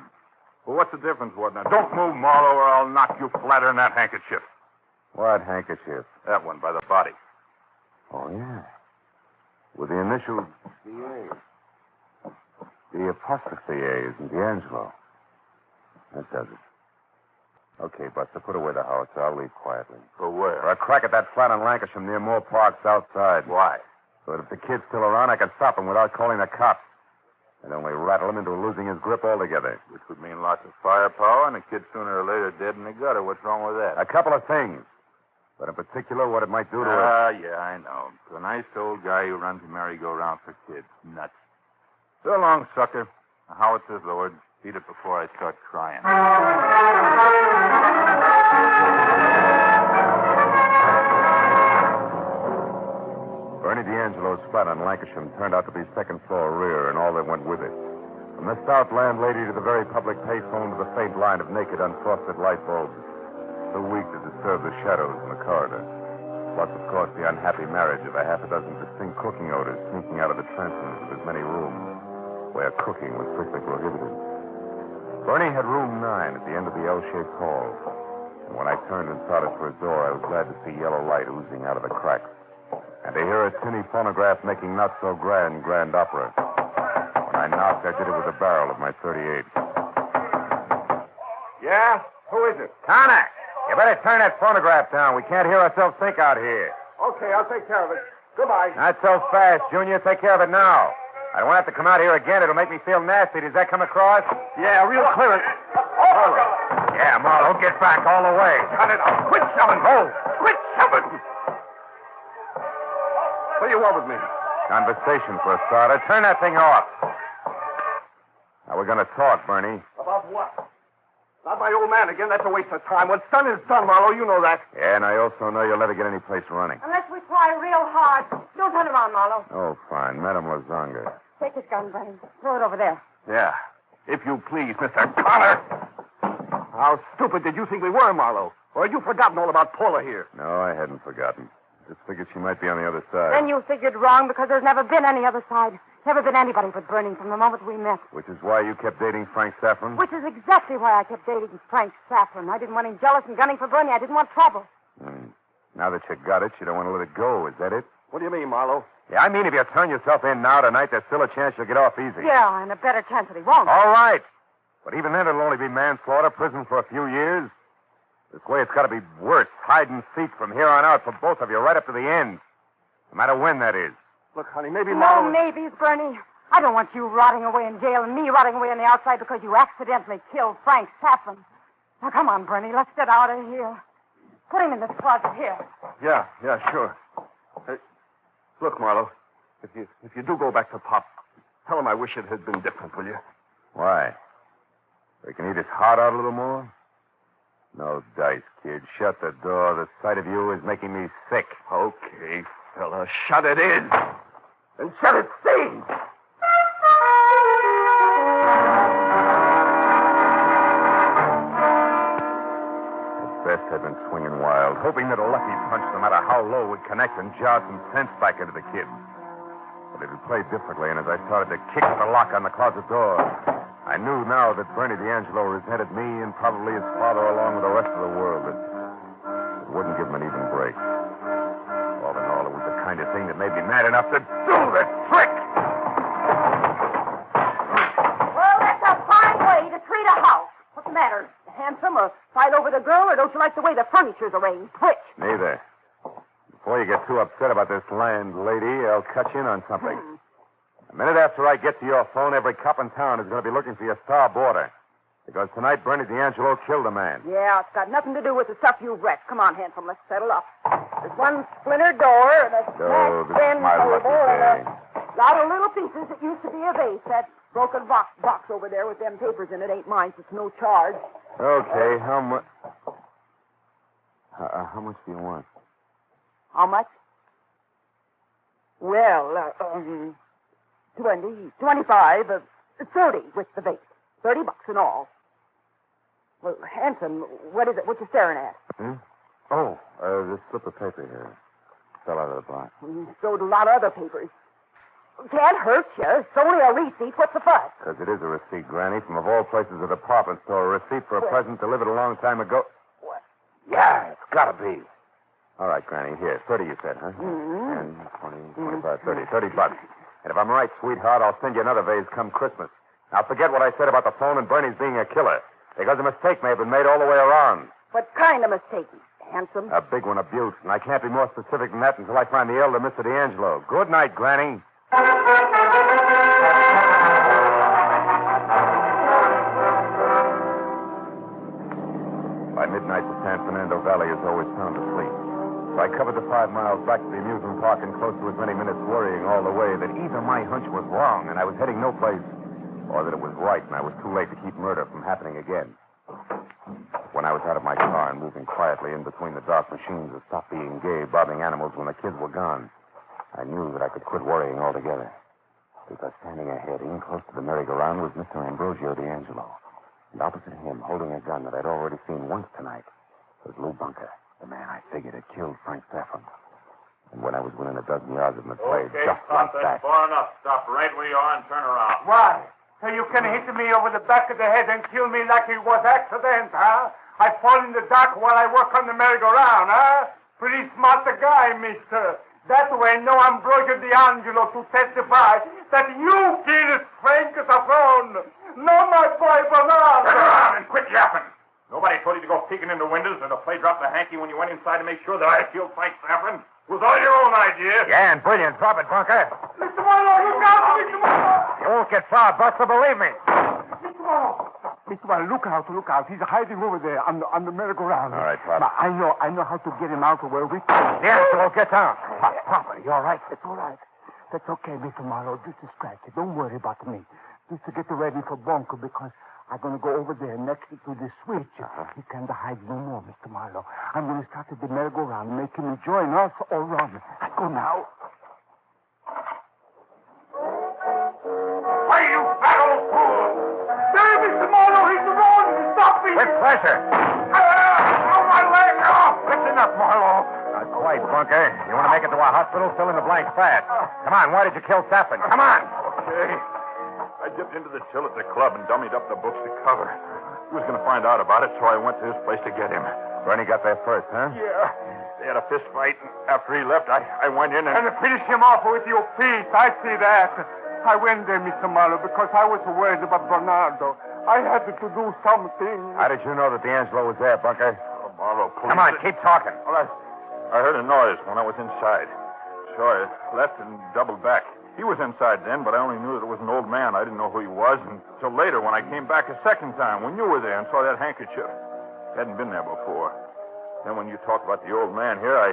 Well, what's the difference, what now? Don't move, Marlowe, or I'll knock you flatter in that handkerchief. What handkerchief? That one by the body. Oh, yeah. With the initials D.A. The apostrophe A is in D'Angelo. That does it. Okay, Buster, put away the house. I'll leave quietly. For where? For a crack at that flat on Lancashire near Moore Park, south side. Why? So that if the kid's still around, I can stop him without calling the cops. And only rattle him into losing his grip altogether. Which would mean lots of firepower and the kid sooner or later dead in the gutter. What's wrong with that? A couple of things. But in particular, what it might do to us. Yeah, I know. To a nice old guy who runs a merry-go-round for kids. Nuts. So long, sucker. The howitzer's lowered. Beat it before I start crying. Bernie D'Angelo's flat on Lancashire turned out to be second-floor rear and all that went with it. From the stout landlady to the very public payphone to the faint line of naked, unfrosted light bulbs. Too weak to disturb the shadows in the corridor. Plus, of course, the unhappy marriage of a half a dozen distinct cooking odors sneaking out of the transoms of as many rooms, where cooking was strictly prohibited. Bernie had room 9 at the end of the L-shaped hall. And when I turned and started for his door, I was glad to see yellow light oozing out of the cracks. And to hear a tinny phonograph making not so grand opera. When I knocked, I did it with the barrel of my .38. Yeah? Who is it? Connor! You better turn that phonograph down. We can't hear ourselves think out here. Okay, I'll take care of it. Goodbye. Not so fast, Junior. Take care of it now. I won't have to come out here again. It'll make me feel nasty. Does that come across? Yeah, real clear. Marlowe. Yeah, Marlowe, get back all the way. Cut it out. Quit shoving. Oh. Quit shoving. What do you want with me? Conversation for a starter. Turn that thing off. Now, we're going to talk, Bernie. About what? Not my old man again. That's a waste of time. What's done is done, Marlowe. You know that. Yeah, and I also know you'll never get any place running. Unless we try real hard. Don't turn around, Marlowe. Oh, fine. Madame Lazanga. Take his gun, Bernie. Throw it over there. Yeah. If you please, Mr. Connor. How stupid did you think we were, Marlowe? Or had you forgotten all about Paula here? No, I hadn't forgotten. Just figured she might be on the other side. Then you figured wrong because there's never been any other side. Never been anybody but Bernie from the moment we met. Which is why you kept dating Frank Safran? Which is exactly why I kept dating Frank Safran. I didn't want him jealous and gunning for Bernie. I didn't want trouble. Now that you got it, you don't want to let it go. Is that it? What do you mean, Marlowe? Yeah, I mean if you turn yourself in now tonight, there's still a chance you'll get off easy. Yeah, and a better chance that he won't. All right. But even then, it'll only be manslaughter, prison for a few years. This way, it's got to be worse. Hide and seek from here on out for both of you, right up to the end. No matter when that is. Look, honey, maybe No Marlowe... maybes, Bernie. I don't want you rotting away in jail and me rotting away on the outside because you accidentally killed Frank Safran. Now, come on, Bernie. Let's get out of here. Put him in this closet here. Yeah, sure. Hey, look, Marlowe, if you do go back to Pop, tell him I wish it had been different, will you? Why? So he can eat his heart out a little more? No dice, kid. Shut the door. The sight of you is making me sick. Okay, fella. Shut it in. And shut it stay. hoping that a lucky punch, no matter how low, would connect and jar some sense back into the kid. But it had played differently, and as I started to kick the lock on the closet door, I knew now that Bernie D'Angelo resented me and probably his father along with the rest of the world. It wouldn't give him an even break. All in all, it was the kind of thing that made me mad enough to do the trick. Well, that's a fine way to treat a house. What's the matter? Handsome or fight over the girl, or don't you like the way the furniture's arranged? Which? Neither. Before you get too upset about this landlady, I'll cut you in on something. A minute after I get to your phone, every cop in town is going to be looking for your star boarder. Because tonight, Bernie D'Angelo killed a man. Yeah, it's got nothing to do with the stuff you've wrecked. Come on, Handsome, let's settle up. There's one splintered door and a So, this smashed is my lucky day. a lot of little pieces that used to be a vase. That broken box over there with them papers in it ain't mine, so it's no charge. Okay, how much? How much do you want? How much? Well, 20, 25, 30 with the vase. $30 in all. Well, Handsome, what is it? What you staring at? Oh, this slip of paper here. Fell out of the box. You stowed a lot of other papers. Can't hurt you. It's only a receipt. What's the fuss? Because it is a receipt, Granny, from of all places a department store. A receipt for a present delivered a long time ago. What? Yeah, it's got to be. All right, Granny, here. 30 you said, huh? 10, 20, 25, 30. $30. And if I'm right, sweetheart, I'll send you another vase come Christmas. Now, forget what I said about the phone and Bernie's being a killer. Because a mistake may have been made all the way around. What kind of mistake, Handsome? A big one, abuse. And I can't be more specific than that until I find the elder Mr. D'Angelo. Good night, Granny. By midnight, the San Fernando Valley is always sound asleep. So I covered the 5 miles back to the amusement park in close to as many minutes worrying all the way that either my hunch was wrong and I was heading no place, or that it was right and I was too late to keep murder from happening again. When I was out of my car and moving quietly in between the dark machines that stopped being gay, bobbing animals when the kids were gone, I knew that I could quit worrying altogether. Because standing ahead, in close to the merry-go-round, was Mr. Ambrosio D'Angelo. And opposite him, holding a gun that I'd already seen once tonight, was Lou Bunker, the man I figured had killed Frank Saffron. And when I was within a dozen yards of him, it played just like that. Far enough. Stop right where you are and turn around. Why? So you can hit me over the back of the head and kill me like it was accident, huh? I fall in the dark while I work on the merry-go-round, huh? Pretty smart guy, mister. That way, no Ambrosio D'Angelo to testify that you killed Frank Saffron. No, my boy Bernard. Turn around and quit yapping. Nobody told you to go peeking into windows or to play drop the hanky when you went inside to make sure that I killed Frank Saffron. It was all your own idea. Yeah, and brilliant. Drop it, Bunker. Mr. Marlowe, look out, Mr. Marlowe. You won't get far, Buster, believe me. Mr. Marlowe. Mr. Marlowe, look out. He's hiding over there on the merry-go-round. All right, Pop. Now, I know how to get him out of where we... Yeah, so get down. Pop, you all right? It's all right. That's okay, Mr. Marlowe. Just distract you. Don't worry about me. Just to get ready for Bunker, because I'm going to go over there next to the switch. He can't hide no more, Mr. Marlowe. I'm going to start at the merry-go-round and make him join us all run. I go now. Why, you fat old fool! There, Mr. Marlowe, he's wrong. Stop me. With pleasure. Oh, my leg! Oh! That's enough, Marlowe. Not quite, Bunker. You want to make it to our hospital? Fill in the blank fast. Come on, why did you kill Saffron? Come on. Okay. I dipped into the till at the club and dummied up the books to cover. He was going to find out about it, so I went to his place to get him. Bernie got there first, huh? Yeah. They had a fist fight, and after he left, I went in and... And finish him off with your feet. I see that. I went there, Mr. Marlowe, because I was worried about Bernardo. I had to do something. How did you know that D'Angelo was there, Bunker? Oh, Marlowe, please. Come on, keep talking. Well, I heard a noise when I was inside. So I left and doubled back. He was inside then, but I only knew that it was an old man. I didn't know who he was until later when I came back a second time, when you were there and saw that handkerchief. Hadn't been there before. Then when you talked about the old man here, I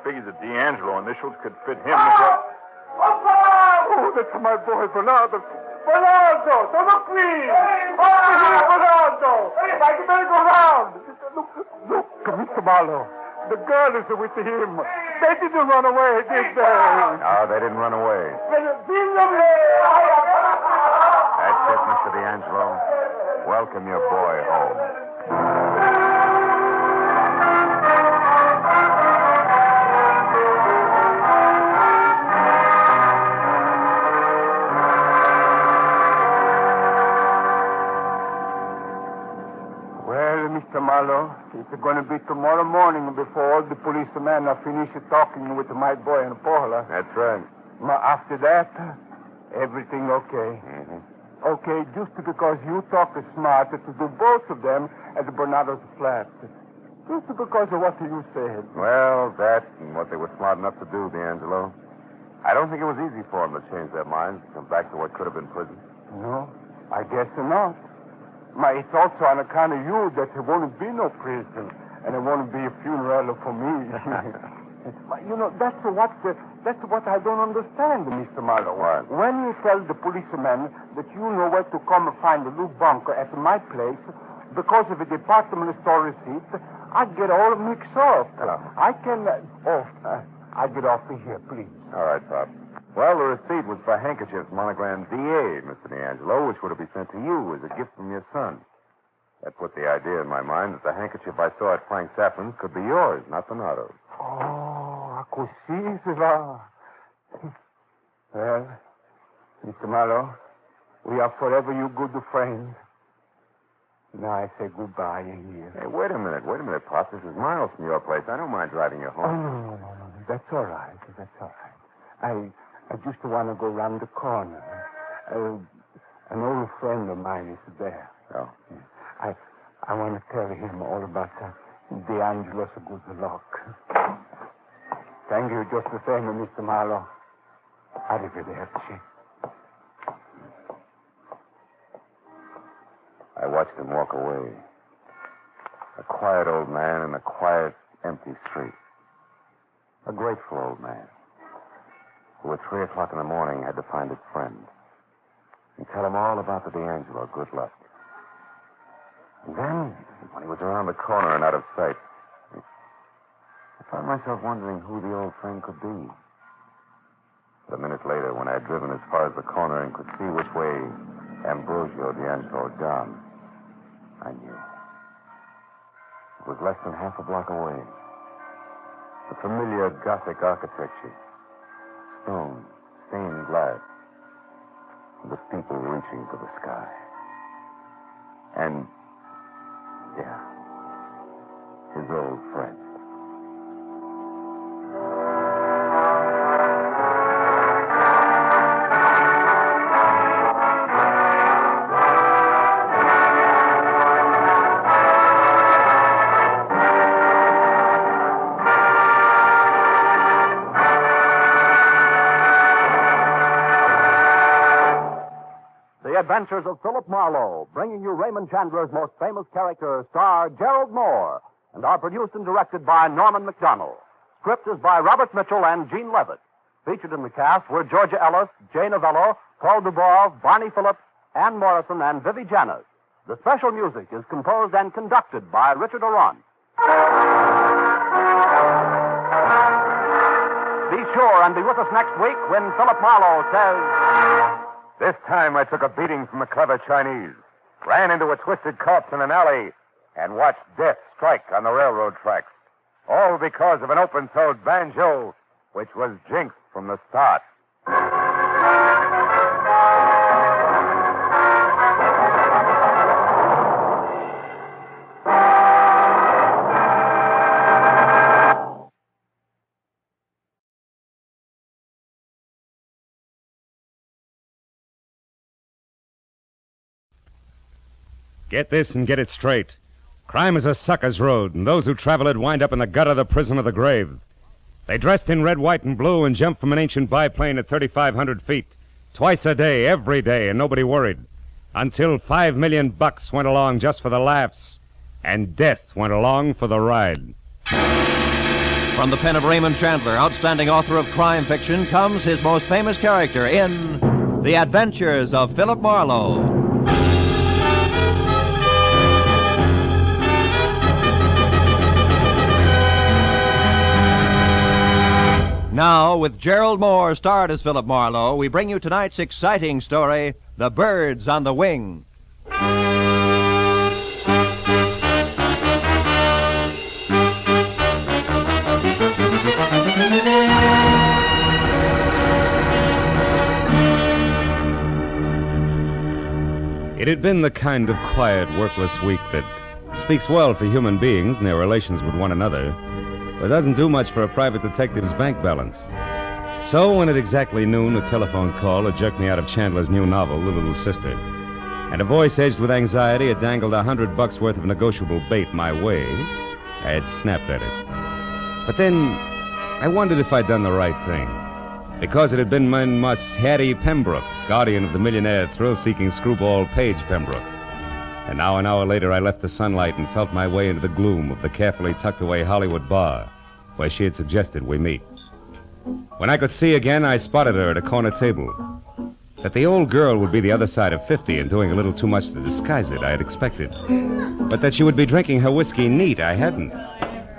figured that D'Angelo initials could fit him. Oh, that's my boy, Bernardo. Bernardo, to the queen. Over here, Bernardo. I can better go round. Look, Mr. Marlowe. The girl is with him. They didn't run away, did they? No, they didn't run away. That's it, Mr. D'Angelo. Welcome your boy home. It's going to be tomorrow morning before all the policemen are finished talking with my boy and Paula. That's right. After that, everything okay. Mm-hmm. Okay, just because you talk smart to do both of them at Bernardo's flat. Just because of what you said. Well, that and what they were smart enough to do, D'Angelo. I don't think it was easy for them to change their minds and come back to what could have been prison. No, I guess not. It's also on account of you that there won't be no prison, and there won't be a funeral for me. That's what I don't understand, Mr. Marlowe. What? When you tell the policeman that you know where to come and find a little bunker at my place because of a department store receipt, I get all mixed up. I can... I get off of here, please. All right, Pop. Well, the receipt was for handkerchiefs monogrammed D.A., Mr. D'Angelo, which would have been sent to you as a gift from your son. That put the idea in my mind that the handkerchief I saw at Frank Safran's could be yours, not Bernardo's. Oh, così si va. Well, Mr. Marlowe, we are forever you good friends. Now I say goodbye here. Hey, wait a minute, Pop. This is miles from your place. I don't mind driving you home. Oh, no. That's all right. I just want to go round the corner. An old friend of mine is there. Oh? I want to tell him all about D'Angelo's good luck. Thank you just the same, Mr. Marlowe. Arrivederci. I watched him walk away. A quiet old man in a quiet, empty street. A grateful old man who at 3 o'clock in the morning had to find his friend and tell him all about the D'Angelo good luck. And then, when he was around the corner and out of sight, I found myself wondering who the old friend could be. But a minute later, when I had driven as far as the corner and could see which way Ambrosio D'Angelo had gone, I knew. It was less than half a block away. The familiar Gothic architecture, stone, stained glass, and the steeple reaching to the sky. And, his old friend. The Adventures of Philip Marlowe, bringing you Raymond Chandler's most famous character, star Gerald Moore, and are produced and directed by Norman McDonald. Script is by Robert Mitchell and Gene Levitt. Featured in the cast were Georgia Ellis, Jay Novello, Paul Dubois, Barney Phillips, Ann Morrison, and Vivi Janis. The special music is composed and conducted by Richard Arant. Be sure and be with us next week when Philip Marlowe says... This time I took a beating from the clever Chinese, ran into a twisted corpse in an alley, and watched death strike on the railroad tracks. All because of an open-toed banjo, which was jinxed from the start. Get this and get it straight. Crime is a sucker's road, and those who travel it wind up in the gut of the prison of the grave. They dressed in red, white, and blue and jumped from an ancient biplane at 3,500 feet, twice a day, every day, and nobody worried. Until $5 million went along just for the laughs, and death went along for the ride. From the pen of Raymond Chandler, outstanding author of crime fiction, comes his most famous character in The Adventures of Philip Marlowe. Now, with Gerald Moore starred as Philip Marlowe, we bring you tonight's exciting story, The Birds on the Wing. It had been the kind of quiet, workless week that Speaks well for human beings and their relations with one another, but doesn't do much for a private detective's bank balance. So when at exactly noon, a telephone call had jerked me out of Chandler's new novel, The Little Sister, and a voice edged with anxiety had dangled $100 worth of negotiable bait my way, I had snapped at it. But then I wondered if I'd done the right thing, because it had been my Miss Hattie Pembroke, guardian of the millionaire thrill-seeking screwball Paige Pembroke. And now an hour later, I left the sunlight and felt my way into the gloom of the carefully tucked-away Hollywood bar, where she had suggested we meet. When I could see again, I spotted her at a corner table. That the old girl would be the other side of 50 and doing a little too much to disguise it, I had expected. But that she would be drinking her whiskey neat, I hadn't.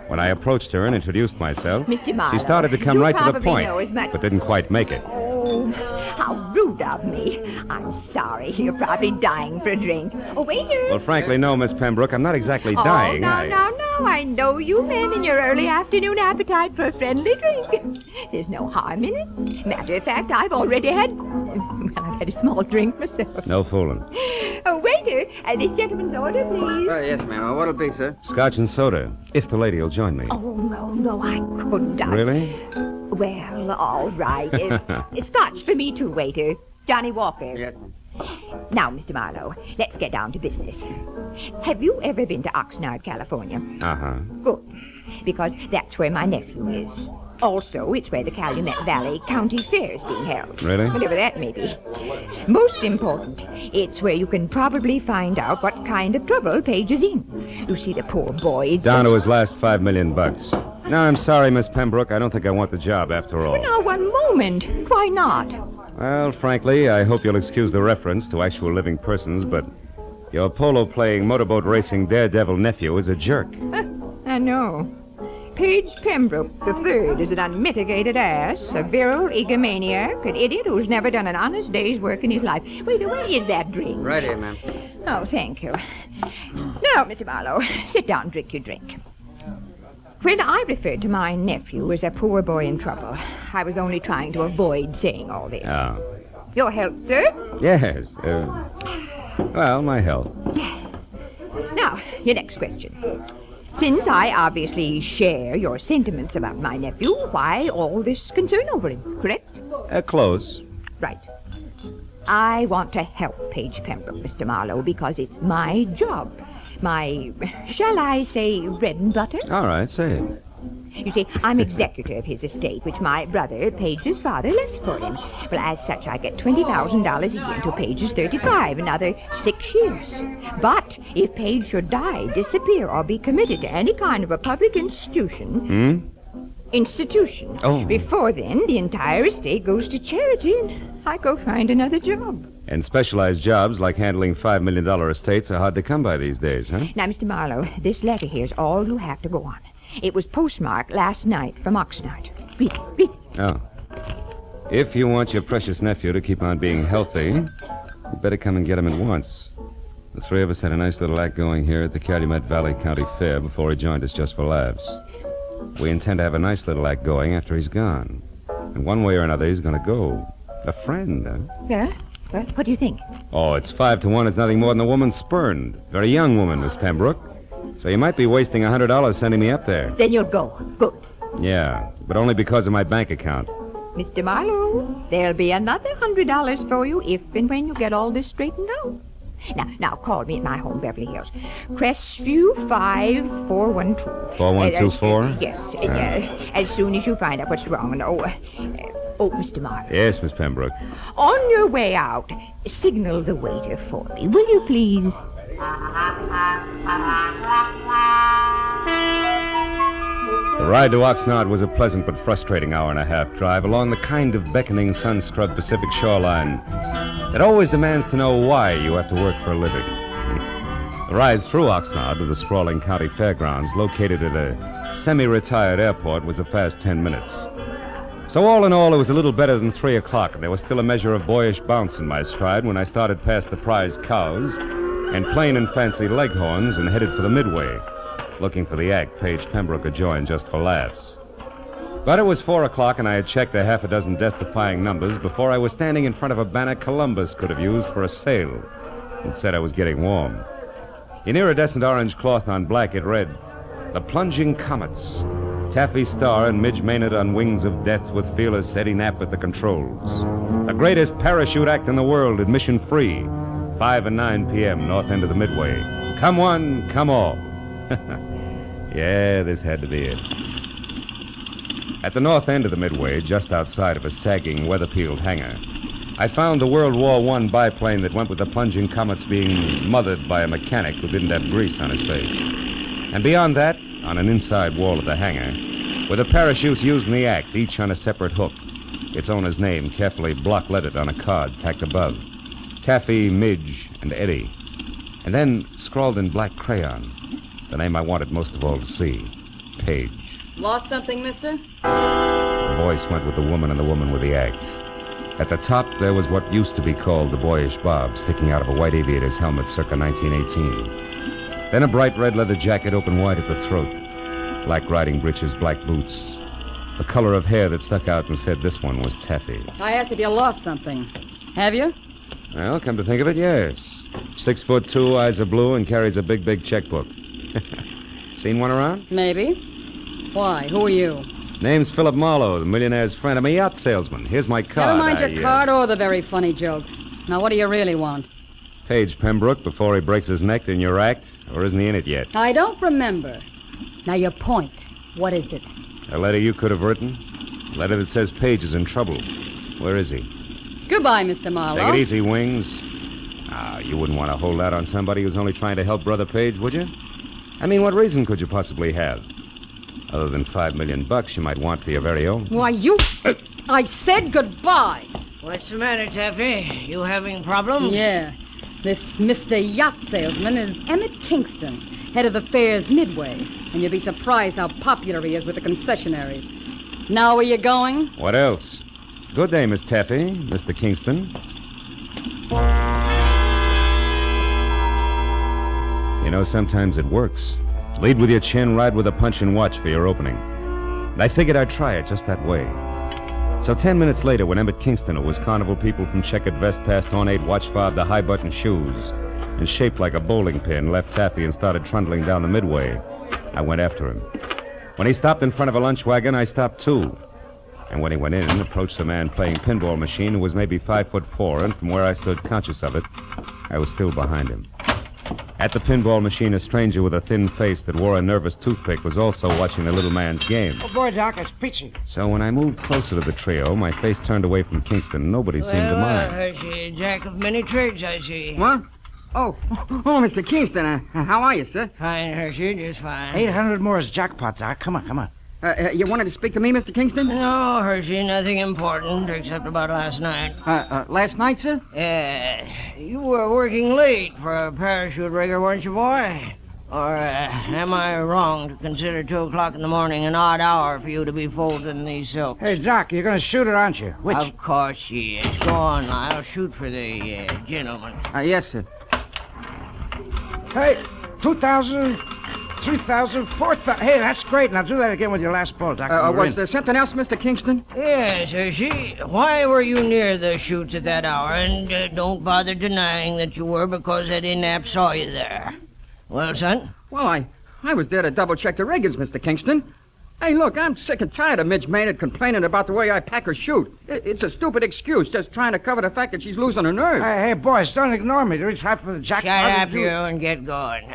When I approached her and introduced myself, Mr. Marlowe, she started to come right to the probably point, know as much- but didn't quite make it. Oh, how rude of me. I'm sorry. You're probably dying for a drink. Oh, waiter. Well, frankly, no, Miss Pembroke. I'm not exactly dying. Oh, no. I know you men in your early afternoon appetite for a friendly drink. There's no harm in it. Matter of fact, I've already had... Well, I've had a small drink myself. No fooling. Oh, waiter, this gentleman's order, please. Yes, ma'am. What'll be, sir? Scotch and soda, if the lady will join me. Oh, no, I couldn't. Really? Well, all right. Scotch for me, too, waiter. Johnny Walker. Yes. Now, Mr. Marlowe, let's get down to business. Have you ever been to Oxnard, California? Uh-huh. Good, because that's where my nephew is. Also, it's where the Calumet Valley County Fair is being held. Really? Whatever that may be. Most important, it's where you can probably find out what kind of trouble Paige is in. You see, the poor boy is Down just... to his last $5 million. No, I'm sorry, Miss Pembroke. I don't think I want the job after all. Now, one moment. Why not? Well, frankly, I hope you'll excuse the reference to actual living persons, but your polo-playing, motorboat racing daredevil nephew is a jerk. I know. Paige Pembroke III is an unmitigated ass, a virile egomaniac, an idiot who's never done an honest day's work in his life. Wait, where is that drink? Right here, ma'am. Oh, thank you. Now, Mr. Marlowe, sit down and drink your drink. When I referred to my nephew as a poor boy in trouble, I was only trying to avoid saying all this. Oh. Your health, sir? Yes. Well, my health. Now, your next question. Since I obviously share your sentiments about my nephew, why all this concern over him, correct? Close. Right. I want to help Paige Pembroke, Mr. Marlowe, because it's my job. My, shall I say, bread and butter? All right, say it. You see, I'm executor of his estate, which my brother, Paige's father, left for him. Well, as such, I get $20,000 a year until Paige is 35, another 6 years. But if Paige should die, disappear, or be committed to any kind of a public institution... Institution. Oh. Before then, the entire estate goes to charity, and I go find another job. And specialized jobs like handling $5 million estates are hard to come by these days, huh? Now, Mr. Marlowe, this letter here's all you have to go on. It was postmarked last night from Oxnard. Read it. Oh. If you want your precious nephew to keep on being healthy, you better come and get him at once. The three of us had a nice little act going here at the Calumet Valley County Fair before he joined us just for laughs. We intend to have a nice little act going after he's gone. And one way or another, he's going to go. A friend, huh? Yeah? Well, what do you think? Oh, it's 5 to 1. It's nothing more than a woman spurned. Very young woman, Miss Pembroke. So you might be wasting $100 sending me up there. Then you'll go. Good. Yeah, but only because of my bank account. Mr. Marlowe, there'll be another $100 for you if and when you get all this straightened out. Now, call me at my home, Beverly Hills. Crestview 5412. 4124? Yes, as soon as you find out what's wrong. And, Mr. Marlowe. Yes, Miss Pembroke. On your way out, signal the waiter for me, will you please? The ride to Oxnard was a pleasant but frustrating hour-and-a-half drive along the kind of beckoning, sun-scrubbed Pacific shoreline that always demands to know why you have to work for a living. The ride through Oxnard to the sprawling county fairgrounds located at a semi-retired airport was a fast 10 minutes. So all in all, it was a little better than 3 o'clock, and there was still a measure of boyish bounce in my stride when I started past the prize cows and plain and fancy leghorns and headed for the midway, looking for the act Paige Pembroke had joined just for laughs. But it was 4 o'clock, and I had checked a half a dozen death-defying numbers before I was standing in front of a banner Columbus could have used for a sail and said I was getting warm. In iridescent orange cloth on black, it read, The Plunging Comets. Taffy Starr and Midge Maynard on wings of death with fearless Eddie Knapp at the controls. The greatest parachute act in the world, admission free. 5 and 9 p.m., north end of the Midway. Come one, come all. Yeah, this had to be it. At the north end of the Midway, just outside of a sagging, weather-peeled hangar, I found the World War I biplane that went with the plunging comets being mothered by a mechanic who didn't have grease on his face. And beyond that, on an inside wall of the hangar, were the parachutes used in the act, each on a separate hook. Its owner's name carefully block-lettered on a card tacked above. Taffy, Midge, and Eddie. And then, scrawled in black crayon, the name I wanted most of all to see, Page. Lost something, mister? The voice went with the woman and the woman with the act. At the top, there was what used to be called the boyish bob, sticking out of a white aviator's helmet circa 1918. Then a bright red leather jacket open wide at the throat. Black riding breeches, black boots. The color of hair that stuck out and said this one was Taffy. I asked if you lost something. Have you? Well, come to think of it, yes. 6'2", eyes are blue, and carries a big checkbook. Seen one around? Maybe. Why? Who are you? Name's Philip Marlowe, the millionaire's friend. I'm a yacht salesman. Here's my card. Never mind your card or the very funny jokes. Now, what do you really want? Page Pembroke before he breaks his neck in your act, or isn't he in it yet? I don't remember. Now, your point. What is it? A letter you could have written? A letter that says Page is in trouble. Where is he? Goodbye, Mr. Marlowe. Take it easy, Wings. Ah, you wouldn't want to hold out on somebody who's only trying to help Brother Page, would you? I mean, what reason could you possibly have? Other than $5 million you might want for your very own. Why, you... I said goodbye. What's the matter, Taffy? You having problems? Yeah. This Mr. Yacht Salesman is Emmett Kingston, head of the fair's Midway. And you'll be surprised how popular he is with the concessionaries. Now where you going? What else? Good day, Miss Taffy, Mr. Kingston. You know, sometimes it works. Lead with your chin, ride with a punch, and watch for your opening. And I figured I'd try it just that way. So 10 minutes later, when Emmett Kingston, who was carnival people from checkered vest past ornate watch fob to high-button shoes, and shaped like a bowling pin, left Taffy and started trundling down the Midway, I went after him. When he stopped in front of a lunch wagon, I stopped too. And when he went in, approached a man playing pinball machine who was maybe 5'4", and from where I stood conscious of it, I was still behind him. At the pinball machine, a stranger with a thin face that wore a nervous toothpick was also watching the little man's game. Oh, boy, Doc, it's peachy. So when I moved closer to the trio, my face turned away from Kingston. Nobody seemed to mind. Hershey, jack of many trades, I see. What? Oh, Mr. Kingston, how are you, sir? Fine, Hershey, just fine. 800 more is jackpot, Doc. Come on. You wanted to speak to me, Mr. Kingston? No, Hershey, nothing important except about last night. Last night, sir? You were working late for a parachute rigger, weren't you, boy? Or am I wrong to consider 2 o'clock in the morning an odd hour for you to be folding these silks? Hey, Doc, you're going to shoot it, aren't you? Which? Of course she is. Go on, I'll shoot for the gentleman. Yes, sir. Hey, 2,000... 3,000, 4,000. Hey, that's great. Now do that again with your last ball, Doctor. Was there something else, Mr. Kingston? Yes, Hershey. Why were you near the chutes at that hour? And don't bother denying that you were, because Eddie Knapp saw you there. Well, son? Well, I was there to double-check the riggers, Mr. Kingston. Hey, look, I'm sick and tired of Midge Maynard complaining about the way I pack her chute. It's a stupid excuse, just trying to cover the fact that she's losing her nerve. Hey, boys, don't ignore me. Do we try for the jackpot? Shut up, you, and get going.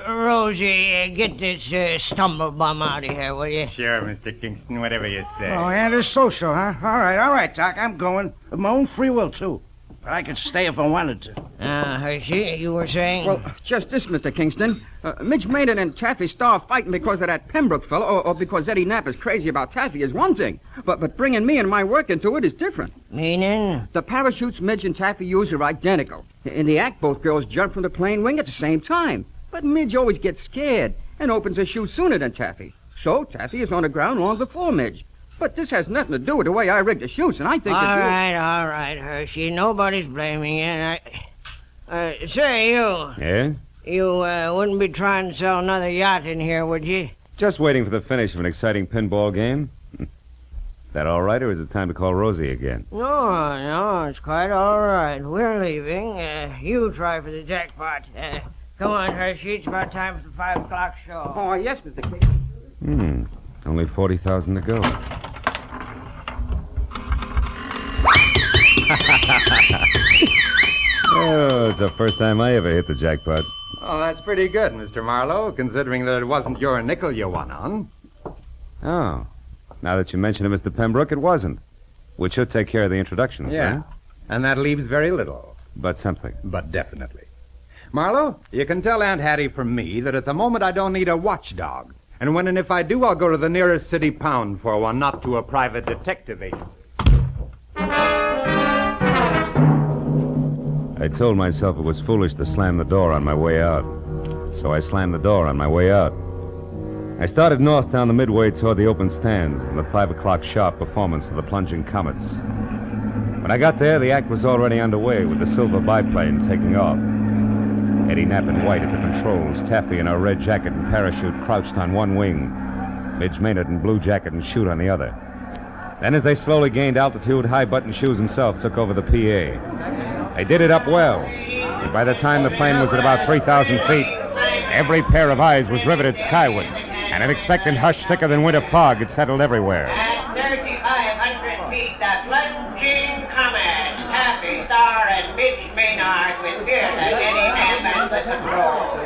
Rosie, get this stumblebum out of here, will you? Sure, Mr. Kingston, whatever you say. Oh, and it's social, huh? All right, Doc, I'm going. Of my own free will, too. But I could stay if I wanted to. Hershey, you were saying? Well, just this, Mr. Kingston. Midge Maynard and Taffy Starr fighting because of that Pembroke fellow, or because Eddie Knapp is crazy about Taffy is one thing. But bringing me and my work into it is different. Meaning? The parachutes Midge and Taffy use are identical. In the act, both girls jump from the plane wing at the same time. But Midge always gets scared and opens her chute sooner than Taffy. So Taffy is on the ground long before Midge. But this has nothing to do with the way I rigged the chutes, and I think All right, Hershey. Nobody's blaming you. Say, you... Yeah? You wouldn't be trying to sell another yacht in here, would you? Just waiting for the finish of an exciting pinball game. Is that all right, or is it time to call Rosie again? No, it's quite all right. We're leaving. You try for the jackpot. Come on, Hershey. It's about time for the 5 o'clock show. Oh, yes, Mr. King. Only 40,000 to go. Oh, it's the first time I ever hit the jackpot. Oh, that's pretty good, Mr. Marlowe, considering that it wasn't your nickel you won on. Oh. Now that you mention it, Mr. Pembroke, it wasn't. Which should take care of the introductions, Yeah. huh? And that leaves very little. But something. But definitely. Marlowe, you can tell Aunt Hattie from me that at the moment I don't need a watchdog. And when and if I do, I'll go to the nearest city pound for one, not to a private detective agency. I told myself it was foolish to slam the door on my way out. So I slammed the door on my way out. I started north down the midway toward the open stands and the 5 o'clock sharp performance of the plunging comets. When I got there, the act was already underway with the silver biplane taking off. Eddie Knapp in white at the controls, Taffy in a red jacket and parachute crouched on one wing, Midge Maynard in blue jacket and chute on the other. Then as they slowly gained altitude, High Button Shoes himself took over the PA. They did it up well, and by the time the plane was at about 3,000 feet, every pair of eyes was riveted skyward, and an expectant hush thicker than winter fog had settled everywhere. At 3,500 feet, the plunging comets, Taffy, Star, and Midge Maynard with Pierce and Eddie Knapp at the controls.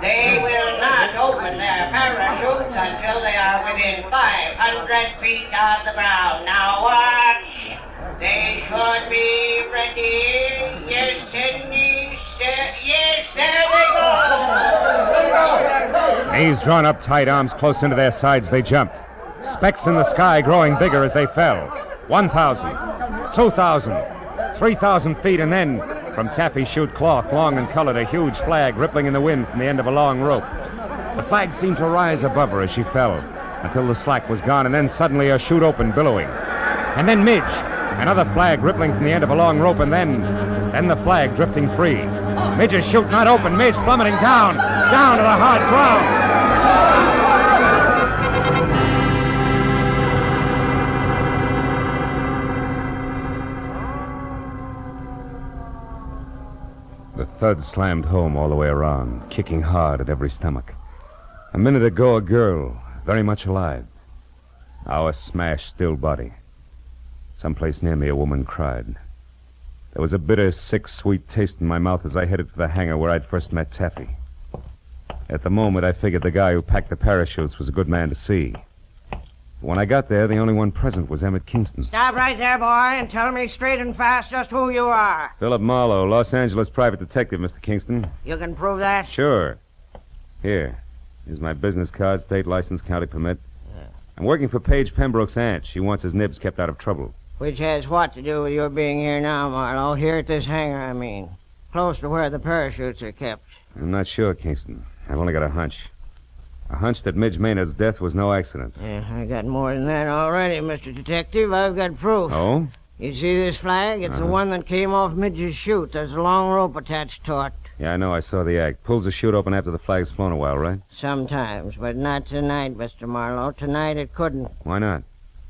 They will not open their parachutes until they are within 500 feet of the ground. Now watch. They should be ready. Yes, and yes, there they go. Knees drawn up tight, arms close into their sides, they jumped. Specks in the sky growing bigger as they fell. 1,000, 2,000, 3,000 feet, and then, from Taffy's chute cloth, long and colored, a huge flag rippling in the wind from the end of a long rope. The flag seemed to rise above her as she fell, until the slack was gone, and then suddenly her chute opened, billowing. And then Midge, another flag rippling from the end of a long rope, and then the flag drifting free. Midge's chute not open, Midge plummeting down to the hard ground. The thud slammed home all the way around, kicking hard at every stomach. A minute ago, a girl, very much alive. Now a smashed, still body. Someplace near me, a woman cried. There was a bitter, sick, sweet taste in my mouth as I headed for the hangar where I'd first met Taffy. At the moment, I figured the guy who packed the parachutes was a good man to see. When I got there, the only one present was Emmett Kingston. Stop right there, boy, and tell me straight and fast just who you are. Philip Marlowe, Los Angeles private detective, Mr. Kingston. You can prove that? Sure. Here's my business card, state license, county permit. I'm working for Paige Pembroke's aunt. She wants his nibs kept out of trouble. Which has what to do with your being here now, Marlowe? Here at this hangar, I mean. Close to where the parachutes are kept. I'm not sure, Kingston. I've only got a hunch. A hunch that Midge Maynard's death was no accident. Yeah, I got more than that already, Mr. Detective. I've got proof. Oh? You see this flag? It's the one that came off Midge's chute. There's a long rope attached to it. Yeah, I know. I saw the act. Pulls the chute open after the flag's flown a while, right? Sometimes, but not tonight, Mr. Marlowe. Tonight it couldn't. Why not?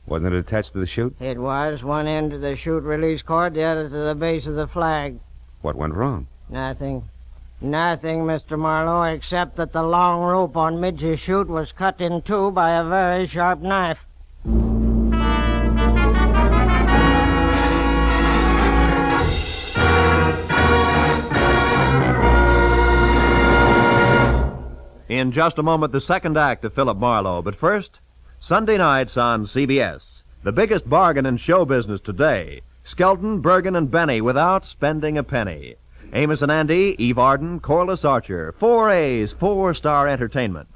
Wasn't it attached to the chute? It was. One end to the chute release cord, the other to the base of the flag. What went wrong? Nothing. Nothing, Mr. Marlowe, except that the long rope on Midge's chute was cut in two by a very sharp knife. In just a moment, the second act of Philip Marlowe. But first, Sunday nights on CBS. The biggest bargain in show business today. Skelton, Bergen, and Benny without spending a penny. Amos and Andy, Eve Arden, Corliss Archer. 4 A's, 4-star entertainment.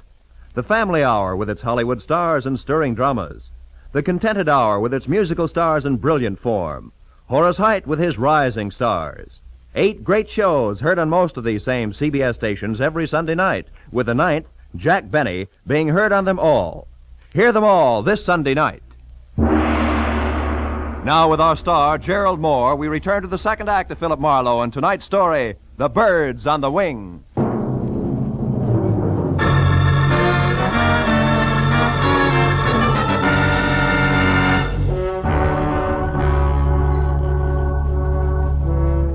The Family Hour with its Hollywood stars and stirring dramas. The Contented Hour with its musical stars in brilliant form. Horace Heidt with his rising stars. 8 great shows heard on most of these same CBS stations every Sunday night, with the 9th, Jack Benny, being heard on them all. Hear them all this Sunday night. Now, with our star, Gerald Moore, we return to the second act of Philip Marlowe and tonight's story, The Birds on the Wing.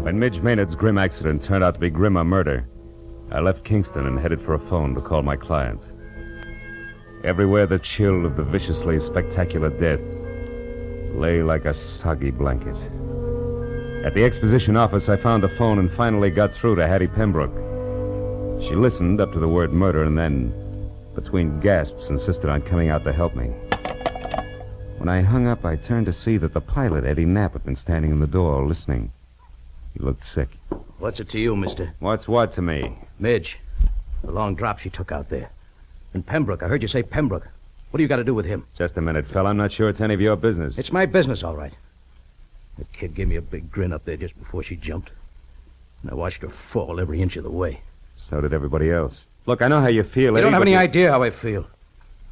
When Midge Maynard's grim accident turned out to be grimmer murder, I left Kingston and headed for a phone to call my client. Everywhere the chill of the viciously spectacular death lay like a soggy blanket. At the exposition office, I found a phone and finally got through to Hattie Pembroke. She listened up to the word murder and then, between gasps, insisted on coming out to help me. When I hung up, I turned to see that the pilot, Eddie Knapp, had been standing in the door, listening. He looked sick. What's it to you, mister? What's what to me? Midge. The long drop she took out there. And Pembroke. I heard you say Pembroke. What do you got to do with him? Just a minute, fella. I'm not sure it's any of your business. It's my business, all right. That kid gave me a big grin up there just before she jumped. And I watched her fall every inch of the way. So did everybody else. Look, I know how you feel, You Eddie, don't have but any idea how I feel.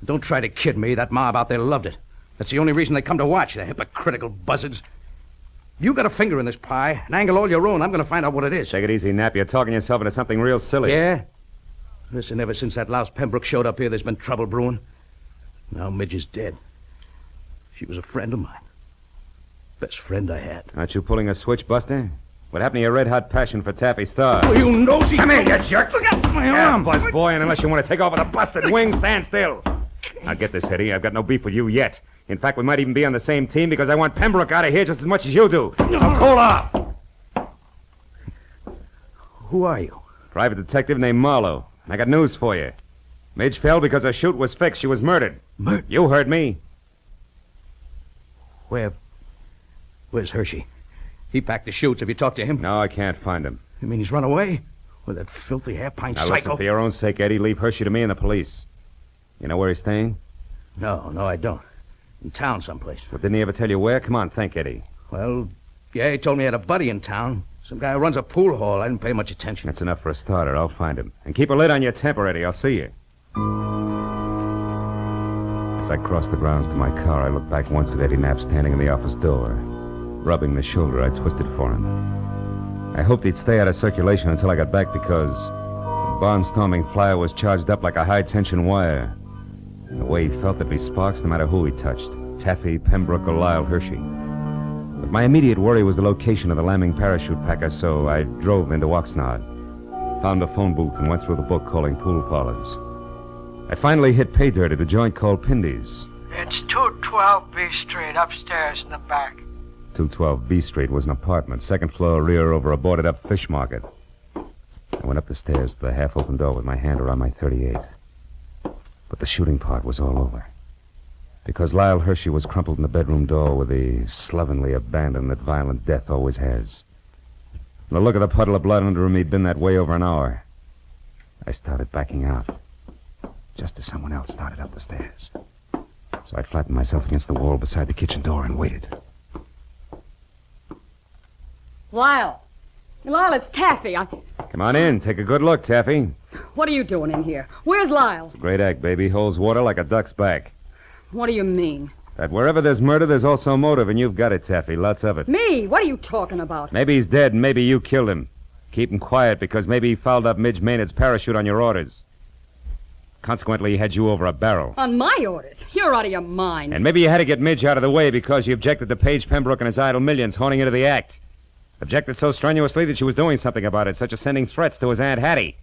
Don't try to kid me. That mob out there loved it. That's the only reason they come to watch, the hypocritical buzzards. You got a finger in this pie, an angle all your own. I'm going to find out what it is. Take it easy, Knapp. You're talking yourself into something real silly. Yeah? Listen, ever since that louse Pembroke showed up here, there's been trouble brewing. Now Midge is dead. She was a friend of mine. Best friend I had. Aren't you pulling a switch, Buster? What happened to your red-hot passion for Taffy Star? Oh, you nosy... Come here, you jerk! Look out my arm, Buzz boy, and unless you want to take off with a busted wing, stand still. Now get this, Eddie. I've got no beef with you yet. In fact, we might even be on the same team because I want Pembroke out of here just as much as you do. So cool off! Who are you? Private detective named Marlowe. I got news for you. Midge fell because her chute was fixed. She was murdered. Murdered? You heard me. Where's Hershey? He packed the chutes. Have you talked to him? No, I can't find him. You mean he's run away? With that filthy hair-pint Now psycho? listen, for your own sake, Eddie, leave Hershey to me and the police. You know where he's staying? No, I don't. In town someplace. Well, didn't he ever tell you where? Come on, think, Eddie. Well, yeah, he told me he had a buddy in town. Some guy who runs a pool hall. I didn't pay much attention. That's enough for a starter. I'll find him. And keep a lid on your temper, Eddie. I'll see you. As I crossed the grounds to my car, I looked back once at Eddie Knapp standing in the office door, rubbing the shoulder I twisted for him. I hoped he'd stay out of circulation until I got back because the barnstorming flyer was charged up like a high-tension wire. The way he felt there'd be sparks no matter who he touched, Taffy, Pembroke, or Lyle Hershey. But my immediate worry was the location of the lambing parachute packer, so I drove into Oxnard, found a phone booth, and went through the book calling pool parlors. I finally hit pay dirt at a joint called Pindy's. It's 212 B Street, upstairs in the back. 212 B Street was an apartment, second floor rear over a boarded-up fish market. I went up the stairs to the half-open door with my hand around my .38. But the shooting part was all over. Because Lyle Hershey was crumpled in the bedroom door with the slovenly abandon that violent death always has. And the look of the puddle of blood under him, he'd been that way over an hour. I started backing out, just as someone else started up the stairs. So I flattened myself against the wall beside the kitchen door and waited. Lyle, it's Taffy. Come on in. Take a good look, Taffy. What are you doing in here? Where's Lyle? Great act, baby. Holds water like a duck's back. What do you mean? That wherever there's murder, there's also motive, and you've got it, Taffy. Lots of it. Me? What are you talking about? Maybe he's dead, and maybe you killed him. Keep him quiet, because maybe he fouled up Midge Maynard's parachute on your orders. Consequently, he had you over a barrel. On my orders? You're out of your mind. And maybe you had to get Midge out of the way because you objected to Paige Pembroke and his idle millions honing into the act. Objected so strenuously that she was doing something about it, such as sending threats to his Aunt Hattie.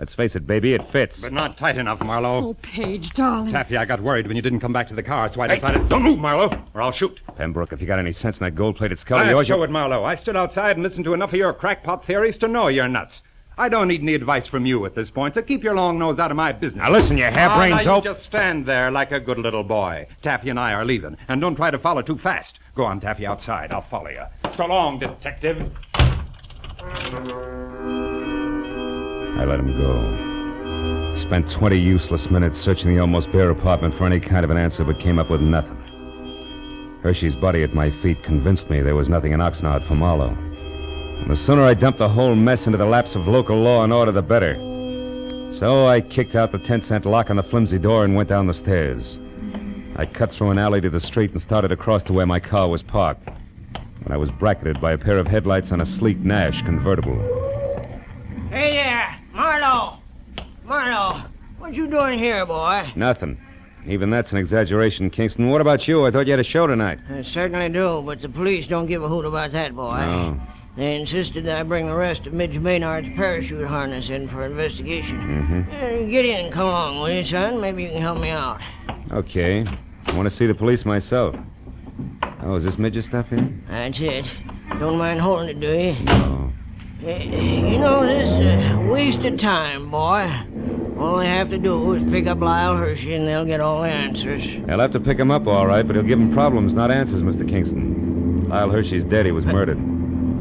Let's face it, baby, it fits. But not tight enough, Marlowe. Oh, Paige, darling. Taffy, I got worried when you didn't come back to the car, so I decided... Don't move, Marlowe, or I'll shoot. Pembroke, if you got any sense in that gold-plated skull of I'll yours... show it, Marlowe. I stood outside and listened to enough of your crackpot theories to know you're nuts. I don't need any advice from you at this point, so keep your long nose out of my business. Now listen, you harebrained now dope. You just stand there like a good little boy. Taffy and I are leaving, and don't try to follow too fast. Go on, Taffy, outside. I'll follow you. So long, detective. I let him go. Spent 20 useless minutes searching the almost bare apartment for any kind of an answer, but came up with nothing. Hershey's body at my feet convinced me there was nothing in Oxnard for Marlowe. And the sooner I dumped the whole mess into the laps of local law and order, the better. So I kicked out the 10-cent lock on the flimsy door and went down the stairs. I cut through an alley to the street and started across to where my car was parked, when I was bracketed by a pair of headlights on a sleek Nash convertible. Hey there, Marlowe, what you doing here, boy? Nothing. Even that's an exaggeration, Kingston. What about you? I thought you had a show tonight. I certainly do, but the police don't give a hoot about that, boy. No. They insisted that I bring the rest of Midge Maynard's parachute harness in for investigation. Get in, come along, will you, son? Maybe you can help me out. Okay. I want to see the police myself. Oh, is this Midge's stuff here? That's it. Don't mind holding it, do you? No. You know, this waste of time, boy. All they have to do is pick up Lyle Hershey and they'll get all the answers. They'll have to pick him up, all right, but he'll give them problems, not answers, Mr. Kingston. Lyle Hershey's dead. He was murdered.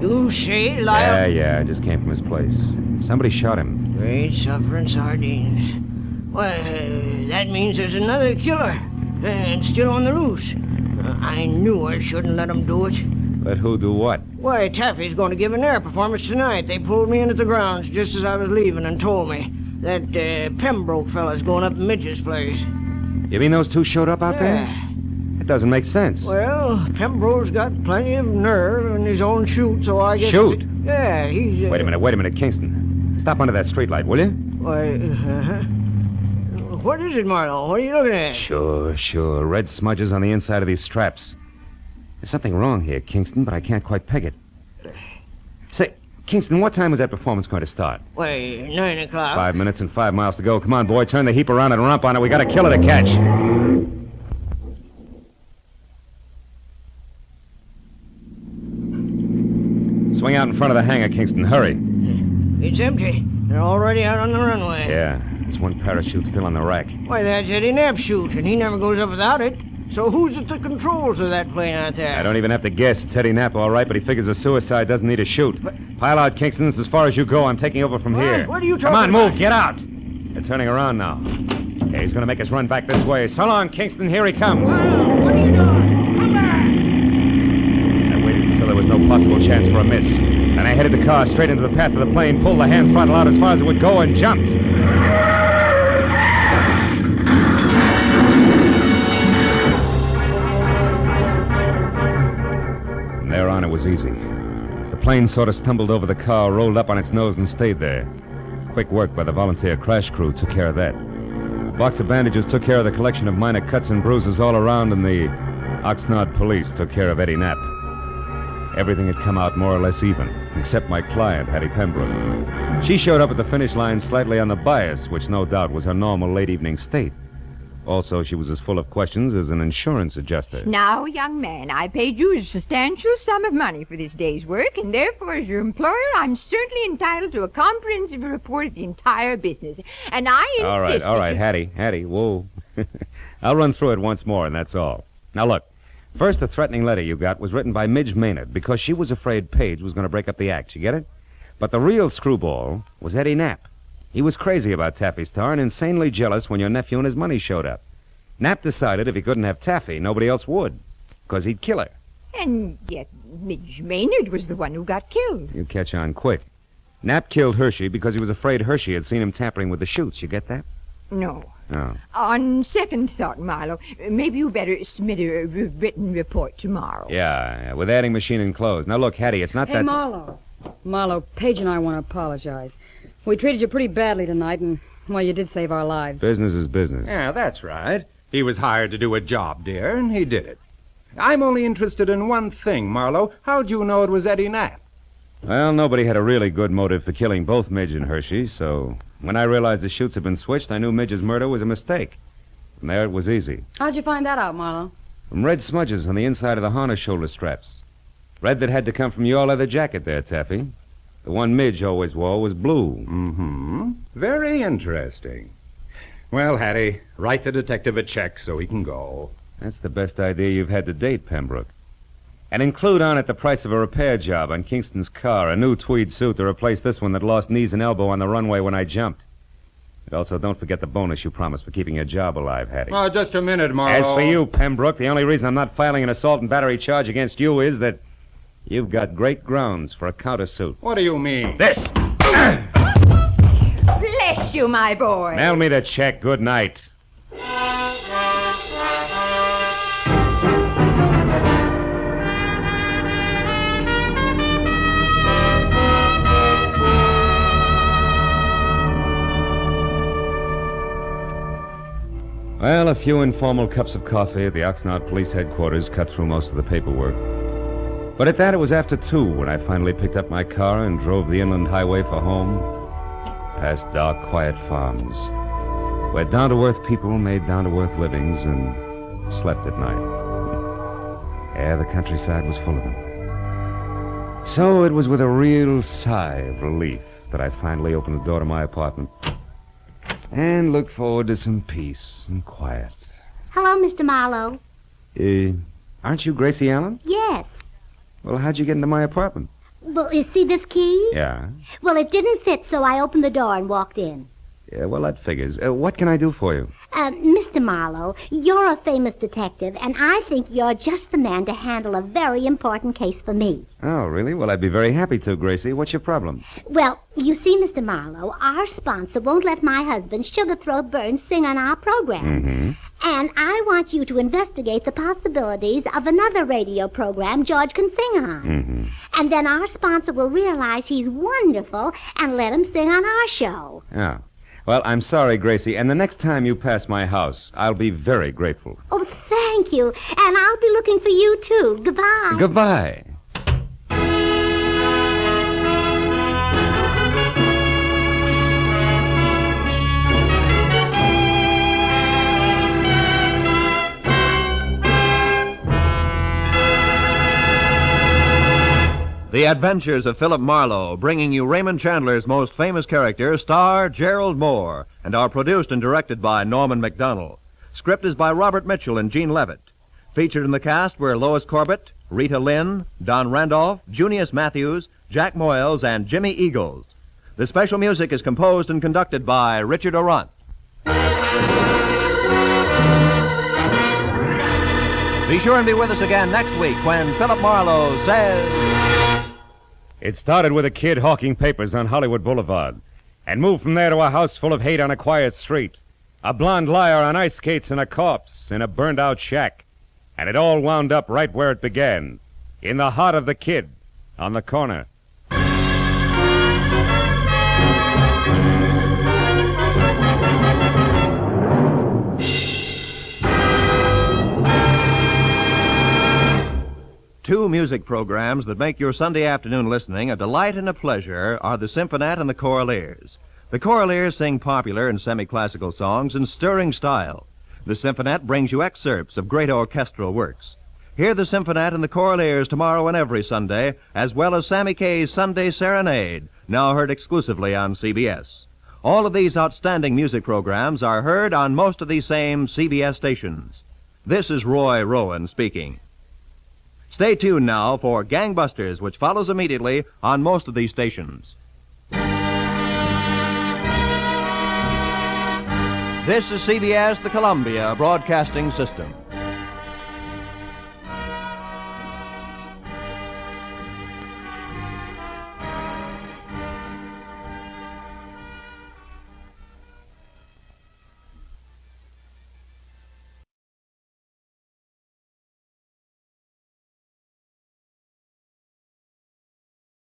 You say Lyle? Yeah, I just came from his place. Somebody shot him. Great suffering sardines. Well, that means there's another killer. And still on the loose. I knew I shouldn't let him do it. Let who do what? Why, Taffy's going to give an air performance tonight. They pulled me in at the grounds just as I was leaving and told me that Pembroke fella's going up to Midge's place. You mean those two showed up out there? It doesn't make sense. Well, Pembroke's got plenty of nerve in his own chute, so I guess... Shoot? Yeah, he's... Wait a minute, Kingston. Stop under that streetlight, will you? Why, What is it, Marlowe? What are you looking at? Sure. Red smudges on the inside of these straps. There's something wrong here, Kingston, but I can't quite peg it. Say, Kingston, what time was that performance going to start? Why, 9 o'clock. 5 minutes and 5 miles to go. Come on, boy, turn the heap around and rump on it. We got a killer to catch. Swing out in front of the hangar, Kingston. Hurry. It's empty. They're already out on the runway. Yeah, there's one parachute still on the rack. Why, that's Eddie Knapp's chute, and he never goes up without it. So who's at the controls of that plane out there? I don't even have to guess. It's Eddie Knapp, all right, but he figures a suicide doesn't need a chute. Pile out, Kingston. It's as far as you go. I'm taking over from here. What are you talking Come on, about? move. Get out. They're turning around now. Okay, he's going to make us run back this way. So long, Kingston. Here he comes. What are you doing? Come back! I waited until there was no possible chance for a miss. Then I headed the car straight into the path of the plane, pulled the hand throttle out as far as it would go, and jumped. From there on, it was easy. The plane sort of stumbled over the car, rolled up on its nose, and stayed there. Quick work by the volunteer crash crew took care of that. A box of bandages took care of the collection of minor cuts and bruises all around, and the Oxnard police took care of Eddie Knapp. Everything had come out more or less even, except my client, Hattie Pembroke. She showed up at the finish line slightly on the bias, which no doubt was her normal late evening state. Also, she was as full of questions as an insurance adjuster. Now, young man, I paid you a substantial sum of money for this day's work, and therefore, as your employer, I'm certainly entitled to a comprehensive report of the entire business. And I insist All right, Hattie, whoa. I'll run through it once more, and that's all. Now, look. First, the threatening letter you got was written by Midge Maynard because she was afraid Paige was going to break up the act. You get it? But the real screwball was Eddie Knapp. He was crazy about Taffy Star and insanely jealous when your nephew and his money showed up. Knapp decided if he couldn't have Taffy, nobody else would, because he'd kill her. And yet Midge Maynard was the one who got killed. You catch on quick. Knapp killed Hershey because he was afraid Hershey had seen him tampering with the chutes. You get that? No. Oh. On second thought, Marlowe, maybe you better submit a written report tomorrow. Yeah, with adding machine enclosed. Now, look, Hattie, it's not Hey, that... Marlowe, Paige and I want to apologize. We treated you pretty badly tonight, and, well, you did save our lives. Business is business. Yeah, that's right. He was hired to do a job, dear, and he did it. I'm only interested in one thing, Marlowe. How'd you know it was Eddie Knapp? Well, nobody had a really good motive for killing both Midge and Hershey, so when I realized the chutes had been switched, I knew Midge's murder was a mistake. From there, it was easy. How'd you find that out, Marlowe? From red smudges on the inside of the harness shoulder straps. Red that had to come from your leather jacket there, Taffy. The one Midge always wore was blue. Mm-hmm. Very interesting. Well, Hattie, write the detective a check so he can go. That's the best idea you've had to date, Pembroke. And include on it the price of a repair job on Kingston's car, a new tweed suit to replace this one that lost knees and elbow on the runway when I jumped. And also, don't forget the bonus you promised for keeping your job alive, Hattie. Oh, just a minute, Marlowe. As for you, Pembroke, the only reason I'm not filing an assault and battery charge against you is that you've got great grounds for a countersuit. What do you mean? This! Bless you, my boy. Mail me the check. Good night. Well, a few informal cups of coffee at the Oxnard Police Headquarters cut through most of the paperwork. But at that, it was after 2 when I finally picked up my car and drove the inland highway for home, past dark, quiet farms, where down-to-earth people made down-to-earth livings and slept at night. Yeah, the countryside was full of them. So it was with a real sigh of relief that I finally opened the door to my apartment and looked forward to some peace and quiet. Hello, Mr. Marlowe. Aren't you Gracie Allen? Yes. Well, how'd you get into my apartment? Well, you see this key? Yeah. Well, it didn't fit, so I opened the door and walked in. Yeah, well, that figures. What can I do for you? Mr. Marlowe, you're a famous detective, and I think you're just the man to handle a very important case for me. Oh, really? Well, I'd be very happy to, Gracie. What's your problem? Well, you see, Mr. Marlowe, our sponsor won't let my husband, Sugarthroat Burns, sing on our program. Mm-hmm. And I want you to investigate the possibilities of another radio program George can sing on. Mm-hmm. And then our sponsor will realize he's wonderful and let him sing on our show. Oh. Well, I'm sorry, Gracie, and the next time you pass my house, I'll be very grateful. Oh, thank you. And I'll be looking for you, too. Goodbye. Goodbye. The Adventures of Philip Marlowe, bringing you Raymond Chandler's most famous character, star Gerald Moore, and are produced and directed by Norman MacDonald. Script is by Robert Mitchell and Gene Levitt. Featured in the cast were Lois Corbett, Rita Lynn, Don Randolph, Junius Matthews, Jack Moyles, and Jimmy Eagles. The special music is composed and conducted by Richard Orant. Be sure and be with us again next week when Philip Marlowe says... It started with a kid hawking papers on Hollywood Boulevard and moved from there to a house full of hate on a quiet street, a blonde liar on ice skates, and a corpse in a burned-out shack. And it all wound up right where it began, in the heart of the kid on the corner. Two music programs that make your Sunday afternoon listening a delight and a pleasure are the Symphonette and the Choraleers. The Choraleers sing popular and semi-classical songs in stirring style. The Symphonette brings you excerpts of great orchestral works. Hear the Symphonette and the Choraleers tomorrow and every Sunday, as well as Sammy Kaye's Sunday Serenade, now heard exclusively on CBS. All of these outstanding music programs are heard on most of these same CBS stations. This is Roy Rowan speaking. Stay tuned now for Gangbusters, which follows immediately on most of these stations. This is CBS, the Columbia Broadcasting System.